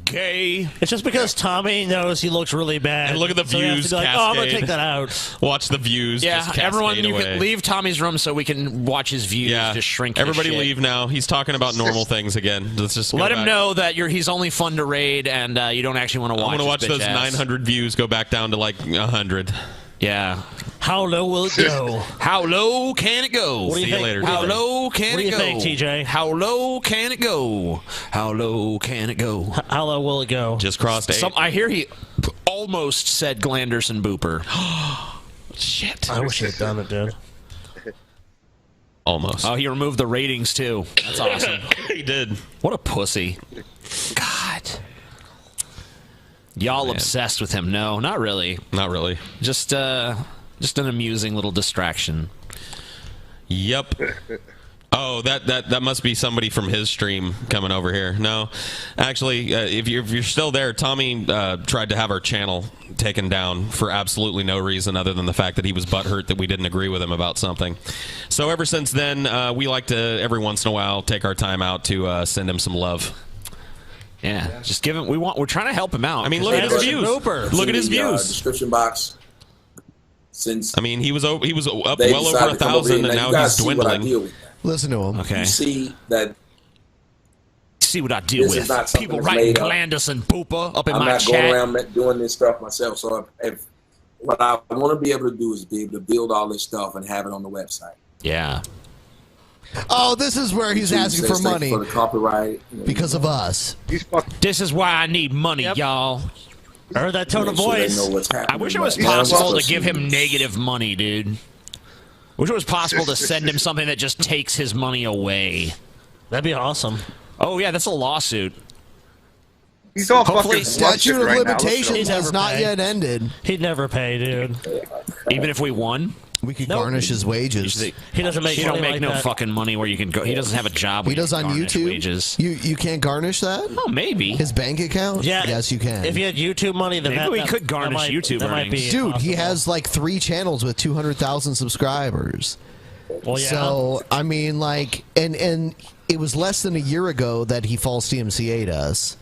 Speaker 15: Gay.
Speaker 6: It's just because Tommy knows he looks really bad.
Speaker 7: And look at the
Speaker 6: so he has
Speaker 7: views
Speaker 6: to be like, oh, I'm gonna
Speaker 7: cascade.
Speaker 6: take that out.
Speaker 7: Watch the views.
Speaker 15: Yeah,
Speaker 7: just
Speaker 15: everyone,
Speaker 7: cascade
Speaker 15: you
Speaker 7: away.
Speaker 15: can leave Tommy's room so we can watch his views just shrink. to
Speaker 7: Everybody
Speaker 15: shit.
Speaker 7: leave now. He's talking about normal things again. Let's just go
Speaker 15: Let him
Speaker 7: back.
Speaker 15: know that he's only fun to raid, and you don't actually want to watch.
Speaker 7: I'm gonna watch
Speaker 15: his bitch
Speaker 7: those
Speaker 15: ass.
Speaker 7: 900 views go back down to like 100.
Speaker 15: Yeah.
Speaker 6: How low will it go?
Speaker 15: How low can it go?
Speaker 6: What do you
Speaker 7: See you
Speaker 6: think?
Speaker 7: later.
Speaker 15: How low can
Speaker 6: What do
Speaker 15: it
Speaker 6: you
Speaker 15: go?
Speaker 6: think, TJ?
Speaker 15: How low can it go? How low can it go?
Speaker 6: How low will it go?
Speaker 7: Just crossed 8.
Speaker 15: I hear he almost said Glanderson Booper.
Speaker 7: Shit.
Speaker 6: I wish he had done it, dude.
Speaker 7: Almost.
Speaker 15: Oh, he removed the ratings too. That's awesome.
Speaker 7: He did.
Speaker 15: What a pussy. God. Y'all obsessed with him? No, not really.
Speaker 7: Not really.
Speaker 15: Just an amusing little distraction.
Speaker 7: Yep. Oh, that must be somebody from his stream coming over here. No, actually, if you're still there, Tommy tried to have our channel taken down for absolutely no reason other than the fact that he was butthurt that we didn't agree with him about something. So ever since then, we like to every once in a while take our time out to send him some love.
Speaker 15: Yeah, just give him. We're trying to help him out.
Speaker 7: I mean, look at his views. Look at his views.
Speaker 10: Description box. Since
Speaker 7: I mean, he was up
Speaker 10: they
Speaker 7: well over
Speaker 10: decided to come over
Speaker 7: 1,000,
Speaker 10: here,
Speaker 7: and
Speaker 10: you
Speaker 7: now
Speaker 10: guys
Speaker 7: he's
Speaker 10: see what I
Speaker 7: dwindling.
Speaker 10: deal with.
Speaker 1: Listen to him.
Speaker 15: Okay.
Speaker 10: You see that.
Speaker 15: See what I deal
Speaker 10: This is
Speaker 15: with.
Speaker 10: not something
Speaker 15: People
Speaker 10: that's
Speaker 15: writing
Speaker 10: made up.
Speaker 15: Glanderson Booper up in
Speaker 10: I'm
Speaker 15: my
Speaker 10: not
Speaker 15: chat.
Speaker 10: going around doing this stuff myself. So if what I want to be able to do is be able to build all this stuff and have it on the website.
Speaker 15: Yeah.
Speaker 1: Oh, this is where he's asking for money
Speaker 10: for the copyright
Speaker 1: because of us.
Speaker 15: This is why I need money, y'all.
Speaker 6: I heard that tone of voice.
Speaker 15: I wish it was possible to give him negative money, dude. Wish it was possible to send him something that just takes his money away.
Speaker 6: That'd be awesome.
Speaker 15: Oh yeah, that's a lawsuit.
Speaker 20: He's all
Speaker 15: Hopefully-
Speaker 20: fucking
Speaker 1: Statute of
Speaker 20: right now.
Speaker 1: limitations has not yet ended.
Speaker 6: He'd never pay, dude.
Speaker 15: Even if we won,
Speaker 1: we could garnish his wages.
Speaker 6: He doesn't make
Speaker 15: He don't
Speaker 6: money
Speaker 15: make
Speaker 6: like
Speaker 15: no
Speaker 6: that.
Speaker 15: fucking money where you can go. He doesn't have a job.
Speaker 1: He
Speaker 15: where you
Speaker 1: does
Speaker 15: can
Speaker 1: on
Speaker 15: garnish
Speaker 1: YouTube.
Speaker 15: Wages.
Speaker 1: You can't garnish that?
Speaker 15: Oh, maybe.
Speaker 1: His bank account?
Speaker 6: Yeah.
Speaker 1: Yes, you can.
Speaker 6: If he had YouTube money, then
Speaker 15: Maybe we
Speaker 6: that
Speaker 15: could garnish
Speaker 6: might,
Speaker 15: YouTube
Speaker 6: that might be
Speaker 15: earnings.
Speaker 1: Dude, he
Speaker 6: possible.
Speaker 1: has like 3 channels with 200,000 subscribers.
Speaker 6: Well, yeah.
Speaker 1: So, I mean, like, and it was less than a year ago that he false DMCA'd us.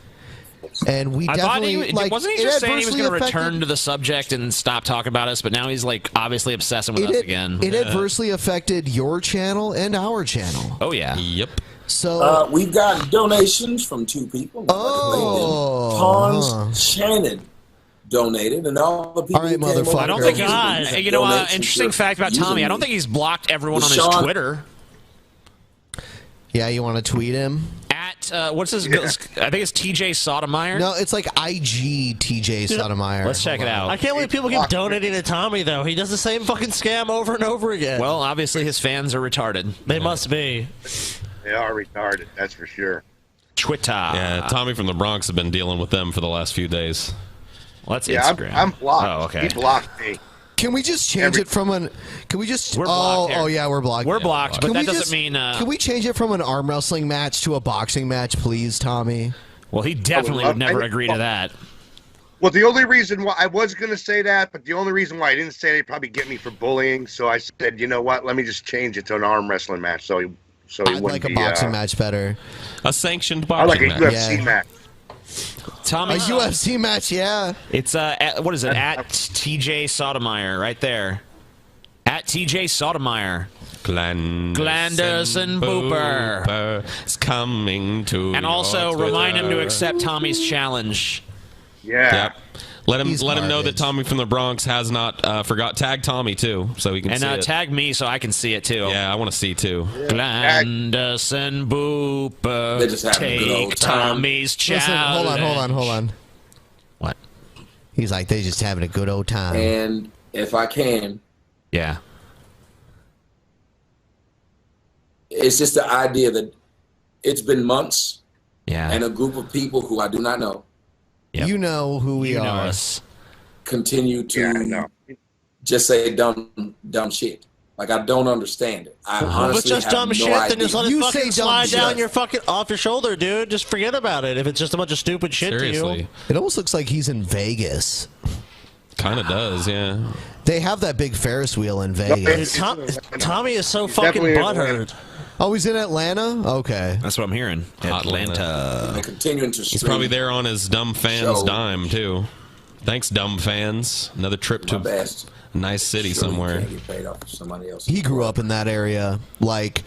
Speaker 1: And we
Speaker 15: I thought
Speaker 1: definitely,
Speaker 15: he
Speaker 1: like,
Speaker 15: wasn't he
Speaker 1: it
Speaker 15: just saying he was
Speaker 1: adversely
Speaker 15: going to
Speaker 1: affected-
Speaker 15: return to the subject and stop talking about us, but now he's like obviously obsessing with us again.
Speaker 1: It adversely affected your channel and our channel.
Speaker 15: Oh yeah.
Speaker 7: Yep.
Speaker 1: So
Speaker 10: we've got donations from 2 people. Pawns Shannon donated, and all the people.
Speaker 1: All right,
Speaker 10: who came over
Speaker 1: motherfucker.
Speaker 15: I don't think
Speaker 10: donate
Speaker 15: he's.
Speaker 10: to
Speaker 15: Interesting fact about Tommy. I don't think he's blocked everyone on his
Speaker 10: Deshaun-
Speaker 15: Twitter.
Speaker 1: Yeah, you want to tweet him?
Speaker 15: At what's his? I think it's TJ Sotomayor.
Speaker 1: No, it's like IG TJ Sotomayor.
Speaker 15: Let's check it out.
Speaker 6: I can't believe people keep donating to Tommy, though. He does the same fucking scam over and over again.
Speaker 15: Well, obviously his fans are retarded.
Speaker 6: They must be.
Speaker 20: They are retarded, that's for sure.
Speaker 15: Twitter.
Speaker 7: Yeah, Tommy from the Bronx has been dealing with them for the last few days.
Speaker 15: Well, that's
Speaker 20: Yeah,
Speaker 15: Instagram.
Speaker 20: I'm blocked.
Speaker 15: Oh, okay.
Speaker 20: He blocked me.
Speaker 1: Can we just change it from an? Can we just?
Speaker 15: We're blocked here.
Speaker 1: Oh yeah, we're blocked.
Speaker 15: We're blocked, but
Speaker 1: Can
Speaker 15: that
Speaker 1: we
Speaker 15: doesn't
Speaker 1: just-
Speaker 15: mean.
Speaker 1: Can we change it from an arm wrestling match to a boxing match, please, Tommy?
Speaker 15: Well, he definitely would never agree to that.
Speaker 20: Well, the only reason why I was going to say that, but the only reason why I didn't say it, he'd probably get me for bullying. So I said, you know what? Let me just change it to an arm wrestling match. So he
Speaker 1: I'd
Speaker 20: wouldn't
Speaker 1: like a
Speaker 20: be,
Speaker 1: boxing match better.
Speaker 7: A sanctioned
Speaker 20: I
Speaker 7: boxing
Speaker 20: like a
Speaker 7: match.
Speaker 20: UFC match.
Speaker 15: Tommy,
Speaker 1: A UFC match, yeah.
Speaker 15: It's what is it? At TJ Sotomayor, right there. At TJ Sotomayor. Glanderson Booper.
Speaker 7: is coming to.
Speaker 15: And also
Speaker 7: your
Speaker 15: remind him to
Speaker 7: Twitter.
Speaker 15: accept Tommy's challenge.
Speaker 20: Yeah.
Speaker 7: Yep. Let him
Speaker 1: He's
Speaker 7: know that
Speaker 1: garbage.
Speaker 7: Tommy from the Bronx has not forgot. Tag Tommy too, so he can
Speaker 15: And
Speaker 7: see it.
Speaker 15: tag me so I can see it too.
Speaker 7: Yeah, I want to see too.
Speaker 15: Glanderson Booper.
Speaker 10: They're just having a good
Speaker 15: Take
Speaker 10: old time.
Speaker 15: Tommy's
Speaker 1: Listen,
Speaker 15: challenge.
Speaker 1: hold on.
Speaker 15: What?
Speaker 1: He's like, they just having a good old time.
Speaker 10: And if I can,
Speaker 15: Yeah.
Speaker 10: it's just the idea that it's been months,
Speaker 15: Yeah.
Speaker 10: and a group of people who I do not know
Speaker 15: Yep.
Speaker 1: You know who we
Speaker 15: You know
Speaker 1: are.
Speaker 15: us.
Speaker 10: continue to
Speaker 20: Yeah, I know.
Speaker 10: just say dumb shit. Like, I don't understand it. I
Speaker 17: Well, if
Speaker 10: honestly
Speaker 17: it's just
Speaker 10: have
Speaker 17: dumb
Speaker 10: no
Speaker 17: shit,
Speaker 10: idea.
Speaker 17: then just let it fucking slide down your fucking off your shoulder, dude. Just forget about it. If it's just a bunch of stupid shit to you.
Speaker 1: It almost looks like he's in Vegas.
Speaker 18: Kind of does, yeah.
Speaker 1: They have that big Ferris wheel in Vegas.
Speaker 17: Tommy is so fucking butthurt.
Speaker 1: Oh, he's in Atlanta? Okay.
Speaker 15: That's what I'm hearing. Atlanta.
Speaker 10: They're continuing to
Speaker 18: He's
Speaker 10: stream
Speaker 18: probably there on his dumb fans'
Speaker 10: show.
Speaker 18: dime, too. Thanks, dumb fans. Another trip to a nice city somewhere.
Speaker 10: Get paid off of somebody else.
Speaker 1: He grew up in that area. Like,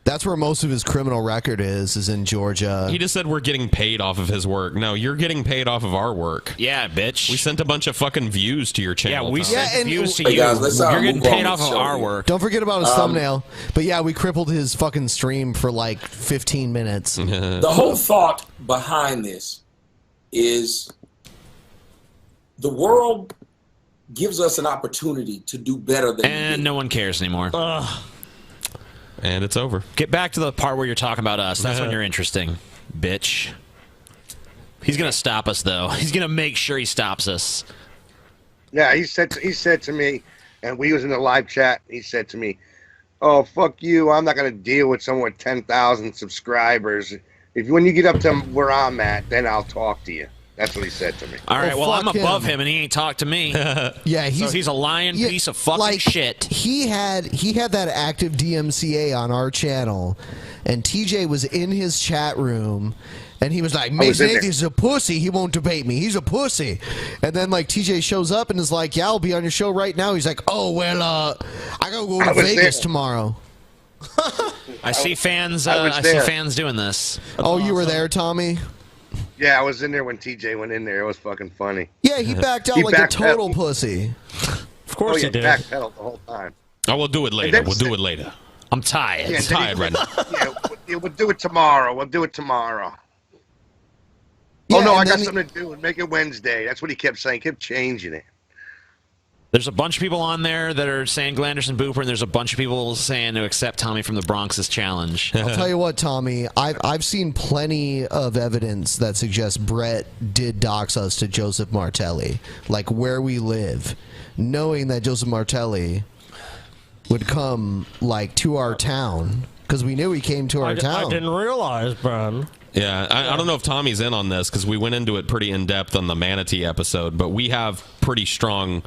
Speaker 1: that's where most of his criminal record is in Georgia.
Speaker 18: He just said we're getting paid off of his work. No, you're getting paid off of our work.
Speaker 15: Yeah, bitch.
Speaker 18: We sent a bunch of fucking views to your channel.
Speaker 15: Yeah, we
Speaker 18: Tom.
Speaker 15: sent views to
Speaker 10: Hey,
Speaker 15: you.
Speaker 10: guys, let's,
Speaker 15: You're getting
Speaker 10: move on
Speaker 15: paid
Speaker 10: with
Speaker 15: off
Speaker 10: the
Speaker 15: of
Speaker 10: show
Speaker 15: our
Speaker 10: here.
Speaker 15: work.
Speaker 1: Don't forget about his thumbnail. But yeah, we crippled his fucking stream for like 15 minutes.
Speaker 10: The whole thought behind this is the world gives us an opportunity to do better than
Speaker 15: And no one cares anymore.
Speaker 18: And it's over.
Speaker 15: Get back to the part where you're talking about us. That's when you're interesting, bitch. He's gonna stop us though. He's gonna make sure he stops us.
Speaker 20: Yeah, he said to me, and we was in the live chat. He said to me, "Oh, fuck you! I'm not gonna deal with someone with 10,000 subscribers. When you get up to where I'm at, then I'll talk to you." That's what he said to me.
Speaker 15: All right, well, I'm
Speaker 1: fuck
Speaker 15: above
Speaker 1: him.
Speaker 15: him, and he ain't talked to me.
Speaker 1: Yeah,
Speaker 15: he's a lying piece of fucking shit.
Speaker 1: He had that active DMCA on our channel, and TJ was in his chat room, and he was like, Mason Atheist is a pussy. He won't debate me. He's a pussy. And then like TJ shows up and is like, yeah, I'll be on your show right now. He's like, oh well, I gotta go to Vegas tomorrow.
Speaker 15: I see fans. I see fans doing this.
Speaker 1: Oh, you were there, Tommy?
Speaker 20: Yeah, I was in there when TJ went in there. It was fucking funny.
Speaker 1: Yeah, he backed out like a total pussy.
Speaker 17: Of course he did.
Speaker 20: Backpedaled the whole time.
Speaker 18: Oh, we'll do it later. We'll do it later.
Speaker 15: I'm tired.
Speaker 20: Yeah,
Speaker 18: I'm tired right now.
Speaker 20: Yeah, we'll do it tomorrow. We'll do it tomorrow.
Speaker 1: Yeah,
Speaker 20: oh no, I
Speaker 1: and
Speaker 20: got
Speaker 1: then
Speaker 20: something to do. Make it Wednesday. That's what he kept saying. He kept changing it.
Speaker 15: There's a bunch of people on there that are saying Glanderson Booper, and there's a bunch of people saying to accept Tommy from the Bronx's challenge.
Speaker 1: I'll tell you what, Tommy. I've seen plenty of evidence that suggests Brett did dox us to Joseph Martelli, like where we live, knowing that Joseph Martelli would come like to our town because we knew he came to our town.
Speaker 17: I didn't realize, Brian.
Speaker 18: Yeah, I don't know if Tommy's in on this because we went into it pretty in depth on the Manatee episode, but we have pretty strong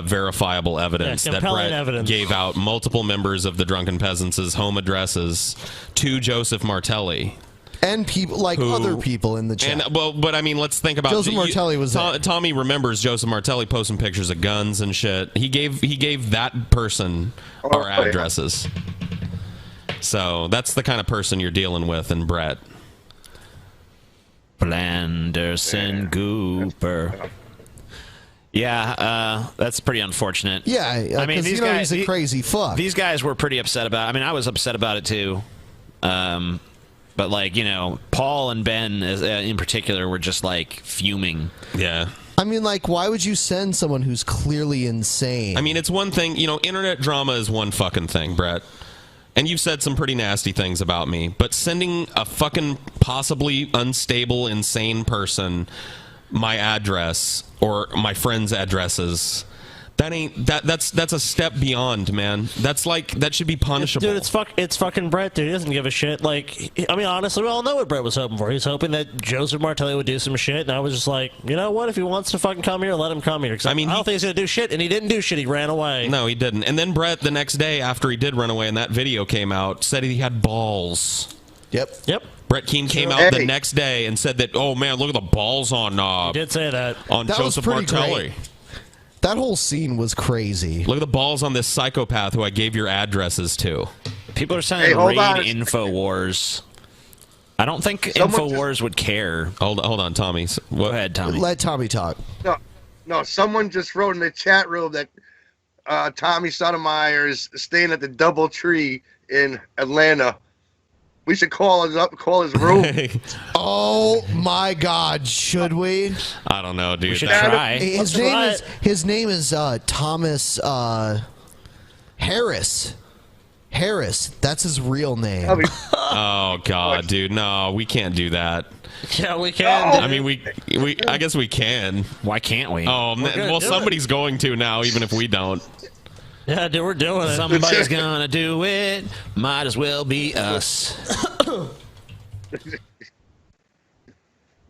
Speaker 18: verifiable evidence that Brett gave out multiple members of the Drunken Peasants' home addresses to Joseph Martelli.
Speaker 1: And people like other people in the chat.
Speaker 18: And, well, but I mean, let's think about
Speaker 1: Joseph Martelli was there.
Speaker 18: Tommy remembers Joseph Martelli posting pictures of guns and shit. He gave that person our addresses. So that's the kind of person you're dealing with in Brett.
Speaker 15: Glanderson Gooper. Yeah, that's pretty unfortunate.
Speaker 1: Yeah,
Speaker 15: I mean, these
Speaker 1: guys,
Speaker 15: guys,
Speaker 1: he's a crazy fuck.
Speaker 15: These guys were pretty upset about it. I mean, I was upset about it too. But like, you know, Paul and Ben in particular were just like fuming.
Speaker 18: Yeah.
Speaker 1: I mean, like, why would you send someone who's clearly insane?
Speaker 18: I mean, it's one thing, you know, internet drama is one fucking thing, Brett. And you've said some pretty nasty things about me, but sending a fucking possibly unstable, insane person my address or my friends' addresses, that's a step beyond, man. That's like, that should be punishable.
Speaker 17: Dude, it's fucking Brett, dude. He doesn't give a shit. Like, I mean, honestly, we all know what Brett was hoping for. He's hoping that Joseph Martelli would do some shit, and I was just like, you know what? If he wants to fucking come here, let him come here. I mean, I don't think he's gonna do shit, and he didn't do shit. He ran away.
Speaker 18: No, he didn't. And then Brett, the next day after he did run away and that video came out, said he had balls.
Speaker 1: Yep.
Speaker 18: Brett Keane came out the next day and said that, oh man, look at the balls on
Speaker 17: he did say that.
Speaker 18: On
Speaker 1: That was
Speaker 18: Joseph
Speaker 1: pretty
Speaker 18: Martelli.
Speaker 1: great. That whole scene was crazy.
Speaker 18: Look at the balls on this psychopath who I gave your addresses to.
Speaker 15: People are saying raid InfoWars. I don't think InfoWars would care.
Speaker 18: Hold on, Tommy.
Speaker 15: Go ahead, Tommy.
Speaker 1: Let Tommy talk.
Speaker 20: No, someone just wrote in the chat room that Tommy Sotomayor is staying at the DoubleTree in Atlanta. We should call his room.
Speaker 1: Oh my God, should we?
Speaker 18: I don't know, dude.
Speaker 15: We should try.
Speaker 1: His name is Thomas Harris. Harris, that's his real name.
Speaker 18: Oh God, dude, no, we can't do that.
Speaker 17: Yeah, we can.
Speaker 18: I mean, we I guess we can.
Speaker 15: Why can't we?
Speaker 18: Oh, well, somebody's going to now, even if we don't.
Speaker 15: Yeah, dude, we're doing it. Somebody's gonna do it. Might as well be us.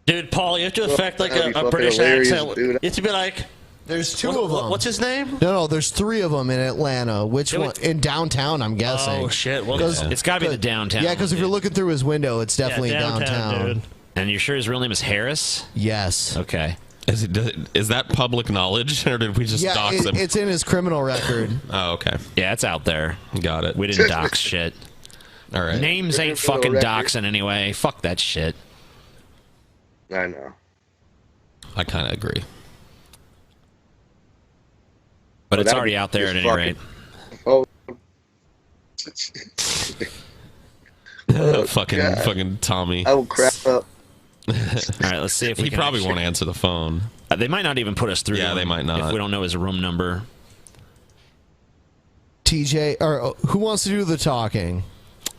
Speaker 17: Dude, Paul, you have to affect like a British accent. You have to be like,
Speaker 1: there's two of them.
Speaker 17: What's his name?
Speaker 1: No, there's three of them in Atlanta. Which one? In downtown, I'm guessing.
Speaker 17: Oh, shit. Well,
Speaker 15: it's got to be the downtown.
Speaker 1: Yeah, because if you're looking through his window, it's definitely downtown.
Speaker 17: Dude.
Speaker 15: And you're sure his real name is Harris?
Speaker 1: Yes.
Speaker 15: Okay.
Speaker 18: Is that public knowledge, or did we just dox him?
Speaker 1: It's in his criminal record.
Speaker 18: Oh, okay.
Speaker 15: Yeah, it's out there.
Speaker 18: Got it.
Speaker 15: We didn't dox shit.
Speaker 18: All right.
Speaker 15: Names ain't fucking doxing anyway. Fuck that shit.
Speaker 20: I know.
Speaker 18: I kind of agree.
Speaker 15: But it's already out there at any rate.
Speaker 20: Oh.
Speaker 18: Fucking Tommy.
Speaker 20: I will crap up.
Speaker 15: All right, let's see if we
Speaker 18: He
Speaker 15: can
Speaker 18: probably won't answer the phone.
Speaker 15: They might not even put us through.
Speaker 18: Yeah, they might not.
Speaker 15: If we don't know his room number.
Speaker 1: TJ, or who wants to do the talking?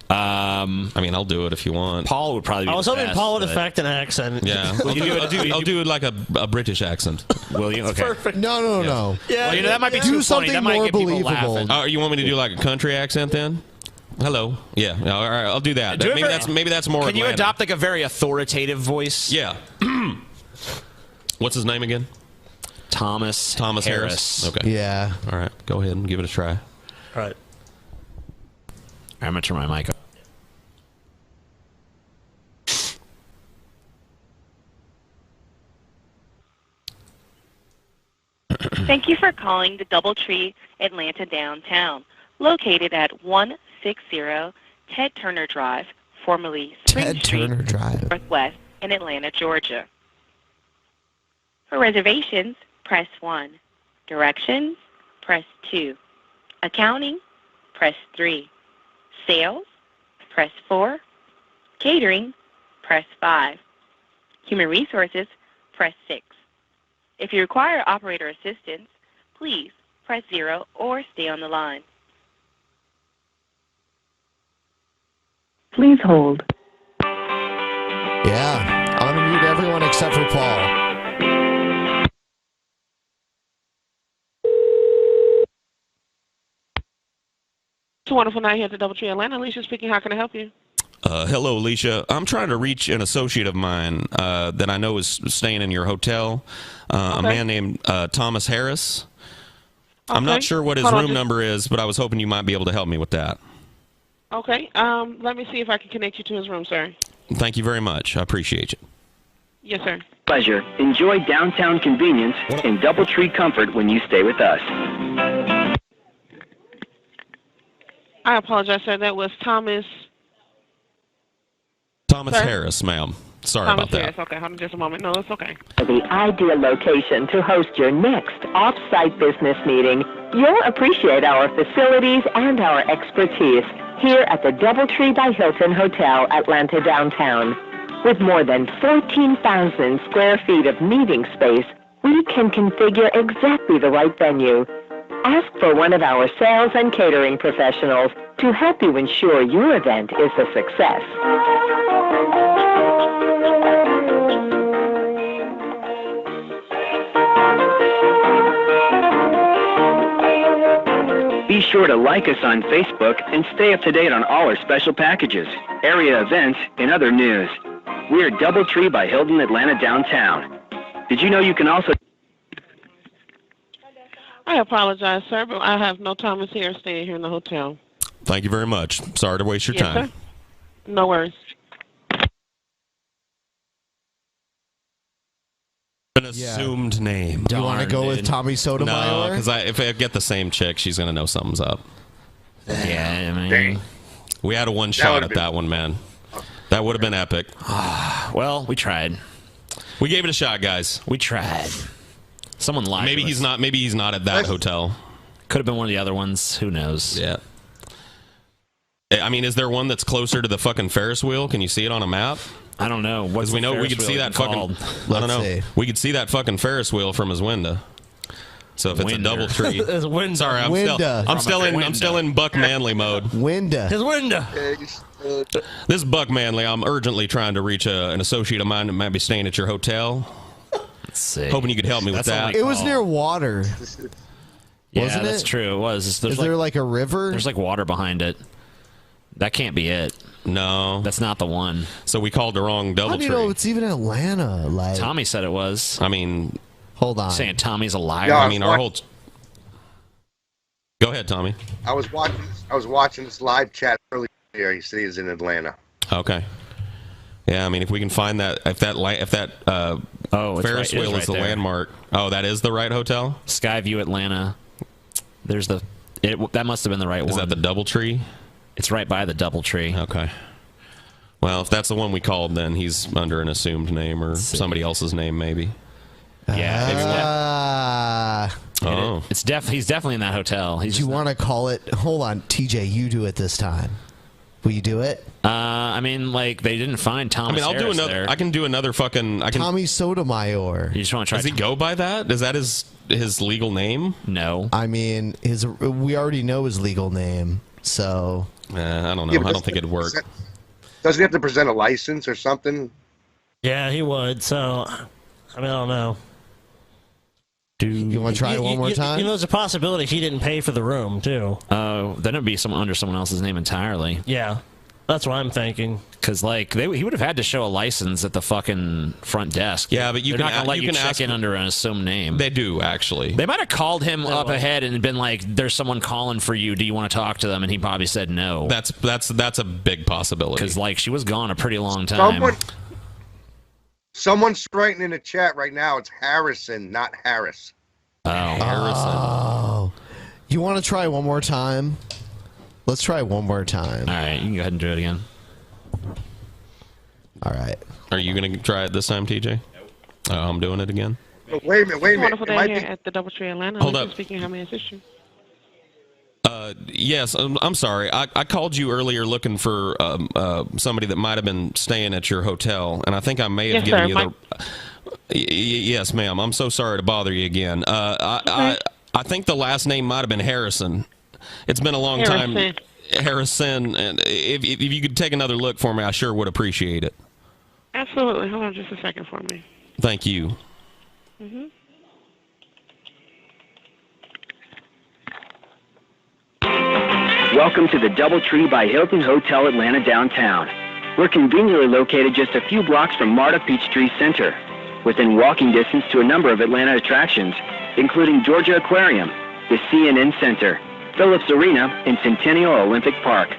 Speaker 18: I mean, I'll do it if you want.
Speaker 15: Paul would probably be
Speaker 17: I was
Speaker 15: the
Speaker 17: hoping
Speaker 15: best,
Speaker 17: Paul would
Speaker 15: but-
Speaker 17: affect an accent.
Speaker 18: Yeah, I'll do like a British accent.
Speaker 15: Will you? Okay.
Speaker 17: Perfect.
Speaker 1: No.
Speaker 17: Yeah,
Speaker 15: Well, you know, that might be
Speaker 1: do
Speaker 15: too funny.
Speaker 1: something
Speaker 15: That might
Speaker 1: more
Speaker 15: get people
Speaker 1: believable.
Speaker 15: laughing.
Speaker 18: Oh, you want me to do like a country accent then? Hello. Yeah. All right. I'll do that. Maybe that's more.
Speaker 15: Can you
Speaker 18: Atlanta.
Speaker 15: adopt like a very authoritative voice?
Speaker 18: Yeah. What's his name again?
Speaker 15: Thomas
Speaker 18: Harris. Okay.
Speaker 1: Yeah.
Speaker 18: All right. Go ahead and give it a try.
Speaker 17: All right.
Speaker 15: I'm gonna turn my mic off.
Speaker 12: Thank you for calling the Doubletree Atlanta Downtown, located at 160 Ted Turner Drive, formerly Spring
Speaker 1: Ted
Speaker 12: Street,
Speaker 1: Turner Drive.
Speaker 12: Northwest in Atlanta, Georgia. For reservations, press 1. Directions, press 2. Accounting, press 3. Sales, press 4. Catering, press 5. Human Resources, press 6. If you require operator assistance, please press 0 or stay on the line. Please hold.
Speaker 1: Yeah. I'm gonna mute everyone except for Paul.
Speaker 16: It's a wonderful night here at the Doubletree Atlanta. Alicia speaking. How can I help you?
Speaker 18: Hello, Alicia. I'm trying to reach an associate of mine that I know is staying in your hotel. A man named Thomas Harris. I'm not sure what his room number is, but I was hoping you might be able to help me with that.
Speaker 16: Okay. Let me see if I can connect you to his room, sir.
Speaker 18: Thank you very much. I appreciate you.
Speaker 16: Yes, sir.
Speaker 21: Pleasure. Enjoy downtown convenience and Doubletree comfort when you stay with us.
Speaker 16: I apologize, sir. That was Thomas
Speaker 18: Harris, ma'am. Sorry
Speaker 16: Thomas
Speaker 18: about that.
Speaker 16: Harris. Okay, hold on just a moment. No, it's okay.
Speaker 22: The ideal location to host your next off-site business meeting. You'll appreciate our facilities and our expertise here at the Doubletree by Hilton Hotel, Atlanta Downtown. With more than 14,000 square feet of meeting space, we can configure exactly the right venue. Ask for one of our sales and catering professionals to help you ensure your event is a success.
Speaker 21: Be sure to like us on Facebook and stay up to date on all our special packages, area events, and other news. We're Doubletree by Hilton Atlanta Downtown. Did you know you can also...
Speaker 16: I apologize, sir, but I have no Thomas Harris staying here in the hotel.
Speaker 18: Thank you very much. Sorry to waste your
Speaker 16: Yes,
Speaker 18: time.
Speaker 16: sir. No worries.
Speaker 18: An assumed name.
Speaker 1: Do you want to go with Tommy Sotomayor?
Speaker 18: No, because if I get the same chick, she's going to know something's up.
Speaker 15: Yeah, I mean...
Speaker 18: We had a one shot at that one, man. That would have been epic.
Speaker 15: Well, we tried.
Speaker 18: We gave it a shot, guys.
Speaker 15: We tried. Someone lied.
Speaker 18: Maybe he's not. Maybe he's not at that hotel.
Speaker 15: Could have been one of the other ones. Who knows?
Speaker 18: Yeah. I mean, is there one that's closer to the fucking Ferris wheel? Can you see it on a map?
Speaker 15: I don't know.
Speaker 18: Because we know we could see that fucking. I don't know. We could see that fucking Ferris wheel from his window. So if it's a double tree, sorry, I'm still in Buck Manley mode.
Speaker 1: Window.
Speaker 17: His window.
Speaker 18: This is Buck Manley. I'm urgently trying to reach an associate of mine that might be staying at your hotel.
Speaker 15: Let's see.
Speaker 18: Hoping you could help me with that.
Speaker 1: It was near water.
Speaker 15: Yeah,
Speaker 1: Wasn't
Speaker 15: that's
Speaker 1: it?
Speaker 15: true. It was.
Speaker 1: Is there like a river?
Speaker 15: There's like water behind it. That can't be it.
Speaker 18: No,
Speaker 15: that's not the one.
Speaker 18: So we called the wrong
Speaker 1: How do you know it's even Atlanta? Like
Speaker 15: Tommy said it was.
Speaker 18: I mean,
Speaker 1: hold on.
Speaker 15: Saying Tommy's a liar.
Speaker 18: I mean, our whole. Go ahead, Tommy.
Speaker 20: I was watching this live chat earlier. He said he was in Atlanta.
Speaker 18: Okay. Yeah, I mean, if we can find that, if that Ferris wheel is the landmark. Oh, that is the right hotel.
Speaker 15: Skyview Atlanta. There's the. That must have been the right one.
Speaker 18: Is that the DoubleTree?
Speaker 15: It's right by the DoubleTree.
Speaker 18: Okay. Well, if that's the one we called, then he's under an assumed name or somebody else's name, maybe.
Speaker 15: Yeah.
Speaker 18: Oh.
Speaker 15: He's definitely in that hotel.
Speaker 1: Do you want to call it? Hold on, TJ. You do it this time. Will you do it?
Speaker 15: I mean, like they didn't find Thomas.
Speaker 18: I mean, I'll do
Speaker 15: Harris
Speaker 18: another.
Speaker 15: there.
Speaker 18: I can do another fucking.
Speaker 1: Tommy Sotomayor.
Speaker 15: You just want to try?
Speaker 18: Does he go by that? Is that his legal name?
Speaker 15: No.
Speaker 1: I mean, we already know his legal name, so.
Speaker 18: I don't know.
Speaker 20: Yeah, but
Speaker 18: I don't think it'd work.
Speaker 20: Does he have to present a license or something?
Speaker 17: Yeah, he would. So, I mean, I don't know.
Speaker 1: You want to try it one more time?
Speaker 17: You know, there's a possibility he didn't pay for the room too.
Speaker 15: Oh, then it'd be under someone else's name entirely.
Speaker 17: Yeah, that's what I'm thinking.
Speaker 15: Because like he would have had to show a license at the fucking front desk.
Speaker 18: Yeah, but
Speaker 15: they're not gonna let you check in under an assumed name.
Speaker 18: They do actually.
Speaker 15: They might have called him up ahead and been like, "There's someone calling for you. Do you want to talk to them?" And he probably said no.
Speaker 18: That's a big possibility.
Speaker 15: Because like she was gone a pretty long time.
Speaker 20: Someone's writing in the chat right now. It's Harrison, not Harris.
Speaker 15: Oh,
Speaker 18: Harrison.
Speaker 1: Oh. You want to try one more time? Let's try one more time.
Speaker 15: All right, you can go ahead and do it again.
Speaker 1: All right.
Speaker 18: Are you going to try it this time, TJ? Oh, I'm doing it again.
Speaker 20: Oh, wait a minute. Wait a minute.
Speaker 16: Wonderful day here at the DoubleTree Atlanta.
Speaker 18: Hold
Speaker 16: Lisa
Speaker 18: up.
Speaker 16: Speaking, how may I assist you?
Speaker 18: Yes, I'm sorry. I called you earlier looking for somebody that might have been staying at your hotel, and I think I may have given you the. Yes, ma'am. I'm so sorry to bother you again. I think the last name might have been Harrison. It's been a long time. Harrison, and if you could take another look for me, I sure would appreciate it.
Speaker 16: Absolutely. Hold on just a second for me.
Speaker 18: Thank you.
Speaker 16: Mm-hmm.
Speaker 21: Welcome to the DoubleTree by Hilton Hotel Atlanta downtown. We're conveniently located just a few blocks from MARTA Peachtree Center, within walking distance to a number of Atlanta attractions, including Georgia Aquarium, the CNN Center, Phillips Arena, and Centennial Olympic Park.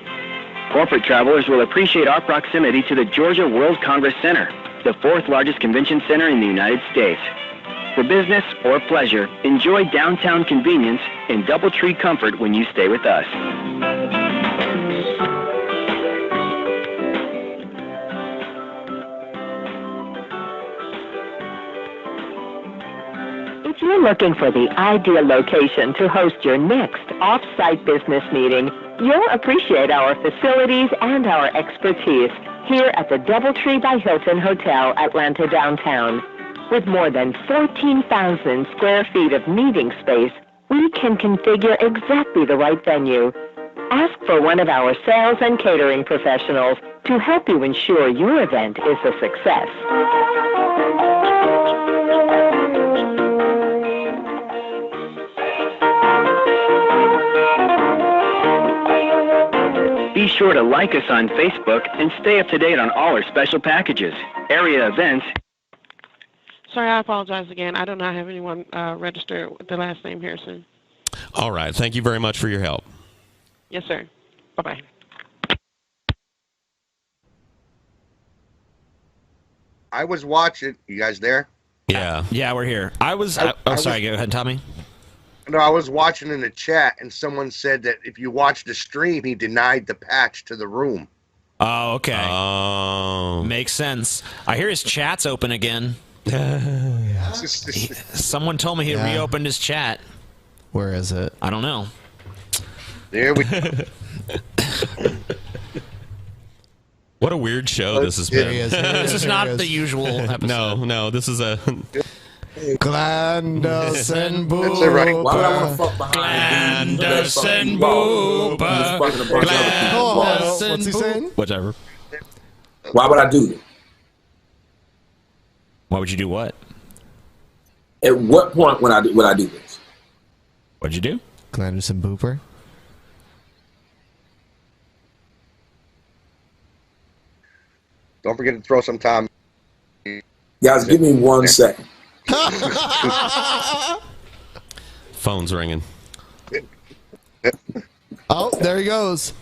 Speaker 21: Corporate travelers will appreciate our proximity to the Georgia World Congress Center, the fourth largest convention center in the United States. For business or pleasure, enjoy downtown convenience and DoubleTree comfort when you stay with us.
Speaker 22: If you're looking for the ideal location to host your next off-site business meeting, you'll appreciate our facilities and our expertise here at the DoubleTree by Hilton Hotel, Atlanta downtown. With more than 14,000 square feet of meeting space, we can configure exactly the right venue. Ask for one of our sales and catering professionals to help you ensure your event is a success.
Speaker 21: Be sure to like us on Facebook and stay up to date on all our special packages, area events.
Speaker 16: Sorry, I apologize again. I do not have anyone registered with the last name Harrison.
Speaker 18: All right. Thank you very much for your help.
Speaker 16: Yes, sir. Bye-bye.
Speaker 20: I was watching. You guys there?
Speaker 18: Yeah.
Speaker 15: Yeah, we're here. Sorry, go ahead, Tommy.
Speaker 20: No, I was watching in the chat, and someone said that if you watch the stream, he denied the patch to the room.
Speaker 15: Oh, okay. Oh. Makes sense. I hear his chat's open again. Someone told me he reopened his chat.
Speaker 1: Where is it?
Speaker 15: I don't know.
Speaker 20: There we
Speaker 18: What a weird show this has been.
Speaker 15: This is not the usual episode.
Speaker 18: No, this is a...
Speaker 1: Glanderson booba.
Speaker 20: That's it, right.
Speaker 10: Why would I want to fuck behind
Speaker 15: Glanderson booba.
Speaker 1: What's he saying?
Speaker 15: Whatever.
Speaker 10: Why would I do that?
Speaker 15: Why would you do what?
Speaker 10: At what point would I do this?
Speaker 15: What'd you do?
Speaker 1: Glanderson Booper.
Speaker 20: Don't forget to throw some time.
Speaker 10: Guys, give me 1 second.
Speaker 18: Phone's ringing.
Speaker 1: Oh, there he goes.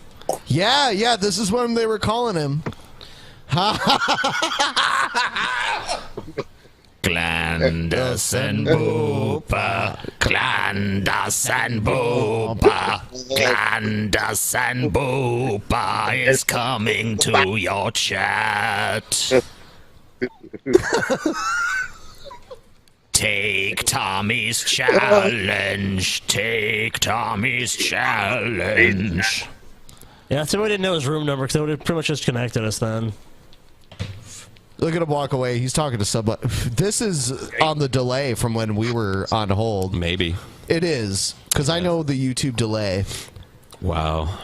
Speaker 1: Yeah, this is when they were calling him.
Speaker 15: Glanderson Booper, Glanderson Booper, Glanderson Booper is coming to your chat. Take Tommy's challenge. Take Tommy's challenge.
Speaker 17: Yeah, so we didn't know his room number because they would have pretty much just connected us then.
Speaker 1: Look at him walk away. He's talking to somebody. This is on the delay from when we were on hold.
Speaker 18: Maybe.
Speaker 1: It is, because I know the YouTube delay.
Speaker 18: Wow.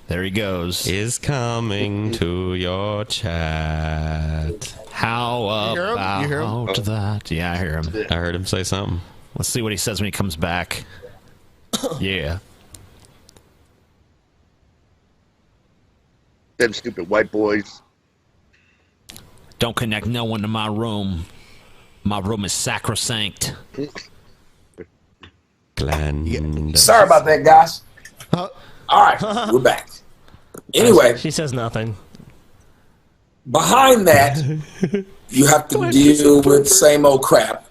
Speaker 15: There he goes.
Speaker 18: Is coming to your chat.
Speaker 15: How
Speaker 1: You hear him? You hear him?
Speaker 15: about that? Yeah, I hear him.
Speaker 18: I heard him say something.
Speaker 15: Let's see what he says when he comes back. Yeah.
Speaker 20: Them stupid white boys.
Speaker 15: Don't connect no one to my room. My room is sacrosanct.
Speaker 10: Sorry about that, guys. All right, we're back. Anyway,
Speaker 17: she says nothing.
Speaker 10: Behind that, you have to deal with same old crap.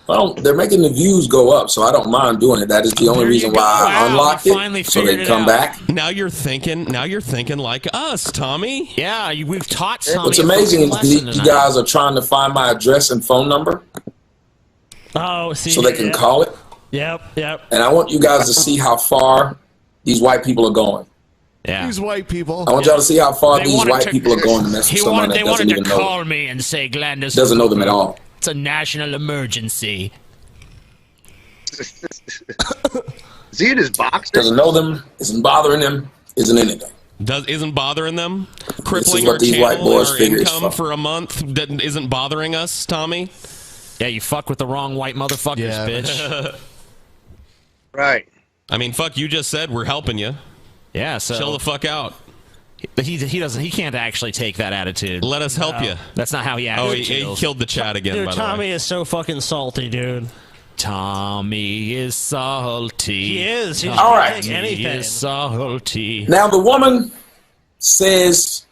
Speaker 10: Well, they're making the views go up, so I don't mind doing it. That is the only reason why I unlocked it, so they come back.
Speaker 18: Now you're thinking like us, Tommy.
Speaker 15: Yeah, we've taught Tommy.
Speaker 10: What's amazing is you guys are trying to find my address and phone number.
Speaker 17: Oh, see,
Speaker 10: so they can call it.
Speaker 17: Yep.
Speaker 10: And I want you guys to see how far these white people are going.
Speaker 15: Yeah.
Speaker 1: These white people.
Speaker 10: I want y'all to see how far these white people are going to mess with someone that doesn't even know
Speaker 15: call me and say Glanderson
Speaker 10: doesn't know them at all.
Speaker 15: It's a national emergency.
Speaker 20: Is he in his box?
Speaker 10: Doesn't know them, isn't bothering them, isn't anything.
Speaker 18: Isn't bothering them?
Speaker 10: This
Speaker 18: Crippling
Speaker 10: is what
Speaker 18: our
Speaker 10: these white
Speaker 18: channel
Speaker 10: boys
Speaker 18: or
Speaker 10: figure is
Speaker 18: income
Speaker 10: fun.
Speaker 18: for a month isn't bothering us, Tommy?
Speaker 15: Yeah, you fuck with the wrong white motherfuckers, bitch.
Speaker 20: Right.
Speaker 18: I mean, fuck, you just said we're helping you.
Speaker 15: Yeah, so
Speaker 18: chill the fuck out.
Speaker 15: But he can't actually take that attitude.
Speaker 18: Let us help you.
Speaker 15: That's not how he
Speaker 18: Oh,
Speaker 15: actually
Speaker 18: he killed the chat again,
Speaker 17: Dude,
Speaker 18: by the way.
Speaker 17: Tommy is so fucking salty, dude.
Speaker 15: Tommy is salty.
Speaker 17: He is. He's
Speaker 10: All
Speaker 17: not
Speaker 10: right.
Speaker 17: taking anything.
Speaker 15: He is salty.
Speaker 10: Now the woman says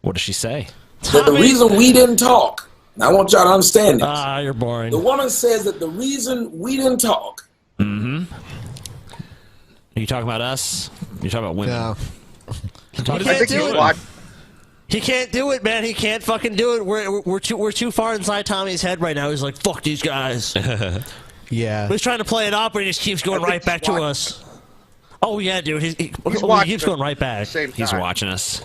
Speaker 15: What does she say?
Speaker 10: that the reason we didn't talk, and I want y'all to understand this.
Speaker 17: You're boring.
Speaker 10: The woman says that the reason we didn't talk.
Speaker 15: Mm-hmm. Are you talking about us? You're talking about women.
Speaker 1: No.
Speaker 17: He can't do it. He can't do it, man. He can't fucking do it. We're too far inside Tommy's head right now. He's like, fuck these guys.
Speaker 1: Yeah.
Speaker 17: He's trying to play it up, but he just keeps going right back to us. Oh yeah, dude. He keeps going right back.
Speaker 15: He's watching us.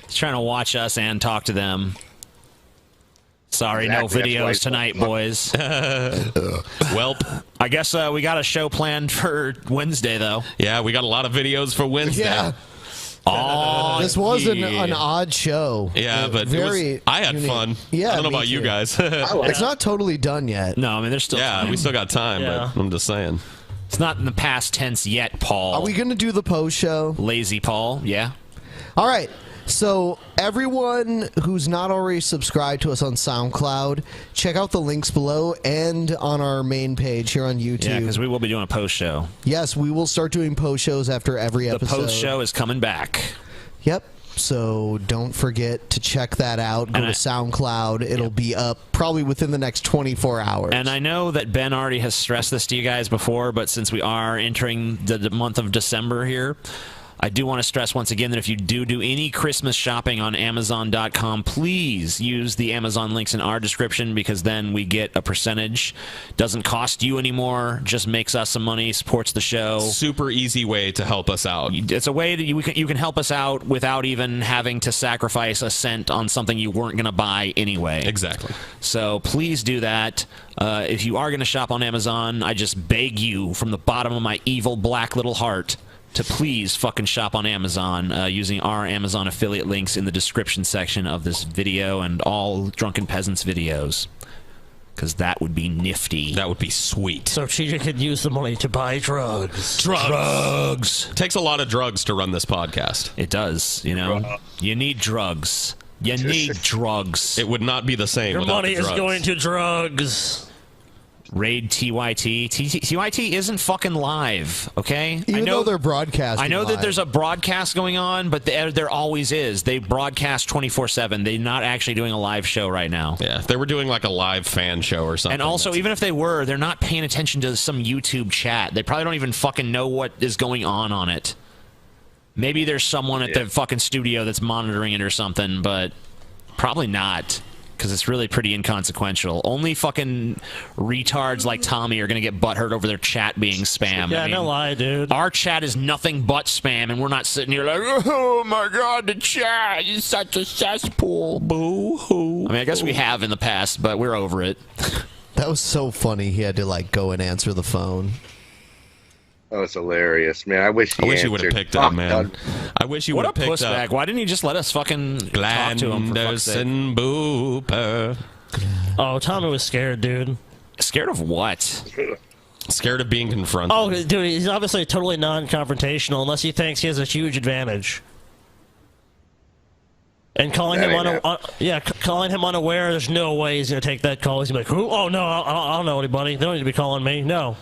Speaker 15: He's trying to watch us and talk to them. Sorry,
Speaker 10: Exactly,
Speaker 15: no videos tonight, boys.
Speaker 18: Welp.
Speaker 15: I guess we got a show planned for Wednesday, though.
Speaker 18: Yeah, we got a lot of videos for Wednesday.
Speaker 1: Yeah.
Speaker 15: Oh,
Speaker 1: This was an odd show.
Speaker 18: Yeah, but
Speaker 1: very.
Speaker 18: I had
Speaker 1: unique.
Speaker 18: fun.
Speaker 1: Yeah,
Speaker 18: I don't know
Speaker 1: me
Speaker 18: about you
Speaker 1: too.
Speaker 18: guys.
Speaker 1: It's not totally done yet.
Speaker 15: No, I mean, there's still time.
Speaker 18: we still got time,
Speaker 15: Yeah.
Speaker 18: but I'm just saying.
Speaker 15: It's not in the past tense yet, Paul.
Speaker 1: Are we going to do the post show?
Speaker 15: Lazy Paul, yeah.
Speaker 1: All right. So everyone who's not already subscribed to us on SoundCloud, check out the links below and on our main page here on YouTube.
Speaker 15: Yeah, because we will be doing a post show.
Speaker 1: Yes, we will start doing post shows after every
Speaker 15: The
Speaker 1: episode.
Speaker 15: post show is coming back.
Speaker 1: Yep. So don't forget to check that out. Go to SoundCloud. It'll be up probably within the next 24 hours.
Speaker 15: And I know that Ben already has stressed this to you guys before, but since we are entering the month of December here, I do want to stress once again that if you do any Christmas shopping on Amazon.com, please use the Amazon links in our description because then we get a percentage. Doesn't cost you anymore, just makes us some money, supports the show.
Speaker 18: Super easy way to help us out.
Speaker 15: It's a way that you can help us out without even having to sacrifice a cent on something you weren't going to buy anyway.
Speaker 18: Exactly.
Speaker 15: So please do that. If you are going to shop on Amazon, I just beg you from the bottom of my evil black little heart to please fucking shop on Amazon using our Amazon affiliate links in the description section of this video and all Drunken Peasants videos. Because that would be nifty.
Speaker 18: That would be sweet.
Speaker 17: So TJ could use the money to buy drugs.
Speaker 18: Drugs. Takes a lot of drugs to run this podcast.
Speaker 15: It does, you know. You need drugs. You need drugs.
Speaker 18: It would not be the same
Speaker 17: Your
Speaker 18: without
Speaker 17: money
Speaker 18: the
Speaker 17: is
Speaker 18: drugs.
Speaker 17: going to drugs.
Speaker 15: Raid TYT. TYT isn't fucking live, okay?
Speaker 1: Even though they're broadcasting
Speaker 15: I know that
Speaker 1: live.
Speaker 15: there's a broadcast going on, but there always is. They broadcast 24/7. They're not actually doing a live show right now.
Speaker 18: Yeah, if they were doing like a live fan show or something.
Speaker 15: And also, even if they were, they're not paying attention to some YouTube chat. They probably don't even fucking know what is going on it. Maybe there's someone at the fucking studio that's monitoring it or something, but probably not. Because it's really pretty inconsequential. Only fucking retards like Tommy are going to get butthurt over their chat being spam.
Speaker 17: Yeah, no lie, dude.
Speaker 15: Our chat is nothing but spam, and we're not sitting here like, oh my god, the chat is such a cesspool. Boo-hoo. I mean, I guess we have in the past, but we're over it.
Speaker 1: That was so funny. He had to like go and answer the phone.
Speaker 20: That was hilarious, man. I wish he
Speaker 18: would have
Speaker 20: answered.
Speaker 18: picked up, man. I wish he would
Speaker 15: What
Speaker 18: have
Speaker 15: a
Speaker 18: picked up.
Speaker 15: pussback. Why didn't he just let us fucking talk to him, for fuck's sake?
Speaker 18: Glanderson Booper.
Speaker 17: Oh, Tommy was scared, dude.
Speaker 15: Scared of what?
Speaker 18: Scared of being confronted.
Speaker 17: Oh, dude, he's obviously totally non-confrontational unless he thinks he has a huge advantage. And calling
Speaker 20: That
Speaker 17: him
Speaker 20: ain't
Speaker 17: calling him unaware. There's no way he's gonna take that call. He's gonna be like, "Who? Oh no, I don't know anybody. They don't need to be calling me." No.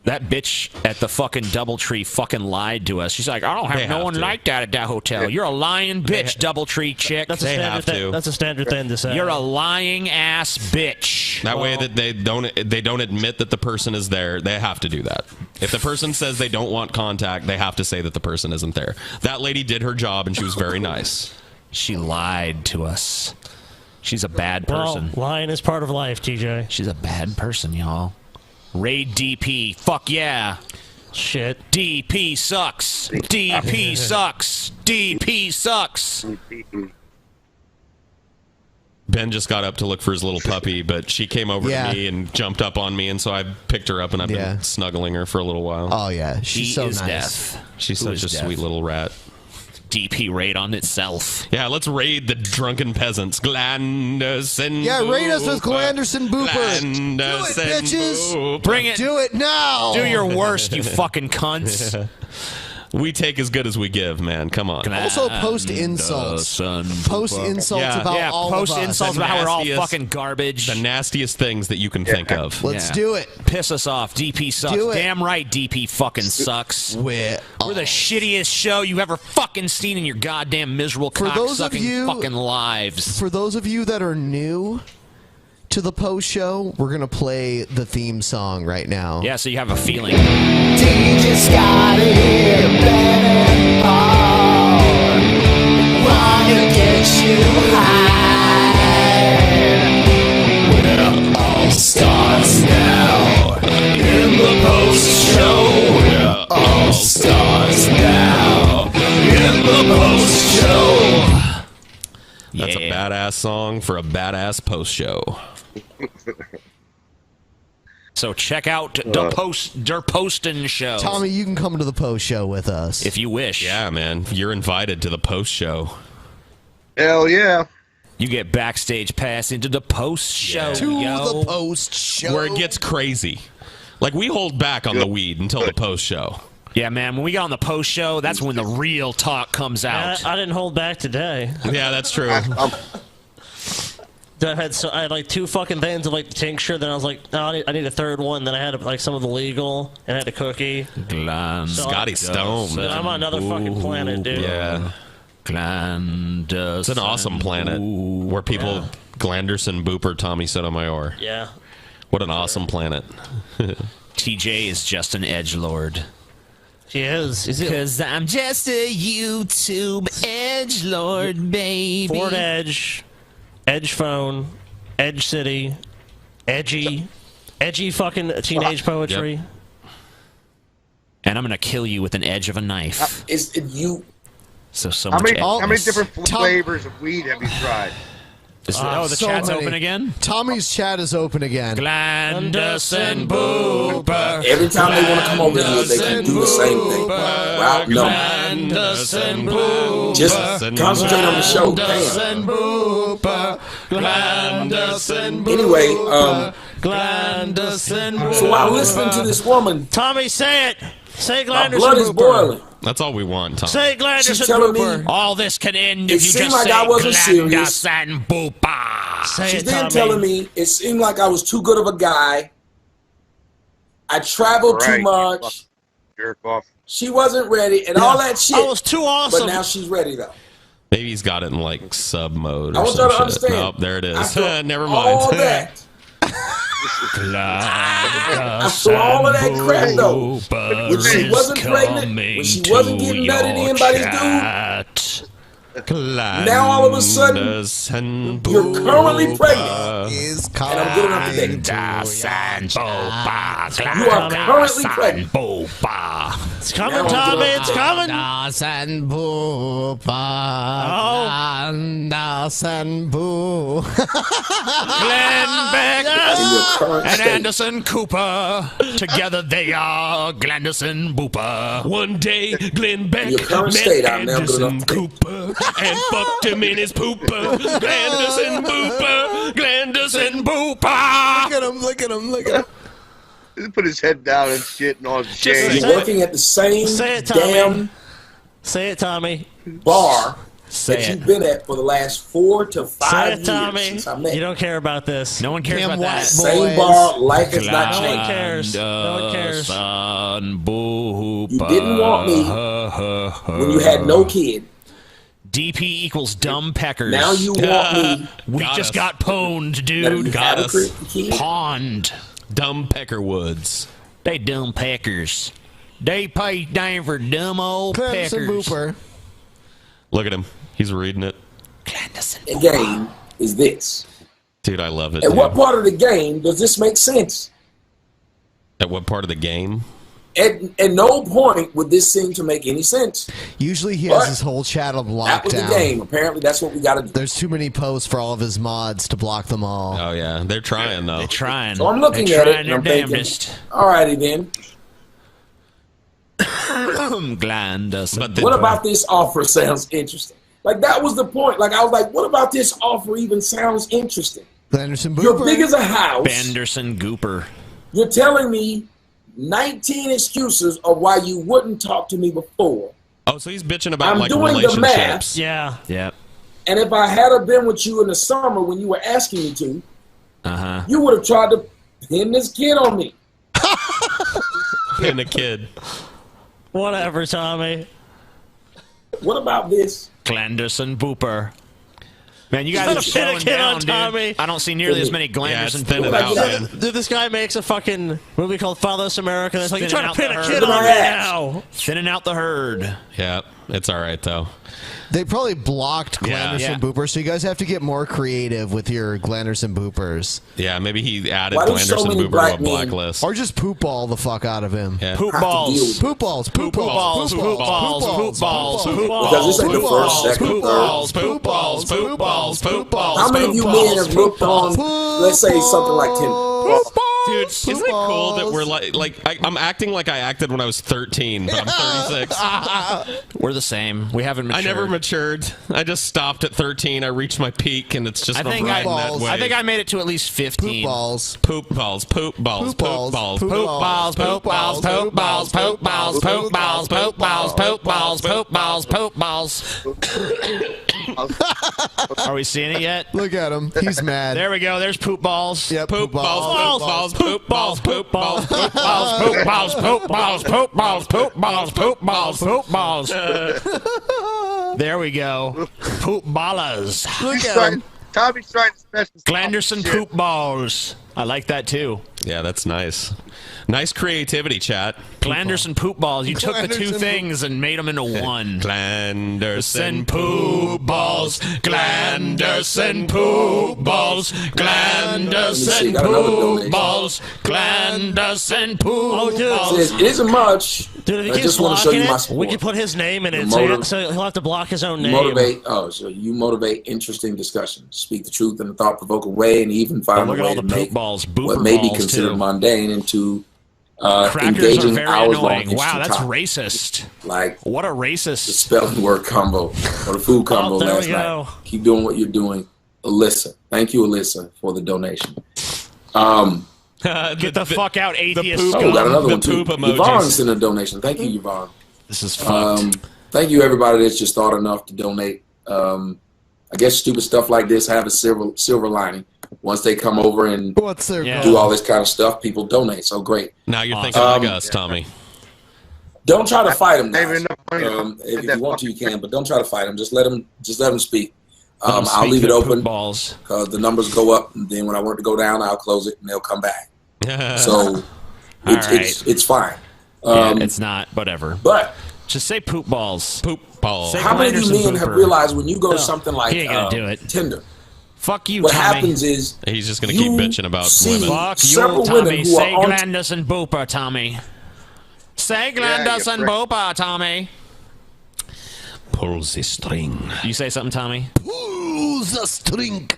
Speaker 15: That bitch at the fucking Doubletree fucking lied to us. She's like, I don't have no one like that at that hotel. You're a lying bitch, Doubletree chick.
Speaker 17: That's a standard thing. That's a standard thing to say.
Speaker 15: You're a lying ass bitch.
Speaker 18: That way that they don't admit that the person is there. They have to do that. If the person says they don't want contact, they have to say that the person isn't there. That lady did her job and she was very nice.
Speaker 15: She lied to us. She's a bad person.
Speaker 17: Well, lying is part of life, TJ.
Speaker 15: She's a bad person, y'all. Raid DP. Fuck yeah.
Speaker 17: Shit.
Speaker 15: DP sucks. DP sucks. DP sucks.
Speaker 18: Ben just got up to look for his little puppy, but she came over to me and jumped up on me, and so I picked her up and I've been snuggling her for a little while.
Speaker 1: Oh yeah, she's so nice.
Speaker 15: Death.
Speaker 18: She's
Speaker 15: Who
Speaker 18: such
Speaker 15: is
Speaker 18: a
Speaker 15: death?
Speaker 18: sweet little rat.
Speaker 15: DP raid on itself.
Speaker 18: Yeah, let's raid the Drunken Peasants. Glanderson.
Speaker 1: Yeah, raid us with
Speaker 18: Booper.
Speaker 1: Glanderson Booper.
Speaker 18: Glanderson
Speaker 1: Do it, bitches.
Speaker 18: Booper.
Speaker 15: Bring it.
Speaker 1: Do it now.
Speaker 15: Do your worst, you fucking cunts.
Speaker 18: We take as good as we give, man. Come on.
Speaker 1: Also, post insults. Post insults about all
Speaker 15: post
Speaker 1: of us.
Speaker 15: insults about how we're all
Speaker 18: nastiest-
Speaker 15: fucking garbage.
Speaker 18: The nastiest things that you can think of.
Speaker 1: Let's do it.
Speaker 15: Piss us off. DP sucks.
Speaker 1: Do it.
Speaker 15: Damn right, DP fucking sucks. We're the shittiest show you've ever fucking seen in your goddamn miserable cock-sucking fucking lives.
Speaker 1: For those of you that are new to the post show, we're gonna play the theme song right now.
Speaker 15: Yeah, so you have a feeling.
Speaker 4: just gotta hear Ben and Paul wanna get you high. We're all stars now in the post show. We're all stars now in the post show.
Speaker 18: That's a badass song for a badass post show.
Speaker 15: So check out Der Posten show.
Speaker 1: Tommy, you can come to the post show with us
Speaker 15: if you wish.
Speaker 18: Yeah, man, you're invited to the post show.
Speaker 20: Hell yeah.
Speaker 15: You get backstage pass into the post show.
Speaker 1: To
Speaker 15: yo.
Speaker 1: the post show
Speaker 18: Where it gets crazy. Like, we hold back on the weed until the post show.
Speaker 15: Yeah, man, when we get on the post show, that's when the real talk comes out.
Speaker 17: I didn't hold back today.
Speaker 18: Yeah, that's true.
Speaker 17: I had like two fucking things of like the tincture. Then I was like, no, I need a third one. Then I had like some of the legal and I had a cookie.
Speaker 18: Scotty Stone.
Speaker 17: So I'm on another fucking planet, dude.
Speaker 18: Yeah.
Speaker 15: Glanderson.
Speaker 18: It's an awesome planet where people Glanderson Booper Tommy Sotomayor.
Speaker 17: Yeah.
Speaker 18: What an awesome planet.
Speaker 15: TJ is just an edgelord.
Speaker 17: He is.
Speaker 15: Because I'm just a YouTube edgelord, baby.
Speaker 17: Ford Edge, Edge Phone, Edge City, edgy fucking teenage poetry.
Speaker 15: Yep. And I'm gonna kill you with an edge of a knife. So
Speaker 20: How
Speaker 15: much.
Speaker 20: many different flavors of weed have you tried?
Speaker 15: The chat's open again?
Speaker 1: Tommy's chat is open again.
Speaker 15: Glanderson Booper.
Speaker 10: Every time they want to come over here, they can do the same thing. Route number.
Speaker 15: Glanderson Booper.
Speaker 10: Just concentrate on the show.
Speaker 15: Glanderson Booper. Glanderson Booper.
Speaker 10: Anyway,
Speaker 15: Glanderson Booper.
Speaker 10: so while listening to this woman,
Speaker 6: Tommy, say it. Say
Speaker 10: my
Speaker 6: Glanderson
Speaker 10: blood is
Speaker 6: Booper.
Speaker 10: boiling.
Speaker 18: That's all we want, Tom.
Speaker 6: Say
Speaker 10: She's
Speaker 6: Glanderson
Speaker 10: telling
Speaker 6: Booper.
Speaker 10: me
Speaker 15: All this can end
Speaker 10: it
Speaker 15: if you
Speaker 10: seemed
Speaker 15: just
Speaker 10: like
Speaker 15: say
Speaker 10: I wasn't serious.
Speaker 15: Glanderson Booper.
Speaker 6: Say
Speaker 10: She's
Speaker 6: it,
Speaker 10: then
Speaker 6: Tommy.
Speaker 10: telling me it seemed like I was too good of a guy. I traveled too much.
Speaker 20: Jerk off.
Speaker 10: She wasn't ready, and all that shit.
Speaker 6: I was too awesome.
Speaker 10: But now she's ready though.
Speaker 18: Maybe he's got it in like sub mode.
Speaker 10: I
Speaker 18: Or
Speaker 10: want
Speaker 18: some
Speaker 10: y'all to
Speaker 18: shit.
Speaker 10: understand.
Speaker 18: Nope, there it is.
Speaker 10: After
Speaker 18: Never
Speaker 10: all
Speaker 18: mind.
Speaker 10: that. After all of that crap though, when she wasn't pregnant, when she wasn't getting nutted in by this dude, now all of a sudden you're currently pregnant, and I'm good enough to date. You are currently pregnant.
Speaker 6: It's coming, Tommy. It's coming.
Speaker 1: Glanderson Booper. Glanderson Boo.
Speaker 15: Glenn Beck
Speaker 10: current
Speaker 15: and
Speaker 10: state.
Speaker 15: Anderson Cooper. Together they are Glanderson Booper.
Speaker 18: One day, Glenn Beck
Speaker 10: In your current
Speaker 18: met
Speaker 10: state, I'm now good
Speaker 18: Anderson
Speaker 10: enough to date.
Speaker 18: Cooper and fucked him in his pooper. Glanderson Booper. Glanderson Booper.
Speaker 1: Look at him. Look at him. Look at him.
Speaker 20: He put his head down and shit and all his shades.
Speaker 10: You're working at the same
Speaker 6: Say it, Tommy.
Speaker 10: damn
Speaker 6: Say it, Tommy.
Speaker 10: bar
Speaker 15: Say
Speaker 10: that
Speaker 15: it.
Speaker 10: you've been at for the last 4 to 5
Speaker 6: Say
Speaker 10: years
Speaker 6: it, Tommy.
Speaker 10: since I met
Speaker 6: You
Speaker 10: you.
Speaker 6: don't care about this.
Speaker 15: No one cares
Speaker 1: Damn
Speaker 15: about
Speaker 1: white
Speaker 15: that.
Speaker 10: Same bar, life has not
Speaker 6: No one
Speaker 10: changed.
Speaker 6: cares. No one cares.
Speaker 15: Glanderson Booper.
Speaker 10: You didn't want me when you had no kid.
Speaker 15: DP equals dumb peckers.
Speaker 10: Now you want me
Speaker 15: We
Speaker 18: Got
Speaker 15: just
Speaker 18: us.
Speaker 15: got pwned,
Speaker 10: that you
Speaker 15: dude.
Speaker 10: have a
Speaker 18: us.
Speaker 10: kid.
Speaker 15: Pond.
Speaker 18: Dumb Peckerwoods.
Speaker 15: They dumb peckers. They pay down for dumb old
Speaker 1: Glanderson
Speaker 15: peckers.
Speaker 1: Booper.
Speaker 18: Look at him. He's reading it.
Speaker 10: The game is this.
Speaker 18: Dude, I love it.
Speaker 10: At
Speaker 18: dude.
Speaker 10: what part of the game does this make sense?
Speaker 18: At what part of the game?
Speaker 10: At no point would this seem to make any sense.
Speaker 1: Usually he
Speaker 10: But
Speaker 1: has his whole channel
Speaker 10: That
Speaker 1: locked
Speaker 10: was the
Speaker 1: down.
Speaker 10: game. Apparently, that's what we got to do.
Speaker 1: There's too many posts for all of his mods to block them all.
Speaker 18: Oh, yeah. They're trying, though.
Speaker 15: They're trying.
Speaker 10: So I'm looking
Speaker 15: They're
Speaker 10: at it
Speaker 15: trying
Speaker 10: and
Speaker 15: their
Speaker 10: I'm thinking,
Speaker 15: damnedest.
Speaker 10: alrighty then.
Speaker 15: Glanderson.
Speaker 18: But
Speaker 10: What about this offer sounds interesting? Like, that was the point. Like, I was like, what about this offer even sounds interesting?
Speaker 1: Glanderson Booper.
Speaker 10: You're big as a house.
Speaker 15: Benderson Gooper.
Speaker 10: You're telling me 19 excuses of why you wouldn't talk to me before.
Speaker 18: Oh, so he's bitching about,
Speaker 10: I'm
Speaker 18: like,
Speaker 10: doing the math.
Speaker 18: relationships.
Speaker 6: Yeah.
Speaker 15: Yep.
Speaker 10: And if I had have been with you in the summer when you were asking me to,
Speaker 15: Uh-huh.
Speaker 10: you would have tried to pin this kid on me.
Speaker 18: Pin a kid.
Speaker 6: Whatever, Tommy.
Speaker 10: What about this?
Speaker 15: Glanderson Booper. Man, you
Speaker 6: Just
Speaker 15: guys
Speaker 6: let
Speaker 15: are
Speaker 6: him pin
Speaker 15: slowing
Speaker 6: a kid on
Speaker 15: down,
Speaker 6: Tommy.
Speaker 15: dude. I don't see nearly as many
Speaker 18: Yeah,
Speaker 15: Glanderson
Speaker 18: it's thinning
Speaker 15: Booper.
Speaker 18: out, man.
Speaker 6: Dude, this guy makes a fucking movie called Father America. It's like, you're
Speaker 15: Thinning
Speaker 6: trying to
Speaker 15: out
Speaker 6: pin
Speaker 15: the
Speaker 6: a
Speaker 15: herd.
Speaker 6: kid on me
Speaker 10: ass.
Speaker 6: now.
Speaker 15: Thinning out the herd.
Speaker 18: Yeah, it's all right, though.
Speaker 1: They probably blocked
Speaker 18: Yeah.
Speaker 1: Glanderson
Speaker 15: Yeah.
Speaker 1: Booper, so you guys have to get more creative with your Glanderson Boopers.
Speaker 18: Yeah, maybe he added
Speaker 10: Why do so
Speaker 18: Glanderson
Speaker 10: many
Speaker 18: Booper
Speaker 10: black
Speaker 18: to a
Speaker 10: men-
Speaker 18: blacklist.
Speaker 1: Or just poop ball the fuck out of him.
Speaker 18: Yeah.
Speaker 15: Poop
Speaker 10: Have to deal
Speaker 15: balls.
Speaker 10: with
Speaker 1: Poop balls, poop balls,
Speaker 15: Poop balls, poop balls, poop balls,
Speaker 10: Because this ain't the
Speaker 15: poop
Speaker 10: first,
Speaker 15: balls,
Speaker 10: second,
Speaker 15: poop
Speaker 10: third.
Speaker 15: balls, poop balls, poop balls, poop balls.
Speaker 10: How many of you men have looked on, let's say, something like Tim?
Speaker 18: Dude, isn't it cool that we're I'm acting like I acted when I was 13, but I'm 36.
Speaker 15: We're the same. We haven't matured.
Speaker 18: I never matured. I just stopped at 13. I reached my peak, and it's just
Speaker 15: I think
Speaker 18: riding that wave.
Speaker 15: I think I made it to at least 15.
Speaker 1: Poop balls.
Speaker 18: Poop balls, poop balls, poop balls,
Speaker 15: Poop balls, poop balls, poop balls, poop balls, poop balls, poop balls, poop balls, poop balls, poop balls. Are we seeing it yet?
Speaker 1: Look at him. He's mad.
Speaker 15: There we go. There's poop balls.
Speaker 1: Yep,
Speaker 18: Poop balls, poop balls, poop balls,
Speaker 15: poop balls, poop balls, poop balls, poop balls, poop balls, poop balls, poop balls. There we go. Poop ballas.
Speaker 1: Look at him.
Speaker 20: Tommy's trying to special.
Speaker 15: Glanderson poop balls. I like that too.
Speaker 18: Yeah, that's nice. Nice creativity, chat.
Speaker 15: Glanderson poop balls. You took the two
Speaker 1: Glanderson
Speaker 15: things and made them into one.
Speaker 18: Glanderson
Speaker 15: Poop balls. Glanderson poop balls. Glanderson poop balls. Glanderson poop balls.
Speaker 10: It isn't much.
Speaker 6: Dude, if he
Speaker 10: I
Speaker 6: keeps
Speaker 10: just want to show
Speaker 6: blocking
Speaker 10: you my
Speaker 6: it,
Speaker 10: support.
Speaker 6: we can put his name in it,
Speaker 10: Motiv-
Speaker 6: so he'll have to block his own name.
Speaker 10: So you motivate interesting discussion, speak the truth in a thought-provoking way, and even find
Speaker 15: look
Speaker 10: a
Speaker 15: at
Speaker 10: way
Speaker 15: all
Speaker 10: to
Speaker 15: the poop
Speaker 10: make
Speaker 15: balls,
Speaker 10: what
Speaker 15: booper
Speaker 10: may be
Speaker 15: balls,
Speaker 10: considered
Speaker 15: too.
Speaker 10: mundane into
Speaker 15: Crackers are
Speaker 10: engaging
Speaker 15: very
Speaker 10: hours-long
Speaker 15: annoying. Wow,
Speaker 10: history
Speaker 15: that's
Speaker 10: topics.
Speaker 15: racist.
Speaker 10: Like
Speaker 15: what a racist.
Speaker 10: The spelling word combo or the food combo
Speaker 15: there
Speaker 10: last
Speaker 15: we go.
Speaker 10: night. Keep doing what you're doing, Alyssa. Thank you, Alyssa, for the donation.
Speaker 15: Get the fuck out, atheist
Speaker 10: Oh,
Speaker 15: scum.
Speaker 10: we got another one too.
Speaker 15: poop emojis.
Speaker 10: Yvonne sent a donation. Thank you, Yvonne.
Speaker 15: This is fucked.
Speaker 10: Thank you, everybody that's just thought enough to donate. I guess stupid stuff like this have a silver lining. Once they come over and do all this kind of stuff, people donate. So great.
Speaker 18: Now you're thinking like us, Tommy.
Speaker 10: Don't try to fight them, guys. If you want to, you can, but don't try to fight them. Just let them speak. I'll leave it open because the numbers go up, and then when I want it to go down, I'll close it, and they'll come back. So it's fine.
Speaker 15: It's not. Whatever.
Speaker 10: But
Speaker 15: just say poop balls.
Speaker 18: Poop balls.
Speaker 10: How many of you men have realized when you go to something like
Speaker 15: he ain't gonna do it.
Speaker 10: Tinder?
Speaker 15: Fuck you,
Speaker 10: what
Speaker 15: Tommy.
Speaker 10: happens is
Speaker 18: he's just going to keep bitching about women.
Speaker 15: Fuck you,
Speaker 10: several
Speaker 15: Tommy.
Speaker 10: women who
Speaker 15: Say
Speaker 10: are on
Speaker 15: Glanderson Booper, Tommy. Say Glanderson Booper, Tommy.
Speaker 18: Pull the string.
Speaker 15: You say something, Tommy?
Speaker 1: Pull the string.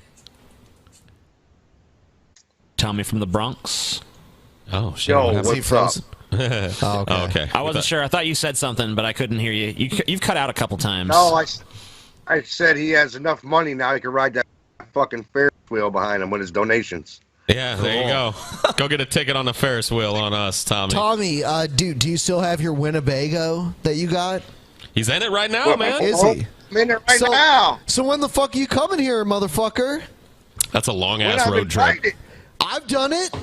Speaker 15: Tommy from the Bronx.
Speaker 18: Oh, shit.
Speaker 20: Yo, what's up?
Speaker 18: Oh, okay.
Speaker 15: I wasn't sure. I thought you said something, but I couldn't hear you. You've cut out a couple times.
Speaker 20: No, I said he has enough money now he can ride that fucking Ferris wheel behind him with his donations.
Speaker 18: Yeah, there you go. Go get a ticket on the Ferris wheel on us, Tommy.
Speaker 1: Tommy, do you still have your Winnebago that you got?
Speaker 18: He's in it right now, man.
Speaker 1: Is he?
Speaker 20: I'm in it right now.
Speaker 1: So when the fuck are you coming here, motherfucker?
Speaker 18: That's a long-ass road trip.
Speaker 1: I've done it.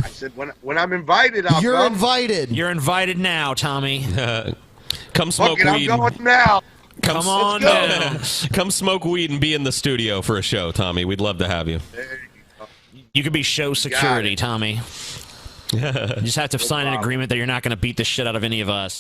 Speaker 20: I said when I'm invited, I'll
Speaker 1: You're
Speaker 20: come.
Speaker 1: invited.
Speaker 15: You're invited now, Tommy.
Speaker 18: Come smoke
Speaker 20: Fuck it,
Speaker 18: weed.
Speaker 20: I'm going now.
Speaker 18: Come
Speaker 15: on down.
Speaker 18: Come smoke weed and be in the studio for a show, Tommy. We'd love to have you.
Speaker 15: You could be show security, Tommy. You just have to sign an agreement that you're not going to beat the shit out of any of us.